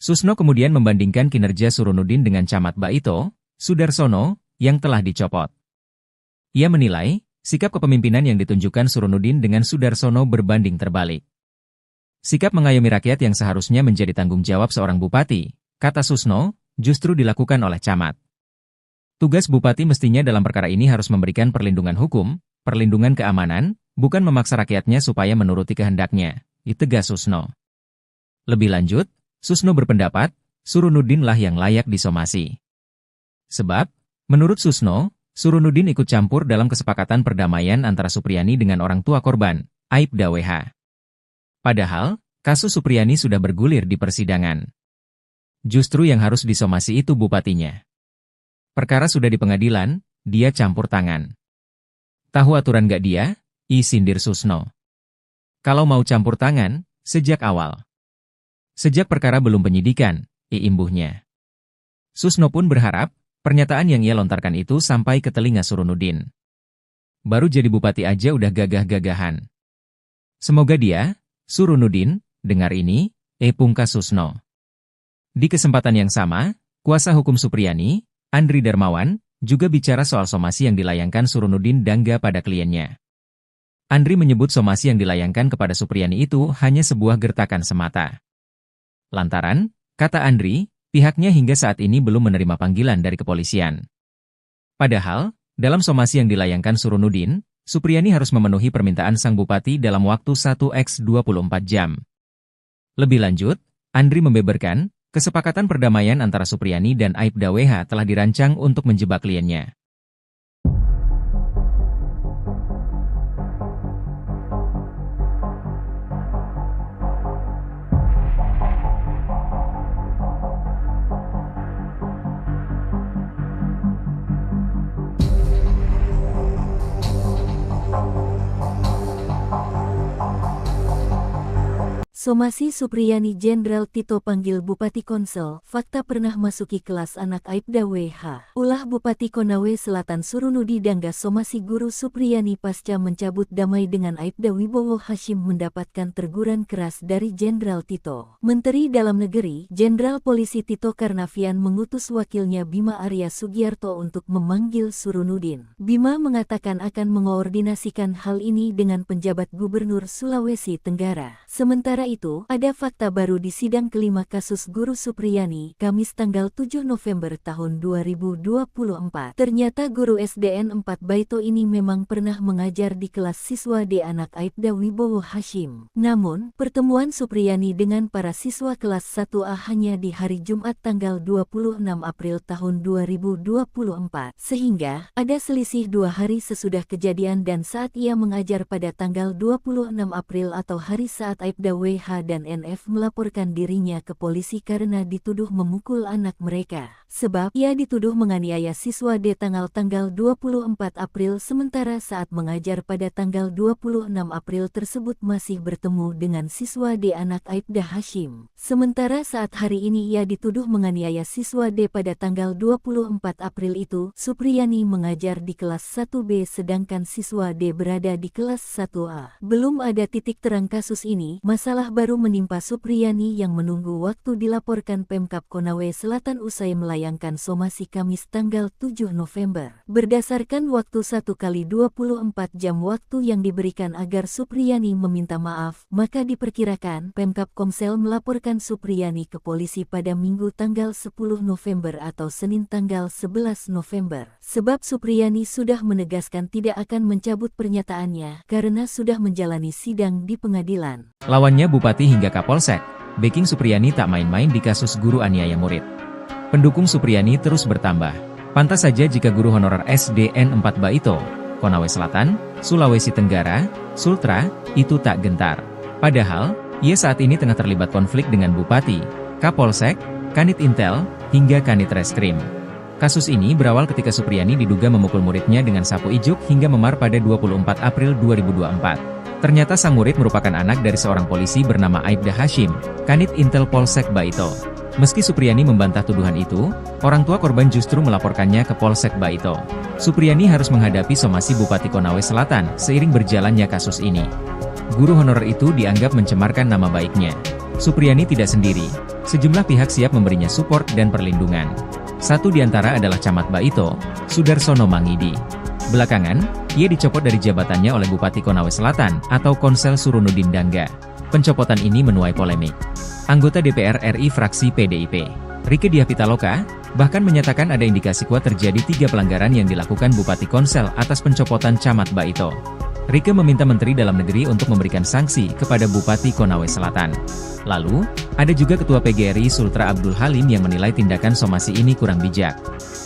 Susno kemudian membandingkan kinerja Surunudin dengan Camat Baito, Sudarsono, yang telah dicopot. Ia menilai, sikap kepemimpinan yang ditunjukkan Surunudin dengan Sudarsono berbanding terbalik. Sikap mengayomi rakyat yang seharusnya menjadi tanggung jawab seorang bupati, kata Susno, justru dilakukan oleh Camat. Tugas bupati mestinya dalam perkara ini harus memberikan perlindungan hukum, perlindungan keamanan, bukan memaksa rakyatnya supaya menuruti kehendaknya, ditegas Susno. Lebih lanjut, Susno berpendapat, Surunudin lah yang layak disomasi. Sebab, menurut Susno, Surunudin ikut campur dalam kesepakatan perdamaian antara Supriyani dengan orang tua korban, Aibda WH. Padahal, kasus Supriyani sudah bergulir di persidangan. Justru yang harus disomasi itu bupatinya. Perkara sudah di pengadilan, dia campur tangan. Tahu aturan gak dia? Sindir Susno. Kalau mau campur tangan, sejak awal. Sejak perkara belum penyidikan, imbuhnya. Susno pun berharap, pernyataan yang ia lontarkan itu sampai ke telinga Surunudin. Baru jadi bupati aja udah gagah-gagahan. Semoga dia, Surunudin, dengar ini, pungkas Susno. Di kesempatan yang sama, kuasa hukum Supriyani, Andri Darmawan, juga bicara soal somasi yang dilayangkan Surunudin Dangga pada kliennya. Andri menyebut somasi yang dilayangkan kepada Supriyani itu hanya sebuah gertakan semata. Lantaran, kata Andri, pihaknya hingga saat ini belum menerima panggilan dari kepolisian. Padahal, dalam somasi yang dilayangkan Surunudin, Supriyani harus memenuhi permintaan sang bupati dalam waktu 1x24 jam. Lebih lanjut, Andri membeberkan, kesepakatan perdamaian antara Supriyani dan Aibda WH telah dirancang untuk menjebak kliennya. Somasi Supriyani Jenderal Tito panggil Bupati Konsel, fakta pernah masuki kelas anak Aibda WH. Ulah Bupati Konawe Selatan Surunudi Dangga Somasi Guru Supriyani pasca mencabut damai dengan Aibda Wibowo Hashim mendapatkan teguran keras dari Jenderal Tito. Menteri Dalam Negeri, Jenderal Polisi Tito Karnavian mengutus wakilnya Bima Arya Sugiarto untuk memanggil Surunudin. Bima mengatakan akan mengoordinasikan hal ini dengan penjabat Gubernur Sulawesi Tenggara. Sementara itu, ada fakta baru di sidang kelima kasus Guru Supriyani, Kamis tanggal 7 November tahun 2024. Ternyata guru SDN 4 Baito ini memang pernah mengajar di kelas siswa D anak Aibda Wibowo Hashim. Namun, pertemuan Supriyani dengan para siswa kelas 1A hanya di hari Jumat tanggal 26 April tahun 2024. Sehingga, ada selisih 2 hari sesudah kejadian dan saat ia mengajar pada tanggal 26 April atau hari saat Aibda WH dan NF melaporkan dirinya ke polisi karena dituduh memukul anak mereka. Sebab ia dituduh menganiaya siswa D tanggal 24 April sementara saat mengajar pada tanggal 26 April tersebut masih bertemu dengan siswa D anak Aibda Hashim. Sementara saat hari ini ia dituduh menganiaya siswa D pada tanggal 24 April itu, Supriyani mengajar di kelas 1B sedangkan siswa D berada di kelas 1A. Belum ada titik terang kasus ini, masalah baru menimpa Supriyani yang menunggu waktu dilaporkan Pemkab Konawe Selatan usai melayangkan somasi Kamis tanggal 7 November. Berdasarkan waktu 1x24 jam waktu yang diberikan agar Supriyani meminta maaf, maka diperkirakan Pemkab Komsel melaporkan Supriyani ke polisi pada Minggu tanggal 10 November atau Senin tanggal 11 November. Sebab Supriyani sudah menegaskan tidak akan mencabut pernyataannya karena sudah menjalani sidang di pengadilan. Lawannya Bupati hingga Kapolsek, backing Supriyani tak main-main di kasus guru aniaya murid. Pendukung Supriyani terus bertambah. Pantas saja jika guru honorer SDN 4 Baito, Konawe Selatan, Sulawesi Tenggara, Sultra, itu tak gentar. Padahal, ia saat ini tengah terlibat konflik dengan Bupati, Kapolsek, Kanit Intel, hingga Kanit Reskrim. Kasus ini berawal ketika Supriyani diduga memukul muridnya dengan sapu ijuk hingga memar pada 24 April 2024. Ternyata sang murid merupakan anak dari seorang polisi bernama Aibda Hashim, Kanit Intel Polsek Baito. Meski Supriyani membantah tuduhan itu, orang tua korban justru melaporkannya ke Polsek Baito. Supriyani harus menghadapi somasi Bupati Konawe Selatan seiring berjalannya kasus ini. Guru honorer itu dianggap mencemarkan nama baiknya. Supriyani tidak sendiri, sejumlah pihak siap memberinya support dan perlindungan. Satu di antara adalah Camat Baito, Sudarsono Mangidi. Belakangan, ia dicopot dari jabatannya oleh Bupati Konawe Selatan atau Konsel Surunudin Dangga. Pencopotan ini menuai polemik. Anggota DPR RI fraksi PDIP, Rieke Diah Pitaloka, bahkan menyatakan ada indikasi kuat terjadi 3 pelanggaran yang dilakukan Bupati Konsel atas pencopotan Camat Baito. Rieke meminta Menteri Dalam Negeri untuk memberikan sanksi kepada Bupati Konawe Selatan. Lalu, ada juga Ketua PGRI Sultra Abdul Halim yang menilai tindakan somasi ini kurang bijak.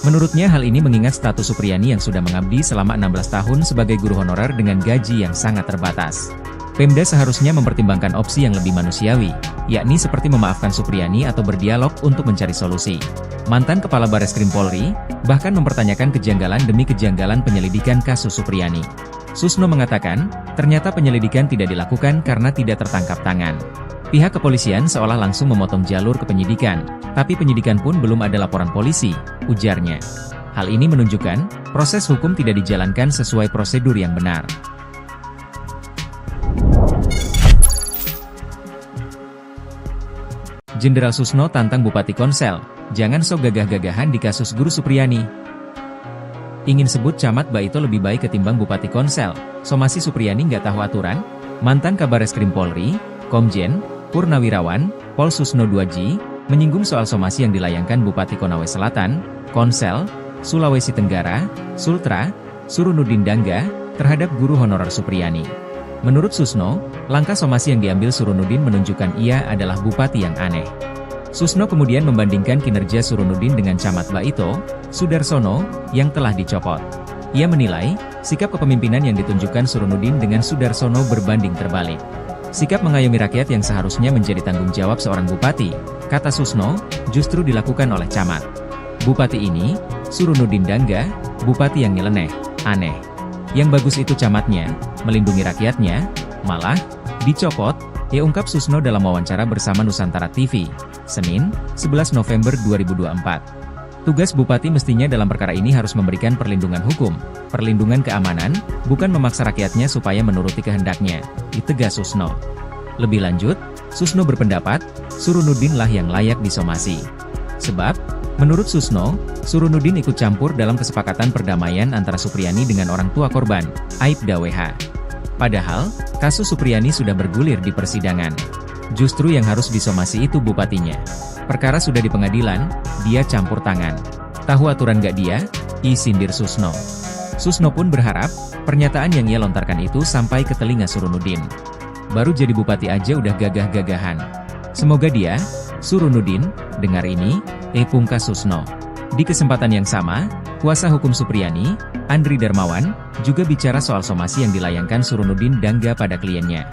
Menurutnya hal ini mengingat status Supriyani yang sudah mengabdi selama 16 tahun sebagai guru honorer dengan gaji yang sangat terbatas. Pemda seharusnya mempertimbangkan opsi yang lebih manusiawi, yakni seperti memaafkan Supriyani atau berdialog untuk mencari solusi. Mantan Kepala Bareskrim Polri, bahkan mempertanyakan kejanggalan demi kejanggalan penyelidikan kasus Supriyani. Susno mengatakan, ternyata penyelidikan tidak dilakukan karena tidak tertangkap tangan. Pihak kepolisian seolah langsung memotong jalur ke penyidikan, tapi penyidikan pun belum ada laporan polisi, ujarnya. Hal ini menunjukkan, proses hukum tidak dijalankan sesuai prosedur yang benar. Jenderal Susno tantang Bupati Konsel, jangan sok gagah-gagahan di kasus Guru Supriyani. Ingin sebut Camat Baito lebih baik ketimbang Bupati Konsel, somasi Supriyani nggak tahu aturan? Mantan Kabareskrim Polri, Komjen, Purnawirawan, Pol Susno Duaji, menyinggung soal somasi yang dilayangkan Bupati Konawe Selatan, Konsel, Sulawesi Tenggara, Sultra, Surunudin Dangga, terhadap guru honorer Supriyani. Menurut Susno, langkah somasi yang diambil Surunudin menunjukkan ia adalah bupati yang aneh. Susno kemudian membandingkan kinerja Surunudin dengan Camat Baito, Sudarsono, yang telah dicopot. Ia menilai, sikap kepemimpinan yang ditunjukkan Surunudin dengan Sudarsono berbanding terbalik. Sikap mengayomi rakyat yang seharusnya menjadi tanggung jawab seorang bupati, kata Susno, justru dilakukan oleh Camat. Bupati ini, Surunudin Dangga, bupati yang nyeleneh, aneh. Yang bagus itu camatnya, melindungi rakyatnya, malah, dicopot, Ya, ungkap Susno dalam wawancara bersama Nusantara TV, Senin, 11 November 2024. Tugas Bupati mestinya dalam perkara ini harus memberikan perlindungan hukum, perlindungan keamanan, bukan memaksa rakyatnya supaya menuruti kehendaknya, ditegas Susno. Lebih lanjut, Susno berpendapat, Surunudin lah yang layak disomasi. Sebab, menurut Susno, Surunudin ikut campur dalam kesepakatan perdamaian antara Supriyani dengan orang tua korban, Aibda WH. Padahal, kasus Supriyani sudah bergulir di persidangan. Justru yang harus disomasi itu bupatinya. Perkara sudah di pengadilan, dia campur tangan. Tahu aturan gak dia? Sindir Susno. Susno pun berharap, pernyataan yang ia lontarkan itu sampai ke telinga Surunudin. Baru jadi bupati aja udah gagah-gagahan. Semoga dia, Surunudin, dengar ini, pungkas Susno. Di kesempatan yang sama, kuasa hukum Supriyani, Andri Darmawan, juga bicara soal somasi yang dilayangkan Surunudin Dangga pada kliennya.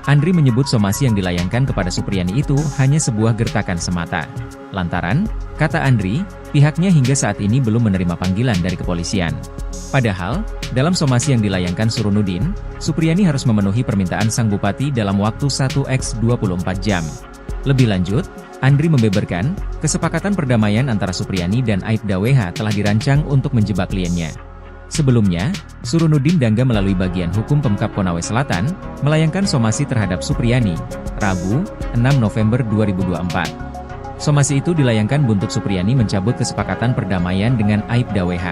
Andri menyebut somasi yang dilayangkan kepada Supriyani itu hanya sebuah gertakan semata. Lantaran, kata Andri, pihaknya hingga saat ini belum menerima panggilan dari kepolisian. Padahal, dalam somasi yang dilayangkan Surunudin, Supriyani harus memenuhi permintaan sang bupati dalam waktu 1x24 jam. Lebih lanjut, Andri membeberkan, kesepakatan perdamaian antara Supriyani dan Aibda WH telah dirancang untuk menjebak kliennya. Sebelumnya, Surunudin Dangga melalui bagian hukum Pemkab Konawe Selatan, melayangkan somasi terhadap Supriyani, Rabu, 6 November 2024. Somasi itu dilayangkan buntut Supriyani mencabut kesepakatan perdamaian dengan Aibda WH.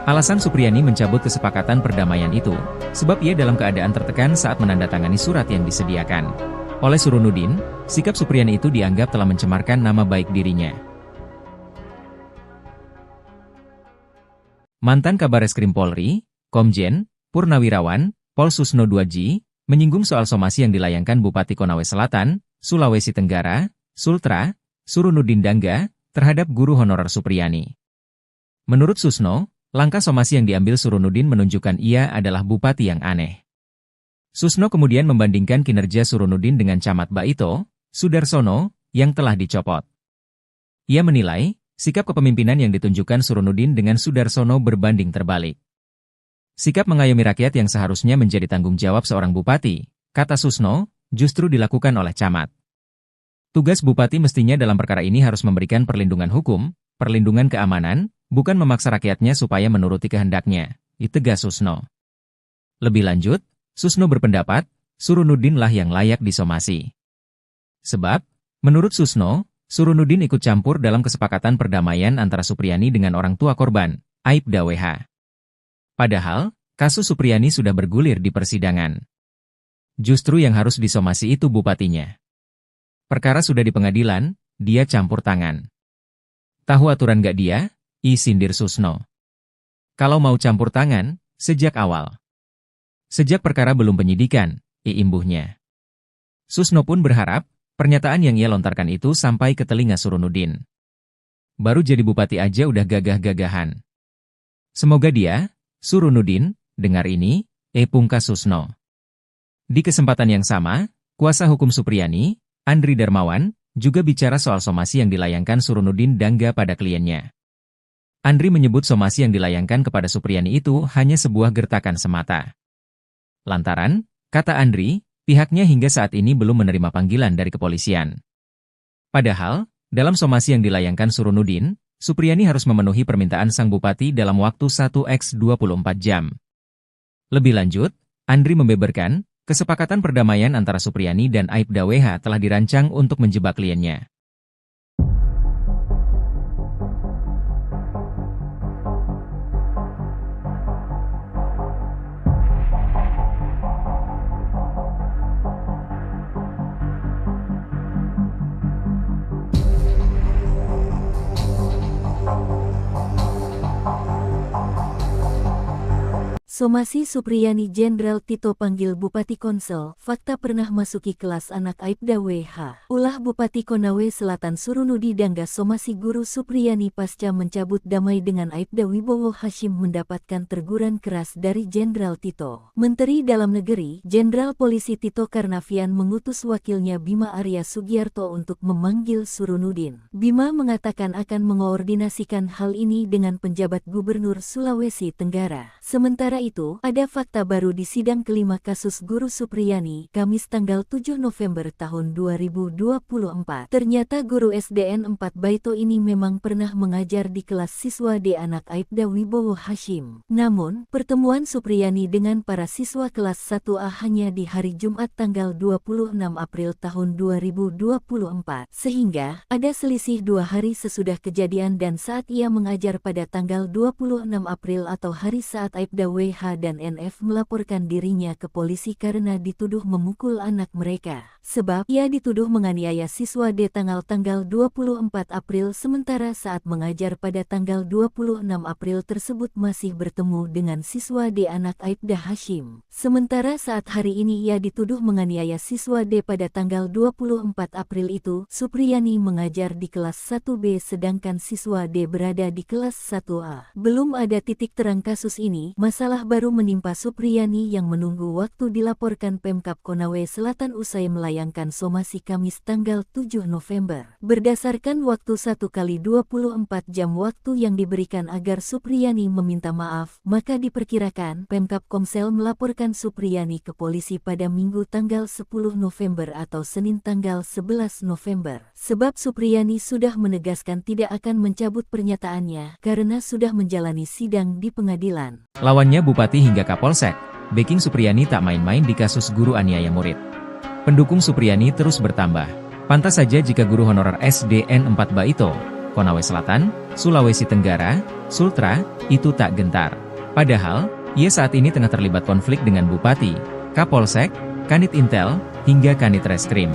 Alasan Supriyani mencabut kesepakatan perdamaian itu, sebab ia dalam keadaan tertekan saat menandatangani surat yang disediakan. Oleh Surunudin, sikap Supriyani itu dianggap telah mencemarkan nama baik dirinya. Mantan Kabareskrim Polri, Komjen, Purnawirawan, Pol Susno 2G, menyinggung soal somasi yang dilayangkan Bupati Konawe Selatan, Sulawesi Tenggara, Sultra, Surunudin Dangga, terhadap guru honorer Supriyani. Menurut Susno, langkah somasi yang diambil Surunudin menunjukkan ia adalah bupati yang aneh. Susno kemudian membandingkan kinerja Surunudin dengan Camat Baito, Sudarsono, yang telah dicopot. Ia menilai, sikap kepemimpinan yang ditunjukkan Surunudin dengan Sudarsono berbanding terbalik. Sikap mengayomi rakyat yang seharusnya menjadi tanggung jawab seorang bupati, kata Susno, justru dilakukan oleh camat. Tugas bupati mestinya dalam perkara ini harus memberikan perlindungan hukum, perlindungan keamanan, bukan memaksa rakyatnya supaya menuruti kehendaknya, ditegas Susno. Lebih lanjut, Susno berpendapat, Surunudin lah yang layak disomasi. Sebab, menurut Susno, Surunudin ikut campur dalam kesepakatan perdamaian antara Supriyani dengan orang tua korban, Aibda WH. Padahal, kasus Supriyani sudah bergulir di persidangan. Justru yang harus disomasi itu bupatinya. Perkara sudah di pengadilan, dia campur tangan. Tahu aturan gak dia? Sindir Susno. Kalau mau campur tangan, sejak awal. Sejak perkara belum penyidikan, imbuhnya. Susno pun berharap, pernyataan yang ia lontarkan itu sampai ke telinga Surunudin. Baru jadi bupati aja udah gagah-gagahan. Semoga dia, Surunudin, dengar ini, pungkas Susno. Di kesempatan yang sama, kuasa hukum Supriyani, Andri Darmawan, juga bicara soal somasi yang dilayangkan Surunudin Dangga pada kliennya. Andri menyebut somasi yang dilayangkan kepada Supriyani itu hanya sebuah gertakan semata. Lantaran, kata Andri, pihaknya hingga saat ini belum menerima panggilan dari kepolisian. Padahal, dalam somasi yang dilayangkan Surunudin, Supriyani harus memenuhi permintaan sang bupati dalam waktu 1x24 jam. Lebih lanjut, Andri membeberkan, kesepakatan perdamaian antara Supriyani dan Aibda WH telah dirancang untuk menjebak kliennya. Somasi Supriyani Jenderal Tito panggil Bupati Konsel, fakta pernah masuki kelas anak Aibda WH. Ulah Bupati Konawe Selatan Surunudi Dangga somasi guru Supriyani pasca mencabut damai dengan Aibda Wibowo Hashim mendapatkan teguran keras dari Jenderal Tito. Menteri Dalam Negeri, Jenderal Polisi Tito Karnavian mengutus wakilnya Bima Arya Sugiarto untuk memanggil Surunudin. Bima mengatakan akan mengoordinasikan hal ini dengan penjabat Gubernur Sulawesi Tenggara. Sementara itu, ada fakta baru di sidang kelima kasus Guru Supriyani, Kamis tanggal 7 November tahun 2024. Ternyata guru SDN 4 Baito ini memang pernah mengajar di kelas siswa D anak Aibda Wibowo Hashim. Namun, pertemuan Supriyani dengan para siswa kelas 1A hanya di hari Jumat tanggal 26 April tahun 2024. Sehingga, ada selisih 2 hari sesudah kejadian dan saat ia mengajar pada tanggal 26 April atau hari saat Aibda WH dan NF melaporkan dirinya ke polisi karena dituduh memukul anak mereka. Sebab ia dituduh menganiaya siswa D tanggal 24 April sementara saat mengajar pada tanggal 26 April tersebut masih bertemu dengan siswa D anak Aibda Hashim. Sementara saat hari ini ia dituduh menganiaya siswa D pada tanggal 24 April itu, Supriyani mengajar di kelas 1B sedangkan siswa D berada di kelas 1A. Belum ada titik terang kasus ini, masalah baru menimpa Supriyani yang menunggu waktu dilaporkan Pemkab Konawe Selatan usai melayangkan somasi Kamis tanggal 7 November. Berdasarkan waktu 1x24 jam waktu yang diberikan agar Supriyani meminta maaf, maka diperkirakan Pemkab Komsel melaporkan Supriyani ke polisi pada Minggu tanggal 10 November atau Senin tanggal 11 November. Sebab Supriyani sudah menegaskan tidak akan mencabut pernyataannya karena sudah menjalani sidang di pengadilan. Lawannya Bupati hingga Kapolsek, backing Supriyani tak main-main di kasus guru aniaya murid. Pendukung Supriyani terus bertambah. Pantas saja jika guru honorer SDN 4 Baito, Konawe Selatan, Sulawesi Tenggara, Sultra, itu tak gentar. Padahal, ia saat ini tengah terlibat konflik dengan Bupati, Kapolsek, Kanit Intel, hingga Kanit Reskrim.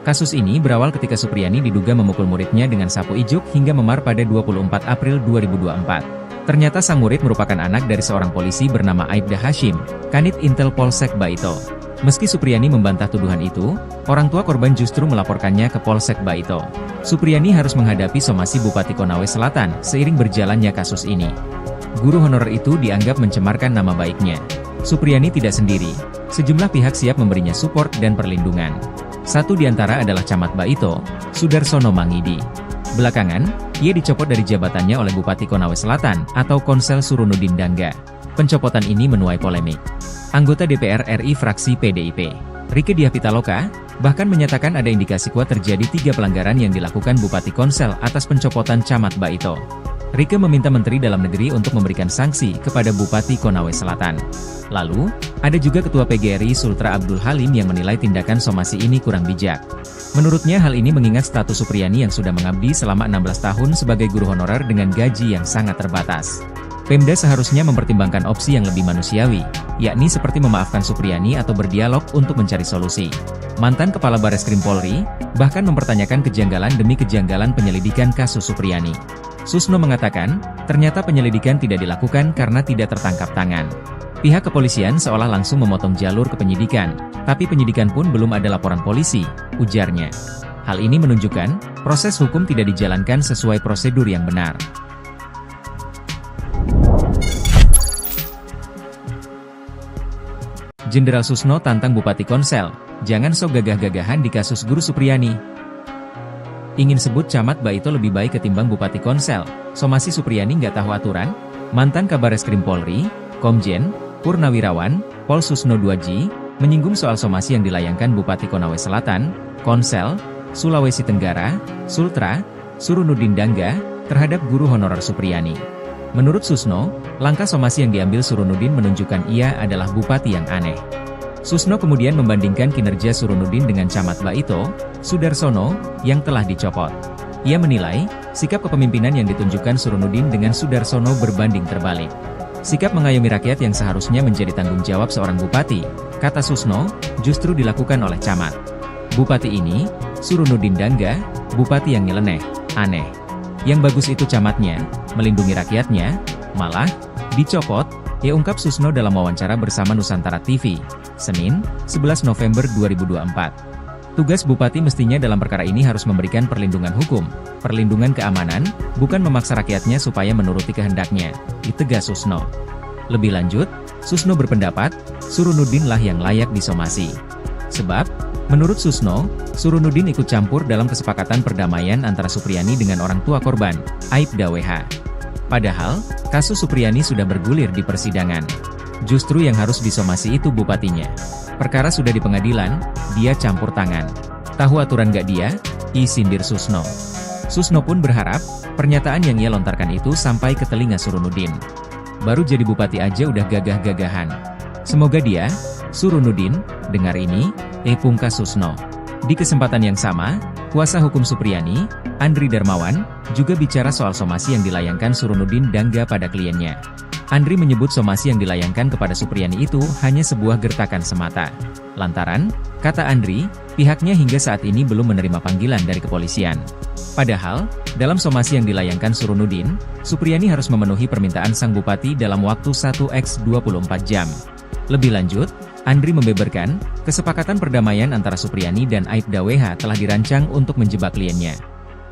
Kasus ini berawal ketika Supriyani diduga memukul muridnya dengan sapu ijuk hingga memar pada 24 April 2024. Ternyata sang murid merupakan anak dari seorang polisi bernama Aibda Hashim, Kanit Intel Polsek Baito. Meski Supriyani membantah tuduhan itu, orang tua korban justru melaporkannya ke Polsek Baito. Supriyani harus menghadapi somasi Bupati Konawe Selatan seiring berjalannya kasus ini. Guru honorer itu dianggap mencemarkan nama baiknya. Supriyani tidak sendiri, sejumlah pihak siap memberinya support dan perlindungan. Satu di antara adalah Camat Baito, Sudarsono Mangidi. Belakangan, ia dicopot dari jabatannya oleh Bupati Konawe Selatan atau Konsel Surunudin Dangga. Pencopotan ini menuai polemik. Anggota DPR RI fraksi PDIP, Rieke Diah Pitaloka, bahkan menyatakan ada indikasi kuat terjadi 3 pelanggaran yang dilakukan Bupati Konsel atas pencopotan Camat Baito. Rieke meminta Menteri Dalam Negeri untuk memberikan sanksi kepada Bupati Konawe Selatan. Lalu, ada juga Ketua PGRI Sultra Abdul Halim yang menilai tindakan somasi ini kurang bijak. Menurutnya hal ini mengingat status Supriyani yang sudah mengabdi selama 16 tahun sebagai guru honorer dengan gaji yang sangat terbatas. Pemda seharusnya mempertimbangkan opsi yang lebih manusiawi, yakni seperti memaafkan Supriyani atau berdialog untuk mencari solusi. Mantan Kepala Bareskrim Polri, bahkan mempertanyakan kejanggalan demi kejanggalan penyelidikan kasus Supriyani. Susno mengatakan, ternyata penyelidikan tidak dilakukan karena tidak tertangkap tangan. Pihak kepolisian seolah langsung memotong jalur ke penyidikan, tapi penyidikan pun belum ada laporan polisi, ujarnya. Hal ini menunjukkan, proses hukum tidak dijalankan sesuai prosedur yang benar. Jenderal Susno tantang Bupati Konsel, jangan sok gagah-gagahan di kasus Guru Supriyani. Ingin sebut Camat Baito lebih baik ketimbang Bupati Konsel, somasi Supriyani nggak tahu aturan? Mantan Kabareskrim Polri, Komjen, Purnawirawan, Pol Susno 2G, menyinggung soal somasi yang dilayangkan Bupati Konawe Selatan, Konsel, Sulawesi Tenggara, Sultra, Surunudin Dangga, terhadap guru honorer Supriyani. Menurut Susno, langkah somasi yang diambil Surunudin menunjukkan ia adalah bupati yang aneh. Susno kemudian membandingkan kinerja Surunudin dengan Camat Baito, Sudarsono, yang telah dicopot. Ia menilai, sikap kepemimpinan yang ditunjukkan Surunudin dengan Sudarsono berbanding terbalik. Sikap mengayomi rakyat yang seharusnya menjadi tanggung jawab seorang bupati, kata Susno, justru dilakukan oleh Camat. Bupati ini, Surunudin Dangga, bupati yang nyeleneh, aneh. Yang bagus itu camatnya, melindungi rakyatnya, malah, dicopot, ungkap Susno dalam wawancara bersama Nusantara TV, Senin, 11 November 2024. Tugas bupati mestinya dalam perkara ini harus memberikan perlindungan hukum, perlindungan keamanan, bukan memaksa rakyatnya supaya menuruti kehendaknya, ditegas Susno. Lebih lanjut, Susno berpendapat, Surunudin lah yang layak disomasi. Sebab, menurut Susno, Surunudin ikut campur dalam kesepakatan perdamaian antara Supriyani dengan orang tua korban, Aibda WH. Padahal, kasus Supriyani sudah bergulir di persidangan. Justru yang harus disomasi itu bupatinya. Perkara sudah di pengadilan, dia campur tangan. Tahu aturan gak dia? Sindir Susno. Susno pun berharap, pernyataan yang ia lontarkan itu sampai ke telinga Surunudin. Baru jadi bupati aja udah gagah-gagahan. Semoga dia, Surunudin, dengar ini, pungkas Susno. Di kesempatan yang sama, kuasa hukum Supriyani, Andri Darmawan, juga bicara soal somasi yang dilayangkan Surunudin Dangga pada kliennya. Andri menyebut somasi yang dilayangkan kepada Supriyani itu hanya sebuah gertakan semata. Lantaran, kata Andri, pihaknya hingga saat ini belum menerima panggilan dari kepolisian. Padahal, dalam somasi yang dilayangkan Surunudin, Supriyani harus memenuhi permintaan sang bupati dalam waktu 1x24 jam. Lebih lanjut, Andri membeberkan, kesepakatan perdamaian antara Supriyani dan Aibda WH telah dirancang untuk menjebak kliennya.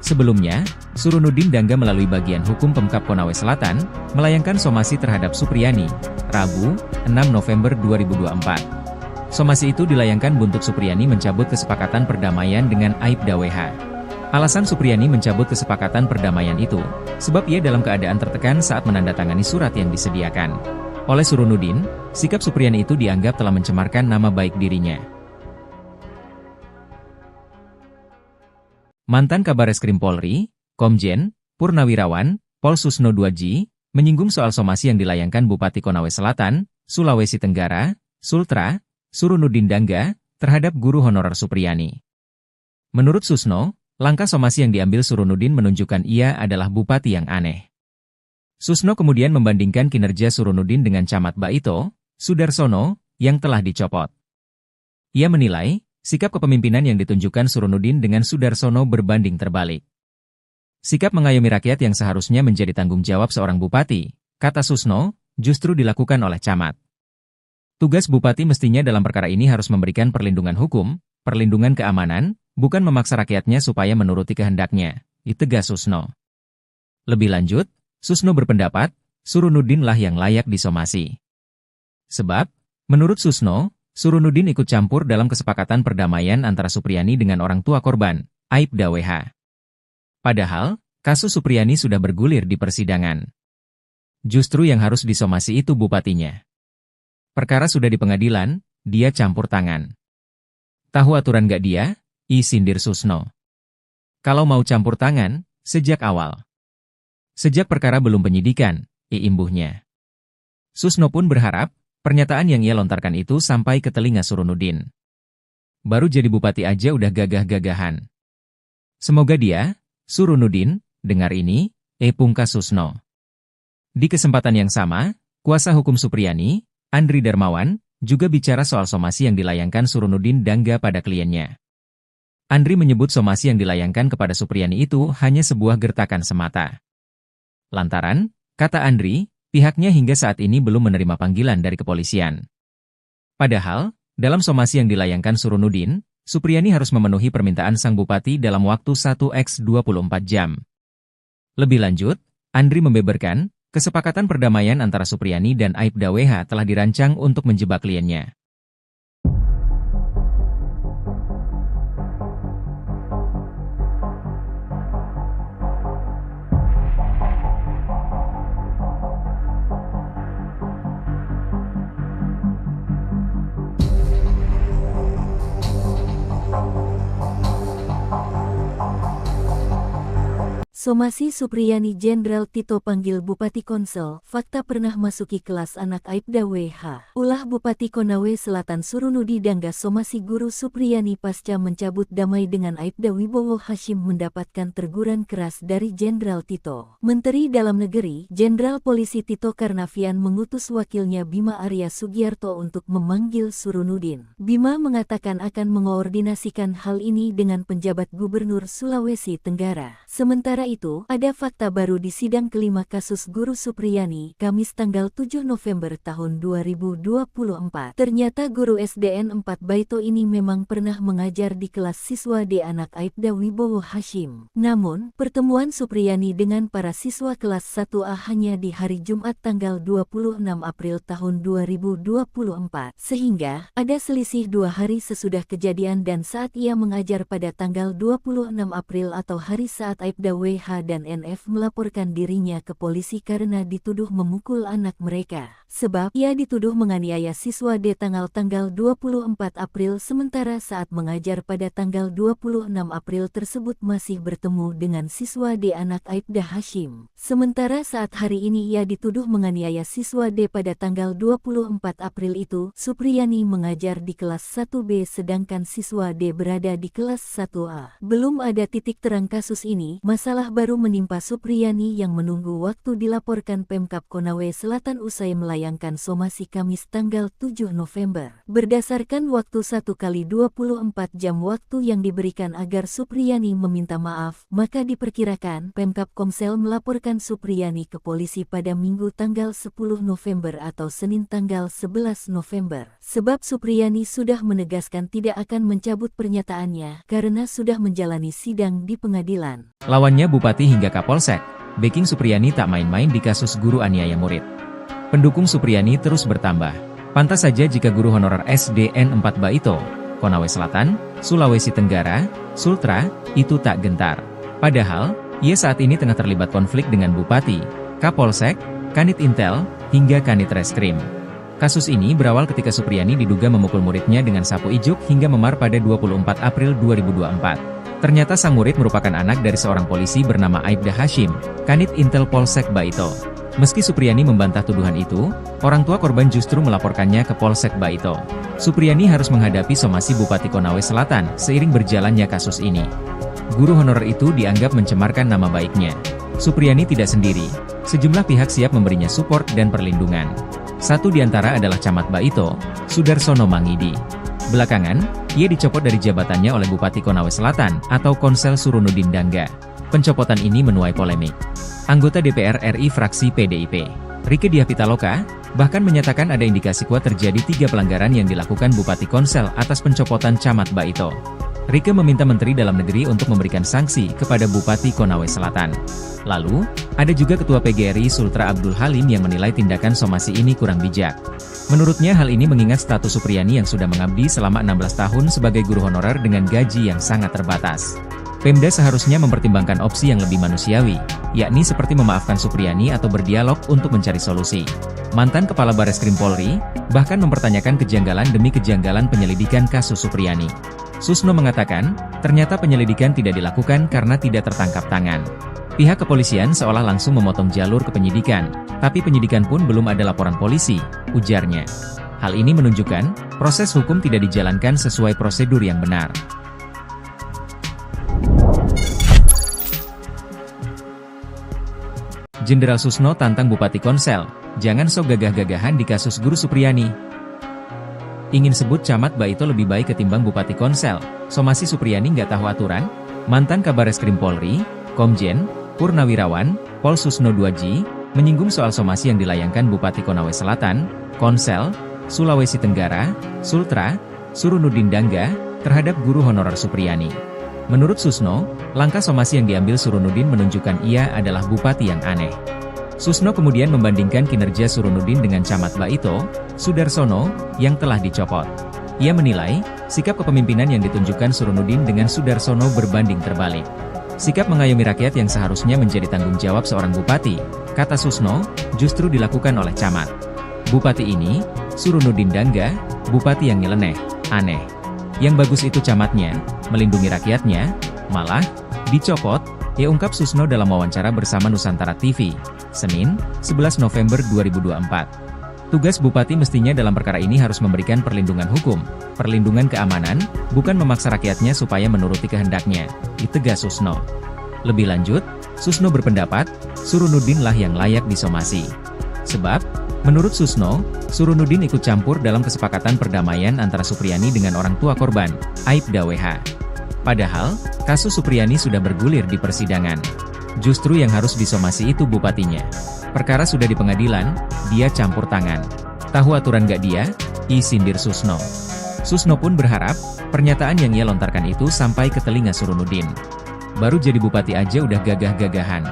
Sebelumnya, Surunudin Dangga melalui bagian hukum Pemkab Konawe Selatan, melayangkan somasi terhadap Supriyani, Rabu, 6 November 2024. Somasi itu dilayangkan buntut Supriyani mencabut kesepakatan perdamaian dengan Aibda WH. Alasan Supriyani mencabut kesepakatan perdamaian itu, sebab ia dalam keadaan tertekan saat menandatangani surat yang disediakan. Oleh Surunudin, sikap Supriyani itu dianggap telah mencemarkan nama baik dirinya. Mantan Kabareskrim Polri, Komjen, Purnawirawan, Pol Susno Duaji, menyinggung soal somasi yang dilayangkan Bupati Konawe Selatan, Sulawesi Tenggara, Sultra, Surunudin Dangga, terhadap guru honorer Supriyani. Menurut Susno, langkah somasi yang diambil Surunudin menunjukkan ia adalah bupati yang aneh. Susno kemudian membandingkan kinerja Surunudin dengan Camat Baito, Sudarsono, yang telah dicopot. Ia menilai, sikap kepemimpinan yang ditunjukkan Surunudin dengan Sudarsono berbanding terbalik. Sikap mengayomi rakyat yang seharusnya menjadi tanggung jawab seorang bupati, kata Susno, justru dilakukan oleh camat. Tugas bupati mestinya dalam perkara ini harus memberikan perlindungan hukum, perlindungan keamanan, bukan memaksa rakyatnya supaya menuruti kehendaknya, tegas Susno. Lebih lanjut, Susno berpendapat, Surunudin lah yang layak disomasi. Sebab, menurut Susno, Surunudin ikut campur dalam kesepakatan perdamaian antara Supriyani dengan orang tua korban, Aibda WH. Padahal, kasus Supriyani sudah bergulir di persidangan. Justru yang harus disomasi itu bupatinya. Perkara sudah di pengadilan, dia campur tangan. Tahu aturan gak dia? Sindir Susno. Kalau mau campur tangan, sejak awal. Sejak perkara belum penyidikan, imbuhnya. Susno pun berharap, pernyataan yang ia lontarkan itu sampai ke telinga Surunudin. Baru jadi bupati aja udah gagah-gagahan. Semoga dia, Surunudin, dengar ini, pungkas Susno. Di kesempatan yang sama, kuasa hukum Supriyani, Andri Darmawan, juga bicara soal somasi yang dilayangkan Surunudin Dangga pada kliennya. Andri menyebut somasi yang dilayangkan kepada Supriyani itu hanya sebuah gertakan semata. Lantaran, kata Andri, pihaknya hingga saat ini belum menerima panggilan dari kepolisian. Padahal, dalam somasi yang dilayangkan Surunudin, Supriyani harus memenuhi permintaan sang bupati dalam waktu 1x24 jam. Lebih lanjut, Andri membeberkan, kesepakatan perdamaian antara Supriyani dan Aibda WH telah dirancang untuk menjebak kliennya. Somasi Supriyani Jenderal Tito panggil Bupati Konsel, fakta pernah masuki kelas anak Aibda WH. Ulah Bupati Konawe Selatan Surunudi Dangga somasi guru Supriyani pasca mencabut damai dengan Aibda Wibowo Hashim mendapatkan teguran keras dari Jenderal Tito. Menteri Dalam Negeri, Jenderal Polisi Tito Karnavian mengutus wakilnya Bima Arya Sugiarto untuk memanggil Surunudin. Bima mengatakan akan mengoordinasikan hal ini dengan penjabat Gubernur Sulawesi Tenggara. Sementara itu, ada fakta baru di sidang kelima kasus guru Supriyani, Kamis tanggal 7 November tahun 2024. Ternyata guru SDN 4 Baito ini memang pernah mengajar di kelas siswa D anak Aibda Wibowo Hashim. Namun, pertemuan Supriyani dengan para siswa kelas 1A hanya di hari Jumat tanggal 26 April tahun 2024. Sehingga, ada selisih 2 hari sesudah kejadian dan saat ia mengajar pada tanggal 26 April atau hari saat Aibda WH WH dan NF melaporkan dirinya ke polisi karena dituduh memukul anak mereka. Sebab ia dituduh menganiaya siswa D tanggal 24 April sementara saat mengajar pada tanggal 26 April tersebut masih bertemu dengan siswa D anak Aibda Hashim. Sementara saat hari ini ia dituduh menganiaya siswa D pada tanggal 24 April itu, Supriyani mengajar di kelas 1B sedangkan siswa D berada di kelas 1A. Belum ada titik terang kasus ini, masalah baru menimpa Supriyani yang menunggu waktu dilaporkan Pemkab Konawe Selatan usai melayangkan somasi Kamis tanggal 7 November. Berdasarkan waktu 1x24 jam waktu yang diberikan agar Supriyani meminta maaf, maka diperkirakan Pemkab Komsel melaporkan Supriyani ke polisi pada Minggu tanggal 10 November atau Senin tanggal 11 November. Sebab Supriyani sudah menegaskan tidak akan mencabut pernyataannya karena sudah menjalani sidang di pengadilan. Lawannya Bupati hingga Kapolsek, backing Supriyani tak main-main di kasus guru aniaya murid. Pendukung Supriyani terus bertambah. Pantas saja jika guru honorer SDN 4 Baito, Konawe Selatan, Sulawesi Tenggara, Sultra, itu tak gentar. Padahal, ia saat ini tengah terlibat konflik dengan Bupati, Kapolsek, Kanit Intel, hingga Kanit Reskrim. Kasus ini berawal ketika Supriyani diduga memukul muridnya dengan sapu ijuk hingga memar pada 24 April 2024. Ternyata sang murid merupakan anak dari seorang polisi bernama Aibda Hashim, Kanit Intel Polsek Baito. Meski Supriyani membantah tuduhan itu, orang tua korban justru melaporkannya ke Polsek Baito. Supriyani harus menghadapi somasi Bupati Konawe Selatan seiring berjalannya kasus ini. Guru honorer itu dianggap mencemarkan nama baiknya. Supriyani tidak sendiri, sejumlah pihak siap memberinya support dan perlindungan. Satu di antara adalah Camat Baito, Sudarsono Mangidi. Belakangan, ia dicopot dari jabatannya oleh Bupati Konawe Selatan atau Konsel Surunudin Dangga. Pencopotan ini menuai polemik. Anggota DPR RI fraksi PDIP, Rieke Diah Pitaloka, bahkan menyatakan ada indikasi kuat terjadi 3 pelanggaran yang dilakukan Bupati Konsel atas pencopotan Camat Baito. Rieke meminta Menteri Dalam Negeri untuk memberikan sanksi kepada Bupati Konawe Selatan. Lalu, ada juga Ketua PGRI Sultra Abdul Halim yang menilai tindakan somasi ini kurang bijak. Menurutnya hal ini mengingat status Supriyani yang sudah mengabdi selama 16 tahun sebagai guru honorer dengan gaji yang sangat terbatas. Pemda seharusnya mempertimbangkan opsi yang lebih manusiawi, yakni seperti memaafkan Supriyani atau berdialog untuk mencari solusi. Mantan Kepala Bareskrim Polri, bahkan mempertanyakan kejanggalan demi kejanggalan penyelidikan kasus Supriyani. Susno mengatakan, ternyata penyelidikan tidak dilakukan karena tidak tertangkap tangan. Pihak kepolisian seolah langsung memotong jalur ke penyidikan, tapi penyidikan pun belum ada laporan polisi, ujarnya. Hal ini menunjukkan, proses hukum tidak dijalankan sesuai prosedur yang benar. Jenderal Susno tantang Bupati Konsel, jangan sok gagah-gagahan di kasus guru Supriyani. Ingin sebut Camat Baito lebih baik ketimbang Bupati Konsel, somasi Supriyani nggak tahu aturan? Mantan Kabareskrim Polri, Komjen Purnawirawan, Pol Susno Duaji, menyinggung soal somasi yang dilayangkan Bupati Konawe Selatan, Konsel, Sulawesi Tenggara, Sultra, Surunudin Dangga, terhadap guru honorer Supriyani. Menurut Susno, langkah somasi yang diambil Surunudin menunjukkan ia adalah bupati yang aneh. Susno kemudian membandingkan kinerja Surunudin dengan Camat Baito, Sudarsono, yang telah dicopot. Ia menilai, sikap kepemimpinan yang ditunjukkan Surunudin dengan Sudarsono berbanding terbalik. Sikap mengayomi rakyat yang seharusnya menjadi tanggung jawab seorang bupati, kata Susno, justru dilakukan oleh camat. Bupati ini, Surunudin Dangga, bupati yang nyeleneh, aneh. Yang bagus itu camatnya, melindungi rakyatnya, malah dicopot, ia ungkap Susno dalam wawancara bersama Nusantara TV, Senin, 11 November 2024. Tugas bupati mestinya dalam perkara ini harus memberikan perlindungan hukum, perlindungan keamanan, bukan memaksa rakyatnya supaya menuruti kehendaknya, ditegas Susno. Lebih lanjut, Susno berpendapat, Surunudin lah yang layak disomasi. Sebab, menurut Susno, Surunudin ikut campur dalam kesepakatan perdamaian antara Supriyani dengan orang tua korban, Aibda WH. Padahal, kasus Supriyani sudah bergulir di persidangan. Justru yang harus disomasi itu bupatinya. Perkara sudah di pengadilan, dia campur tangan. Tahu aturan gak dia? Sindir Susno. Susno pun berharap, pernyataan yang ia lontarkan itu sampai ke telinga Surunudin. Baru jadi bupati aja udah gagah-gagahan.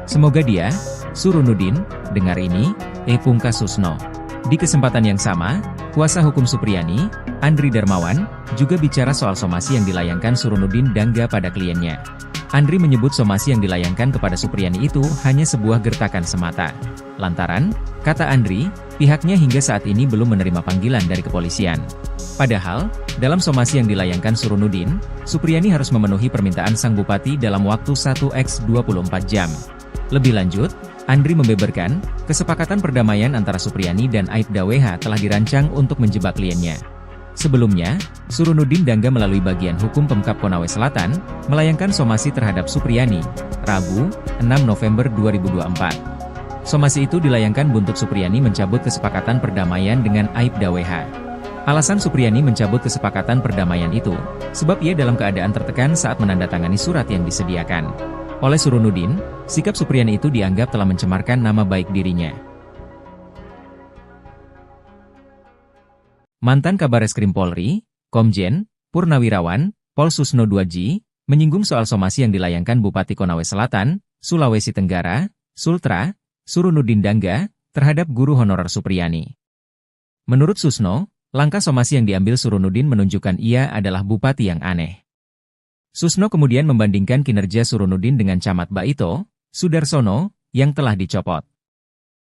Semoga dia, Surunudin, dengar ini, pungkas Susno. Di kesempatan yang sama, kuasa hukum Supriyani, Andri Darmawan, juga bicara soal somasi yang dilayangkan Surunudin Dangga pada kliennya. Andri menyebut somasi yang dilayangkan kepada Supriyani itu hanya sebuah gertakan semata. Lantaran, kata Andri, pihaknya hingga saat ini belum menerima panggilan dari kepolisian. Padahal, dalam somasi yang dilayangkan Surunudin, Supriyani harus memenuhi permintaan sang bupati dalam waktu 1x24 jam. Lebih lanjut, Andri membeberkan, kesepakatan perdamaian antara Supriyani dan Aibda WH telah dirancang untuk menjebak kliennya. Sebelumnya, Surunudin Dangga melalui bagian hukum Pemkab Konawe Selatan, melayangkan somasi terhadap Supriyani, Rabu, 6 November 2024. Somasi itu dilayangkan buntut Supriyani mencabut kesepakatan perdamaian dengan Aibda WH. Alasan Supriyani mencabut kesepakatan perdamaian itu, sebab ia dalam keadaan tertekan saat menandatangani surat yang disediakan oleh Surunudin. Sikap Supriyani itu dianggap telah mencemarkan nama baik dirinya. Mantan Kabareskrim Polri, Komjen Purnawirawan Pol Susno Duaji, menyinggung soal somasi yang dilayangkan Bupati Konawe Selatan, Sulawesi Tenggara, Sultra, Surunudin Dangga, terhadap guru honorer Supriyani. Menurut Susno, langkah somasi yang diambil Surunudin menunjukkan ia adalah bupati yang aneh. Susno kemudian membandingkan kinerja Surunudin dengan Camat Baito, Sudarsono, yang telah dicopot.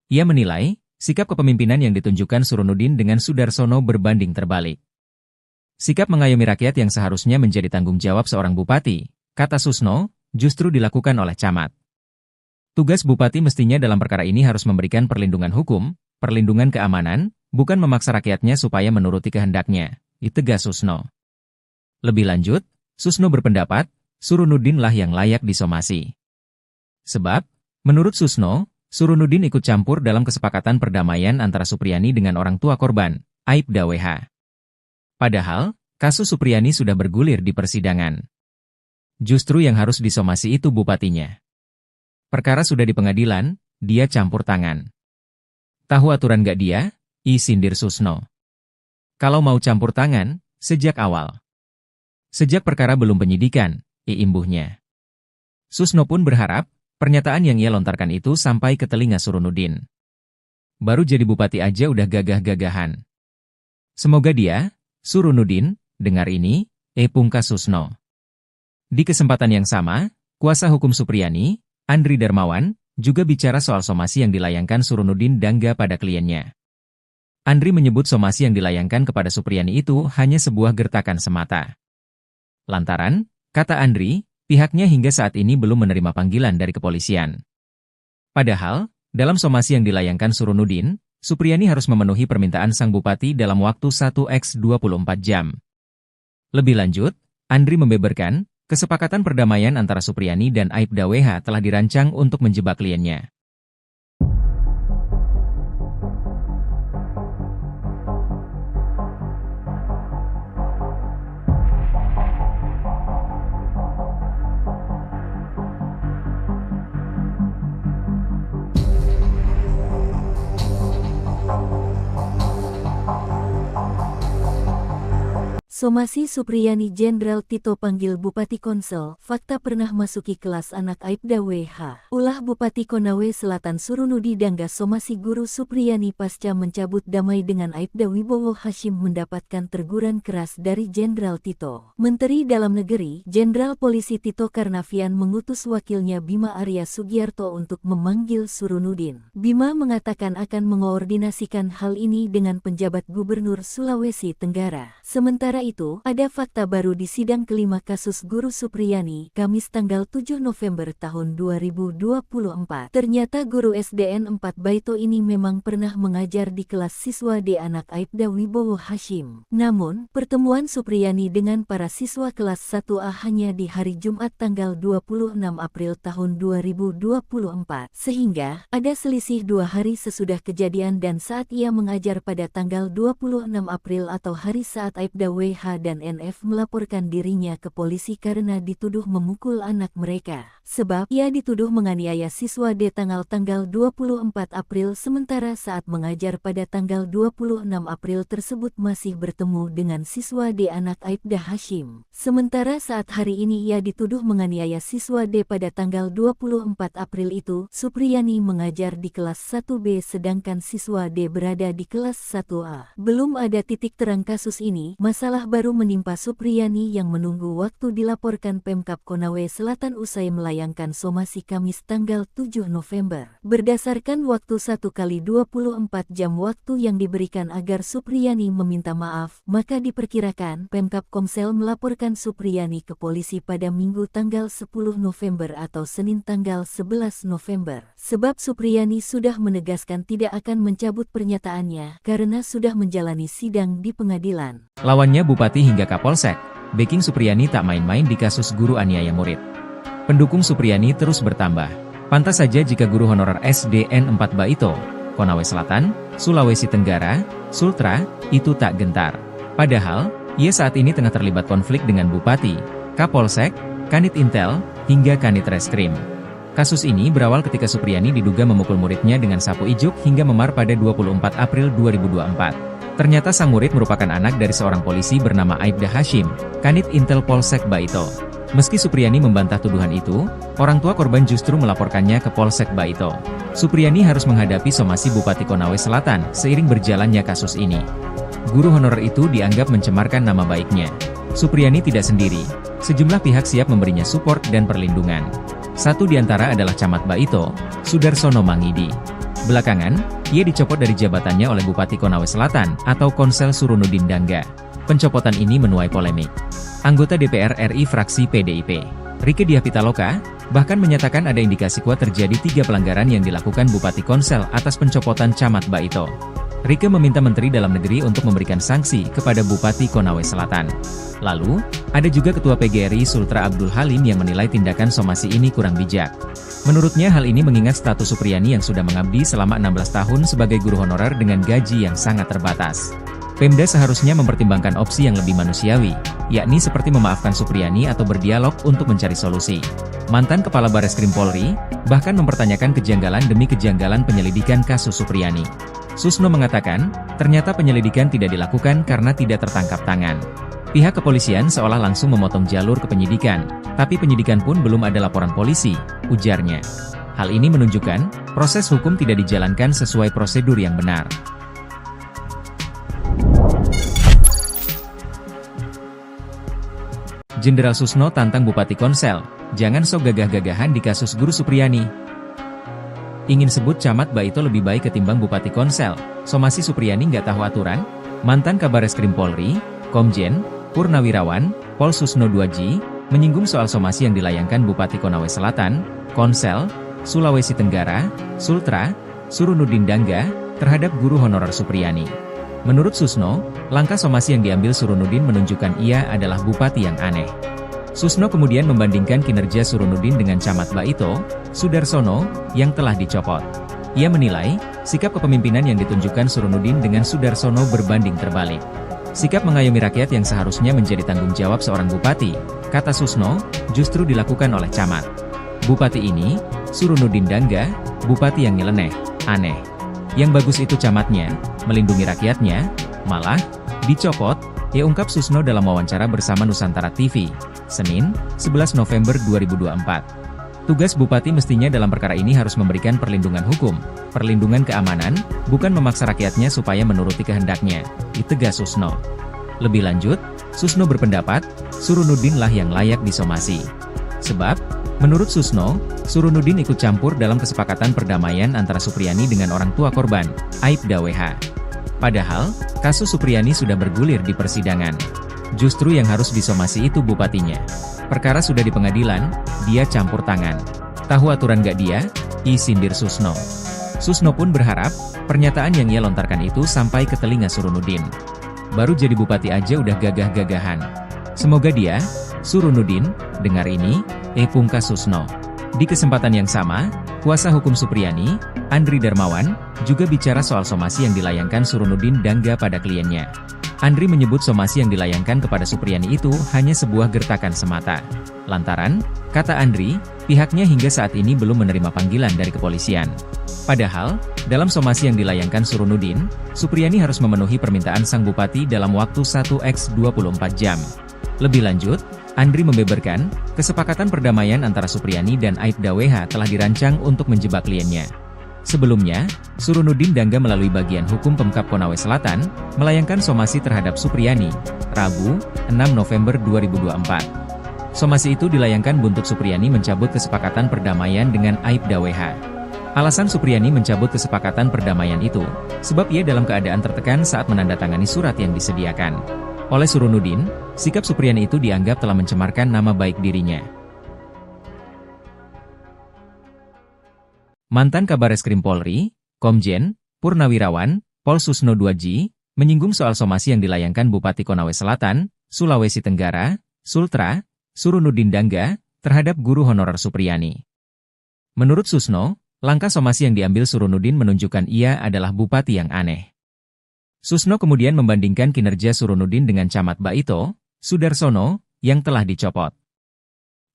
Ia menilai, sikap kepemimpinan yang ditunjukkan Surunudin dengan Sudarsono berbanding terbalik. Sikap mengayomi rakyat yang seharusnya menjadi tanggung jawab seorang bupati, kata Susno, justru dilakukan oleh camat. Tugas bupati mestinya dalam perkara ini harus memberikan perlindungan hukum, perlindungan keamanan, bukan memaksa rakyatnya supaya menuruti kehendaknya, tegas Susno. Lebih lanjut, Susno berpendapat, Surunudin lah yang layak disomasi. Sebab, menurut Susno, Surunudin ikut campur dalam kesepakatan perdamaian antara Supriyani dengan orang tua korban, Aibda WH. Padahal, kasus Supriyani sudah bergulir di persidangan. Justru yang harus disomasi itu bupatinya. Perkara sudah di pengadilan, dia campur tangan. Tahu aturan gak dia? Sindir Susno. Kalau mau campur tangan, sejak awal. Sejak perkara belum penyidikan, imbuhnya. Susno pun berharap, pernyataan yang ia lontarkan itu sampai ke telinga Surunudin. Baru jadi bupati aja udah gagah-gagahan. Semoga dia, Surunudin, dengar ini, pungkas Susno. Di kesempatan yang sama, kuasa hukum Supriyani, Andri Darmawan, juga bicara soal somasi yang dilayangkan Surunudin Dangga pada kliennya. Andri menyebut somasi yang dilayangkan kepada Supriyani itu hanya sebuah gertakan semata. Lantaran, kata Andri, pihaknya hingga saat ini belum menerima panggilan dari kepolisian. Padahal, dalam somasi yang dilayangkan Surunudin, Supriyani harus memenuhi permintaan sang bupati dalam waktu 1x24 jam. Lebih lanjut, Andri membeberkan, kesepakatan perdamaian antara Supriyani dan Aibda WH telah dirancang untuk menjebak kliennya. Somasi Supriyani Jenderal Tito panggil Bupati Konsel, fakta pernah masuki kelas anak Aibda WH. Ulah Bupati Konawe Selatan Surunudi Dangga somasi guru Supriyani pasca mencabut damai dengan Aibda Wibowo Hashim mendapatkan teguran keras dari Jenderal Tito. Menteri Dalam Negeri, Jenderal Polisi Tito Karnavian mengutus wakilnya Bima Arya Sugiarto untuk memanggil Surunudin. Bima mengatakan akan mengoordinasikan hal ini dengan penjabat Gubernur Sulawesi Tenggara. Sementara itu, ada fakta baru di sidang kelima kasus guru Supriyani, Kamis tanggal 7 November tahun 2024. Ternyata guru SDN 4 Baito ini memang pernah mengajar di kelas siswa D anak Aibda Wibowo Hashim. Namun, pertemuan Supriyani dengan para siswa kelas 1A hanya di hari Jumat tanggal 26 April tahun 2024. Sehingga, ada selisih 2 hari sesudah kejadian dan saat ia mengajar pada tanggal 26 April atau hari saat Aibda WH dan NF melaporkan dirinya ke polisi karena dituduh memukul anak mereka. sebab ia dituduh menganiaya siswa D tanggal 24 April sementara saat mengajar pada tanggal 26 April tersebut masih bertemu dengan siswa D anak Aibda Hashim. Sementara saat hari ini ia dituduh menganiaya siswa D pada tanggal 24 April itu, Supriyani mengajar di kelas 1B sedangkan siswa D berada di kelas 1A. Belum ada titik terang kasus ini, masalah baru menimpa Supriyani yang menunggu waktu dilaporkan Pemkab Konawe Selatan usai melayangkan somasi Kamis tanggal 7 November. Berdasarkan waktu 1x24 jam waktu yang diberikan agar Supriyani meminta maaf, maka diperkirakan Pemkab Komsel melaporkan Supriyani ke polisi pada Minggu tanggal 10 November atau Senin tanggal 11 November. Sebab Supriyani sudah menegaskan tidak akan mencabut pernyataannya karena sudah menjalani sidang di pengadilan. Lawannya Bupati hingga Kapolsek, backing Supriyani tak main-main di kasus guru aniaya murid. Pendukung Supriyani terus bertambah. Pantas saja jika guru honorer SDN 4 Baito, Konawe Selatan, Sulawesi Tenggara, Sultra, itu tak gentar. Padahal, ia saat ini tengah terlibat konflik dengan Bupati, Kapolsek, Kanit Intel, hingga Kanit Reskrim. Kasus ini berawal ketika Supriyani diduga memukul muridnya dengan sapu ijuk hingga memar pada 24 April 2024. Ternyata sang murid merupakan anak dari seorang polisi bernama Aibda Hashim, Kanit Intel Polsek Baito. Meski Supriyani membantah tuduhan itu, orang tua korban justru melaporkannya ke Polsek Baito. Supriyani harus menghadapi somasi Bupati Konawe Selatan seiring berjalannya kasus ini. Guru honorer itu dianggap mencemarkan nama baiknya. Supriyani tidak sendiri, sejumlah pihak siap memberinya support dan perlindungan. Satu di antara adalah Camat Baito, Sudarsono Mangidi. Belakangan, ia dicopot dari jabatannya oleh Bupati Konawe Selatan atau Konsel Surunudin Dangga. Pencopotan ini menuai polemik. Anggota DPR RI fraksi PDIP, Rieke Diah Pitaloka, bahkan menyatakan ada indikasi kuat terjadi 3 pelanggaran yang dilakukan Bupati Konsel atas pencopotan Camat Baito. Rieke meminta Menteri Dalam Negeri untuk memberikan sanksi kepada Bupati Konawe Selatan. Lalu, ada juga Ketua PGRI Sultra Abdul Halim yang menilai tindakan somasi ini kurang bijak. Menurutnya hal ini mengingat status Supriyani yang sudah mengabdi selama 16 tahun sebagai guru honorer dengan gaji yang sangat terbatas. Pemda seharusnya mempertimbangkan opsi yang lebih manusiawi, yakni seperti memaafkan Supriyani atau berdialog untuk mencari solusi. Mantan Kepala Bareskrim Polri, bahkan mempertanyakan kejanggalan demi kejanggalan penyelidikan kasus Supriyani. Susno mengatakan, ternyata penyelidikan tidak dilakukan karena tidak tertangkap tangan. Pihak kepolisian seolah langsung memotong jalur ke penyidikan, tapi penyidikan pun belum ada laporan polisi, ujarnya. Hal ini menunjukkan, proses hukum tidak dijalankan sesuai prosedur yang benar. Jenderal Susno tantang Bupati Konsel, jangan sok gagah-gagahan di kasus guru Supriyani. Ingin sebut Camat Baito lebih baik ketimbang Bupati Konsel, somasi Supriyani nggak tahu aturan? Mantan Kabareskrim Polri, Komjen, Purnawirawan, Pol Susno Duaji, menyinggung soal somasi yang dilayangkan Bupati Konawe Selatan, Konsel, Sulawesi Tenggara, Sultra, Surunudin Dangga, terhadap guru honorer Supriyani. Menurut Susno, langkah somasi yang diambil Surunudin menunjukkan ia adalah bupati yang aneh. Susno kemudian membandingkan kinerja Surunudin dengan Camat Baito, Sudarsono, yang telah dicopot. Ia menilai, sikap kepemimpinan yang ditunjukkan Surunudin dengan Sudarsono berbanding terbalik. Sikap mengayomi rakyat yang seharusnya menjadi tanggung jawab seorang bupati, kata Susno, justru dilakukan oleh Camat. Bupati ini, Surunudin Dangga, bupati yang nyeleneh, aneh. Yang bagus itu camatnya, melindungi rakyatnya, malah, dicopot, ya ungkap Susno dalam wawancara bersama Nusantara TV, Senin, 11 November 2024. Tugas bupati mestinya dalam perkara ini harus memberikan perlindungan hukum, perlindungan keamanan, bukan memaksa rakyatnya supaya menuruti kehendaknya, ditegas Susno. Lebih lanjut, Susno berpendapat, Surunudin lah yang layak disomasi. Sebab, menurut Susno, Surunudin ikut campur dalam kesepakatan perdamaian antara Supriyani dengan orang tua korban, Aibda WH. Padahal, kasus Supriyani sudah bergulir di persidangan. Justru yang harus disomasi itu bupatinya. Perkara sudah di pengadilan, dia campur tangan. Tahu aturan gak dia? Sindir Susno. Susno pun berharap, pernyataan yang ia lontarkan itu sampai ke telinga Surunudin. Baru jadi bupati aja udah gagah-gagahan. Semoga dia, Surunudin, dengar ini, pungkas Susno. Di kesempatan yang sama, kuasa hukum Supriyani, Andri Darmawan, juga bicara soal somasi yang dilayangkan Surunudin Dangga pada kliennya. Andri menyebut somasi yang dilayangkan kepada Supriyani itu hanya sebuah gertakan semata. Lantaran, kata Andri, pihaknya hingga saat ini belum menerima panggilan dari kepolisian. Padahal, dalam somasi yang dilayangkan Surunudin, Supriyani harus memenuhi permintaan sang bupati dalam waktu 1x24 jam. Lebih lanjut, Andri membeberkan, kesepakatan perdamaian antara Supriyani dan Aibda WH telah dirancang untuk menjebak kliennya. Sebelumnya, Surunudin Dangga melalui bagian hukum Pemkab Konawe Selatan, melayangkan somasi terhadap Supriyani, Rabu, 6 November 2024. Somasi itu dilayangkan buntut Supriyani mencabut kesepakatan perdamaian dengan Aibda WH. Alasan Supriyani mencabut kesepakatan perdamaian itu, sebab ia dalam keadaan tertekan saat menandatangani surat yang disediakan oleh Surunudin. Sikap Supriyani itu dianggap telah mencemarkan nama baik dirinya. Mantan Kabareskrim Polri, Komjen Purnawirawan Pol Susno 2J, menyinggung soal somasi yang dilayangkan Bupati Konawe Selatan, Sulawesi Tenggara, Sultra, Surunudin Dangga, terhadap guru honorer Supriyani. Menurut Susno, langkah somasi yang diambil Surunudin menunjukkan ia adalah bupati yang aneh. Susno kemudian membandingkan kinerja Surunudin dengan Camat Baito, Sudarsono, yang telah dicopot.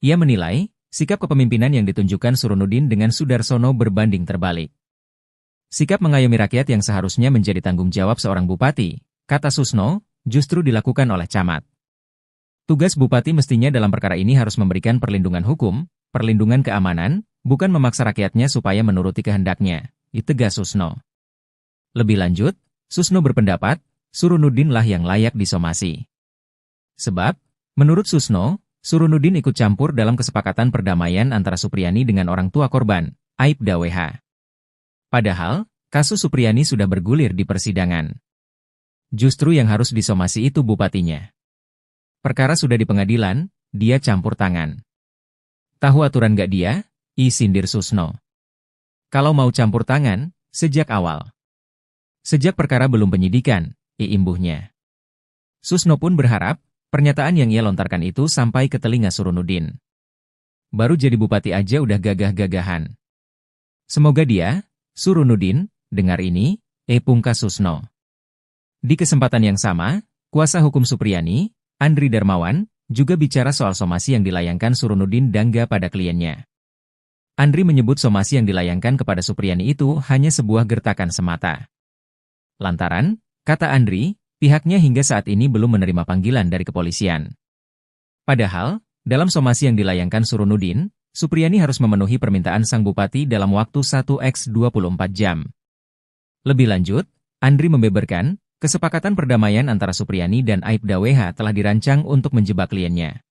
Ia menilai, sikap kepemimpinan yang ditunjukkan Surunudin dengan Sudarsono berbanding terbalik. Sikap mengayomi rakyat yang seharusnya menjadi tanggung jawab seorang bupati, kata Susno, justru dilakukan oleh camat. Tugas bupati mestinya dalam perkara ini harus memberikan perlindungan hukum, perlindungan keamanan, bukan memaksa rakyatnya supaya menuruti kehendaknya, tegas Susno. Lebih lanjut, Susno berpendapat, Surunudin lah yang layak disomasi. Sebab, menurut Susno, Surunudin ikut campur dalam kesepakatan perdamaian antara Supriyani dengan orang tua korban, Aibda WH. Padahal, kasus Supriyani sudah bergulir di persidangan. Justru yang harus disomasi itu bupatinya. Perkara sudah di pengadilan, dia campur tangan. Tahu aturan gak dia? Sindir Susno. Kalau mau campur tangan, sejak awal. Sejak perkara belum penyidikan, imbuhnya. Susno pun berharap, pernyataan yang ia lontarkan itu sampai ke telinga Surunudin. Baru jadi bupati aja udah gagah-gagahan. Semoga dia, Surunudin, dengar ini, pungkas Susno. Di kesempatan yang sama, kuasa hukum Supriyani, Andri Darmawan, juga bicara soal somasi yang dilayangkan Surunudin Dangga pada kliennya. Andri menyebut somasi yang dilayangkan kepada Supriyani itu hanya sebuah gertakan semata. Lantaran, kata Andri, pihaknya hingga saat ini belum menerima panggilan dari kepolisian. Padahal, dalam somasi yang dilayangkan Surunudin, Supriyani harus memenuhi permintaan sang bupati dalam waktu 1x24 jam. Lebih lanjut, Andri membeberkan, kesepakatan perdamaian antara Supriyani dan Aibda WH telah dirancang untuk menjebak kliennya.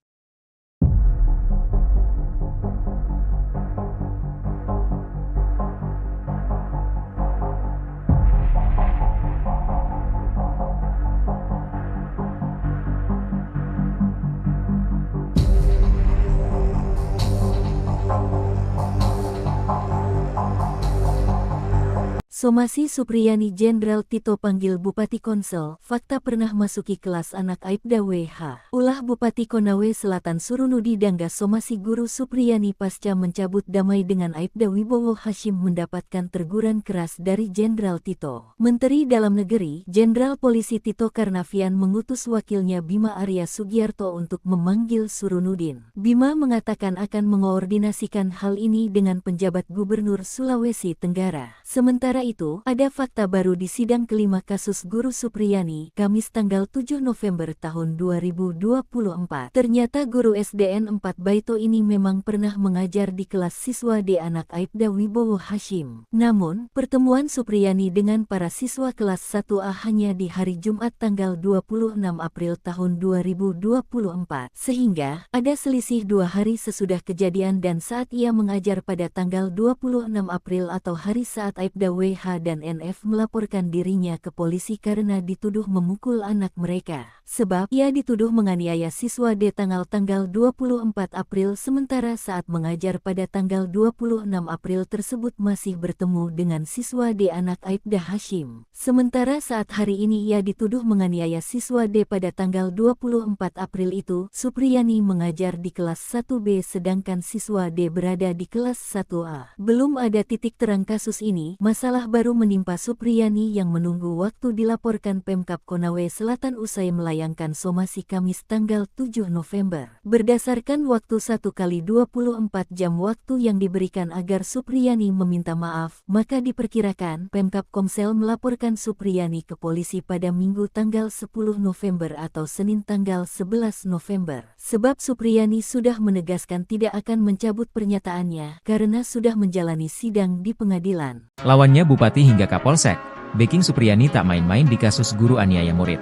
Somasi Supriyani Jenderal Tito panggil Bupati Konsel, fakta pernah masuki kelas anak Aibda WH. Ulah Bupati Konawe Selatan Surunudi Dangga somasi guru Supriyani pasca mencabut damai dengan Aibda Wibowo Hashim mendapatkan teguran keras dari Jenderal Tito. Menteri Dalam Negeri, Jenderal Polisi Tito Karnavian mengutus wakilnya Bima Arya Sugiarto untuk memanggil Surunudin. Bima mengatakan akan mengoordinasikan hal ini dengan penjabat Gubernur Sulawesi Tenggara. Sementara itu, ada fakta baru di sidang kelima kasus guru Supriyani, Kamis tanggal 7 November tahun 2024. Ternyata guru SDN 4 Baito ini memang pernah mengajar di kelas siswa D anak Aibda Wibowo Hashim. Namun, pertemuan Supriyani dengan para siswa kelas 1A hanya di hari Jumat tanggal 26 April tahun 2024. Sehingga, ada selisih 2 hari sesudah kejadian dan saat ia mengajar pada tanggal 26 April atau hari saat Aibda WH dan NF melaporkan dirinya ke polisi karena dituduh memukul anak mereka. Sebab ia dituduh menganiaya siswa D tanggal 24 April sementara saat mengajar pada tanggal 26 April tersebut masih bertemu dengan siswa D anak Aibda Hashim. Sementara saat hari ini ia dituduh menganiaya siswa D pada tanggal 24 April itu, Supriyani mengajar di kelas 1B sedangkan siswa D berada di kelas 1A. Belum ada titik terang kasus ini, masalah baru menimpa Supriyani yang menunggu waktu dilaporkan Pemkab Konawe Selatan usai melayangkan dilayangkan somasi Kamis tanggal 7 November. Berdasarkan waktu 1x24 jam waktu yang diberikan agar Supriyani meminta maaf, maka diperkirakan Pemkab Komsel melaporkan Supriyani ke polisi pada Minggu tanggal 10 November atau Senin tanggal 11 November. Sebab Supriyani sudah menegaskan tidak akan mencabut pernyataannya karena sudah menjalani sidang di pengadilan. Lawannya Bupati hingga Kapolsek, backing Supriyani tak main-main di kasus guru aniaya murid.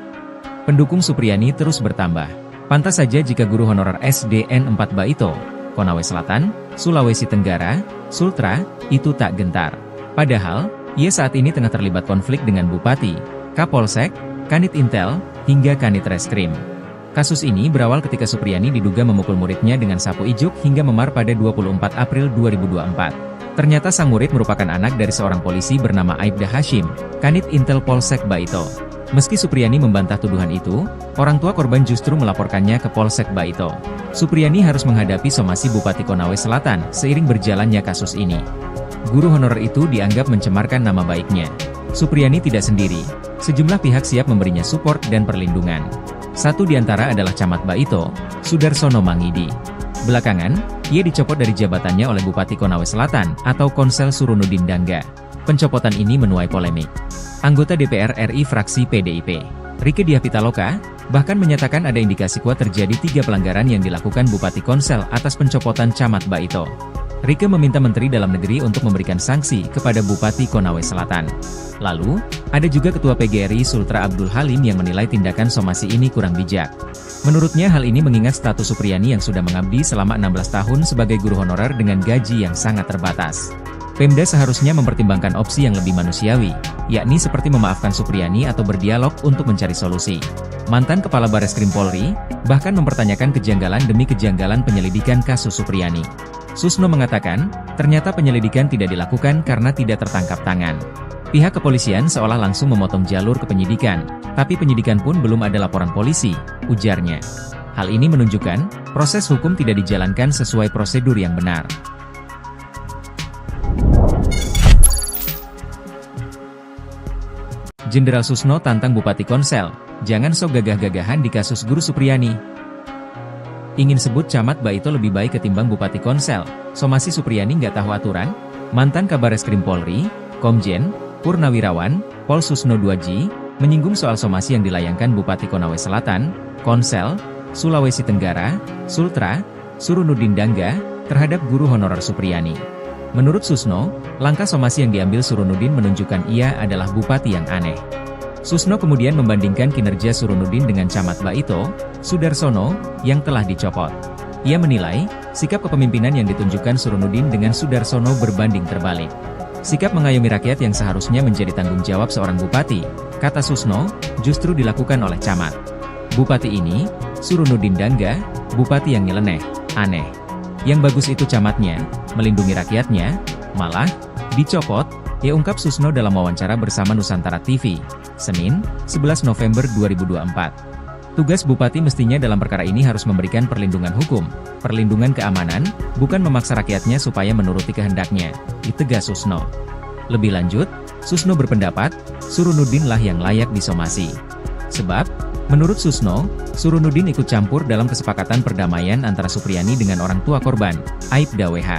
Pendukung Supriyani terus bertambah. Pantas saja jika guru honorer SDN 4 Baito, Konawe Selatan, Sulawesi Tenggara, Sultra, itu tak gentar. Padahal, ia saat ini tengah terlibat konflik dengan Bupati, Kapolsek, Kanit Intel, hingga Kanit Reskrim. Kasus ini berawal ketika Supriyani diduga memukul muridnya dengan sapu ijuk hingga memar pada 24 April 2024. Ternyata sang murid merupakan anak dari seorang polisi bernama Aibda Hashim, Kanit Intel Polsek Baito. Meski Supriyani membantah tuduhan itu, orang tua korban justru melaporkannya ke Polsek Baito. Supriyani harus menghadapi somasi Bupati Konawe Selatan seiring berjalannya kasus ini. Guru honorer itu dianggap mencemarkan nama baiknya. Supriyani tidak sendiri, sejumlah pihak siap memberinya support dan perlindungan. Satu di antara adalah Camat Baito, Sudarsono Mangidi. Belakangan, ia dicopot dari jabatannya oleh Bupati Konawe Selatan atau Konsel Surunudin Dangga. Pencopotan ini menuai polemik. Anggota DPR RI fraksi PDIP, Rieke Diah Pitaloka, bahkan menyatakan ada indikasi kuat terjadi 3 pelanggaran yang dilakukan Bupati Konsel atas pencopotan Camat Baito. Rieke meminta Menteri Dalam Negeri untuk memberikan sanksi kepada Bupati Konawe Selatan. Lalu, ada juga Ketua PGRI Sultra Abdul Halim yang menilai tindakan somasi ini kurang bijak. Menurutnya hal ini mengingat status Supriyani yang sudah mengabdi selama 16 tahun sebagai guru honorer dengan gaji yang sangat terbatas. Pemda seharusnya mempertimbangkan opsi yang lebih manusiawi, yakni seperti memaafkan Supriyani atau berdialog untuk mencari solusi. Mantan Kepala Bareskrim Polri, bahkan mempertanyakan kejanggalan demi kejanggalan penyelidikan kasus Supriyani. Susno mengatakan, ternyata penyelidikan tidak dilakukan karena tidak tertangkap tangan. Pihak kepolisian seolah langsung memotong jalur ke penyidikan, tapi penyidikan pun belum ada laporan polisi, ujarnya. Hal ini menunjukkan, proses hukum tidak dijalankan sesuai prosedur yang benar. Jenderal Susno tantang Bupati Konsel, jangan sok gagah-gagahan di kasus guru Supriyani. Ingin sebut Camat Baito lebih baik ketimbang Bupati Konsel, somasi Supriyani nggak tahu aturan? Mantan Kabareskrim Polri, Komjen Purnawirawan, Pol Susno 2G, menyinggung soal somasi yang dilayangkan Bupati Konawe Selatan, Konsel, Sulawesi Tenggara, Sultra, Surunudin Dangga, terhadap guru honorer Supriyani. Menurut Susno, langkah somasi yang diambil Surunudin menunjukkan ia adalah bupati yang aneh. Susno kemudian membandingkan kinerja Surunudin dengan Camat Baito, Sudarsono, yang telah dicopot. Ia menilai, sikap kepemimpinan yang ditunjukkan Surunudin dengan Sudarsono berbanding terbalik. Sikap mengayomi rakyat yang seharusnya menjadi tanggung jawab seorang bupati, kata Susno, justru dilakukan oleh camat. Bupati ini, Surunudin Dangga, bupati yang nyeleneh, aneh. Yang bagus itu camatnya, melindungi rakyatnya, malah, dicopot, ya ungkap Susno dalam wawancara bersama Nusantara TV, Senin, 11 November 2024. Tugas bupati mestinya dalam perkara ini harus memberikan perlindungan hukum, perlindungan keamanan, bukan memaksa rakyatnya supaya menuruti kehendaknya, ditegas Susno. Lebih lanjut, Susno berpendapat, Surunudin lah yang layak disomasi. Sebab, menurut Susno, Surunudin ikut campur dalam kesepakatan perdamaian antara Supriyani dengan orang tua korban, Aibda WH.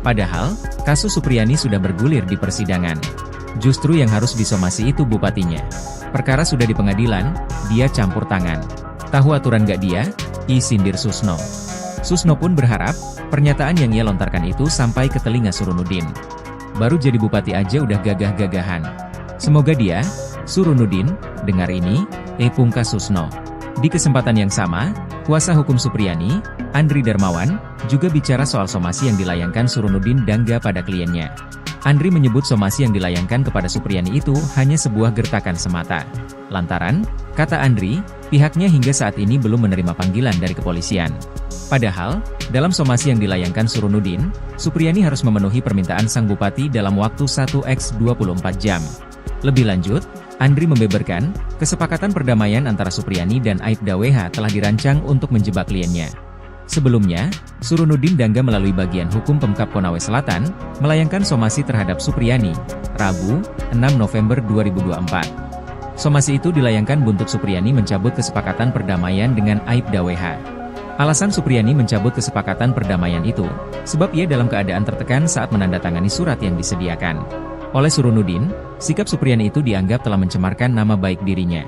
Padahal, kasus Supriyani sudah bergulir di persidangan. Justru yang harus disomasi itu bupatinya. Perkara sudah di pengadilan, dia campur tangan. Tahu aturan gak dia? Sindir Susno. Susno pun berharap, pernyataan yang ia lontarkan itu sampai ke telinga Surunudin. Baru jadi bupati aja udah gagah-gagahan. Semoga dia, Surunudin, dengar ini, pungkas Susno. Di kesempatan yang sama, kuasa hukum Supriyani, Andri Darmawan, juga bicara soal somasi yang dilayangkan Surunudin Dangga pada kliennya. Andri menyebut somasi yang dilayangkan kepada Supriyani itu hanya sebuah gertakan semata. Lantaran, kata Andri, pihaknya hingga saat ini belum menerima panggilan dari kepolisian. Padahal, dalam somasi yang dilayangkan Surunudin, Supriyani harus memenuhi permintaan sang bupati dalam waktu 1x24 jam. Lebih lanjut, Andri membeberkan, kesepakatan perdamaian antara Supriyani dan Aibda WH telah dirancang untuk menjebak kliennya. Sebelumnya, Surunudin Dangga melalui bagian hukum Pemkab Konawe Selatan, melayangkan somasi terhadap Supriyani, Rabu, 6 November 2024. Somasi itu dilayangkan buntut Supriyani mencabut kesepakatan perdamaian dengan Aibda WH. Alasan Supriyani mencabut kesepakatan perdamaian itu, sebab ia dalam keadaan tertekan saat menandatangani surat yang disediakan oleh Surunudin. Sikap Supriyani itu dianggap telah mencemarkan nama baik dirinya.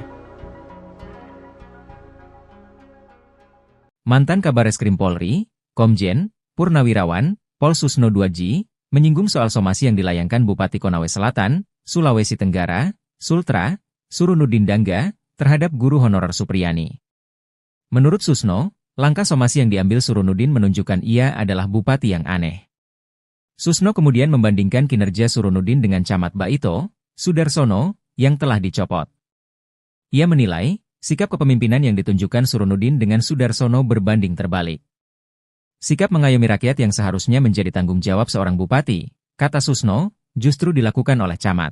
Mantan Kabareskrim Polri, Komjen Purnawirawan Pol Susno 2J, menyinggung soal somasi yang dilayangkan Bupati Konawe Selatan, Sulawesi Tenggara, Sultra, Surunudin Dangga, terhadap guru honorer Supriyani. Menurut Susno, langkah somasi yang diambil Surunudin menunjukkan ia adalah bupati yang aneh. Susno kemudian membandingkan kinerja Surunudin dengan Camat Baito, Sudarsono, yang telah dicopot. Ia menilai, sikap kepemimpinan yang ditunjukkan Surunudin dengan Sudarsono berbanding terbalik. Sikap mengayomi rakyat yang seharusnya menjadi tanggung jawab seorang bupati, kata Susno, justru dilakukan oleh camat.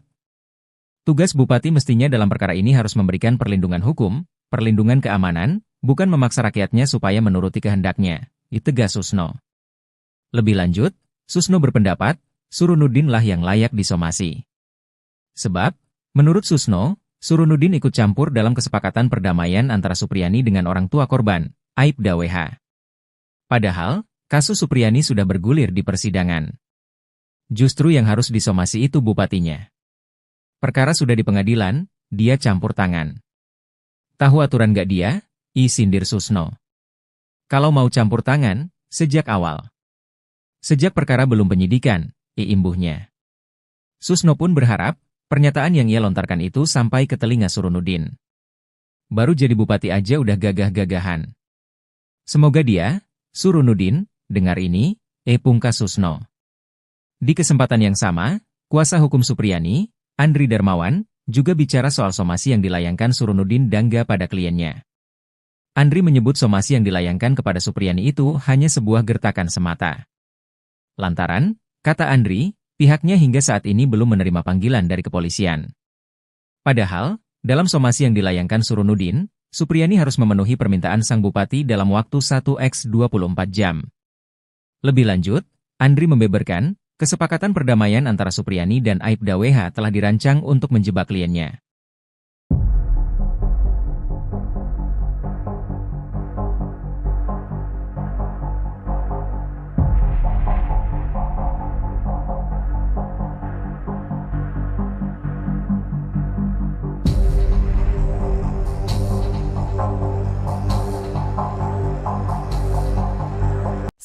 Tugas bupati mestinya dalam perkara ini harus memberikan perlindungan hukum, perlindungan keamanan, bukan memaksa rakyatnya supaya menuruti kehendaknya, tegas Susno. Lebih lanjut, Susno berpendapat, Surunudinlah yang layak disomasi. Sebab, menurut Susno, Surunudin ikut campur dalam kesepakatan perdamaian antara Supriyani dengan orang tua korban, Aibda WH. Padahal, kasus Supriyani sudah bergulir di persidangan. Justru yang harus disomasi itu bupatinya. Perkara sudah di pengadilan, dia campur tangan. Tahu aturan gak dia? Sindir Susno. Kalau mau campur tangan, sejak awal. Sejak perkara belum penyidikan, imbuhnya. Susno pun berharap, pernyataan yang ia lontarkan itu sampai ke telinga Surunudin. Baru jadi bupati aja udah gagah-gagahan. Semoga dia, Surunudin, dengar ini, pungkas Susno. Di kesempatan yang sama, kuasa hukum Supriyani, Andri Darmawan, juga bicara soal somasi yang dilayangkan Surunudin Dangga pada kliennya. Andri menyebut somasi yang dilayangkan kepada Supriyani itu hanya sebuah gertakan semata. Lantaran, kata Andri, pihaknya hingga saat ini belum menerima panggilan dari kepolisian. Padahal, dalam somasi yang dilayangkan Surunudin, Supriyani harus memenuhi permintaan sang bupati dalam waktu 1x24 jam. Lebih lanjut, Andri membeberkan, kesepakatan perdamaian antara Supriyani dan Aibda WH telah dirancang untuk menjebak kliennya.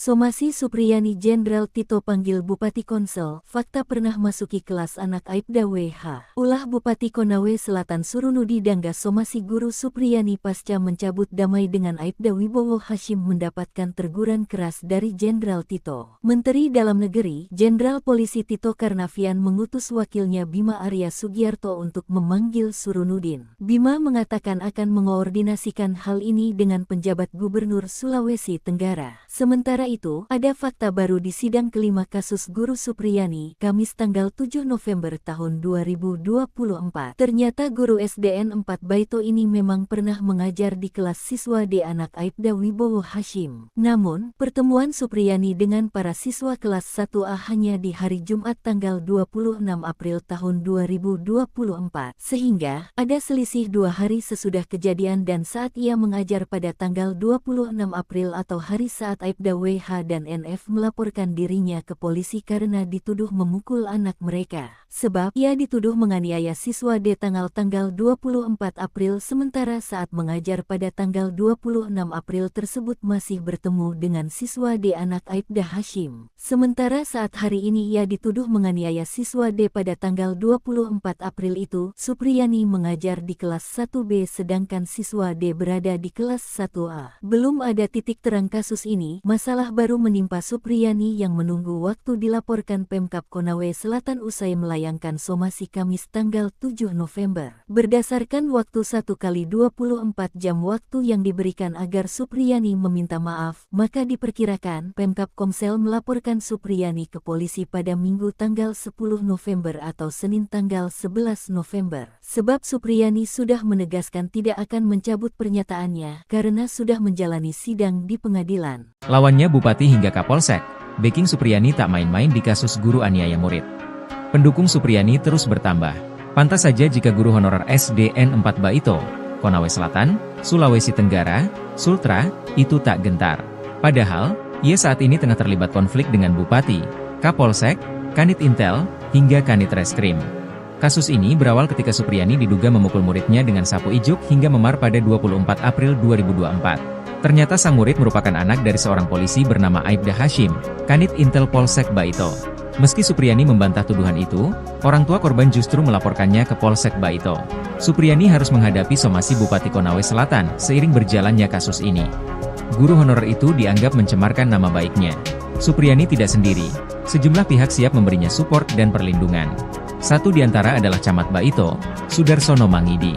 Somasi Supriyani Jenderal Tito panggil Bupati Konsel, fakta pernah masuki kelas anak Aibda WH. Ulah Bupati Konawe Selatan Surunudi Dangga somasi guru Supriyani pasca mencabut damai dengan Aibda Wibowo Hashim mendapatkan teguran keras dari Jenderal Tito. Menteri Dalam Negeri, Jenderal Polisi Tito Karnavian mengutus wakilnya Bima Arya Sugiarto untuk memanggil Surunudin. Bima mengatakan akan mengoordinasikan hal ini dengan penjabat Gubernur Sulawesi Tenggara. Sementara itu, ada fakta baru di sidang kelima kasus guru Supriyani, Kamis tanggal 7 November tahun 2024. Ternyata guru SDN 4 Baito ini memang pernah mengajar di kelas siswa D anak Aibda Wibowo Hashim. Namun, pertemuan Supriyani dengan para siswa kelas 1A hanya di hari Jumat tanggal 26 April tahun 2024. Sehingga, ada selisih 2 hari sesudah kejadian dan saat ia mengajar pada tanggal 26 April atau hari saat Aibda WH dan NF melaporkan dirinya ke polisi karena dituduh memukul anak mereka. Sebab ia dituduh menganiaya siswa D tanggal 24 April sementara saat mengajar pada tanggal 26 April tersebut masih bertemu dengan siswa D anak Aibda Hashim. Sementara saat hari ini ia dituduh menganiaya siswa D pada tanggal 24 April itu, Supriyani mengajar di kelas 1B sedangkan siswa D berada di kelas 1A. Belum ada titik terang kasus ini, masalah baru menimpa Supriyani yang menunggu waktu dilaporkan Pemkab Konawe Selatan usai melayangkan somasi Kamis tanggal 7 November. Berdasarkan waktu 1x24 jam waktu yang diberikan agar Supriyani meminta maaf, maka diperkirakan Pemkab Komsel melaporkan Supriyani ke polisi pada Minggu tanggal 10 November atau Senin tanggal 11 November. Sebab Supriyani sudah menegaskan tidak akan mencabut pernyataannya karena sudah menjalani sidang di pengadilan. Lawannya Bupati hingga Kapolsek, backing Supriyani tak main-main di kasus guru aniaya murid. Pendukung Supriyani terus bertambah. Pantas saja jika guru honorer SDN 4 Baito, Konawe Selatan, Sulawesi Tenggara, Sultra, itu tak gentar. Padahal, ia saat ini tengah terlibat konflik dengan Bupati, Kapolsek, Kanit Intel, hingga Kanit Reskrim. Kasus ini berawal ketika Supriyani diduga memukul muridnya dengan sapu ijuk hingga memar pada 24 April 2024. Ternyata sang murid merupakan anak dari seorang polisi bernama Aibda Hashim, Kanit Intel Polsek Baito. Meski Supriyani membantah tuduhan itu, orang tua korban justru melaporkannya ke Polsek Baito. Supriyani harus menghadapi somasi Bupati Konawe Selatan seiring berjalannya kasus ini. Guru honorer itu dianggap mencemarkan nama baiknya. Supriyani tidak sendiri, sejumlah pihak siap memberinya support dan perlindungan. Satu di antara adalah Camat Baito, Sudarsono Mangidi.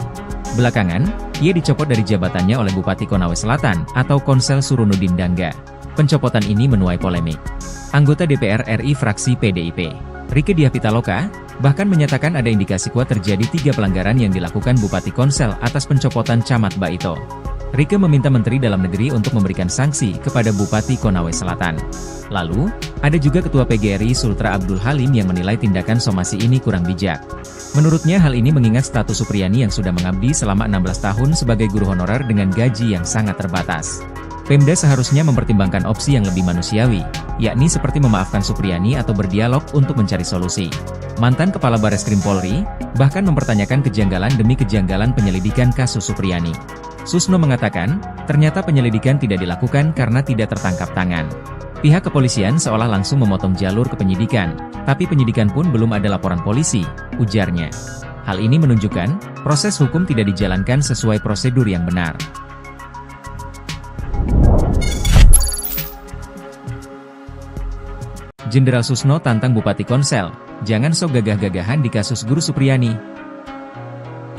Belakangan, ia dicopot dari jabatannya oleh Bupati Konawe Selatan atau Konsel Surunudin Dangga. Pencopotan ini menuai polemik. Anggota DPR RI fraksi PDIP, Rieke Diah Pitaloka, bahkan menyatakan ada indikasi kuat terjadi 3 pelanggaran yang dilakukan Bupati Konsel atas pencopotan Camat Baito. Rieke meminta Menteri Dalam Negeri untuk memberikan sanksi kepada Bupati Konawe Selatan. Lalu, ada juga Ketua PGRI Sultra Abdul Halim yang menilai tindakan somasi ini kurang bijak. Menurutnya hal ini mengingat status Supriyani yang sudah mengabdi selama 16 tahun sebagai guru honorer dengan gaji yang sangat terbatas. Pemda seharusnya mempertimbangkan opsi yang lebih manusiawi, yakni seperti memaafkan Supriyani atau berdialog untuk mencari solusi. Mantan Kepala Bareskrim Polri, bahkan mempertanyakan kejanggalan demi kejanggalan penyelidikan kasus Supriyani. Susno mengatakan, ternyata penyelidikan tidak dilakukan karena tidak tertangkap tangan. Pihak kepolisian seolah langsung memotong jalur ke penyidikan, tapi penyidikan pun belum ada laporan polisi, ujarnya. Hal ini menunjukkan, proses hukum tidak dijalankan sesuai prosedur yang benar. Jenderal Susno tantang Bupati Konsel, jangan sok gagah-gagahan di kasus Guru Supriyani.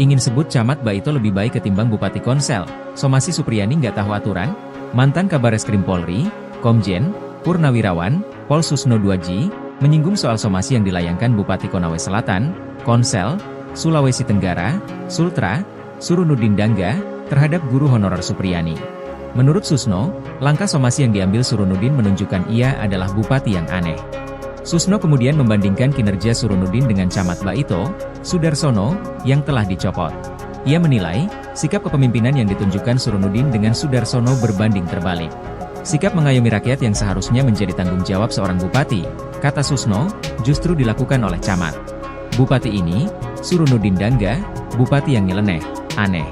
Ingin sebut Camat Baito lebih baik ketimbang Bupati Konsel, somasi Supriyani nggak tahu aturan? Mantan Kabareskrim Polri, Komjen Purnawirawan, Pol Susno Duaji, menyinggung soal somasi yang dilayangkan Bupati Konawe Selatan, Konsel, Sulawesi Tenggara, Sultra, Surunudin Dangga, terhadap guru honorer Supriyani. Menurut Susno, langkah somasi yang diambil Surunudin menunjukkan ia adalah bupati yang aneh. Susno kemudian membandingkan kinerja Surunudin dengan Camat Baito, Sudarsono, yang telah dicopot. Ia menilai, sikap kepemimpinan yang ditunjukkan Surunudin dengan Sudarsono berbanding terbalik. Sikap mengayomi rakyat yang seharusnya menjadi tanggung jawab seorang bupati, kata Susno, justru dilakukan oleh camat. Bupati ini, Surunudin Dangga, bupati yang nyeleneh, aneh.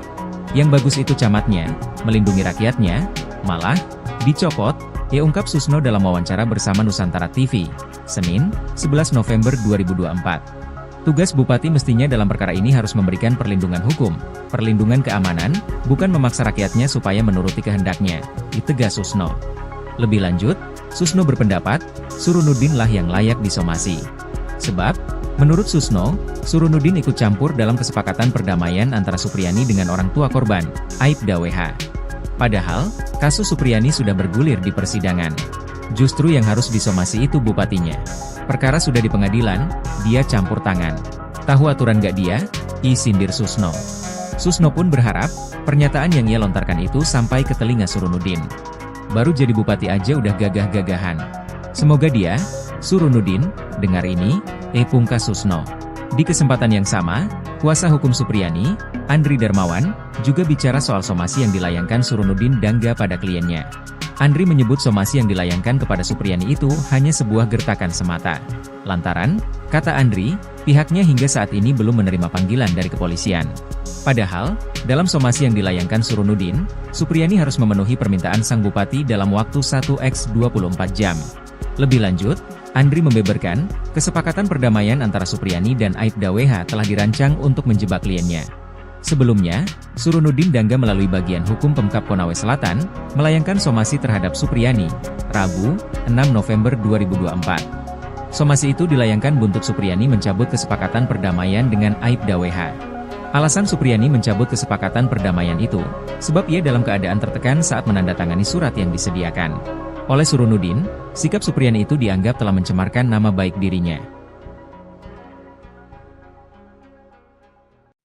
Yang bagus itu camatnya, melindungi rakyatnya, malah, dicopot, ia ungkap Susno dalam wawancara bersama Nusantara TV, Senin, 11 November 2024. Tugas bupati mestinya dalam perkara ini harus memberikan perlindungan hukum, perlindungan keamanan, bukan memaksa rakyatnya supaya menuruti kehendaknya, ditegas Susno. Lebih lanjut, Susno berpendapat, Surunudin lah yang layak disomasi. Sebab, menurut Susno, Surunudin ikut campur dalam kesepakatan perdamaian antara Supriyani dengan orang tua korban, Aibda WH. Padahal, kasus Supriyani sudah bergulir di persidangan. Justru yang harus disomasi itu bupatinya. Perkara sudah di pengadilan, dia campur tangan. Tahu aturan gak dia? Sindir Susno. Susno pun berharap, pernyataan yang ia lontarkan itu sampai ke telinga Surunudin. Baru jadi bupati aja udah gagah-gagahan. Semoga dia, Surunudin, dengar ini, pungkas Susno. Di kesempatan yang sama, kuasa hukum Supriyani, Andri Darmawan, juga bicara soal somasi yang dilayangkan Surunudin Dangga pada kliennya. Andri menyebut somasi yang dilayangkan kepada Supriyani itu hanya sebuah gertakan semata. Lantaran, kata Andri, pihaknya hingga saat ini belum menerima panggilan dari kepolisian. Padahal, dalam somasi yang dilayangkan Surunudin, Supriyani harus memenuhi permintaan sang bupati dalam waktu 1x24 jam. Lebih lanjut, Andri membeberkan, kesepakatan perdamaian antara Supriyani dan Aibda WH telah dirancang untuk menjebak kliennya. Sebelumnya, Surunudin Dangga melalui bagian hukum Pemkab Konawe Selatan, melayangkan somasi terhadap Supriyani, Rabu, 6 November 2024. Somasi itu dilayangkan buntut Supriyani mencabut kesepakatan perdamaian dengan Aibda WH. Alasan Supriyani mencabut kesepakatan perdamaian itu, sebab ia dalam keadaan tertekan saat menandatangani surat yang disediakan. Oleh Surunudin, sikap Supriyani itu dianggap telah mencemarkan nama baik dirinya.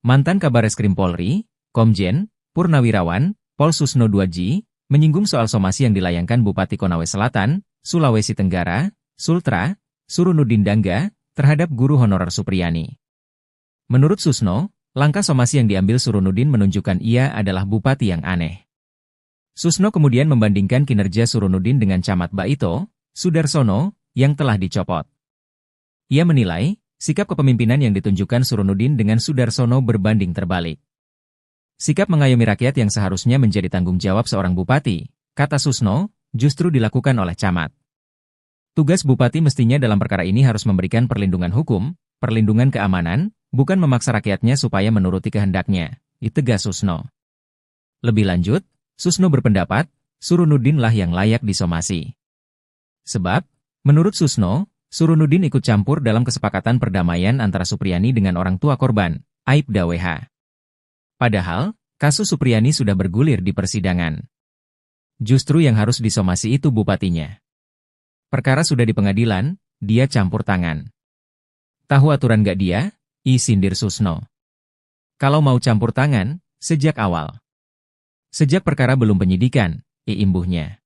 Mantan Kabareskrim Polri, Komjen Purnawirawan, Pol Susno Duaji, menyinggung soal somasi yang dilayangkan Bupati Konawe Selatan, Sulawesi Tenggara, Sultra, Surunudin Dangga, terhadap guru honorer Supriyani. Menurut Susno, langkah somasi yang diambil Surunudin menunjukkan ia adalah bupati yang aneh. Susno kemudian membandingkan kinerja Surunudin dengan Camat Baito, Sudarsono, yang telah dicopot. Ia menilai, sikap kepemimpinan yang ditunjukkan Surunudin dengan Sudarsono berbanding terbalik. Sikap mengayomi rakyat yang seharusnya menjadi tanggung jawab seorang bupati, kata Susno, justru dilakukan oleh camat. Tugas bupati mestinya dalam perkara ini harus memberikan perlindungan hukum, perlindungan keamanan, bukan memaksa rakyatnya supaya menuruti kehendaknya, tegas Susno. Lebih lanjut, Susno berpendapat, Surunudinlah yang layak disomasi. Sebab, menurut Susno, Surunudin ikut campur dalam kesepakatan perdamaian antara Supriyani dengan orang tua korban, Aibda WH. Padahal, kasus Supriyani sudah bergulir di persidangan. Justru yang harus disomasi itu bupatinya. Perkara sudah di pengadilan, dia campur tangan. Tahu aturan gak dia? Sindir Susno. Kalau mau campur tangan, sejak awal. Sejak perkara belum penyidikan, imbuhnya.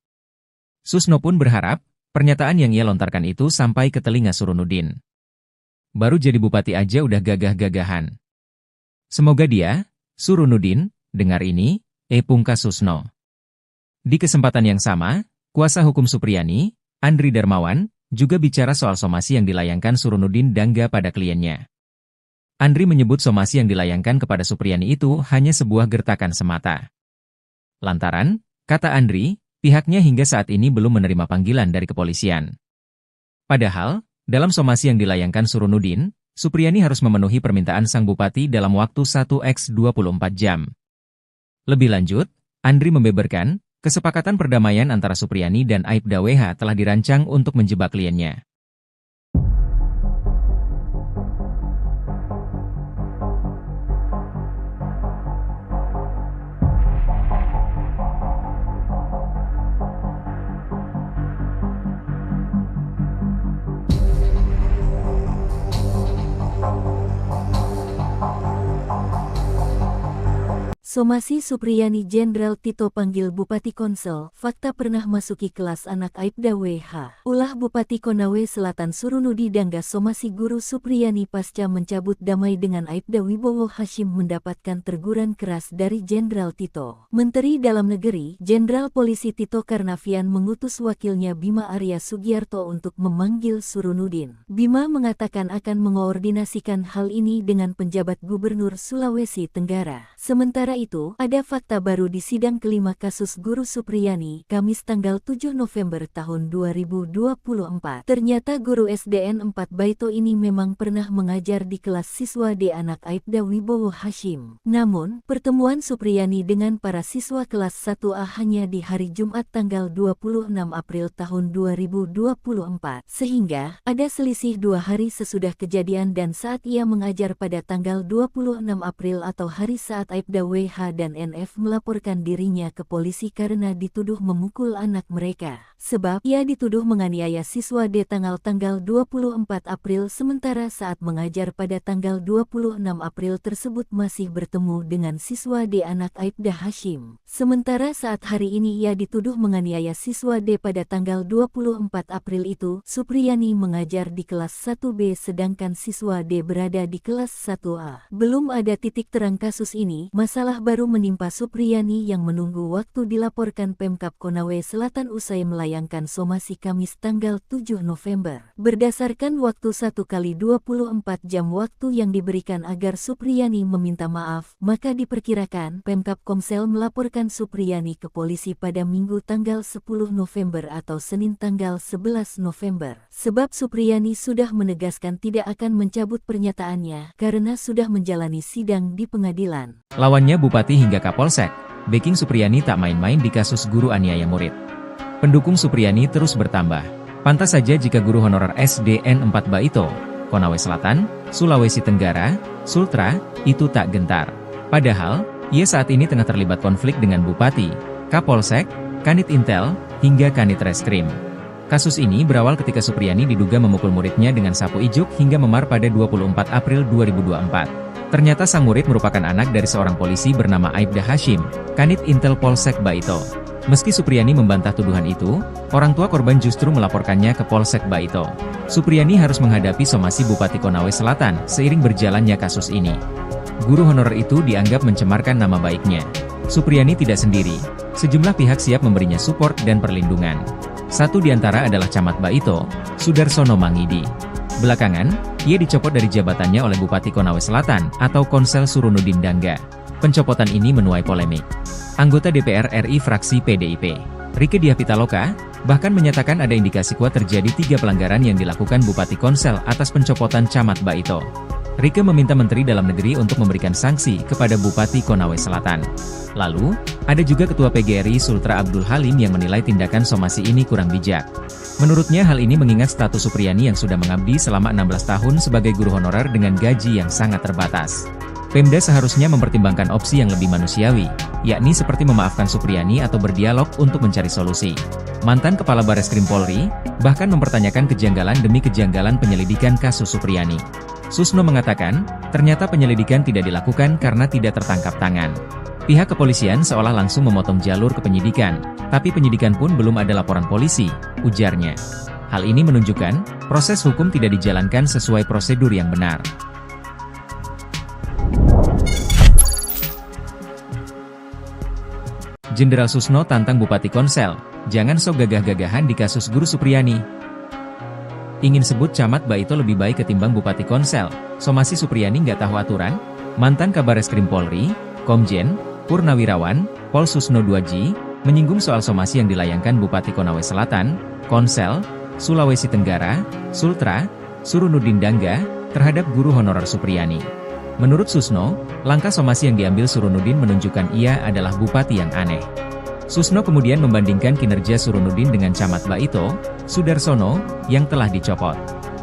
Susno pun berharap, pernyataan yang ia lontarkan itu sampai ke telinga Surunudin. Baru jadi bupati aja udah gagah-gagahan. Semoga dia, Surunudin, dengar ini, pungkas Susno. Di kesempatan yang sama, kuasa hukum Supriyani, Andri Darmawan, juga bicara soal somasi yang dilayangkan Surunudin Dangga pada kliennya. Andri menyebut somasi yang dilayangkan kepada Supriyani itu hanya sebuah gertakan semata. Lantaran, kata Andri, pihaknya hingga saat ini belum menerima panggilan dari kepolisian. Padahal, dalam somasi yang dilayangkan Surunudin, Supriyani harus memenuhi permintaan sang bupati dalam waktu 1x24 jam. Lebih lanjut, Andri membeberkan, kesepakatan perdamaian antara Supriyani dan Aibda WH telah dirancang untuk menjebak kliennya. Somasi Supriyani Jenderal Tito panggil Bupati Konsel, fakta pernah masuki kelas anak Aibda WH. Ulah Bupati Konawe Selatan Surunudi Dangga somasi Guru Supriyani pasca mencabut damai dengan Aibda Wibowo Hashim mendapatkan teguran keras dari Jenderal Tito. Menteri Dalam Negeri, Jenderal Polisi Tito Karnavian mengutus wakilnya Bima Arya Sugiarto untuk memanggil Surunudin. Bima mengatakan akan mengoordinasikan hal ini dengan penjabat Gubernur Sulawesi Tenggara. Sementara itu, ada fakta baru di sidang kelima kasus Guru Supriyani, Kamis tanggal 7 November tahun 2024. Ternyata guru SDN 4 Baito ini memang pernah mengajar di kelas siswa D anak Aibda Wibowo Hashim. Namun, pertemuan Supriyani dengan para siswa kelas 1A hanya di hari Jumat tanggal 26 April tahun 2024. Sehingga, ada selisih 2 hari sesudah kejadian dan saat ia mengajar pada tanggal 26 April atau hari saat Aibda WH dan NF melaporkan dirinya ke polisi karena dituduh memukul anak mereka. Sebab, ia dituduh menganiaya siswa D tanggal 24 April sementara saat mengajar pada tanggal 26 April tersebut masih bertemu dengan siswa D anak Aibda Hashim. Sementara saat hari ini ia dituduh menganiaya siswa D pada tanggal 24 April itu, Supriyani mengajar di kelas 1B sedangkan siswa D berada di kelas 1A. Belum ada titik terang kasus ini, masalah baru menimpa Supriyani yang menunggu waktu dilaporkan Pemkab Konawe Selatan usai melayangkan somasi Kamis tanggal 7 November. Berdasarkan waktu 1x24 jam waktu yang diberikan agar Supriyani meminta maaf, maka diperkirakan Pemkab Komsel melaporkan Supriyani ke polisi pada Minggu tanggal 10 November atau Senin tanggal 11 November. Sebab Supriyani sudah menegaskan tidak akan mencabut pernyataannya karena sudah menjalani sidang di pengadilan. Lawannya Bupati hingga Kapolsek, backing Supriyani tak main-main di kasus guru aniaya murid. Pendukung Supriyani terus bertambah. Pantas saja jika guru honorer SDN 4 Baito, Konawe Selatan, Sulawesi Tenggara, Sultra, itu tak gentar. Padahal, ia saat ini tengah terlibat konflik dengan Bupati, Kapolsek, Kanit Intel, hingga Kanit Reskrim. Kasus ini berawal ketika Supriyani diduga memukul muridnya dengan sapu ijuk hingga memar pada 24 April 2024. Ternyata sang murid merupakan anak dari seorang polisi bernama Aibda Hashim, Kanit Intel Polsek Baito. Meski Supriyani membantah tuduhan itu, orang tua korban justru melaporkannya ke Polsek Baito. Supriyani harus menghadapi somasi Bupati Konawe Selatan seiring berjalannya kasus ini. Guru honorer itu dianggap mencemarkan nama baiknya. Supriyani tidak sendiri, sejumlah pihak siap memberinya support dan perlindungan. Satu di antara adalah Camat Baito, Sudarsono Mangidi. Belakangan, ia dicopot dari jabatannya oleh Bupati Konawe Selatan atau Konsel Surunudin Dangga. Pencopotan ini menuai polemik. Anggota DPR RI fraksi PDIP, Rieke Diah Pitaloka, bahkan menyatakan ada indikasi kuat terjadi 3 pelanggaran yang dilakukan Bupati Konsel atas pencopotan Camat Baito. Rieke meminta Menteri Dalam Negeri untuk memberikan sanksi kepada Bupati Konawe Selatan. Lalu, ada juga Ketua PGRI Sultra Abdul Halim yang menilai tindakan somasi ini kurang bijak. Menurutnya hal ini mengingat status Supriyani yang sudah mengabdi selama 16 tahun sebagai guru honorer dengan gaji yang sangat terbatas. Pemda seharusnya mempertimbangkan opsi yang lebih manusiawi, yakni seperti memaafkan Supriyani atau berdialog untuk mencari solusi. Mantan Kepala Bareskrim Polri, bahkan mempertanyakan kejanggalan demi kejanggalan penyelidikan kasus Supriyani. Susno mengatakan, ternyata penyelidikan tidak dilakukan karena tidak tertangkap tangan. Pihak kepolisian seolah langsung memotong jalur ke penyidikan, tapi penyidikan pun belum ada laporan polisi, ujarnya. Hal ini menunjukkan, proses hukum tidak dijalankan sesuai prosedur yang benar. Jenderal Susno tantang Bupati Konsel, jangan sok gagah-gagahan di kasus Guru Supriyani. Ingin sebut Camat Baito lebih baik ketimbang Bupati Konsel, somasi Supriyani nggak tahu aturan? Mantan Kabareskrim Polri, Komjen, Purnawirawan, Pol Susno Duaji, menyinggung soal somasi yang dilayangkan Bupati Konawe Selatan, Konsel, Sulawesi Tenggara, Sultra, Surunudin Dangga, terhadap guru honorer Supriyani. Menurut Susno, langkah somasi yang diambil Surunudin menunjukkan ia adalah bupati yang aneh. Susno kemudian membandingkan kinerja Surunudin dengan Camat Baito, Sudarsono, yang telah dicopot.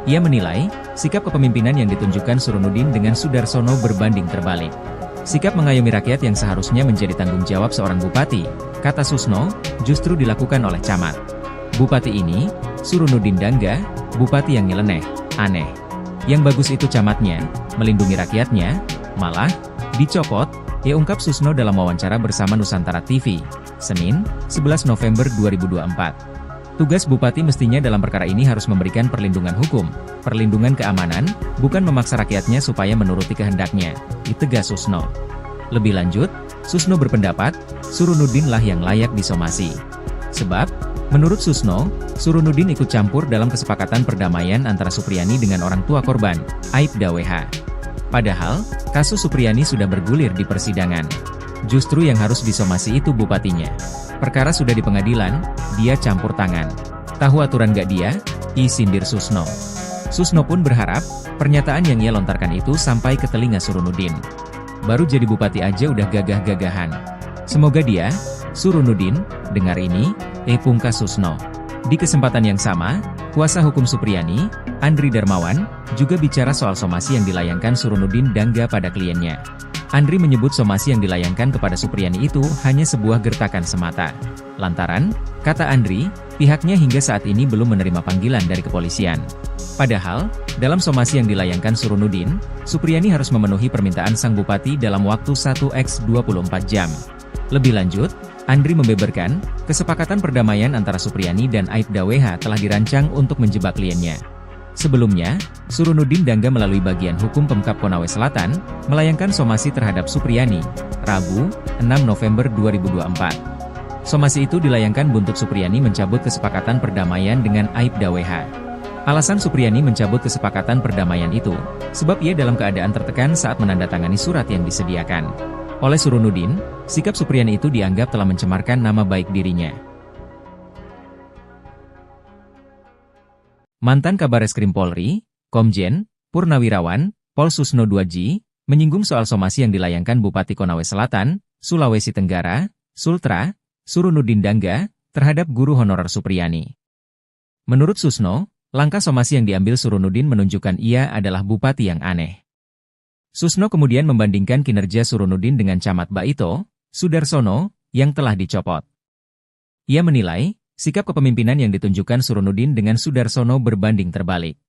Ia menilai, sikap kepemimpinan yang ditunjukkan Surunudin dengan Sudarsono berbanding terbalik. Sikap mengayomi rakyat yang seharusnya menjadi tanggung jawab seorang bupati, kata Susno, justru dilakukan oleh Camat. Bupati ini, Surunudin Dangga, bupati yang nyeleneh, aneh. Yang bagus itu camatnya, melindungi rakyatnya, malah, dicopot, ia ungkap Susno dalam wawancara bersama Nusantara TV, Senin, 11 November 2024. Tugas bupati mestinya dalam perkara ini harus memberikan perlindungan hukum, perlindungan keamanan, bukan memaksa rakyatnya supaya menuruti kehendaknya, ditegas Susno. Lebih lanjut, Susno berpendapat, Surunudin lah yang layak disomasi. Sebab, menurut Susno, Surunudin ikut campur dalam kesepakatan perdamaian antara Supriyani dengan orang tua korban, Aibda WH. Padahal, kasus Supriyani sudah bergulir di persidangan. Justru yang harus disomasi itu bupatinya. Perkara sudah di pengadilan, dia campur tangan. Tahu aturan gak dia? Sindir Susno. Susno pun berharap, pernyataan yang ia lontarkan itu sampai ke telinga Surunudin. Baru jadi bupati aja udah gagah-gagahan. Semoga dia, Surunudin, dengar ini, pungkas Susno. Di kesempatan yang sama, kuasa hukum Supriyani, Andri Darmawan, juga bicara soal somasi yang dilayangkan Surunudin Dangga pada kliennya. Andri menyebut somasi yang dilayangkan kepada Supriyani itu hanya sebuah gertakan semata. Lantaran, kata Andri, pihaknya hingga saat ini belum menerima panggilan dari kepolisian. Padahal, dalam somasi yang dilayangkan Surunudin, Supriyani harus memenuhi permintaan sang bupati dalam waktu 1x24 jam. Lebih lanjut, Andri membeberkan, kesepakatan perdamaian antara Supriyani dan Aibda WH telah dirancang untuk menjebak kliennya. Sebelumnya, Surunudin Dangga melalui bagian hukum Pemkab Konawe Selatan, melayangkan somasi terhadap Supriyani, Rabu, 6 November 2024. Somasi itu dilayangkan buntut Supriyani mencabut kesepakatan perdamaian dengan Aibda WH. Alasan Supriyani mencabut kesepakatan perdamaian itu, sebab ia dalam keadaan tertekan saat menandatangani surat yang disediakan. Oleh Surunudin, sikap Supriyani itu dianggap telah mencemarkan nama baik dirinya. Mantan Kabareskrim Polri, Komjen, Purnawirawan, Pol Susno Duaji, menyinggung soal somasi yang dilayangkan Bupati Konawe Selatan, Sulawesi Tenggara, Sultra, Surunudin Dangga, terhadap guru honorer Supriyani. Menurut Susno, langkah somasi yang diambil Surunudin menunjukkan ia adalah bupati yang aneh. Susno kemudian membandingkan kinerja Surunudin dengan Camat Baito, Sudarsono, yang telah dicopot. Ia menilai, sikap kepemimpinan yang ditunjukkan Surunudin dengan Sudarsono berbanding terbalik.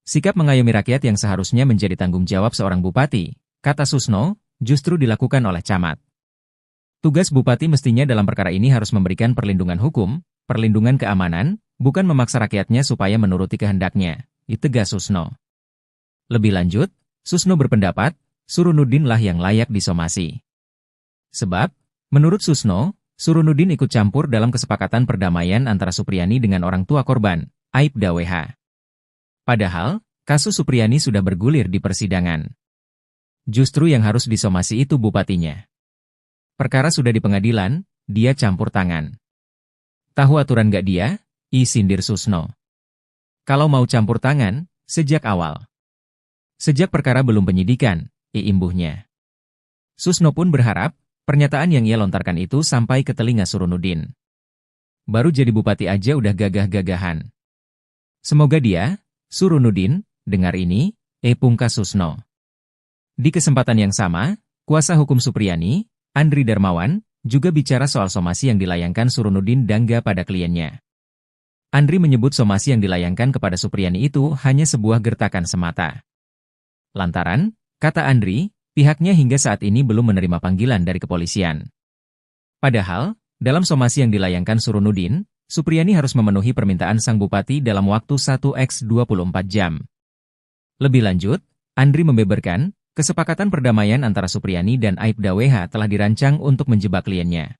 Sikap mengayomi rakyat yang seharusnya menjadi tanggung jawab seorang bupati, kata Susno, justru dilakukan oleh Camat. Tugas bupati mestinya dalam perkara ini harus memberikan perlindungan hukum, perlindungan keamanan, bukan memaksa rakyatnya supaya menuruti kehendaknya, tegas Susno. Lebih lanjut, Susno berpendapat, Surunudin lah yang layak disomasi. Sebab, menurut Susno, Surunudin ikut campur dalam kesepakatan perdamaian antara Supriyani dengan orang tua korban, Aibda WH. Padahal, kasus Supriyani sudah bergulir di persidangan. Justru yang harus disomasi itu bupatinya. Perkara sudah di pengadilan, dia campur tangan. Tahu aturan gak dia? Sindir Susno. Kalau mau campur tangan, sejak awal. Sejak perkara belum penyidikan, imbuhnya. Susno pun berharap, pernyataan yang ia lontarkan itu sampai ke telinga Surunudin. Baru jadi bupati aja udah gagah-gagahan. Semoga dia, Surunudin, dengar ini, pungkas Susno. Di kesempatan yang sama, kuasa hukum Supriyani, Andri Darmawan, juga bicara soal somasi yang dilayangkan Surunudin Dangga pada kliennya. Andri menyebut somasi yang dilayangkan kepada Supriyani itu hanya sebuah gertakan semata. Lantaran, kata Andri, pihaknya hingga saat ini belum menerima panggilan dari kepolisian. Padahal, dalam somasi yang dilayangkan Surunudin, Supriyani harus memenuhi permintaan sang bupati dalam waktu 1x24 jam. Lebih lanjut, Andri membeberkan, kesepakatan perdamaian antara Supriyani dan Aibda WH telah dirancang untuk menjebak kliennya.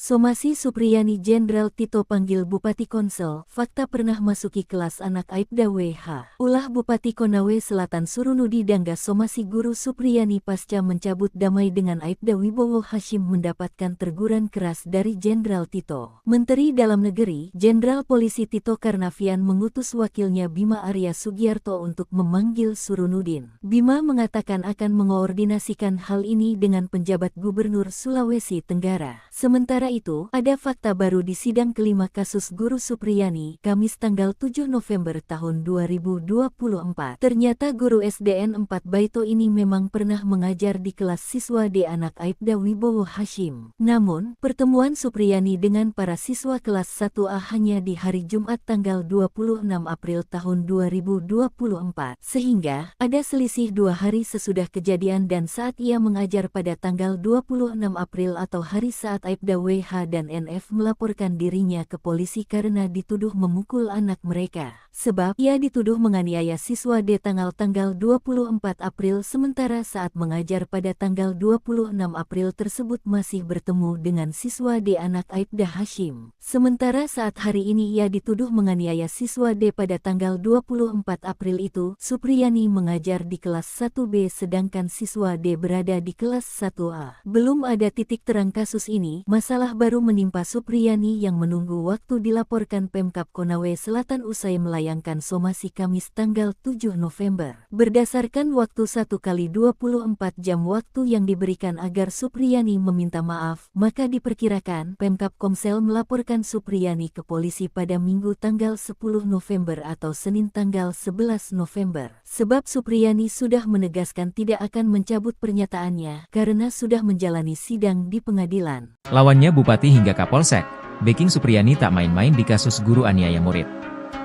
Somasi Supriyani Jenderal Tito panggil Bupati Konsel, fakta pernah masuki kelas anak Aibda WH. Ulah Bupati Konawe Selatan Surunudi Dangga somasi guru Supriyani pasca mencabut damai dengan Aibda Wibowo Hashim mendapatkan teguran keras dari Jenderal Tito. Menteri Dalam Negeri, Jenderal Polisi Tito Karnavian mengutus wakilnya Bima Arya Sugiarto untuk memanggil Surunudin. Bima mengatakan akan mengoordinasikan hal ini dengan penjabat Gubernur Sulawesi Tenggara. Sementara itu, ada fakta baru di sidang kelima kasus guru Supriyani, Kamis tanggal 7 November tahun 2024. Ternyata guru SDN 4 Baito ini memang pernah mengajar di kelas siswa D anak Aibda Wibowo Hashim. Namun, pertemuan Supriyani dengan para siswa kelas 1A hanya di hari Jumat tanggal 26 April tahun 2024. Sehingga, ada selisih 2 hari sesudah kejadian dan saat ia mengajar pada tanggal 26 April atau hari saat Aibda WH dan NF melaporkan dirinya ke polisi karena dituduh memukul anak mereka. Sebab ia dituduh menganiaya siswa D tanggal 24 April sementara saat mengajar pada tanggal 26 April tersebut masih bertemu dengan siswa D anak Aibda Hashim. Sementara saat hari ini ia dituduh menganiaya siswa D pada tanggal 24 April itu, Supriyani mengajar di kelas 1B sedangkan siswa D berada di kelas 1A. Belum ada titik terang kasus ini, masalah baru menimpa Supriyani yang menunggu waktu dilaporkan Pemkab Konawe Selatan usai melayangkan somasi Kamis tanggal 7 November. Berdasarkan waktu 1x24 jam waktu yang diberikan agar Supriyani meminta maaf, maka diperkirakan Pemkab Komsel melaporkan Supriyani ke polisi pada Minggu tanggal 10 November atau Senin tanggal 11 November. Sebab Supriyani sudah menegaskan tidak akan mencabut pernyataannya karena sudah menjalani sidang di pengadilan. Lawannya Bupati hingga Kapolsek, backing Supriyani tak main-main di kasus guru aniaya murid.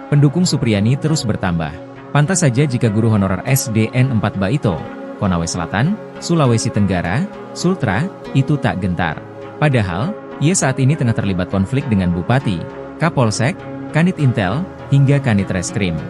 Pendukung Supriyani terus bertambah. Pantas saja jika guru honorer SDN 4 Baito, Konawe Selatan, Sulawesi Tenggara, Sultra, itu tak gentar. Padahal, ia saat ini tengah terlibat konflik dengan Bupati, Kapolsek, Kanit Intel, hingga Kanit Reskrim.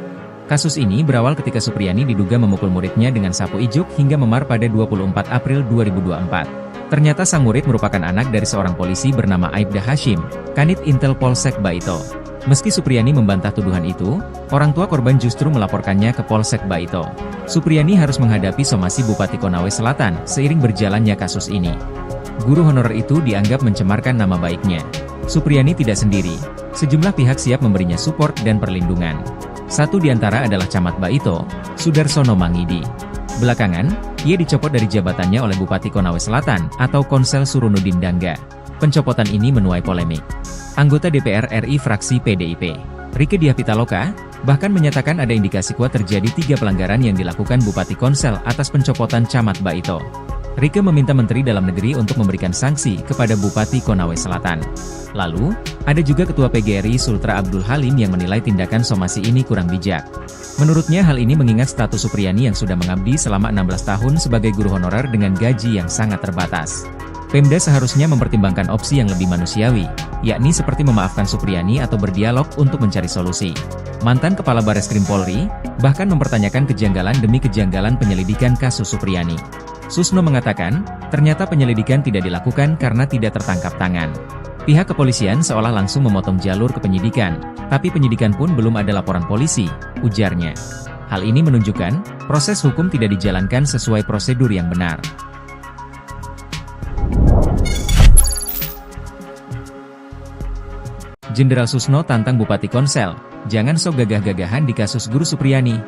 Kasus ini berawal ketika Supriyani diduga memukul muridnya dengan sapu ijuk hingga memar pada 24 April 2024. Ternyata sang murid merupakan anak dari seorang polisi bernama Aibda Hashim, Kanit Intel Polsek Baito. Meski Supriyani membantah tuduhan itu, orang tua korban justru melaporkannya ke Polsek Baito. Supriyani harus menghadapi somasi Bupati Konawe Selatan seiring berjalannya kasus ini. Guru honorer itu dianggap mencemarkan nama baiknya. Supriyani tidak sendiri, sejumlah pihak siap memberinya support dan perlindungan. Satu di antara adalah Camat Baito, Sudarsono Mangidi. Belakangan, ia dicopot dari jabatannya oleh Bupati Konawe Selatan atau Konsel Surunudin Dangga. Pencopotan ini menuai polemik. Anggota DPR RI fraksi PDIP, Rieke Diah Pitaloka bahkan menyatakan ada indikasi kuat terjadi 3 pelanggaran yang dilakukan Bupati Konsel atas pencopotan Camat Baito. Rieke meminta Menteri Dalam Negeri untuk memberikan sanksi kepada Bupati Konawe Selatan. Lalu, ada juga Ketua PGRI Sultra Abdul Halim yang menilai tindakan somasi ini kurang bijak. Menurutnya hal ini mengingat status Supriyani yang sudah mengabdi selama 16 tahun sebagai guru honorer dengan gaji yang sangat terbatas. Pemda seharusnya mempertimbangkan opsi yang lebih manusiawi, yakni seperti memaafkan Supriyani atau berdialog untuk mencari solusi. Mantan Kepala Bareskrim Polri bahkan mempertanyakan kejanggalan demi kejanggalan penyelidikan kasus Supriyani. Susno mengatakan, ternyata penyelidikan tidak dilakukan karena tidak tertangkap tangan. Pihak kepolisian seolah langsung memotong jalur ke penyidikan, tapi penyidikan pun belum ada laporan polisi, ujarnya. Hal ini menunjukkan, proses hukum tidak dijalankan sesuai prosedur yang benar. Jenderal Susno tantang Bupati Konsel, jangan sok gagah-gagahan di kasus Guru Supriyani.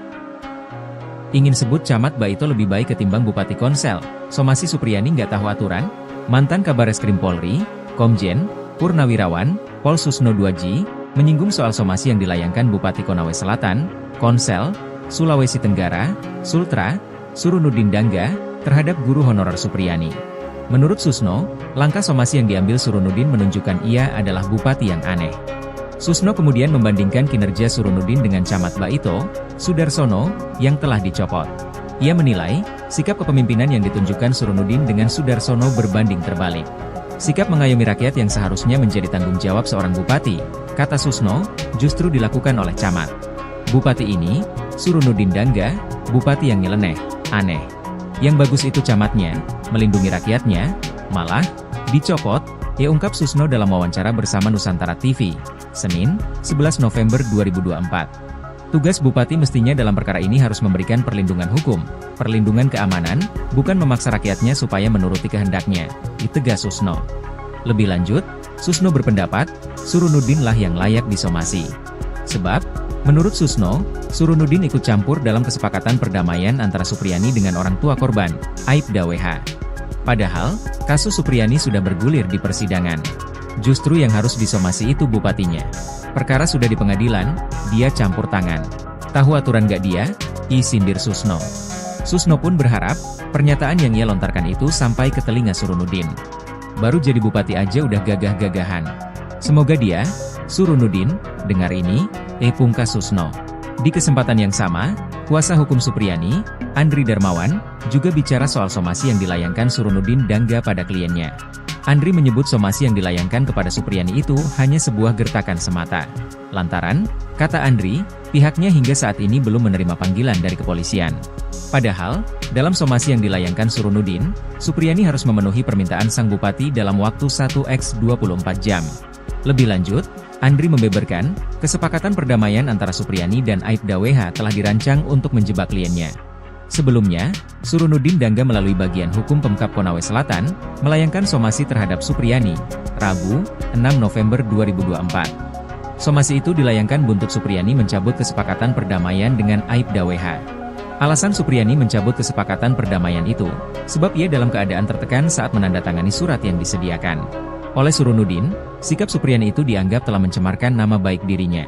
Ingin sebut Camat Baito lebih baik ketimbang Bupati Konsel, somasi Supriyani nggak tahu aturan? Mantan Kabareskrim Polri, Komjen Purnawirawan, Pol Susno 2J, menyinggung soal somasi yang dilayangkan Bupati Konawe Selatan, Konsel, Sulawesi Tenggara, Sultra, Surunudin Dangga, terhadap guru honorer Supriyani. Menurut Susno, langkah somasi yang diambil Surunudin menunjukkan ia adalah bupati yang aneh. Susno kemudian membandingkan kinerja Surunudin dengan Camat Baito, Sudarsono, yang telah dicopot. Ia menilai, sikap kepemimpinan yang ditunjukkan Surunudin dengan Sudarsono berbanding terbalik. Sikap mengayomi rakyat yang seharusnya menjadi tanggung jawab seorang bupati, kata Susno, justru dilakukan oleh camat. Bupati ini, Surunudin Dangga, bupati yang nyeleneh, aneh. Yang bagus itu camatnya, melindungi rakyatnya, malah dicopot, ya ungkap Susno dalam wawancara bersama Nusantara TV, Senin, 11 November 2024. Tugas bupati mestinya dalam perkara ini harus memberikan perlindungan hukum, perlindungan keamanan, bukan memaksa rakyatnya supaya menuruti kehendaknya, ditegas Susno. Lebih lanjut, Susno berpendapat, Surunudin lah yang layak disomasi. Sebab, menurut Susno, Surunudin ikut campur dalam kesepakatan perdamaian antara Supriyani dengan orang tua korban, Aibda WH. Padahal, kasus Supriyani sudah bergulir di persidangan. Justru yang harus disomasi itu bupatinya. Perkara sudah di pengadilan, dia campur tangan. Tahu aturan gak dia? Sindir Susno. Susno pun berharap, pernyataan yang ia lontarkan itu sampai ke telinga Surunudin. Baru jadi bupati aja udah gagah-gagahan. Semoga dia, Surunudin, dengar ini, pungkas Susno. Di kesempatan yang sama, kuasa hukum Supriyani, Andri Darmawan, juga bicara soal somasi yang dilayangkan Surunudin Dangga pada kliennya. Andri menyebut somasi yang dilayangkan kepada Supriyani itu hanya sebuah gertakan semata. Lantaran, kata Andri, pihaknya hingga saat ini belum menerima panggilan dari kepolisian. Padahal, dalam somasi yang dilayangkan Surunudin, Supriyani harus memenuhi permintaan sang bupati dalam waktu 1x24 jam. Lebih lanjut, Andri membeberkan, kesepakatan perdamaian antara Supriyani dan Aibda WH telah dirancang untuk menjebak kliennya. Sebelumnya, Surunudin Dangga melalui bagian hukum Pemkab Konawe Selatan, melayangkan somasi terhadap Supriyani, Rabu, 6 November 2024. Somasi itu dilayangkan buntut Supriyani mencabut kesepakatan perdamaian dengan Aibda WH. Alasan Supriyani mencabut kesepakatan perdamaian itu, sebab ia dalam keadaan tertekan saat menandatangani surat yang disediakan. Oleh Surunudin, sikap Supriyani itu dianggap telah mencemarkan nama baik dirinya.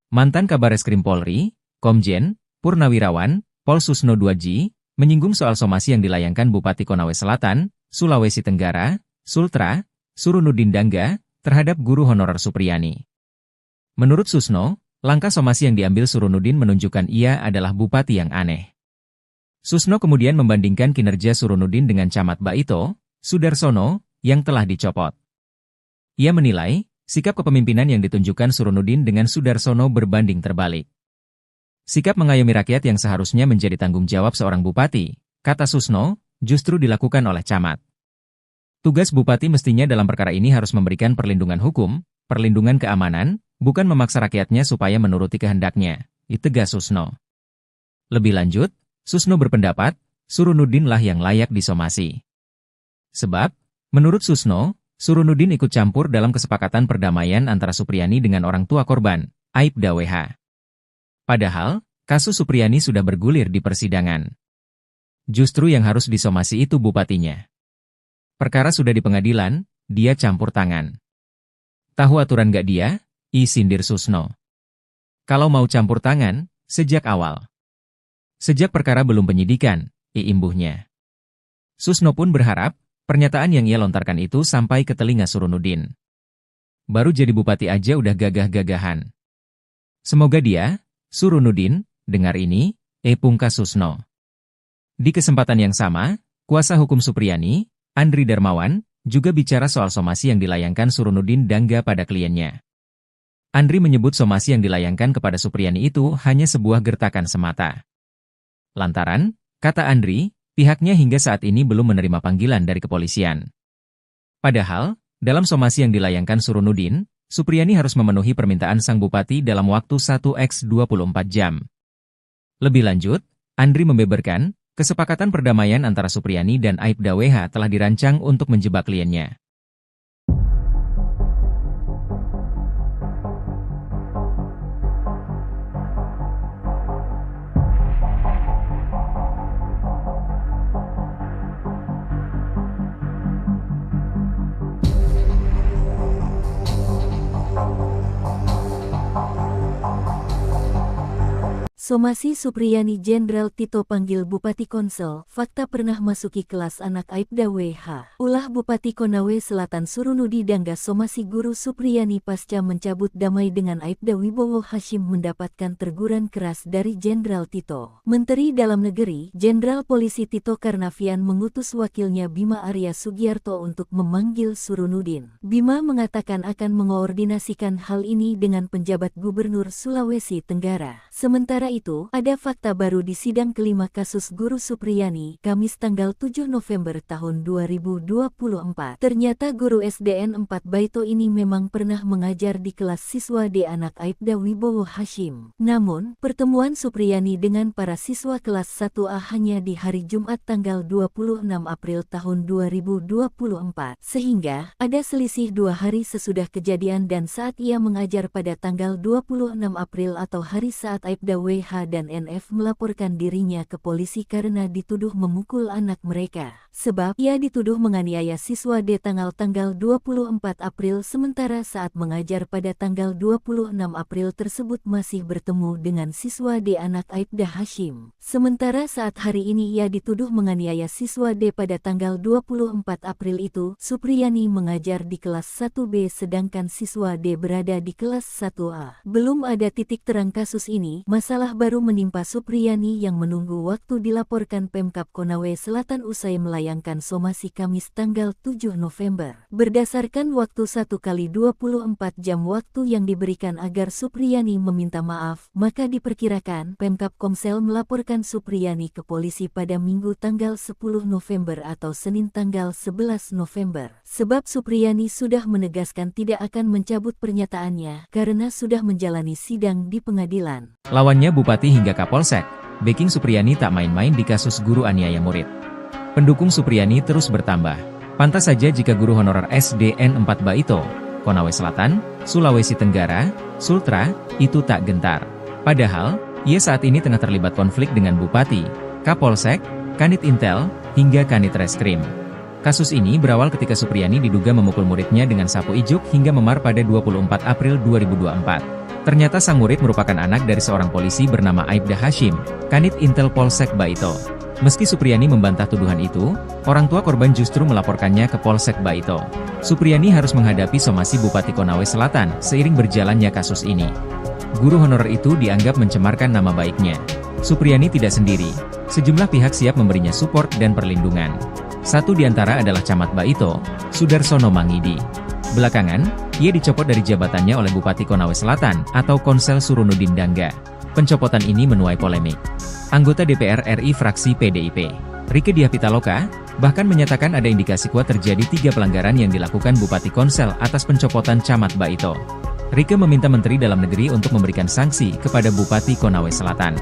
Mantan Kabareskrim Polri, Komjen Purnawirawan, Pol Susno 2J, menyinggung soal somasi yang dilayangkan Bupati Konawe Selatan, Sulawesi Tenggara, Sultra, Surunudin Dangga, terhadap guru honorer Supriyani. Menurut Susno, langkah somasi yang diambil Surunudin menunjukkan ia adalah bupati yang aneh. Susno kemudian membandingkan kinerja Surunudin dengan Camat Baito, Sudarsono, yang telah dicopot. Ia menilai, sikap kepemimpinan yang ditunjukkan Surunudin dengan Sudarsono berbanding terbalik. Sikap mengayomi rakyat yang seharusnya menjadi tanggung jawab seorang bupati, kata Susno, justru dilakukan oleh camat. Tugas bupati mestinya dalam perkara ini harus memberikan perlindungan hukum, perlindungan keamanan, bukan memaksa rakyatnya supaya menuruti kehendaknya, ditegas Susno. Lebih lanjut, Susno berpendapat, Surunudin lah yang layak disomasi. Sebab, menurut Susno, Surunudin ikut campur dalam kesepakatan perdamaian antara Supriyani dengan orang tua korban, Aibda WH. Padahal, kasus Supriyani sudah bergulir di persidangan. Justru yang harus disomasi itu bupatinya. Perkara sudah di pengadilan, dia campur tangan. Tahu aturan gak dia? Sindir Susno. Kalau mau campur tangan, sejak awal. Sejak perkara belum penyidikan, imbuhnya. Susno pun berharap, pernyataan yang ia lontarkan itu sampai ke telinga Surunudin. Baru jadi bupati aja udah gagah-gagahan. Semoga dia, Surunudin, dengar ini, pungkas Susno. Di kesempatan yang sama, kuasa hukum Supriyani, Andri Darmawan, juga bicara soal somasi yang dilayangkan Surunudin Dangga pada kliennya. Andri menyebut somasi yang dilayangkan kepada Supriyani itu hanya sebuah gertakan semata. Lantaran, kata Andri, pihaknya hingga saat ini belum menerima panggilan dari kepolisian. Padahal, dalam somasi yang dilayangkan Surunudin, Supriyani harus memenuhi permintaan sang bupati dalam waktu 1x24 jam. Lebih lanjut, Andri membeberkan, kesepakatan perdamaian antara Supriyani dan Aibda WH telah dirancang untuk menjebak kliennya. Somasi Supriyani Jenderal Tito panggil Bupati Konsel, fakta pernah masuki kelas anak Aibda WH. Ulah Bupati Konawe Selatan Surunudi Dangga somasi Guru Supriyani pasca mencabut damai dengan Aibda Wibowo Hashim mendapatkan teguran keras dari Jenderal Tito. Menteri Dalam Negeri, Jenderal Polisi Tito Karnavian mengutus wakilnya Bima Arya Sugiarto untuk memanggil Surunudin. Bima mengatakan akan mengoordinasikan hal ini dengan penjabat Gubernur Sulawesi Tenggara. Sementara itu, ada fakta baru di sidang kelima kasus Guru Supriyani, Kamis tanggal 7 November tahun 2024. Ternyata guru SDN 4 Baito ini memang pernah mengajar di kelas siswa D anak Aibda Wibowo Hashim. Namun, pertemuan Supriyani dengan para siswa kelas 1A hanya di hari Jumat tanggal 26 April tahun 2024. Sehingga, ada selisih 2 hari sesudah kejadian dan saat ia mengajar pada tanggal 26 April atau hari saat Aibda WH dan NF melaporkan dirinya ke polisi karena dituduh memukul anak mereka. Sebab ia dituduh menganiaya siswa D tanggal 24 April sementara saat mengajar pada tanggal 26 April tersebut masih bertemu dengan siswa D anak Aibda Hashim. Sementara saat hari ini ia dituduh menganiaya siswa D pada tanggal 24 April itu, Supriyani mengajar di kelas 1B sedangkan siswa D berada di kelas 1A. Belum ada titik terang kasus ini, masalah baru menimpa Supriyani yang menunggu waktu dilaporkan Pemkab Konawe Selatan usai melayangkan somasi Kamis tanggal 7 November. Berdasarkan waktu 1x24 jam waktu yang diberikan agar Supriyani meminta maaf, maka diperkirakan Pemkab Komsel melaporkan Supriyani ke polisi pada Minggu tanggal 10 November atau Senin tanggal 11 November. Sebab Supriyani sudah menegaskan tidak akan mencabut pernyataannya karena sudah menjalani sidang di pengadilan. Lawannya Bupati hingga Kapolsek, backing Supriyani tak main-main di kasus guru aniaya murid. Pendukung Supriyani terus bertambah. Pantas saja jika guru honorer SDN 4 Baito, Konawe Selatan, Sulawesi Tenggara, Sultra, itu tak gentar. Padahal, ia saat ini tengah terlibat konflik dengan Bupati, Kapolsek, Kanit Intel, hingga Kanit Reskrim. Kasus ini berawal ketika Supriyani diduga memukul muridnya dengan sapu ijuk hingga memar pada 24 April 2024. Ternyata sang murid merupakan anak dari seorang polisi bernama Aibda Hashim, Kanit Intel Polsek Baito. Meski Supriyani membantah tuduhan itu, orang tua korban justru melaporkannya ke Polsek Baito. Supriyani harus menghadapi somasi Bupati Konawe Selatan seiring berjalannya kasus ini. Guru honorer itu dianggap mencemarkan nama baiknya. Supriyani tidak sendiri, sejumlah pihak siap memberinya support dan perlindungan. Satu di antara adalah Camat Baito, Sudarsono Mangidi. Belakangan, ia dicopot dari jabatannya oleh Bupati Konawe Selatan atau Konsel Surunudin Dangga. Pencopotan ini menuai polemik. Anggota DPR RI fraksi PDIP, Rieke Diah Pitaloka, bahkan menyatakan ada indikasi kuat terjadi 3 pelanggaran yang dilakukan Bupati Konsel atas pencopotan Camat Baito. Rieke meminta Menteri Dalam Negeri untuk memberikan sanksi kepada Bupati Konawe Selatan.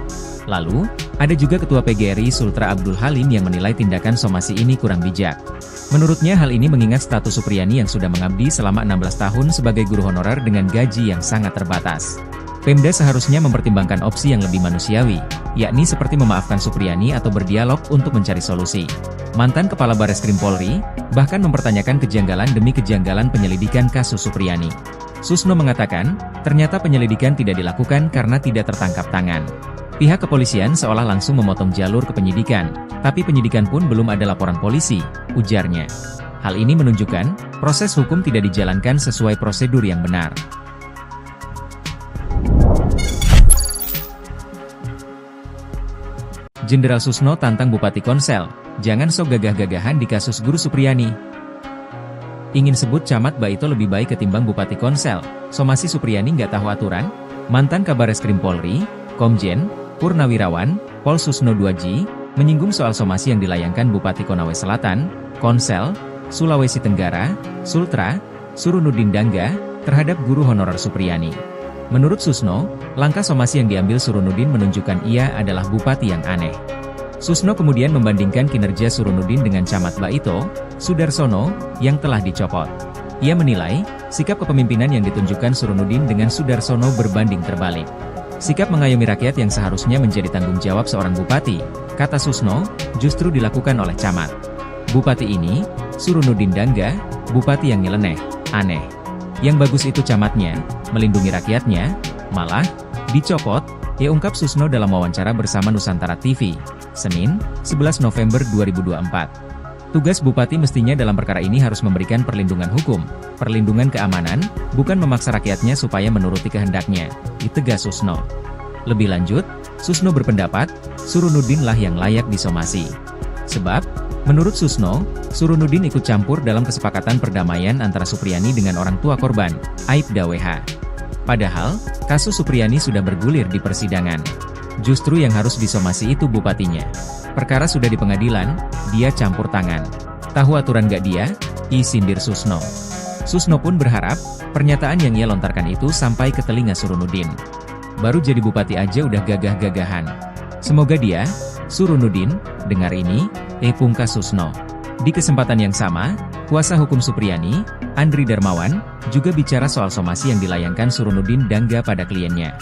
Lalu, ada juga Ketua PGRI Sultra Abdul Halim yang menilai tindakan somasi ini kurang bijak. Menurutnya hal ini mengingat status Supriyani yang sudah mengabdi selama 16 tahun sebagai guru honorer dengan gaji yang sangat terbatas. Pemda seharusnya mempertimbangkan opsi yang lebih manusiawi, yakni seperti memaafkan Supriyani atau berdialog untuk mencari solusi. Mantan Kepala Bareskrim Polri bahkan mempertanyakan kejanggalan demi kejanggalan penyelidikan kasus Supriyani. Susno mengatakan, ternyata penyelidikan tidak dilakukan karena tidak tertangkap tangan. Pihak kepolisian seolah langsung memotong jalur ke penyidikan, tapi penyidikan pun belum ada laporan polisi, ujarnya. Hal ini menunjukkan, proses hukum tidak dijalankan sesuai prosedur yang benar. Jenderal Susno tantang Bupati Konsel, jangan sok gagah-gagahan di kasus Guru Supriyani. Ingin sebut camat Baito lebih baik ketimbang Bupati Konsel, somasi Supriyani nggak tahu aturan? Mantan Kabareskrim Polri, Komjen Purnawirawan, Pol Susno 2G, menyinggung soal somasi yang dilayangkan Bupati Konawe Selatan, Konsel, Sulawesi Tenggara, Sultra, Surunudin Dangga, terhadap guru honorer Supriyani. Menurut Susno, langkah somasi yang diambil Surunudin menunjukkan ia adalah bupati yang aneh. Susno kemudian membandingkan kinerja Surunudin dengan Camat Baito, Sudarsono, yang telah dicopot. Ia menilai, sikap kepemimpinan yang ditunjukkan Surunudin dengan Sudarsono berbanding terbalik. Sikap mengayomi rakyat yang seharusnya menjadi tanggung jawab seorang bupati, kata Susno, justru dilakukan oleh camat. Bupati ini, Surunudin Dangga, bupati yang nyeleneh, aneh. Yang bagus itu camatnya, melindungi rakyatnya, malah dicopot, ungkap Susno dalam wawancara bersama Nusantara TV, Senin, 11 November 2024. Tugas bupati mestinya dalam perkara ini harus memberikan perlindungan hukum, perlindungan keamanan, bukan memaksa rakyatnya supaya menuruti kehendaknya, ditegas Susno. Lebih lanjut, Susno berpendapat, Surunudin lah yang layak disomasi. Sebab, menurut Susno, Surunudin ikut campur dalam kesepakatan perdamaian antara Supriyani dengan orang tua korban, Aibda WH. Padahal, kasus Supriyani sudah bergulir di persidangan. Justru yang harus disomasi itu bupatinya. Perkara sudah di pengadilan, dia campur tangan. Tahu aturan gak dia? Sindir Susno. Susno pun berharap, pernyataan yang ia lontarkan itu sampai ke telinga Surunudin. Baru jadi bupati aja udah gagah-gagahan. Semoga dia, Surunudin, dengar ini, pungkas Susno. Di kesempatan yang sama, kuasa hukum Supriyani, Andri Darmawan, juga bicara soal somasi yang dilayangkan Surunudin Dangga pada kliennya.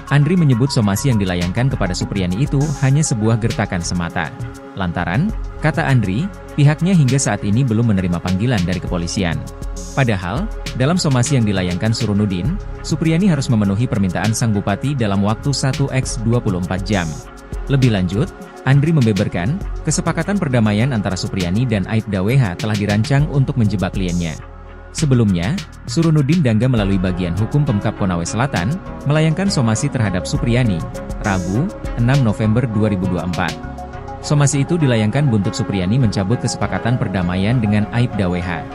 Andri menyebut somasi yang dilayangkan kepada Supriyani itu hanya sebuah gertakan semata. Lantaran, kata Andri, pihaknya hingga saat ini belum menerima panggilan dari kepolisian. Padahal, dalam somasi yang dilayangkan Surunudin, Supriyani harus memenuhi permintaan sang bupati dalam waktu 1x24 jam. Lebih lanjut, Andri membeberkan, kesepakatan perdamaian antara Supriyani dan Aibda WH telah dirancang untuk menjebak kliennya. Sebelumnya, Surunudin Dangga melalui bagian hukum Pemkab Konawe Selatan, melayangkan somasi terhadap Supriyani, Rabu, 6 November 2024. Somasi itu dilayangkan buntut Supriyani mencabut kesepakatan perdamaian dengan Aibda WH.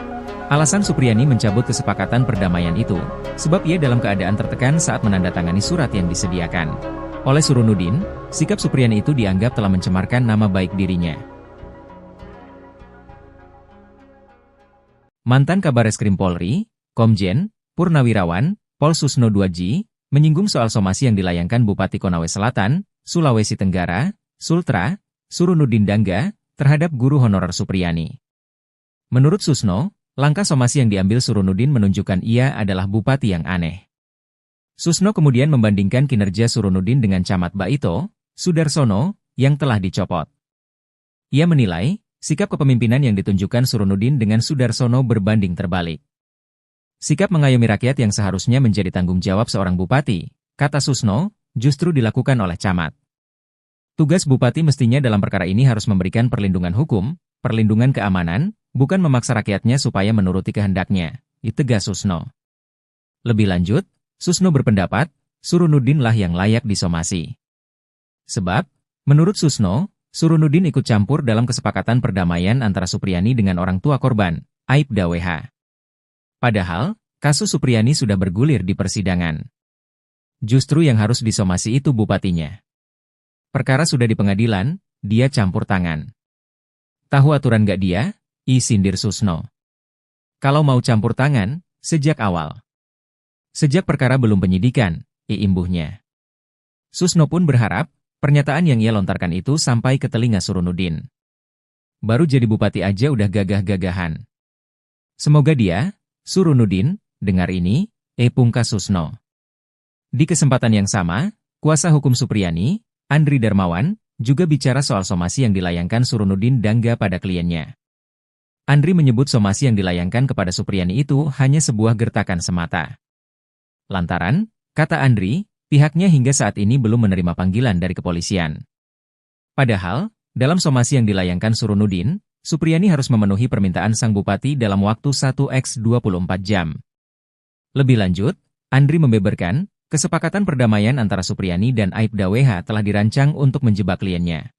Alasan Supriyani mencabut kesepakatan perdamaian itu, sebab ia dalam keadaan tertekan saat menandatangani surat yang disediakan oleh Surunudin, sikap Supriyani itu dianggap telah mencemarkan nama baik dirinya. Mantan Kabareskrim Polri, Komjen Purnawirawan, Pol Susno 2G, menyinggung soal somasi yang dilayangkan Bupati Konawe Selatan, Sulawesi Tenggara, Sultra, Surunudin Dangga, terhadap guru honorer Supriyani. Menurut Susno, langkah somasi yang diambil Surunudin menunjukkan ia adalah bupati yang aneh. Susno kemudian membandingkan kinerja Surunudin dengan Camat Baito, Sudarsono, yang telah dicopot. Ia menilai, sikap kepemimpinan yang ditunjukkan Surunudin dengan Sudarsono berbanding terbalik. Sikap mengayomi rakyat yang seharusnya menjadi tanggung jawab seorang bupati, kata Susno, justru dilakukan oleh camat. Tugas bupati mestinya dalam perkara ini harus memberikan perlindungan hukum, perlindungan keamanan, bukan memaksa rakyatnya supaya menuruti kehendaknya, ditegas Susno. Lebih lanjut, Susno berpendapat, Surunudin lah yang layak disomasi. Sebab, menurut Susno, Surunudin ikut campur dalam kesepakatan perdamaian antara Supriyani dengan orang tua korban, Aibda WH. Padahal, kasus Supriyani sudah bergulir di persidangan. Justru yang harus disomasi itu bupatinya. Perkara sudah di pengadilan, dia campur tangan. Tahu aturan gak dia? Sindir Susno. Kalau mau campur tangan, sejak awal. Sejak perkara belum penyidikan, imbuhnya. Susno pun berharap, pernyataan yang ia lontarkan itu sampai ke telinga Surunudin. Baru jadi bupati aja udah gagah-gagahan. Semoga dia, Surunudin, dengar ini, pungkas Susno. Di kesempatan yang sama, kuasa hukum Supriyani, Andri Darmawan, juga bicara soal somasi yang dilayangkan Surunudin Dangga pada kliennya. Andri menyebut somasi yang dilayangkan kepada Supriyani itu hanya sebuah gertakan semata. Lantaran, kata Andri, pihaknya hingga saat ini belum menerima panggilan dari kepolisian. Padahal, dalam somasi yang dilayangkan Surunudin, Supriyani harus memenuhi permintaan sang bupati dalam waktu 1x24 jam. Lebih lanjut, Andri membeberkan, kesepakatan perdamaian antara Supriyani dan Aibda WH telah dirancang untuk menjebak kliennya.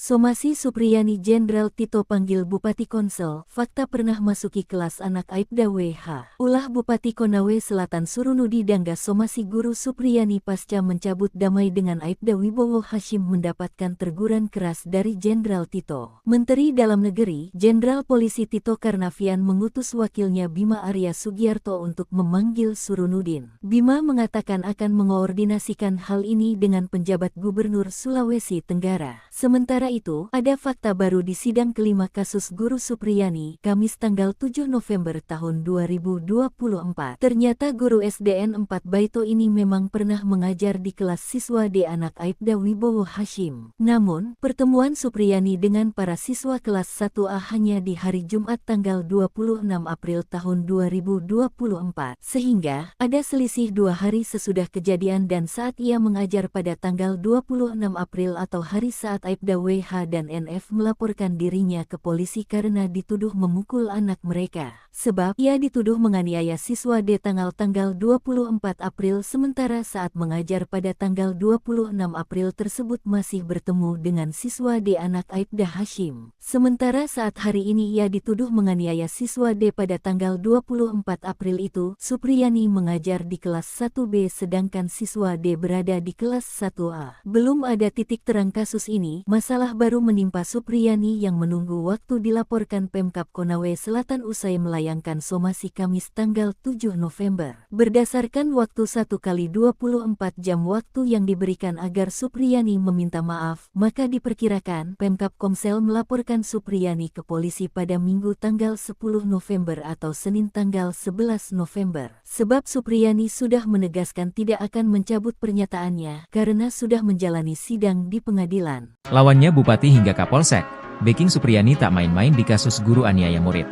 Somasi Supriyani Jenderal Tito panggil Bupati Konsel, fakta pernah masuki kelas anak Aibda WH. Ulah Bupati Konawe Selatan Surunudi Dangga somasi guru Supriyani pasca mencabut damai dengan Aibda Wibowo Hashim mendapatkan teguran keras dari Jenderal Tito. Menteri Dalam Negeri, Jenderal Polisi Tito Karnavian mengutus wakilnya Bima Arya Sugiarto untuk memanggil Surunudin. Bima mengatakan akan mengoordinasikan hal ini dengan penjabat Gubernur Sulawesi Tenggara. Sementara itu, ada fakta baru di sidang kelima kasus guru Supriyani, Kamis tanggal 7 November tahun 2024. Ternyata guru SDN 4 Baito ini memang pernah mengajar di kelas siswa D anak Aibda Wibowo Hashim. Namun, pertemuan Supriyani dengan para siswa kelas 1A hanya di hari Jumat tanggal 26 April tahun 2024. Sehingga, ada selisih 2 hari sesudah kejadian dan saat ia mengajar pada tanggal 26 April atau hari saat Aibda WH dan NF melaporkan dirinya ke polisi karena dituduh memukul anak mereka. Sebab ia dituduh menganiaya siswa D tanggal 24 April sementara saat mengajar pada tanggal 26 April tersebut masih bertemu dengan siswa D anak Aibda Hashim. Sementara saat hari ini ia dituduh menganiaya siswa D pada tanggal 24 April itu, Supriyani mengajar di kelas 1B sedangkan siswa D berada di kelas 1A. Belum ada titik terang kasus ini, masalah baru menimpa Supriyani yang menunggu waktu dilaporkan Pemkab Konawe Selatan usai melayangkan somasi Kamis tanggal 7 November. Berdasarkan waktu 1x24 jam waktu yang diberikan agar Supriyani meminta maaf, maka diperkirakan Pemkab Komsel melaporkan Supriyani ke polisi pada Minggu tanggal 10 November atau Senin tanggal 11 November. Sebab Supriyani sudah menegaskan tidak akan mencabut pernyataannya karena sudah menjalani sidang di pengadilan. Lawannya Bupati hingga Kapolsek, backing Supriyani tak main-main di kasus guru aniaya murid.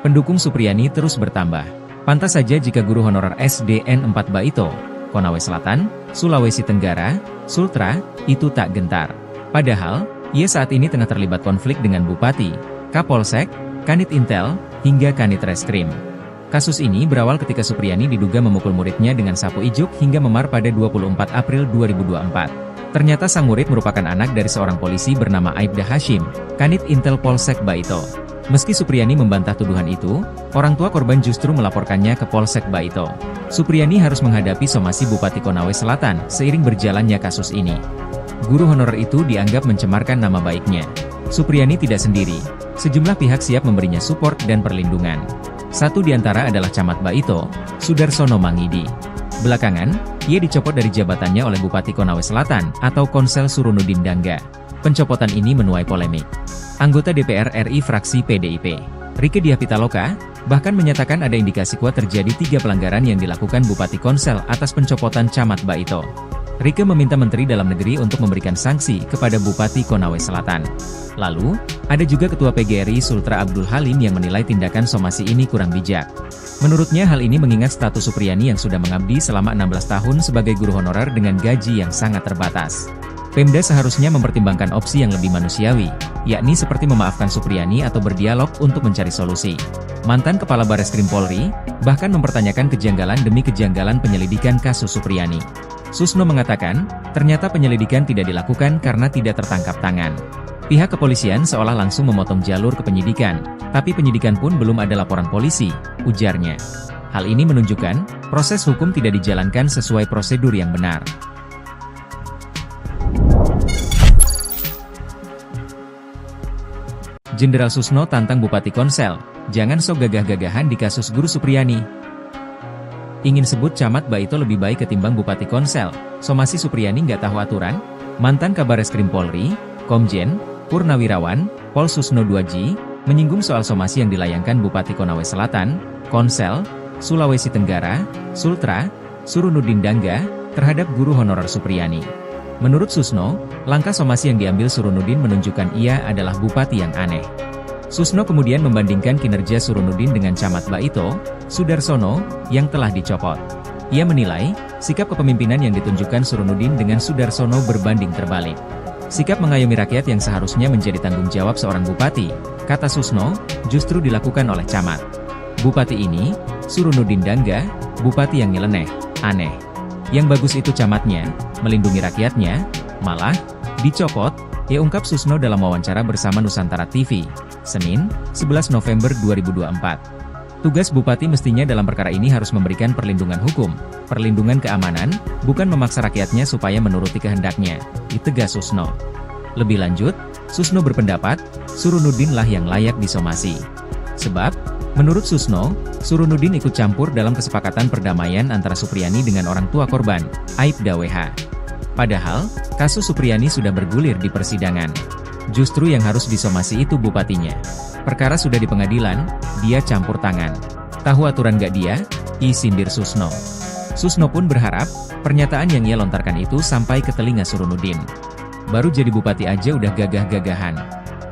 Pendukung Supriyani terus bertambah. Pantas saja jika guru honorer SDN 4 Baito, Konawe Selatan, Sulawesi Tenggara, Sultra, itu tak gentar. Padahal, ia saat ini tengah terlibat konflik dengan Bupati, Kapolsek, Kanit Intel, hingga Kanit Reskrim. Kasus ini berawal ketika Supriyani diduga memukul muridnya dengan sapu ijuk hingga memar pada 24 April 2024. Ternyata sang murid merupakan anak dari seorang polisi bernama Aibda Hashim, Kanit Intel Polsek Baito. Meski Supriyani membantah tuduhan itu, orang tua korban justru melaporkannya ke Polsek Baito. Supriyani harus menghadapi somasi Bupati Konawe Selatan seiring berjalannya kasus ini. Guru honorer itu dianggap mencemarkan nama baiknya. Supriyani tidak sendiri, sejumlah pihak siap memberinya support dan perlindungan. Satu di antara adalah Camat Baito, Sudarsono Mangidi. Belakangan, ia dicopot dari jabatannya oleh Bupati Konawe Selatan atau Konsel Surunudin Dangga. Pencopotan ini menuai polemik. Anggota DPR RI fraksi PDIP, Rieke Diah Pitaloka, bahkan menyatakan ada indikasi kuat terjadi 3 pelanggaran yang dilakukan Bupati Konsel atas pencopotan Camat Baito. Rieke meminta Menteri Dalam Negeri untuk memberikan sanksi kepada Bupati Konawe Selatan. Lalu, ada juga Ketua PGRI Sultra Abdul Halim yang menilai tindakan somasi ini kurang bijak. Menurutnya hal ini mengingat status Supriyani yang sudah mengabdi selama 16 tahun sebagai guru honorer dengan gaji yang sangat terbatas. Pemda seharusnya mempertimbangkan opsi yang lebih manusiawi, yakni seperti memaafkan Supriyani atau berdialog untuk mencari solusi. Mantan Kepala Bareskrim Polri, bahkan mempertanyakan kejanggalan demi kejanggalan penyelidikan kasus Supriyani. Susno mengatakan, ternyata penyelidikan tidak dilakukan karena tidak tertangkap tangan. Pihak kepolisian seolah langsung memotong jalur ke penyidikan, tapi penyidikan pun belum ada laporan polisi, ujarnya. Hal ini menunjukkan, proses hukum tidak dijalankan sesuai prosedur yang benar. Jenderal Susno tantang Bupati Konsel, jangan sok gagah-gagahan di kasus Guru Supriyani. Ingin sebut camat Baito lebih baik ketimbang Bupati Konsel, somasi Supriyani nggak tahu aturan? Mantan Kabareskrim Polri, Komjen, Purnawirawan, Pol Susno 2G, menyinggung soal somasi yang dilayangkan Bupati Konawe Selatan, Konsel, Sulawesi Tenggara, Sultra, Surunudin Dangga, terhadap guru honorer Supriyani. Menurut Susno, langkah somasi yang diambil Surunudin menunjukkan ia adalah bupati yang aneh. Susno kemudian membandingkan kinerja Surunudin dengan Camat Baito, Sudarsono, yang telah dicopot. Ia menilai, sikap kepemimpinan yang ditunjukkan Surunudin dengan Sudarsono berbanding terbalik. Sikap mengayomi rakyat yang seharusnya menjadi tanggung jawab seorang bupati, kata Susno, justru dilakukan oleh camat. Bupati ini, Surunudin Dangga, bupati yang nyeleneh, aneh. Yang bagus itu camatnya, melindungi rakyatnya, malah dicopot, ia ungkap Susno dalam wawancara bersama Nusantara TV, Senin, 11 November 2024. Tugas bupati mestinya dalam perkara ini harus memberikan perlindungan hukum, perlindungan keamanan, bukan memaksa rakyatnya supaya menuruti kehendaknya, ditegas Susno. Lebih lanjut, Susno berpendapat, Surunudin lah yang layak disomasi. Sebab, menurut Susno, Surunudin ikut campur dalam kesepakatan perdamaian antara Supriyani dengan orang tua korban, Aibda WH. Padahal, kasus Supriyani sudah bergulir di persidangan. Justru yang harus disomasi itu bupatinya. Perkara sudah di pengadilan, dia campur tangan. Tahu aturan gak dia? Sindir Susno. Susno pun berharap, pernyataan yang ia lontarkan itu sampai ke telinga Surunudin. Baru jadi bupati aja udah gagah-gagahan.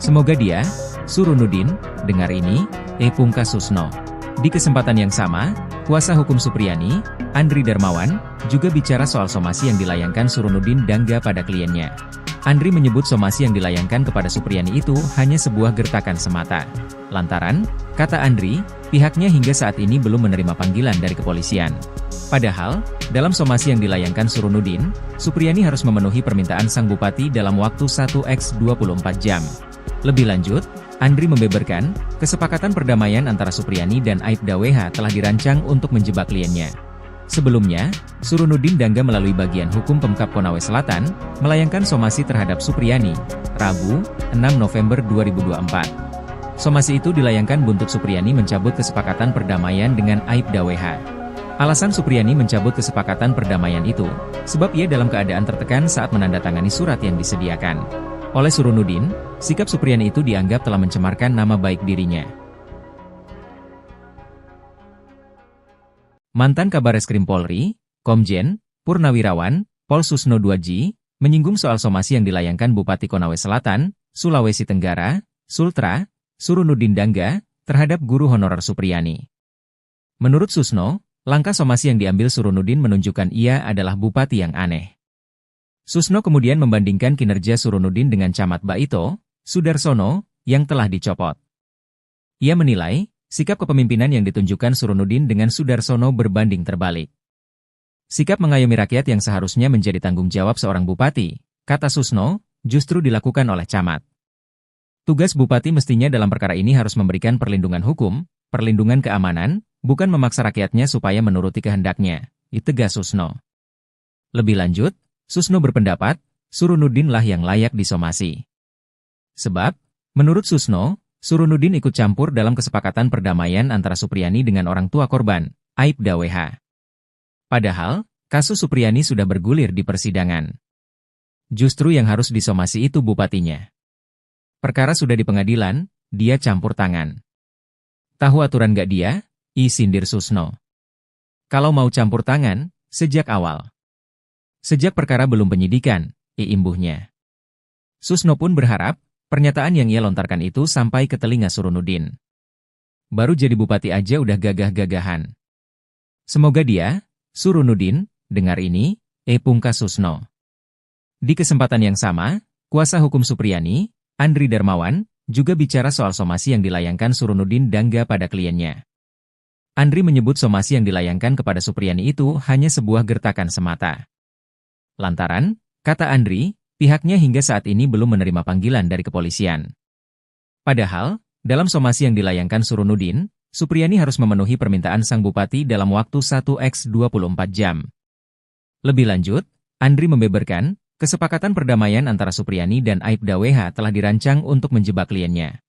Semoga dia, Surunudin, dengar ini, pungkas Susno. Di kesempatan yang sama, kuasa hukum Supriyani, Andri Darmawan, juga bicara soal somasi yang dilayangkan Surunudin Dangga pada kliennya. Andri menyebut somasi yang dilayangkan kepada Supriyani itu hanya sebuah gertakan semata. Lantaran, kata Andri, pihaknya hingga saat ini belum menerima panggilan dari kepolisian. Padahal, dalam somasi yang dilayangkan Surunudin, Supriyani harus memenuhi permintaan sang bupati dalam waktu 1x24 jam. Lebih lanjut, Andri membeberkan, kesepakatan perdamaian antara Supriyani dan Aibda WH telah dirancang untuk menjebak kliennya. Sebelumnya, Surunudin Dangga melalui bagian hukum Pemkab Konawe Selatan, melayangkan somasi terhadap Supriyani, Rabu, 6 November 2024. Somasi itu dilayangkan buntut Supriyani mencabut kesepakatan perdamaian dengan Aibda WH. Alasan Supriyani mencabut kesepakatan perdamaian itu, sebab ia dalam keadaan tertekan saat menandatangani surat yang disediakan oleh Surunudin, sikap Supriyani itu dianggap telah mencemarkan nama baik dirinya. Mantan Kabareskrim Polri, Komjen, Purnawirawan, Pol Susno 2G, menyinggung soal somasi yang dilayangkan Bupati Konawe Selatan, Sulawesi Tenggara, Sultra, Surunudin Dangga, terhadap guru honorer Supriyani. Menurut Susno, langkah somasi yang diambil Surunudin menunjukkan ia adalah bupati yang aneh. Susno kemudian membandingkan kinerja Surunudin dengan Camat Baito, Sudarsono, yang telah dicopot. Ia menilai, sikap kepemimpinan yang ditunjukkan Surunudin dengan Sudarsono berbanding terbalik. Sikap mengayomi rakyat yang seharusnya menjadi tanggung jawab seorang bupati, kata Susno, justru dilakukan oleh camat. Tugas bupati mestinya dalam perkara ini harus memberikan perlindungan hukum, perlindungan keamanan, bukan memaksa rakyatnya supaya menuruti kehendaknya, ditegas Susno. Lebih lanjut, Susno berpendapat, Surunudin lah yang layak disomasi. Sebab, menurut Susno, Surunudin ikut campur dalam kesepakatan perdamaian antara Supriyani dengan orang tua korban, Aibda WH. Padahal, kasus Supriyani sudah bergulir di persidangan. Justru yang harus disomasi itu bupatinya. Perkara sudah di pengadilan, dia campur tangan. Tahu aturan gak dia? Sindir Susno. Kalau mau campur tangan, sejak awal. Sejak perkara belum penyidikan, imbuhnya. Susno pun berharap, pernyataan yang ia lontarkan itu sampai ke telinga Surunudin. Baru jadi bupati aja udah gagah-gagahan. Semoga dia, Surunudin, dengar ini, pungkas Susno. Di kesempatan yang sama, kuasa hukum Supriyani, Andri Darmawan, juga bicara soal somasi yang dilayangkan Surunudin Dangga pada kliennya. Andri menyebut somasi yang dilayangkan kepada Supriyani itu hanya sebuah gertakan semata. Lantaran, kata Andri, pihaknya hingga saat ini belum menerima panggilan dari kepolisian. Padahal, dalam somasi yang dilayangkan Surunudin, Supriyani harus memenuhi permintaan sang bupati dalam waktu 1x24 jam. Lebih lanjut, Andri membeberkan, kesepakatan perdamaian antara Supriyani dan Aibda WH telah dirancang untuk menjebak kliennya.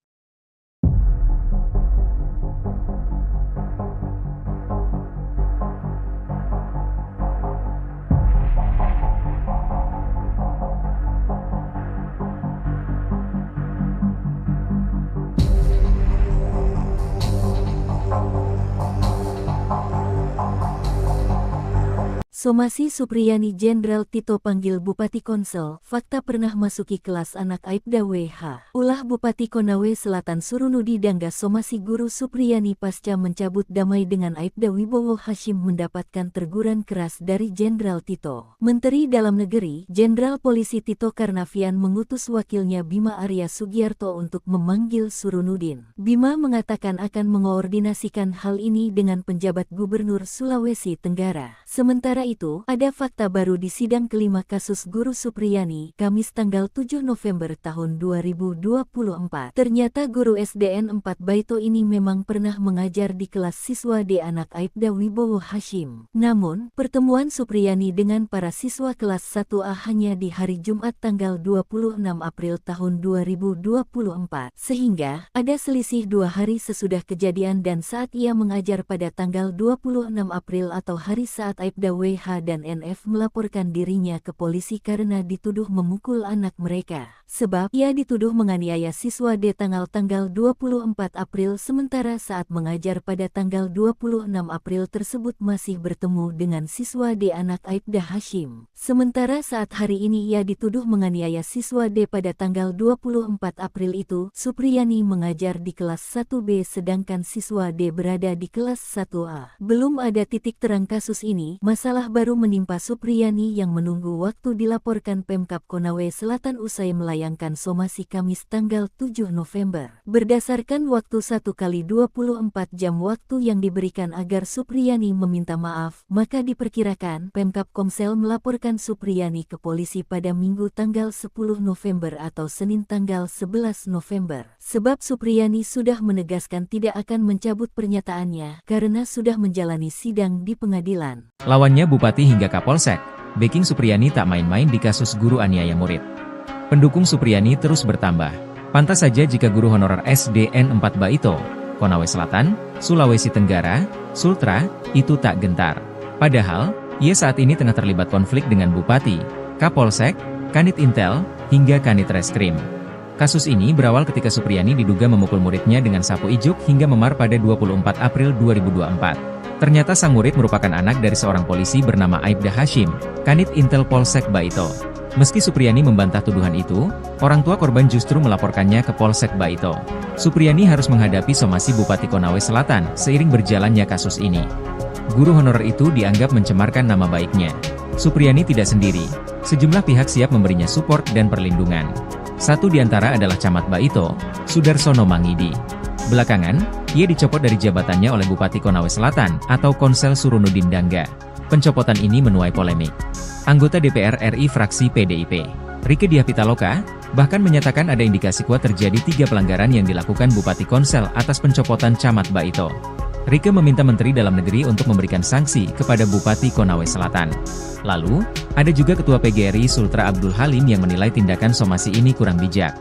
Somasi Supriyani Jenderal Tito panggil Bupati Konsel, fakta pernah masuki kelas anak Aibda WH. Ulah Bupati Konawe Selatan Surunudi Dangga Somasi Guru Supriyani pasca mencabut damai dengan Aibda Wibowo Hashim mendapatkan teguran keras dari Jenderal Tito. Menteri Dalam Negeri, Jenderal Polisi Tito Karnavian mengutus wakilnya Bima Arya Sugiarto untuk memanggil Surunudin. Bima mengatakan akan mengoordinasikan hal ini dengan penjabat Gubernur Sulawesi Tenggara. Sementara itu, ada fakta baru di sidang kelima kasus Guru Supriyani, Kamis tanggal 7 November tahun 2024. Ternyata guru SDN 4 Baito ini memang pernah mengajar di kelas siswa D anak Aibda Wibowo Hashim. Namun, pertemuan Supriyani dengan para siswa kelas 1A hanya di hari Jumat tanggal 26 April tahun 2024. Sehingga, ada selisih 2 hari sesudah kejadian dan saat ia mengajar pada tanggal 26 April atau hari saat Aibda WH dan NF melaporkan dirinya ke polisi karena dituduh memukul anak mereka. Sebab ia dituduh menganiaya siswa D tanggal 24 April sementara saat mengajar pada tanggal 26 April tersebut masih bertemu dengan siswa D anak Aibda Hashim. Sementara saat hari ini ia dituduh menganiaya siswa D pada tanggal 24 April itu, Supriyani mengajar di kelas 1B sedangkan siswa D berada di kelas 1A. Belum ada titik terang kasus ini, masalah baru menimpa Supriyani yang menunggu waktu dilaporkan Pemkab Konawe Selatan usai melayangkan somasi Kamis tanggal 7 November. Berdasarkan waktu 1x24 jam waktu yang diberikan agar Supriyani meminta maaf, maka diperkirakan Pemkab Komsel melaporkan Supriyani ke polisi pada Minggu tanggal 10 November atau Senin tanggal 11 November. Sebab Supriyani sudah menegaskan tidak akan mencabut pernyataannya karena sudah menjalani sidang di pengadilan. Lawannya Bupati hingga Kapolsek, backing Supriyani tak main-main di kasus guru aniaya murid. Pendukung Supriyani terus bertambah. Pantas saja jika guru honorer SDN 4 Baito, Konawe Selatan, Sulawesi Tenggara, Sultra, itu tak gentar. Padahal, ia saat ini tengah terlibat konflik dengan Bupati, Kapolsek, Kanit Intel, hingga Kanit Reskrim. Kasus ini berawal ketika Supriyani diduga memukul muridnya dengan sapu ijuk hingga memar pada 24 April 2024. Ternyata sang murid merupakan anak dari seorang polisi bernama Aibda Hashim, Kanit Intel Polsek Baito. Meski Supriyani membantah tuduhan itu, orang tua korban justru melaporkannya ke Polsek Baito. Supriyani harus menghadapi somasi Bupati Konawe Selatan seiring berjalannya kasus ini. Guru honorer itu dianggap mencemarkan nama baiknya. Supriyani tidak sendiri, sejumlah pihak siap memberinya support dan perlindungan. Satu di antara adalah Camat Baito, Sudarsono Mangidi. Belakangan, ia dicopot dari jabatannya oleh Bupati Konawe Selatan atau Konsel Surunudin Dangga. Pencopotan ini menuai polemik. Anggota DPR RI fraksi PDIP, Rieke Diah Pitaloka, bahkan menyatakan ada indikasi kuat terjadi 3 pelanggaran yang dilakukan Bupati Konsel atas pencopotan Camat Baito. Rieke meminta Menteri Dalam Negeri untuk memberikan sanksi kepada Bupati Konawe Selatan. Lalu, ada juga Ketua PGRI Sultra Abdul Halim yang menilai tindakan somasi ini kurang bijak.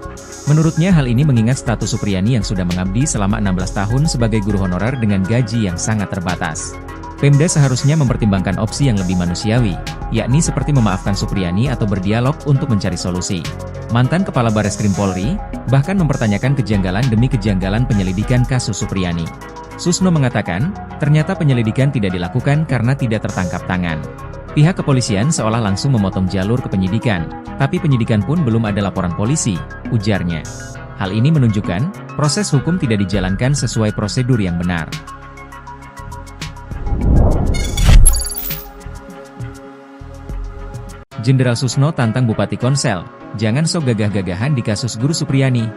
Menurutnya hal ini mengingat status Supriyani yang sudah mengabdi selama 16 tahun sebagai guru honorer dengan gaji yang sangat terbatas. Pemda seharusnya mempertimbangkan opsi yang lebih manusiawi, yakni seperti memaafkan Supriyani atau berdialog untuk mencari solusi. Mantan Kepala Bareskrim Polri, bahkan mempertanyakan kejanggalan demi kejanggalan penyelidikan kasus Supriyani. Susno mengatakan, ternyata penyelidikan tidak dilakukan karena tidak tertangkap tangan. Pihak kepolisian seolah langsung memotong jalur ke penyidikan, tapi penyidikan pun belum ada laporan polisi, ujarnya. Hal ini menunjukkan, proses hukum tidak dijalankan sesuai prosedur yang benar. Jenderal Susno tantang Bupati Konsel, jangan sok gagah-gagahan di kasus Guru Supriyani.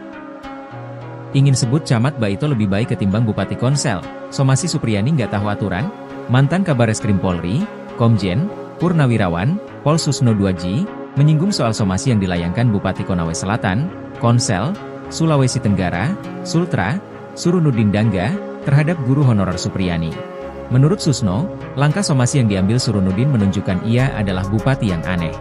Ingin sebut Camat Baito lebih baik ketimbang Bupati Konsel, somasi Supriyani nggak tahu aturan? Mantan Kabareskrim Polri, Komjen, Purnawirawan, Pol Susno 2G, menyinggung soal somasi yang dilayangkan Bupati Konawe Selatan, Konsel, Sulawesi Tenggara, Sultra, Surunudin Dangga, terhadap guru honorer Supriyani. Menurut Susno, langkah somasi yang diambil Surunudin menunjukkan ia adalah bupati yang aneh.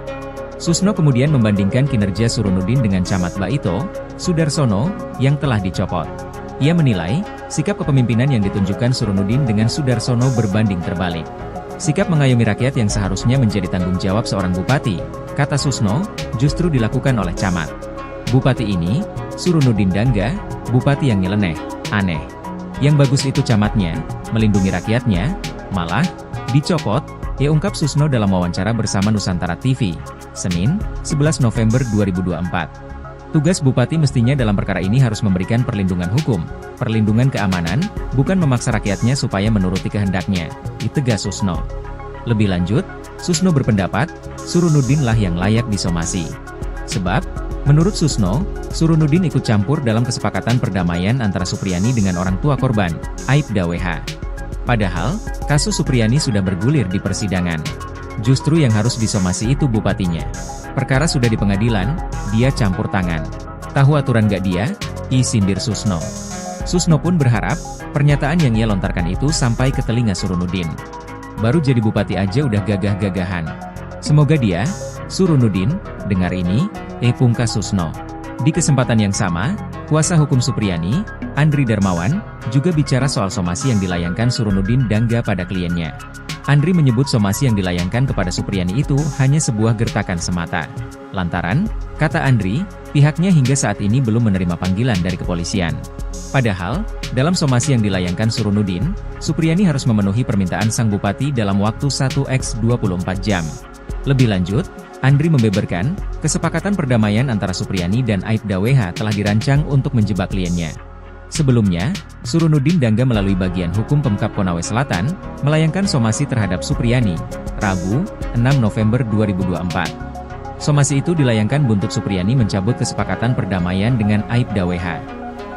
Susno kemudian membandingkan kinerja Surunudin dengan Camat Baito, Sudarsono, yang telah dicopot. Ia menilai, sikap kepemimpinan yang ditunjukkan Surunudin dengan Sudarsono berbanding terbalik. Sikap mengayomi rakyat yang seharusnya menjadi tanggung jawab seorang bupati, kata Susno, justru dilakukan oleh Camat. Bupati ini, Surunudin Dangga, bupati yang nyeleneh, aneh. Yang bagus itu camatnya, melindungi rakyatnya, malah, dicopot, Ia ungkap Susno dalam wawancara bersama Nusantara TV, Senin, 11 November 2024. Tugas Bupati mestinya dalam perkara ini harus memberikan perlindungan hukum, perlindungan keamanan, bukan memaksa rakyatnya supaya menuruti kehendaknya, ditegas Susno. Lebih lanjut, Susno berpendapat, Surunudin lah yang layak disomasi. Sebab, menurut Susno, Surunudin ikut campur dalam kesepakatan perdamaian antara Supriyani dengan orang tua korban, Aibda WH. Padahal, kasus Supriyani sudah bergulir di persidangan. Justru yang harus disomasi itu bupatinya. Perkara sudah di pengadilan, dia campur tangan. Tahu aturan gak dia? Sindir Susno. Susno pun berharap, pernyataan yang ia lontarkan itu sampai ke telinga Surunudin. Baru jadi bupati aja udah gagah-gagahan. Semoga dia, Surunudin, dengar ini, pungkas Susno. Di kesempatan yang sama, kuasa hukum Supriyani, Andri Darmawan, juga bicara soal somasi yang dilayangkan Surunudin Dangga pada kliennya. Andri menyebut somasi yang dilayangkan kepada Supriyani itu hanya sebuah gertakan semata. Lantaran, kata Andri, pihaknya hingga saat ini belum menerima panggilan dari kepolisian. Padahal, dalam somasi yang dilayangkan Surunudin, Supriyani harus memenuhi permintaan sang bupati dalam waktu 1x24 jam. Lebih lanjut, Andri membeberkan, kesepakatan perdamaian antara Supriyani dan Aibda WH telah dirancang untuk menjebak kliennya. Sebelumnya, Surunudin Dangga melalui bagian hukum Pemkab Konawe Selatan, melayangkan somasi terhadap Supriyani, Rabu, 6 November 2024. Somasi itu dilayangkan buntut Supriyani mencabut kesepakatan perdamaian dengan Aibda WH.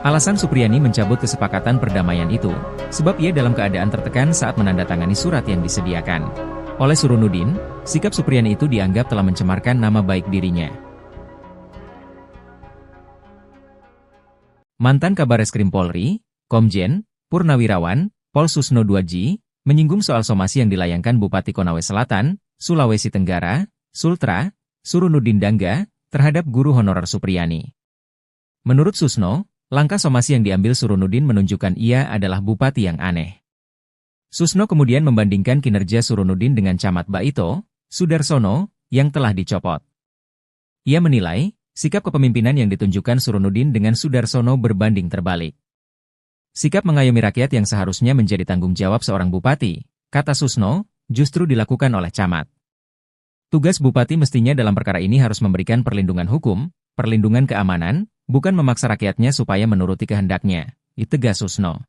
Alasan Supriyani mencabut kesepakatan perdamaian itu, sebab ia dalam keadaan tertekan saat menandatangani surat yang disediakan. Oleh Surunudin, sikap Supriyani itu dianggap telah mencemarkan nama baik dirinya. Mantan Kabareskrim Polri, Komjen, Purnawirawan, Pol Susno Duaji, menyinggung soal somasi yang dilayangkan Bupati Konawe Selatan, Sulawesi Tenggara, Sultra, Surunudin Dangga, terhadap guru honorer Supriyani. Menurut Susno, langkah somasi yang diambil Surunudin menunjukkan ia adalah bupati yang aneh. Susno kemudian membandingkan kinerja Surunudin dengan Camat Baito, Sudarsono, yang telah dicopot. Ia menilai, sikap kepemimpinan yang ditunjukkan Surunudin dengan Sudarsono berbanding terbalik. Sikap mengayomi rakyat yang seharusnya menjadi tanggung jawab seorang bupati, kata Susno, justru dilakukan oleh camat. Tugas bupati mestinya dalam perkara ini harus memberikan perlindungan hukum, perlindungan keamanan, bukan memaksa rakyatnya supaya menuruti kehendaknya, ditegas Susno.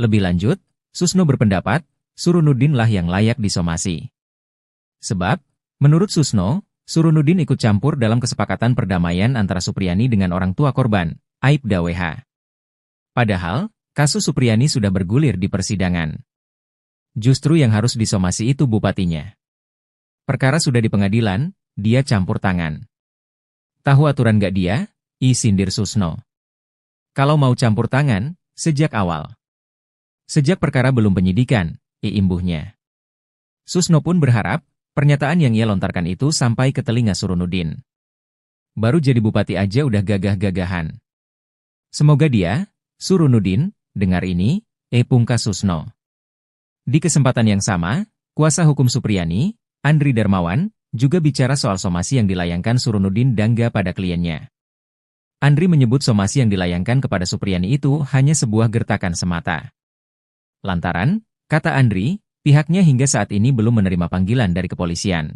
Lebih lanjut, Susno berpendapat, Surunudin lah yang layak disomasi. Sebab, menurut Susno, Surunudin ikut campur dalam kesepakatan perdamaian antara Supriyani dengan orang tua korban, Aibda WH. Padahal, kasus Supriyani sudah bergulir di persidangan. Justru yang harus disomasi itu bupatinya. Perkara sudah di pengadilan, dia campur tangan. Tahu aturan gak dia? Sindir Susno. Kalau mau campur tangan, sejak awal. Sejak perkara belum penyidikan, imbuhnya. Susno pun berharap, pernyataan yang ia lontarkan itu sampai ke telinga Surunudin. Baru jadi bupati aja udah gagah-gagahan. Semoga dia, Surunudin, dengar ini, pungkas Susno. Di kesempatan yang sama, kuasa hukum Supriyani, Andri Darmawan, juga bicara soal somasi yang dilayangkan Surunudin Dangga pada kliennya. Andri menyebut somasi yang dilayangkan kepada Supriyani itu hanya sebuah gertakan semata. Lantaran, kata Andri, pihaknya hingga saat ini belum menerima panggilan dari kepolisian.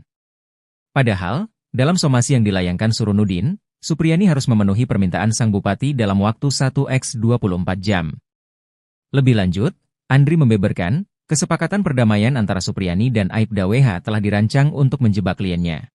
Padahal, dalam somasi yang dilayangkan Surunudin, Supriyani harus memenuhi permintaan sang bupati dalam waktu 1x24 jam. Lebih lanjut, Andri membeberkan, kesepakatan perdamaian antara Supriyani dan Aibda WH telah dirancang untuk menjebak kliennya.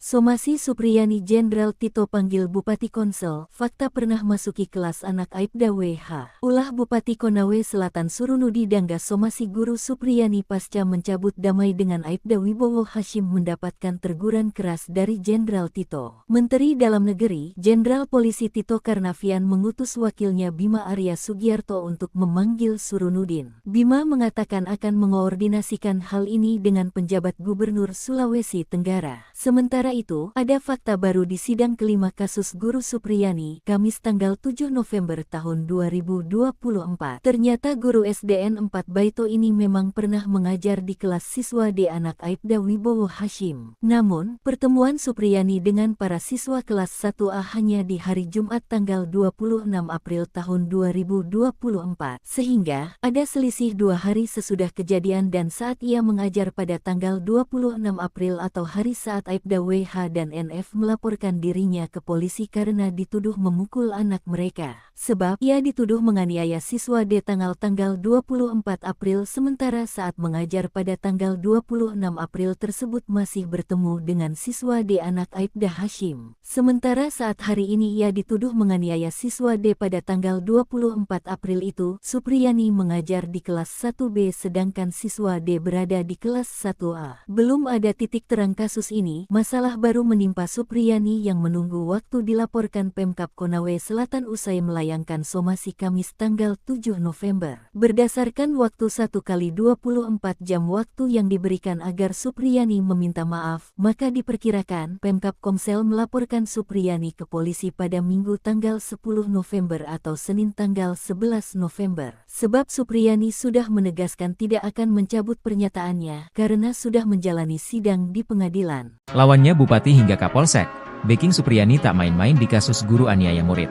Somasi Supriyani Jenderal Tito panggil Bupati Konsel, fakta pernah masuki kelas anak Aibda WH. Ulah Bupati Konawe Selatan Surunudi Dangga somasi guru Supriyani pasca mencabut damai dengan Aibda Wibowo Hashim mendapatkan teguran keras dari Jenderal Tito. Menteri Dalam Negeri, Jenderal Polisi Tito Karnavian mengutus wakilnya Bima Arya Sugiarto untuk memanggil Surunudin. Bima mengatakan akan mengoordinasikan hal ini dengan penjabat Gubernur Sulawesi Tenggara. Sementara itu, ada fakta baru di sidang kelima kasus Guru Supriyani, Kamis tanggal 7 November tahun 2024. Ternyata guru SDN 4 Baito ini memang pernah mengajar di kelas siswa D anak Aibda Wibowo Hashim. Namun, pertemuan Supriyani dengan para siswa kelas 1A hanya di hari Jumat tanggal 26 April tahun 2024. Sehingga, ada selisih 2 hari sesudah kejadian dan saat ia mengajar pada tanggal 26 April atau hari saat Aibda WH dan NF melaporkan dirinya ke polisi karena dituduh memukul anak mereka. Sebab ia dituduh menganiaya siswa D tanggal 24 April sementara saat mengajar pada tanggal 26 April tersebut masih bertemu dengan siswa D anak Aibda Hashim. Sementara saat hari ini ia dituduh menganiaya siswa D pada tanggal 24 April itu, Supriyani mengajar di kelas 1B sedangkan siswa D berada di kelas 1A. Belum ada titik terang kasus ini, masalah baru menimpa Supriyani yang menunggu waktu dilaporkan Pemkab Konawe Selatan usai melayangkan somasi Kamis tanggal 7 November. Berdasarkan waktu 1x24 jam waktu yang diberikan agar Supriyani meminta maaf, maka diperkirakan Pemkab Komsel melaporkan Supriyani ke polisi pada Minggu tanggal 10 November atau Senin tanggal 11 November. Sebab Supriyani sudah menegaskan tidak akan mencabut pernyataannya karena sudah menjalani sidang di pengadilan. Lawannya Bupati hingga Kapolsek, backing Supriyani tak main-main di kasus guru aniaya murid.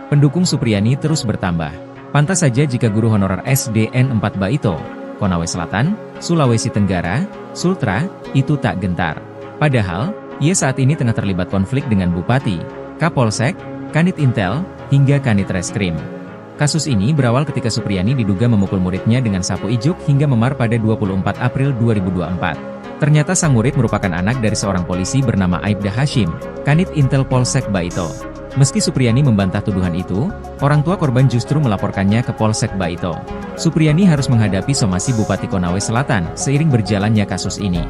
Pendukung Supriyani terus bertambah. Pantas saja jika guru honorer SDN 4 Baito, Konawe Selatan, Sulawesi Tenggara, Sultra, itu tak gentar. Padahal, ia saat ini tengah terlibat konflik dengan Bupati, Kapolsek, Kanit Intel, hingga Kanit Reskrim. Kasus ini berawal ketika Supriyani diduga memukul muridnya dengan sapu ijuk hingga memar pada 24 April 2024. Ternyata sang murid merupakan anak dari seorang polisi bernama Aibda Hashim, Kanit Intel Polsek Baito. Meski Supriyani membantah tuduhan itu, orang tua korban justru melaporkannya ke Polsek Baito. Supriyani harus menghadapi somasi Bupati Konawe Selatan seiring berjalannya kasus ini.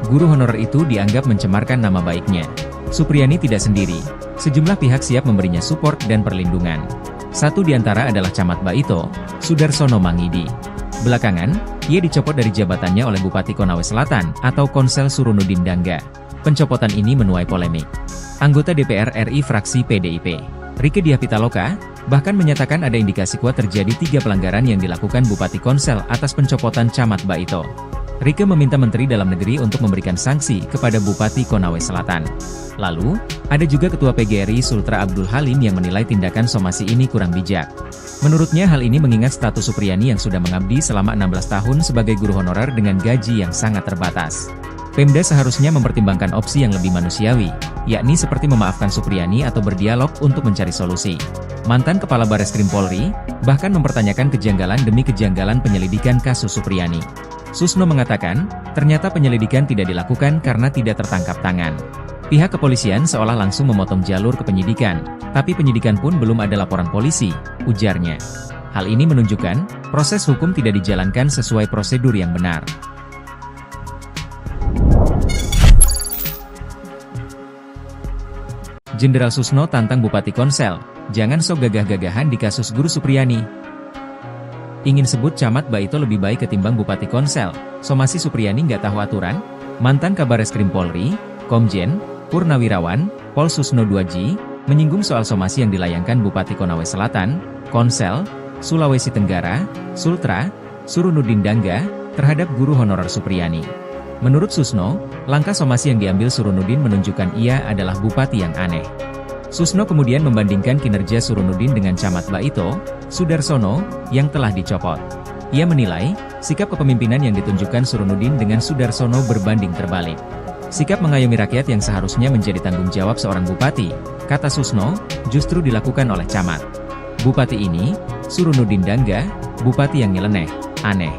Guru honorer itu dianggap mencemarkan nama baiknya. Supriyani tidak sendiri, sejumlah pihak siap memberinya support dan perlindungan. Satu di antara adalah Camat Baito, Sudarsono Mangidi. Belakangan, ia dicopot dari jabatannya oleh Bupati Konawe Selatan atau Konsel Surunudin Dangga. Pencopotan ini menuai polemik. Anggota DPR RI fraksi PDIP, Rieke Diah Pitaloka, bahkan menyatakan ada indikasi kuat terjadi 3 pelanggaran yang dilakukan Bupati Konsel atas pencopotan Camat Baito. Rieke meminta Menteri Dalam Negeri untuk memberikan sanksi kepada Bupati Konawe Selatan. Lalu, ada juga Ketua PGRI Sultra Abdul Halim yang menilai tindakan somasi ini kurang bijak. Menurutnya hal ini mengingat status Supriyani yang sudah mengabdi selama 16 tahun sebagai guru honorer dengan gaji yang sangat terbatas. Pemda seharusnya mempertimbangkan opsi yang lebih manusiawi, yakni seperti memaafkan Supriyani atau berdialog untuk mencari solusi. Mantan Kepala Bareskrim Polri, bahkan mempertanyakan kejanggalan demi kejanggalan penyelidikan kasus Supriyani. Susno mengatakan, ternyata penyelidikan tidak dilakukan karena tidak tertangkap tangan. Pihak kepolisian seolah langsung memotong jalur ke penyidikan, tapi penyidikan pun belum ada laporan polisi, ujarnya. Hal ini menunjukkan, proses hukum tidak dijalankan sesuai prosedur yang benar. Jenderal Susno tantang Bupati Konsel, jangan sok gagah-gagahan di kasus Guru Supriyani. Ingin sebut Camat Baito lebih baik ketimbang Bupati Konsel, somasi Supriyani nggak tahu aturan? Mantan Kabareskrim Polri, Komjen, Purnawirawan, Pol Susno 2G, menyinggung soal somasi yang dilayangkan Bupati Konawe Selatan, Konsel, Sulawesi Tenggara, Sultra, Surunudin Dangga, terhadap guru honorer Supriyani. Menurut Susno, langkah somasi yang diambil Surunudin menunjukkan ia adalah bupati yang aneh. Susno kemudian membandingkan kinerja Surunudin dengan Camat Baito, Sudarsono, yang telah dicopot. Ia menilai, sikap kepemimpinan yang ditunjukkan Surunudin dengan Sudarsono berbanding terbalik. Sikap mengayomi rakyat yang seharusnya menjadi tanggung jawab seorang bupati, kata Susno, justru dilakukan oleh Camat. Bupati ini, Surunudin Dangga, bupati yang nyeleneh, aneh.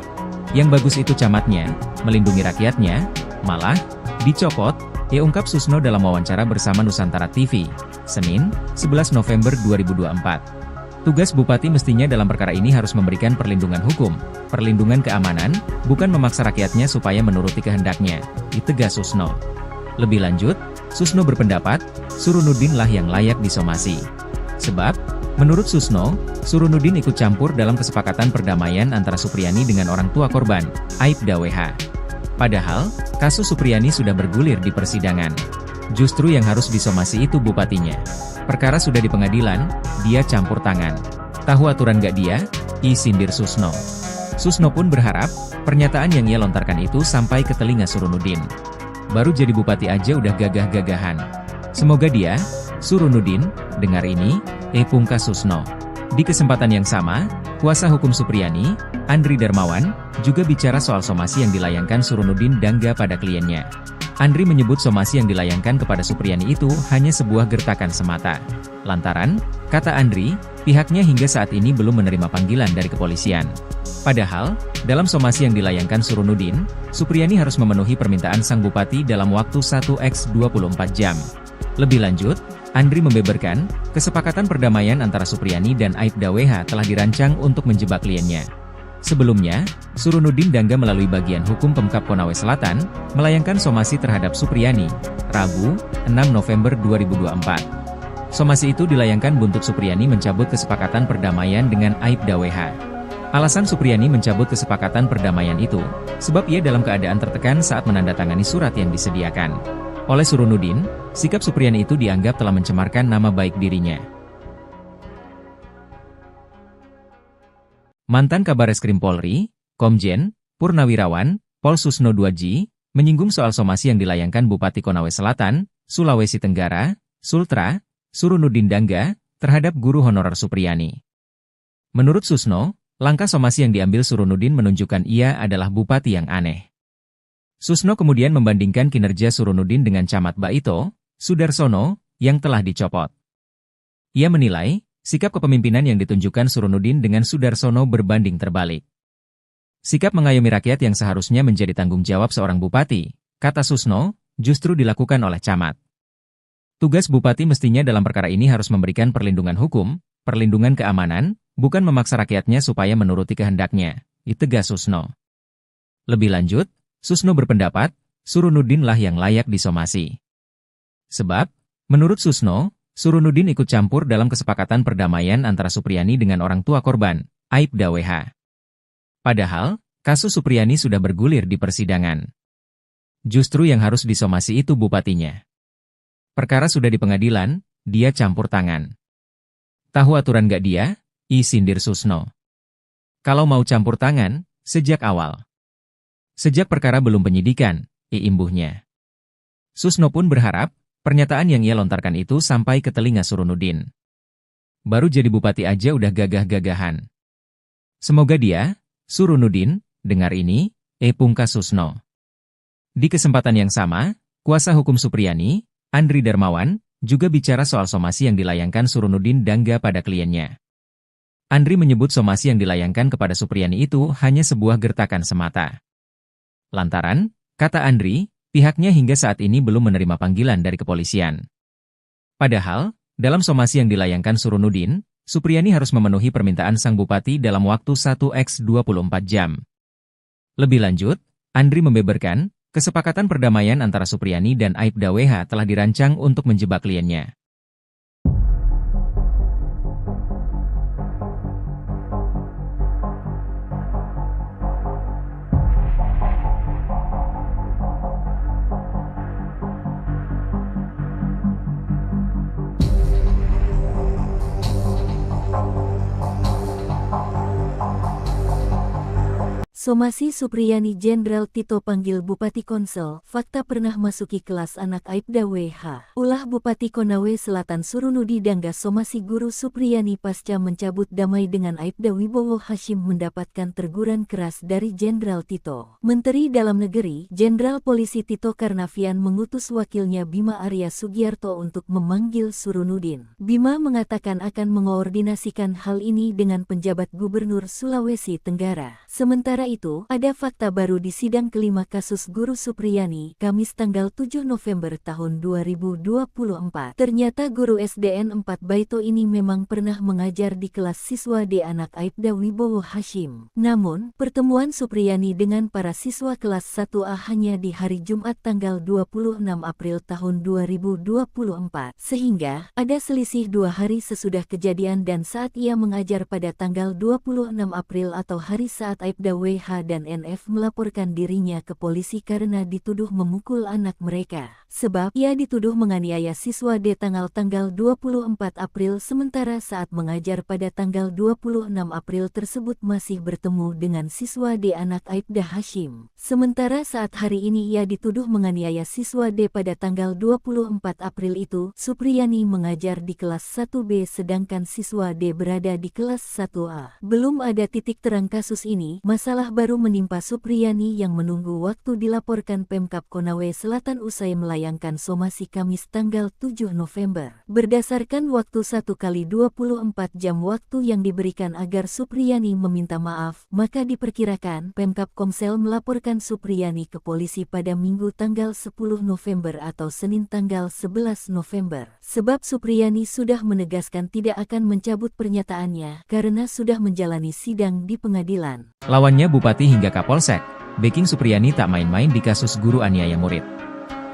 Yang bagus itu camatnya, melindungi rakyatnya, malah, dicopot, ungkap Susno dalam wawancara bersama Nusantara TV, Senin, 11 November 2024. Tugas bupati mestinya dalam perkara ini harus memberikan perlindungan hukum, perlindungan keamanan, bukan memaksa rakyatnya supaya menuruti kehendaknya, ditegas Susno. Lebih lanjut, Susno berpendapat, Surunudin lah yang layak disomasi. Sebab, menurut Susno, Surunudin ikut campur dalam kesepakatan perdamaian antara Supriyani dengan orang tua korban, Aibda WH. Padahal, kasus Supriyani sudah bergulir di persidangan. Justru yang harus disomasi itu bupatinya. Perkara sudah di pengadilan, dia campur tangan. Tahu aturan gak dia? Sindir Susno. Susno pun berharap, pernyataan yang ia lontarkan itu sampai ke telinga Surunudin. Baru jadi bupati aja udah gagah-gagahan. Semoga dia, Surunudin, dengar ini, pungkas Susno. Di kesempatan yang sama, kuasa hukum Supriyani, Andri Darmawan, juga bicara soal somasi yang dilayangkan Surunudin Dangga pada kliennya. Andri menyebut somasi yang dilayangkan kepada Supriyani itu hanya sebuah gertakan semata. Lantaran, kata Andri, pihaknya hingga saat ini belum menerima panggilan dari kepolisian. Padahal, dalam somasi yang dilayangkan Surunudin, Supriyani harus memenuhi permintaan sang bupati dalam waktu 1x24 jam. Lebih lanjut, Andri membeberkan, kesepakatan perdamaian antara Supriyani dan Aibda WH telah dirancang untuk menjebak kliennya. Sebelumnya, Surunudin Dangga melalui bagian hukum Pemkab Konawe Selatan, melayangkan somasi terhadap Supriyani, Rabu, 6 November 2024. Somasi itu dilayangkan buntut Supriyani mencabut kesepakatan perdamaian dengan Aibda WH. Alasan Supriyani mencabut kesepakatan perdamaian itu, sebab ia dalam keadaan tertekan saat menandatangani surat yang disediakan. Oleh Surunudin, sikap Supriyani itu dianggap telah mencemarkan nama baik dirinya. Mantan Kabareskrim Polri, Komjen, Purnawirawan, Pol Susno Duaji, menyinggung soal somasi yang dilayangkan Bupati Konawe Selatan, Sulawesi Tenggara, Sultra, Surunudin Dangga, terhadap guru honorer Supriyani. Menurut Susno, langkah somasi yang diambil Surunudin menunjukkan ia adalah bupati yang aneh. Susno kemudian membandingkan kinerja Surunudin dengan Camat Baito, Sudarsono, yang telah dicopot. Ia menilai, sikap kepemimpinan yang ditunjukkan Surunudin dengan Sudarsono berbanding terbalik. Sikap mengayomi rakyat yang seharusnya menjadi tanggung jawab seorang bupati, kata Susno, justru dilakukan oleh camat. Tugas bupati mestinya dalam perkara ini harus memberikan perlindungan hukum, perlindungan keamanan, bukan memaksa rakyatnya supaya menuruti kehendaknya, tegas Susno. Lebih lanjut, Susno berpendapat, Surunudin lah yang layak disomasi. Sebab, menurut Susno, Surunudin ikut campur dalam kesepakatan perdamaian antara Supriyani dengan orang tua korban, Aibda WH. Padahal, kasus Supriyani sudah bergulir di persidangan. Justru yang harus disomasi itu bupatinya. Perkara sudah di pengadilan, dia campur tangan. Tahu aturan gak dia? Sindir Susno. Kalau mau campur tangan, sejak awal. Sejak perkara belum penyidikan, imbuhnya. Susno pun berharap, pernyataan yang ia lontarkan itu sampai ke telinga Surunudin. Baru jadi bupati aja udah gagah-gagahan. Semoga dia, Surunudin, dengar ini, pungkas Susno. Di kesempatan yang sama, kuasa hukum Supriyani, Andri Darmawan, juga bicara soal somasi yang dilayangkan Surunudin Dangga pada kliennya. Andri menyebut somasi yang dilayangkan kepada Supriyani itu hanya sebuah gertakan semata. Lantaran, kata Andri, pihaknya hingga saat ini belum menerima panggilan dari kepolisian. Padahal, dalam somasi yang dilayangkan Surunudin, Supriyani harus memenuhi permintaan sang bupati dalam waktu 1x24 jam. Lebih lanjut, Andri membeberkan, kesepakatan perdamaian antara Supriyani dan Aibda WH telah dirancang untuk menjebak kliennya. Somasi Supriyani Jenderal Tito panggil Bupati Konsel, fakta pernah masuki kelas anak Aibda WH. Ulah Bupati Konawe Selatan Surunudi Dangga somasi guru Supriyani pasca mencabut damai dengan Aibda Wibowo Hashim mendapatkan teguran keras dari Jenderal Tito. Menteri Dalam Negeri, Jenderal Polisi Tito Karnavian mengutus wakilnya Bima Arya Sugiarto untuk memanggil Surunudin. Bima mengatakan akan mengoordinasikan hal ini dengan penjabat Gubernur Sulawesi Tenggara. Sementara itu, ada fakta baru di sidang kelima kasus guru Supriyani, Kamis tanggal 7 November tahun 2024. Ternyata guru SDN 4 Baito ini memang pernah mengajar di kelas siswa D anak Aibda Wibowo Hashim. Namun, pertemuan Supriyani dengan para siswa kelas 1A hanya di hari Jumat tanggal 26 April tahun 2024. Sehingga, ada selisih 2 hari sesudah kejadian dan saat ia mengajar pada tanggal 26 April atau hari saat Aibda WH WH dan NF melaporkan dirinya ke polisi karena dituduh memukul anak mereka. Sebab ia dituduh menganiaya siswa D tanggal 24 April sementara saat mengajar pada tanggal 26 April tersebut masih bertemu dengan siswa D anak Aibda Hashim. Sementara saat hari ini ia dituduh menganiaya siswa D pada tanggal 24 April itu, Supriyani mengajar di kelas 1B sedangkan siswa D berada di kelas 1A. Belum ada titik terang kasus ini, masalah baru menimpa Supriyani yang menunggu waktu dilaporkan Pemkab Konawe Selatan usai melayangkan somasi Kamis tanggal 7 November. Berdasarkan waktu 1x24 jam waktu yang diberikan agar Supriyani meminta maaf, maka diperkirakan Pemkab Komsel melaporkan Supriyani ke polisi pada Minggu tanggal 10 November atau Senin tanggal 11 November. Sebab Supriyani sudah menegaskan tidak akan mencabut pernyataannya karena sudah menjalani sidang di pengadilan. Lawannya Bupati hingga Kapolsek, backing Supriyani tak main-main di kasus guru aniaya murid.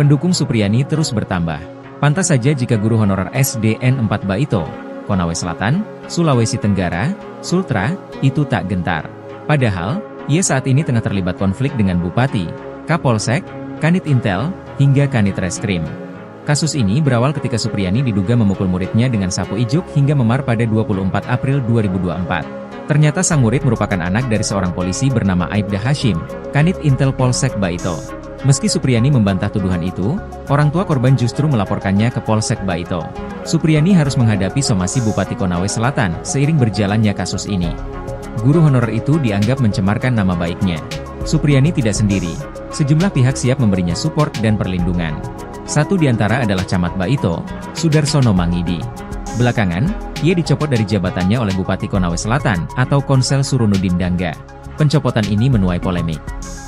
Pendukung Supriyani terus bertambah. Pantas saja jika guru honorer SDN 4 Baito, Konawe Selatan, Sulawesi Tenggara, Sultra, itu tak gentar. Padahal, ia saat ini tengah terlibat konflik dengan Bupati, Kapolsek, Kanit Intel, hingga Kanit Reskrim. Kasus ini berawal ketika Supriyani diduga memukul muridnya dengan sapu ijuk hingga memar pada 24 April 2024. Ternyata sang murid merupakan anak dari seorang polisi bernama Aibda Hashim, Kanit Intel Polsek Baito. Meski Supriyani membantah tuduhan itu, orang tua korban justru melaporkannya ke Polsek Baito. Supriyani harus menghadapi somasi Bupati Konawe Selatan seiring berjalannya kasus ini. Guru honorer itu dianggap mencemarkan nama baiknya. Supriyani tidak sendiri, sejumlah pihak siap memberinya support dan perlindungan. Satu di antara adalah Camat Baito, Sudarsono Mangidi. Belakangan, ia dicopot dari jabatannya oleh Bupati Konawe Selatan atau Konsel Surunudin Dangga. Pencopotan ini menuai polemik.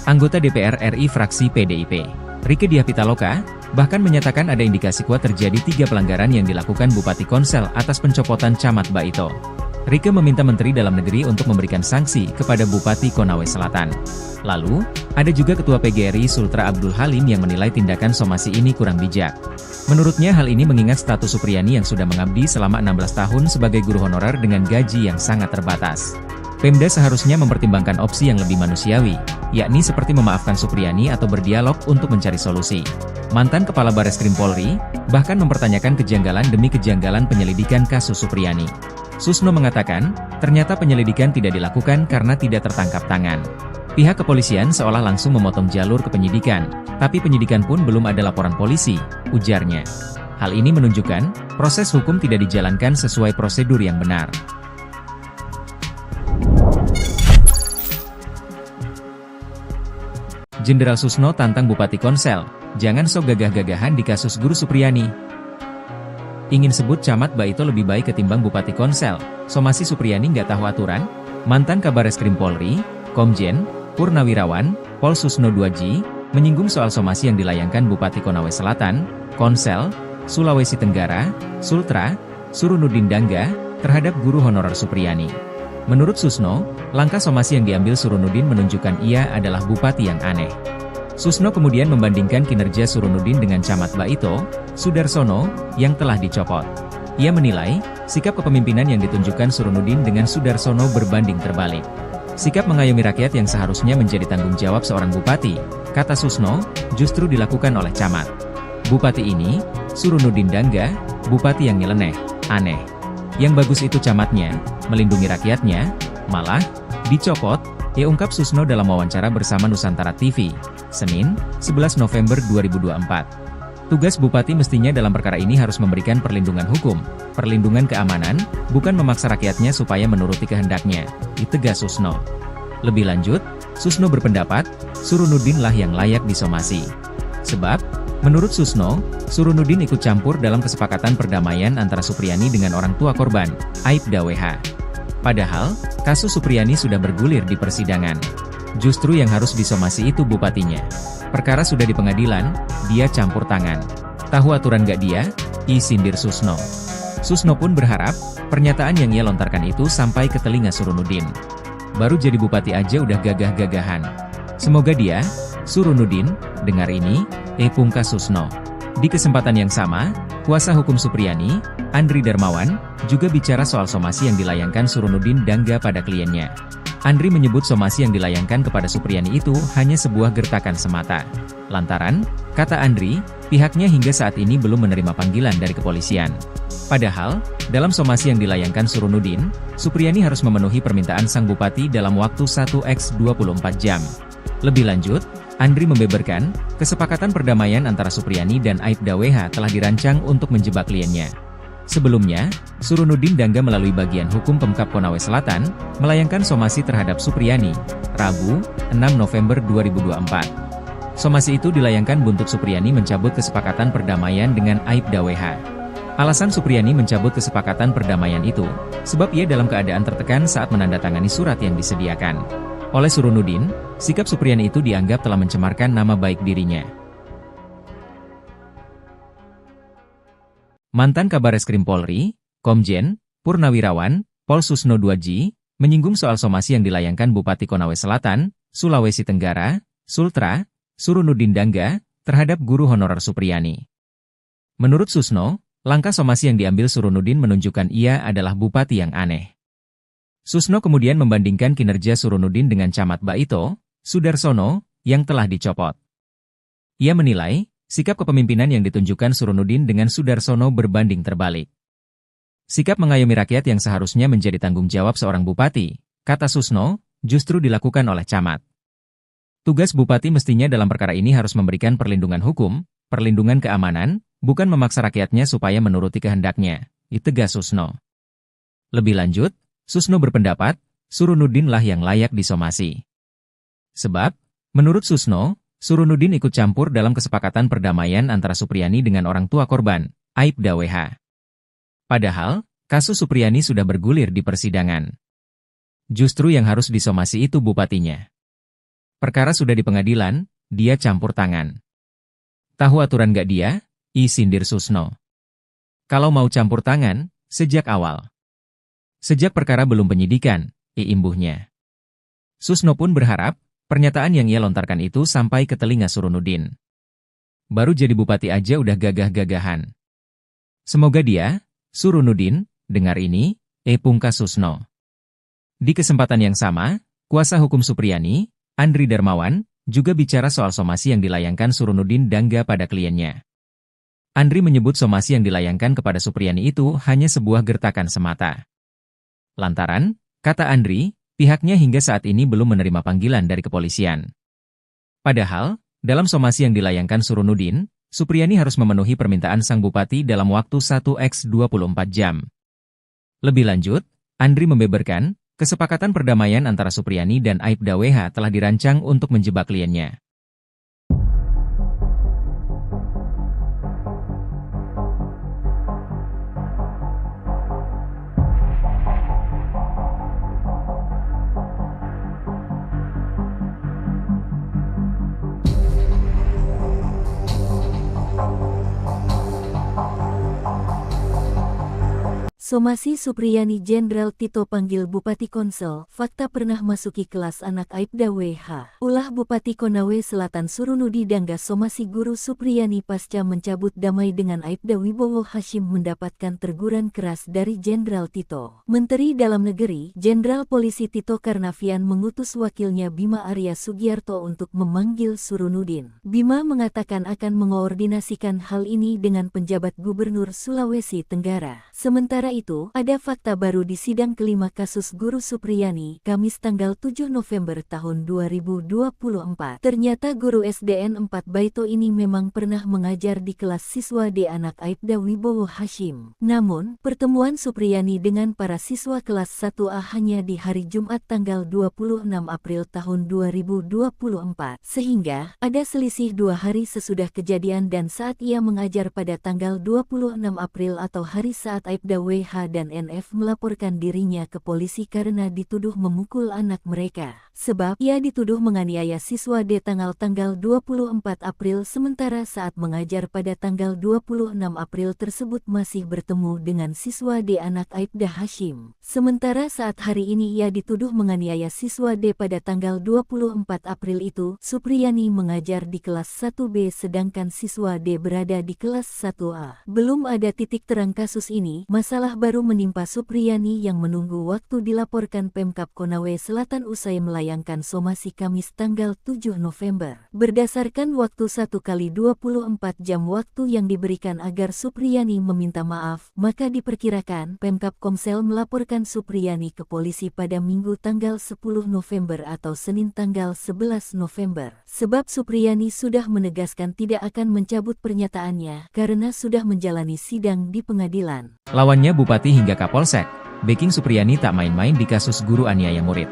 Anggota DPR RI fraksi PDIP, Rieke Diah Pitaloka, bahkan menyatakan ada indikasi kuat terjadi 3 pelanggaran yang dilakukan Bupati Konsel atas pencopotan Camat Baito. Rieke meminta Menteri Dalam Negeri untuk memberikan sanksi kepada Bupati Konawe Selatan. Lalu, ada juga Ketua PGRI Sultra Abdul Halim yang menilai tindakan somasi ini kurang bijak. Menurutnya hal ini mengingat status Supriyani yang sudah mengabdi selama 16 tahun sebagai guru honorer dengan gaji yang sangat terbatas. Pemda seharusnya mempertimbangkan opsi yang lebih manusiawi, yakni seperti memaafkan Supriyani atau berdialog untuk mencari solusi. Mantan Kepala Bareskrim Polri, bahkan mempertanyakan kejanggalan demi kejanggalan penyelidikan kasus Supriyani. Susno mengatakan, ternyata penyelidikan tidak dilakukan karena tidak tertangkap tangan. Pihak kepolisian seolah langsung memotong jalur ke penyidikan, tapi penyidikan pun belum ada laporan polisi, ujarnya. Hal ini menunjukkan, proses hukum tidak dijalankan sesuai prosedur yang benar. Jenderal Susno tantang Bupati Konsel, jangan sok gagah-gagahan di kasus guru Supriyani. Ingin sebut Camat Baito lebih baik ketimbang Bupati Konsel, somasi Supriyani nggak tahu aturan? Mantan Kabareskrim Polri, Komjen, Purnawirawan, Pol Susno Duaji, menyinggung soal somasi yang dilayangkan Bupati Konawe Selatan, Konsel, Sulawesi Tenggara, Sultra, Surunudin Dangga, terhadap guru honorer Supriyani. Menurut Susno, langkah somasi yang diambil Surunudin menunjukkan ia adalah bupati yang aneh. Susno kemudian membandingkan kinerja Surunudin dengan Camat Baito, Sudarsono, yang telah dicopot. Ia menilai, sikap kepemimpinan yang ditunjukkan Surunudin dengan Sudarsono berbanding terbalik. Sikap mengayomi rakyat yang seharusnya menjadi tanggung jawab seorang bupati, kata Susno, justru dilakukan oleh Camat. Bupati ini, Surunudin Dangga, bupati yang nyeleneh, aneh. Yang bagus itu camatnya, melindungi rakyatnya, malah, dicopot, ia ungkap Susno dalam wawancara bersama Nusantara TV, Senin, 11 November 2024. Tugas bupati mestinya dalam perkara ini harus memberikan perlindungan hukum, perlindungan keamanan, bukan memaksa rakyatnya supaya menuruti kehendaknya, ditegas Susno. Lebih lanjut, Susno berpendapat, Surunudin lah yang layak disomasi. Sebab, menurut Susno, Surunudin ikut campur dalam kesepakatan perdamaian antara Supriyani dengan orang tua korban, Aibda WH. Padahal, kasus Supriyani sudah bergulir di persidangan. Justru yang harus disomasi itu bupatinya. Perkara sudah di pengadilan, dia campur tangan. Tahu aturan gak dia? Sindir Susno. Susno pun berharap, pernyataan yang ia lontarkan itu sampai ke telinga Surunudin. Baru jadi bupati aja udah gagah-gagahan. Semoga dia, Surunudin, dengar ini, pungkas Susno. Di kesempatan yang sama, kuasa hukum Supriyani, Andri Darmawan, juga bicara soal somasi yang dilayangkan Surunudin Dangga pada kliennya. Andri menyebut somasi yang dilayangkan kepada Supriyani itu hanya sebuah gertakan semata. Lantaran, kata Andri, pihaknya hingga saat ini belum menerima panggilan dari kepolisian. Padahal, dalam somasi yang dilayangkan Surunudin, Supriyani harus memenuhi permintaan sang bupati dalam waktu 1x24 jam. Lebih lanjut, Andri membeberkan, kesepakatan perdamaian antara Supriyani dan Aibda WH telah dirancang untuk menjebak kliennya. Sebelumnya, Surunudin Dangga melalui bagian hukum Pemkab Konawe Selatan, melayangkan somasi terhadap Supriyani, Rabu, 6 November 2024. Somasi itu dilayangkan buntut Supriyani mencabut kesepakatan perdamaian dengan Aibda WH. Alasan Supriyani mencabut kesepakatan perdamaian itu, sebab ia dalam keadaan tertekan saat menandatangani surat yang disediakan oleh Surunudin. Sikap Supriyani itu dianggap telah mencemarkan nama baik dirinya. Mantan Kabareskrim Polri, Komjen Purnawirawan Pol Susno Duaji, menyinggung soal somasi yang dilayangkan Bupati Konawe Selatan, Sulawesi Tenggara, Sultra, Surunudin Dangga, terhadap guru honorer Supriyani. Menurut Susno, langkah somasi yang diambil Surunudin menunjukkan ia adalah bupati yang aneh. Susno kemudian membandingkan kinerja Surunudin dengan Camat Baito, Sudarsono, yang telah dicopot. Ia menilai, sikap kepemimpinan yang ditunjukkan Surunudin dengan Sudarsono berbanding terbalik. Sikap mengayomi rakyat yang seharusnya menjadi tanggung jawab seorang bupati, kata Susno, justru dilakukan oleh camat. Tugas bupati mestinya dalam perkara ini harus memberikan perlindungan hukum, perlindungan keamanan, bukan memaksa rakyatnya supaya menuruti kehendaknya, tegas Susno. Lebih lanjut, Susno berpendapat, Surunudin lah yang layak disomasi. Sebab, menurut Susno, Surunudin ikut campur dalam kesepakatan perdamaian antara Supriyani dengan orang tua korban, Aibda WH. Padahal, kasus Supriyani sudah bergulir di persidangan. Justru yang harus disomasi itu bupatinya. Perkara sudah di pengadilan, dia campur tangan. Tahu aturan gak dia? Sindir Susno. Kalau mau campur tangan, sejak awal. Sejak perkara belum penyidikan, imbuhnya. Susno pun berharap, pernyataan yang ia lontarkan itu sampai ke telinga Surunudin. Baru jadi bupati aja udah gagah-gagahan. Semoga dia, Surunudin, dengar ini, pungkas Susno. Di kesempatan yang sama, kuasa hukum Supriyani, Andri Darmawan, juga bicara soal somasi yang dilayangkan Surunudin Dangga pada kliennya. Andri menyebut somasi yang dilayangkan kepada Supriyani itu hanya sebuah gertakan semata. Lantaran, kata Andri, pihaknya hingga saat ini belum menerima panggilan dari kepolisian. Padahal, dalam somasi yang dilayangkan Surunudin, Supriyani harus memenuhi permintaan sang bupati dalam waktu 1x24 jam. Lebih lanjut, Andri membeberkan, kesepakatan perdamaian antara Supriyani dan Aibda WH telah dirancang untuk menjebak kliennya. Somasi Supriyani Jenderal Tito panggil Bupati Konsel, fakta pernah masuki kelas anak Aibda WH. Ulah Bupati Konawe Selatan Surunudi Dangga somasi guru Supriyani pasca mencabut damai dengan Aibda Wibowo Hashim mendapatkan teguran keras dari Jenderal Tito. Menteri Dalam Negeri, Jenderal Polisi Tito Karnavian mengutus wakilnya Bima Arya Sugiarto untuk memanggil Surunudin. Bima mengatakan akan mengoordinasikan hal ini dengan penjabat Gubernur Sulawesi Tenggara. Sementara itu, ada fakta baru di sidang kelima kasus guru Supriyani, Kamis tanggal 7 November tahun 2024. Ternyata guru SDN 4 Baito ini memang pernah mengajar di kelas siswa D anak Aibda Wibowo Hashim. Namun, pertemuan Supriyani dengan para siswa kelas 1A hanya di hari Jumat tanggal 26 April tahun 2024. Sehingga, ada selisih 2 hari sesudah kejadian dan saat ia mengajar pada tanggal 26 April atau hari saat Aibda WH dan NF melaporkan dirinya ke polisi karena dituduh memukul anak mereka. Sebab ia dituduh menganiaya siswa D tanggal 24 April sementara saat mengajar pada tanggal 26 April tersebut masih bertemu dengan siswa D anak Aibda Hashim. Sementara saat hari ini ia dituduh menganiaya siswa D pada tanggal 24 April itu, Supriyani mengajar di kelas 1B sedangkan siswa D berada di kelas 1A. Belum ada titik terang kasus ini, masalah Musibah baru menimpa Supriyani yang menunggu waktu dilaporkan Pemkab Konawe Selatan usai melayangkan somasi Kamis tanggal 7 November. Berdasarkan waktu 1x24 jam waktu yang diberikan agar Supriyani meminta maaf, maka diperkirakan Pemkab Komsel melaporkan Supriyani ke polisi pada Minggu tanggal 10 November atau Senin tanggal 11 November. Sebab Supriyani sudah menegaskan tidak akan mencabut pernyataannya karena sudah menjalani sidang di pengadilan. Lawannya Bupati hingga Kapolsek, backing Supriyani tak main-main di kasus guru aniaya murid.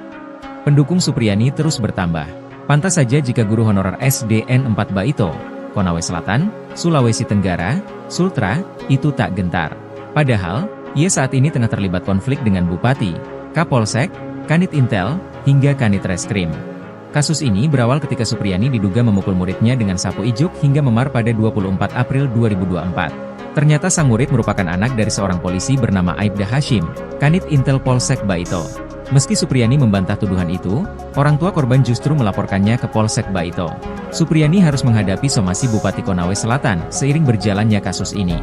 Pendukung Supriyani terus bertambah. Pantas saja jika guru honorer SDN 4 Baito, Konawe Selatan, Sulawesi Tenggara, Sultra, itu tak gentar. Padahal, ia saat ini tengah terlibat konflik dengan Bupati, Kapolsek, Kanit Intel, hingga Kanit Reskrim. Kasus ini berawal ketika Supriyani diduga memukul muridnya dengan sapu ijuk hingga memar pada 24 April 2024. Ternyata sang murid merupakan anak dari seorang polisi bernama Aibda Hashim, Kanit Intel Polsek Baito. Meski Supriyani membantah tuduhan itu, orang tua korban justru melaporkannya ke Polsek Baito. Supriyani harus menghadapi somasi Bupati Konawe Selatan seiring berjalannya kasus ini.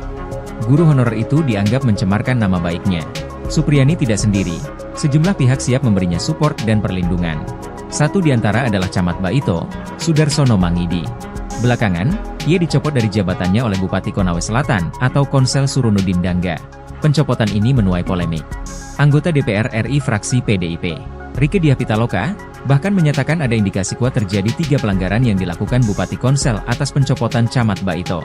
Guru honorer itu dianggap mencemarkan nama baiknya. Supriyani tidak sendiri, sejumlah pihak siap memberinya support dan perlindungan. Satu di antara adalah Camat Baito, Sudarsono Mangidi. Belakangan, ia dicopot dari jabatannya oleh Bupati Konawe Selatan atau Konsel Surunudin Dangga. Pencopotan ini menuai polemik. Anggota DPR RI fraksi PDIP, Rieke Diah Pitaloka, bahkan menyatakan ada indikasi kuat terjadi 3 pelanggaran yang dilakukan Bupati Konsel atas pencopotan Camat Baito.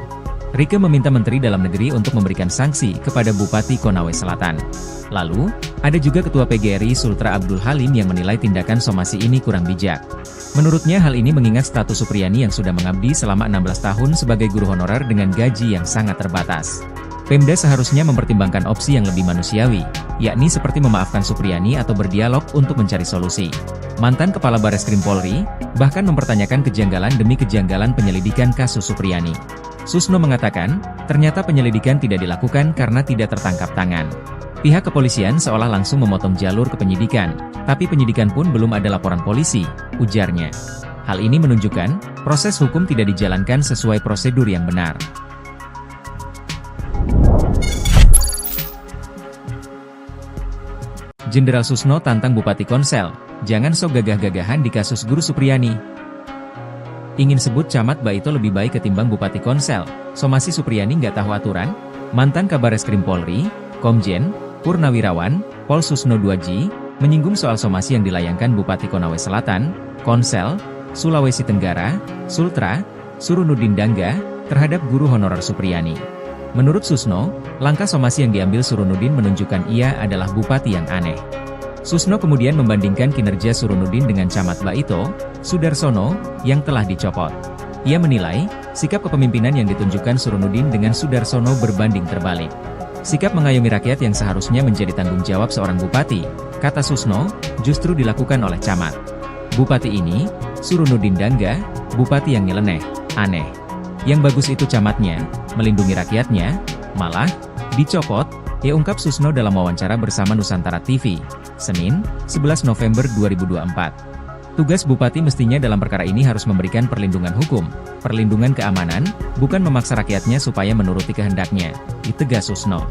Rieke meminta Menteri Dalam Negeri untuk memberikan sanksi kepada Bupati Konawe Selatan. Lalu, ada juga Ketua PGRI Sultra Abdul Halim yang menilai tindakan somasi ini kurang bijak. Menurutnya hal ini mengingat status Supriyani yang sudah mengabdi selama 16 tahun sebagai guru honorer dengan gaji yang sangat terbatas. Pemda seharusnya mempertimbangkan opsi yang lebih manusiawi, yakni seperti memaafkan Supriyani atau berdialog untuk mencari solusi. Mantan Kepala Bareskrim Polri, bahkan mempertanyakan kejanggalan demi kejanggalan penyelidikan kasus Supriyani. Susno mengatakan, ternyata penyelidikan tidak dilakukan karena tidak tertangkap tangan. Pihak kepolisian seolah langsung memotong jalur ke penyidikan, tapi penyidikan pun belum ada laporan polisi, ujarnya. Hal ini menunjukkan, proses hukum tidak dijalankan sesuai prosedur yang benar. Jenderal Susno tantang Bupati Konsel, jangan sok gagah-gagahan di kasus guru Supriyani. Ingin sebut Camat Baito lebih baik ketimbang Bupati Konsel, somasi Supriyani nggak tahu aturan? Mantan Kabareskrim Polri, Komjen Purnawirawan, Pol Susno 2G, menyinggung soal somasi yang dilayangkan Bupati Konawe Selatan, Konsel, Sulawesi Tenggara, Sultra, Surunudin Dangga, terhadap guru honorer Supriyani. Menurut Susno, langkah somasi yang diambil Surunudin menunjukkan ia adalah bupati yang aneh. Susno kemudian membandingkan kinerja Surunudin dengan Camat Baito, Sudarsono, yang telah dicopot. Ia menilai, sikap kepemimpinan yang ditunjukkan Surunudin dengan Sudarsono berbanding terbalik. Sikap mengayomi rakyat yang seharusnya menjadi tanggung jawab seorang bupati, kata Susno, justru dilakukan oleh camat. Bupati ini, Surunudin Dangga, bupati yang nyeleneh, aneh. Yang bagus itu camatnya, melindungi rakyatnya, malah dicopot, ya ungkap Susno dalam wawancara bersama Nusantara TV, Senin, 11 November 2024. Tugas bupati mestinya dalam perkara ini harus memberikan perlindungan hukum, perlindungan keamanan, bukan memaksa rakyatnya supaya menuruti kehendaknya, ditegas Susno.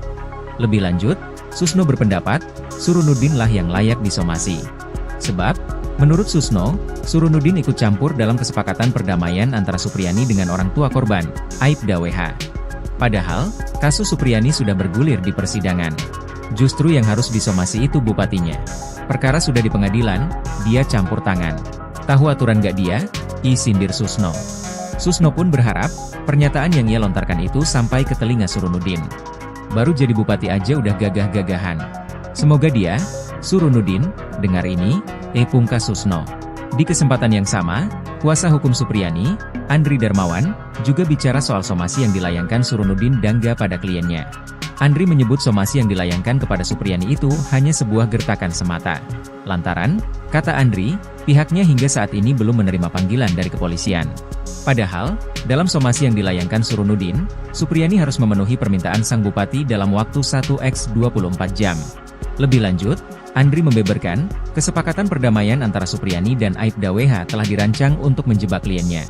Lebih lanjut, Susno berpendapat, Surunudin lah yang layak disomasi. Sebab, menurut Susno, Surunudin ikut campur dalam kesepakatan perdamaian antara Supriyani dengan orang tua korban, Aibda WH. Padahal, kasus Supriyani sudah bergulir di persidangan. Justru yang harus disomasi itu bupatinya. Perkara sudah di pengadilan, dia campur tangan. Tahu aturan gak dia? Sindir Susno. Susno pun berharap, pernyataan yang ia lontarkan itu sampai ke telinga Surunudin. Baru jadi bupati aja udah gagah-gagahan. Semoga dia, Surunudin, dengar ini, pungkas Susno. Di kesempatan yang sama, kuasa hukum Supriyani, Andri Darmawan, juga bicara soal somasi yang dilayangkan Surunudin Dangga pada kliennya. Andri menyebut somasi yang dilayangkan kepada Supriyani itu hanya sebuah gertakan semata. Lantaran, kata Andri, pihaknya hingga saat ini belum menerima panggilan dari kepolisian. Padahal, dalam somasi yang dilayangkan Surunudin, Supriyani harus memenuhi permintaan sang bupati dalam waktu 1x24 jam. Lebih lanjut, Andri membeberkan, kesepakatan perdamaian antara Supriyani dan Aibda WH telah dirancang untuk menjebak kliennya.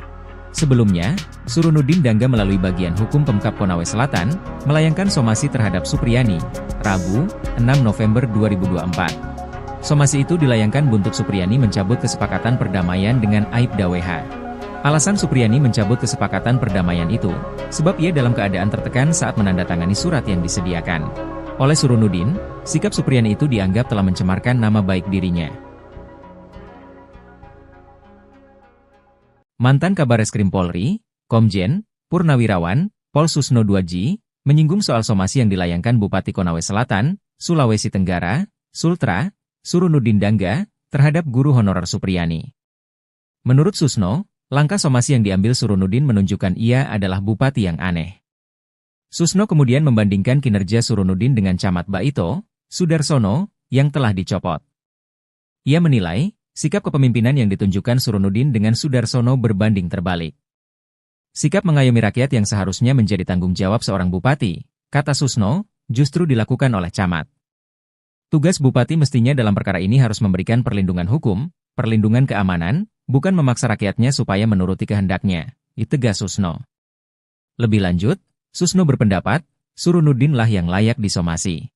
Sebelumnya, Surunudin Dangga melalui bagian hukum Pemkab Konawe Selatan, melayangkan somasi terhadap Supriyani, Rabu, 6 November 2024. Somasi itu dilayangkan buntut Supriyani mencabut kesepakatan perdamaian dengan Aibda WH. Alasan Supriyani mencabut kesepakatan perdamaian itu, sebab ia dalam keadaan tertekan saat menandatangani surat yang disediakan oleh Surunudin. Sikap Supriyani itu dianggap telah mencemarkan nama baik dirinya. Mantan Kabareskrim Polri, Komjen Purnawirawan Pol Susno 2J, menyinggung soal somasi yang dilayangkan Bupati Konawe Selatan, Sulawesi Tenggara, Sultra, Surunudin Dangga, terhadap guru honorer Supriyani. Menurut Susno, langkah somasi yang diambil Surunudin menunjukkan ia adalah bupati yang aneh. Susno kemudian membandingkan kinerja Surunudin dengan Camat Baito, Sudarsono, yang telah dicopot. Ia menilai, sikap kepemimpinan yang ditunjukkan Surunudin dengan Sudarsono berbanding terbalik. Sikap mengayomi rakyat yang seharusnya menjadi tanggung jawab seorang bupati, kata Susno, justru dilakukan oleh camat. Tugas bupati mestinya dalam perkara ini harus memberikan perlindungan hukum, perlindungan keamanan, bukan memaksa rakyatnya supaya menuruti kehendaknya, tegas Susno. Lebih lanjut, Susno berpendapat, Surunudin lah yang layak disomasi.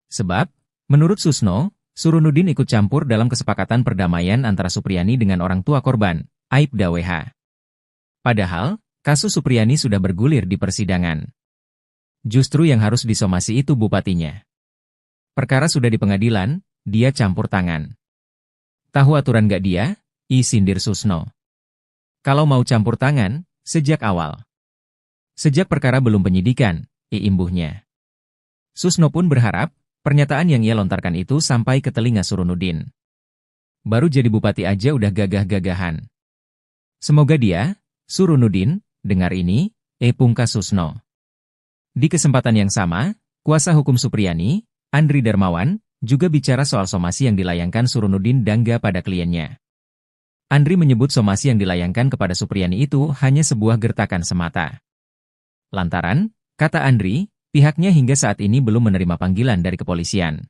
Sebab, menurut Susno, Surunudin ikut campur dalam kesepakatan perdamaian antara Supriyani dengan orang tua korban, Aibda WH. Padahal, kasus Supriyani sudah bergulir di persidangan. Justru yang harus disomasi itu bupatinya. Perkara sudah di pengadilan, dia campur tangan. Tahu aturan gak dia? Sindir Susno. Kalau mau campur tangan, sejak awal. Sejak perkara belum penyidikan, imbuhnya. Susno pun berharap, pernyataan yang ia lontarkan itu sampai ke telinga Surunudin. Baru jadi bupati aja udah gagah-gagahan. Semoga dia, Surunudin, dengar ini, pungkas Susno. Di kesempatan yang sama, kuasa hukum Supriyani, Andri Darmawan, juga bicara soal somasi yang dilayangkan Surunudin Dangga pada kliennya. Andri menyebut somasi yang dilayangkan kepada Supriyani itu hanya sebuah gertakan semata. Lantaran, kata Andri, pihaknya hingga saat ini belum menerima panggilan dari kepolisian.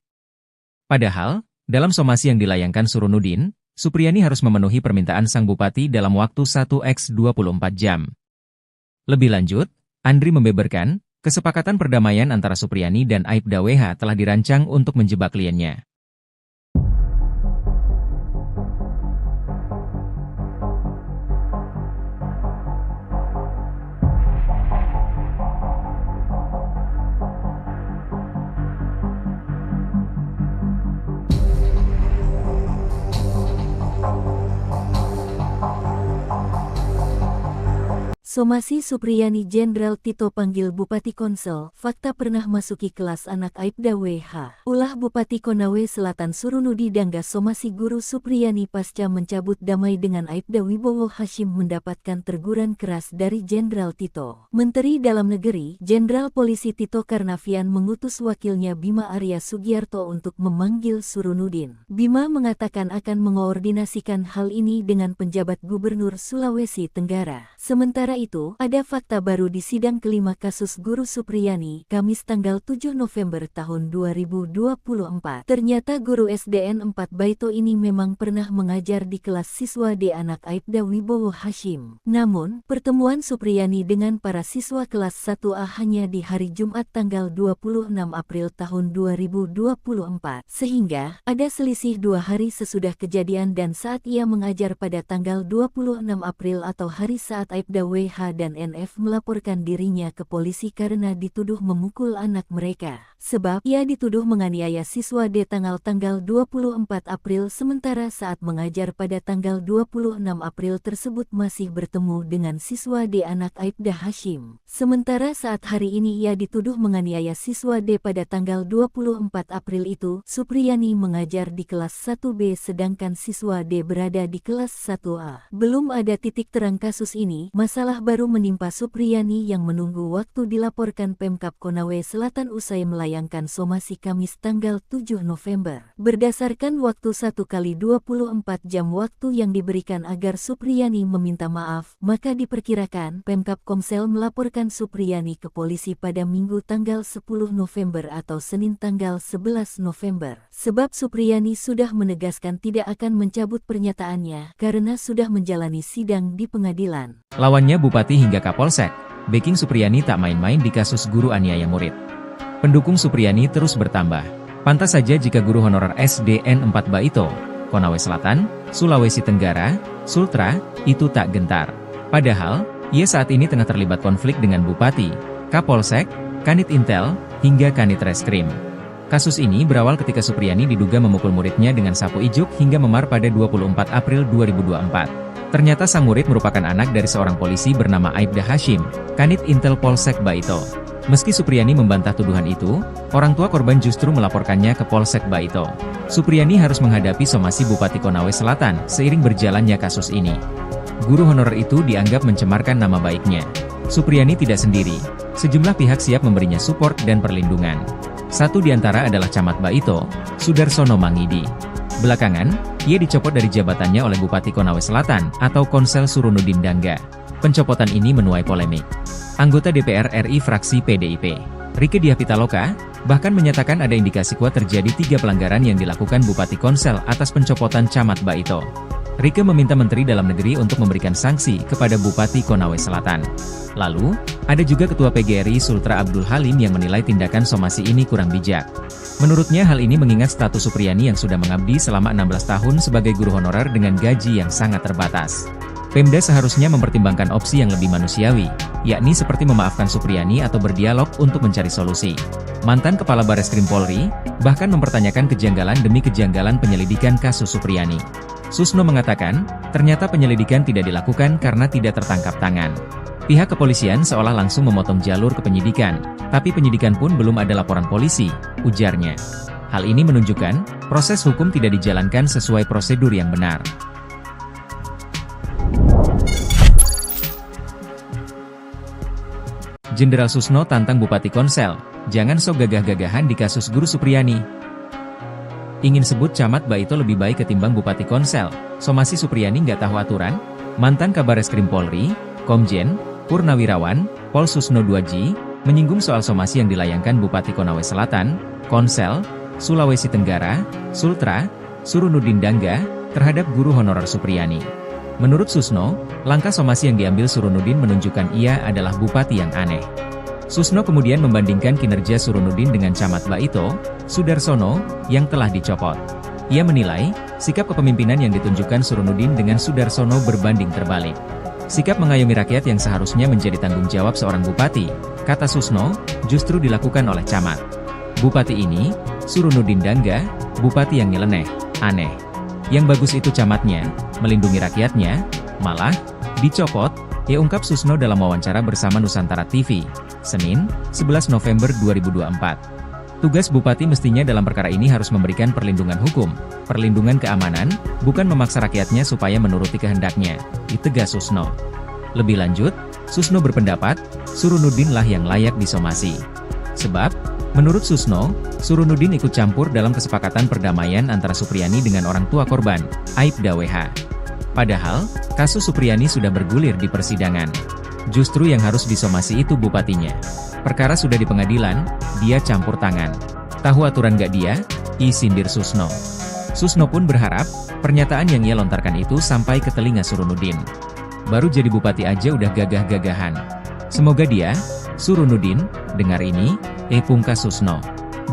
Padahal, dalam somasi yang dilayangkan Surunudin, Supriyani harus memenuhi permintaan sang bupati dalam waktu 1x24 jam. Lebih lanjut, Andri membeberkan, kesepakatan perdamaian antara Supriyani dan Aibda WH telah dirancang untuk menjebak kliennya. Somasi Supriyani Jenderal Tito panggil Bupati Konsel, fakta pernah masuki kelas anak Aibda WH. Ulah Bupati Konawe Selatan Surunudi Dangga somasi guru Supriyani pasca mencabut damai dengan Aibda Wibowo Hashim mendapatkan teguran keras dari Jenderal Tito. Menteri Dalam Negeri, Jenderal Polisi Tito Karnavian mengutus wakilnya Bima Arya Sugiarto untuk memanggil Surunudin. Bima mengatakan akan mengoordinasikan hal ini dengan penjabat Gubernur Sulawesi Tenggara. Sementara itu, ada fakta baru di sidang kelima kasus guru Supriyani, Kamis tanggal 7 November tahun 2024. Ternyata guru SDN 4 Baito ini memang pernah mengajar di kelas siswa D anak Aibda Wibowo Hashim. Namun, pertemuan Supriyani dengan para siswa kelas 1A hanya di hari Jumat tanggal 26 April tahun 2024. Sehingga, ada selisih 2 hari sesudah kejadian dan saat ia mengajar pada tanggal 26 April atau hari saat Aibda WH dan NF melaporkan dirinya ke polisi karena dituduh memukul anak mereka. Sebab ia dituduh menganiaya siswa D tanggal 24 April sementara saat mengajar pada tanggal 26 April tersebut masih bertemu dengan siswa D anak Aibda Hashim. Sementara saat hari ini ia dituduh menganiaya siswa D pada tanggal 24 April itu, Supriyani mengajar di kelas 1B sedangkan siswa D berada di kelas 1A. Belum ada titik terang kasus ini, masalah Musibah baru menimpa Supriyani yang menunggu waktu dilaporkan Pemkab Konawe Selatan usai melayangkan somasi Kamis tanggal 7 November. Berdasarkan waktu 1x24 jam waktu yang diberikan agar Supriyani meminta maaf, maka diperkirakan Pemkab Komsel melaporkan Supriyani ke polisi pada Minggu tanggal 10 November atau Senin tanggal 11 November. Sebab Supriyani sudah menegaskan tidak akan mencabut pernyataannya karena sudah menjalani sidang di pengadilan. Lawannya Bupati hingga Kapolsek, backing Supriyani tak main-main di kasus guru aniaya murid. Pendukung Supriyani terus bertambah. Pantas saja jika guru honorer SDN 4 Baito, Konawe Selatan, Sulawesi Tenggara, Sultra, itu tak gentar. Padahal, ia saat ini tengah terlibat konflik dengan Bupati, Kapolsek, Kanit Intel, hingga Kanit Reskrim. Kasus ini berawal ketika Supriyani diduga memukul muridnya dengan sapu ijuk hingga memar pada 24 April 2024. Ternyata sang murid merupakan anak dari seorang polisi bernama Aibda Hashim, Kanit Intel Polsek Baito. Meski Supriyani membantah tuduhan itu, orang tua korban justru melaporkannya ke Polsek Baito. Supriyani harus menghadapi somasi Bupati Konawe Selatan seiring berjalannya kasus ini. Guru honorer itu dianggap mencemarkan nama baiknya. Supriyani tidak sendiri, sejumlah pihak siap memberinya support dan perlindungan. Satu di antara adalah Camat Baito, Sudarsono Mangidi. Belakangan, ia dicopot dari jabatannya oleh Bupati Konawe Selatan atau Konsel Surunudin Dangga. Pencopotan ini menuai polemik. Anggota DPR RI fraksi PDIP, Rieke Diah Pitaloka, bahkan menyatakan ada indikasi kuat terjadi 3 pelanggaran yang dilakukan Bupati Konsel atas pencopotan Camat Baito. Rieke meminta Menteri Dalam Negeri untuk memberikan sanksi kepada Bupati Konawe Selatan. Lalu, ada juga Ketua PGRI Sultra Abdul Halim yang menilai tindakan somasi ini kurang bijak. Menurutnya hal ini mengingat status Supriyani yang sudah mengabdi selama 16 tahun sebagai guru honorer dengan gaji yang sangat terbatas. Pemda seharusnya mempertimbangkan opsi yang lebih manusiawi, yakni seperti memaafkan Supriyani atau berdialog untuk mencari solusi. Mantan Kepala Bareskrim Polri, bahkan mempertanyakan kejanggalan demi kejanggalan penyelidikan kasus Supriyani. Susno mengatakan, ternyata penyelidikan tidak dilakukan karena tidak tertangkap tangan. Pihak kepolisian seolah langsung memotong jalur ke penyidikan, tapi penyidikan pun belum ada laporan polisi, ujarnya. Hal ini menunjukkan, proses hukum tidak dijalankan sesuai prosedur yang benar. Jenderal Susno tantang Bupati Konsel, jangan sok gagah-gagahan di kasus guru Supriyani. Ingin sebut Camat Baito lebih baik ketimbang Bupati Konsel, somasi Supriyani nggak tahu aturan? Mantan Kabareskrim Polri, Komjen Purnawirawan, Pol Susno 2G, menyinggung soal somasi yang dilayangkan Bupati Konawe Selatan, Konsel, Sulawesi Tenggara, Sultra, Surunudin Dangga, terhadap guru honorer Supriyani. Menurut Susno, langkah somasi yang diambil Surunudin menunjukkan ia adalah bupati yang aneh. Susno kemudian membandingkan kinerja Surunudin dengan Camat Baito, Sudarsono, yang telah dicopot. Ia menilai, sikap kepemimpinan yang ditunjukkan Surunudin dengan Sudarsono berbanding terbalik. Sikap mengayomi rakyat yang seharusnya menjadi tanggung jawab seorang bupati, kata Susno, justru dilakukan oleh camat. Bupati ini, Surunudin Dangga, bupati yang nyeleneh, aneh. Yang bagus itu camatnya, melindungi rakyatnya, malah, dicopot, ungkap Susno dalam wawancara bersama Nusantara TV, Senin, 11 November 2024. Tugas bupati mestinya dalam perkara ini harus memberikan perlindungan hukum, perlindungan keamanan, bukan memaksa rakyatnya supaya menuruti kehendaknya, ditegas Susno. Lebih lanjut, Susno berpendapat, Surunudin lah yang layak disomasi. Sebab, menurut Susno, Surunudin ikut campur dalam kesepakatan perdamaian antara Supriyani dengan orang tua korban, Aibda WH. Padahal, kasus Supriyani sudah bergulir di persidangan. Justru yang harus disomasi itu bupatinya. Perkara sudah di pengadilan, dia campur tangan. Tahu aturan gak dia? Sindir Susno. Susno pun berharap, pernyataan yang ia lontarkan itu sampai ke telinga Surunudin. Baru jadi bupati aja udah gagah-gagahan. Semoga dia, Surunudin, dengar ini, pungkas Susno.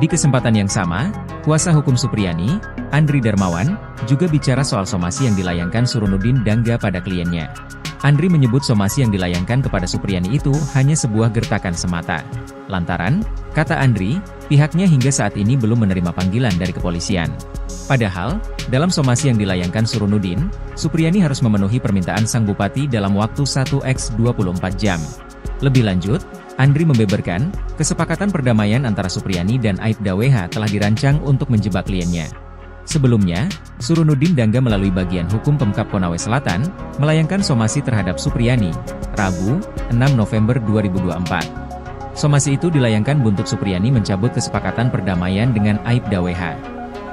Di kesempatan yang sama, kuasa hukum Supriyani, Andri Darmawan, juga bicara soal somasi yang dilayangkan Surunudin Dangga pada kliennya. Andri menyebut somasi yang dilayangkan kepada Supriyani itu hanya sebuah gertakan semata. Lantaran, kata Andri, pihaknya hingga saat ini belum menerima panggilan dari kepolisian. Padahal, dalam somasi yang dilayangkan Surunudin, Supriyani harus memenuhi permintaan sang bupati dalam waktu 1x24 jam. Lebih lanjut, Andri membeberkan, kesepakatan perdamaian antara Supriyani dan Aibda WH telah dirancang untuk menjebak kliennya. Sebelumnya, Surunudin Dangga melalui bagian hukum Pemkab Konawe Selatan, melayangkan somasi terhadap Supriyani, Rabu, 6 November 2024. Somasi itu dilayangkan buntut Supriyani mencabut kesepakatan perdamaian dengan Aibda WH.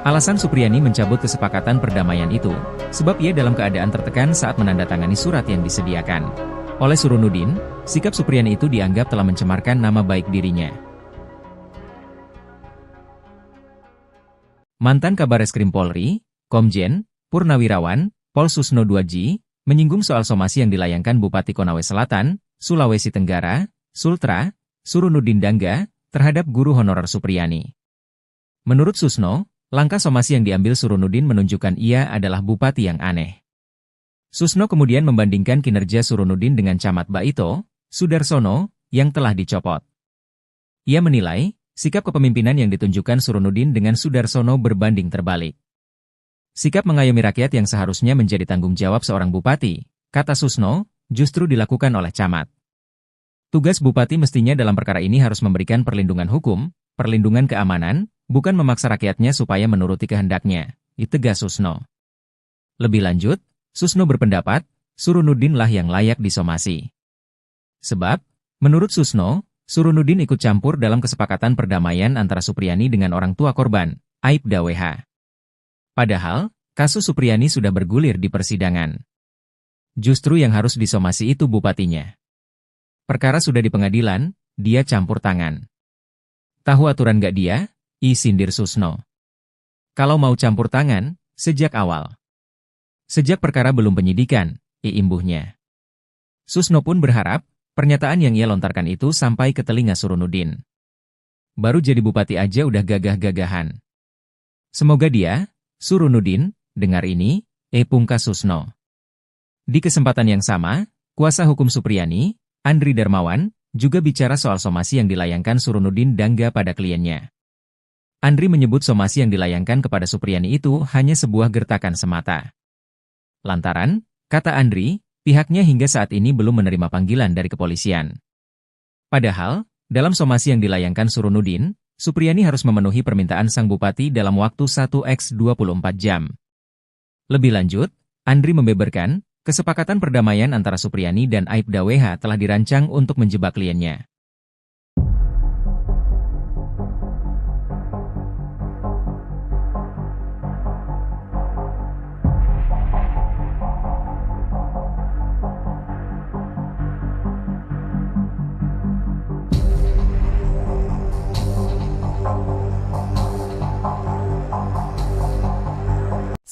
Alasan Supriyani mencabut kesepakatan perdamaian itu, sebab ia dalam keadaan tertekan saat menandatangani surat yang disediakan. Oleh Surunudin, sikap Supriyani itu dianggap telah mencemarkan nama baik dirinya. Mantan Kabareskrim Polri, Komjen, Purnawirawan, Pol Susno 2J, menyinggung soal somasi yang dilayangkan Bupati Konawe Selatan, Sulawesi Tenggara, Sultra, Surunudin Dangga, terhadap guru honorer Supriyani. Menurut Susno, langkah somasi yang diambil Surunudin menunjukkan ia adalah bupati yang aneh. Susno kemudian membandingkan kinerja Surunudin dengan Camat Baito, Sudarsono, yang telah dicopot. Ia menilai, sikap kepemimpinan yang ditunjukkan Surunudin dengan Sudarsono berbanding terbalik. Sikap mengayomi rakyat yang seharusnya menjadi tanggung jawab seorang bupati, kata Susno, justru dilakukan oleh camat. Tugas bupati mestinya dalam perkara ini harus memberikan perlindungan hukum, perlindungan keamanan, bukan memaksa rakyatnya supaya menuruti kehendaknya, tegas Susno. Lebih lanjut, Susno berpendapat, Surunudin lah yang layak disomasi. Sebab, menurut Susno, Surunudin ikut campur dalam kesepakatan perdamaian antara Supriyani dengan orang tua korban, Aibda WH. Padahal, kasus Supriyani sudah bergulir di persidangan. Justru yang harus disomasi itu bupatinya. Perkara sudah di pengadilan, dia campur tangan. Tahu aturan gak dia? Sindir Susno. Kalau mau campur tangan, sejak awal. Sejak perkara belum penyidikan, imbuhnya. Susno pun berharap, pernyataan yang ia lontarkan itu sampai ke telinga Surunudin. Baru jadi bupati aja udah gagah-gagahan. Semoga dia, Surunudin, dengar ini, pungkas Susno. Di kesempatan yang sama, kuasa hukum Supriyani, Andri Darmawan, juga bicara soal somasi yang dilayangkan Surunudin Dangga pada kliennya. Andri menyebut somasi yang dilayangkan kepada Supriyani itu hanya sebuah gertakan semata. Lantaran, kata Andri, pihaknya hingga saat ini belum menerima panggilan dari kepolisian. Padahal, dalam somasi yang dilayangkan Surunudin, Supriyani harus memenuhi permintaan sang bupati dalam waktu 1x24 jam. Lebih lanjut, Andri membeberkan, kesepakatan perdamaian antara Supriyani dan Aibda WH telah dirancang untuk menjebak kliennya.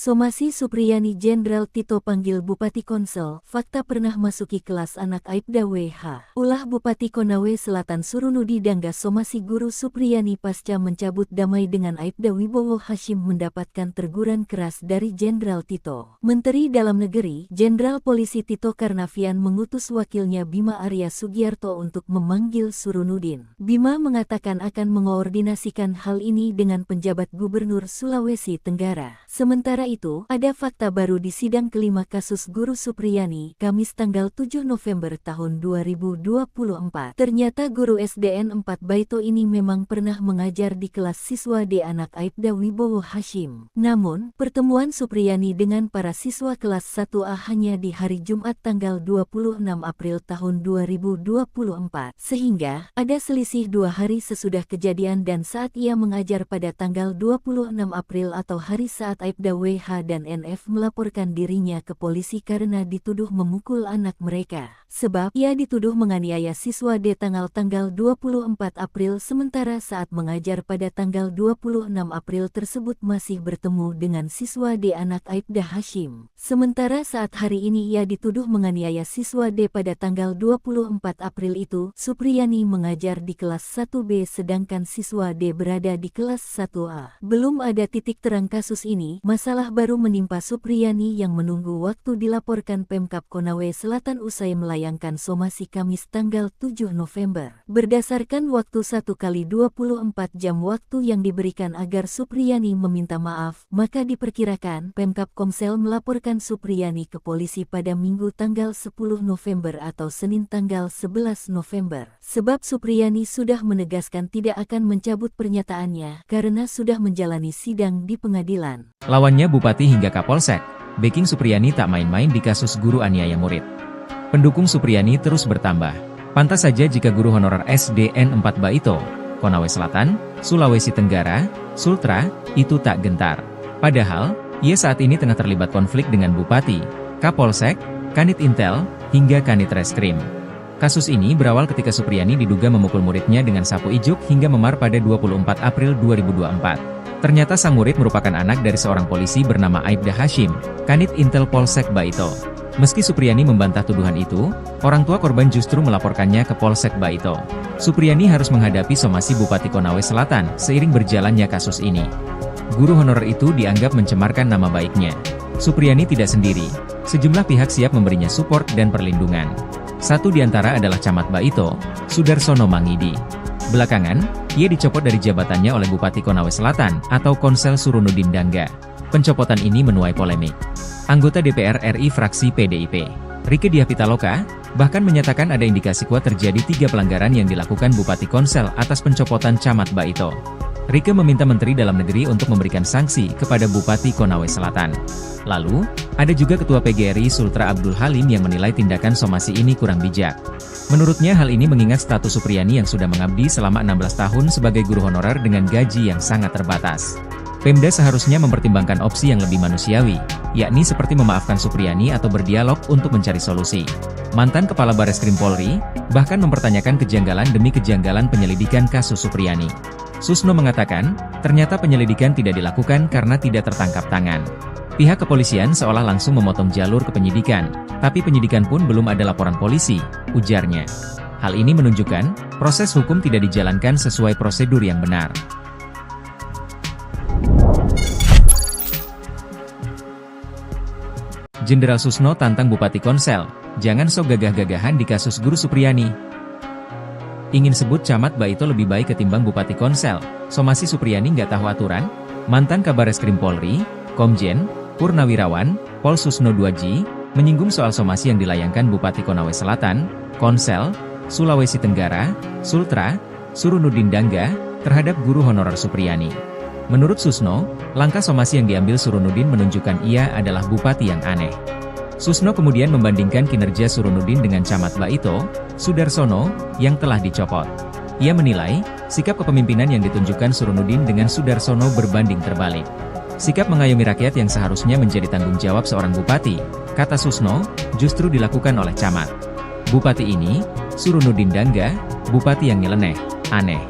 Somasi Supriyani Jenderal Tito panggil Bupati Konsel, fakta pernah masuki kelas anak Aibda WH. Ulah Bupati Konawe Selatan Surunudi Dangga somasi guru Supriyani pasca mencabut damai dengan Aibda Wibowo Hashim mendapatkan teguran keras dari Jenderal Tito. Menteri Dalam Negeri, Jenderal Polisi Tito Karnavian mengutus wakilnya Bima Arya Sugiarto untuk memanggil Surunudin. Bima mengatakan akan mengoordinasikan hal ini dengan penjabat Gubernur Sulawesi Tenggara. Sementara itu, ada fakta baru di sidang kelima kasus guru Supriyani, Kamis tanggal 7 November tahun 2024. Ternyata guru SDN 4 Baito ini memang pernah mengajar di kelas siswa D anak Aibda Wibowo Hashim. Namun, pertemuan Supriyani dengan para siswa kelas 1A hanya di hari Jumat tanggal 26 April tahun 2024. Sehingga, ada selisih 2 hari sesudah kejadian dan saat ia mengajar pada tanggal 26 April atau hari saat Aibda WH dan NF melaporkan dirinya ke polisi karena dituduh memukul anak mereka. Sebab ia dituduh menganiaya siswa D tanggal 24 April sementara saat mengajar pada tanggal 26 April tersebut masih bertemu dengan siswa D anak Aibda Hashim. Sementara saat hari ini ia dituduh menganiaya siswa D pada tanggal 24 April itu, Supriyani mengajar di kelas 1B sedangkan siswa D berada di kelas 1A. Belum ada titik terang kasus ini, masalah baru menimpa Supriyani yang menunggu waktu dilaporkan Pemkab Konawe Selatan usai melayangkan somasi Kamis tanggal 7 November. Berdasarkan waktu 1x24 jam waktu yang diberikan agar Supriyani meminta maaf, maka diperkirakan Pemkab Komsel melaporkan Supriyani ke polisi pada Minggu tanggal 10 November atau Senin tanggal 11 November. Sebab Supriyani sudah menegaskan tidak akan mencabut pernyataannya karena sudah menjalani sidang di pengadilan. Lawannya Bupati hingga Kapolsek, backing Supriyani tak main-main di kasus guru aniaya murid. Pendukung Supriyani terus bertambah. Pantas saja jika guru honorer SDN 4 Baito, Konawe Selatan, Sulawesi Tenggara, Sultra, itu tak gentar. Padahal, ia saat ini tengah terlibat konflik dengan Bupati, Kapolsek, Kanit Intel, hingga Kanit Reskrim. Kasus ini berawal ketika Supriyani diduga memukul muridnya dengan sapu ijuk hingga memar pada 24 April 2024. Ternyata sang murid merupakan anak dari seorang polisi bernama Aibda Hashim, Kanit Intel Polsek Baito. Meski Supriyani membantah tuduhan itu, orang tua korban justru melaporkannya ke Polsek Baito. Supriyani harus menghadapi somasi Bupati Konawe Selatan seiring berjalannya kasus ini. Guru honorer itu dianggap mencemarkan nama baiknya. Supriyani tidak sendiri, sejumlah pihak siap memberinya support dan perlindungan. Satu di antara adalah Camat Baito, Sudarsono Mangidi. Belakangan, ia dicopot dari jabatannya oleh Bupati Konawe Selatan atau Konsel Surunudin Dangga. Pencopotan ini menuai polemik. Anggota DPR RI fraksi PDIP, Rieke Diah Pitaloka, bahkan menyatakan ada indikasi kuat terjadi 3 pelanggaran yang dilakukan Bupati Konsel atas pencopotan Camat Baito. Rieke meminta Menteri Dalam Negeri untuk memberikan sanksi kepada Bupati Konawe Selatan. Lalu, ada juga Ketua PGRI Sultra Abdul Halim yang menilai tindakan somasi ini kurang bijak. Menurutnya hal ini mengingat status Supriyani yang sudah mengabdi selama 16 tahun sebagai guru honorer dengan gaji yang sangat terbatas. Pemda seharusnya mempertimbangkan opsi yang lebih manusiawi, yakni seperti memaafkan Supriyani atau berdialog untuk mencari solusi. Mantan Kepala Bareskrim Polri, bahkan mempertanyakan kejanggalan demi kejanggalan penyelidikan kasus Supriyani. Susno mengatakan, ternyata penyelidikan tidak dilakukan karena tidak tertangkap tangan. Pihak kepolisian seolah langsung memotong jalur ke penyidikan, tapi penyidikan pun belum ada laporan polisi, ujarnya. Hal ini menunjukkan, proses hukum tidak dijalankan sesuai prosedur yang benar. Jenderal Susno tantang Bupati Konsel, jangan sok gagah-gagahan di kasus guru Supriyani. Ingin sebut Camat Baito lebih baik ketimbang Bupati Konsel, somasi Supriyani nggak tahu aturan? Mantan Kabareskrim Polri, Komjen Purnawirawan, Pol Susno 2G, menyinggung soal somasi yang dilayangkan Bupati Konawe Selatan, Konsel, Sulawesi Tenggara, Sultra, Surunudin Dangga, terhadap guru honorer Supriyani. Menurut Susno, langkah somasi yang diambil Surunudin menunjukkan ia adalah bupati yang aneh. Susno kemudian membandingkan kinerja Surunudin dengan Camat Baito, Sudarsono, yang telah dicopot. Ia menilai, sikap kepemimpinan yang ditunjukkan Surunudin dengan Sudarsono berbanding terbalik. Sikap mengayomi rakyat yang seharusnya menjadi tanggung jawab seorang bupati, kata Susno, justru dilakukan oleh camat. Bupati ini, Surunudin Dangga, bupati yang nyeleneh, aneh.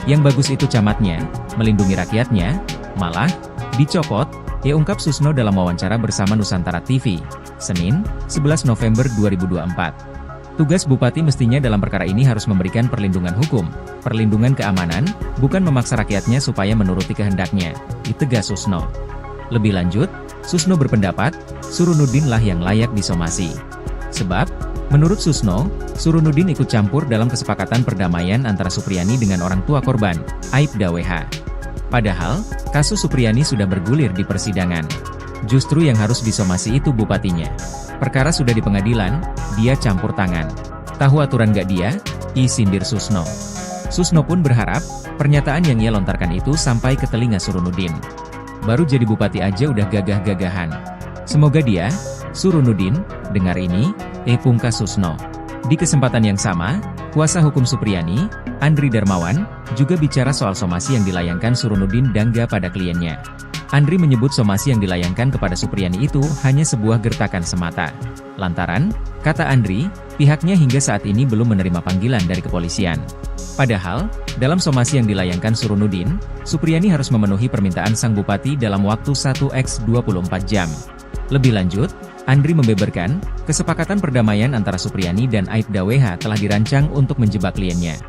Yang bagus itu camatnya, melindungi rakyatnya, malah dicopot, ia ungkap Susno dalam wawancara bersama Nusantara TV, Senin, 11 November 2024. Tugas bupati mestinya dalam perkara ini harus memberikan perlindungan hukum, perlindungan keamanan, bukan memaksa rakyatnya supaya menuruti kehendaknya, ditegas Susno. Lebih lanjut, Susno berpendapat, Surunudin lah yang layak disomasi. Sebab, menurut Susno, Surunudin ikut campur dalam kesepakatan perdamaian antara Supriyani dengan orang tua korban, Aibda WH. Padahal, kasus Supriyani sudah bergulir di persidangan. Justru yang harus disomasi itu bupatinya. Perkara sudah di pengadilan, dia campur tangan. Tahu aturan gak dia? Sindir Susno. Susno pun berharap, pernyataan yang ia lontarkan itu sampai ke telinga Surunudin. Baru jadi bupati aja udah gagah-gagahan. Semoga dia, Surunudin, dengar ini, pungkas Susno. Di kesempatan yang sama, kuasa hukum Supriyani, Andri Darmawan, juga bicara soal somasi yang dilayangkan Surunudin Dangga pada kliennya. Andri menyebut somasi yang dilayangkan kepada Supriyani itu hanya sebuah gertakan semata. Lantaran, kata Andri, pihaknya hingga saat ini belum menerima panggilan dari kepolisian. Padahal, dalam somasi yang dilayangkan Surunudin, Supriyani harus memenuhi permintaan sang bupati dalam waktu 1x24 jam. Lebih lanjut, Andri membeberkan, kesepakatan perdamaian antara Supriyani dan Aibda WH telah dirancang untuk menjebak kliennya.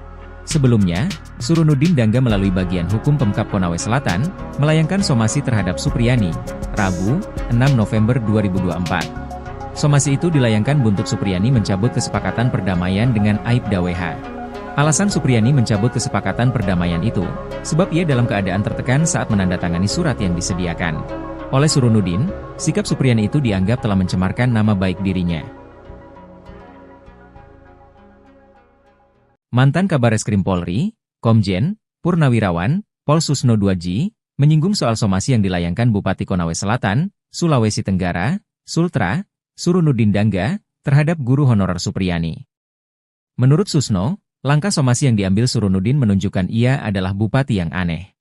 Sebelumnya, Surunudin Dangga melalui bagian hukum Pemkab Konawe Selatan, melayangkan somasi terhadap Supriyani, Rabu, 6 November 2024. Somasi itu dilayangkan buntut Supriyani mencabut kesepakatan perdamaian dengan Aibda WH. Alasan Supriyani mencabut kesepakatan perdamaian itu, sebab ia dalam keadaan tertekan saat menandatangani surat yang disediakan oleh Surunudin. Sikap Supriyani itu dianggap telah mencemarkan nama baik dirinya. Mantan Kabareskrim Polri, Komjen Purnawirawan Pol Susno Duaji, menyinggung soal somasi yang dilayangkan Bupati Konawe Selatan, Sulawesi Tenggara, Sultra, Surunudin Dangga, terhadap guru honorer Supriyani. Menurut Susno, langkah somasi yang diambil Surunudin menunjukkan ia adalah bupati yang aneh.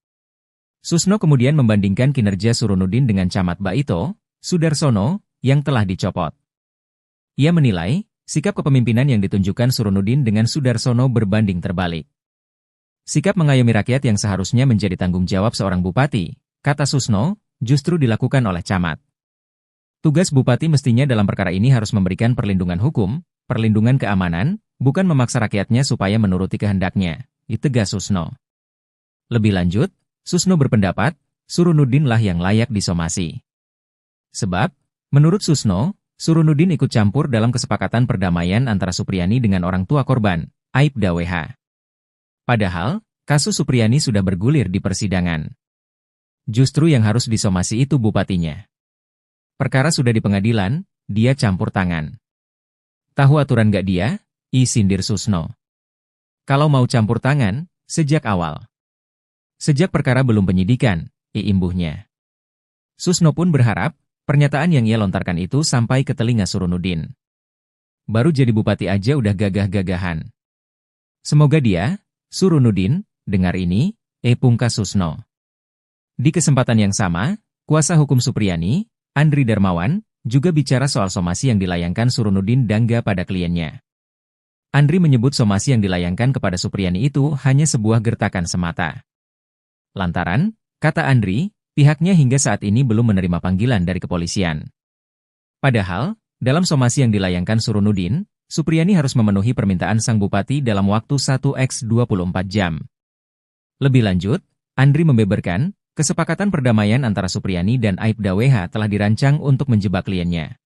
Susno kemudian membandingkan kinerja Surunudin dengan Camat Baito, Sudarsono, yang telah dicopot. Ia menilai, sikap kepemimpinan yang ditunjukkan Surunudin dengan Sudarsono berbanding terbalik. Sikap mengayomi rakyat yang seharusnya menjadi tanggung jawab seorang bupati, kata Susno, justru dilakukan oleh camat. Tugas bupati mestinya dalam perkara ini harus memberikan perlindungan hukum, perlindungan keamanan, bukan memaksa rakyatnya supaya menuruti kehendaknya, tegas Susno. Lebih lanjut, Susno berpendapat, Surunudin lah yang layak disomasi. Sebab, menurut Susno, Surunudin ikut campur dalam kesepakatan perdamaian antara Supriyani dengan orang tua korban, Aibda WH. Padahal, kasus Supriyani sudah bergulir di persidangan. Justru yang harus disomasi itu bupatinya. Perkara sudah di pengadilan, dia campur tangan. Tahu aturan gak dia? Sindir Susno. Kalau mau campur tangan, sejak awal. Sejak perkara belum penyidikan, imbuhnya. Susno pun berharap, pernyataan yang ia lontarkan itu sampai ke telinga Surunudin. Baru jadi bupati aja udah gagah-gagahan. Semoga dia, Surunudin, dengar ini, pungkas Susno. Di kesempatan yang sama, kuasa hukum Supriyani, Andri Darmawan, juga bicara soal somasi yang dilayangkan Surunudin Dangga pada kliennya. Andri menyebut somasi yang dilayangkan kepada Supriyani itu hanya sebuah gertakan semata. Lantaran, kata Andri, pihaknya hingga saat ini belum menerima panggilan dari kepolisian. Padahal, dalam somasi yang dilayangkan Surunudin, Supriyani harus memenuhi permintaan sang bupati dalam waktu 1x24 jam. Lebih lanjut, Andri membeberkan, kesepakatan perdamaian antara Supriyani dan Aibda WH telah dirancang untuk menjebak kliennya.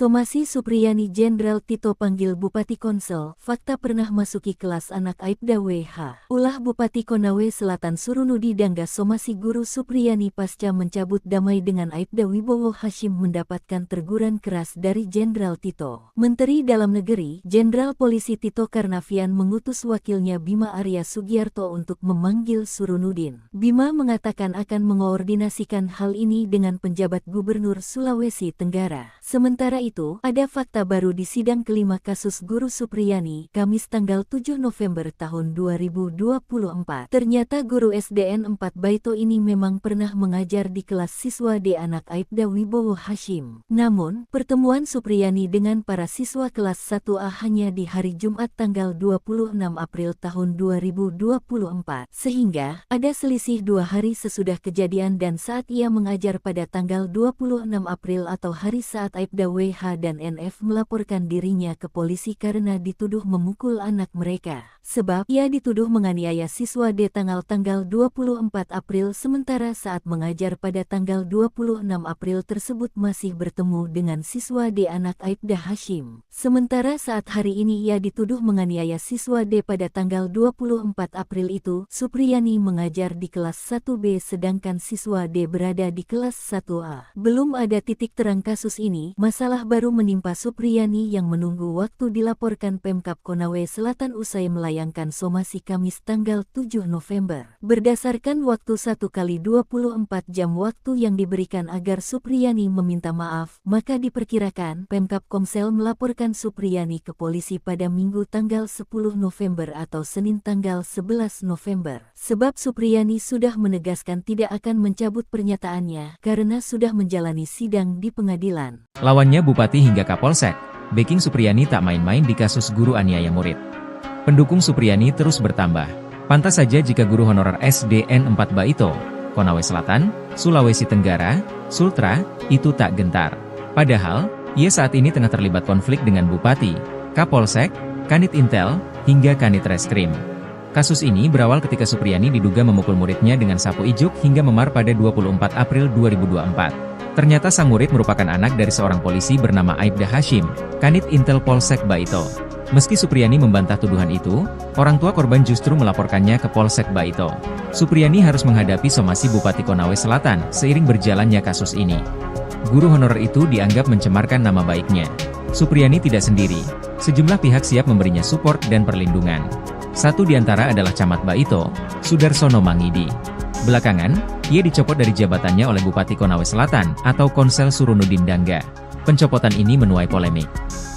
Somasi Supriyani Jenderal Tito panggil Bupati Konsel, fakta pernah masuki kelas anak Aibda WH. Ulah Bupati Konawe Selatan Surunudi Dangga somasi guru Supriyani pasca mencabut damai dengan Aibda Wibowo Hashim mendapatkan teguran keras dari Jenderal Tito. Menteri Dalam Negeri, Jenderal Polisi Tito Karnavian mengutus wakilnya Bima Arya Sugiarto untuk memanggil Surunudin. Bima mengatakan akan mengoordinasikan hal ini dengan penjabat Gubernur Sulawesi Tenggara. Sementara itu, ada fakta baru di sidang kelima kasus guru Supriyani, Kamis tanggal 7 November tahun 2024. Ternyata guru SDN 4 Baito ini memang pernah mengajar di kelas siswa D anak Aibda Wibowo Hashim. Namun, pertemuan Supriyani dengan para siswa kelas 1A hanya di hari Jumat tanggal 26 April tahun 2024. Sehingga, ada selisih 2 hari sesudah kejadian dan saat ia mengajar pada tanggal 26 April atau hari saat Aibda WH dan NF melaporkan dirinya ke polisi karena dituduh memukul anak mereka. Sebab ia dituduh menganiaya siswa D tanggal 24 April sementara saat mengajar pada tanggal 26 April tersebut masih bertemu dengan siswa D anak Aibda Hashim. Sementara saat hari ini ia dituduh menganiaya siswa D pada tanggal 24 April itu, Supriyani mengajar di kelas 1B sedangkan siswa D berada di kelas 1A. Belum ada titik terang kasus ini, masalah baru menimpa Supriyani yang menunggu waktu dilaporkan Pemkab Konawe Selatan usai melayangkan somasi Kamis tanggal 7 November. Berdasarkan waktu 1x24 jam waktu yang diberikan agar Supriyani meminta maaf, maka diperkirakan Pemkab Komsel melaporkan Supriyani ke polisi pada Minggu tanggal 10 November atau Senin tanggal 11 November. Sebab Supriyani sudah menegaskan tidak akan mencabut pernyataannya karena sudah menjalani sidang di pengadilan. Lawannya Bupati hingga Kapolsek, backing Supriyani tak main-main di kasus guru aniaya murid. Pendukung Supriyani terus bertambah. Pantas saja jika guru honorer SDN 4 Baito, Konawe Selatan, Sulawesi Tenggara, Sultra, itu tak gentar. Padahal, ia saat ini tengah terlibat konflik dengan Bupati, Kapolsek, Kanit Intel, hingga Kanit Reskrim. Kasus ini berawal ketika Supriyani diduga memukul muridnya dengan sapu ijuk hingga memar pada 24 April 2024. Ternyata sang murid merupakan anak dari seorang polisi bernama Aibda Hashim, Kanit Intel Polsek Baito. Meski Supriyani membantah tuduhan itu, orang tua korban justru melaporkannya ke Polsek Baito. Supriyani harus menghadapi somasi Bupati Konawe Selatan seiring berjalannya kasus ini. Guru honorer itu dianggap mencemarkan nama baiknya. Supriyani tidak sendiri, sejumlah pihak siap memberinya support dan perlindungan. Satu di antara adalah Camat Baito, Sudarsono Mangidi. Belakangan, ia dicopot dari jabatannya oleh Bupati Konawe Selatan atau Konsel Surunudin Dangga. Pencopotan ini menuai polemik.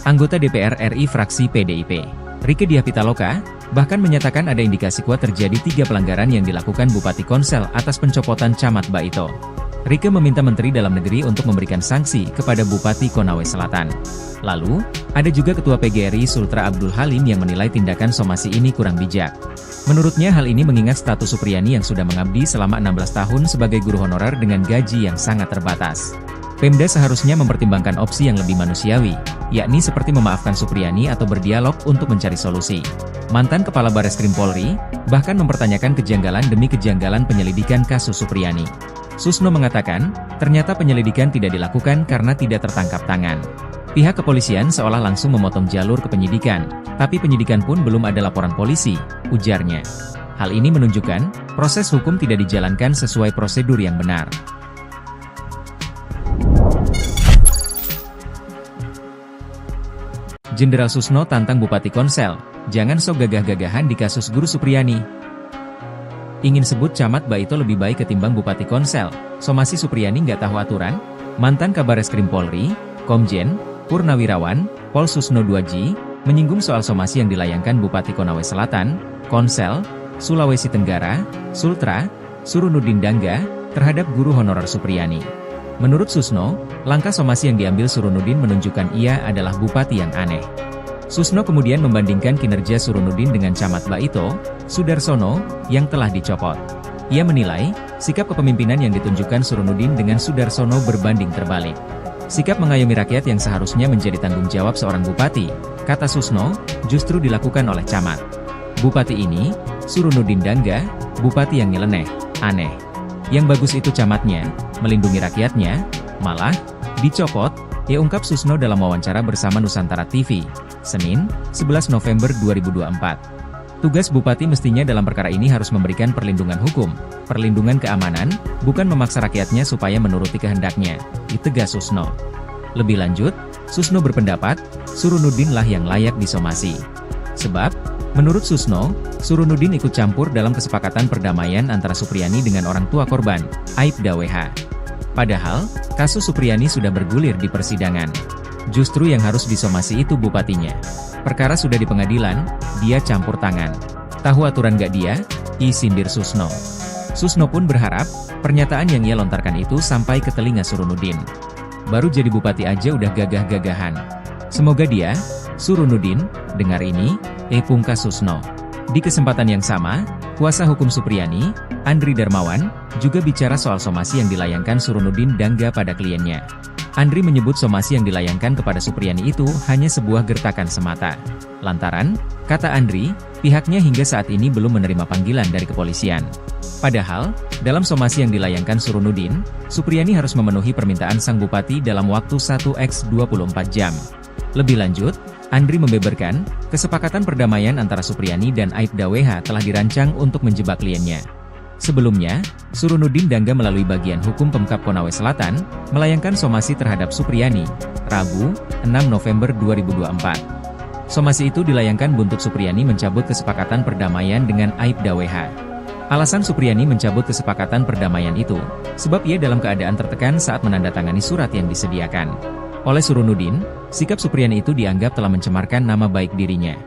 Anggota DPR RI fraksi PDIP, Rieke Diah Pitaloka, bahkan menyatakan ada indikasi kuat terjadi 3 pelanggaran yang dilakukan Bupati Konsel atas pencopotan Camat Baito. Rieke meminta Menteri Dalam Negeri untuk memberikan sanksi kepada Bupati Konawe Selatan. Lalu, ada juga Ketua PGRI Sultra Abdul Halim yang menilai tindakan somasi ini kurang bijak. Menurutnya hal ini mengingat status Supriyani yang sudah mengabdi selama 16 tahun sebagai guru honorer dengan gaji yang sangat terbatas. Pemda seharusnya mempertimbangkan opsi yang lebih manusiawi, yakni seperti memaafkan Supriyani atau berdialog untuk mencari solusi. Mantan Kepala Bareskrim Polri, bahkan mempertanyakan kejanggalan demi kejanggalan penyelidikan kasus Supriyani. Susno mengatakan, ternyata penyelidikan tidak dilakukan karena tidak tertangkap tangan. Pihak kepolisian seolah langsung memotong jalur ke penyidikan, tapi penyidikan pun belum ada laporan polisi, ujarnya. Hal ini menunjukkan, proses hukum tidak dijalankan sesuai prosedur yang benar. Jenderal Susno tantang Bupati Konsel, jangan sok gagah-gagahan di kasus guru Supriyani. Ingin sebut Camat Baito lebih baik ketimbang Bupati Konsel, somasi Supriyani nggak tahu aturan? Mantan Kabareskrim Polri, Komjen Purnawirawan, Pol Susno 2G, menyinggung soal somasi yang dilayangkan Bupati Konawe Selatan, Konsel, Sulawesi Tenggara, Sultra, Surunudin Dangga, terhadap guru honorer Supriyani. Menurut Susno, langkah somasi yang diambil Surunudin menunjukkan ia adalah bupati yang aneh. Susno kemudian membandingkan kinerja Surunudin dengan Camat Baito, Sudarsono, yang telah dicopot. Ia menilai, sikap kepemimpinan yang ditunjukkan Surunudin dengan Sudarsono berbanding terbalik. Sikap mengayomi rakyat yang seharusnya menjadi tanggung jawab seorang bupati, kata Susno, justru dilakukan oleh camat. Bupati ini, Surunudin Dangga, bupati yang nyeleneh, aneh. Yang bagus itu camatnya, melindungi rakyatnya, malah dicopot, ia ungkap Susno dalam wawancara bersama Nusantara TV, Senin, 11 November 2024. Tugas bupati mestinya dalam perkara ini harus memberikan perlindungan hukum, perlindungan keamanan, bukan memaksa rakyatnya supaya menuruti kehendaknya, ditegas Susno. Lebih lanjut, Susno berpendapat, Surunudin lah yang layak disomasi. Sebab, menurut Susno, Surunudin ikut campur dalam kesepakatan perdamaian antara Supriyani dengan orang tua korban, Aibda WH. Padahal, kasus Supriyani sudah bergulir di persidangan. Justru yang harus disomasi itu bupatinya. Perkara sudah di pengadilan, dia campur tangan. Tahu aturan gak dia? Sindir Susno. Susno pun berharap, pernyataan yang ia lontarkan itu sampai ke telinga Surunudin. Baru jadi bupati aja udah gagah-gagahan. Semoga dia, Surunudin, dengar ini, pungkas Susno. Di kesempatan yang sama, kuasa hukum Supriyani, Andri Darmawan, juga bicara soal somasi yang dilayangkan Surunudin Dangga pada kliennya. Andri menyebut somasi yang dilayangkan kepada Supriyani itu hanya sebuah gertakan semata. Lantaran, kata Andri, pihaknya hingga saat ini belum menerima panggilan dari kepolisian. Padahal, dalam somasi yang dilayangkan Surunudin, Supriyani harus memenuhi permintaan sang bupati dalam waktu 1x24 jam. Lebih lanjut, Andri membeberkan, kesepakatan perdamaian antara Supriyani dan Aibda WH telah dirancang untuk menjebak kliennya. Sebelumnya, Surunudin Dangga melalui bagian hukum Pemkab Konawe Selatan, melayangkan somasi terhadap Supriyani, Rabu, 6 November 2024. Somasi itu dilayangkan buntut Supriyani mencabut kesepakatan perdamaian dengan Aibda WH. Alasan Supriyani mencabut kesepakatan perdamaian itu, sebab ia dalam keadaan tertekan saat menandatangani surat yang disediakan oleh Surunudin. Sikap Supriyani itu dianggap telah mencemarkan nama baik dirinya.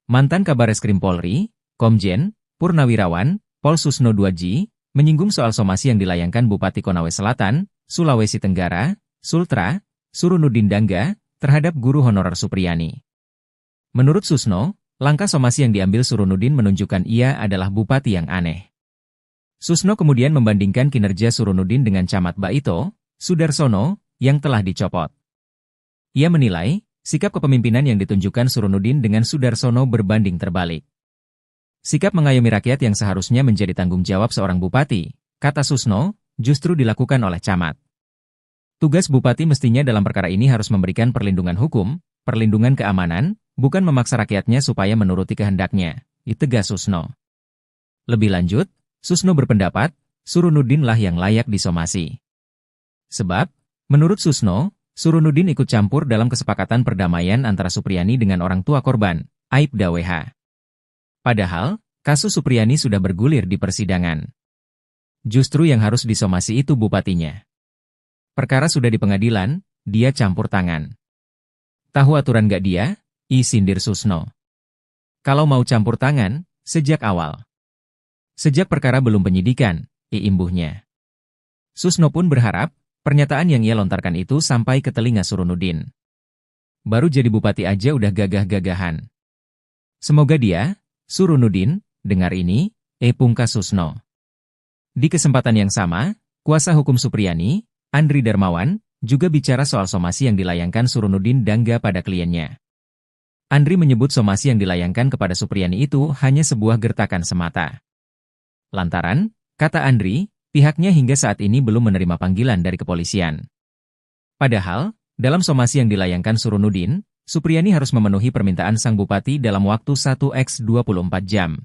Mantan Kabareskrim Polri, Komjen Purnawirawan Pol Susno Duaji, menyinggung soal somasi yang dilayangkan Bupati Konawe Selatan, Sulawesi Tenggara, Sultra, Surunudin Dangga, terhadap guru honorer Supriyani. Menurut Susno, langkah somasi yang diambil Surunudin menunjukkan ia adalah bupati yang aneh. Susno kemudian membandingkan kinerja Surunudin dengan Camat Baito, Sudarsono, yang telah dicopot. Ia menilai, sikap kepemimpinan yang ditunjukkan Surunudin dengan Sudarsono berbanding terbalik. Sikap mengayomi rakyat yang seharusnya menjadi tanggung jawab seorang bupati, kata Susno, justru dilakukan oleh camat. Tugas bupati mestinya dalam perkara ini harus memberikan perlindungan hukum, perlindungan keamanan, bukan memaksa rakyatnya supaya menuruti kehendaknya, tegas Susno. Lebih lanjut, Susno berpendapat, Surunudin lah yang layak disomasi. Sebab, menurut Susno, Surunudin ikut campur dalam kesepakatan perdamaian antara Supriyani dengan orang tua korban, Aibda WH. Padahal, kasus Supriyani sudah bergulir di persidangan. Justru yang harus disomasi itu bupatinya. Perkara sudah di pengadilan, dia campur tangan. Tahu aturan gak dia? Sindir Susno. Kalau mau campur tangan, sejak awal. Sejak perkara belum penyidikan, imbuhnya. Susno pun berharap, pernyataan yang ia lontarkan itu sampai ke telinga Surunudin. Baru jadi bupati aja udah gagah-gagahan. Semoga dia, Surunudin, dengar ini, pungkas Susno. Di kesempatan yang sama, kuasa hukum Supriyani, Andri Darmawan, juga bicara soal somasi yang dilayangkan Surunudin Dangga pada kliennya. Andri menyebut somasi yang dilayangkan kepada Supriyani itu hanya sebuah gertakan semata. Lantaran, kata Andri, pihaknya hingga saat ini belum menerima panggilan dari kepolisian. Padahal, dalam somasi yang dilayangkan Surunudin, Supriyani harus memenuhi permintaan sang bupati dalam waktu 1x24 jam.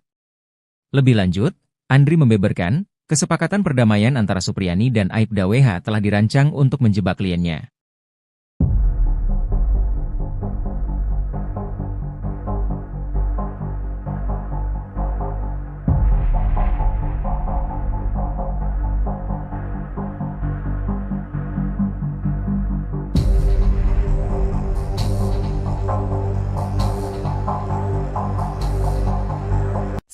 Lebih lanjut, Andri membeberkan, kesepakatan perdamaian antara Supriyani dan Aibda WH telah dirancang untuk menjebak kliennya.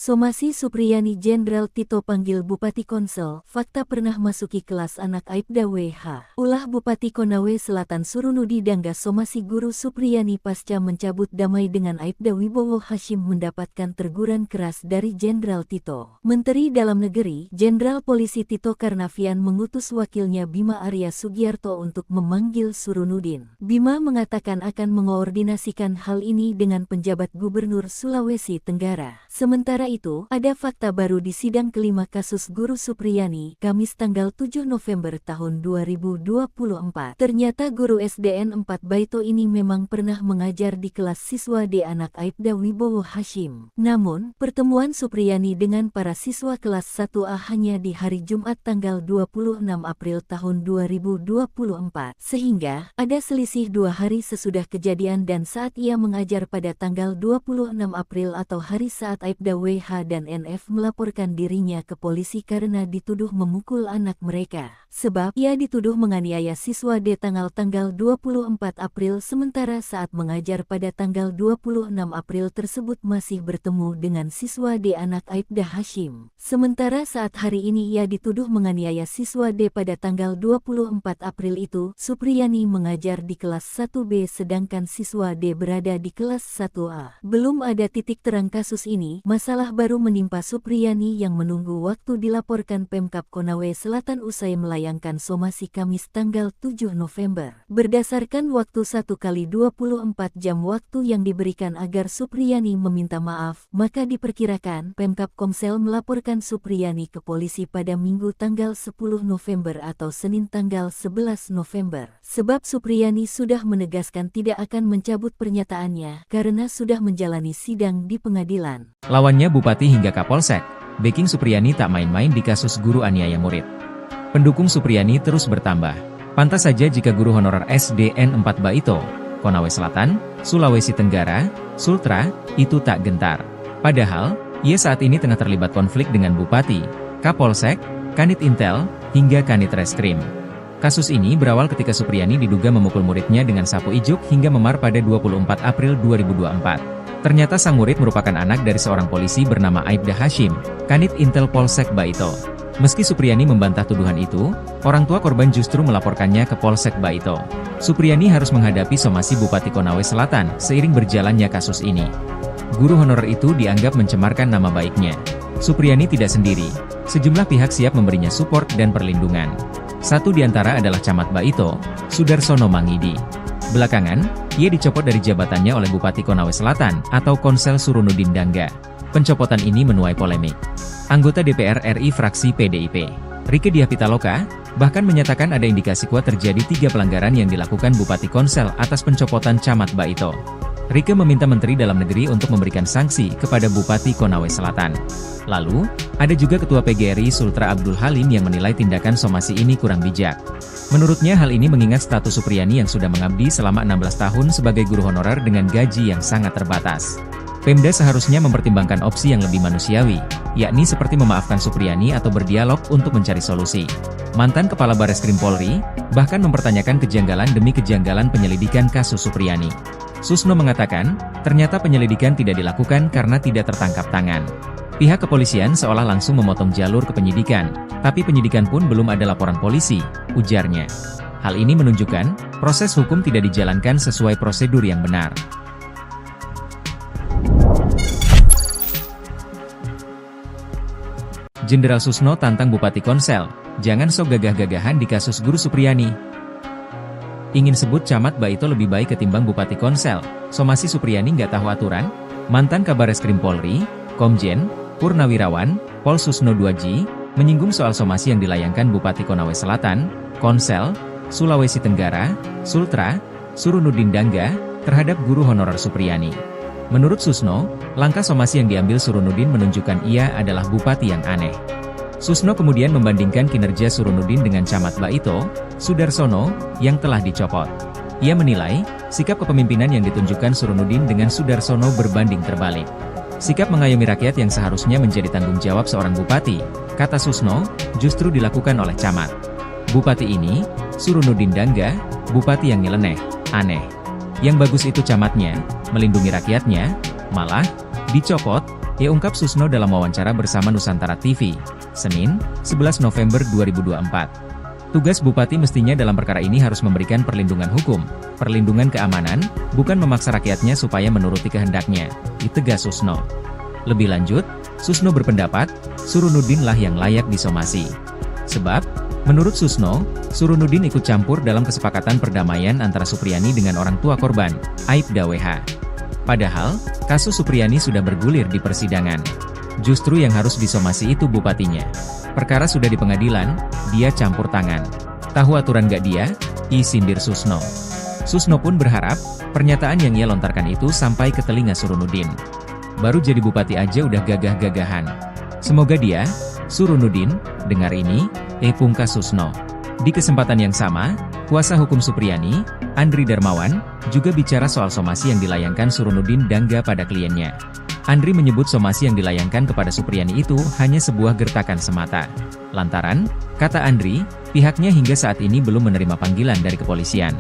Somasi Supriyani Jenderal Tito panggil Bupati Konsel, fakta pernah masuki kelas anak Aibda WH. Ulah Bupati Konawe Selatan Surunudi Dangga somasi guru Supriyani pasca mencabut damai dengan Aibda Wibowo Hashim mendapatkan teguran keras dari Jenderal Tito. Menteri Dalam Negeri, Jenderal Polisi Tito Karnavian mengutus wakilnya Bima Arya Sugiarto untuk memanggil Surunudin. Bima mengatakan akan mengoordinasikan hal ini dengan penjabat Gubernur Sulawesi Tenggara. Sementara itu, ada fakta baru di sidang kelima kasus guru Supriyani, Kamis tanggal 7 November tahun 2024. Ternyata guru SDN 4 Baito ini memang pernah mengajar di kelas siswa D anak Aibda Wibowo Hashim. Namun, pertemuan Supriyani dengan para siswa kelas 1A hanya di hari Jumat tanggal 26 April tahun 2024. Sehingga, ada selisih 2 hari sesudah kejadian dan saat ia mengajar pada tanggal 26 April atau hari saat Aibda WH dan NF melaporkan dirinya ke polisi karena dituduh memukul anak mereka. Sebab ia dituduh menganiaya siswa D tanggal 24 April sementara saat mengajar pada tanggal 26 April tersebut masih bertemu dengan siswa D anak Aibda Hashim. Sementara saat hari ini ia dituduh menganiaya siswa D pada tanggal 24 April itu, Supriyani mengajar di kelas 1B sedangkan siswa D berada di kelas 1A. Belum ada titik terang kasus ini, masalah Musibah baru menimpa Supriyani yang menunggu waktu dilaporkan Pemkab Konawe Selatan usai melayangkan somasi Kamis tanggal 7 November. Berdasarkan waktu 1x24 jam waktu yang diberikan agar Supriyani meminta maaf, maka diperkirakan Pemkab Komsel melaporkan Supriyani ke polisi pada Minggu tanggal 10 November atau Senin tanggal 11 November. Sebab Supriyani sudah menegaskan tidak akan mencabut pernyataannya karena sudah menjalani sidang di pengadilan. Lawannya Bupati hingga Kapolsek, backing Supriyani tak main-main di kasus guru aniaya murid. Pendukung Supriyani terus bertambah. Pantas saja jika guru honorer SDN 4 Baito, Konawe Selatan, Sulawesi Tenggara, Sultra, itu tak gentar. Padahal, ia saat ini tengah terlibat konflik dengan Bupati, Kapolsek, Kanit Intel, hingga Kanit Reskrim. Kasus ini berawal ketika Supriyani diduga memukul muridnya dengan sapu ijuk hingga memar pada 24 April 2024. Ternyata sang murid merupakan anak dari seorang polisi bernama Aibda Hashim, Kanit Intel Polsek Baito. Meski Supriyani membantah tuduhan itu, orang tua korban justru melaporkannya ke Polsek Baito. Supriyani harus menghadapi somasi Bupati Konawe Selatan seiring berjalannya kasus ini. Guru honorer itu dianggap mencemarkan nama baiknya. Supriyani tidak sendiri, sejumlah pihak siap memberinya support dan perlindungan. Satu di antara adalah Camat Baito, Sudarsono Mangidi. Belakangan, ia dicopot dari jabatannya oleh Bupati Konawe Selatan atau Konsel Surunudin Dangga. Pencopotan ini menuai polemik. Anggota DPR RI fraksi PDIP, Rieke Diah Pitaloka, bahkan menyatakan ada indikasi kuat terjadi 3 pelanggaran yang dilakukan Bupati Konsel atas pencopotan Camat Baito. Rieke meminta Menteri Dalam Negeri untuk memberikan sanksi kepada Bupati Konawe Selatan. Lalu, ada juga Ketua PGRI Sultra Abdul Halim yang menilai tindakan somasi ini kurang bijak. Menurutnya hal ini mengingat status Supriyani yang sudah mengabdi selama 16 tahun sebagai guru honorer dengan gaji yang sangat terbatas. Pemda seharusnya mempertimbangkan opsi yang lebih manusiawi, yakni seperti memaafkan Supriyani atau berdialog untuk mencari solusi. Mantan Kepala Bareskrim Polri, bahkan mempertanyakan kejanggalan demi kejanggalan penyelidikan kasus Supriyani. Susno mengatakan, ternyata penyelidikan tidak dilakukan karena tidak tertangkap tangan. Pihak kepolisian seolah langsung memotong jalur ke penyidikan, tapi penyidikan pun belum ada laporan polisi, ujarnya. Hal ini menunjukkan, proses hukum tidak dijalankan sesuai prosedur yang benar. Jenderal Susno tantang Bupati Konsel, jangan sok gagah-gagahan di kasus guru Supriyani. Ingin sebut Camat Baito lebih baik ketimbang Bupati Konsel, somasi Supriyani nggak tahu aturan? Mantan Kabareskrim Polri, Komjen Purnawirawan, Pol Susno Duaji, menyinggung soal somasi yang dilayangkan Bupati Konawe Selatan, Konsel, Sulawesi Tenggara, Sultra, Surunudin Dangga, terhadap guru honorer Supriyani. Menurut Susno, langkah somasi yang diambil Surunudin menunjukkan ia adalah bupati yang aneh. Susno kemudian membandingkan kinerja Surunudin dengan Camat Baito, Sudarsono, yang telah dicopot. Ia menilai, sikap kepemimpinan yang ditunjukkan Surunudin dengan Sudarsono berbanding terbalik. Sikap mengayomi rakyat yang seharusnya menjadi tanggung jawab seorang bupati, kata Susno, justru dilakukan oleh camat. Bupati ini, Surunudin Dangga, bupati yang nyeleneh, aneh. Yang bagus itu camatnya, melindungi rakyatnya, malah, dicopot, ia ungkap Susno dalam wawancara bersama Nusantara TV, Senin, 11 November 2024. Tugas bupati mestinya dalam perkara ini harus memberikan perlindungan hukum, perlindungan keamanan, bukan memaksa rakyatnya supaya menuruti kehendaknya, ditegas Susno. Lebih lanjut, Susno berpendapat, Surunudin lah yang layak disomasi. Sebab, menurut Susno, Surunudin ikut campur dalam kesepakatan perdamaian antara Supriyani dengan orang tua korban, Aibda WH. Padahal, kasus Supriyani sudah bergulir di persidangan. Justru yang harus disomasi itu bupatinya. Perkara sudah di pengadilan, dia campur tangan. Tahu aturan gak dia? Sindir Susno. Susno pun berharap, pernyataan yang ia lontarkan itu sampai ke telinga Surunudin. Baru jadi bupati aja udah gagah-gagahan. Semoga dia, Surunudin, dengar ini, pungkas Susno. Di kesempatan yang sama, kuasa hukum Supriyani, Andri Darmawan, juga bicara soal somasi yang dilayangkan Surunudin Dangga pada kliennya. Andri menyebut somasi yang dilayangkan kepada Supriyani itu hanya sebuah gertakan semata. Lantaran, kata Andri, pihaknya hingga saat ini belum menerima panggilan dari kepolisian.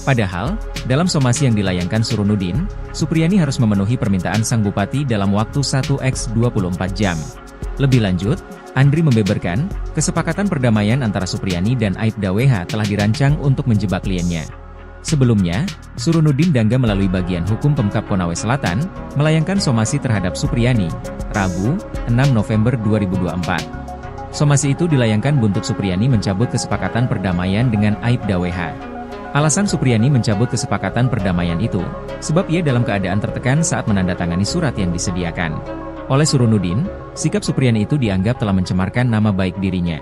Padahal, dalam somasi yang dilayangkan Surunudin, Supriyani harus memenuhi permintaan sang bupati dalam waktu 1x24 jam. Lebih lanjut, Andri membeberkan, kesepakatan perdamaian antara Supriyani dan Aibda WH telah dirancang untuk menjebak kliennya. Sebelumnya, Surunudin Dangga melalui bagian hukum Pemkab Konawe Selatan, melayangkan somasi terhadap Supriyani, Rabu, 6 November 2024. Somasi itu dilayangkan buntut Supriyani mencabut kesepakatan perdamaian dengan Aibda WH. Alasan Supriyani mencabut kesepakatan perdamaian itu, sebab ia dalam keadaan tertekan saat menandatangani surat yang disediakan oleh Surunudin. Sikap Supriyani itu dianggap telah mencemarkan nama baik dirinya.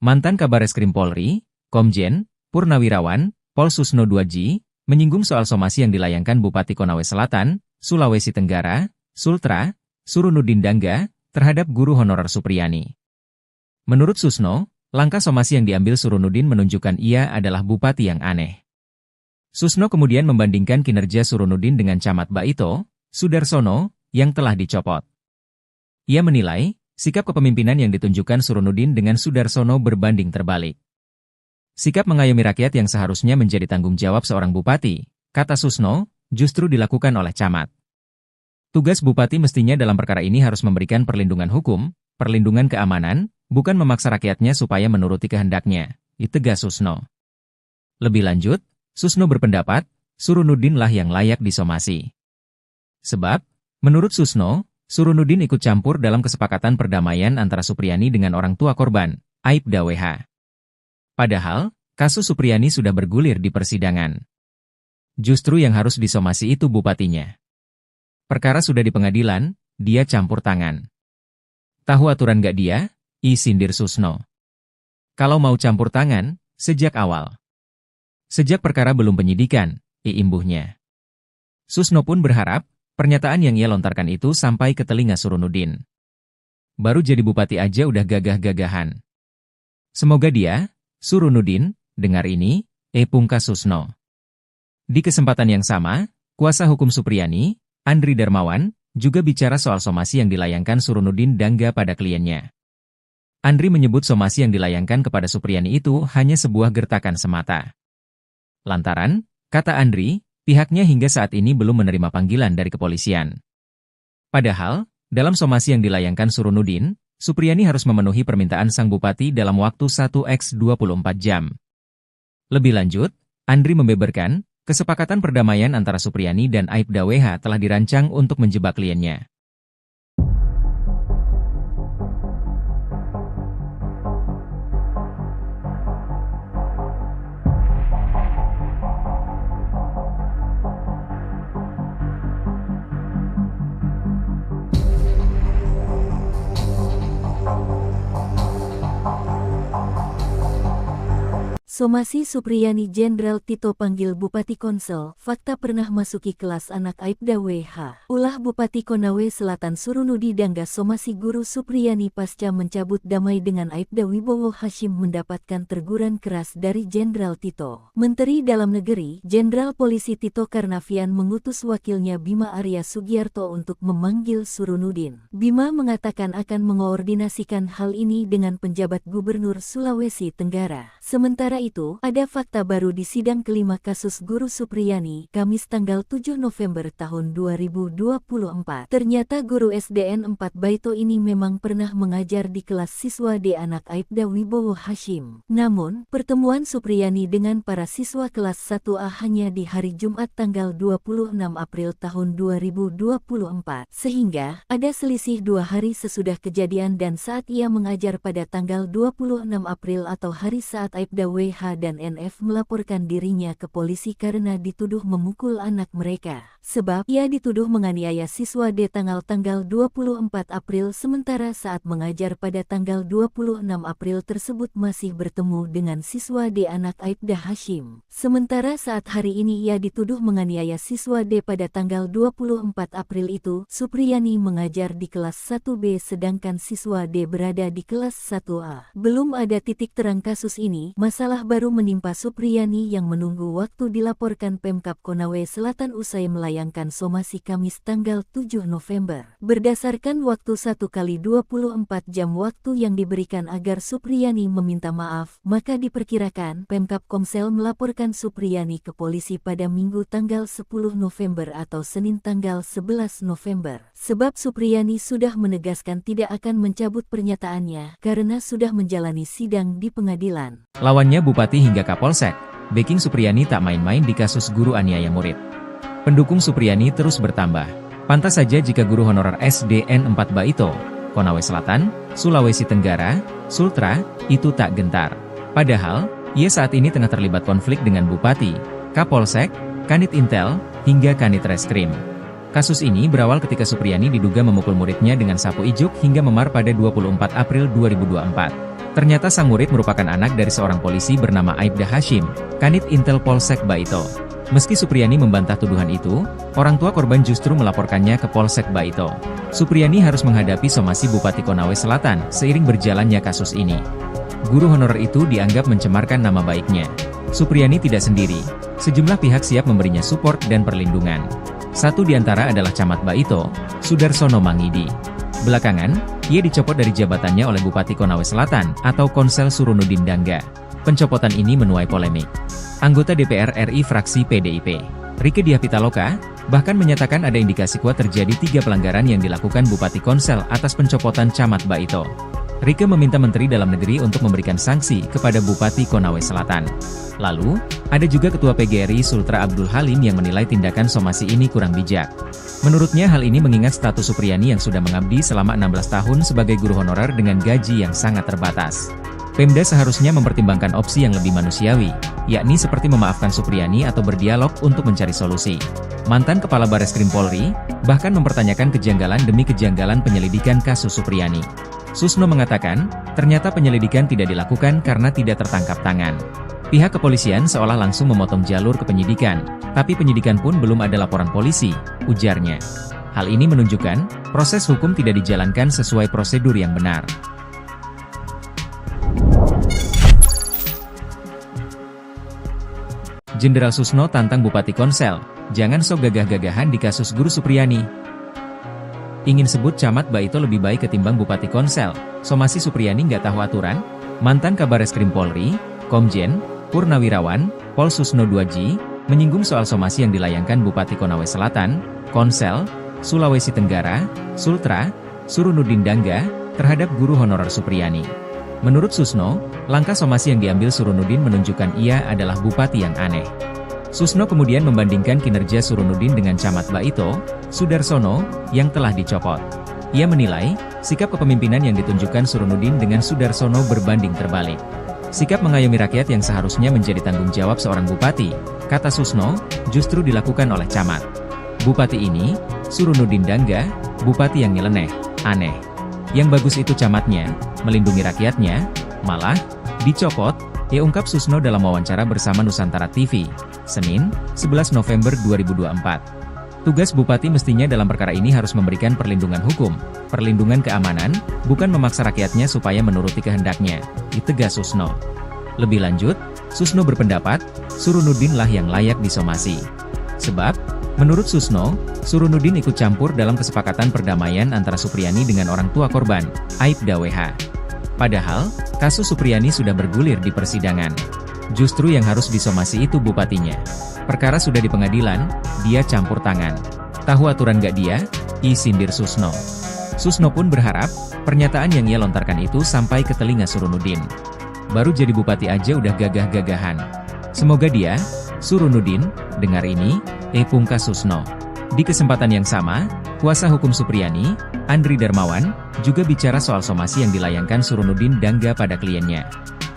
Mantan Kabareskrim Polri, Komjen Purnawirawan Pol Susno 2J, menyinggung soal somasi yang dilayangkan Bupati Konawe Selatan, Sulawesi Tenggara, Sultra, Surunudin Dangga, terhadap guru honorer Supriyani. Menurut Susno, langkah somasi yang diambil Surunudin menunjukkan ia adalah bupati yang aneh. Susno kemudian membandingkan kinerja Surunudin dengan Camat Baito, Sudarsono, yang telah dicopot. Ia menilai, sikap kepemimpinan yang ditunjukkan Surunudin dengan Sudarsono berbanding terbalik. Sikap mengayomi rakyat yang seharusnya menjadi tanggung jawab seorang bupati, kata Susno, justru dilakukan oleh camat. Tugas bupati mestinya dalam perkara ini harus memberikan perlindungan hukum, perlindungan keamanan, bukan memaksa rakyatnya supaya menuruti kehendaknya, tegas Susno. Lebih lanjut, Susno berpendapat, Surunudin lah yang layak disomasi. Sebab, menurut Susno, Surunudin ikut campur dalam kesepakatan perdamaian antara Supriyani dengan orang tua korban, Aibda WH. Padahal, kasus Supriyani sudah bergulir di persidangan. Justru yang harus disomasi itu bupatinya. Perkara sudah di pengadilan, dia campur tangan. Tahu aturan gak dia? Sindir Susno. Kalau mau campur tangan, sejak awal. Sejak perkara belum penyidikan, imbuhnya. Susno pun berharap, pernyataan yang ia lontarkan itu sampai ke telinga Surunudin. Baru jadi bupati aja udah gagah-gagahan. Semoga dia, Surunudin, dengar ini, pungkas Susno. Di kesempatan yang sama, kuasa hukum Supriyani, Andri Darmawan, juga bicara soal somasi yang dilayangkan Surunudin Dangga pada kliennya. Andri menyebut somasi yang dilayangkan kepada Supriyani itu hanya sebuah gertakan semata. Lantaran, kata Andri, pihaknya hingga saat ini belum menerima panggilan dari kepolisian. Padahal, dalam somasi yang dilayangkan Surunudin, Supriyani harus memenuhi permintaan sang bupati dalam waktu 1x24 jam. Lebih lanjut, Andri membeberkan, kesepakatan perdamaian antara Supriyani dan Aibda WH telah dirancang untuk menjebak kliennya. Somasi Supriyani Jenderal Tito panggil Bupati Konsel, fakta pernah masuki kelas anak Aibda WH. Ulah Bupati Konawe Selatan Surunudi Dangga somasi guru Supriyani pasca mencabut damai dengan Aibda Wibowo Hashim mendapatkan teguran keras dari Jenderal Tito. Menteri Dalam Negeri, Jenderal Polisi Tito Karnavian mengutus wakilnya Bima Arya Sugiarto untuk memanggil Surunudin. Bima mengatakan akan mengoordinasikan hal ini dengan penjabat Gubernur Sulawesi Tenggara. Sementara itu, ada fakta baru di sidang kelima kasus guru Supriyani, Kamis tanggal 7 November tahun 2024. Ternyata guru SDN 4 Baito ini memang pernah mengajar di kelas siswa D anak Aibda Wibowo Hashim. Namun, pertemuan Supriyani dengan para siswa kelas 1A hanya di hari Jumat tanggal 26 April tahun 2024. Sehingga, ada selisih 2 hari sesudah kejadian dan saat ia mengajar pada tanggal 26 April atau hari saat Aibda WH dan NF melaporkan dirinya ke polisi karena dituduh memukul anak mereka. Sebab ia dituduh menganiaya siswa D tanggal 24 April sementara saat mengajar pada tanggal 26 April tersebut masih bertemu dengan siswa D anak Aibda Hashim. Sementara saat hari ini ia dituduh menganiaya siswa D pada tanggal 24 April itu, Supriyani mengajar di kelas 1B sedangkan siswa D berada di kelas 1A. Belum ada titik terang kasus ini, masalah Musibah baru menimpa Supriyani yang menunggu waktu dilaporkan Pemkab Konawe Selatan usai melayangkan somasi Kamis tanggal 7 November. Berdasarkan waktu 1x24 jam waktu yang diberikan agar Supriyani meminta maaf, maka diperkirakan Pemkab Komsel melaporkan Supriyani ke polisi pada Minggu tanggal 10 November atau Senin tanggal 11 November. Sebab Supriyani sudah menegaskan tidak akan mencabut pernyataannya karena sudah menjalani sidang di pengadilan. Lawannya Bupati hingga Kapolsek, backing Supriyani tak main-main di kasus guru aniaya murid. Pendukung Supriyani terus bertambah. Pantas saja jika guru honorer SDN 4 Baito, Konawe Selatan, Sulawesi Tenggara, Sultra, itu tak gentar. Padahal, ia saat ini tengah terlibat konflik dengan Bupati, Kapolsek, Kanit Intel, hingga Kanit Reskrim. Kasus ini berawal ketika Supriyani diduga memukul muridnya dengan sapu ijuk hingga memar pada 24 April 2024. Ternyata sang murid merupakan anak dari seorang polisi bernama Aibda Hashim, Kanit Intel Polsek Baito. Meski Supriyani membantah tuduhan itu, orang tua korban justru melaporkannya ke Polsek Baito. Supriyani harus menghadapi somasi Bupati Konawe Selatan seiring berjalannya kasus ini. Guru honorer itu dianggap mencemarkan nama baiknya. Supriyani tidak sendiri. Sejumlah pihak siap memberinya support dan perlindungan. Satu di antara adalah Camat Baito, Sudarsono Mangidi. Belakangan, ia dicopot dari jabatannya oleh Bupati Konawe Selatan atau Konsel Surunudin Dangga. Pencopotan ini menuai polemik. Anggota DPR RI fraksi PDIP, Rieke Diah Pitaloka, bahkan menyatakan ada indikasi kuat terjadi 3 pelanggaran yang dilakukan Bupati Konsel atas pencopotan Camat Baito. Rieke meminta Menteri Dalam Negeri untuk memberikan sanksi kepada Bupati Konawe Selatan. Lalu, ada juga Ketua PGRI Sultra Abdul Halim yang menilai tindakan somasi ini kurang bijak. Menurutnya hal ini mengingat status Supriyani yang sudah mengabdi selama 16 tahun sebagai guru honorer dengan gaji yang sangat terbatas. Pemda seharusnya mempertimbangkan opsi yang lebih manusiawi, yakni seperti memaafkan Supriyani atau berdialog untuk mencari solusi. Mantan Kepala Bareskrim Polri, bahkan mempertanyakan kejanggalan demi kejanggalan penyelidikan kasus Supriyani. Susno mengatakan, ternyata penyelidikan tidak dilakukan karena tidak tertangkap tangan. Pihak kepolisian seolah langsung memotong jalur ke penyidikan, tapi penyidikan pun belum ada laporan polisi, ujarnya. Hal ini menunjukkan, proses hukum tidak dijalankan sesuai prosedur yang benar. Jenderal Susno tantang Bupati Konsel, jangan sok gagah-gagahan di kasus guru Supriyani. Ingin sebut Camat Baito lebih baik ketimbang Bupati Konsel, somasi Supriyani nggak tahu aturan? Mantan Kabareskrim Polri, Komjen, Purnawirawan, Pol Susno 2G, menyinggung soal somasi yang dilayangkan Bupati Konawe Selatan, Konsel, Sulawesi Tenggara, Sultra, Surunudin Dangga, terhadap guru honorer Supriyani. Menurut Susno, langkah somasi yang diambil Surunudin menunjukkan ia adalah bupati yang aneh. Susno kemudian membandingkan kinerja Surunudin dengan Camat Baito, Sudarsono, yang telah dicopot. Ia menilai, sikap kepemimpinan yang ditunjukkan Surunudin dengan Sudarsono berbanding terbalik. Sikap mengayomi rakyat yang seharusnya menjadi tanggung jawab seorang bupati, kata Susno, justru dilakukan oleh camat. Bupati ini, Surunudin Dangga, bupati yang nyeleneh, aneh. Yang bagus itu camatnya, melindungi rakyatnya, malah, dicopot, ya ungkap Susno dalam wawancara bersama Nusantara TV, Senin, 11 November 2024. Tugas bupati mestinya dalam perkara ini harus memberikan perlindungan hukum, perlindungan keamanan, bukan memaksa rakyatnya supaya menuruti kehendaknya, ditegas Susno. Lebih lanjut, Susno berpendapat, Surunudin lah yang layak disomasi. Sebab, menurut Susno, Surunudin ikut campur dalam kesepakatan perdamaian antara Supriyani dengan orang tua korban, Aibda WH. Padahal, kasus Supriyani sudah bergulir di persidangan. Justru yang harus disomasi itu bupatinya. Perkara sudah di pengadilan, dia campur tangan. Tahu aturan gak dia? Sindir Susno. Susno pun berharap, pernyataan yang ia lontarkan itu sampai ke telinga Surunudin. Baru jadi bupati aja udah gagah-gagahan. Semoga dia, Surunudin, dengar ini, pungkas Susno. Di kesempatan yang sama, kuasa hukum Supriyani, Andri Darmawan, juga bicara soal somasi yang dilayangkan Surunudin Dangga pada kliennya.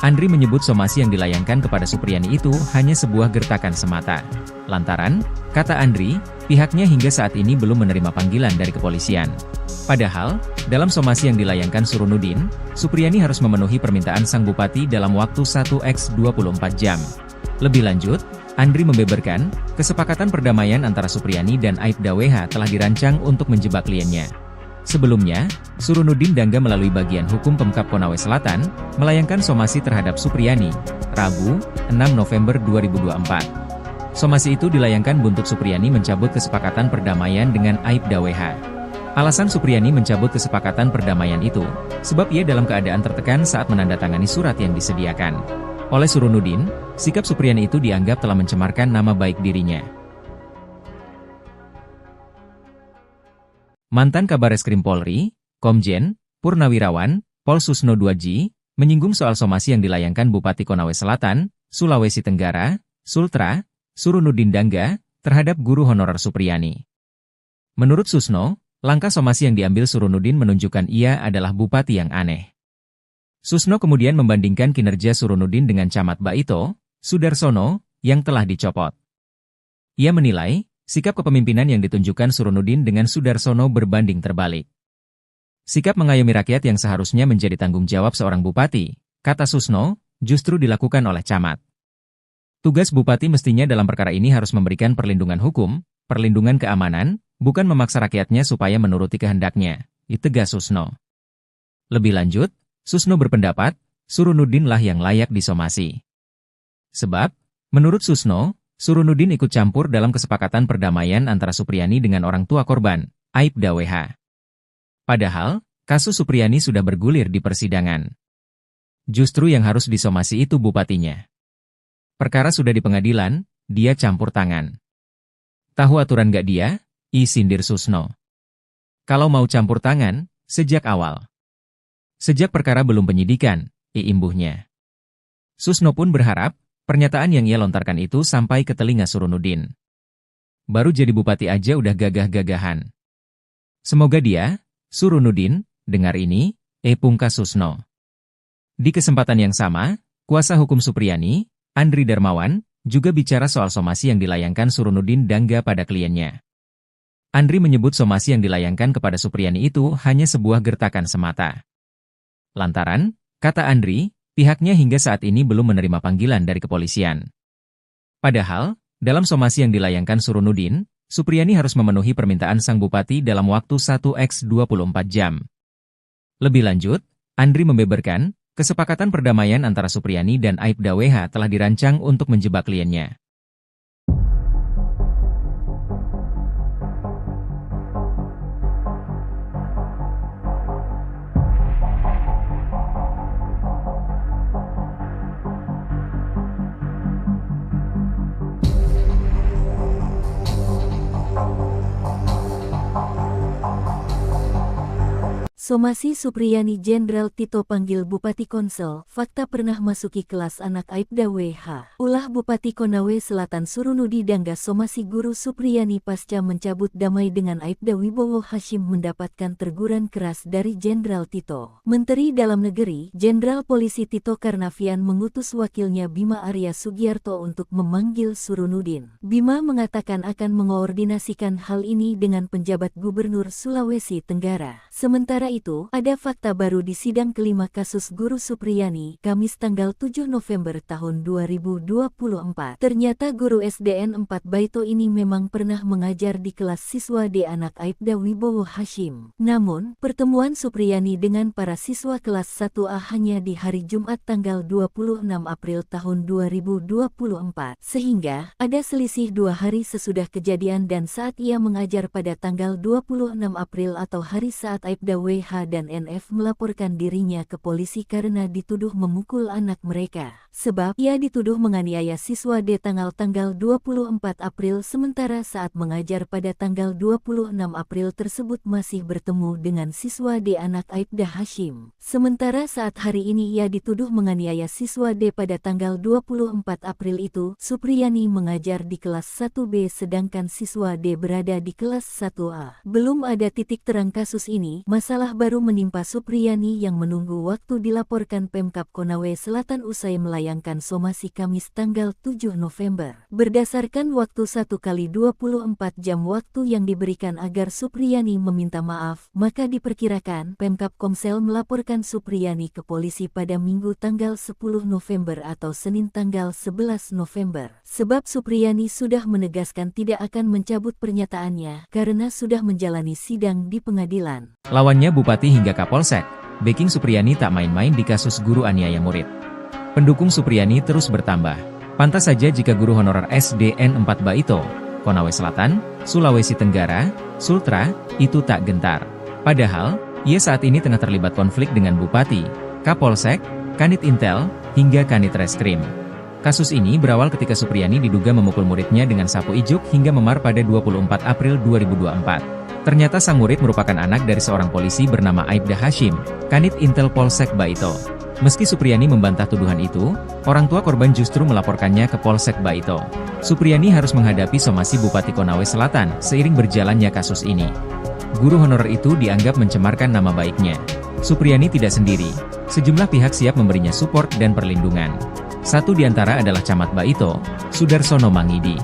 Andri menyebut somasi yang dilayangkan kepada Supriyani itu hanya sebuah gertakan semata. Lantaran, kata Andri, pihaknya hingga saat ini belum menerima panggilan dari kepolisian. Padahal, dalam somasi yang dilayangkan Surunudin, Supriyani harus memenuhi permintaan sang bupati dalam waktu 1x24 jam. Lebih lanjut, Andri membeberkan, kesepakatan perdamaian antara Supriyani dan Aibda WH telah dirancang untuk menjebak kliennya. Sebelumnya, Surunudin Dangga melalui bagian hukum Pemkab Konawe Selatan, melayangkan somasi terhadap Supriyani, Rabu, 6 November 2024. Somasi itu dilayangkan buntut Supriyani mencabut kesepakatan perdamaian dengan Aibda WH. Alasan Supriyani mencabut kesepakatan perdamaian itu, sebab ia dalam keadaan tertekan saat menandatangani surat yang disediakan. Oleh Surunudin, sikap Supriyani itu dianggap telah mencemarkan nama baik dirinya. Mantan Kabareskrim Polri, Komjen, Purnawirawan, Pol Susno 2J, menyinggung soal somasi yang dilayangkan Bupati Konawe Selatan, Sulawesi Tenggara, Sultra, Surunudin Dangga, terhadap guru honorer Supriyani. Menurut Susno, langkah somasi yang diambil Surunudin menunjukkan ia adalah bupati yang aneh. Susno kemudian membandingkan kinerja Surunudin dengan Camat Baito, Sudarsono, yang telah dicopot. Ia menilai, sikap kepemimpinan yang ditunjukkan Surunudin dengan Sudarsono berbanding terbalik. Sikap mengayomi rakyat yang seharusnya menjadi tanggung jawab seorang bupati, kata Susno, justru dilakukan oleh camat. Tugas bupati mestinya dalam perkara ini harus memberikan perlindungan hukum, perlindungan keamanan, bukan memaksa rakyatnya supaya menuruti kehendaknya, tegas Susno. Lebih lanjut, Susno berpendapat, Surunudin lah yang layak disomasi. Sebab, menurut Susno, Surunudin ikut campur dalam kesepakatan perdamaian antara Supriyani dengan orang tua korban, Aibda WH. Padahal, kasus Supriyani sudah bergulir di persidangan. Justru yang harus disomasi itu bupatinya. Perkara sudah di pengadilan, dia campur tangan. Tahu aturan gak dia? Sindir Susno. Kalau mau campur tangan, sejak awal. Sejak perkara belum penyidikan, imbuhnya. Susno pun berharap, pernyataan yang ia lontarkan itu sampai ke telinga Surunudin. Baru jadi bupati aja udah gagah-gagahan. Semoga dia, Surunudin, dengar ini, pungkas Susno. Di kesempatan yang sama, kuasa hukum Supriyani, Andri Darmawan, juga bicara soal somasi yang dilayangkan Surunudin Dangga pada kliennya. Andri menyebut somasi yang dilayangkan kepada Supriyani itu hanya sebuah gertakan semata. Lantaran, kata Andri, pihaknya hingga saat ini belum menerima panggilan dari kepolisian. Padahal, dalam somasi yang dilayangkan Surunudin, Supriyani harus memenuhi permintaan sang bupati dalam waktu 1x24 jam. Lebih lanjut, Andri membeberkan, kesepakatan perdamaian antara Supriyani dan Aibda WH telah dirancang untuk menjebak kliennya. Somasi Supriyani Jenderal Tito panggil Bupati Konsel, fakta pernah masuki kelas anak Aibda WH. Ulah Bupati Konawe Selatan Surunudi Dangga somasi guru Supriyani pasca mencabut damai dengan Aibda Wibowo Hashim mendapatkan teguran keras dari Jenderal Tito. Menteri Dalam Negeri, Jenderal Polisi Tito Karnavian mengutus wakilnya Bima Arya Sugiarto untuk memanggil Surunudin. Bima mengatakan akan mengoordinasikan hal ini dengan penjabat Gubernur Sulawesi Tenggara. Sementara itu, ada fakta baru di sidang kelima kasus guru Supriyani, Kamis tanggal 7 November tahun 2024. Ternyata guru SDN 4 Baito ini memang pernah mengajar di kelas siswa D anak Aibda Wibowo Hashim. Namun, pertemuan Supriyani dengan para siswa kelas 1A hanya di hari Jumat tanggal 26 April tahun 2024. Sehingga, ada selisih 2 hari sesudah kejadian dan saat ia mengajar pada tanggal 26 April atau hari saat Aibda WH dan NF melaporkan dirinya ke polisi karena dituduh memukul anak mereka. Sebab ia dituduh menganiaya siswa D tanggal 24 April sementara saat mengajar pada tanggal 26 April tersebut masih bertemu dengan siswa D anak Aibda Hashim. Sementara saat hari ini ia dituduh menganiaya siswa D pada tanggal 24 April itu, Supriyani mengajar di kelas 1B sedangkan siswa D berada di kelas 1A. Belum ada titik terang kasus ini, masalah baru menimpa Supriyani yang menunggu waktu dilaporkan Pemkab Konawe Selatan usai melayangkan somasi Kamis tanggal 7 November. Berdasarkan waktu 1x24 jam waktu yang diberikan agar Supriyani meminta maaf, maka diperkirakan Pemkab Komsel melaporkan Supriyani ke polisi pada Minggu tanggal 10 November atau Senin tanggal 11 November. Sebab Supriyani sudah menegaskan tidak akan mencabut pernyataannya karena sudah menjalani sidang di pengadilan. Lawannya Bupati hingga Kapolsek, backing Supriyani tak main-main di kasus guru aniaya murid. Pendukung Supriyani terus bertambah. Pantas saja jika guru honorer SDN 4 Baito, Konawe Selatan, Sulawesi Tenggara, Sultra, itu tak gentar. Padahal, ia saat ini tengah terlibat konflik dengan Bupati, Kapolsek, Kanit Intel, hingga Kanit Reskrim. Kasus ini berawal ketika Supriyani diduga memukul muridnya dengan sapu ijuk hingga memar pada 24 April 2024. Ternyata sang murid merupakan anak dari seorang polisi bernama Aibda Hashim, Kanit Intel Polsek Baito. Meski Supriyani membantah tuduhan itu, orang tua korban justru melaporkannya ke Polsek Baito. Supriyani harus menghadapi somasi Bupati Konawe Selatan seiring berjalannya kasus ini. Guru honorer itu dianggap mencemarkan nama baiknya. Supriyani tidak sendiri, sejumlah pihak siap memberinya support dan perlindungan. Satu di antara adalah Camat Baito, Sudarsono Mangidi.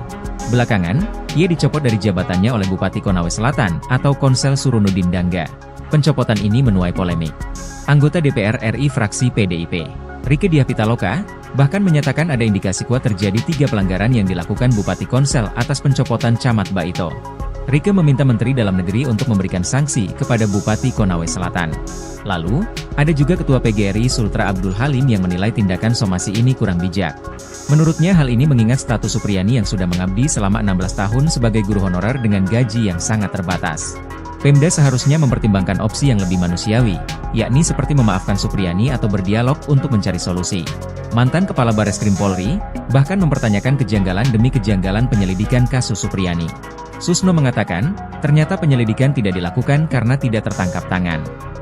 Belakangan, ia dicopot dari jabatannya oleh Bupati Konawe Selatan atau Konsel Surunudin Dangga. Pencopotan ini menuai polemik. Anggota DPR RI fraksi PDIP, Rieke Diah Pitaloka, bahkan menyatakan ada indikasi kuat terjadi 3 pelanggaran yang dilakukan Bupati Konsel atas pencopotan Camat Baito. Rieke meminta Menteri Dalam Negeri untuk memberikan sanksi kepada Bupati Konawe Selatan. Lalu, ada juga Ketua PGRI Sultra Abdul Halim yang menilai tindakan somasi ini kurang bijak. Menurutnya hal ini mengingat status Supriyani yang sudah mengabdi selama 16 tahun sebagai guru honorer dengan gaji yang sangat terbatas. Pemda seharusnya mempertimbangkan opsi yang lebih manusiawi, yakni seperti memaafkan Supriyani atau berdialog untuk mencari solusi. Mantan Kepala Bareskrim Polri, bahkan mempertanyakan kejanggalan demi kejanggalan penyelidikan kasus Supriyani. Susno mengatakan, ternyata penyelidikan tidak dilakukan karena tidak tertangkap tangan.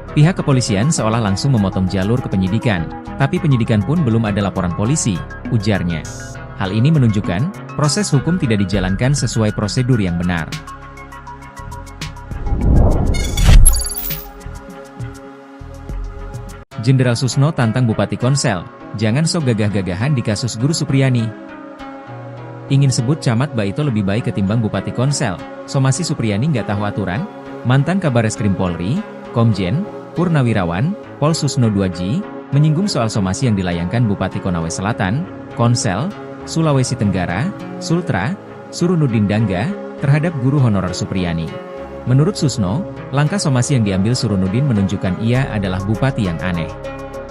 Pihak kepolisian seolah langsung memotong jalur ke penyidikan, tapi penyidikan pun belum ada laporan polisi, ujarnya. Hal ini menunjukkan, proses hukum tidak dijalankan sesuai prosedur yang benar. Jenderal Susno tantang Bupati Konsel, jangan sok gagah-gagahan di kasus guru Supriyani. Ingin sebut Camat Baito lebih baik ketimbang Bupati Konsel, somasi Supriyani nggak tahu aturan? Mantan Kabareskrim Polri, Komjen Purnawirawan, Pol Susno 2G, menyinggung soal somasi yang dilayangkan Bupati Konawe Selatan, Konsel, Sulawesi Tenggara, Sultra, Surunudin Dangga, terhadap guru honorer Supriyani. Menurut Susno, langkah somasi yang diambil Surunudin menunjukkan ia adalah bupati yang aneh.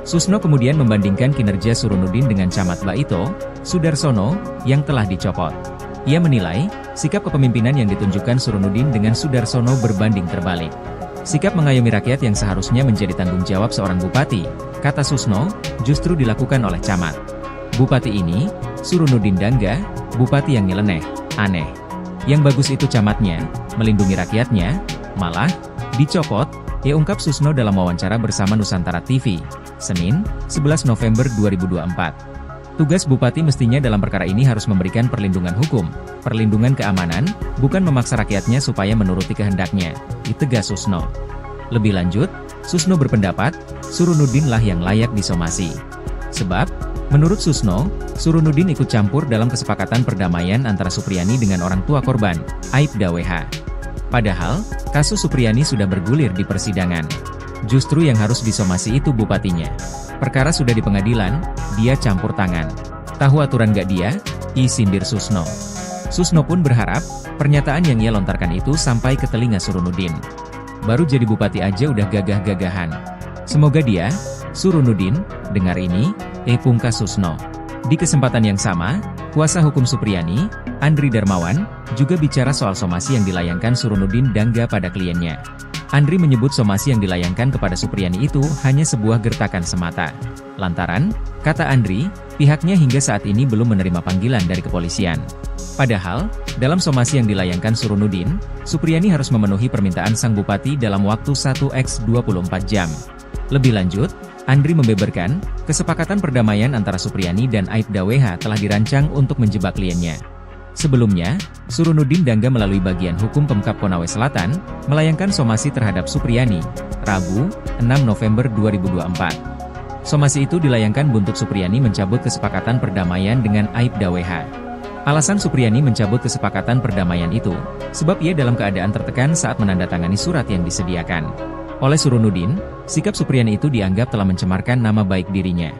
Susno kemudian membandingkan kinerja Surunudin dengan Camat Baito, Sudarsono, yang telah dicopot. Ia menilai, sikap kepemimpinan yang ditunjukkan Surunudin dengan Sudarsono berbanding terbalik. Sikap mengayomi rakyat yang seharusnya menjadi tanggung jawab seorang bupati, kata Susno, justru dilakukan oleh camat. Bupati ini, Surunudin Dangga, bupati yang nyeleneh, aneh. Yang bagus itu camatnya, melindungi rakyatnya, malah dicopot, ungkap Susno dalam wawancara bersama Nusantara TV, Senin, 11 November 2024. Tugas bupati mestinya dalam perkara ini harus memberikan perlindungan hukum, perlindungan keamanan, bukan memaksa rakyatnya supaya menuruti kehendaknya, ditegas Susno. Lebih lanjut, Susno berpendapat, Surunudin lah yang layak disomasi. Sebab, menurut Susno, Surunudin ikut campur dalam kesepakatan perdamaian antara Supriyani dengan orang tua korban, Aibda WH. Padahal, kasus Supriyani sudah bergulir di persidangan. Justru yang harus disomasi itu bupatinya. Perkara sudah di pengadilan, dia campur tangan. Tahu aturan gak dia? Sindir Susno. Susno pun berharap, pernyataan yang ia lontarkan itu sampai ke telinga Surunudin. Baru jadi bupati aja udah gagah-gagahan. Semoga dia, Surunudin, dengar ini, pungkas Susno. Di kesempatan yang sama, kuasa hukum Supriyani, Andri Darmawan, juga bicara soal somasi yang dilayangkan Surunudin Dangga pada kliennya. Andri menyebut somasi yang dilayangkan kepada Supriyani itu hanya sebuah gertakan semata. Lantaran, kata Andri, pihaknya hingga saat ini belum menerima panggilan dari kepolisian. Padahal, dalam somasi yang dilayangkan Surunudin, Supriyani harus memenuhi permintaan sang bupati dalam waktu 1x24 jam. Lebih lanjut, Andri membeberkan, kesepakatan perdamaian antara Supriyani dan Aibda WH telah dirancang untuk menjebak kliennya. Sebelumnya, Surunudin Dangga melalui bagian hukum Pemkab Konawe Selatan, melayangkan somasi terhadap Supriyani, Rabu, 6 November 2024. Somasi itu dilayangkan buntut Supriyani mencabut kesepakatan perdamaian dengan Aibda WH. Alasan Supriyani mencabut kesepakatan perdamaian itu, sebab ia dalam keadaan tertekan saat menandatangani surat yang disediakan oleh Surunudin. Sikap Supriyani itu dianggap telah mencemarkan nama baik dirinya.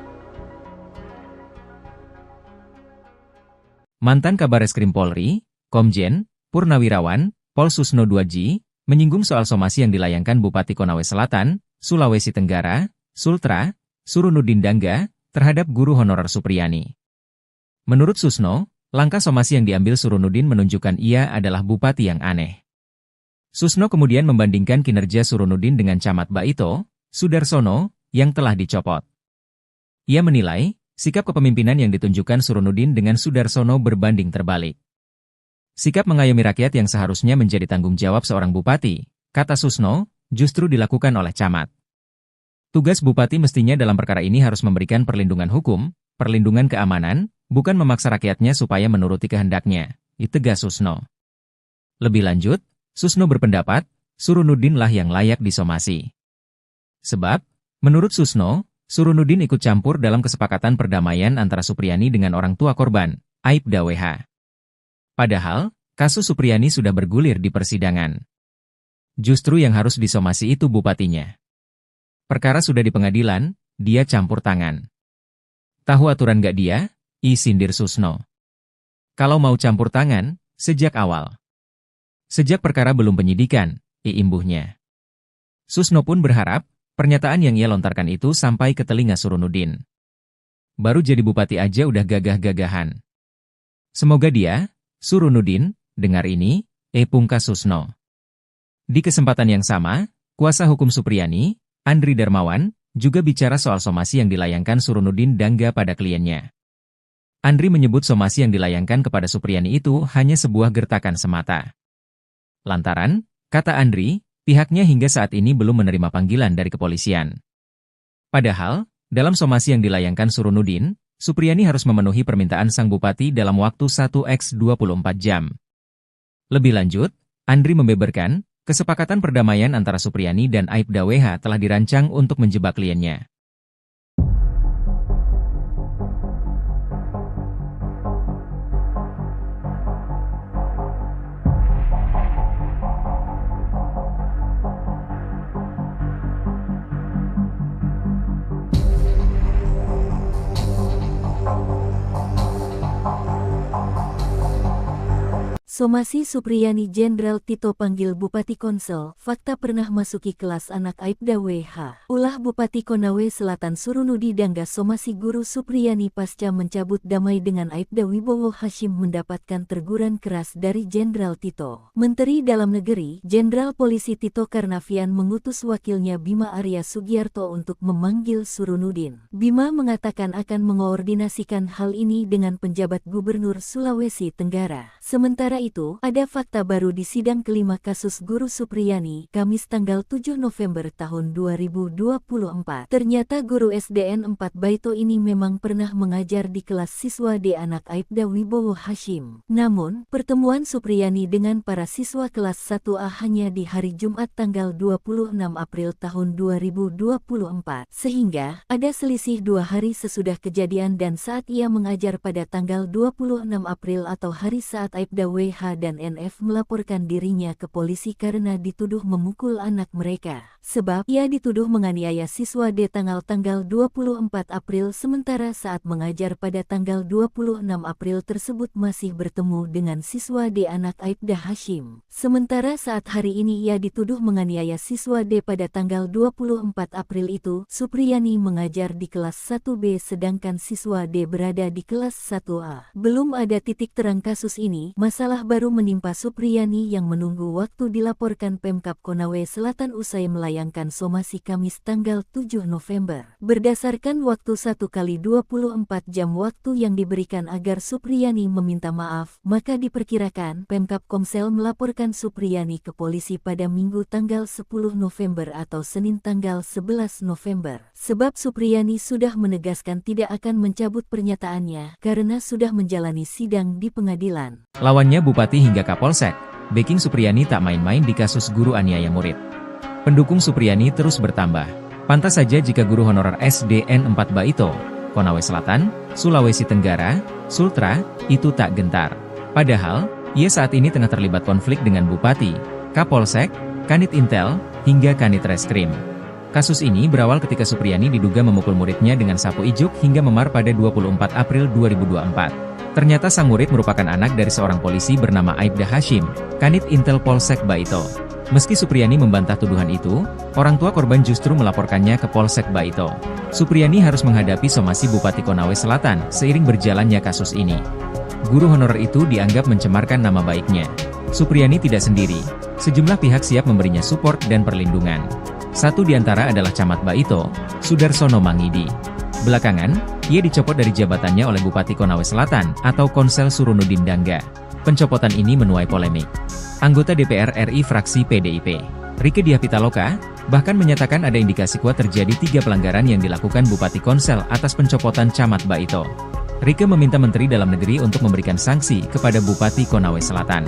Mantan Kabareskrim Polri, Komjen Purnawirawan Pol Susno 2J, menyinggung soal somasi yang dilayangkan Bupati Konawe Selatan, Sulawesi Tenggara, Sultra, Surunudin Dangga, terhadap guru honorer Supriyani. Menurut Susno, langkah somasi yang diambil Surunudin menunjukkan ia adalah bupati yang aneh. Susno kemudian membandingkan kinerja Surunudin dengan Camat Baito, Sudarsono, yang telah dicopot. Ia menilai, sikap kepemimpinan yang ditunjukkan Surunudin dengan Sudarsono berbanding terbalik. Sikap mengayomi rakyat yang seharusnya menjadi tanggung jawab seorang bupati, kata Susno, justru dilakukan oleh camat. Tugas bupati mestinya dalam perkara ini harus memberikan perlindungan hukum, perlindungan keamanan, bukan memaksa rakyatnya supaya menuruti kehendaknya, tegas Susno. Lebih lanjut, Susno berpendapat, Surunudin lah yang layak disomasi. Sebab, menurut Susno, Surunudin ikut campur dalam kesepakatan perdamaian antara Supriyani dengan orang tua korban, Aibda WH. Padahal, kasus Supriyani sudah bergulir di persidangan. Justru yang harus disomasi itu bupatinya. Perkara sudah di pengadilan, dia campur tangan. Tahu aturan gak dia? Sindir Susno. Kalau mau campur tangan, sejak awal. Sejak perkara belum penyidikan, imbuhnya. Susno pun berharap, pernyataan yang ia lontarkan itu sampai ke telinga Surunudin. Baru jadi bupati aja udah gagah-gagahan. Semoga dia, Surunudin, dengar ini, pungkas Susno. Di kesempatan yang sama, kuasa hukum Supriyani, Andri Darmawan, juga bicara soal somasi yang dilayangkan Surunudin Dangga pada kliennya. Andri menyebut somasi yang dilayangkan kepada Supriyani itu hanya sebuah gertakan semata. Lantaran, kata Andri, pihaknya hingga saat ini belum menerima panggilan dari kepolisian. Padahal, dalam somasi yang dilayangkan Surunudin, Supriyani harus memenuhi permintaan sang bupati dalam waktu 1x24 jam. Lebih lanjut, Andri membeberkan, kesepakatan perdamaian antara Supriyani dan Aibda WH telah dirancang untuk menjebak kliennya. Somasi Supriyani Jenderal Tito panggil Bupati Konsel, fakta pernah masuki kelas anak Aibda WH. Ulah Bupati Konawe Selatan Surunudi Dangga somasi guru Supriyani pasca mencabut damai dengan Aibda Wibowo Hashim mendapatkan teguran keras dari Jenderal Tito. Menteri Dalam Negeri, Jenderal Polisi Tito Karnavian mengutus wakilnya Bima Arya Sugiarto untuk memanggil Surunudin. Bima mengatakan akan mengoordinasikan hal ini dengan penjabat Gubernur Sulawesi Tenggara. Sementara itu, ada fakta baru di sidang kelima kasus guru Supriyani, Kamis tanggal 7 November tahun 2024. Ternyata guru SDN 4 Baito ini memang pernah mengajar di kelas siswa D anak Aibda Wibowo Hashim. Namun, pertemuan Supriyani dengan para siswa kelas 1A hanya di hari Jumat tanggal 26 April tahun 2024. Sehingga, ada selisih 2 hari sesudah kejadian dan saat ia mengajar pada tanggal 26 April atau hari saat Aibda WH dan NF melaporkan dirinya ke polisi karena dituduh memukul anak mereka. Sebab ia dituduh menganiaya siswa D tanggal 24 April sementara saat mengajar pada tanggal 26 April tersebut masih bertemu dengan siswa D anak Aibda Hashim. Sementara saat hari ini ia dituduh menganiaya siswa D pada tanggal 24 April itu, Supriyani mengajar di kelas 1B sedangkan siswa D berada di kelas 1A. Belum ada titik terang kasus ini, masalah Masalah baru menimpa Supriyani yang menunggu waktu dilaporkan Pemkab Konawe Selatan usai melayangkan somasi Kamis tanggal 7 November. Berdasarkan waktu 1x24 jam waktu yang diberikan agar Supriyani meminta maaf, maka diperkirakan Pemkab Komsel melaporkan Supriyani ke polisi pada Minggu tanggal 10 November atau Senin tanggal 11 November. Sebab Supriyani sudah menegaskan tidak akan mencabut pernyataannya karena sudah menjalani sidang di pengadilan. Lawannya Bupati hingga Kapolsek, backing Supriyani tak main-main di kasus guru aniaya murid. Pendukung Supriyani terus bertambah. Pantas saja jika guru honorer SDN 4 Baito, Konawe Selatan, Sulawesi Tenggara, Sultra, itu tak gentar. Padahal, ia saat ini tengah terlibat konflik dengan Bupati, Kapolsek, Kanit Intel, hingga Kanit Reskrim. Kasus ini berawal ketika Supriyani diduga memukul muridnya dengan sapu ijuk hingga memar pada 24 April 2024. Ternyata sang murid merupakan anak dari seorang polisi bernama Aibda Hashim, Kanit Intel Polsek Baito. Meski Supriyani membantah tuduhan itu, orang tua korban justru melaporkannya ke Polsek Baito. Supriyani harus menghadapi somasi Bupati Konawe Selatan seiring berjalannya kasus ini. Guru honorer itu dianggap mencemarkan nama baiknya. Supriyani tidak sendiri, sejumlah pihak siap memberinya support dan perlindungan. Satu di antara adalah Camat Baito, Sudarsono Mangidi. Belakangan, ia dicopot dari jabatannya oleh Bupati Konawe Selatan atau Konsel Surunudin Dangga. Pencopotan ini menuai polemik. Anggota DPR RI fraksi PDIP, Rieke Diah Pitaloka, bahkan menyatakan ada indikasi kuat terjadi 3 pelanggaran yang dilakukan Bupati Konsel atas pencopotan Camat Baito. Rieke meminta Menteri Dalam Negeri untuk memberikan sanksi kepada Bupati Konawe Selatan.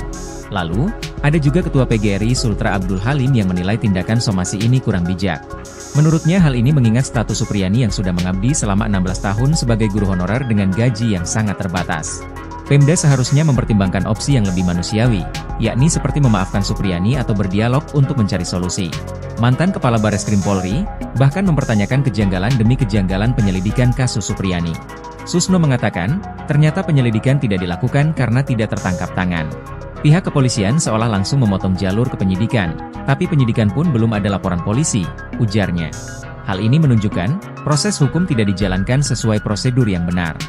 Lalu, ada juga Ketua PGRI Sultra Abdul Halim yang menilai tindakan somasi ini kurang bijak. Menurutnya hal ini mengingat status Supriyani yang sudah mengabdi selama 16 tahun sebagai guru honorer dengan gaji yang sangat terbatas. Pemda seharusnya mempertimbangkan opsi yang lebih manusiawi, yakni seperti memaafkan Supriyani atau berdialog untuk mencari solusi. Mantan Kepala Bareskrim Polri, bahkan mempertanyakan kejanggalan demi kejanggalan penyelidikan kasus Supriyani. Susno mengatakan, ternyata penyelidikan tidak dilakukan karena tidak tertangkap tangan. Pihak kepolisian seolah langsung memotong jalur ke penyidikan, tapi penyidikan pun belum ada laporan polisi, ujarnya. Hal ini menunjukkan, proses hukum tidak dijalankan sesuai prosedur yang benar.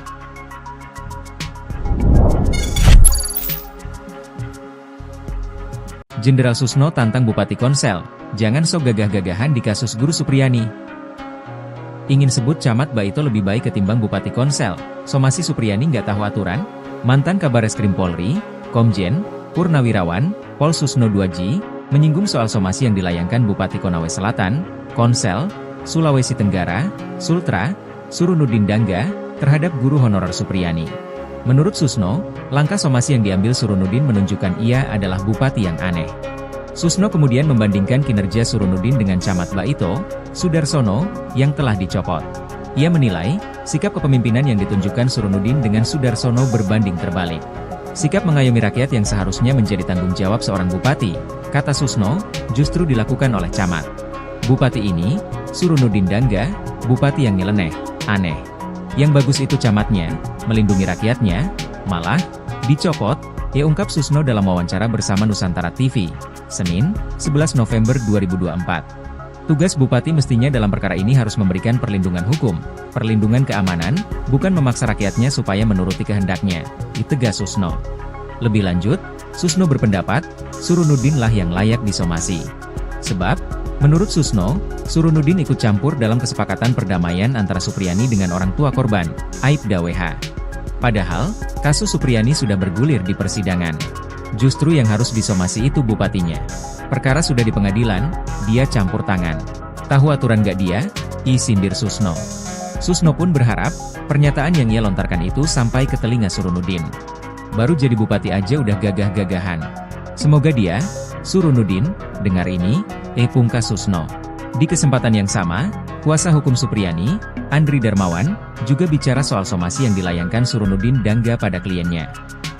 Jenderal Susno tantang Bupati Konsel, jangan sok gagah-gagahan di kasus guru Supriyani. Ingin sebut Camat Baito lebih baik ketimbang Bupati Konsel, somasi Supriyani nggak tahu aturan? Mantan Kabareskrim Polri, Komjen Purnawirawan, Pol Susno Duaji, menyinggung soal somasi yang dilayangkan Bupati Konawe Selatan, Konsel, Sulawesi Tenggara, Sultra, Surunudin Dangga, terhadap guru honorer Supriyani. Menurut Susno, langkah somasi yang diambil Surunudin menunjukkan ia adalah bupati yang aneh. Susno kemudian membandingkan kinerja Surunudin dengan Camat Baito, Sudarsono, yang telah dicopot. Ia menilai, sikap kepemimpinan yang ditunjukkan Surunudin dengan Sudarsono berbanding terbalik. Sikap mengayomi rakyat yang seharusnya menjadi tanggung jawab seorang bupati, kata Susno, justru dilakukan oleh camat. Bupati ini, Surunudin Dangga, bupati yang nyeleneh, aneh. Yang bagus itu camatnya, melindungi rakyatnya, malah dicopot, ia ungkap Susno dalam wawancara bersama Nusantara TV, Senin, 11 November 2024. Tugas bupati mestinya dalam perkara ini harus memberikan perlindungan hukum, perlindungan keamanan, bukan memaksa rakyatnya supaya menuruti kehendaknya, ditegas Susno. Lebih lanjut, Susno berpendapat, Surunudin lah yang layak disomasi. Sebab, menurut Susno, Surunudin ikut campur dalam kesepakatan perdamaian antara Supriyani dengan orang tua korban, Aibda WH. Padahal, kasus Supriyani sudah bergulir di persidangan. Justru yang harus disomasi itu bupatinya. Perkara sudah di pengadilan, dia campur tangan. Tahu aturan gak dia? Sindir Susno. Susno pun berharap, pernyataan yang ia lontarkan itu sampai ke telinga Surunudin. Baru jadi bupati aja udah gagah-gagahan. Semoga dia, Surunudin, dengar ini, pungkas Susno. Di kesempatan yang sama, kuasa hukum Supriyani, Andri Darmawan, juga bicara soal somasi yang dilayangkan Surunudin Dangga pada kliennya.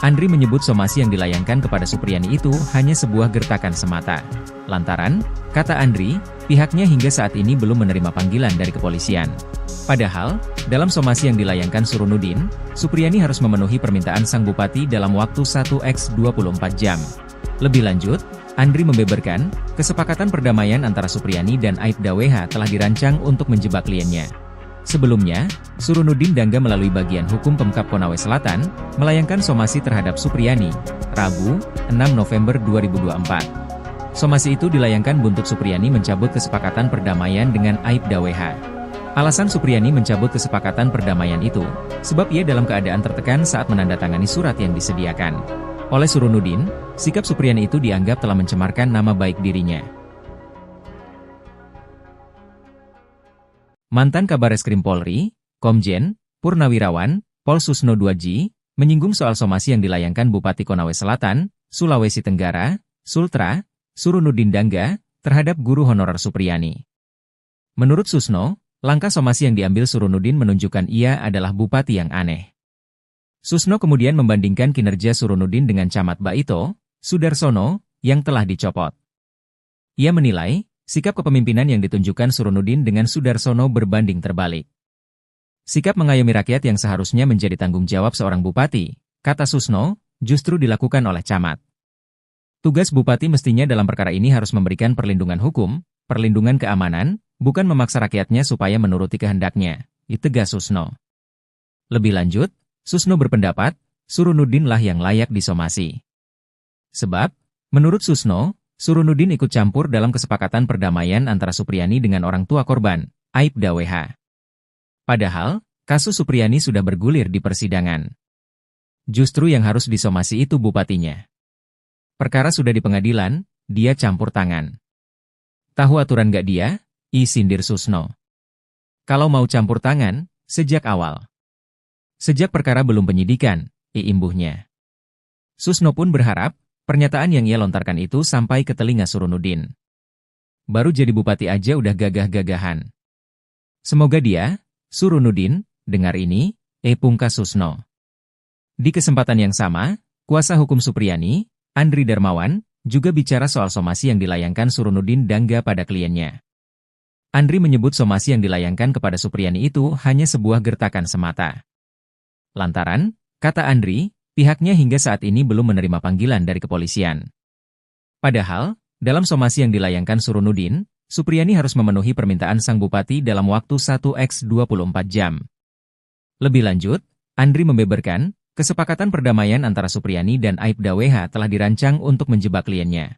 Andri menyebut somasi yang dilayangkan kepada Supriyani itu hanya sebuah gertakan semata. Lantaran, kata Andri, pihaknya hingga saat ini belum menerima panggilan dari kepolisian. Padahal, dalam somasi yang dilayangkan Surunudin, Supriyani harus memenuhi permintaan sang bupati dalam waktu 1x24 jam. Lebih lanjut, Andri membeberkan, kesepakatan perdamaian antara Supriyani dan Aibda WH telah dirancang untuk menjebak kliennya. Sebelumnya, Surunudin Dangga melalui bagian hukum Pemkab Konawe Selatan, melayangkan somasi terhadap Supriyani, Rabu, 6 November 2024. Somasi itu dilayangkan buntut Supriyani mencabut kesepakatan perdamaian dengan Aibda WH. Alasan Supriyani mencabut kesepakatan perdamaian itu, sebab ia dalam keadaan tertekan saat menandatangani surat yang disediakan oleh Surunudin. Sikap Supriyani itu dianggap telah mencemarkan nama baik dirinya. Mantan Kabareskrim Polri, Komjen Purnawirawan Pol Susno 2J, menyinggung soal somasi yang dilayangkan Bupati Konawe Selatan, Sulawesi Tenggara, Sultra, Surunudin Dangga, terhadap guru honorer Supriyani. Menurut Susno, langkah somasi yang diambil Surunudin menunjukkan ia adalah bupati yang aneh. Susno kemudian membandingkan kinerja Surunudin dengan Camat Baito, Sudarsono, yang telah dicopot. Ia menilai, sikap kepemimpinan yang ditunjukkan Surunudin dengan Sudarsono berbanding terbalik. Sikap mengayomi rakyat yang seharusnya menjadi tanggung jawab seorang bupati, kata Susno, justru dilakukan oleh camat. Tugas bupati mestinya dalam perkara ini harus memberikan perlindungan hukum, perlindungan keamanan, bukan memaksa rakyatnya supaya menuruti kehendaknya, tegas Susno. Lebih lanjut, Susno berpendapat, Surunudin lah yang layak disomasi. Sebab, menurut Susno, Surunudin ikut campur dalam kesepakatan perdamaian antara Supriyani dengan orang tua korban, Aibda WH. Padahal, kasus Supriyani sudah bergulir di persidangan. Justru yang harus disomasi itu bupatinya. Perkara sudah di pengadilan, dia campur tangan. Tahu aturan gak dia? Sindir Susno. Kalau mau campur tangan, sejak awal. Sejak perkara belum penyidikan, imbuhnya. Susno pun berharap, pernyataan yang ia lontarkan itu sampai ke telinga Surunudin. Baru jadi bupati aja udah gagah-gagahan. Semoga dia, Surunudin, dengar ini, pungkas Susno. Di kesempatan yang sama, kuasa hukum Supriyani, Andri Darmawan, juga bicara soal somasi yang dilayangkan Surunudin Dangga pada kliennya. Andri menyebut somasi yang dilayangkan kepada Supriyani itu hanya sebuah gertakan semata. Lantaran, kata Andri, pihaknya hingga saat ini belum menerima panggilan dari kepolisian. Padahal, dalam somasi yang dilayangkan Surunudin, Supriyani harus memenuhi permintaan sang bupati dalam waktu 1x24 jam. Lebih lanjut, Andri membeberkan, kesepakatan perdamaian antara Supriyani dan Aibda WH telah dirancang untuk menjebak kliennya.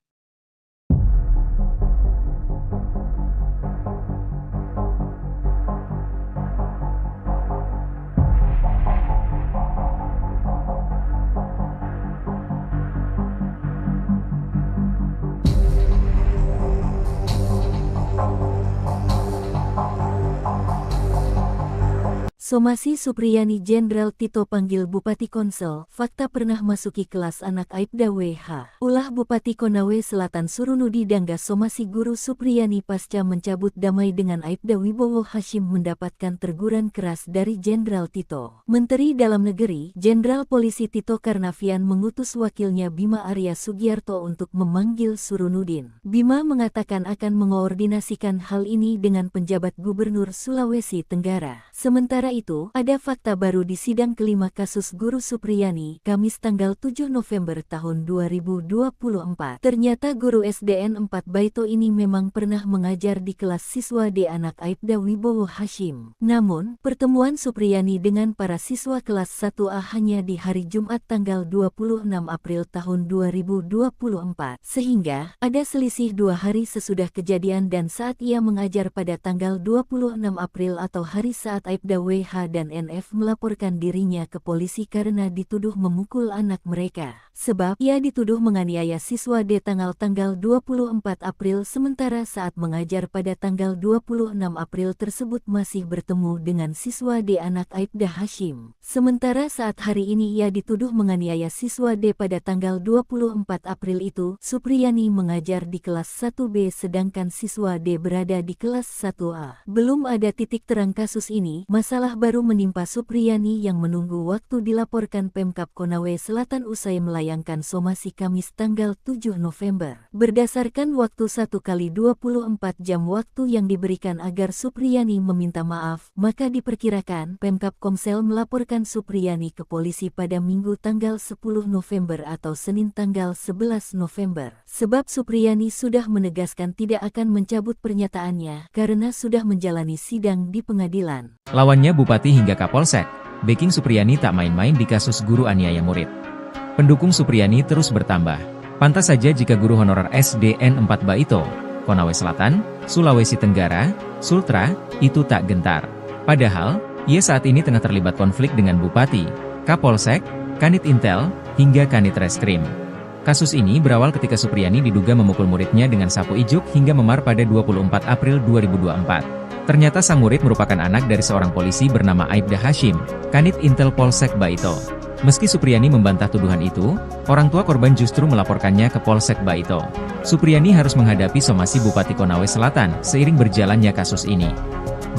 Somasi Supriyani Jenderal Tito panggil Bupati Konsel, fakta pernah masuki kelas anak Aibda WH. Ulah Bupati Konawe Selatan Surunudi Dangga somasi guru Supriyani pasca mencabut damai dengan Aibda Wibowo Hashim mendapatkan teguran keras dari Jenderal Tito. Menteri Dalam Negeri, Jenderal Polisi Tito Karnavian mengutus wakilnya Bima Arya Sugiarto untuk memanggil Surunudin. Bima mengatakan akan mengoordinasikan hal ini dengan penjabat Gubernur Sulawesi Tenggara. Sementara itu, ada fakta baru di sidang kelima kasus guru Supriyani, Kamis tanggal 7 November tahun 2024. Ternyata guru SDN 4 Baito ini memang pernah mengajar di kelas siswa D anak Aibda Wibowo Hashim. Namun, pertemuan Supriyani dengan para siswa kelas 1A hanya di hari Jumat tanggal 26 April tahun 2024. Sehingga, ada selisih 2 hari sesudah kejadian dan saat ia mengajar pada tanggal 26 April atau hari saat Aibda WH dan NF melaporkan dirinya ke polisi karena dituduh memukul anak mereka. Sebab ia dituduh menganiaya siswa D tanggal 24 April sementara saat mengajar pada tanggal 26 April tersebut masih bertemu dengan siswa D anak Aibda Hashim. Sementara saat hari ini ia dituduh menganiaya siswa D pada tanggal 24 April itu, Supriyani mengajar di kelas 1B sedangkan siswa D berada di kelas 1A. Belum ada titik terang kasus ini, masalah Musibah baru menimpa Supriyani yang menunggu waktu dilaporkan Pemkab Konawe Selatan usai melayangkan somasi Kamis tanggal 7 November. Berdasarkan waktu 1x24 jam waktu yang diberikan agar Supriyani meminta maaf, maka diperkirakan Pemkab Komsel melaporkan Supriyani ke polisi pada Minggu tanggal 10 November atau Senin tanggal 11 November. Sebab Supriyani sudah menegaskan tidak akan mencabut pernyataannya karena sudah menjalani sidang di pengadilan. Lawannya Bupati hingga Kapolsek, backing Supriyani tak main-main di kasus guru aniaya murid. Pendukung Supriyani terus bertambah. Pantas saja jika guru honorer SDN 4 Baito, Konawe Selatan, Sulawesi Tenggara, Sultra, itu tak gentar. Padahal, ia saat ini tengah terlibat konflik dengan Bupati, Kapolsek, Kanit Intel, hingga Kanit Reskrim. Kasus ini berawal ketika Supriyani diduga memukul muridnya dengan sapu ijuk hingga memar pada 24 April 2024. Ternyata sang murid merupakan anak dari seorang polisi bernama Aibda Hashim, Kanit Intel Polsek Baito. Meski Supriyani membantah tuduhan itu, orang tua korban justru melaporkannya ke Polsek Baito. Supriyani harus menghadapi somasi Bupati Konawe Selatan seiring berjalannya kasus ini.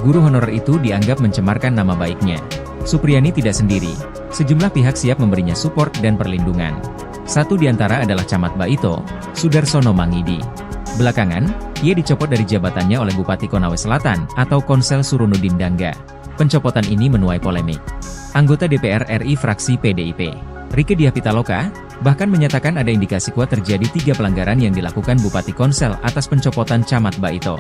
Guru honorer itu dianggap mencemarkan nama baiknya. Supriyani tidak sendiri, sejumlah pihak siap memberinya support dan perlindungan. Satu di antara adalah Camat Baito, Sudarsono Mangidi. Belakangan, ia dicopot dari jabatannya oleh Bupati Konawe Selatan atau Konsel Surunudin Dangga. Pencopotan ini menuai polemik. Anggota DPR RI fraksi PDIP, Rieke Diah Pitaloka, bahkan menyatakan ada indikasi kuat terjadi 3 pelanggaran yang dilakukan Bupati Konsel atas pencopotan Camat Baito.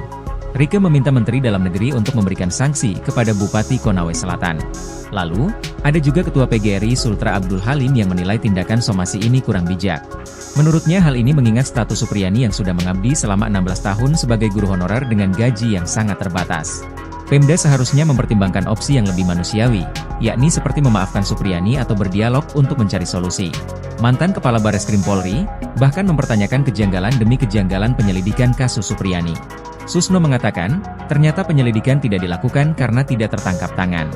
Rieke meminta Menteri Dalam Negeri untuk memberikan sanksi kepada Bupati Konawe Selatan. Lalu, ada juga Ketua PGRI Sultra Abdul Halim yang menilai tindakan somasi ini kurang bijak. Menurutnya hal ini mengingat status Supriyani yang sudah mengabdi selama 16 tahun sebagai guru honorer dengan gaji yang sangat terbatas. Pemda seharusnya mempertimbangkan opsi yang lebih manusiawi, yakni seperti memaafkan Supriyani atau berdialog untuk mencari solusi. Mantan Kepala Bareskrim Polri, bahkan mempertanyakan kejanggalan demi kejanggalan penyelidikan kasus Supriyani. Susno mengatakan, ternyata penyelidikan tidak dilakukan karena tidak tertangkap tangan.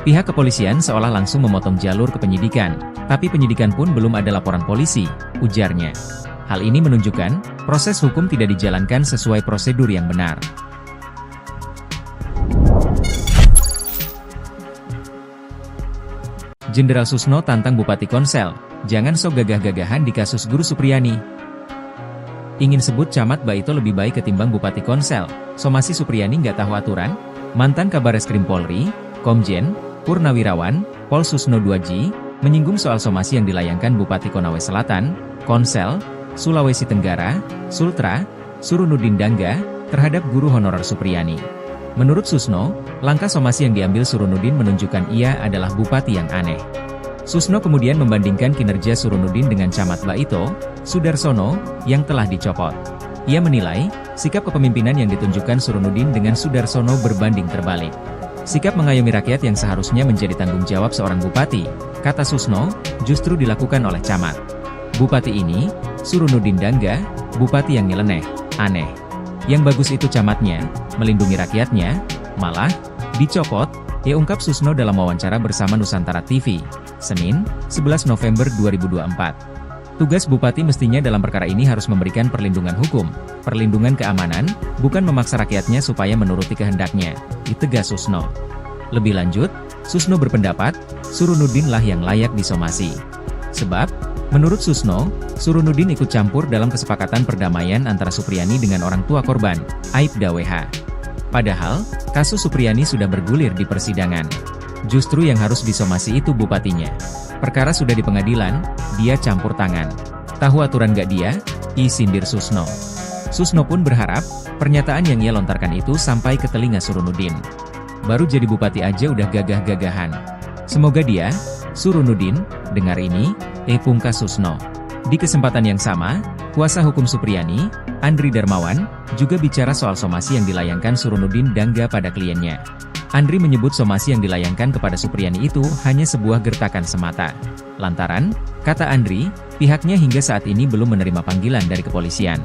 Pihak kepolisian seolah langsung memotong jalur ke penyidikan, tapi penyidikan pun belum ada laporan polisi, ujarnya. Hal ini menunjukkan, proses hukum tidak dijalankan sesuai prosedur yang benar. Jenderal Susno tantang Bupati Konsel, jangan sok gagah-gagahan di kasus guru Supriyani. Ingin sebut Camat Baito lebih baik ketimbang Bupati Konsel, somasi Supriyani nggak tahu aturan? Mantan Kabareskrim Polri, Komjen, Purnawirawan, Pol Susno 2G, menyinggung soal somasi yang dilayangkan Bupati Konawe Selatan, Konsel, Sulawesi Tenggara, Sultra, Surunudin Dangga, terhadap guru honorer Supriyani. Menurut Susno, langkah somasi yang diambil Surunudin menunjukkan ia adalah bupati yang aneh. Susno kemudian membandingkan kinerja Surunudin dengan Camat Baito, Sudarsono, yang telah dicopot. Ia menilai, sikap kepemimpinan yang ditunjukkan Surunudin dengan Sudarsono berbanding terbalik. Sikap mengayomi rakyat yang seharusnya menjadi tanggung jawab seorang bupati, kata Susno, justru dilakukan oleh Camat. Bupati ini, Surunudin Dangga, bupati yang nyeleneh, aneh. Yang bagus itu camatnya, melindungi rakyatnya, malah, dicopot, ya ungkap Susno dalam wawancara bersama Nusantara TV, Senin, 11 November 2024. Tugas bupati mestinya dalam perkara ini harus memberikan perlindungan hukum, perlindungan keamanan, bukan memaksa rakyatnya supaya menuruti kehendaknya, ditegas Susno. Lebih lanjut, Susno berpendapat, Surunudin lah yang layak disomasi. Sebab, menurut Susno, Surunudin ikut campur dalam kesepakatan perdamaian antara Supriyani dengan orang tua korban, Aibda WH. Padahal, kasus Supriyani sudah bergulir di persidangan. Justru yang harus disomasi itu bupatinya. Perkara sudah di pengadilan, dia campur tangan. Tahu aturan gak dia? Sindir Susno. Susno pun berharap, pernyataan yang ia lontarkan itu sampai ke telinga Surunudin. Baru jadi bupati aja udah gagah-gagahan. Semoga dia, Surunudin, dengar ini, pungkas Susno. Di kesempatan yang sama, kuasa hukum Supriyani, Andri Darmawan, juga bicara soal somasi yang dilayangkan Surunudin Dangga pada kliennya. Andri menyebut somasi yang dilayangkan kepada Supriyani itu hanya sebuah gertakan semata. Lantaran, kata Andri, pihaknya hingga saat ini belum menerima panggilan dari kepolisian.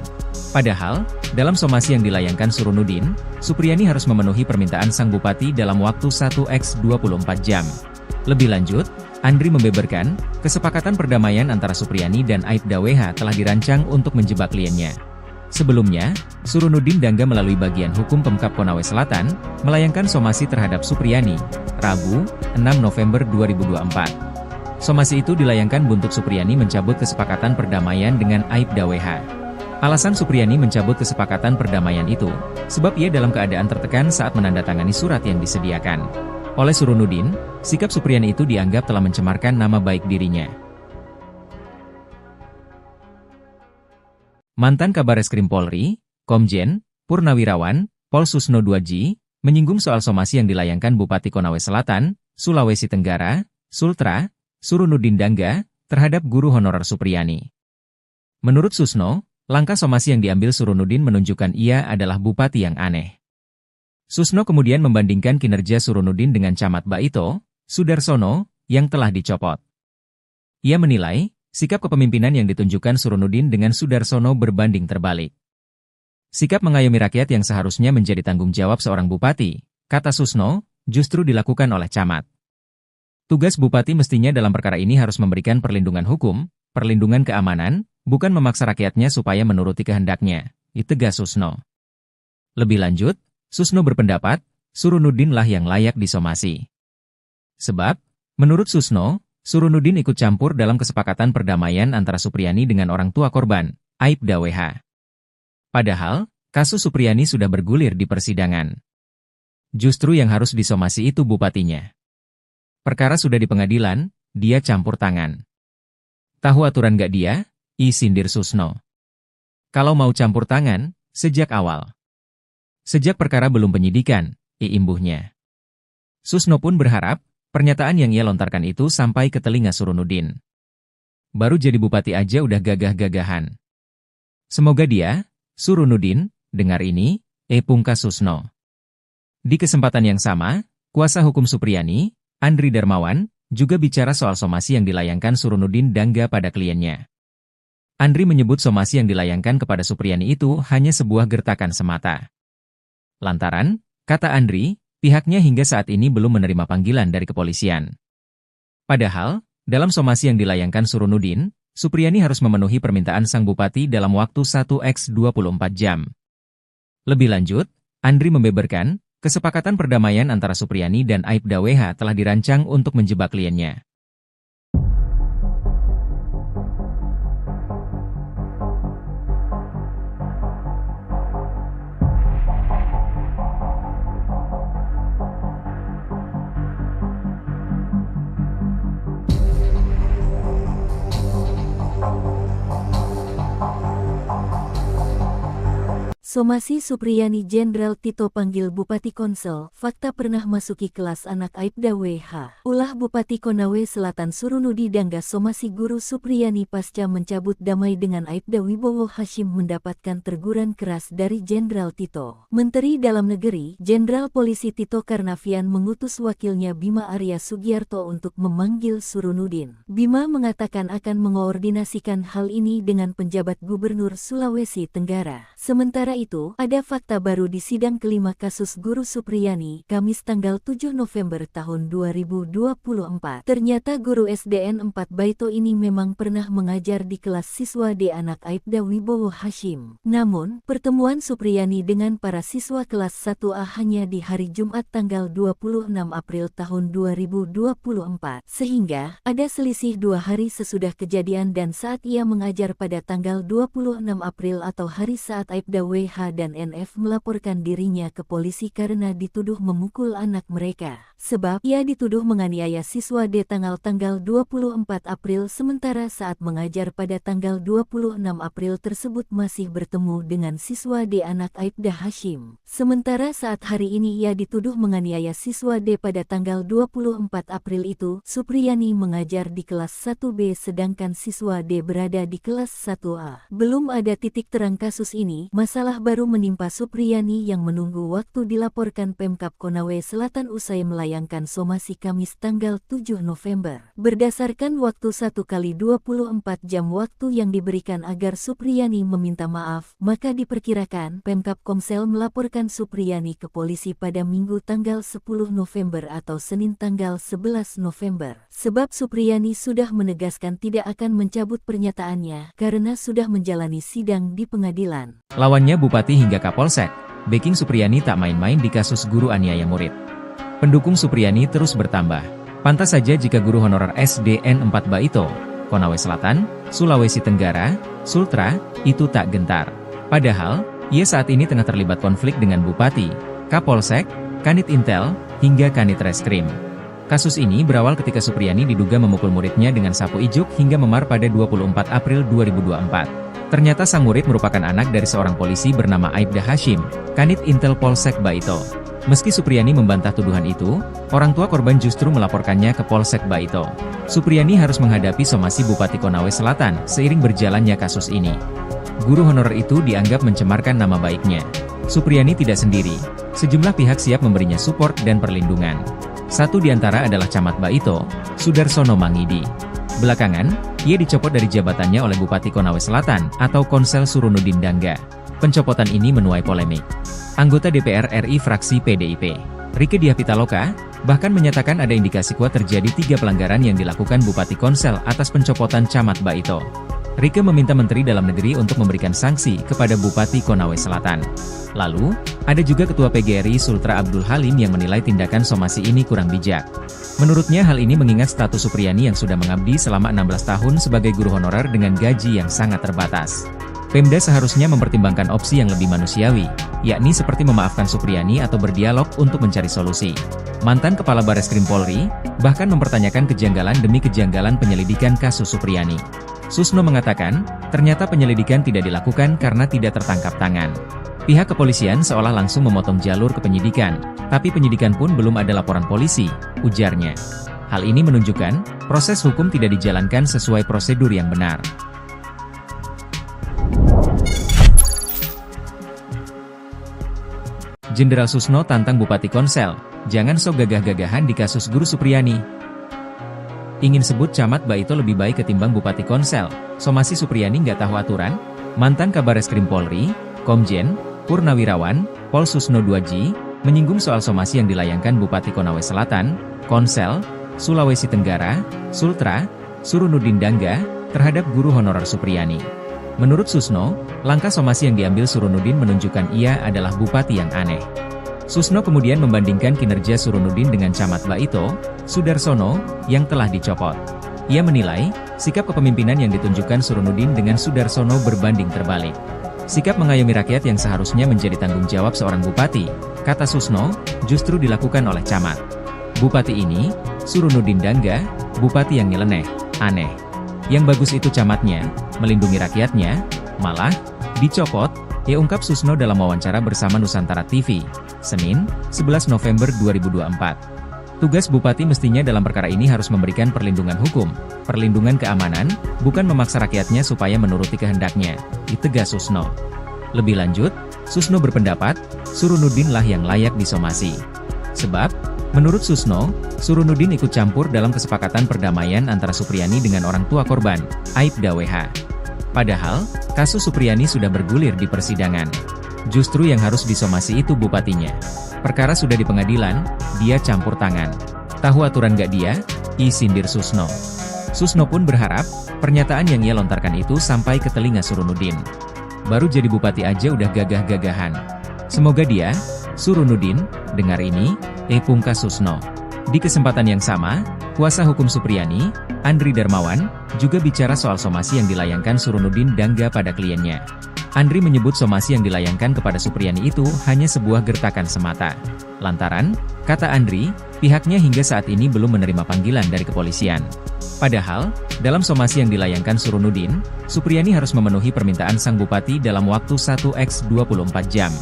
Padahal, dalam somasi yang dilayangkan Surunudin, Supriyani harus memenuhi permintaan sang bupati dalam waktu 1x24 jam. Lebih lanjut, Andri membeberkan, kesepakatan perdamaian antara Supriyani dan Aibda WH telah dirancang untuk menjebak kliennya. Sebelumnya, Surunudin Dangga melalui bagian hukum Pemkab Konawe Selatan, melayangkan somasi terhadap Supriyani, Rabu, 6 November 2024. Somasi itu dilayangkan buntut Supriyani mencabut kesepakatan perdamaian dengan Aibda WH. Alasan Supriyani mencabut kesepakatan perdamaian itu, sebab ia dalam keadaan tertekan saat menandatangani surat yang disediakan oleh Surunudin. Sikap Supriyani itu dianggap telah mencemarkan nama baik dirinya. Mantan Kabareskrim Polri, Komjen Purnawirawan Pol Susno 2J, menyinggung soal somasi yang dilayangkan Bupati Konawe Selatan, Sulawesi Tenggara, Sultra, Surunudin Dangga, terhadap guru honorer Supriyani. Menurut Susno, langkah somasi yang diambil Surunudin menunjukkan ia adalah bupati yang aneh. Susno kemudian membandingkan kinerja Surunudin dengan Camat Baito, Sudarsono, yang telah dicopot. Ia menilai, sikap kepemimpinan yang ditunjukkan Surunudin dengan Sudarsono berbanding terbalik. Sikap mengayomi rakyat yang seharusnya menjadi tanggung jawab seorang bupati, kata Susno, justru dilakukan oleh camat. Tugas bupati mestinya dalam perkara ini harus memberikan perlindungan hukum, perlindungan keamanan, bukan memaksa rakyatnya supaya menuruti kehendaknya, tegas Susno. Lebih lanjut, Susno berpendapat, Surunudin lah yang layak disomasi. Sebab, menurut Susno, Surunudin ikut campur dalam kesepakatan perdamaian antara Supriyani dengan orang tua korban, Aibda WH. Padahal, kasus Supriyani sudah bergulir di persidangan. Justru yang harus disomasi itu bupatinya. Perkara sudah di pengadilan, dia campur tangan. Tahu aturan gak dia? Sindir Susno. Kalau mau campur tangan, sejak awal. Sejak perkara belum penyidikan, imbuhnya. Susno pun berharap, pernyataan yang ia lontarkan itu sampai ke telinga Surunudin. Baru jadi bupati aja udah gagah-gagahan. Semoga dia, Surunudin, dengar ini, pungkas Susno. Di kesempatan yang sama, kuasa hukum Supriyani, Andri Darmawan, juga bicara soal somasi yang dilayangkan Surunudin Dangga pada kliennya. Andri menyebut somasi yang dilayangkan kepada Supriyani itu hanya sebuah gertakan semata. Lantaran, kata Andri, pihaknya hingga saat ini belum menerima panggilan dari kepolisian. Padahal, dalam somasi yang dilayangkan Surunudin, Supriyani harus memenuhi permintaan sang bupati dalam waktu 1x24 jam. Lebih lanjut, Andri membeberkan, kesepakatan perdamaian antara Supriyani dan Aibda WH telah dirancang untuk menjebak kliennya. Somasi Supriyani Jenderal Tito panggil Bupati Konsel, fakta pernah masuki kelas anak Aibda WH. Ulah Bupati Konawe Selatan Surunudi Dangga somasi guru Supriyani pasca mencabut damai dengan Aibda Wibowo Hashim mendapatkan teguran keras dari Jenderal Tito. Menteri Dalam Negeri, Jenderal Polisi Tito Karnavian mengutus wakilnya Bima Arya Sugiarto untuk memanggil Surunudin. Bima mengatakan akan mengoordinasikan hal ini dengan penjabat Gubernur Sulawesi Tenggara. Sementara itu, ada fakta baru di sidang kelima kasus guru Supriyani, Kamis tanggal 7 November tahun 2024. Ternyata guru SDN 4 Baito ini memang pernah mengajar di kelas siswa D anak Aibda Wibowo Hashim. Namun, pertemuan Supriyani dengan para siswa kelas 1A hanya di hari Jumat tanggal 26 April tahun 2024. Sehingga, ada selisih 2 hari sesudah kejadian dan saat ia mengajar pada tanggal 26 April atau hari saat Aibda WH dan NF melaporkan dirinya ke polisi karena dituduh memukul anak mereka. Sebab ia dituduh menganiaya siswa D tanggal 24 April sementara saat mengajar pada tanggal 26 April tersebut masih bertemu dengan siswa D anak Aibda Hashim. Sementara saat hari ini ia dituduh menganiaya siswa D pada tanggal 24 April itu, Supriyani mengajar di kelas 1B sedangkan siswa D berada di kelas 1A. Belum ada titik terang kasus ini, masalah baru menimpa Supriyani yang menunggu waktu dilaporkan Pemkab Konawe Selatan usai melayangkan somasi Kamis tanggal 7 November. Berdasarkan waktu 1x24 jam waktu yang diberikan agar Supriyani meminta maaf, maka diperkirakan Pemkab Komsel melaporkan Supriyani ke polisi pada Minggu tanggal 10 November atau Senin tanggal 11 November. Sebab Supriyani sudah menegaskan tidak akan mencabut pernyataannya karena sudah menjalani sidang di pengadilan. Lawannya Bupati hingga Kapolsek, backing Supriyani tak main-main di kasus guru aniaya murid. Pendukung Supriyani terus bertambah. Pantas saja jika guru honorer SDN 4 Baito, Konawe Selatan, Sulawesi Tenggara, Sultra, itu tak gentar. Padahal, ia saat ini tengah terlibat konflik dengan Bupati, Kapolsek, Kanit Intel, hingga Kanit Reskrim. Kasus ini berawal ketika Supriyani diduga memukul muridnya dengan sapu ijuk hingga memar pada 24 April 2024. Ternyata sang murid merupakan anak dari seorang polisi bernama Aibda Hashim, Kanit Intel Polsek Baito. Meski Supriyani membantah tuduhan itu, orang tua korban justru melaporkannya ke Polsek Baito. Supriyani harus menghadapi somasi Bupati Konawe Selatan seiring berjalannya kasus ini. Guru honorer itu dianggap mencemarkan nama baiknya. Supriyani tidak sendiri, sejumlah pihak siap memberinya support dan perlindungan. Satu di antara adalah Camat Baito, Sudarsono Mangidi. Belakangan, ia dicopot dari jabatannya oleh Bupati Konawe Selatan atau Konsel Surunudin Dangga. Pencopotan ini menuai polemik. Anggota DPR RI fraksi PDIP, Rieke Diah Pitaloka, bahkan menyatakan ada indikasi kuat terjadi 3 pelanggaran yang dilakukan Bupati Konsel atas pencopotan Camat Baito. Rieke meminta Menteri Dalam Negeri untuk memberikan sanksi kepada Bupati Konawe Selatan. Lalu, ada juga Ketua PGRI Sultra Abdul Halim yang menilai tindakan somasi ini kurang bijak. Menurutnya hal ini mengingat status Supriyani yang sudah mengabdi selama 16 tahun sebagai guru honorer dengan gaji yang sangat terbatas. Pemda seharusnya mempertimbangkan opsi yang lebih manusiawi, yakni seperti memaafkan Supriyani atau berdialog untuk mencari solusi. Mantan Kepala Bareskrim Polri, bahkan mempertanyakan kejanggalan demi kejanggalan penyelidikan kasus Supriyani. Susno mengatakan, ternyata penyelidikan tidak dilakukan karena tidak tertangkap tangan. Pihak kepolisian seolah langsung memotong jalur ke penyidikan, tapi penyidikan pun belum ada laporan polisi, ujarnya. Hal ini menunjukkan, proses hukum tidak dijalankan sesuai prosedur yang benar. Jenderal Susno tantang Bupati Konsel, jangan sok gagah-gagahan di kasus guru Supriyani. Ingin sebut Camat Baito lebih baik ketimbang Bupati Konsel, somasi Supriyani nggak tahu aturan? Mantan Kabareskrim Polri, Komjen Purnawirawan, Pol Susno 2G, menyinggung soal somasi yang dilayangkan Bupati Konawe Selatan, Konsel, Sulawesi Tenggara, Sultra, Surunudin Dangga, terhadap guru honorer Supriyani. Menurut Susno, langkah somasi yang diambil Surunudin menunjukkan ia adalah bupati yang aneh. Susno kemudian membandingkan kinerja Surunudin dengan Camat Baito, Sudarsono, yang telah dicopot. Ia menilai, sikap kepemimpinan yang ditunjukkan Surunudin dengan Sudarsono berbanding terbalik. Sikap mengayomi rakyat yang seharusnya menjadi tanggung jawab seorang bupati, kata Susno, justru dilakukan oleh camat. Bupati ini, Surunudin Dangga, bupati yang nyeleneh, aneh. Yang bagus itu camatnya, melindungi rakyatnya, malah dicopot, ungkap Susno dalam wawancara bersama Nusantara TV, Senin, 11 November 2024. Tugas bupati mestinya dalam perkara ini harus memberikan perlindungan hukum, perlindungan keamanan, bukan memaksa rakyatnya supaya menuruti kehendaknya, ditegas Susno. Lebih lanjut, Susno berpendapat, Surunudin lah yang layak disomasi. Sebab, menurut Susno, Surunudin ikut campur dalam kesepakatan perdamaian antara Supriyani dengan orang tua korban, Aibda WH. Padahal, kasus Supriyani sudah bergulir di persidangan. Justru yang harus disomasi itu bupatinya. Perkara sudah di pengadilan, dia campur tangan. Tahu aturan gak dia? Sindir Susno. Susno pun berharap, pernyataan yang ia lontarkan itu sampai ke telinga Surunudin. Baru jadi bupati aja udah gagah-gagahan. Semoga dia, Surunudin, dengar ini, pungkas Susno. Di kesempatan yang sama, kuasa hukum Supriyani, Andri Darmawan, juga bicara soal somasi yang dilayangkan Surunudin Dangga pada kliennya. Andri menyebut somasi yang dilayangkan kepada Supriyani itu hanya sebuah gertakan semata. Lantaran, kata Andri, pihaknya hingga saat ini belum menerima panggilan dari kepolisian. Padahal, dalam somasi yang dilayangkan Surunudin, Supriyani harus memenuhi permintaan sang bupati dalam waktu 1x24 jam.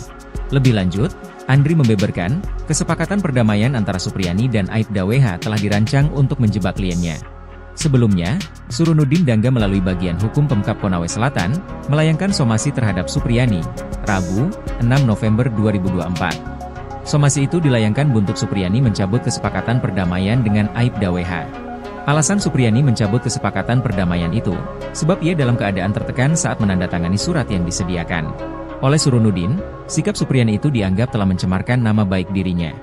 Lebih lanjut, Andri membeberkan, kesepakatan perdamaian antara Supriyani dan Aibda WH telah dirancang untuk menjebak kliennya. Sebelumnya, Surunudin Dangga melalui bagian hukum Pemkab Konawe Selatan, melayangkan somasi terhadap Supriyani, Rabu, 6 November 2024. Somasi itu dilayangkan buntut Supriyani mencabut kesepakatan perdamaian dengan Aibda WH. Alasan Supriyani mencabut kesepakatan perdamaian itu, sebab ia dalam keadaan tertekan saat menandatangani surat yang disediakan. Oleh Surunudin, sikap Supriyani itu dianggap telah mencemarkan nama baik dirinya.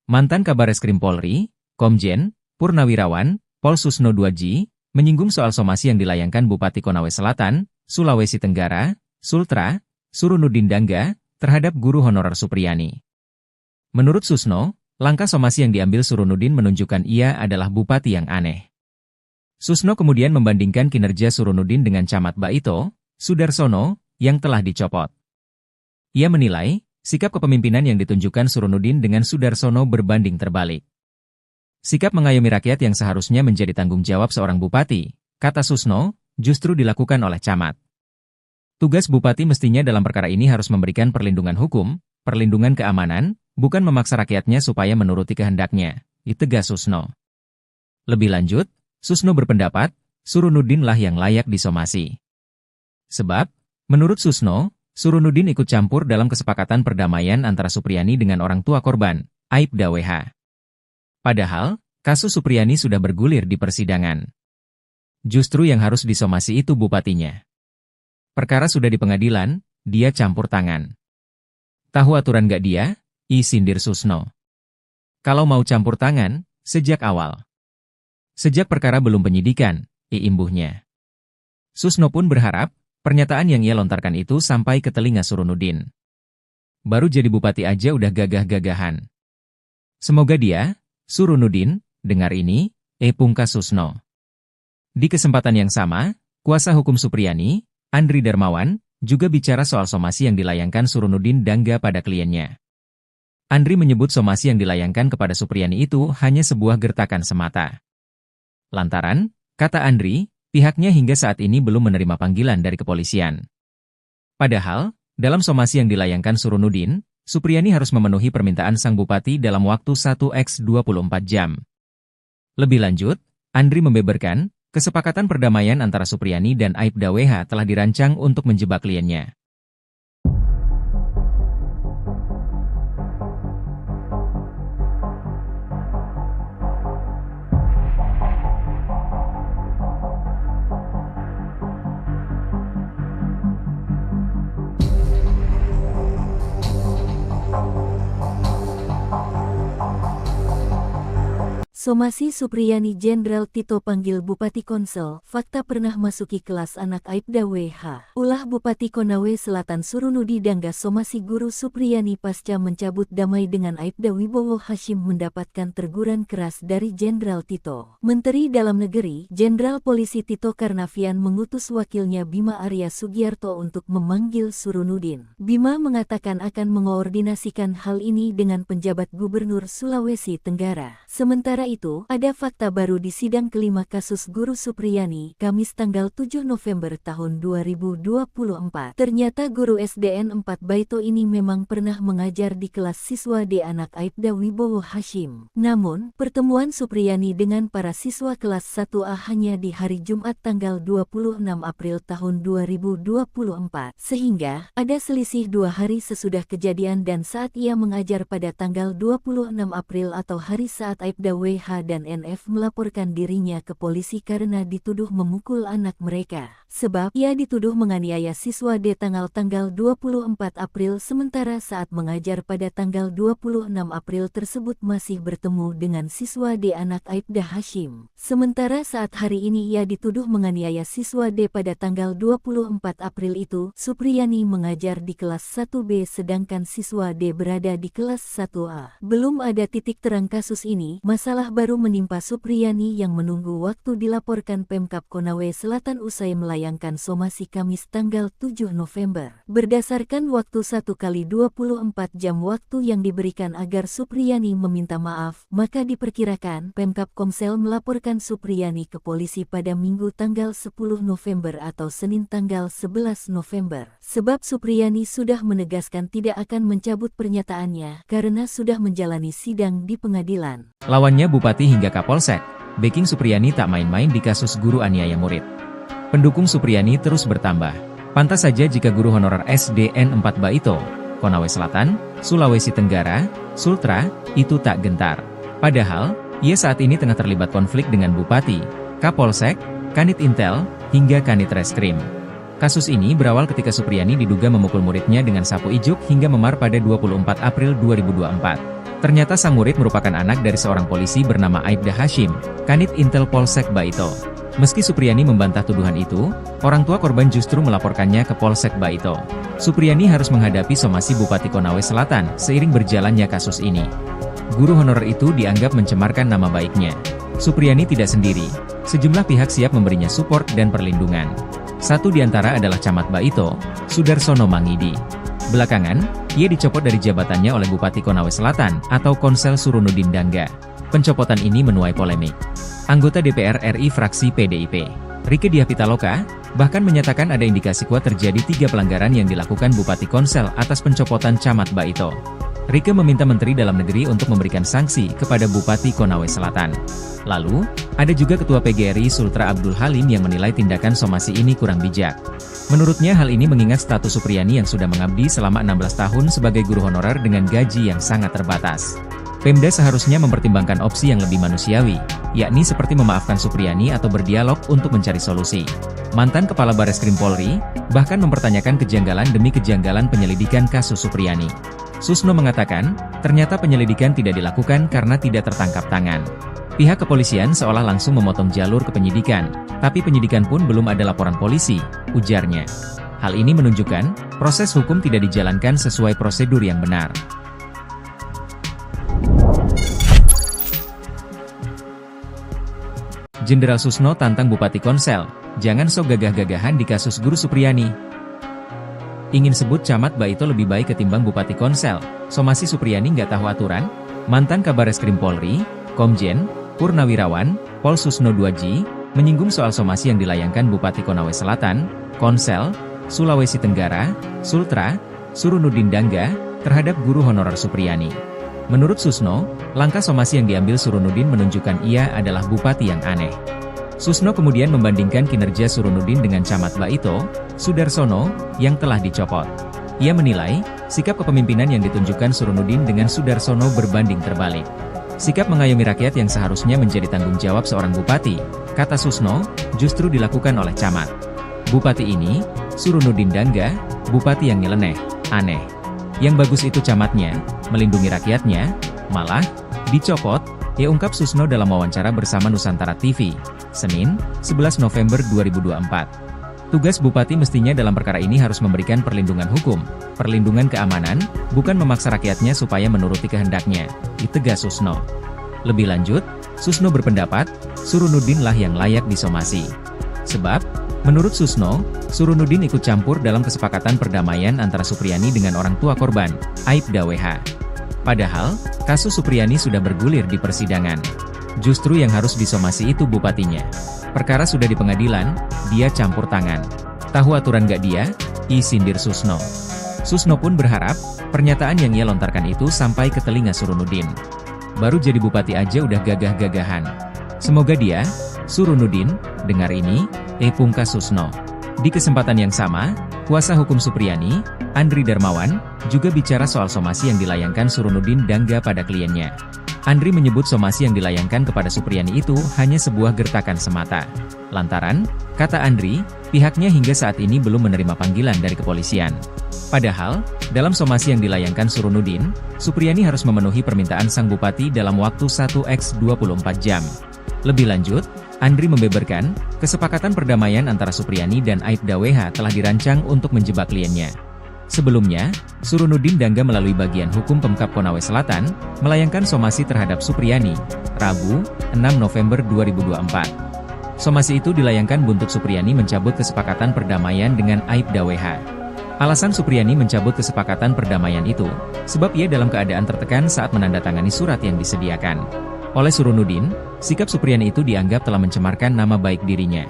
Mantan Kabareskrim Polri, Komjen, Purnawirawan, Pol Susno 2J, menyinggung soal somasi yang dilayangkan Bupati Konawe Selatan, Sulawesi Tenggara, Sultra, Surunudin Dangga, terhadap guru honorer Supriyani. Menurut Susno, langkah somasi yang diambil Surunudin menunjukkan ia adalah bupati yang aneh. Susno kemudian membandingkan kinerja Surunudin dengan Camat Baito, Sudarsono, yang telah dicopot. Ia menilai, sikap kepemimpinan yang ditunjukkan Surunudin dengan Sudarsono berbanding terbalik. Sikap mengayomi rakyat yang seharusnya menjadi tanggung jawab seorang bupati, kata Susno, justru dilakukan oleh camat. Tugas bupati mestinya dalam perkara ini harus memberikan perlindungan hukum, perlindungan keamanan, bukan memaksa rakyatnya supaya menuruti kehendaknya, tegas Susno. Lebih lanjut, Susno berpendapat, Surunudin lah yang layak disomasi. Sebab, menurut Susno, Surunudin ikut campur dalam kesepakatan perdamaian antara Supriyani dengan orang tua korban, Aibda WH. Padahal, kasus Supriyani sudah bergulir di persidangan. Justru yang harus disomasi itu bupatinya. Perkara sudah di pengadilan, dia campur tangan. Tahu aturan gak dia? Sindir Susno. Kalau mau campur tangan, sejak awal. Sejak perkara belum penyidikan, imbuhnya. Susno pun berharap, pernyataan yang ia lontarkan itu sampai ke telinga Surunudin. Baru jadi bupati aja udah gagah-gagahan. Semoga dia, Surunudin, dengar ini, pungkas Susno. Di kesempatan yang sama, kuasa hukum Supriyani, Andri Darmawan, juga bicara soal somasi yang dilayangkan Surunudin Dangga pada kliennya. Andri menyebut somasi yang dilayangkan kepada Supriyani itu hanya sebuah gertakan semata. Lantaran, kata Andri, pihaknya hingga saat ini belum menerima panggilan dari kepolisian. Padahal, dalam somasi yang dilayangkan Surunudin, Supriyani harus memenuhi permintaan sang bupati dalam waktu 1x24 jam. Lebih lanjut, Andri membeberkan, kesepakatan perdamaian antara Supriyani dan Aibda WH telah dirancang untuk menjebak kliennya. Somasi Supriyani Jenderal Tito panggil Bupati Konsel, fakta pernah masuki kelas anak Aibda WH. Ulah Bupati Konawe Selatan Surunudi Dangga somasi guru Supriyani pasca mencabut damai dengan Aibda Wibowo Hashim mendapatkan teguran keras dari Jenderal Tito. Menteri Dalam Negeri, Jenderal Polisi Tito Karnavian mengutus wakilnya Bima Arya Sugiarto untuk memanggil Surunudin. Bima mengatakan akan mengoordinasikan hal ini dengan penjabat Gubernur Sulawesi Tenggara. Sementara itu, ada fakta baru di sidang kelima kasus guru Supriyani, Kamis tanggal 7 November tahun 2024. Ternyata guru SDN 4 Baito ini memang pernah mengajar di kelas siswa D anak Aibda Wibowo Hashim. Namun, pertemuan Supriyani dengan para siswa kelas 1A hanya di hari Jumat tanggal 26 April tahun 2024. Sehingga, ada selisih 2 hari sesudah kejadian dan saat ia mengajar pada tanggal 26 April atau hari saat Aibda WH dan NF melaporkan dirinya ke polisi karena dituduh memukul anak mereka. Sebab ia dituduh menganiaya siswa D tanggal 24 April sementara saat mengajar pada tanggal 26 April tersebut masih bertemu dengan siswa D anak Aibda Hashim. Sementara saat hari ini ia dituduh menganiaya siswa D pada tanggal 24 April itu, Supriyani mengajar di kelas 1B sedangkan siswa D berada di kelas 1A. Belum ada titik terang kasus ini, masalah baru menimpa Supriyani yang menunggu waktu dilaporkan Pemkab Konawe Selatan usai melayangkan dilayangkan somasi Kamis tanggal 7 November. Berdasarkan waktu 1x24 jam waktu yang diberikan agar Supriyani meminta maaf, maka diperkirakan Pemkab Komsel melaporkan Supriyani ke polisi pada Minggu tanggal 10 November atau Senin tanggal 11 November. Sebab Supriyani sudah menegaskan tidak akan mencabut pernyataannya karena sudah menjalani sidang di pengadilan. Lawannya Bupati hingga Kapolsek, backing Supriyani tak main-main di kasus guru aniaya murid. Pendukung Supriyani terus bertambah. Pantas saja jika guru honorer SDN 4 Baito, Konawe Selatan, Sulawesi Tenggara, Sultra, itu tak gentar. Padahal, ia saat ini tengah terlibat konflik dengan Bupati, Kapolsek, Kanit Intel, hingga Kanit Reskrim. Kasus ini berawal ketika Supriyani diduga memukul muridnya dengan sapu ijuk hingga memar pada 24 April 2024. Ternyata sang murid merupakan anak dari seorang polisi bernama Aibda Hashim, Kanit Intel Polsek Baito. Meski Supriyani membantah tuduhan itu, orang tua korban justru melaporkannya ke Polsek Baito. Supriyani harus menghadapi somasi Bupati Konawe Selatan seiring berjalannya kasus ini. Guru honorer itu dianggap mencemarkan nama baiknya. Supriyani tidak sendiri, sejumlah pihak siap memberinya support dan perlindungan. Satu di antara adalah Camat Baito, Sudarsono Mangidi. Belakangan, ia dicopot dari jabatannya oleh Bupati Konawe Selatan atau Konsel Surunudin Dangga. Pencopotan ini menuai polemik. Anggota DPR RI fraksi PDIP, Rieke Diah Pitaloka, bahkan menyatakan ada indikasi kuat terjadi 3 pelanggaran yang dilakukan Bupati Konsel atas pencopotan Camat Baito. Rieke meminta Menteri Dalam Negeri untuk memberikan sanksi kepada Bupati Konawe Selatan. Lalu, ada juga Ketua PGRI Sultra Abdul Halim yang menilai tindakan somasi ini kurang bijak. Menurutnya hal ini mengingat status Supriyani yang sudah mengabdi selama 16 tahun sebagai guru honorer dengan gaji yang sangat terbatas. Pemda seharusnya mempertimbangkan opsi yang lebih manusiawi, yakni seperti memaafkan Supriyani atau berdialog untuk mencari solusi. Mantan Kepala Bareskrim Polri, bahkan mempertanyakan kejanggalan demi kejanggalan penyelidikan kasus Supriyani. Susno mengatakan, ternyata penyelidikan tidak dilakukan karena tidak tertangkap tangan. Pihak kepolisian seolah langsung memotong jalur ke penyidikan, tapi penyidikan pun belum ada laporan polisi, ujarnya. Hal ini menunjukkan, proses hukum tidak dijalankan sesuai prosedur yang benar. Jenderal Susno tantang Bupati Konsel, jangan sok gagah-gagahan di kasus guru Supriyani. Ingin sebut Camat Baito lebih baik ketimbang Bupati Konsel, somasi Supriyani nggak tahu aturan? Mantan Kabareskrim Polri, Komjen Purnawirawan, Pol Susno Duaji, menyinggung soal somasi yang dilayangkan Bupati Konawe Selatan, Konsel, Sulawesi Tenggara, Sultra, Surunudin Dangga, terhadap guru honorer Supriyani. Menurut Susno, langkah somasi yang diambil Surunudin menunjukkan ia adalah bupati yang aneh. Susno kemudian membandingkan kinerja Surunudin dengan Camat Baito, Sudarsono, yang telah dicopot. Ia menilai, sikap kepemimpinan yang ditunjukkan Surunudin dengan Sudarsono berbanding terbalik. Sikap mengayomi rakyat yang seharusnya menjadi tanggung jawab seorang bupati, kata Susno, justru dilakukan oleh camat. Bupati ini, Surunudin Dangga, bupati yang nyeleneh, aneh. Yang bagus itu camatnya, melindungi rakyatnya, malah dicopot, ya ungkap Susno dalam wawancara bersama Nusantara TV, Senin, 11 November 2024. Tugas bupati mestinya dalam perkara ini harus memberikan perlindungan hukum, perlindungan keamanan, bukan memaksa rakyatnya supaya menuruti kehendaknya, ditegas Susno. Lebih lanjut, Susno berpendapat, Surunudin lah yang layak disomasi. Sebab, menurut Susno, Surunudin ikut campur dalam kesepakatan perdamaian antara Supriyani dengan orang tua korban, Aibda WH. Padahal, kasus Supriyani sudah bergulir di persidangan. Justru yang harus disomasi itu bupatinya. Perkara sudah di pengadilan, dia campur tangan. Tahu aturan gak dia? Sindir Susno. Susno pun berharap, pernyataan yang ia lontarkan itu sampai ke telinga Surunudin. Baru jadi bupati aja udah gagah-gagahan. Semoga dia, Surunudin, dengar ini, pungkas Susno. Di kesempatan yang sama, kuasa hukum Supriyani, Andri Darmawan, juga bicara soal somasi yang dilayangkan Surunudin Dangga pada kliennya. Andri menyebut somasi yang dilayangkan kepada Supriyani itu hanya sebuah gertakan semata. Lantaran, kata Andri, pihaknya hingga saat ini belum menerima panggilan dari kepolisian. Padahal, dalam somasi yang dilayangkan Surunudin, Supriyani harus memenuhi permintaan sang bupati dalam waktu 1x24 jam. Lebih lanjut, Andri membeberkan, kesepakatan perdamaian antara Supriyani dan Aibda WH telah dirancang untuk menjebak kliennya. Sebelumnya, Surunudin Dangga melalui bagian hukum Pemkab Konawe Selatan, melayangkan somasi terhadap Supriyani, Rabu, 6 November 2024. Somasi itu dilayangkan buntut Supriyani mencabut kesepakatan perdamaian dengan Aibda WH. Alasan Supriyani mencabut kesepakatan perdamaian itu, sebab ia dalam keadaan tertekan saat menandatangani surat yang disediakan oleh Surunudin. Sikap Supriyani itu dianggap telah mencemarkan nama baik dirinya.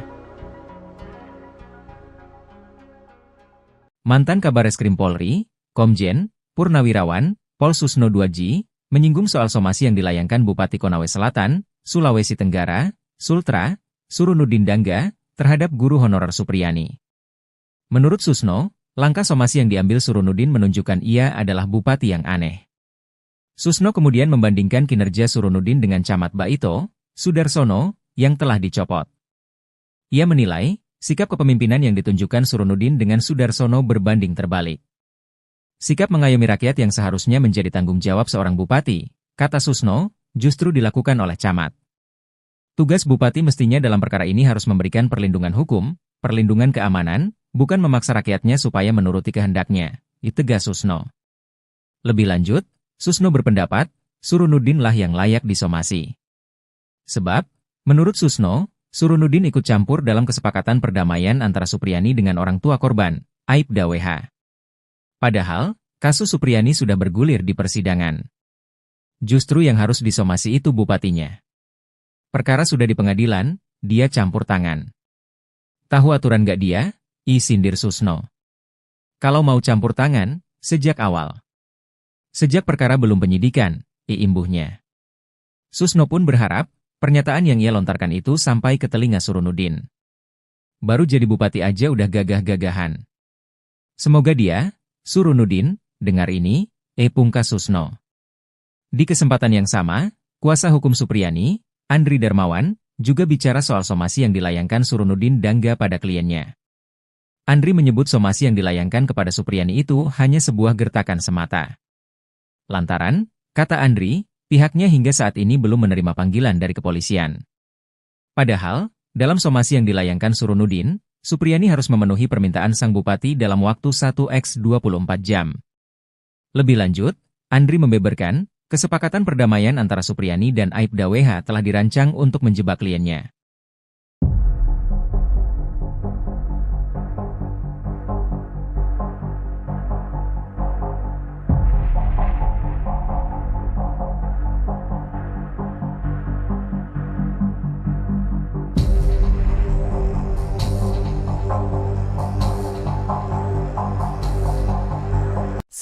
Mantan Kabareskrim Polri, Komjen Purnawirawan Pol Susno 2J, menyinggung soal somasi yang dilayangkan Bupati Konawe Selatan, Sulawesi Tenggara, Sultra, Surunudin Dangga, terhadap guru honorer Supriyani. Menurut Susno, langkah somasi yang diambil Surunudin menunjukkan ia adalah bupati yang aneh. Susno kemudian membandingkan kinerja Surunudin dengan Camat Baito, Sudarsono, yang telah dicopot. Ia menilai, sikap kepemimpinan yang ditunjukkan Surunudin dengan Sudarsono berbanding terbalik. Sikap mengayomi rakyat yang seharusnya menjadi tanggung jawab seorang bupati, kata Susno, justru dilakukan oleh camat. Tugas bupati mestinya dalam perkara ini harus memberikan perlindungan hukum, perlindungan keamanan, bukan memaksa rakyatnya supaya menuruti kehendaknya, tegas Susno. Lebih lanjut, Susno berpendapat, Surunudin lah yang layak disomasi. Sebab, menurut Susno, Surunudin ikut campur dalam kesepakatan perdamaian antara Supriyani dengan orang tua korban, Aibda WH. Padahal, kasus Supriyani sudah bergulir di persidangan. Justru yang harus disomasi itu bupatinya. Perkara sudah di pengadilan, dia campur tangan. Tahu aturan gak dia? Sindir Susno. Kalau mau campur tangan, sejak awal. Sejak perkara belum penyidikan, imbuhnya. Susno pun berharap, pernyataan yang ia lontarkan itu sampai ke telinga Surunudin. Baru jadi bupati aja udah gagah-gagahan. Semoga dia, Surunudin, dengar ini, pungkas Susno. Di kesempatan yang sama, kuasa hukum Supriyani, Andri Darmawan, juga bicara soal somasi yang dilayangkan Surunudin Dangga pada kliennya. Andri menyebut somasi yang dilayangkan kepada Supriyani itu hanya sebuah gertakan semata. Lantaran, kata Andri, pihaknya hingga saat ini belum menerima panggilan dari kepolisian. Padahal, dalam somasi yang dilayangkan Surunudin, Supriyani harus memenuhi permintaan sang bupati dalam waktu 1x24 jam. Lebih lanjut, Andri membeberkan, kesepakatan perdamaian antara Supriyani dan Aibda WH telah dirancang untuk menjebak kliennya.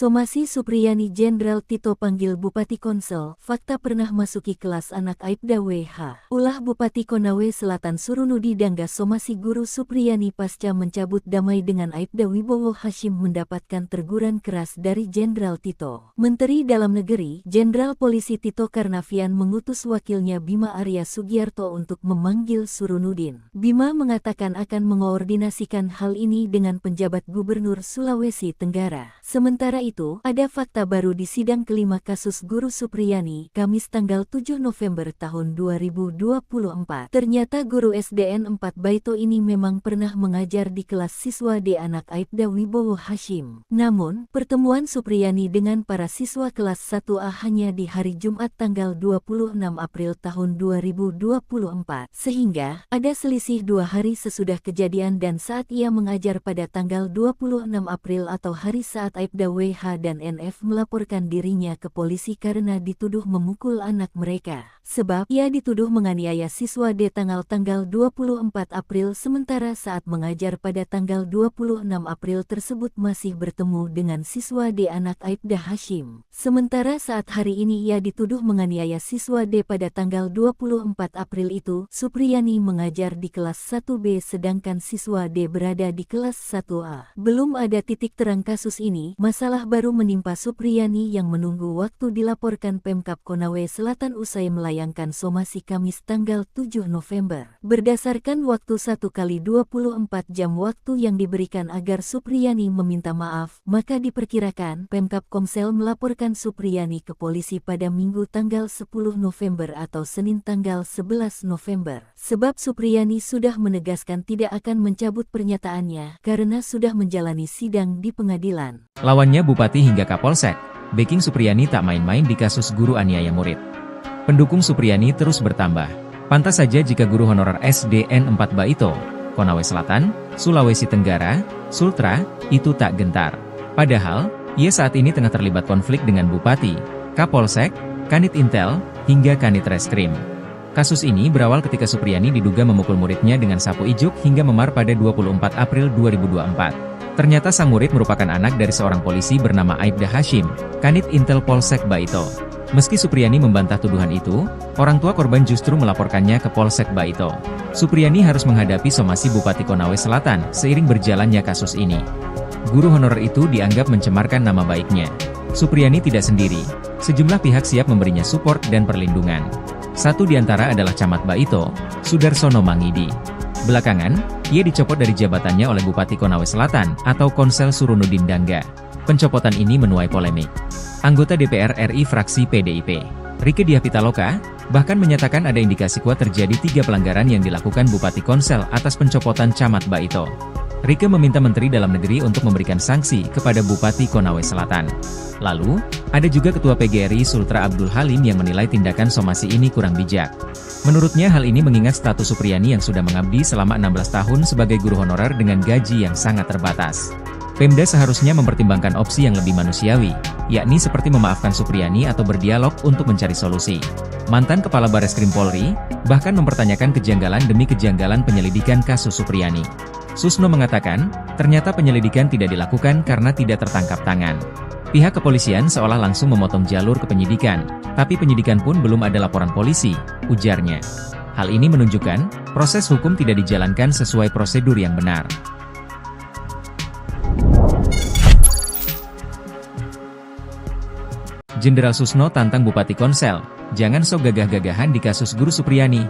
Somasi Supriyani Jenderal Tito panggil Bupati Konsel, fakta pernah masuki kelas anak Aibda WH. Ulah Bupati Konawe Selatan Surunudi Dangga somasi guru Supriyani pasca mencabut damai dengan Aibda Wibowo Hashim mendapatkan teguran keras dari Jenderal Tito. Menteri Dalam Negeri, Jenderal Polisi Tito Karnavian mengutus wakilnya Bima Arya Sugiarto untuk memanggil Surunudin. Bima mengatakan akan mengoordinasikan hal ini dengan penjabat Gubernur Sulawesi Tenggara. Sementara itu, ada fakta baru di sidang kelima kasus guru Supriyani, Kamis tanggal 7 November tahun 2024. Ternyata guru SDN 4 Baito ini memang pernah mengajar di kelas siswa D anak Aibda Wibowo Hashim. Namun, pertemuan Supriyani dengan para siswa kelas 1A hanya di hari Jumat tanggal 26 April tahun 2024. Sehingga, ada selisih 2 hari sesudah kejadian dan saat ia mengajar pada tanggal 26 April atau hari saat Aibda WH dan NF melaporkan dirinya ke polisi karena dituduh memukul anak mereka. Sebab ia dituduh menganiaya siswa D tanggal 24 April sementara saat mengajar pada tanggal 26 April tersebut masih bertemu dengan siswa D anak Aibda Hashim. Sementara saat hari ini ia dituduh menganiaya siswa D pada tanggal 24 April itu, Supriyani mengajar di kelas 1B sedangkan siswa D berada di kelas 1A. Belum ada titik terang kasus ini, masalah baru menimpa Supriyani yang menunggu waktu dilaporkan Pemkab Konawe Selatan usai melayangkan somasi Kamis tanggal 7 November. Berdasarkan waktu 1x24 jam waktu yang diberikan agar Supriyani meminta maaf, maka diperkirakan Pemkab Komsel melaporkan Supriyani ke polisi pada Minggu tanggal 10 November atau Senin tanggal 11 November. Sebab Supriyani sudah menegaskan tidak akan mencabut pernyataannya karena sudah menjalani sidang di pengadilan. Lawannya Bupati hingga Kapolsek, backing Supriyani tak main-main di kasus guru aniaya murid. Pendukung Supriyani terus bertambah. Pantas saja jika guru honorer SDN 4 Baito, Konawe Selatan, Sulawesi Tenggara, Sultra, itu tak gentar. Padahal, ia saat ini tengah terlibat konflik dengan Bupati, Kapolsek, Kanit Intel, hingga Kanit Reskrim. Kasus ini berawal ketika Supriyani diduga memukul muridnya dengan sapu ijuk hingga memar pada 24 April 2024. Ternyata sang murid merupakan anak dari seorang polisi bernama Aibda Hashim, Kanit Intel Polsek Baito. Meski Supriyani membantah tuduhan itu, orang tua korban justru melaporkannya ke Polsek Baito. Supriyani harus menghadapi somasi Bupati Konawe Selatan seiring berjalannya kasus ini. Guru honorer itu dianggap mencemarkan nama baiknya. Supriyani tidak sendiri, sejumlah pihak siap memberinya support dan perlindungan. Satu di antara adalah Camat Baito, Sudarsono Mangidi. Belakangan, ia dicopot dari jabatannya oleh Bupati Konawe Selatan atau Konsel Surunudin Dangga. Pencopotan ini menuai polemik. Anggota DPR RI fraksi PDIP, Rieke Diah Pitaloka, bahkan menyatakan ada indikasi kuat terjadi 3 pelanggaran yang dilakukan Bupati Konsel atas pencopotan Camat Baito. Rieke meminta Menteri Dalam Negeri untuk memberikan sanksi kepada Bupati Konawe Selatan. Lalu, ada juga Ketua PGRI Sultra Abdul Halim yang menilai tindakan somasi ini kurang bijak. Menurutnya hal ini mengingat status Supriyani yang sudah mengabdi selama 16 tahun sebagai guru honorer dengan gaji yang sangat terbatas. Pemda seharusnya mempertimbangkan opsi yang lebih manusiawi, yakni seperti memaafkan Supriyani atau berdialog untuk mencari solusi. Mantan Kepala Bareskrim Polri, bahkan mempertanyakan kejanggalan demi kejanggalan penyelidikan kasus Supriyani. Susno mengatakan, ternyata penyelidikan tidak dilakukan karena tidak tertangkap tangan. Pihak kepolisian seolah langsung memotong jalur ke penyidikan, tapi penyidikan pun belum ada laporan polisi, ujarnya. Hal ini menunjukkan, proses hukum tidak dijalankan sesuai prosedur yang benar. Jenderal Susno tantang Bupati Konsel, jangan sok gagah-gagahan di kasus Guru Supriyani.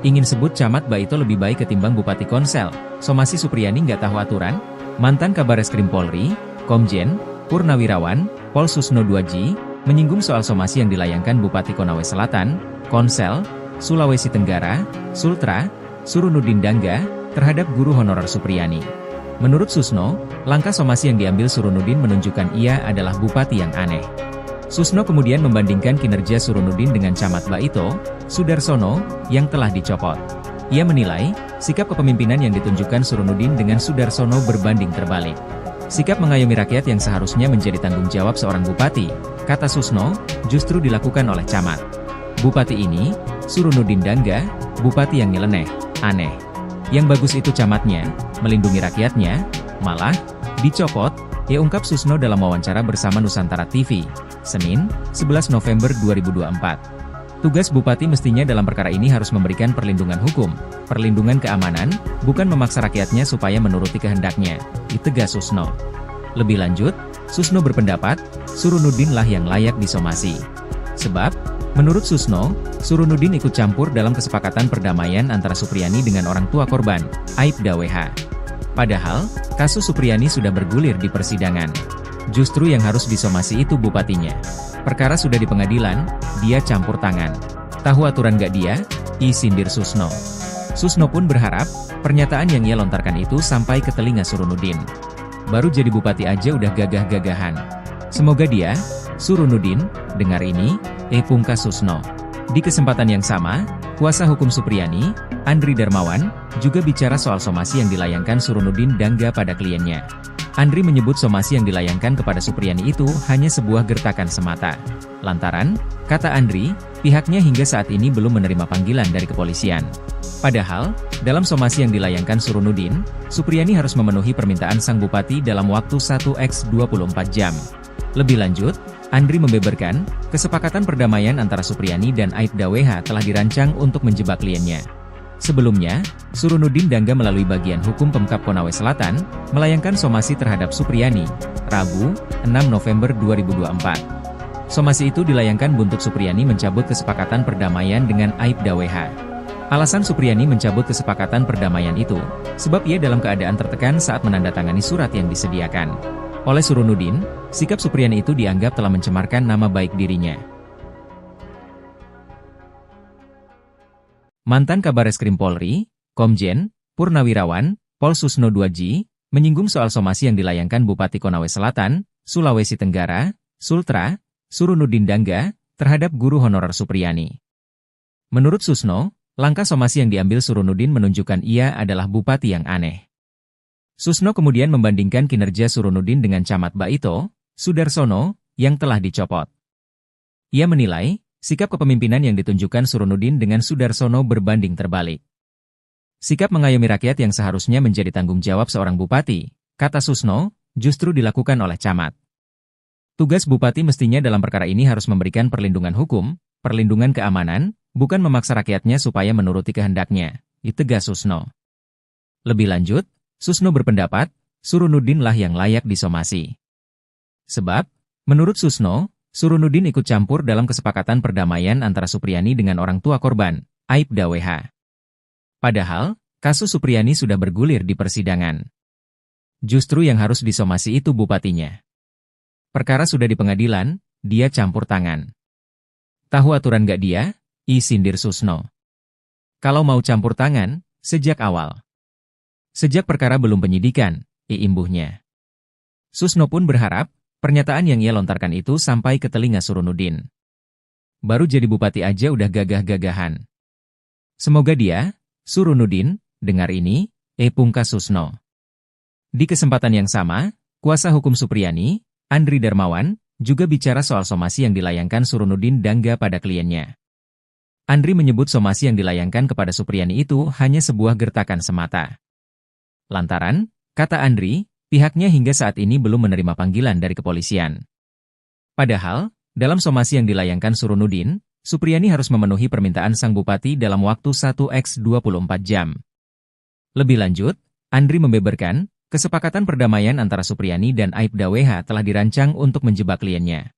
Ingin sebut Camat Baito lebih baik ketimbang Bupati Konsel, somasi Supriyani nggak tahu aturan? Mantan Kabareskrim Polri, Komjen, Purnawirawan, Pol Susno 2G, menyinggung soal somasi yang dilayangkan Bupati Konawe Selatan, Konsel, Sulawesi Tenggara, Sultra, Surunudin Dangga, terhadap guru honorer Supriyani. Menurut Susno, langkah somasi yang diambil Surunudin menunjukkan ia adalah bupati yang aneh. Susno kemudian membandingkan kinerja Surunudin dengan Camat Baito, Sudarsono, yang telah dicopot. Ia menilai, sikap kepemimpinan yang ditunjukkan Surunudin dengan Sudarsono berbanding terbalik. Sikap mengayomi rakyat yang seharusnya menjadi tanggung jawab seorang bupati, kata Susno, justru dilakukan oleh Camat. Bupati ini, Surunudin Dangga, bupati yang nyeleneh, aneh. Yang bagus itu camatnya, melindungi rakyatnya, malah, dicopot, ia ungkap Susno dalam wawancara bersama Nusantara TV, Senin, 11 November 2024. Tugas bupati mestinya dalam perkara ini harus memberikan perlindungan hukum, perlindungan keamanan, bukan memaksa rakyatnya supaya menuruti kehendaknya, ditegas Susno. Lebih lanjut, Susno berpendapat, Surunudin lah yang layak disomasi. Sebab, menurut Susno, Surunudin ikut campur dalam kesepakatan perdamaian antara Supriyani dengan orang tua korban, Aibda WH. Padahal, kasus Supriyani sudah bergulir di persidangan. Justru yang harus disomasi itu bupatinya. Perkara sudah di pengadilan, dia campur tangan. Tahu aturan gak dia? Sindir Susno. Susno pun berharap, pernyataan yang ia lontarkan itu sampai ke telinga Surunudin. Baru jadi bupati aja udah gagah-gagahan. Semoga dia, Surunudin, dengar ini, pungkas Susno. Di kesempatan yang sama, kuasa hukum Supriyani, Andri Darmawan, juga bicara soal somasi yang dilayangkan Surunudin Dangga pada kliennya. Andri menyebut somasi yang dilayangkan kepada Supriyani itu hanya sebuah gertakan semata. Lantaran, kata Andri, pihaknya hingga saat ini belum menerima panggilan dari kepolisian. Padahal, dalam somasi yang dilayangkan Surunudin, Supriyani harus memenuhi permintaan sang bupati dalam waktu 1x24 jam. Lebih lanjut, Andri membeberkan, kesepakatan perdamaian antara Supriyani dan Aibda WH telah dirancang untuk menjebak kliennya. Sebelumnya, Surunudin Dangga melalui bagian hukum Pemkab Konawe Selatan, melayangkan somasi terhadap Supriyani, Rabu, 6 November 2024. Somasi itu dilayangkan buntut Supriyani mencabut kesepakatan perdamaian dengan Aibda WH. Alasan Supriyani mencabut kesepakatan perdamaian itu, sebab ia dalam keadaan tertekan saat menandatangani surat yang disediakan. Oleh Surunudin, sikap Supriyani itu dianggap telah mencemarkan nama baik dirinya. Mantan Kabareskrim Polri, Komjen, Purnawirawan, Pol Susno 2G, menyinggung soal somasi yang dilayangkan Bupati Konawe Selatan, Sulawesi Tenggara, Sultra, Surunudin Dangga, terhadap guru honorer Supriyani. Menurut Susno, langkah somasi yang diambil Surunudin menunjukkan ia adalah bupati yang aneh. Susno kemudian membandingkan kinerja Surunudin dengan Camat Baito, Sudarsono, yang telah dicopot. Ia menilai, sikap kepemimpinan yang ditunjukkan Surunudin dengan Sudarsono berbanding terbalik. Sikap mengayomi rakyat yang seharusnya menjadi tanggung jawab seorang bupati, kata Susno, justru dilakukan oleh camat. Tugas bupati mestinya dalam perkara ini harus memberikan perlindungan hukum, perlindungan keamanan, bukan memaksa rakyatnya supaya menuruti kehendaknya, tegas Susno. Lebih lanjut, Susno berpendapat, Surunudin lah yang layak disomasi. Sebab, menurut Susno, Surunudin ikut campur dalam kesepakatan perdamaian antara Supriyani dengan orang tua korban, Aibda WH. Padahal, kasus Supriyani sudah bergulir di persidangan. Justru yang harus disomasi itu bupatinya. Perkara sudah di pengadilan, dia campur tangan. Tahu aturan gak dia? Sindir Susno. Kalau mau campur tangan, sejak awal. Sejak perkara belum penyidikan, imbuhnya. Susno pun berharap, pernyataan yang ia lontarkan itu sampai ke telinga Surunudin. Baru jadi bupati aja udah gagah-gagahan. Semoga dia, Surunudin, dengar ini, pungkas Susno. Di kesempatan yang sama, kuasa hukum Supriyani, Andri Darmawan, juga bicara soal somasi yang dilayangkan Surunudin Dangga pada kliennya. Andri menyebut somasi yang dilayangkan kepada Supriyani itu hanya sebuah gertakan semata. Lantaran, kata Andri, pihaknya hingga saat ini belum menerima panggilan dari kepolisian. Padahal, dalam somasi yang dilayangkan Surunudin, Supriyani harus memenuhi permintaan sang bupati dalam waktu 1x24 jam. Lebih lanjut, Andri membeberkan, kesepakatan perdamaian antara Supriyani dan Aibda WH telah dirancang untuk menjebak kliennya.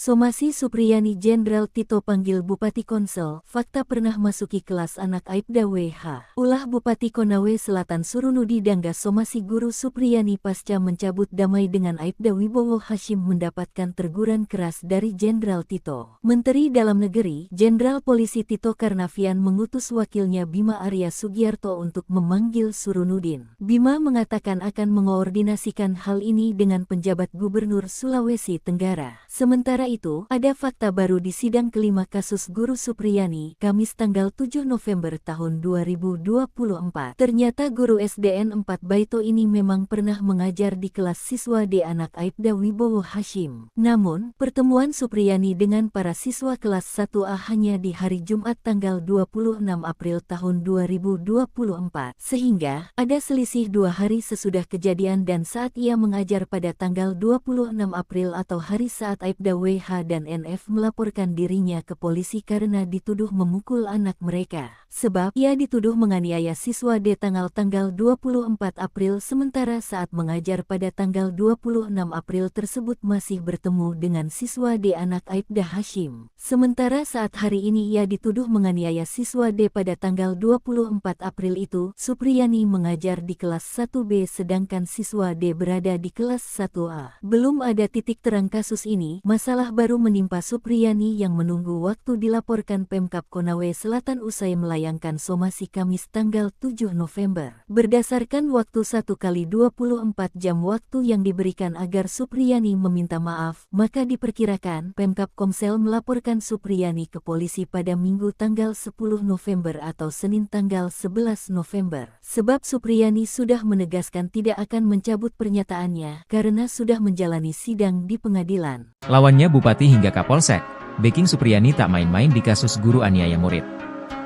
Somasi Supriyani Jenderal Tito panggil Bupati Konsel, fakta pernah masuki kelas anak Aibda WH. Ulah Bupati Konawe Selatan Surunudi Dangga somasi Guru Supriyani pasca mencabut damai dengan Aibda Wibowo Hashim mendapatkan teguran keras dari Jenderal Tito. Menteri Dalam Negeri, Jenderal Polisi Tito Karnavian mengutus wakilnya Bima Arya Sugiarto untuk memanggil Surunudin. Bima mengatakan akan mengoordinasikan hal ini dengan penjabat Gubernur Sulawesi Tenggara. Sementara itu, ada fakta baru di sidang kelima kasus Guru Supriyani, Kamis tanggal 7 November tahun 2024. Ternyata guru SDN 4 Baito ini memang pernah mengajar di kelas siswa D anak Aibda Wibowo Hashim. Namun, pertemuan Supriyani dengan para siswa kelas 1A hanya di hari Jumat tanggal 26 April tahun 2024. Sehingga, ada selisih 2 hari sesudah kejadian dan saat ia mengajar pada tanggal 26 April atau hari saat Aibda WH dan NF melaporkan dirinya ke polisi karena dituduh memukul anak mereka. Sebab ia dituduh menganiaya siswa D tanggal 24 April sementara saat mengajar pada tanggal 26 April tersebut masih bertemu dengan siswa D anak Aibda Hashim. Sementara saat hari ini ia dituduh menganiaya siswa D pada tanggal 24 April itu, Supriyani mengajar di kelas 1B sedangkan siswa D berada di kelas 1A. Belum ada titik terang kasus ini, masalah baru menimpa Supriyani yang menunggu waktu dilaporkan Pemkab Konawe Selatan usai melayangkan somasi Kamis tanggal 7 November. Berdasarkan waktu 1x24 jam waktu yang diberikan agar Supriyani meminta maaf, maka diperkirakan Pemkab Komsel melaporkan Supriyani ke polisi pada Minggu tanggal 10 November atau Senin tanggal 11 November. Sebab Supriyani sudah menegaskan tidak akan mencabut pernyataannya karena sudah menjalani sidang di pengadilan. Lawannya Bupati hingga Kapolsek, backing Supriyani tak main-main di kasus guru aniaya murid.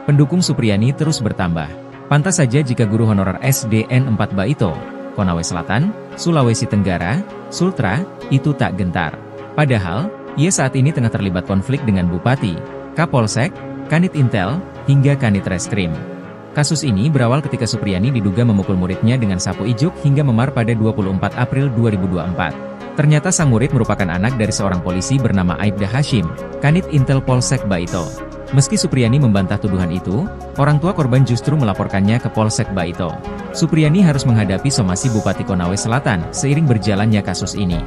Pendukung Supriyani terus bertambah. Pantas saja jika guru honorer SDN 4 Baito, Konawe Selatan, Sulawesi Tenggara, Sultra, itu tak gentar. Padahal, ia saat ini tengah terlibat konflik dengan Bupati, Kapolsek, Kanit Intel, hingga Kanit Reskrim. Kasus ini berawal ketika Supriyani diduga memukul muridnya dengan sapu ijuk hingga memar pada 24 April 2024. Ternyata sang murid merupakan anak dari seorang polisi bernama Aibda Hashim, Kanit Intel Polsek Baito. Meski Supriyani membantah tuduhan itu, orang tua korban justru melaporkannya ke Polsek Baito. Supriyani harus menghadapi somasi Bupati Konawe Selatan seiring berjalannya kasus ini.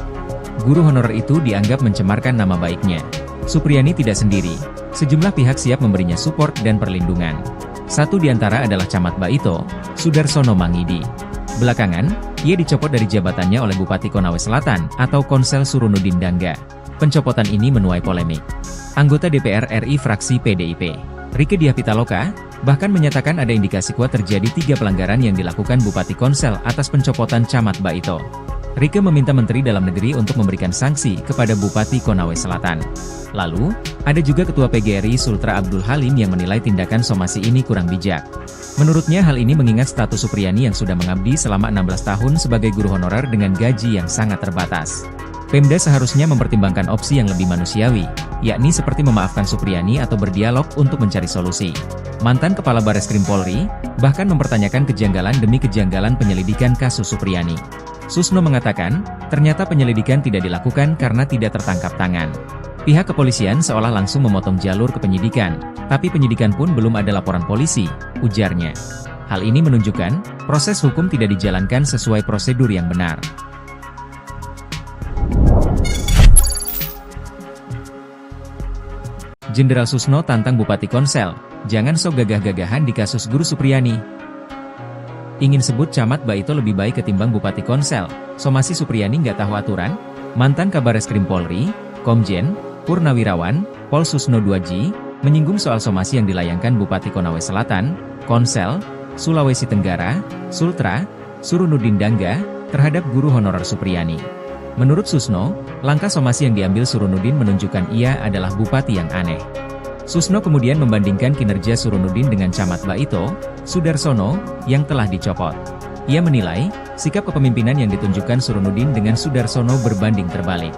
Guru honorer itu dianggap mencemarkan nama baiknya. Supriyani tidak sendiri, sejumlah pihak siap memberinya support dan perlindungan. Satu di antara adalah Camat Baito, Sudarsono Mangidi. Belakangan, ia dicopot dari jabatannya oleh Bupati Konawe Selatan atau Konsel Surunudin Dangga. Pencopotan ini menuai polemik. Anggota DPR RI fraksi PDIP, Rieke Diah Pitaloka, bahkan menyatakan ada indikasi kuat terjadi 3 pelanggaran yang dilakukan Bupati Konsel atas pencopotan Camat Baito. Rieke meminta Menteri Dalam Negeri untuk memberikan sanksi kepada Bupati Konawe Selatan. Lalu, ada juga Ketua PGRI Sultra Abdul Halim yang menilai tindakan somasi ini kurang bijak. Menurutnya hal ini mengingat status Supriyani yang sudah mengabdi selama 16 tahun sebagai guru honorer dengan gaji yang sangat terbatas. Pemda seharusnya mempertimbangkan opsi yang lebih manusiawi, yakni seperti memaafkan Supriyani atau berdialog untuk mencari solusi. Mantan Kepala Bareskrim Polri, bahkan mempertanyakan kejanggalan demi kejanggalan penyelidikan kasus Supriyani. Susno mengatakan, ternyata penyelidikan tidak dilakukan karena tidak tertangkap tangan. Pihak kepolisian seolah langsung memotong jalur ke penyidikan, tapi penyidikan pun belum ada laporan polisi, ujarnya. Hal ini menunjukkan, proses hukum tidak dijalankan sesuai prosedur yang benar. Jenderal Susno tantang Bupati Konsel, jangan sok gagah-gagahan di kasus Guru Supriyani. Ingin sebut Camat Baito lebih baik ketimbang Bupati Konsel, somasi Supriyani nggak tahu aturan? Mantan Kabareskrim Polri, Komjen, Purnawirawan, Pol Susno 2G, menyinggung soal somasi yang dilayangkan Bupati Konawe Selatan, Konsel, Sulawesi Tenggara, Sultra, Surunudin Dangga, terhadap guru honorer Supriyani. Menurut Susno, langkah somasi yang diambil Surunudin menunjukkan ia adalah bupati yang aneh. Susno kemudian membandingkan kinerja Surunudin dengan Camat Baito, Sudarsono, yang telah dicopot. Ia menilai, sikap kepemimpinan yang ditunjukkan Surunudin dengan Sudarsono berbanding terbalik.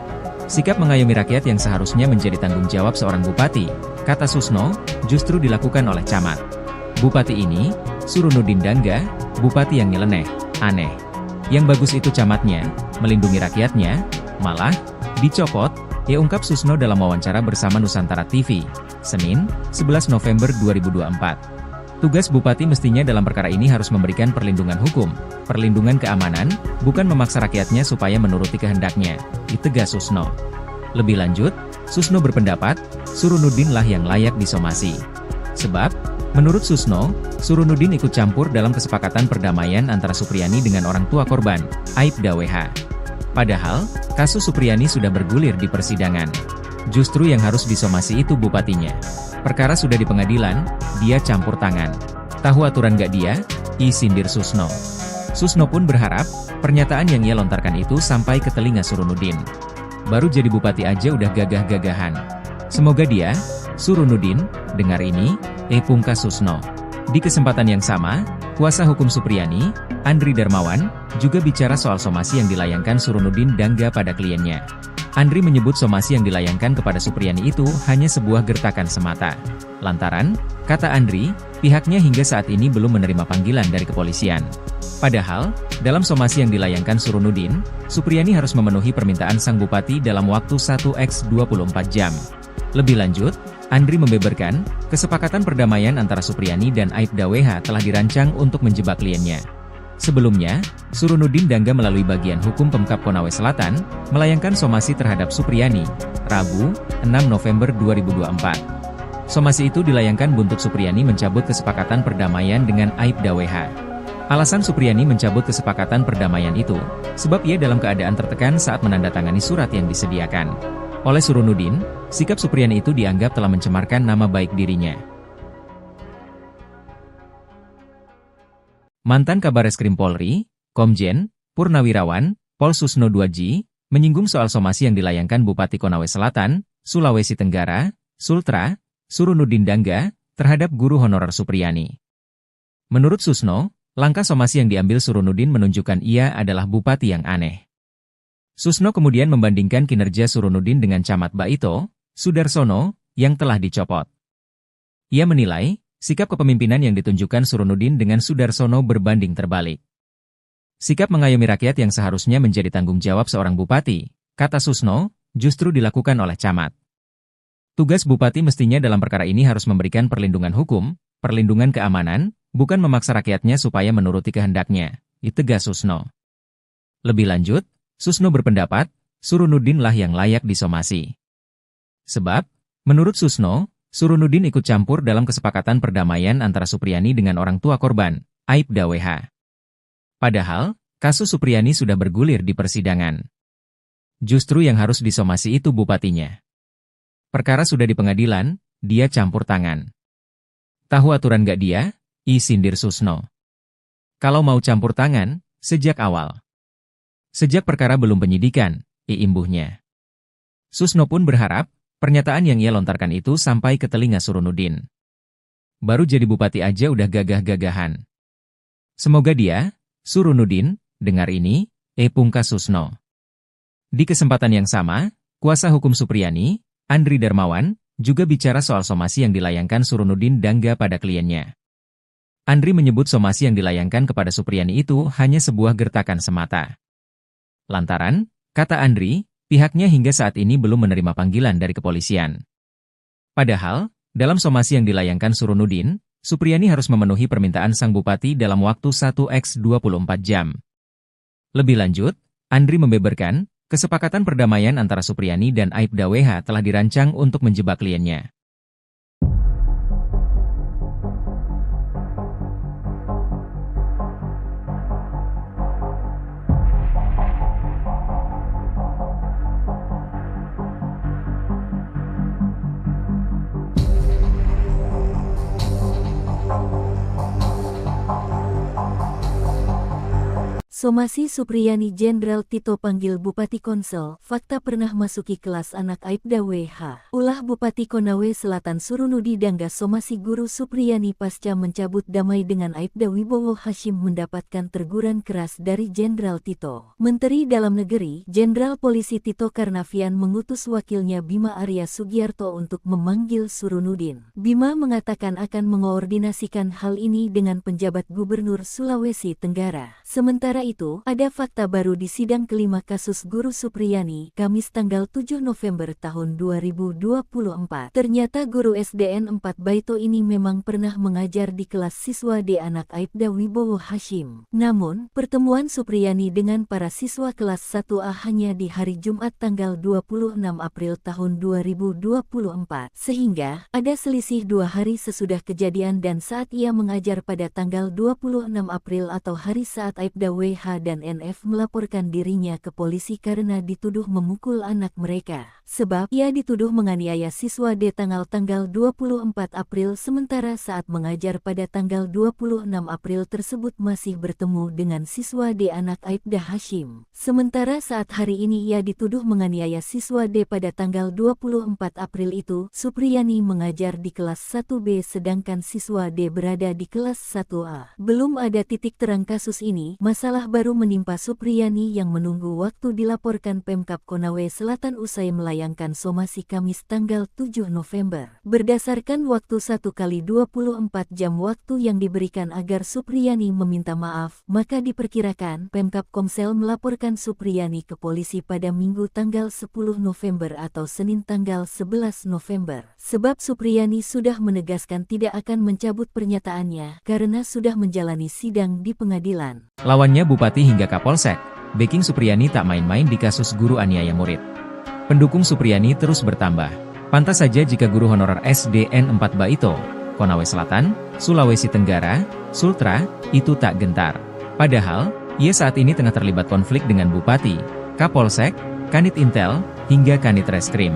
Sikap mengayomi rakyat yang seharusnya menjadi tanggung jawab seorang bupati, kata Susno, justru dilakukan oleh Camat. Bupati ini, Surunudin Dangga, bupati yang nyeleneh, aneh. Yang bagus itu camatnya, melindungi rakyatnya, malah, dicopot, ya ungkap Susno dalam wawancara bersama Nusantara TV, Senin, 11 November 2024. Tugas bupati mestinya dalam perkara ini harus memberikan perlindungan hukum, perlindungan keamanan, bukan memaksa rakyatnya supaya menuruti kehendaknya, ditegas Susno. Lebih lanjut, Susno berpendapat, Surunudin lah yang layak disomasi. Sebab, menurut Susno, Surunudin ikut campur dalam kesepakatan perdamaian antara Supriyani dengan orang tua korban, Aibda WH. Padahal, kasus Supriyani sudah bergulir di persidangan. Justru yang harus disomasi itu bupatinya. Perkara sudah di pengadilan, dia campur tangan. Tahu aturan gak dia? Sindir Susno. Susno pun berharap, pernyataan yang ia lontarkan itu sampai ke telinga Surunudin. Baru jadi bupati aja udah gagah-gagahan. Semoga dia, Surunudin, dengar ini, pungkas Susno. Di kesempatan yang sama, kuasa hukum Supriyani, Andri Darmawan, juga bicara soal somasi yang dilayangkan Surunudin Dangga pada kliennya. Andri menyebut somasi yang dilayangkan kepada Supriyani itu hanya sebuah gertakan semata. Lantaran, kata Andri, pihaknya hingga saat ini belum menerima panggilan dari kepolisian. Padahal, dalam somasi yang dilayangkan Surunudin, Supriyani harus memenuhi permintaan sang bupati dalam waktu 1x24 jam. Lebih lanjut, Andri membeberkan, kesepakatan perdamaian antara Supriyani dan Aibda WH telah dirancang untuk menjebak kliennya. Sebelumnya, Surunudin Dangga melalui bagian hukum Pemkab Konawe Selatan, melayangkan somasi terhadap Supriyani, Rabu, 6 November 2024. Somasi itu dilayangkan buntut Supriyani mencabut kesepakatan perdamaian dengan Aibda WH. Alasan Supriyani mencabut kesepakatan perdamaian itu, sebab ia dalam keadaan tertekan saat menandatangani surat yang disediakan. Oleh Surunudin, sikap Supriyani itu dianggap telah mencemarkan nama baik dirinya. Mantan Kabareskrim Polri, Komjen, Purnawirawan, Pol Susno 2G, menyinggung soal somasi yang dilayangkan Bupati Konawe Selatan, Sulawesi Tenggara, Sultra, Surunudin Dangga, terhadap guru honorer Supriyani. Menurut Susno, langkah somasi yang diambil Surunudin menunjukkan ia adalah bupati yang aneh. Susno kemudian membandingkan kinerja Surunudin dengan Camat Baito, Sudarsono, yang telah dicopot. Ia menilai, sikap kepemimpinan yang ditunjukkan Surunudin dengan Sudarsono berbanding terbalik. Sikap mengayomi rakyat yang seharusnya menjadi tanggung jawab seorang bupati, kata Susno, justru dilakukan oleh Camat. Tugas bupati mestinya dalam perkara ini harus memberikan perlindungan hukum, perlindungan keamanan, bukan memaksa rakyatnya supaya menuruti kehendaknya, tegas Susno. Lebih lanjut, Susno berpendapat, Surunudin lah yang layak disomasi. Sebab, menurut Susno, Surunudin ikut campur dalam kesepakatan perdamaian antara Supriyani dengan orang tua korban, Aibda WH. Padahal, kasus Supriyani sudah bergulir di persidangan. Justru yang harus disomasi itu bupatinya. Perkara sudah di pengadilan, dia campur tangan. Tahu aturan gak dia? Sindir Susno. Kalau mau campur tangan, sejak awal. Sejak perkara belum penyidikan, imbuhnya. Susno pun berharap, pernyataan yang ia lontarkan itu sampai ke telinga Surunudin. Baru jadi bupati aja udah gagah-gagahan. Semoga dia, Surunudin, dengar ini, pungkas Susno. Di kesempatan yang sama, kuasa hukum Supriyani, Andri Darmawan, juga bicara soal somasi yang dilayangkan Surunudin Dangga pada kliennya. Andri menyebut somasi yang dilayangkan kepada Supriyani itu hanya sebuah gertakan semata. Lantaran, kata Andri, pihaknya hingga saat ini belum menerima panggilan dari kepolisian. Padahal, dalam somasi yang dilayangkan Surunudin, Supriyani harus memenuhi permintaan sang bupati dalam waktu 1x24 jam. Lebih lanjut, Andri membeberkan, kesepakatan perdamaian antara Supriyani dan Aibda WH telah dirancang untuk menjebak kliennya. Somasi Supriyani Jenderal Tito panggil Bupati Konsel, fakta pernah masuki kelas anak Aibda WH. Ulah Bupati Konawe Selatan Surunudi Dangga somasi guru Supriyani pasca mencabut damai dengan Aibda Wibowo Hashim mendapatkan teguran keras dari Jenderal Tito. Menteri Dalam Negeri, Jenderal Polisi Tito Karnavian mengutus wakilnya Bima Arya Sugiarto untuk memanggil Surunudin. Bima mengatakan akan mengoordinasikan hal ini dengan penjabat Gubernur Sulawesi Tenggara. Sementara itu, ada fakta baru di sidang kelima kasus guru Supriyani, Kamis tanggal 7 November tahun 2024. Ternyata guru SDN 4 Baito ini memang pernah mengajar di kelas siswa D anak Aibda Wibowo Hashim. Namun, pertemuan Supriyani dengan para siswa kelas 1A hanya di hari Jumat tanggal 26 April tahun 2024. Sehingga, ada selisih 2 hari sesudah kejadian dan saat ia mengajar pada tanggal 26 April atau hari saat Aibda WH dan NF melaporkan dirinya ke polisi karena dituduh memukul anak mereka. Sebab ia dituduh menganiaya siswa D tanggal 24 April sementara saat mengajar pada tanggal 26 April tersebut masih bertemu dengan siswa D anak Aibda Hashim. Sementara saat hari ini ia dituduh menganiaya siswa D pada tanggal 24 April itu, Supriyani mengajar di kelas 1B sedangkan siswa D berada di kelas 1A. Belum ada titik terang kasus ini, masalah baru menimpa Supriyani yang menunggu waktu dilaporkan Pemkab Konawe Selatan usai melayangkan somasi Kamis tanggal 7 November. Berdasarkan waktu 1x24 jam waktu yang diberikan agar Supriyani meminta maaf, maka diperkirakan Pemkab Komsel melaporkan Supriyani ke polisi pada Minggu tanggal 10 November atau Senin tanggal 11 November. Sebab Supriyani sudah menegaskan tidak akan mencabut pernyataannya karena sudah menjalani sidang di pengadilan. Lawannya Bupati hingga Kapolsek, backing Supriyani tak main-main di kasus guru aniaya murid. Pendukung Supriyani terus bertambah. Pantas saja jika guru honorer SDN 4 Baito, Konawe Selatan, Sulawesi Tenggara, Sultra, itu tak gentar. Padahal, ia saat ini tengah terlibat konflik dengan Bupati, Kapolsek, Kanit Intel, hingga Kanit Reskrim.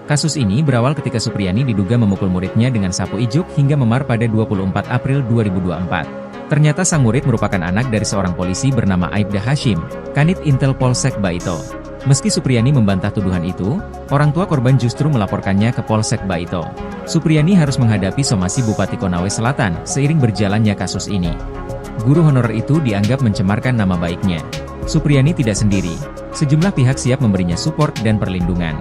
Kasus ini berawal ketika Supriyani diduga memukul muridnya dengan sapu ijuk hingga memar pada 24 April 2024. Ternyata sang murid merupakan anak dari seorang polisi bernama Aibda Hashim, Kanit Intel Polsek Baito. Meski Supriyani membantah tuduhan itu, orang tua korban justru melaporkannya ke Polsek Baito. Supriyani harus menghadapi somasi Bupati Konawe Selatan seiring berjalannya kasus ini. Guru honorer itu dianggap mencemarkan nama baiknya. Supriyani tidak sendiri, sejumlah pihak siap memberinya support dan perlindungan.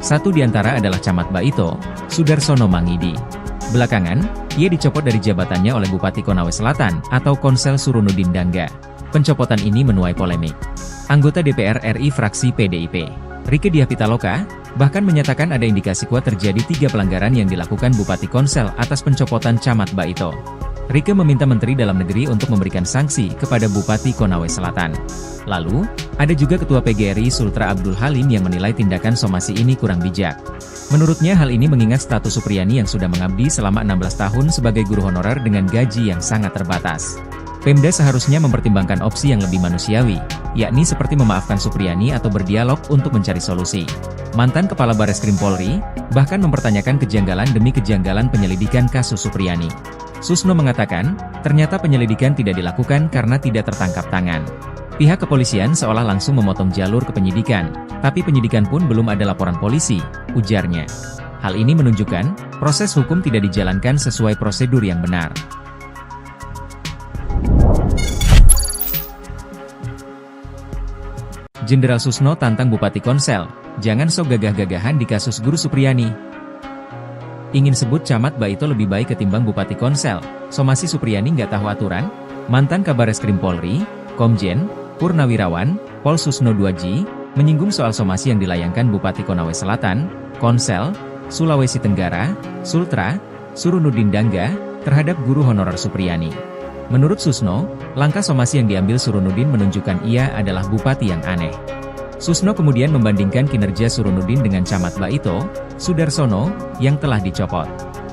Satu di antara adalah Camat Baito, Sudarsono Mangidi. Belakangan, ia dicopot dari jabatannya oleh Bupati Konawe Selatan atau Konsel Surunudin Dangga. Pencopotan ini menuai polemik. Anggota DPR RI fraksi PDIP, Rieke Diah Pitaloka bahkan menyatakan ada indikasi kuat terjadi 3 pelanggaran yang dilakukan Bupati Konsel atas pencopotan Camat Baito. Rieke meminta Menteri Dalam Negeri untuk memberikan sanksi kepada Bupati Konawe Selatan. Lalu, ada juga Ketua PGRI Sultra Abdul Halim yang menilai tindakan somasi ini kurang bijak. Menurutnya hal ini mengingat status Supriyani yang sudah mengabdi selama 16 tahun sebagai guru honorer dengan gaji yang sangat terbatas. Pemda seharusnya mempertimbangkan opsi yang lebih manusiawi, yakni seperti memaafkan Supriyani atau berdialog untuk mencari solusi. Mantan Kepala Bareskrim Polri bahkan mempertanyakan kejanggalan demi kejanggalan penyelidikan kasus Supriyani. Susno mengatakan, ternyata penyelidikan tidak dilakukan karena tidak tertangkap tangan. Pihak kepolisian seolah langsung memotong jalur ke penyidikan, tapi penyidikan pun belum ada laporan polisi, ujarnya. Hal ini menunjukkan, proses hukum tidak dijalankan sesuai prosedur yang benar. Jenderal Susno tantang Bupati Konsel, jangan sok gagah-gagahan di kasus Guru Supriyani. Ingin sebut Camat Baito lebih baik ketimbang Bupati Konsel, somasi Supriyani nggak tahu aturan? Mantan Kabareskrim Polri, Komjen Purnawirawan, Pol Susno Duaji, menyinggung soal somasi yang dilayangkan Bupati Konawe Selatan, Konsel, Sulawesi Tenggara, Sultra, Surunudin Dangga, terhadap guru honorer Supriyani. Menurut Susno, langkah somasi yang diambil Surunudin menunjukkan ia adalah bupati yang aneh. Susno kemudian membandingkan kinerja Surunudin dengan Camat Baito, Sudarsono, yang telah dicopot.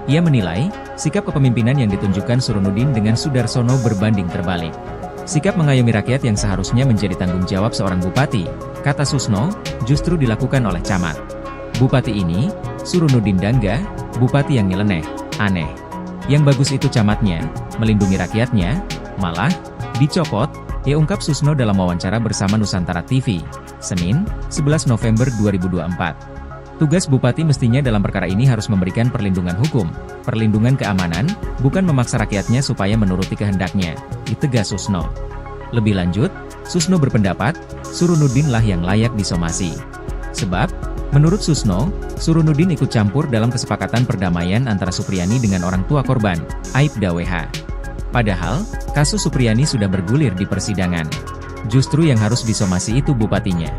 Ia menilai, sikap kepemimpinan yang ditunjukkan Surunudin dengan Sudarsono berbanding terbalik. Sikap mengayomi rakyat yang seharusnya menjadi tanggung jawab seorang bupati, kata Susno, justru dilakukan oleh Camat. Bupati ini, Surunudin Dangga, bupati yang nyeleneh, aneh. Yang bagus itu camatnya, melindungi rakyatnya, malah dicopot, ya ungkap Susno dalam wawancara bersama Nusantara TV, Senin, 11 November 2024. Tugas bupati mestinya dalam perkara ini harus memberikan perlindungan hukum, perlindungan keamanan, bukan memaksa rakyatnya supaya menuruti kehendaknya, ditegas Susno. Lebih lanjut, Susno berpendapat, Surunudin lah yang layak disomasi. Sebab, menurut Susno, Surunudin ikut campur dalam kesepakatan perdamaian antara Supriyani dengan orang tua korban, Aibda WH. Padahal, kasus Supriyani sudah bergulir di persidangan. Justru yang harus disomasi itu bupatinya.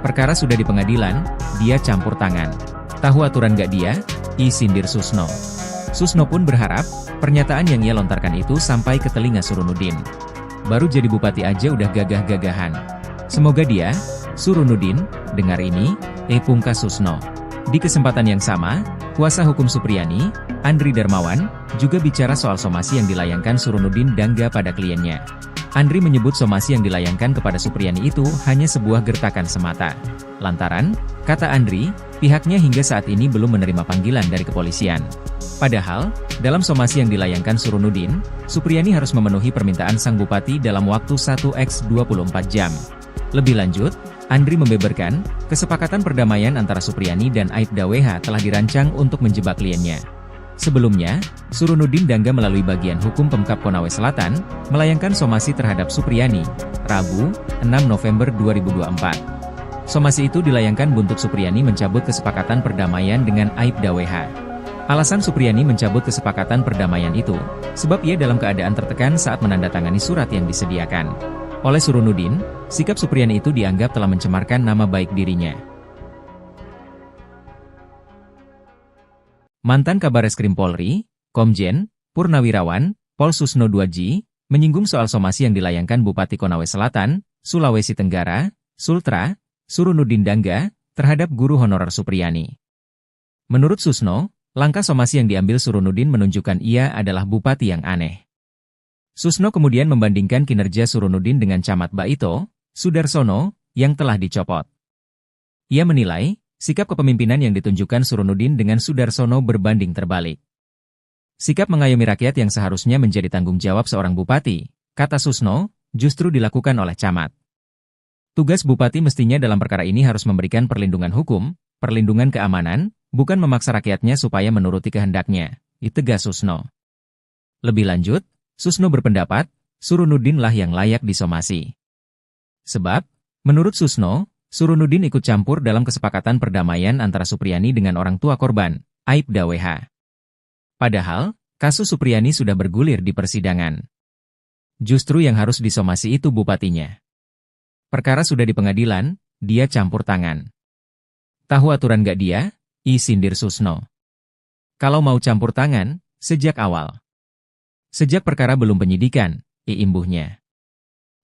Perkara sudah di pengadilan, dia campur tangan. Tahu aturan gak dia? Sindir Susno. Susno pun berharap, pernyataan yang ia lontarkan itu sampai ke telinga Surunudin. Baru jadi bupati aja udah gagah-gagahan. Semoga dia, Surunudin, dengar ini, pungkas Susno. Di kesempatan yang sama, kuasa hukum Supriyani, Andri Darmawan, juga bicara soal somasi yang dilayangkan Surunudin Dangga pada kliennya. Andri menyebut somasi yang dilayangkan kepada Supriyani itu hanya sebuah gertakan semata. Lantaran, kata Andri, pihaknya hingga saat ini belum menerima panggilan dari kepolisian. Padahal, dalam somasi yang dilayangkan Surunudin, Supriyani harus memenuhi permintaan sang bupati dalam waktu 1x24 jam. Lebih lanjut, Andri membeberkan, kesepakatan perdamaian antara Supriyani dan Aibda WH telah dirancang untuk menjebak kliennya. Sebelumnya, Surunudin Dangga melalui bagian hukum Pemkab Konawe Selatan, melayangkan somasi terhadap Supriyani, Rabu, 6 November 2024. Somasi itu dilayangkan buntut Supriyani mencabut kesepakatan perdamaian dengan Aibda WH. Alasan Supriyani mencabut kesepakatan perdamaian itu, sebab ia dalam keadaan tertekan saat menandatangani surat yang disediakan. Oleh Surunudin, sikap Supriyani itu dianggap telah mencemarkan nama baik dirinya. Mantan Kabareskrim Polri, Komjen Purnawirawan, Pol Susno Duaji, menyinggung soal somasi yang dilayangkan Bupati Konawe Selatan, Sulawesi Tenggara, Sultra, Surunudin Dangga, terhadap guru honorer Supriyani. Menurut Susno, langkah somasi yang diambil Surunudin menunjukkan ia adalah bupati yang aneh. Susno kemudian membandingkan kinerja Surunudin dengan Camat Baito, Sudarsono, yang telah dicopot. Ia menilai, sikap kepemimpinan yang ditunjukkan Surunudin dengan Sudarsono berbanding terbalik. Sikap mengayomi rakyat yang seharusnya menjadi tanggung jawab seorang bupati, kata Susno, justru dilakukan oleh Camat. Tugas bupati mestinya dalam perkara ini harus memberikan perlindungan hukum, perlindungan keamanan, bukan memaksa rakyatnya supaya menuruti kehendaknya, ditegas Susno. Lebih lanjut, Susno berpendapat, Surunudin lah yang layak disomasi. Sebab, menurut Susno, Surunudin ikut campur dalam kesepakatan perdamaian antara Supriyani dengan orang tua korban, Aibda WH. Padahal, kasus Supriyani sudah bergulir di persidangan. Justru yang harus disomasi itu bupatinya. Perkara sudah di pengadilan, dia campur tangan. Tahu aturan gak dia? Sindir Susno. Kalau mau campur tangan, sejak awal. Sejak perkara belum penyidikan, imbuhnya.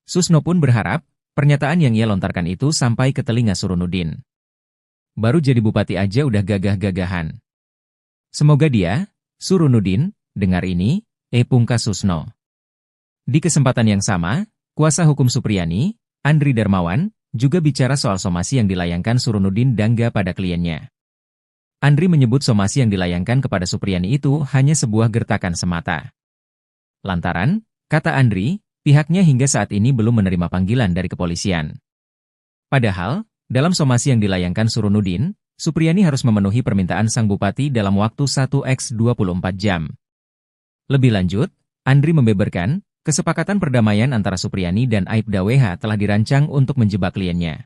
Susno pun berharap, pernyataan yang ia lontarkan itu sampai ke telinga Surunudin. Baru jadi bupati aja udah gagah-gagahan. Semoga dia, Surunudin, dengar ini, pungkas Susno. Di kesempatan yang sama, kuasa hukum Supriyani, Andri Darmawan, juga bicara soal somasi yang dilayangkan Surunudin Dangga pada kliennya. Andri menyebut somasi yang dilayangkan kepada Supriyani itu hanya sebuah gertakan semata. Lantaran, kata Andri, pihaknya hingga saat ini belum menerima panggilan dari kepolisian. Padahal, dalam somasi yang dilayangkan Surunudin, Supriyani harus memenuhi permintaan sang bupati dalam waktu 1x24 jam. Lebih lanjut, Andri membeberkan, kesepakatan perdamaian antara Supriyani dan Aibda WH telah dirancang untuk menjebak kliennya.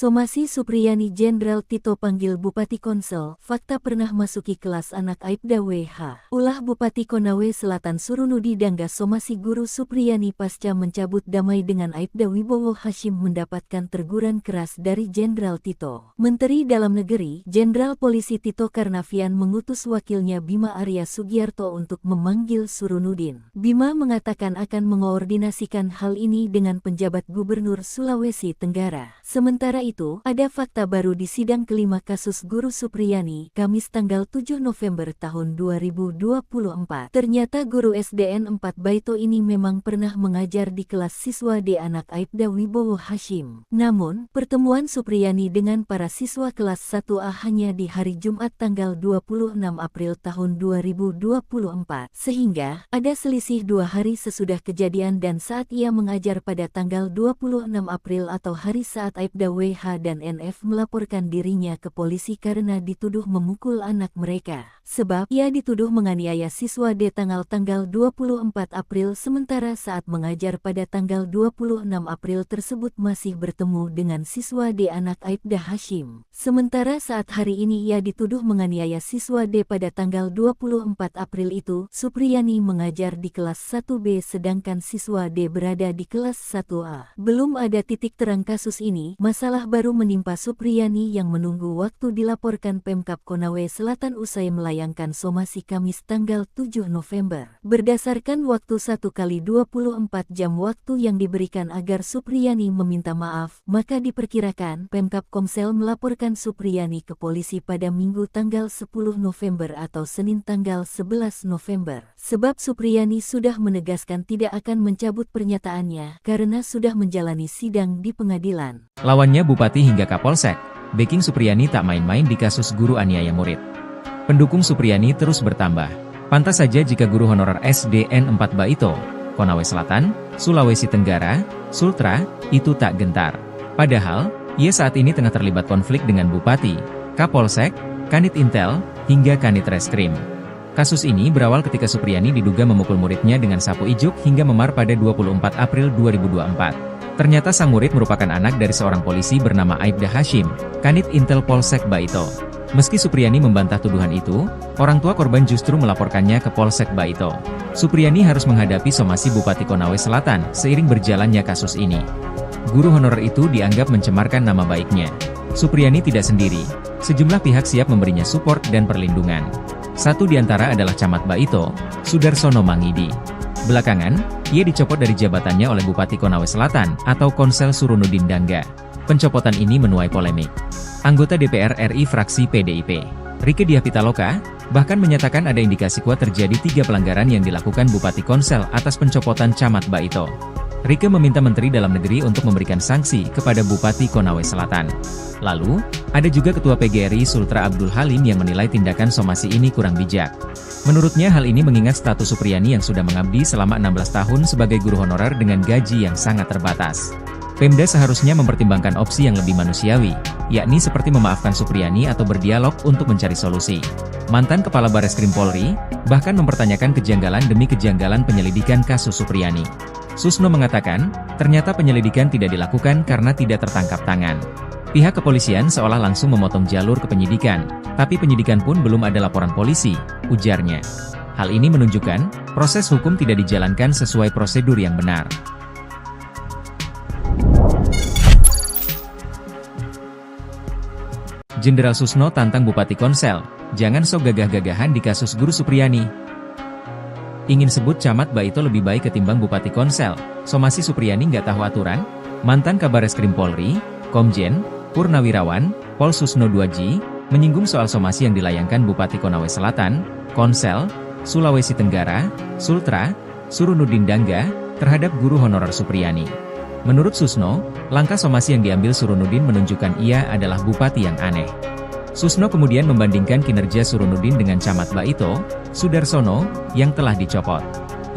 Somasi Supriyani Jenderal Tito panggil Bupati Konsel, fakta pernah masuki kelas anak Aibda WH. Ulah Bupati Konawe Selatan Surunudi Dangga somasi Guru Supriyani pasca mencabut damai dengan Aibda Wibowo Hashim mendapatkan teguran keras dari Jenderal Tito. Menteri Dalam Negeri, Jenderal Polisi Tito Karnavian mengutus wakilnya Bima Arya Sugiarto untuk memanggil Surunudin. Bima mengatakan akan mengoordinasikan hal ini dengan penjabat Gubernur Sulawesi Tenggara. Sementara itu, ada fakta baru di sidang kelima kasus Guru Supriyani, Kamis tanggal 7 November tahun 2024. Ternyata guru SDN 4 Baito ini memang pernah mengajar di kelas siswa D anak Aibda Wibowo Hashim. Namun, pertemuan Supriyani dengan para siswa kelas 1A hanya di hari Jumat tanggal 26 April tahun 2024. Sehingga, ada selisih 2 hari sesudah kejadian dan saat ia mengajar pada tanggal 26 April atau hari saat Aibda WH dan NF melaporkan dirinya ke polisi karena dituduh memukul anak mereka. Sebab, ia dituduh menganiaya siswa D tanggal 24 April sementara saat mengajar pada tanggal 26 April tersebut masih bertemu dengan siswa D anak Aibda Hashim. Sementara saat hari ini ia dituduh menganiaya siswa D pada tanggal 24 April itu, Supriyani mengajar di kelas 1B sedangkan siswa D berada di kelas 1A. Belum ada titik terang kasus ini, masalah baru menimpa Supriyani yang menunggu waktu dilaporkan Pemkab Konawe Selatan usai melayangkan somasi Kamis tanggal 7 November. Berdasarkan waktu 1x24 jam waktu yang diberikan agar Supriyani meminta maaf, maka diperkirakan Pemkab Komsel melaporkan Supriyani ke polisi pada Minggu tanggal 10 November atau Senin tanggal 11 November. Sebab Supriyani sudah menegaskan tidak akan mencabut pernyataannya karena sudah menjalani sidang di pengadilan. Lawannya Bupati hingga Kapolsek, backing Supriyani tak main-main di kasus guru aniaya murid. Pendukung Supriyani terus bertambah. Pantas saja jika guru honorer SDN 4 Baito, Konawe Selatan, Sulawesi Tenggara, Sultra, itu tak gentar. Padahal, ia saat ini tengah terlibat konflik dengan Bupati, Kapolsek, Kanit Intel, hingga Kanit Reskrim. Kasus ini berawal ketika Supriyani diduga memukul muridnya dengan sapu ijuk hingga memar pada 24 April 2024. Ternyata sang murid merupakan anak dari seorang polisi bernama Aibda Hashim, Kanit Intel Polsek Baito. Meski Supriyani membantah tuduhan itu, orang tua korban justru melaporkannya ke Polsek Baito. Supriyani harus menghadapi somasi Bupati Konawe Selatan seiring berjalannya kasus ini. Guru honorer itu dianggap mencemarkan nama baiknya. Supriyani tidak sendiri, sejumlah pihak siap memberinya support dan perlindungan. Satu di antara adalah Camat Baito, Sudarsono Mangidi. Belakangan, ia dicopot dari jabatannya oleh Bupati Konawe Selatan atau Konsel Surunudin Dangga. Pencopotan ini menuai polemik. Anggota DPR RI fraksi PDIP, Rieke Diah Pitaloka, bahkan menyatakan ada indikasi kuat terjadi 3 pelanggaran yang dilakukan Bupati Konsel atas pencopotan Camat Baito. Rieke meminta Menteri Dalam Negeri untuk memberikan sanksi kepada Bupati Konawe Selatan. Lalu, ada juga Ketua PGRI Sultra Abdul Halim yang menilai tindakan somasi ini kurang bijak. Menurutnya hal ini mengingat status Supriyani yang sudah mengabdi selama 16 tahun sebagai guru honorer dengan gaji yang sangat terbatas. Pemda seharusnya mempertimbangkan opsi yang lebih manusiawi, yakni seperti memaafkan Supriyani atau berdialog untuk mencari solusi. Mantan Kepala Bareskrim Polri, bahkan mempertanyakan kejanggalan demi kejanggalan penyelidikan kasus Supriyani. Susno mengatakan, ternyata penyelidikan tidak dilakukan karena tidak tertangkap tangan. Pihak kepolisian seolah langsung memotong jalur ke penyidikan, tapi penyidikan pun belum ada laporan polisi, ujarnya. Hal ini menunjukkan, proses hukum tidak dijalankan sesuai prosedur yang benar. Jenderal Susno tantang Bupati Konsel, jangan sok gagah-gagahan di kasus Guru Supriyani. Ingin sebut camat Baito lebih baik ketimbang Bupati Konsel, somasi Supriyani nggak tahu aturan? Mantan Kabareskrim Polri, Komjen Purnawirawan, Pol Susno Duaji, menyinggung soal somasi yang dilayangkan Bupati Konawe Selatan, Konsel, Sulawesi Tenggara, Sultra, Surunudin Dangga, terhadap guru honorer Supriyani. Menurut Susno, langkah somasi yang diambil Surunudin menunjukkan ia adalah bupati yang aneh. Susno kemudian membandingkan kinerja Surunudin dengan Camat Baito, Sudarsono, yang telah dicopot.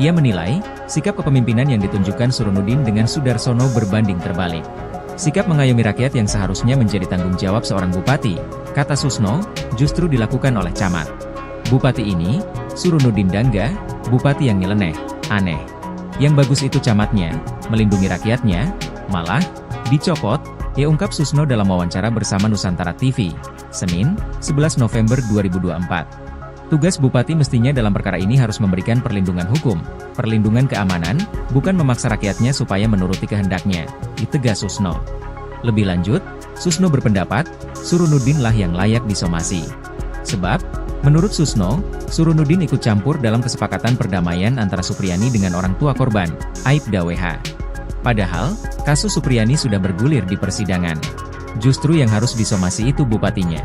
Ia menilai, sikap kepemimpinan yang ditunjukkan Surunudin dengan Sudarsono berbanding terbalik. Sikap mengayomi rakyat yang seharusnya menjadi tanggung jawab seorang bupati, kata Susno, justru dilakukan oleh camat. Bupati ini, Surunudin Dangga, bupati yang nyeleneh, aneh. Yang bagus itu camatnya, melindungi rakyatnya, malah dicopot, ia ungkap Susno dalam wawancara bersama Nusantara TV, Senin, 11 November 2024. Tugas bupati mestinya dalam perkara ini harus memberikan perlindungan hukum, perlindungan keamanan, bukan memaksa rakyatnya supaya menuruti kehendaknya, ditegas Susno. Lebih lanjut, Susno berpendapat, Surunudin lah yang layak disomasi. Sebab, menurut Susno, Surunudin ikut campur dalam kesepakatan perdamaian antara Supriyani dengan orang tua korban, Aibda WH. Padahal, kasus Supriyani sudah bergulir di persidangan. Justru yang harus disomasi itu bupatinya.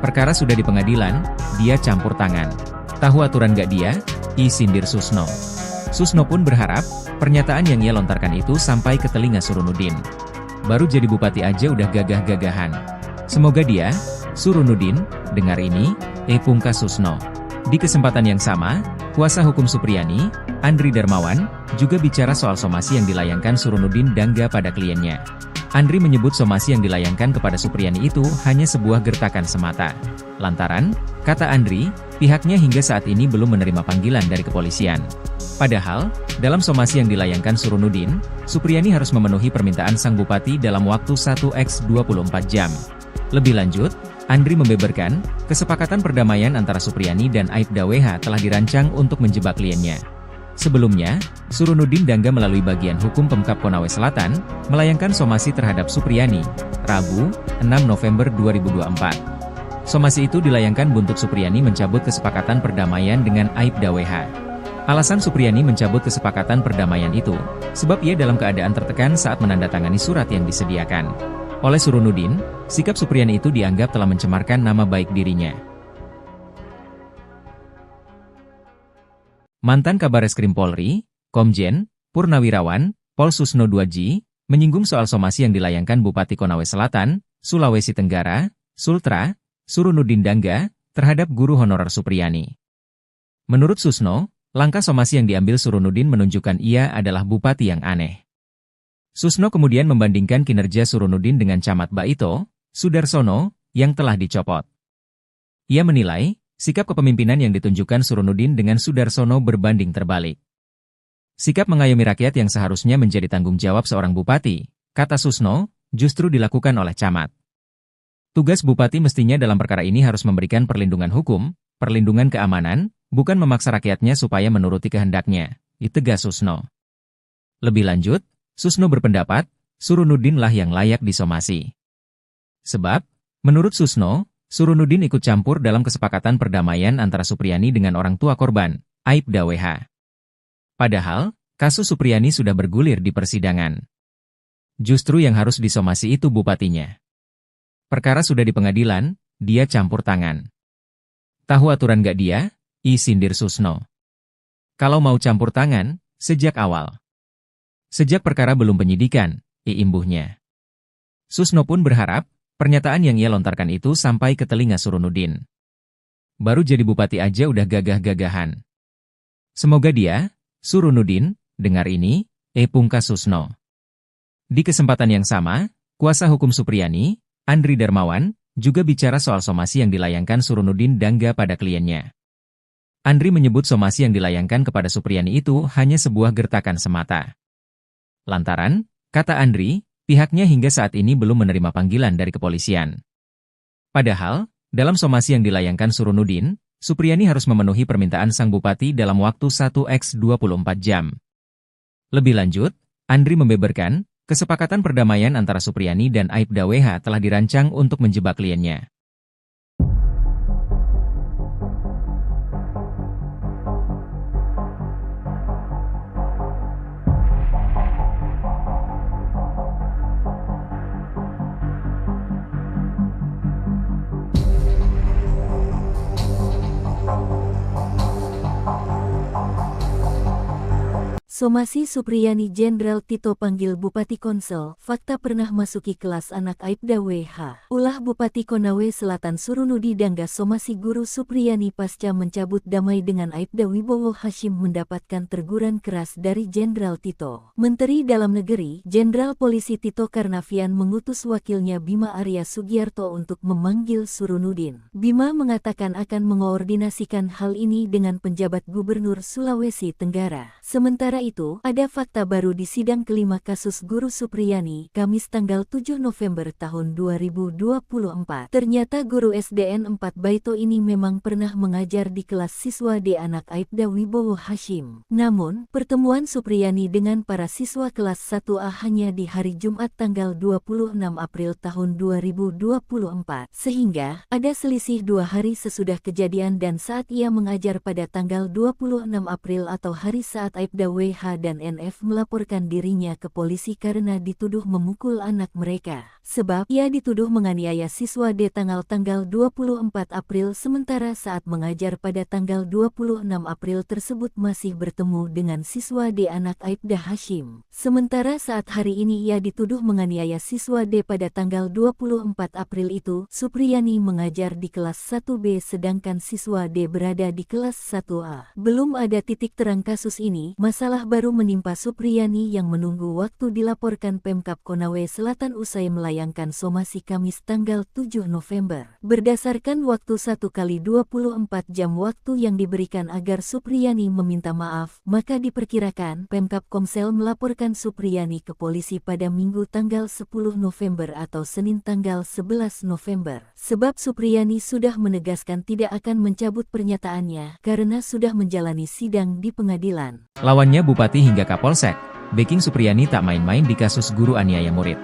Perkara sudah di pengadilan, dia campur tangan. Tahu aturan gak dia? Sindir Susno. Susno pun berharap, pernyataan yang ia lontarkan itu sampai ke telinga Surunudin. Baru jadi bupati aja udah gagah-gagahan. Semoga dia, Surunudin, dengar ini, pungkas Susno. Di kesempatan yang sama, kuasa hukum Supriyani, Andri Darmawan, juga bicara soal somasi yang dilayangkan Surunudin Dangga pada kliennya. Andri menyebut somasi yang dilayangkan kepada Supriyani itu hanya sebuah gertakan semata. Lantaran, kata Andri, pihaknya hingga saat ini belum menerima panggilan dari kepolisian. Padahal, dalam somasi yang dilayangkan Surunudin, Supriyani harus memenuhi permintaan sang bupati dalam waktu 1x24 jam. Lebih lanjut, Andri membeberkan, kesepakatan perdamaian antara Supriyani dan Aibda WH telah dirancang untuk menjebak kliennya. Sebelumnya, Surunudin Dangga melalui bagian hukum Pemkab Konawe Selatan, melayangkan somasi terhadap Supriyani, Rabu, 6 November 2024. Somasi itu dilayangkan buntut Supriyani mencabut kesepakatan perdamaian dengan Aibda WH. Alasan Supriyani mencabut kesepakatan perdamaian itu, sebab ia dalam keadaan tertekan saat menandatangani surat yang disediakan. Oleh Surunudin, sikap Supriyani itu dianggap telah mencemarkan nama baik dirinya. Mantan Kabareskrim Polri, Komjen Purnawirawan, Pol Susno Duaji, menyinggung soal somasi yang dilayangkan Bupati Konawe Selatan, Sulawesi Tenggara, Sultra, Surunudin Dangga, terhadap guru honorer Supriyani. Menurut Susno, langkah somasi yang diambil Surunudin menunjukkan ia adalah bupati yang aneh. Susno kemudian membandingkan kinerja Surunudin dengan Camat Baito, Sudarsono, yang telah dicopot. Ia menilai, sikap kepemimpinan yang ditunjukkan Surunudin dengan Sudarsono berbanding terbalik. Sikap mengayomi rakyat yang seharusnya menjadi tanggung jawab seorang bupati, kata Susno, justru dilakukan oleh camat. Tugas bupati mestinya dalam perkara ini harus memberikan perlindungan hukum, perlindungan keamanan, bukan memaksa rakyatnya supaya menuruti kehendaknya, ditegas Susno. Lebih lanjut, Susno berpendapat, Surunudin lah yang layak disomasi. Sebab, menurut Susno, Surunudin ikut campur dalam kesepakatan perdamaian antara Supriyani dengan orang tua korban, Aibda WH. Padahal, kasus Supriyani sudah bergulir di persidangan. Justru yang harus disomasi itu bupatinya. Perkara sudah di pengadilan, dia campur tangan. Tahu aturan gak dia? Sindir Susno. Kalau mau campur tangan, sejak awal. Sejak perkara belum penyidikan, imbuhnya. Susno pun berharap, pernyataan yang ia lontarkan itu sampai ke telinga Surunudin. Baru jadi bupati aja udah gagah-gagahan. Semoga dia, Surunudin, dengar ini, pungkas Susno. Di kesempatan yang sama, kuasa hukum Supriyani, Andri Darmawan, juga bicara soal somasi yang dilayangkan Surunudin Dangga pada kliennya. Andri menyebut somasi yang dilayangkan kepada Supriyani itu hanya sebuah gertakan semata. Lantaran, kata Andri, pihaknya hingga saat ini belum menerima panggilan dari kepolisian. Padahal, dalam somasi yang dilayangkan Surunudin, Supriyani harus memenuhi permintaan sang bupati dalam waktu 1x24 jam. Lebih lanjut, Andri membeberkan, kesepakatan perdamaian antara Supriyani dan Aibda WH telah dirancang untuk menjebak kliennya. Somasi Supriyani Jenderal Tito panggil Bupati Konsel, fakta pernah masuki kelas anak Aibda WH. Ulah Bupati Konawe Selatan Surunudi Dangga somasi Guru Supriyani pasca mencabut damai dengan Aibda Wibowo Hashim mendapatkan teguran keras dari Jenderal Tito. Menteri Dalam Negeri, Jenderal Polisi Tito Karnavian mengutus wakilnya Bima Arya Sugiarto untuk memanggil Surunudin. Bima mengatakan akan mengoordinasikan hal ini dengan penjabat Gubernur Sulawesi Tenggara. Sementara itu, ada fakta baru di sidang kelima kasus Guru Supriyani, Kamis tanggal 7 November tahun 2024. Ternyata guru SDN 4 Baito ini memang pernah mengajar di kelas siswa D anak Aibda Wibowo Hashim. Namun, pertemuan Supriyani dengan para siswa kelas 1A hanya di hari Jumat tanggal 26 April tahun 2024. Sehingga, ada selisih 2 hari sesudah kejadian dan saat ia mengajar pada tanggal 26 April atau hari saat Aibda WH dan NF melaporkan dirinya ke polisi karena dituduh memukul anak mereka. Sebab ia dituduh menganiaya siswa D tanggal 24 April sementara saat mengajar pada tanggal 26 April tersebut masih bertemu dengan siswa D anak Aibda Hashim. Sementara saat hari ini ia dituduh menganiaya siswa D pada tanggal 24 April itu, Supriyani mengajar di kelas 1B sedangkan siswa D berada di kelas 1A. Belum ada titik terang kasus ini, masalah baru menimpa Supriyani yang menunggu waktu dilaporkan Pemkab Konawe Selatan usai melayangkan somasi Kamis tanggal 7 November. Berdasarkan waktu 1x24 jam waktu yang diberikan agar Supriyani meminta maaf, maka diperkirakan Pemkab Komsel melaporkan Supriyani ke polisi pada Minggu tanggal 10 November atau Senin tanggal 11 November. Sebab Supriyani sudah menegaskan tidak akan mencabut pernyataannya karena sudah menjalani sidang di pengadilan. Lawannya Bupati hingga Kapolsek, backing Supriyani tak main-main di kasus guru aniaya murid.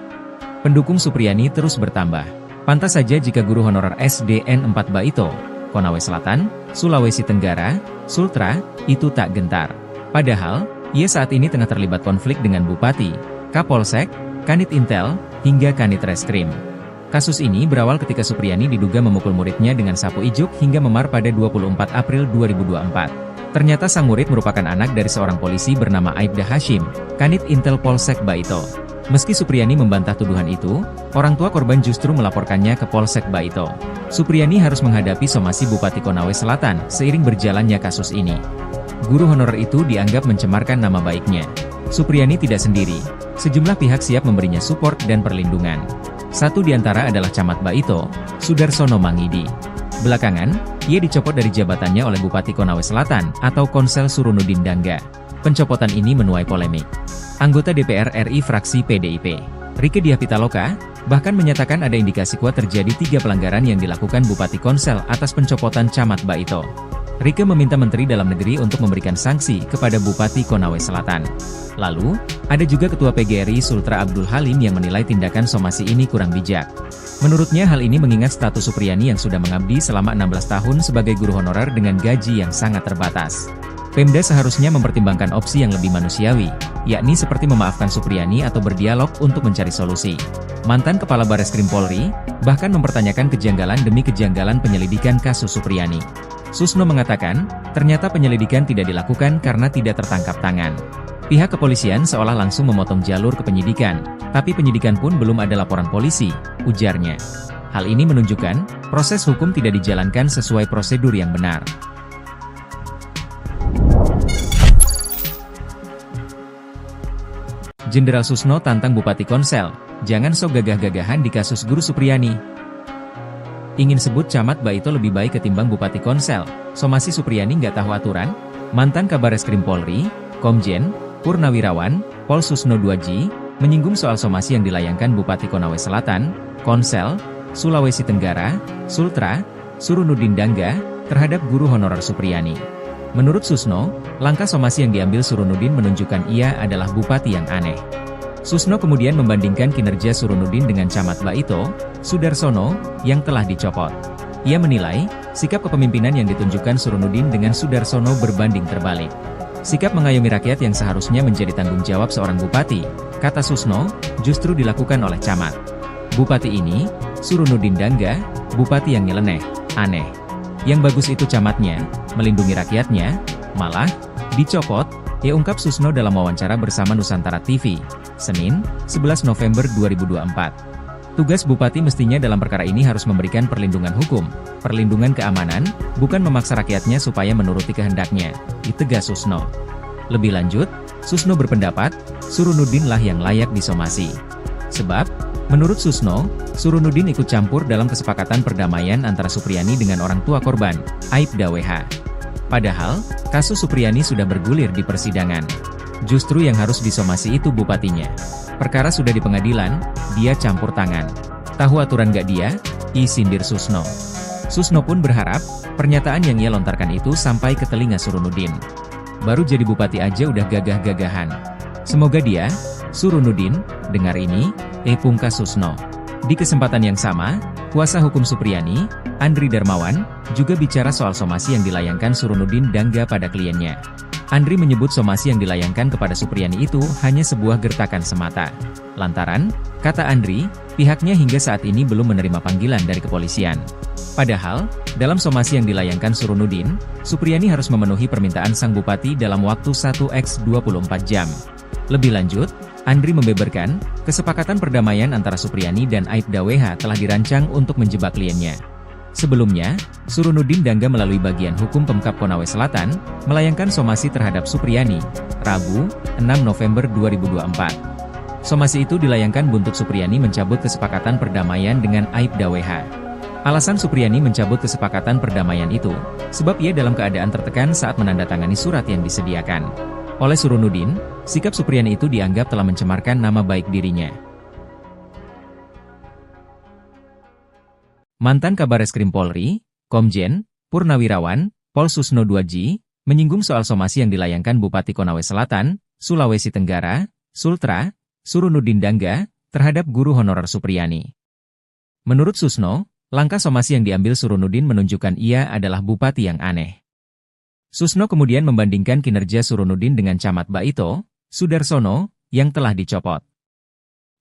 Pendukung Supriyani terus bertambah. Pantas saja jika guru honorer SDN 4 Baito, Konawe Selatan, Sulawesi Tenggara, Sultra, itu tak gentar. Padahal, ia saat ini tengah terlibat konflik dengan Bupati, Kapolsek, Kanit Intel, hingga Kanit Reskrim. Kasus ini berawal ketika Supriyani diduga memukul muridnya dengan sapu ijuk hingga memar pada 24 April 2024. Ternyata sang murid merupakan anak dari seorang polisi bernama Aibda Hashim, Kanit Intel Polsek Baito. Meski Supriyani membantah tuduhan itu, orang tua korban justru melaporkannya ke Polsek Baito. Supriyani harus menghadapi somasi Bupati Konawe Selatan seiring berjalannya kasus ini. Guru honorer itu dianggap mencemarkan nama baiknya. Supriyani tidak sendiri, sejumlah pihak siap memberinya support dan perlindungan. Satu di antara adalah Camat Baito, Sudarsono Mangidi. Belakangan, ia dicopot dari jabatannya oleh Bupati Konawe Selatan atau Konsel Surunudin Dangga. Pencopotan ini menuai polemik. Anggota DPR RI fraksi PDIP, Rieke Diah Pitaloka, bahkan menyatakan ada indikasi kuat terjadi 3 pelanggaran yang dilakukan Bupati Konsel atas pencopotan Camat Baito. Rieke meminta Menteri Dalam Negeri untuk memberikan sanksi kepada Bupati Konawe Selatan. Lalu, ada juga Ketua PGRI Sultra Abdul Halim yang menilai tindakan somasi ini kurang bijak. Menurutnya hal ini mengingat status Supriyani yang sudah mengabdi selama 16 tahun sebagai guru honorer dengan gaji yang sangat terbatas. Pemda seharusnya mempertimbangkan opsi yang lebih manusiawi, yakni seperti memaafkan Supriyani atau berdialog untuk mencari solusi. Mantan Kepala Bareskrim Polri, bahkan mempertanyakan kejanggalan demi kejanggalan penyelidikan kasus Supriyani. Susno mengatakan, ternyata penyelidikan tidak dilakukan karena tidak tertangkap tangan. Pihak kepolisian seolah langsung memotong jalur ke penyidikan, tapi penyidikan pun belum ada laporan polisi, ujarnya. Hal ini menunjukkan, proses hukum tidak dijalankan sesuai prosedur yang benar. Jenderal Susno tantang Bupati Konsel, jangan sok gagah-gagahan di kasus Guru Supriyani. Ingin sebut camat Baito lebih baik ketimbang Bupati Konsel, somasi Supriyani nggak tahu aturan? Mantan Kabareskrim Polri, Komjen, Purnawirawan, Pol Susno 2G, menyinggung soal somasi yang dilayangkan Bupati Konawe Selatan, Konsel, Sulawesi Tenggara, Sultra, Surunudin Dangga, terhadap guru honorer Supriyani. Menurut Susno, langkah somasi yang diambil Surunudin menunjukkan ia adalah bupati yang aneh. Susno kemudian membandingkan kinerja Surunudin dengan Camat Baito, Sudarsono, yang telah dicopot. Ia menilai, sikap kepemimpinan yang ditunjukkan Surunudin dengan Sudarsono berbanding terbalik. Sikap mengayomi rakyat yang seharusnya menjadi tanggung jawab seorang bupati, kata Susno, justru dilakukan oleh camat. Bupati ini, Surunudin Dangga, bupati yang nyeleneh, aneh. Yang bagus itu camatnya, melindungi rakyatnya, malah dicopot, ia ungkap Susno dalam wawancara bersama Nusantara TV, Senin, 11 November 2024. Tugas bupati mestinya dalam perkara ini harus memberikan perlindungan hukum, perlindungan keamanan, bukan memaksa rakyatnya supaya menuruti kehendaknya, ditegas Susno. Lebih lanjut, Susno berpendapat, Surunudin lah yang layak disomasi. Sebab, menurut Susno, Surunudin ikut campur dalam kesepakatan perdamaian antara Supriyani dengan orang tua korban, Aibda WH. Padahal, kasus Supriyani sudah bergulir di persidangan. Justru yang harus disomasi itu bupatinya. Perkara sudah di pengadilan, dia campur tangan. Tahu aturan gak dia? Sindir Susno. Susno pun berharap, pernyataan yang ia lontarkan itu sampai ke telinga Surunudin. Baru jadi bupati aja udah gagah-gagahan. Semoga dia, Surunudin, dengar ini, pungkas Susno. Di kesempatan yang sama, kuasa hukum Supriyani, Andri Darmawan, juga bicara soal somasi yang dilayangkan Surunudin Dangga pada kliennya. Andri menyebut somasi yang dilayangkan kepada Supriyani itu hanya sebuah gertakan semata. Lantaran, kata Andri, pihaknya hingga saat ini belum menerima panggilan dari kepolisian. Padahal, dalam somasi yang dilayangkan Surunudin, Supriyani harus memenuhi permintaan sang bupati dalam waktu 1x24 jam. Lebih lanjut, Andri membeberkan, kesepakatan perdamaian antara Supriyani dan Aibda WH telah dirancang untuk menjebak kliennya. Sebelumnya, Surunudin Dangga melalui bagian hukum Pemkab Konawe Selatan, melayangkan somasi terhadap Supriyani, Rabu, 6 November 2024. Somasi itu dilayangkan buntut Supriyani mencabut kesepakatan perdamaian dengan Aibda WH. Alasan Supriyani mencabut kesepakatan perdamaian itu, sebab ia dalam keadaan tertekan saat menandatangani surat yang disediakan oleh Surunudin. Sikap Supriyani itu dianggap telah mencemarkan nama baik dirinya. Mantan Kabareskrim Polri, Komjen, Purnawirawan, Pol Susno 2G, menyinggung soal somasi yang dilayangkan Bupati Konawe Selatan, Sulawesi Tenggara, Sultra, Surunudin Dangga, terhadap guru honorer Supriyani. Menurut Susno, langkah somasi yang diambil Surunudin menunjukkan ia adalah bupati yang aneh. Susno kemudian membandingkan kinerja Surunudin dengan Camat Baito, Sudarsono, yang telah dicopot.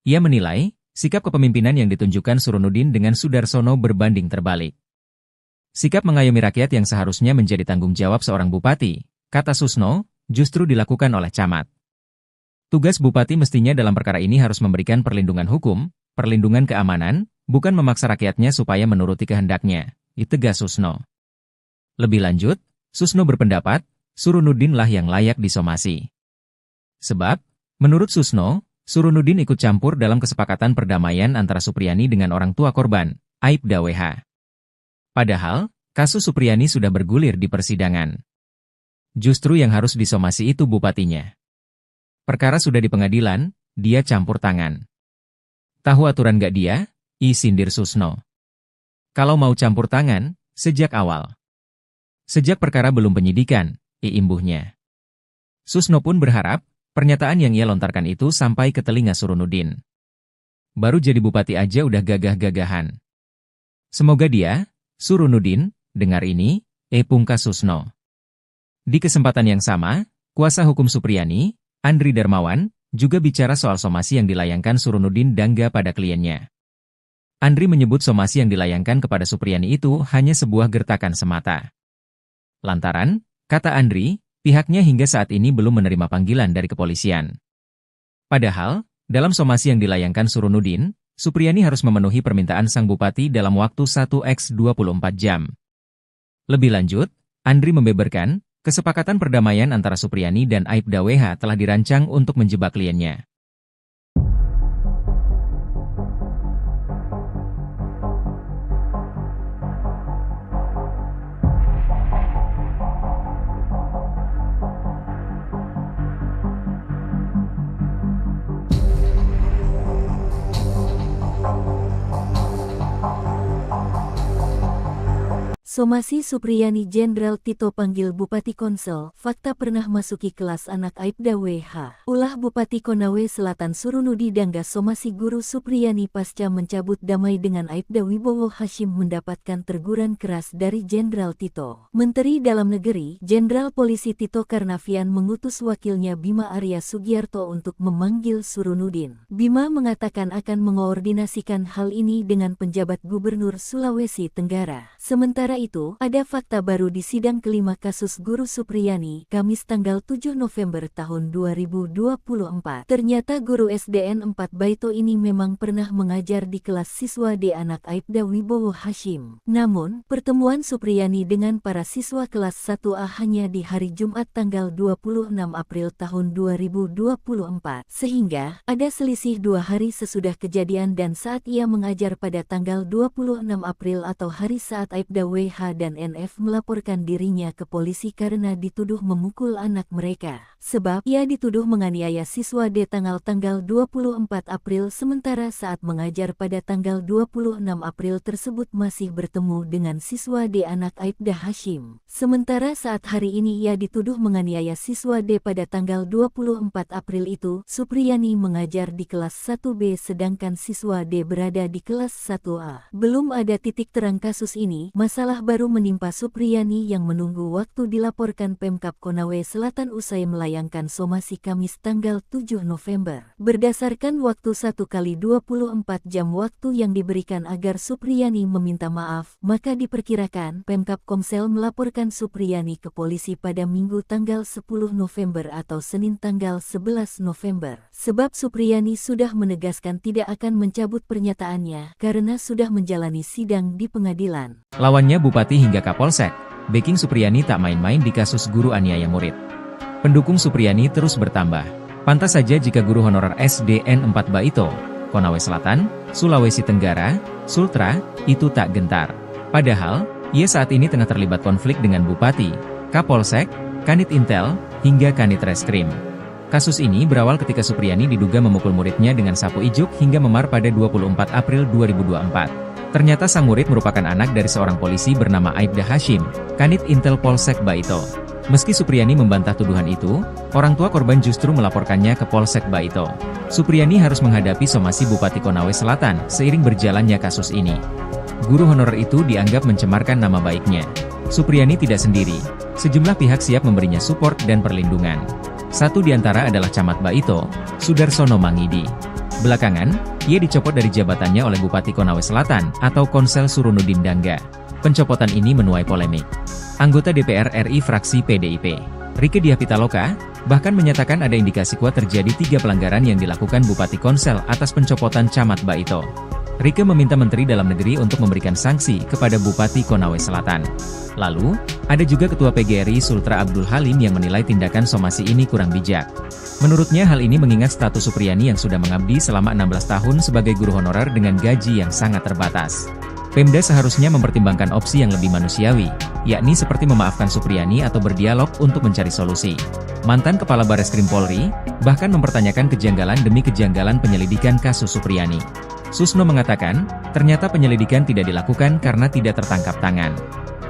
Ia menilai, sikap kepemimpinan yang ditunjukkan Surunudin dengan Sudarsono berbanding terbalik. Sikap mengayomi rakyat yang seharusnya menjadi tanggung jawab seorang bupati, kata Susno, justru dilakukan oleh camat. Tugas bupati mestinya dalam perkara ini harus memberikan perlindungan hukum, perlindungan keamanan, bukan memaksa rakyatnya supaya menuruti kehendaknya, ditegas Susno. Lebih lanjut, Susno berpendapat, Surunudin lah yang layak disomasi. Sebab, menurut Susno, Surunudin ikut campur dalam kesepakatan perdamaian antara Supriyani dengan orang tua korban, Aibda WH. Padahal, kasus Supriyani sudah bergulir di persidangan. Justru yang harus disomasi itu bupatinya. Perkara sudah di pengadilan, dia campur tangan. Tahu aturan gak dia? Sindir Susno. Kalau mau campur tangan, sejak awal. Sejak perkara belum penyidikan, imbuhnya. Susno pun berharap, pernyataan yang ia lontarkan itu sampai ke telinga Surunudin. Baru jadi bupati aja udah gagah-gagahan. Semoga dia, Surunudin, dengar ini, pungkas Susno. Di kesempatan yang sama, kuasa hukum Supriyani, Andri Darmawan, juga bicara soal somasi yang dilayangkan Surunudin Dangga pada kliennya. Andri menyebut somasi yang dilayangkan kepada Supriyani itu hanya sebuah gertakan semata. Lantaran, kata Andri, pihaknya hingga saat ini belum menerima panggilan dari kepolisian. Padahal, dalam somasi yang dilayangkan Surunudin, Supriyani harus memenuhi permintaan sang bupati dalam waktu 1x24 jam. Lebih lanjut, Andri membeberkan, kesepakatan perdamaian antara Supriyani dan Aibda WH telah dirancang untuk menjebak kliennya. Somasi Supriyani Jenderal Tito panggil Bupati Konsel, fakta pernah masuki kelas anak Aibda WH. Ulah Bupati Konawe Selatan Surunudi Dangga Somasi Guru Supriyani pasca mencabut damai dengan Aibda Wibowo Hashim mendapatkan teguran keras dari Jenderal Tito. Menteri Dalam Negeri, Jenderal Polisi Tito Karnavian mengutus wakilnya Bima Arya Sugiarto untuk memanggil Surunudin. Bima mengatakan akan mengoordinasikan hal ini dengan penjabat Gubernur Sulawesi Tenggara. Sementara itu, ada fakta baru di sidang kelima kasus Guru Supriyani, Kamis tanggal 7 November tahun 2024. Ternyata guru SDN 4 Baito ini memang pernah mengajar di kelas siswa D anak Aibda Wibowo Hashim. Namun, pertemuan Supriyani dengan para siswa kelas 1A hanya di hari Jumat tanggal 26 April tahun 2024. Sehingga, ada selisih 2 hari sesudah kejadian dan saat ia mengajar pada tanggal 26 April atau hari saat Aibda WH dan NF melaporkan dirinya ke polisi karena dituduh memukul anak mereka. Sebab ia dituduh menganiaya siswa D tanggal 24 April sementara saat mengajar pada tanggal 26 April tersebut masih bertemu dengan siswa D anak Aibda Hashim. Sementara saat hari ini ia dituduh menganiaya siswa D pada tanggal 24 April itu, Supriyani mengajar di kelas 1B sedangkan siswa D berada di kelas 1A. Belum ada titik terang kasus ini, masalah baru menimpa Supriyani yang menunggu waktu dilaporkan Pemkab Konawe Selatan usai melayangkan somasi Kamis tanggal 7 November. Berdasarkan waktu 1x24 jam waktu yang diberikan agar Supriyani meminta maaf, maka diperkirakan Pemkab Komsel melaporkan Supriyani ke polisi pada Minggu tanggal 10 November atau Senin tanggal 11 November. Sebab Supriyani sudah menegaskan tidak akan mencabut pernyataannya karena sudah menjalani sidang di pengadilan. Lawannya Bupati hingga Kapolsek, backing Supriyani tak main-main di kasus guru aniaya murid. Pendukung Supriyani terus bertambah. Pantas saja jika guru honorer SDN 4 Baito, Konawe Selatan, Sulawesi Tenggara, Sultra, itu tak gentar. Padahal, ia saat ini tengah terlibat konflik dengan Bupati, Kapolsek, Kanit Intel, hingga Kanit Reskrim. Kasus ini berawal ketika Supriyani diduga memukul muridnya dengan sapu ijuk hingga memar pada 24 April 2024. Ternyata sang murid merupakan anak dari seorang polisi bernama Aibda Hashim, Kanit Intel Polsek Baito. Meski Supriyani membantah tuduhan itu, orang tua korban justru melaporkannya ke Polsek Baito. Supriyani harus menghadapi somasi Bupati Konawe Selatan seiring berjalannya kasus ini. Guru honorer itu dianggap mencemarkan nama baiknya. Supriyani tidak sendiri, sejumlah pihak siap memberinya support dan perlindungan. Satu di antara adalah Camat Baito, Sudarsono Mangidi. Belakangan, ia dicopot dari jabatannya oleh Bupati Konawe Selatan atau Konsel Surunudin Dangga. Pencopotan ini menuai polemik. Anggota DPR RI fraksi PDIP, Rieke Diah Pitaloka, bahkan menyatakan ada indikasi kuat terjadi 3 pelanggaran yang dilakukan Bupati Konsel atas pencopotan Camat Baito. Rieke meminta Menteri Dalam Negeri untuk memberikan sanksi kepada Bupati Konawe Selatan. Lalu, ada juga Ketua PGRI Sultra Abdul Halim yang menilai tindakan somasi ini kurang bijak. Menurutnya hal ini mengingat status Supriyani yang sudah mengabdi selama 16 tahun sebagai guru honorer dengan gaji yang sangat terbatas. Pemda seharusnya mempertimbangkan opsi yang lebih manusiawi, yakni seperti memaafkan Supriyani atau berdialog untuk mencari solusi. Mantan Kepala Bareskrim Polri, bahkan mempertanyakan kejanggalan demi kejanggalan penyelidikan kasus Supriyani. Susno mengatakan, ternyata penyelidikan tidak dilakukan karena tidak tertangkap tangan.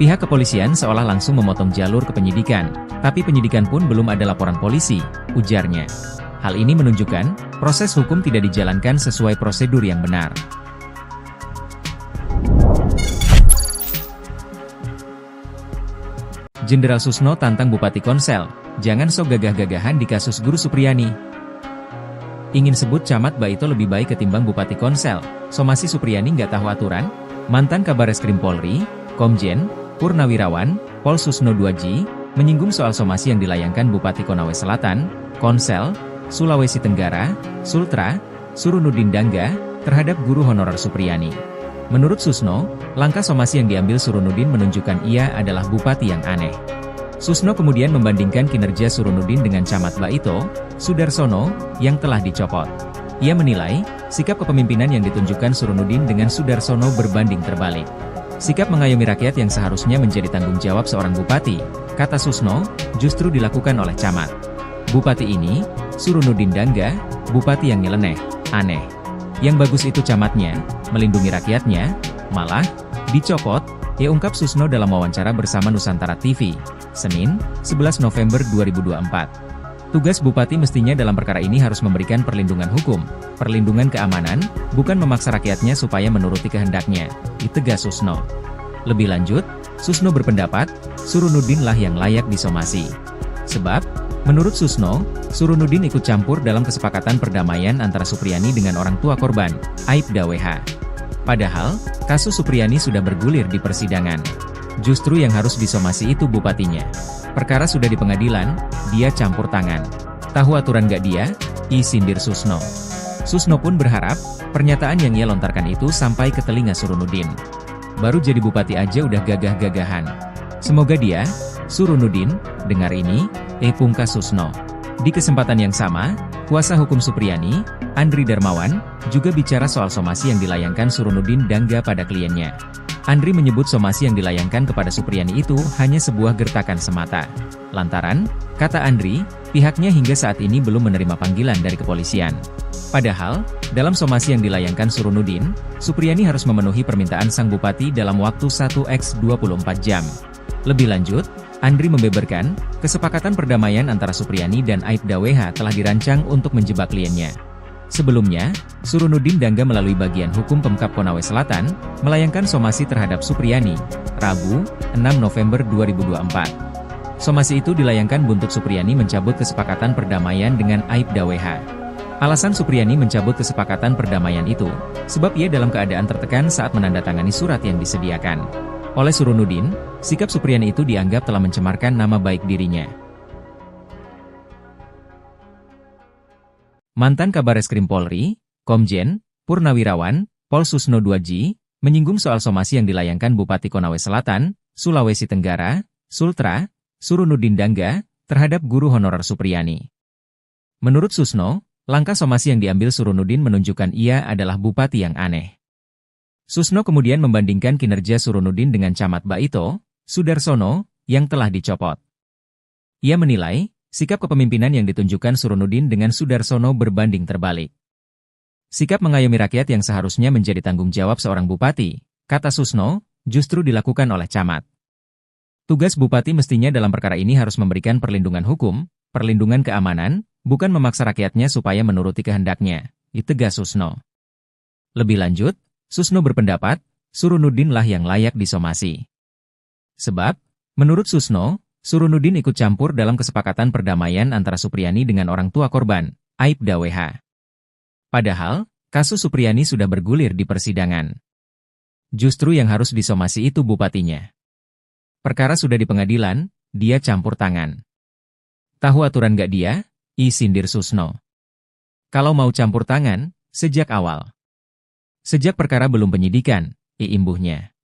Pihak kepolisian seolah langsung memotong jalur ke penyidikan, tapi penyidikan pun belum ada laporan polisi, ujarnya. Hal ini menunjukkan, proses hukum tidak dijalankan sesuai prosedur yang benar. Jenderal Susno tantang Bupati Konsel, jangan sok gagah-gagahan di kasus Guru Supriyani. Ingin sebut Camat Baito lebih baik ketimbang Bupati Konsel, somasi Supriyani nggak tahu aturan? Mantan Kabareskrim Polri, Komjen, Purnawirawan, Pol Susno 2G, menyinggung soal somasi yang dilayangkan Bupati Konawe Selatan, Konsel, Sulawesi Tenggara, Sultra, Surunudin Dangga, terhadap guru honorer Supriyani. Menurut Susno, langkah somasi yang diambil Surunudin menunjukkan ia adalah bupati yang aneh. Susno kemudian membandingkan kinerja Surunudin dengan Camat Baito, Sudarsono, yang telah dicopot. Ia menilai, sikap kepemimpinan yang ditunjukkan Surunudin dengan Sudarsono berbanding terbalik. Sikap mengayomi rakyat yang seharusnya menjadi tanggung jawab seorang bupati, kata Susno, justru dilakukan oleh camat. Bupati ini, Surunudin Dangga, bupati yang nyeleneh, aneh. Yang bagus itu camatnya, melindungi rakyatnya, malah, dicopot, Ya, ungkap Susno dalam wawancara bersama Nusantara TV, Senin, 11 November 2024. Tugas Bupati mestinya dalam perkara ini harus memberikan perlindungan hukum, perlindungan keamanan, bukan memaksa rakyatnya supaya menuruti kehendaknya, ditegas Susno. Lebih lanjut, Susno berpendapat, Surunudin lah yang layak disomasi. Sebab, menurut Susno, Surunudin ikut campur dalam kesepakatan perdamaian antara Supriyani dengan orang tua korban, Aibda WH. Padahal, kasus Supriyani sudah bergulir di persidangan. Justru yang harus disomasi itu bupatinya. Perkara sudah di pengadilan, dia campur tangan. Tahu aturan gak dia? Sindir Susno. Susno pun berharap, pernyataan yang ia lontarkan itu sampai ke telinga Surunudin. Baru jadi bupati aja udah gagah-gagahan. Semoga dia, Surunudin, dengar ini, pungkas Susno. Di kesempatan yang sama, kuasa hukum Supriyani, Andri Darmawan, juga bicara soal somasi yang dilayangkan Surunudin Dangga pada kliennya. Andri menyebut somasi yang dilayangkan kepada Supriyani itu hanya sebuah gertakan semata. Lantaran, kata Andri, pihaknya hingga saat ini belum menerima panggilan dari kepolisian. Padahal, dalam somasi yang dilayangkan Surunudin, Supriyani harus memenuhi permintaan sang bupati dalam waktu 1x24 jam. Lebih lanjut, Andri membeberkan, kesepakatan perdamaian antara Supriyani dan Aibda WH telah dirancang untuk menjebak kliennya. Sebelumnya, Surunudin Dangga melalui bagian hukum Pemkab Konawe Selatan, melayangkan somasi terhadap Supriyani, Rabu, 6 November 2024. Somasi itu dilayangkan buntut Supriyani mencabut kesepakatan perdamaian dengan Aibda WH. Alasan Supriyani mencabut kesepakatan perdamaian itu, sebab ia dalam keadaan tertekan saat menandatangani surat yang disediakan. Oleh Surunudin, sikap Supriyani itu dianggap telah mencemarkan nama baik dirinya. Mantan Kabareskrim Polri, Komjen, Purnawirawan, Pol Susno 2J, menyinggung soal somasi yang dilayangkan Bupati Konawe Selatan, Sulawesi Tenggara, Sultra, Surunudin Dangga, terhadap guru honorer Supriyani. Menurut Susno, langkah somasi yang diambil Surunudin menunjukkan ia adalah bupati yang aneh. Susno kemudian membandingkan kinerja Surunudin dengan Camat Baito, Sudarsono, yang telah dicopot. Ia menilai, sikap kepemimpinan yang ditunjukkan Surunudin dengan Sudarsono berbanding terbalik. Sikap mengayomi rakyat yang seharusnya menjadi tanggung jawab seorang bupati, kata Susno, justru dilakukan oleh camat. Tugas bupati mestinya dalam perkara ini harus memberikan perlindungan hukum, perlindungan keamanan, bukan memaksa rakyatnya supaya menuruti kehendaknya, ditegas Susno. Lebih lanjut, Susno berpendapat, Surunudin lah yang layak disomasi. Sebab, menurut Susno, Surunudin ikut campur dalam kesepakatan perdamaian antara Supriyani dengan orang tua korban, Aibda WH. Padahal, kasus Supriyani sudah bergulir di persidangan. Justru yang harus disomasi itu bupatinya. Perkara sudah di pengadilan, dia campur tangan. Tahu aturan gak dia? Sindir Susno. Kalau mau campur tangan, sejak awal. Sejak perkara belum penyidikan, imbuhnya.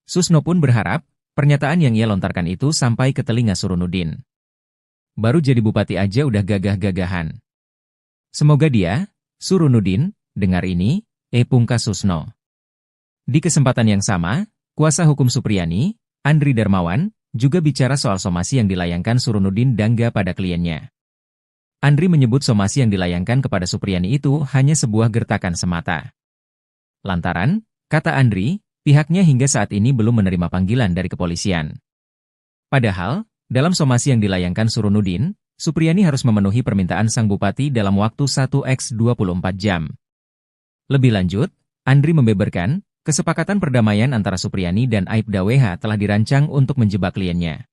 Susno pun berharap, pernyataan yang ia lontarkan itu sampai ke telinga Surunudin. Baru jadi bupati aja udah gagah-gagahan. Semoga dia, Surunudin, dengar ini, pungkas Susno. Di kesempatan yang sama, kuasa hukum Supriyani, Andri Darmawan, juga bicara soal somasi yang dilayangkan Surunudin Dangga pada kliennya. Andri menyebut somasi yang dilayangkan kepada Supriyani itu hanya sebuah gertakan semata. Lantaran, kata Andri, pihaknya hingga saat ini belum menerima panggilan dari kepolisian. Padahal, dalam somasi yang dilayangkan Surunudin, Supriyani harus memenuhi permintaan sang bupati dalam waktu 1x24 jam. Lebih lanjut, Andri membeberkan, kesepakatan perdamaian antara Supriyani dan Aibda WH telah dirancang untuk menjebak kliennya.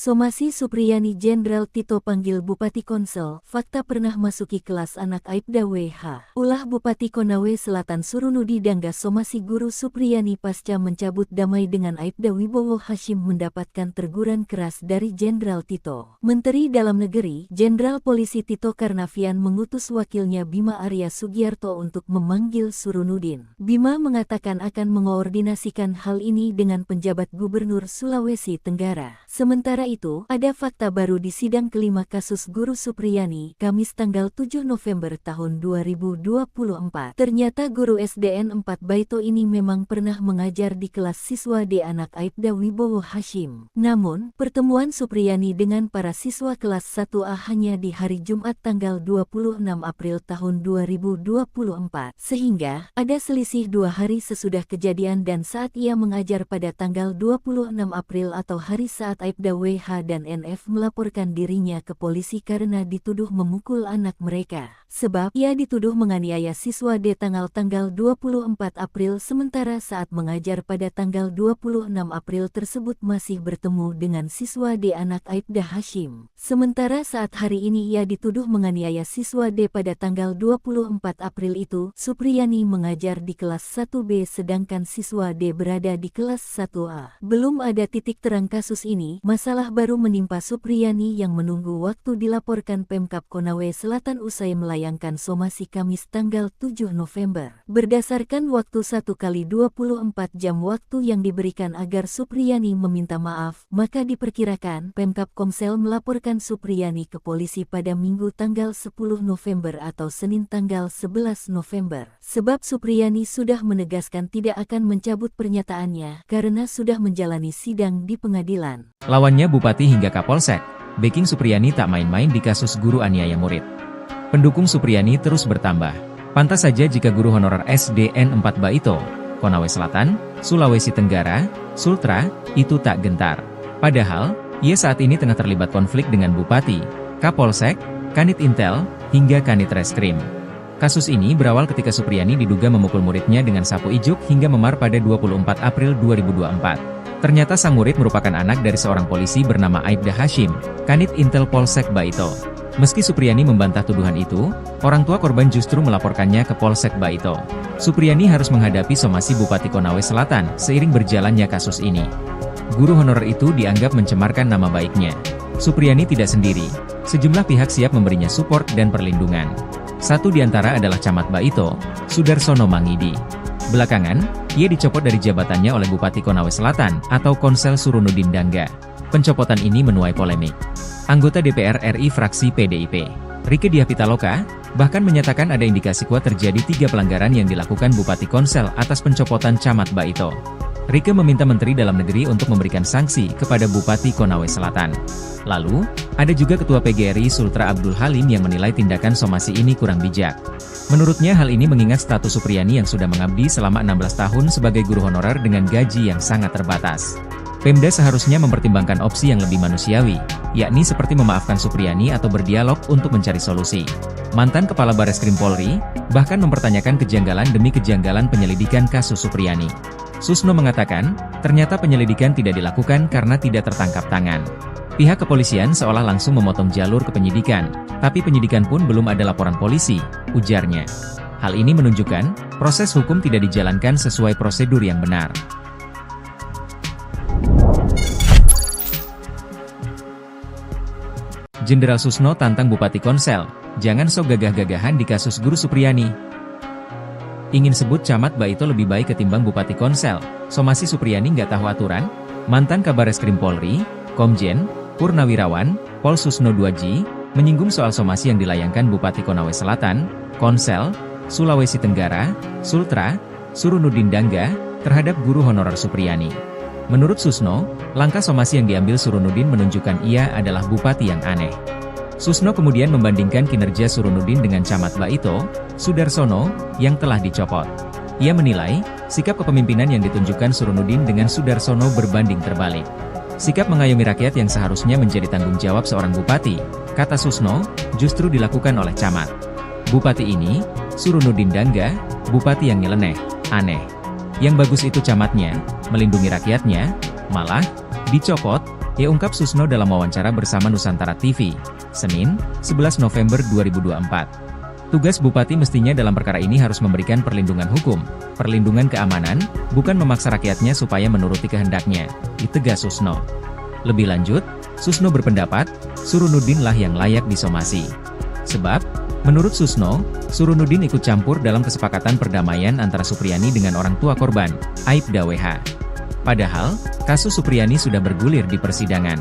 Somasi Supriyani Jenderal Tito panggil Bupati Konsel, fakta pernah masuki kelas anak Aibda WH. Ulah Bupati Konawe Selatan Surunudi Dangga somasi guru Supriyani pasca mencabut damai dengan Aibda Wibowo Hashim mendapatkan teguran keras dari Jenderal Tito. Menteri Dalam Negeri, Jenderal Polisi Tito Karnavian mengutus wakilnya Bima Arya Sugiarto untuk memanggil Surunudin. Bima mengatakan akan mengoordinasikan hal ini dengan penjabat Gubernur Sulawesi Tenggara. Sementara itu, ada fakta baru di sidang kelima kasus Guru Supriyani, Kamis tanggal 7 November tahun 2024. Ternyata guru SDN 4 Baito ini memang pernah mengajar di kelas siswa D anak Aibda Wibowo Hashim. Namun, pertemuan Supriyani dengan para siswa kelas 1A hanya di hari Jumat tanggal 26 April tahun 2024. Sehingga, ada selisih 2 hari sesudah kejadian dan saat ia mengajar pada tanggal 26 April atau hari saat Aibda WH dan NF melaporkan dirinya ke polisi karena dituduh memukul anak mereka. Sebab ia dituduh menganiaya siswa D tanggal 24 April sementara saat mengajar pada tanggal 26 April tersebut masih bertemu dengan siswa D anak Aibda Hashim. Sementara saat hari ini ia dituduh menganiaya siswa D pada tanggal 24 April itu, Supriyani mengajar di kelas 1B sedangkan siswa D berada di kelas 1A. Belum ada titik terang kasus ini, masalah baru menimpa Supriyani yang menunggu waktu dilaporkan Pemkab Konawe Selatan usai melayangkan somasi Kamis tanggal 7 November. Berdasarkan waktu 1x24 jam waktu yang diberikan agar Supriyani meminta maaf, maka diperkirakan Pemkab Komsel melaporkan Supriyani ke polisi pada Minggu tanggal 10 November atau Senin tanggal 11 November. Sebab Supriyani sudah menegaskan tidak akan mencabut pernyataannya karena sudah menjalani sidang di pengadilan. Lawannya Bupati hingga Kapolsek, backing Supriyani tak main-main di kasus guru aniaya murid. Pendukung Supriyani terus bertambah. Pantas saja jika guru honorer SDN 4 Baito, Konawe Selatan, Sulawesi Tenggara, Sultra, itu tak gentar. Padahal, ia saat ini tengah terlibat konflik dengan Bupati, Kapolsek, Kanit Intel, hingga Kanit Reskrim. Kasus ini berawal ketika Supriyani diduga memukul muridnya dengan sapu ijuk hingga memar pada 24 April 2024. Ternyata sang murid merupakan anak dari seorang polisi bernama Aibda Hashim, Kanit Intel Polsek Baito. Meski Supriyani membantah tuduhan itu, orang tua korban justru melaporkannya ke Polsek Baito. Supriyani harus menghadapi somasi Bupati Konawe Selatan seiring berjalannya kasus ini. Guru honorer itu dianggap mencemarkan nama baiknya. Supriyani tidak sendiri, sejumlah pihak siap memberinya support dan perlindungan. Satu di antara adalah Camat Baito, Sudarsono Mangidi. Belakangan, ia dicopot dari jabatannya oleh Bupati Konawe Selatan atau Konsel Surunudin Dangga. Pencopotan ini menuai polemik. Anggota DPR RI fraksi PDIP, Rieke Diah Pitaloka, bahkan menyatakan ada indikasi kuat terjadi 3 pelanggaran yang dilakukan Bupati Konsel atas pencopotan Camat Baito. Rieke meminta Menteri Dalam Negeri untuk memberikan sanksi kepada Bupati Konawe Selatan. Lalu, ada juga Ketua PGRI Sultra Abdul Halim yang menilai tindakan somasi ini kurang bijak. Menurutnya hal ini mengingat status Supriyani yang sudah mengabdi selama 16 tahun sebagai guru honorer dengan gaji yang sangat terbatas. Pemda seharusnya mempertimbangkan opsi yang lebih manusiawi, yakni seperti memaafkan Supriyani atau berdialog untuk mencari solusi. Mantan Kepala Bareskrim Polri, bahkan mempertanyakan kejanggalan demi kejanggalan penyelidikan kasus Supriyani. Susno mengatakan, ternyata penyelidikan tidak dilakukan karena tidak tertangkap tangan. Pihak kepolisian seolah langsung memotong jalur ke penyidikan, tapi penyidikan pun belum ada laporan polisi, ujarnya. Hal ini menunjukkan, proses hukum tidak dijalankan sesuai prosedur yang benar. Jenderal Susno tantang Bupati Konsel, jangan sok gagah-gagahan di kasus Guru Supriyani. Ingin sebut Camat Baito lebih baik ketimbang Bupati Konsel, somasi Supriyani nggak tahu aturan? Mantan Kabareskrim Polri, Komjen, Purnawirawan, Pol Susno 2G, menyinggung soal somasi yang dilayangkan Bupati Konawe Selatan, Konsel, Sulawesi Tenggara, Sultra, Surunudin Dangga, terhadap guru honorer Supriyani. Menurut Susno, langkah somasi yang diambil Surunudin menunjukkan ia adalah bupati yang aneh. Susno kemudian membandingkan kinerja Surunudin dengan Camat Baito, Sudarsono, yang telah dicopot. Ia menilai, sikap kepemimpinan yang ditunjukkan Surunudin dengan Sudarsono berbanding terbalik. Sikap mengayomi rakyat yang seharusnya menjadi tanggung jawab seorang bupati, kata Susno, justru dilakukan oleh Camat. Bupati ini, Surunudin Dangga, bupati yang nyeleneh, aneh. Yang bagus itu camatnya, melindungi rakyatnya, malah, dicopot, ungkap Susno dalam wawancara bersama Nusantara TV, Senin, 11 November 2024. Tugas bupati mestinya dalam perkara ini harus memberikan perlindungan hukum, perlindungan keamanan, bukan memaksa rakyatnya supaya menuruti kehendaknya, ditegas Susno. Lebih lanjut, Susno berpendapat, Surunudin lah yang layak disomasi. Sebab, menurut Susno, Surunudin ikut campur dalam kesepakatan perdamaian antara Supriyani dengan orang tua korban, Aibda WH. Padahal, kasus Supriyani sudah bergulir di persidangan.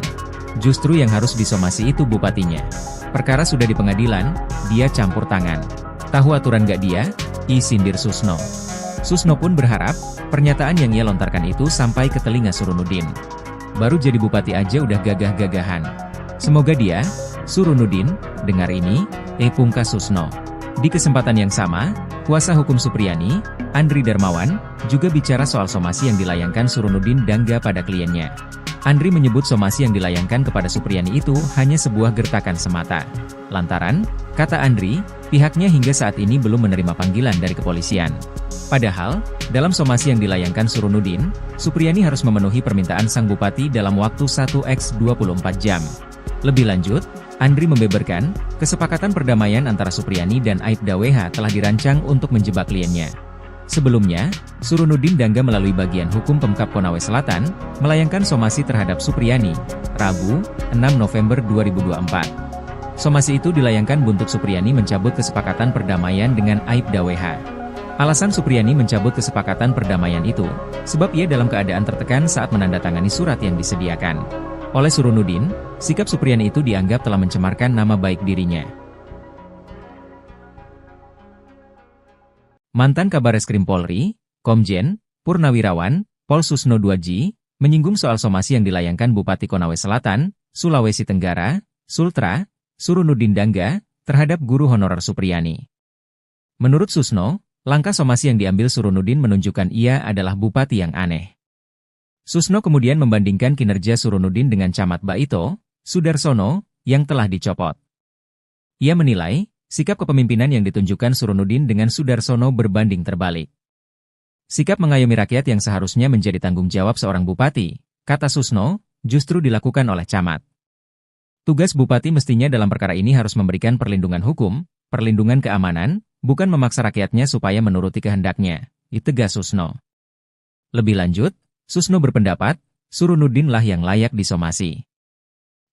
Justru yang harus disomasi itu bupatinya. Perkara sudah di pengadilan, dia campur tangan. Tahu aturan gak dia? Sindir Susno. Susno pun berharap, pernyataan yang ia lontarkan itu sampai ke telinga Surunudin. Baru jadi bupati aja udah gagah-gagahan. Semoga dia, Surunudin, dengar ini, pungkas Susno. Di kesempatan yang sama, kuasa hukum Supriyani, Andri Darmawan, juga bicara soal somasi yang dilayangkan Surunudin Dangga pada kliennya. Andri menyebut somasi yang dilayangkan kepada Supriyani itu hanya sebuah gertakan semata. Lantaran, kata Andri, pihaknya hingga saat ini belum menerima panggilan dari kepolisian. Padahal, dalam somasi yang dilayangkan Surunudin, Supriyani harus memenuhi permintaan sang bupati dalam waktu 1x24 jam. Lebih lanjut, Andri membeberkan, kesepakatan perdamaian antara Supriyani dan Aibda WH telah dirancang untuk menjebak kliennya. Sebelumnya, Surunudin Dangga melalui bagian hukum Pemkab Konawe Selatan, melayangkan somasi terhadap Supriyani, Rabu, 6 November 2024. Somasi itu dilayangkan buntut Supriyani mencabut kesepakatan perdamaian dengan Aibda WH. Alasan Supriyani mencabut kesepakatan perdamaian itu, sebab ia dalam keadaan tertekan saat menandatangani surat yang disediakan. Oleh Surunudin, sikap Supriyani itu dianggap telah mencemarkan nama baik dirinya. Mantan Kabareskrim Polri, Komjen, Purnawirawan, Pol Susno Duaji, menyinggung soal somasi yang dilayangkan Bupati Konawe Selatan, Sulawesi Tenggara, Sultra, Surunudin Dangga, terhadap guru honorer Supriyani. Menurut Susno, langkah somasi yang diambil Surunudin menunjukkan ia adalah bupati yang aneh. Susno kemudian membandingkan kinerja Surunudin dengan Camat Baito, Sudarsono, yang telah dicopot. Ia menilai, sikap kepemimpinan yang ditunjukkan Surunudin dengan Sudarsono berbanding terbalik. Sikap mengayomi rakyat yang seharusnya menjadi tanggung jawab seorang bupati, kata Susno, justru dilakukan oleh camat. Tugas bupati mestinya dalam perkara ini harus memberikan perlindungan hukum, perlindungan keamanan, bukan memaksa rakyatnya supaya menuruti kehendaknya, tegas Susno. Lebih lanjut, Susno berpendapat, Surunudin lah yang layak disomasi.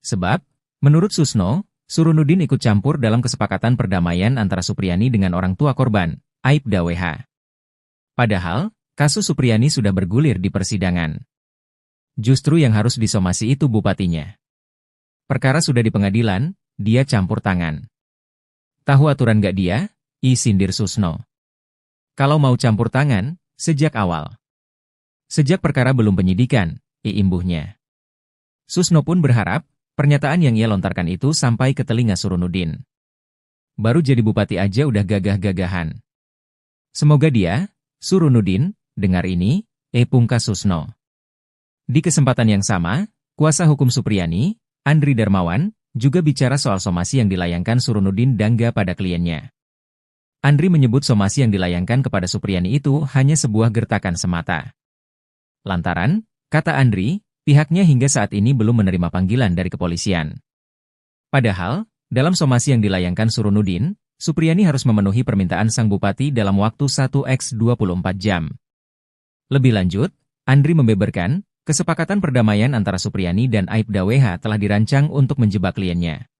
Sebab, menurut Susno, Surunudin ikut campur dalam kesepakatan perdamaian antara Supriyani dengan orang tua korban, Aibda WH. Padahal, kasus Supriyani sudah bergulir di persidangan. Justru yang harus disomasi itu bupatinya. Perkara sudah di pengadilan, dia campur tangan. Tahu aturan gak dia? Sindir Susno. Kalau mau campur tangan, sejak awal. Sejak perkara belum penyidikan, imbuhnya. Susno pun berharap, pernyataan yang ia lontarkan itu sampai ke telinga Surunudin. Baru jadi bupati aja udah gagah-gagahan. Semoga dia, Surunudin, dengar ini, pungkas Susno. Di kesempatan yang sama, kuasa hukum Supriyani, Andri Darmawan, juga bicara soal somasi yang dilayangkan Surunudin Dangga pada kliennya. Andri menyebut somasi yang dilayangkan kepada Supriyani itu hanya sebuah gertakan semata. Lantaran, kata Andri, pihaknya hingga saat ini belum menerima panggilan dari kepolisian. Padahal, dalam somasi yang dilayangkan Surunudin, Supriyani harus memenuhi permintaan sang bupati dalam waktu 1x24 jam. Lebih lanjut, Andri membeberkan, kesepakatan perdamaian antara Supriyani dan Aibda WH telah dirancang untuk menjebak kliennya.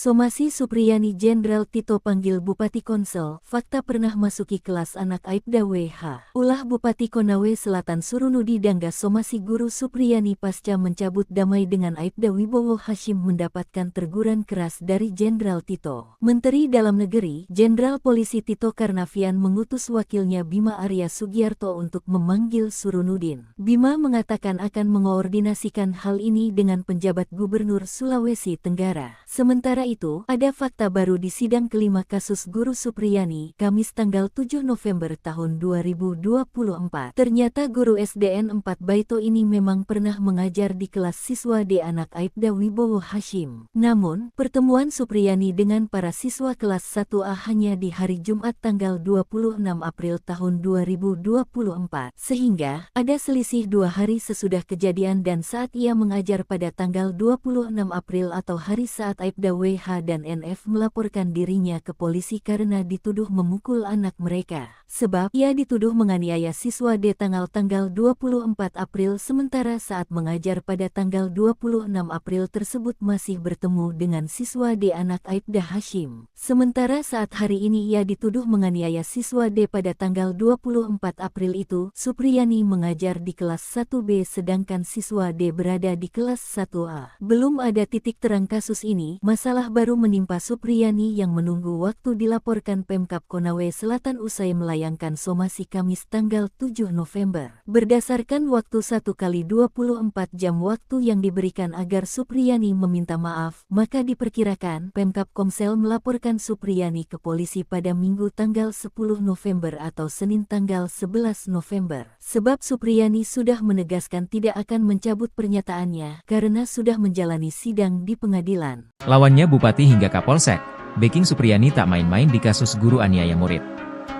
Somasi Supriyani Jenderal Tito panggil Bupati Konsel, fakta pernah masuki kelas anak Aibda WH. Ulah Bupati Konawe Selatan Surunudi Dangga somasi guru Supriyani pasca mencabut damai dengan Aibda Wibowo Hashim mendapatkan teguran keras dari Jenderal Tito. Menteri Dalam Negeri, Jenderal Polisi Tito Karnavian mengutus wakilnya Bima Arya Sugiarto untuk memanggil Surunudin. Bima mengatakan akan mengoordinasikan hal ini dengan penjabat Gubernur Sulawesi Tenggara. Sementara itu, ada fakta baru di sidang kelima kasus guru Supriyani, Kamis tanggal 7 November tahun 2024. Ternyata guru SDN 4 Baito ini memang pernah mengajar di kelas siswa D anak Aibda Wibowo Hashim. Namun, pertemuan Supriyani dengan para siswa kelas 1A hanya di hari Jumat tanggal 26 April tahun 2024. Sehingga, ada selisih 2 hari sesudah kejadian dan saat ia mengajar pada tanggal 26 April atau hari saat Aibda WH WH dan NF melaporkan dirinya ke polisi karena dituduh memukul anak mereka. Sebab ia dituduh menganiaya siswa D tanggal 24 April sementara saat mengajar pada tanggal 26 April tersebut masih bertemu dengan siswa D anak Aibda Hashim. Sementara saat hari ini ia dituduh menganiaya siswa D pada tanggal 24 April itu, Supriyani mengajar di kelas 1B sedangkan siswa D berada di kelas 1A. Belum ada titik terang kasus ini, masalah baru menimpa Supriyani yang menunggu waktu dilaporkan Pemkab Konawe Selatan usai melayangkan somasi Kamis tanggal 7 November. Berdasarkan waktu 1x24 jam waktu yang diberikan agar Supriyani meminta maaf, maka diperkirakan Pemkab Komsel melaporkan Supriyani ke polisi pada Minggu tanggal 10 November atau Senin tanggal 11 November. Sebab Supriyani sudah menegaskan tidak akan mencabut pernyataannya karena sudah menjalani sidang di pengadilan. Lawannya Bupati hingga Kapolsek, backing Supriyani tak main-main di kasus guru aniaya murid.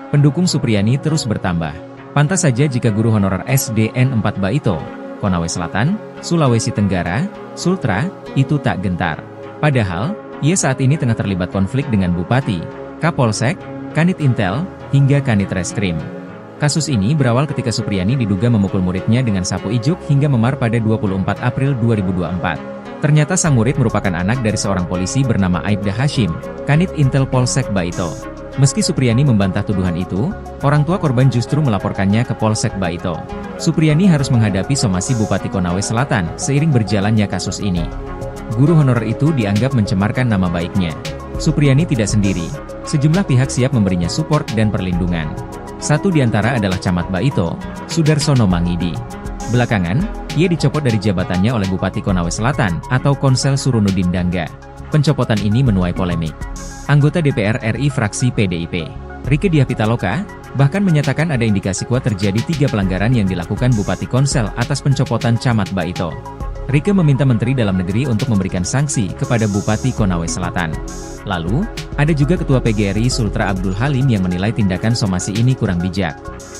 Pendukung Supriyani terus bertambah. Pantas saja jika guru honorer SDN 4 Baito, Konawe Selatan, Sulawesi Tenggara, Sultra, itu tak gentar. Padahal, ia saat ini tengah terlibat konflik dengan Bupati, Kapolsek, Kanit Intel, hingga Kanit Reskrim. Kasus ini berawal ketika Supriyani diduga memukul muridnya dengan sapu ijuk hingga memar pada 24 April 2024. Ternyata sang murid merupakan anak dari seorang polisi bernama Aibda Hashim, Kanit Intel Polsek Baito. Meski Supriyani membantah tuduhan itu, orang tua korban justru melaporkannya ke Polsek Baito. Supriyani harus menghadapi somasi Bupati Konawe Selatan seiring berjalannya kasus ini. Guru honorer itu dianggap mencemarkan nama baiknya. Supriyani tidak sendiri, sejumlah pihak siap memberinya support dan perlindungan. Satu di antara adalah Camat Baito, Sudarsono Mangidi. Belakangan, ia dicopot dari jabatannya oleh Bupati Konawe Selatan atau Konsel Surunudin Dangga. Pencopotan ini menuai polemik. Anggota DPR RI fraksi PDIP, Rieke Diah Pitaloka, bahkan menyatakan ada indikasi kuat terjadi 3 pelanggaran yang dilakukan Bupati Konsel atas pencopotan Camat Baito. Rieke meminta Menteri Dalam Negeri untuk memberikan sanksi kepada Bupati Konawe Selatan. Lalu, ada juga Ketua PGRI Sultra Abdul Halim yang menilai tindakan somasi ini kurang bijak.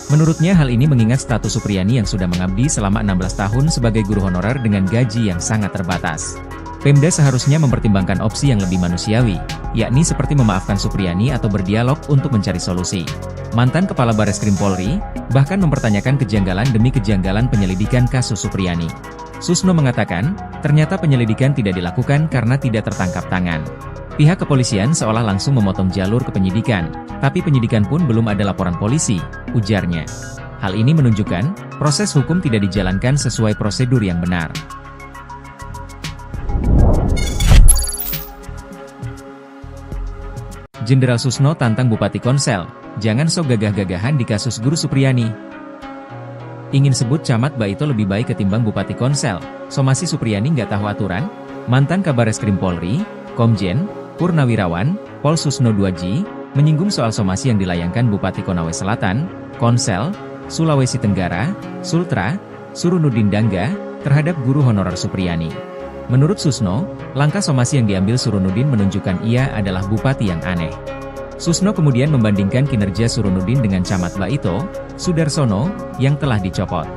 Menurutnya hal ini mengingat status Supriyani yang sudah mengabdi selama 16 tahun sebagai guru honorer dengan gaji yang sangat terbatas. Pemda seharusnya mempertimbangkan opsi yang lebih manusiawi, yakni seperti memaafkan Supriyani atau berdialog untuk mencari solusi. Mantan Kepala Bareskrim Polri, bahkan mempertanyakan kejanggalan demi kejanggalan penyelidikan kasus Supriyani. Susno mengatakan, ternyata penyelidikan tidak dilakukan karena tidak tertangkap tangan. Pihak kepolisian seolah langsung memotong jalur ke penyidikan, tapi penyidikan pun belum ada laporan polisi, ujarnya. Hal ini menunjukkan, proses hukum tidak dijalankan sesuai prosedur yang benar. Jenderal Susno tantang Bupati Konsel, jangan sok gagah-gagahan di kasus guru Supriyani. Ingin sebut Camat Baito lebih baik ketimbang Bupati Konsel, somasi Supriyani nggak tahu aturan? Mantan Kabareskrim Polri, Komjen Purnawirawan, Pol Susno Duaji, menyinggung soal somasi yang dilayangkan Bupati Konawe Selatan, Konsel, Sulawesi Tenggara, Sultra, Surunudin Dangga, terhadap guru honorer Supriyani. Menurut Susno, langkah somasi yang diambil Surunudin menunjukkan ia adalah bupati yang aneh. Susno kemudian membandingkan kinerja Surunudin dengan Camat Baito, Sudarsono, yang telah dicopot.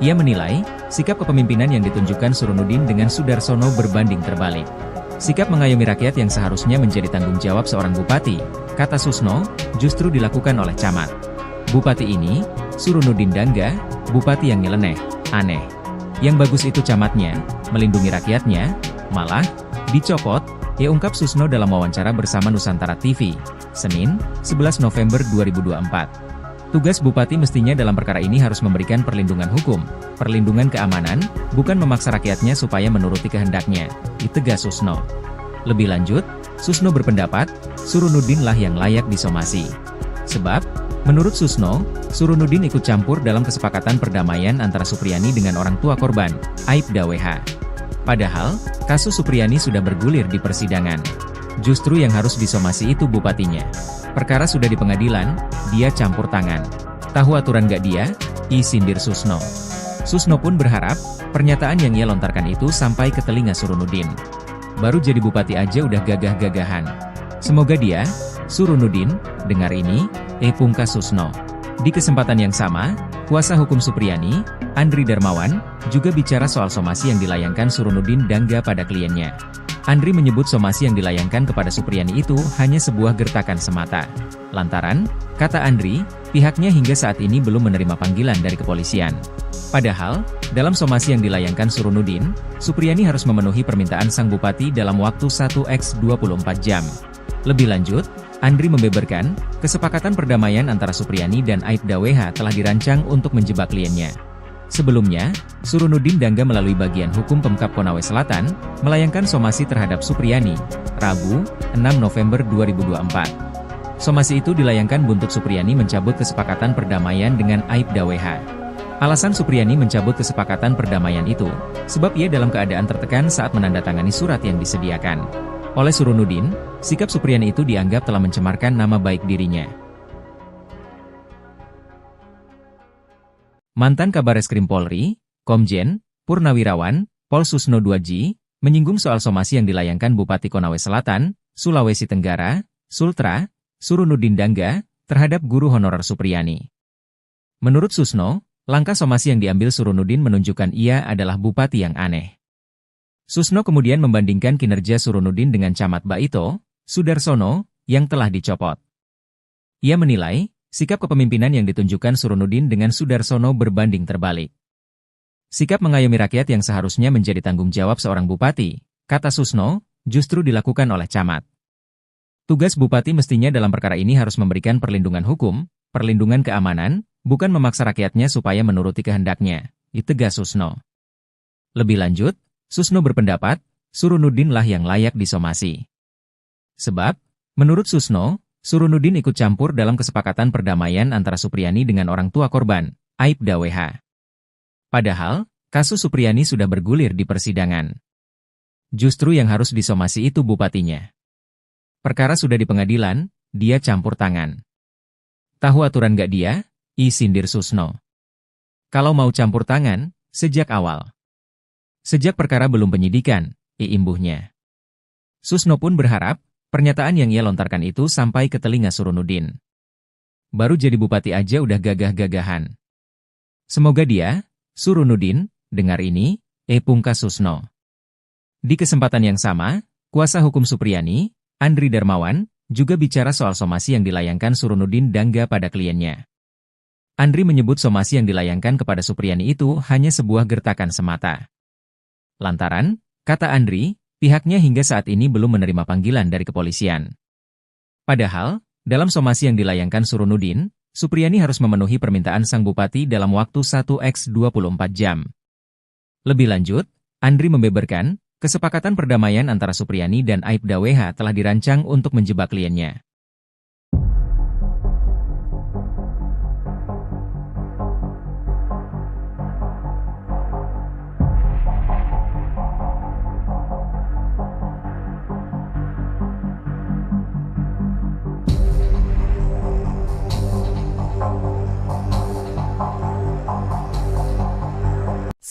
Ia menilai, sikap kepemimpinan yang ditunjukkan Surunudin dengan Sudarsono berbanding terbalik. Sikap mengayomi rakyat yang seharusnya menjadi tanggung jawab seorang bupati, kata Susno, justru dilakukan oleh camat. Bupati ini, Surunudin Dangga, bupati yang nyeleneh, aneh. Yang bagus itu camatnya, melindungi rakyatnya, malah, dicopot, ia ungkap Susno dalam wawancara bersama Nusantara TV, Senin, 11 November 2024. Tugas bupati mestinya dalam perkara ini harus memberikan perlindungan hukum, perlindungan keamanan, bukan memaksa rakyatnya supaya menuruti kehendaknya, ditegas Susno. Lebih lanjut, Susno berpendapat, Surunudin lah yang layak disomasi. Sebab, menurut Susno, Surunudin ikut campur dalam kesepakatan perdamaian antara Supriyani dengan orang tua korban, Aibda WH. Padahal, kasus Supriyani sudah bergulir di persidangan. Justru yang harus disomasi itu bupatinya. Perkara sudah di pengadilan, dia campur tangan. Tahu aturan gak dia? Sindir Susno. Susno pun berharap, pernyataan yang ia lontarkan itu sampai ke telinga Surunudin. Baru jadi bupati aja udah gagah-gagahan. Semoga dia, Surunudin, dengar ini, pungkas Susno. Di kesempatan yang sama, kuasa hukum Supriyani, Andri Darmawan, juga bicara soal somasi yang dilayangkan Suronuddin Dangga pada kliennya. Andri menyebut somasi yang dilayangkan kepada Supriyani itu hanya sebuah gertakan semata. Lantaran, kata Andri, pihaknya hingga saat ini belum menerima panggilan dari kepolisian. Padahal, dalam somasi yang dilayangkan Suronuddin, Supriyani harus memenuhi permintaan sang bupati dalam waktu 1x24 jam. Lebih lanjut, Andri membeberkan, kesepakatan perdamaian antara Supriyani dan Aibda WH telah dirancang untuk menjebak kliennya. Sebelumnya, Suronuddin Dangga melalui bagian hukum Pemkab Konawe Selatan, melayangkan somasi terhadap Supriyani, Rabu, 6 November 2024. Somasi itu dilayangkan buntut Supriyani mencabut kesepakatan perdamaian dengan Aibda WH. Alasan Supriyani mencabut kesepakatan perdamaian itu, sebab ia dalam keadaan tertekan saat menandatangani surat yang disediakan oleh Suronuddin. Sikap Supriyani itu dianggap telah mencemarkan nama baik dirinya. Mantan Kabareskrim Polri, Komjen Purnawirawan Pol Susno Duaji, menyinggung soal somasi yang dilayangkan Bupati Konawe Selatan, Sulawesi Tenggara, Sultra, Suronuddin Dangga, terhadap guru honorer Supriyani. Menurut Susno, langkah somasi yang diambil Suronuddin menunjukkan ia adalah bupati yang aneh. Susno kemudian membandingkan kinerja Suronuddin dengan Camat Baito, Sudarsono, yang telah dicopot. Ia menilai, sikap kepemimpinan yang ditunjukkan Suronuddin dengan Sudarsono berbanding terbalik. Sikap mengayomi rakyat yang seharusnya menjadi tanggung jawab seorang bupati, kata Susno, justru dilakukan oleh camat. Tugas bupati mestinya dalam perkara ini harus memberikan perlindungan hukum, perlindungan keamanan, bukan memaksa rakyatnya supaya menuruti kehendaknya, tegas Susno. Lebih lanjut, Susno berpendapat, Suronuddin lah yang layak disomasi. Sebab, menurut Susno, Suronuddin ikut campur dalam kesepakatan perdamaian antara Supriyani dengan orang tua korban, Aibda WH. Padahal, kasus Supriyani sudah bergulir di persidangan. Justru yang harus disomasi itu bupatinya. Perkara sudah di pengadilan, dia campur tangan. Tahu aturan gak dia? Sindir Susno. Kalau mau campur tangan, sejak awal. Sejak perkara belum penyidikan, imbuhnya. Susno pun berharap, pernyataan yang ia lontarkan itu sampai ke telinga Suronuddin. Baru jadi bupati aja udah gagah-gagahan. Semoga dia, Suronuddin, dengar ini, pungkas Susno. Di kesempatan yang sama, kuasa hukum Supriyani, Andri Darmawan, juga bicara soal somasi yang dilayangkan Suronuddin Dangga pada kliennya. Andri menyebut somasi yang dilayangkan kepada Supriyani itu hanya sebuah gertakan semata. Lantaran, kata Andri, pihaknya hingga saat ini belum menerima panggilan dari kepolisian. Padahal, dalam somasi yang dilayangkan Suronuddin, Supriyani harus memenuhi permintaan sang bupati dalam waktu 1x24 jam. Lebih lanjut, Andri membeberkan, kesepakatan perdamaian antara Supriyani dan Aibda WH telah dirancang untuk menjebak kliennya.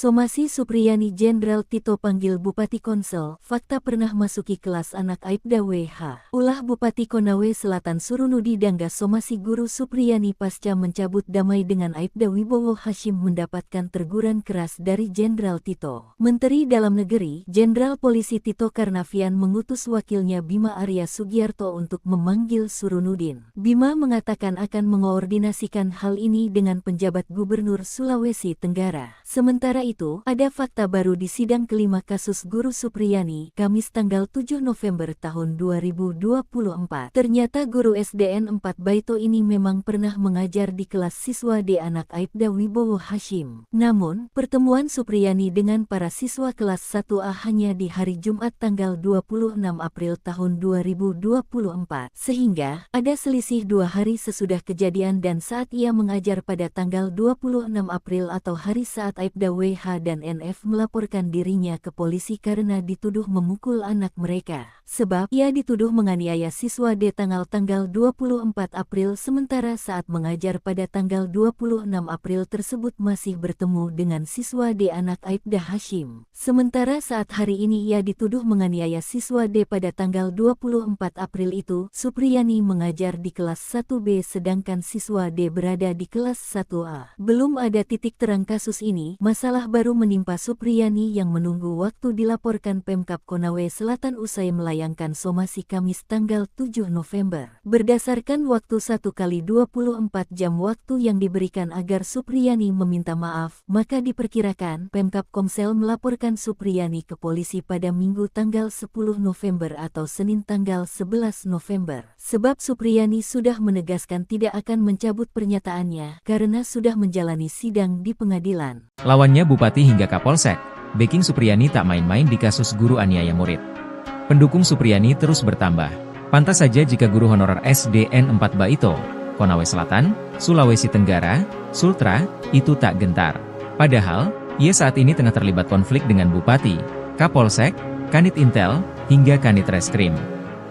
Somasi Supriyani Jenderal Tito panggil Bupati Konsel, fakta pernah masuki kelas anak Aibda WH. Ulah Bupati Konawe Selatan Suronuddin Dangga somasi guru Supriyani pasca mencabut damai dengan Aibda Wibowo Hashim mendapatkan teguran keras dari Jenderal Tito. Menteri Dalam Negeri, Jenderal Polisi Tito Karnavian mengutus wakilnya Bima Arya Sugiarto untuk memanggil Suronuddin. Bima mengatakan akan mengoordinasikan hal ini dengan penjabat Gubernur Sulawesi Tenggara. Sementara itu, ada fakta baru di sidang kelima kasus guru Supriyani, Kamis tanggal 7 November tahun 2024. Ternyata guru SDN 4 Baito ini memang pernah mengajar di kelas siswa D anak Aibda Wibowo Hashim. Namun, pertemuan Supriyani dengan para siswa kelas 1A hanya di hari Jumat tanggal 26 April tahun 2024. Sehingga, ada selisih 2 hari sesudah kejadian dan saat ia mengajar pada tanggal 26 April atau hari saat Aibda WH dan NF melaporkan dirinya ke polisi karena dituduh memukul anak mereka. Sebab ia dituduh menganiaya siswa D tanggal 24 April sementara saat mengajar pada tanggal 26 April tersebut masih bertemu dengan siswa D anak Aibda Hashim. Sementara saat hari ini ia dituduh menganiaya siswa D pada tanggal 24 April itu, Supriyani mengajar di kelas 1B sedangkan siswa D berada di kelas 1A. Belum ada titik terang kasus ini, masalah Musibah baru menimpa Supriyani yang menunggu waktu dilaporkan Pemkab Konawe Selatan usai melayangkan somasi Kamis tanggal 7 November. Berdasarkan waktu 1x24 jam waktu yang diberikan agar Supriyani meminta maaf, maka diperkirakan Pemkab Komsel melaporkan Supriyani ke polisi pada Minggu tanggal 10 November atau Senin tanggal 11 November. Sebab Supriyani sudah menegaskan tidak akan mencabut pernyataannya karena sudah menjalani sidang di pengadilan. Lawannya Bupati hingga Kapolsek, backing Supriyani tak main-main di kasus guru aniaya murid. Pendukung Supriyani terus bertambah. Pantas saja jika guru honorer SDN 4 Baito, Konawe Selatan, Sulawesi Tenggara, Sultra, itu tak gentar. Padahal, ia saat ini tengah terlibat konflik dengan Bupati, Kapolsek, Kanit Intel, hingga Kanit Reskrim.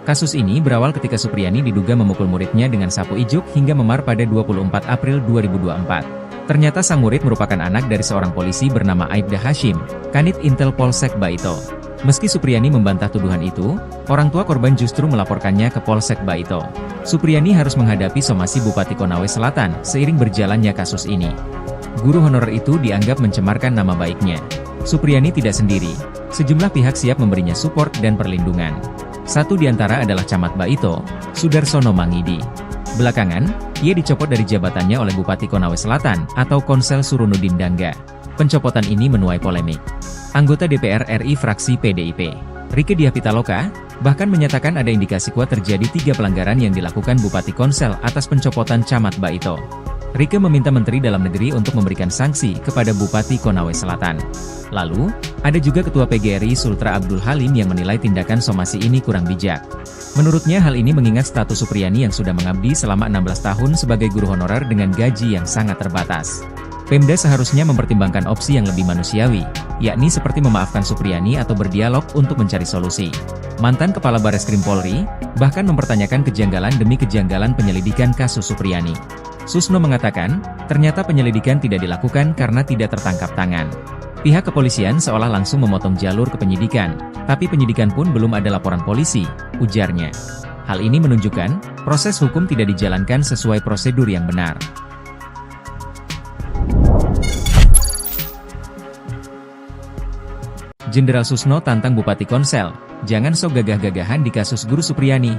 Kasus ini berawal ketika Supriyani diduga memukul muridnya dengan sapu ijuk hingga memar pada 24 April 2024. Ternyata sang murid merupakan anak dari seorang polisi bernama Aibda Hashim, Kanit Intel Polsek Baito. Meski Supriyani membantah tuduhan itu, orang tua korban justru melaporkannya ke Polsek Baito. Supriyani harus menghadapi somasi Bupati Konawe Selatan seiring berjalannya kasus ini. Guru honorer itu dianggap mencemarkan nama baiknya. Supriyani tidak sendiri. Sejumlah pihak siap memberinya support dan perlindungan. Satu di antara adalah Camat Baito, Sudarsono Mangidi. Belakangan, ia dicopot dari jabatannya oleh Bupati Konawe Selatan atau Konsel Surunudin Dangga. Pencopotan ini menuai polemik. Anggota DPR RI fraksi PDIP, Rieke Diah Pitaloka, bahkan menyatakan ada indikasi kuat terjadi 3 pelanggaran yang dilakukan Bupati Konsel atas pencopotan Camat Baito. Rieke meminta Menteri Dalam Negeri untuk memberikan sanksi kepada Bupati Konawe Selatan. Lalu, ada juga Ketua PGRI Sultra Abdul Halim yang menilai tindakan somasi ini kurang bijak. Menurutnya hal ini mengingat status Supriyani yang sudah mengabdi selama 16 tahun sebagai guru honorer dengan gaji yang sangat terbatas. Pemda seharusnya mempertimbangkan opsi yang lebih manusiawi, yakni seperti memaafkan Supriyani atau berdialog untuk mencari solusi. Mantan Kepala Bareskrim Polri, bahkan mempertanyakan kejanggalan demi kejanggalan penyelidikan kasus Supriyani. Susno mengatakan, ternyata penyelidikan tidak dilakukan karena tidak tertangkap tangan. Pihak kepolisian seolah langsung memotong jalur ke penyidikan, tapi penyidikan pun belum ada laporan polisi, ujarnya. Hal ini menunjukkan, proses hukum tidak dijalankan sesuai prosedur yang benar. Jenderal Susno tantang Bupati Konsel, jangan sok gagah-gagahan di kasus guru Supriyani.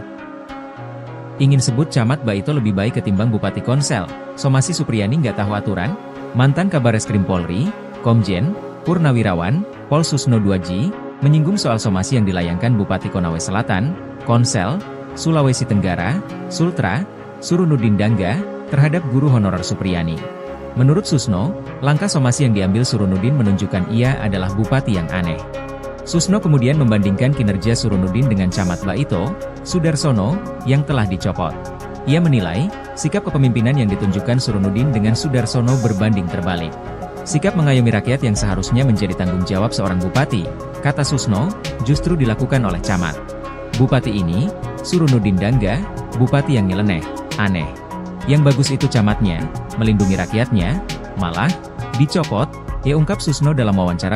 Ingin sebut Camat Baito lebih baik ketimbang Bupati Konsel, somasi Supriyani nggak tahu aturan? Mantan Kabareskrim Polri, Komjen Purnawirawan, Pol Susno Duaji, menyinggung soal somasi yang dilayangkan Bupati Konawe Selatan, Konsel, Sulawesi Tenggara, Sultra, Surunudin Dangga, terhadap guru honorer Supriyani. Menurut Susno, langkah somasi yang diambil Surunudin menunjukkan ia adalah bupati yang aneh. Susno kemudian membandingkan kinerja Surunudin dengan Camat Baito, Sudarsono, yang telah dicopot. Ia menilai, sikap kepemimpinan yang ditunjukkan Surunudin dengan Sudarsono berbanding terbalik. Sikap mengayomi rakyat yang seharusnya menjadi tanggung jawab seorang bupati, kata Susno, justru dilakukan oleh camat. Bupati ini, Surunudin Dangga, bupati yang nyeleneh, aneh. Yang bagus itu camatnya, melindungi rakyatnya, malah dicopot, ya ungkap Susno dalam wawancara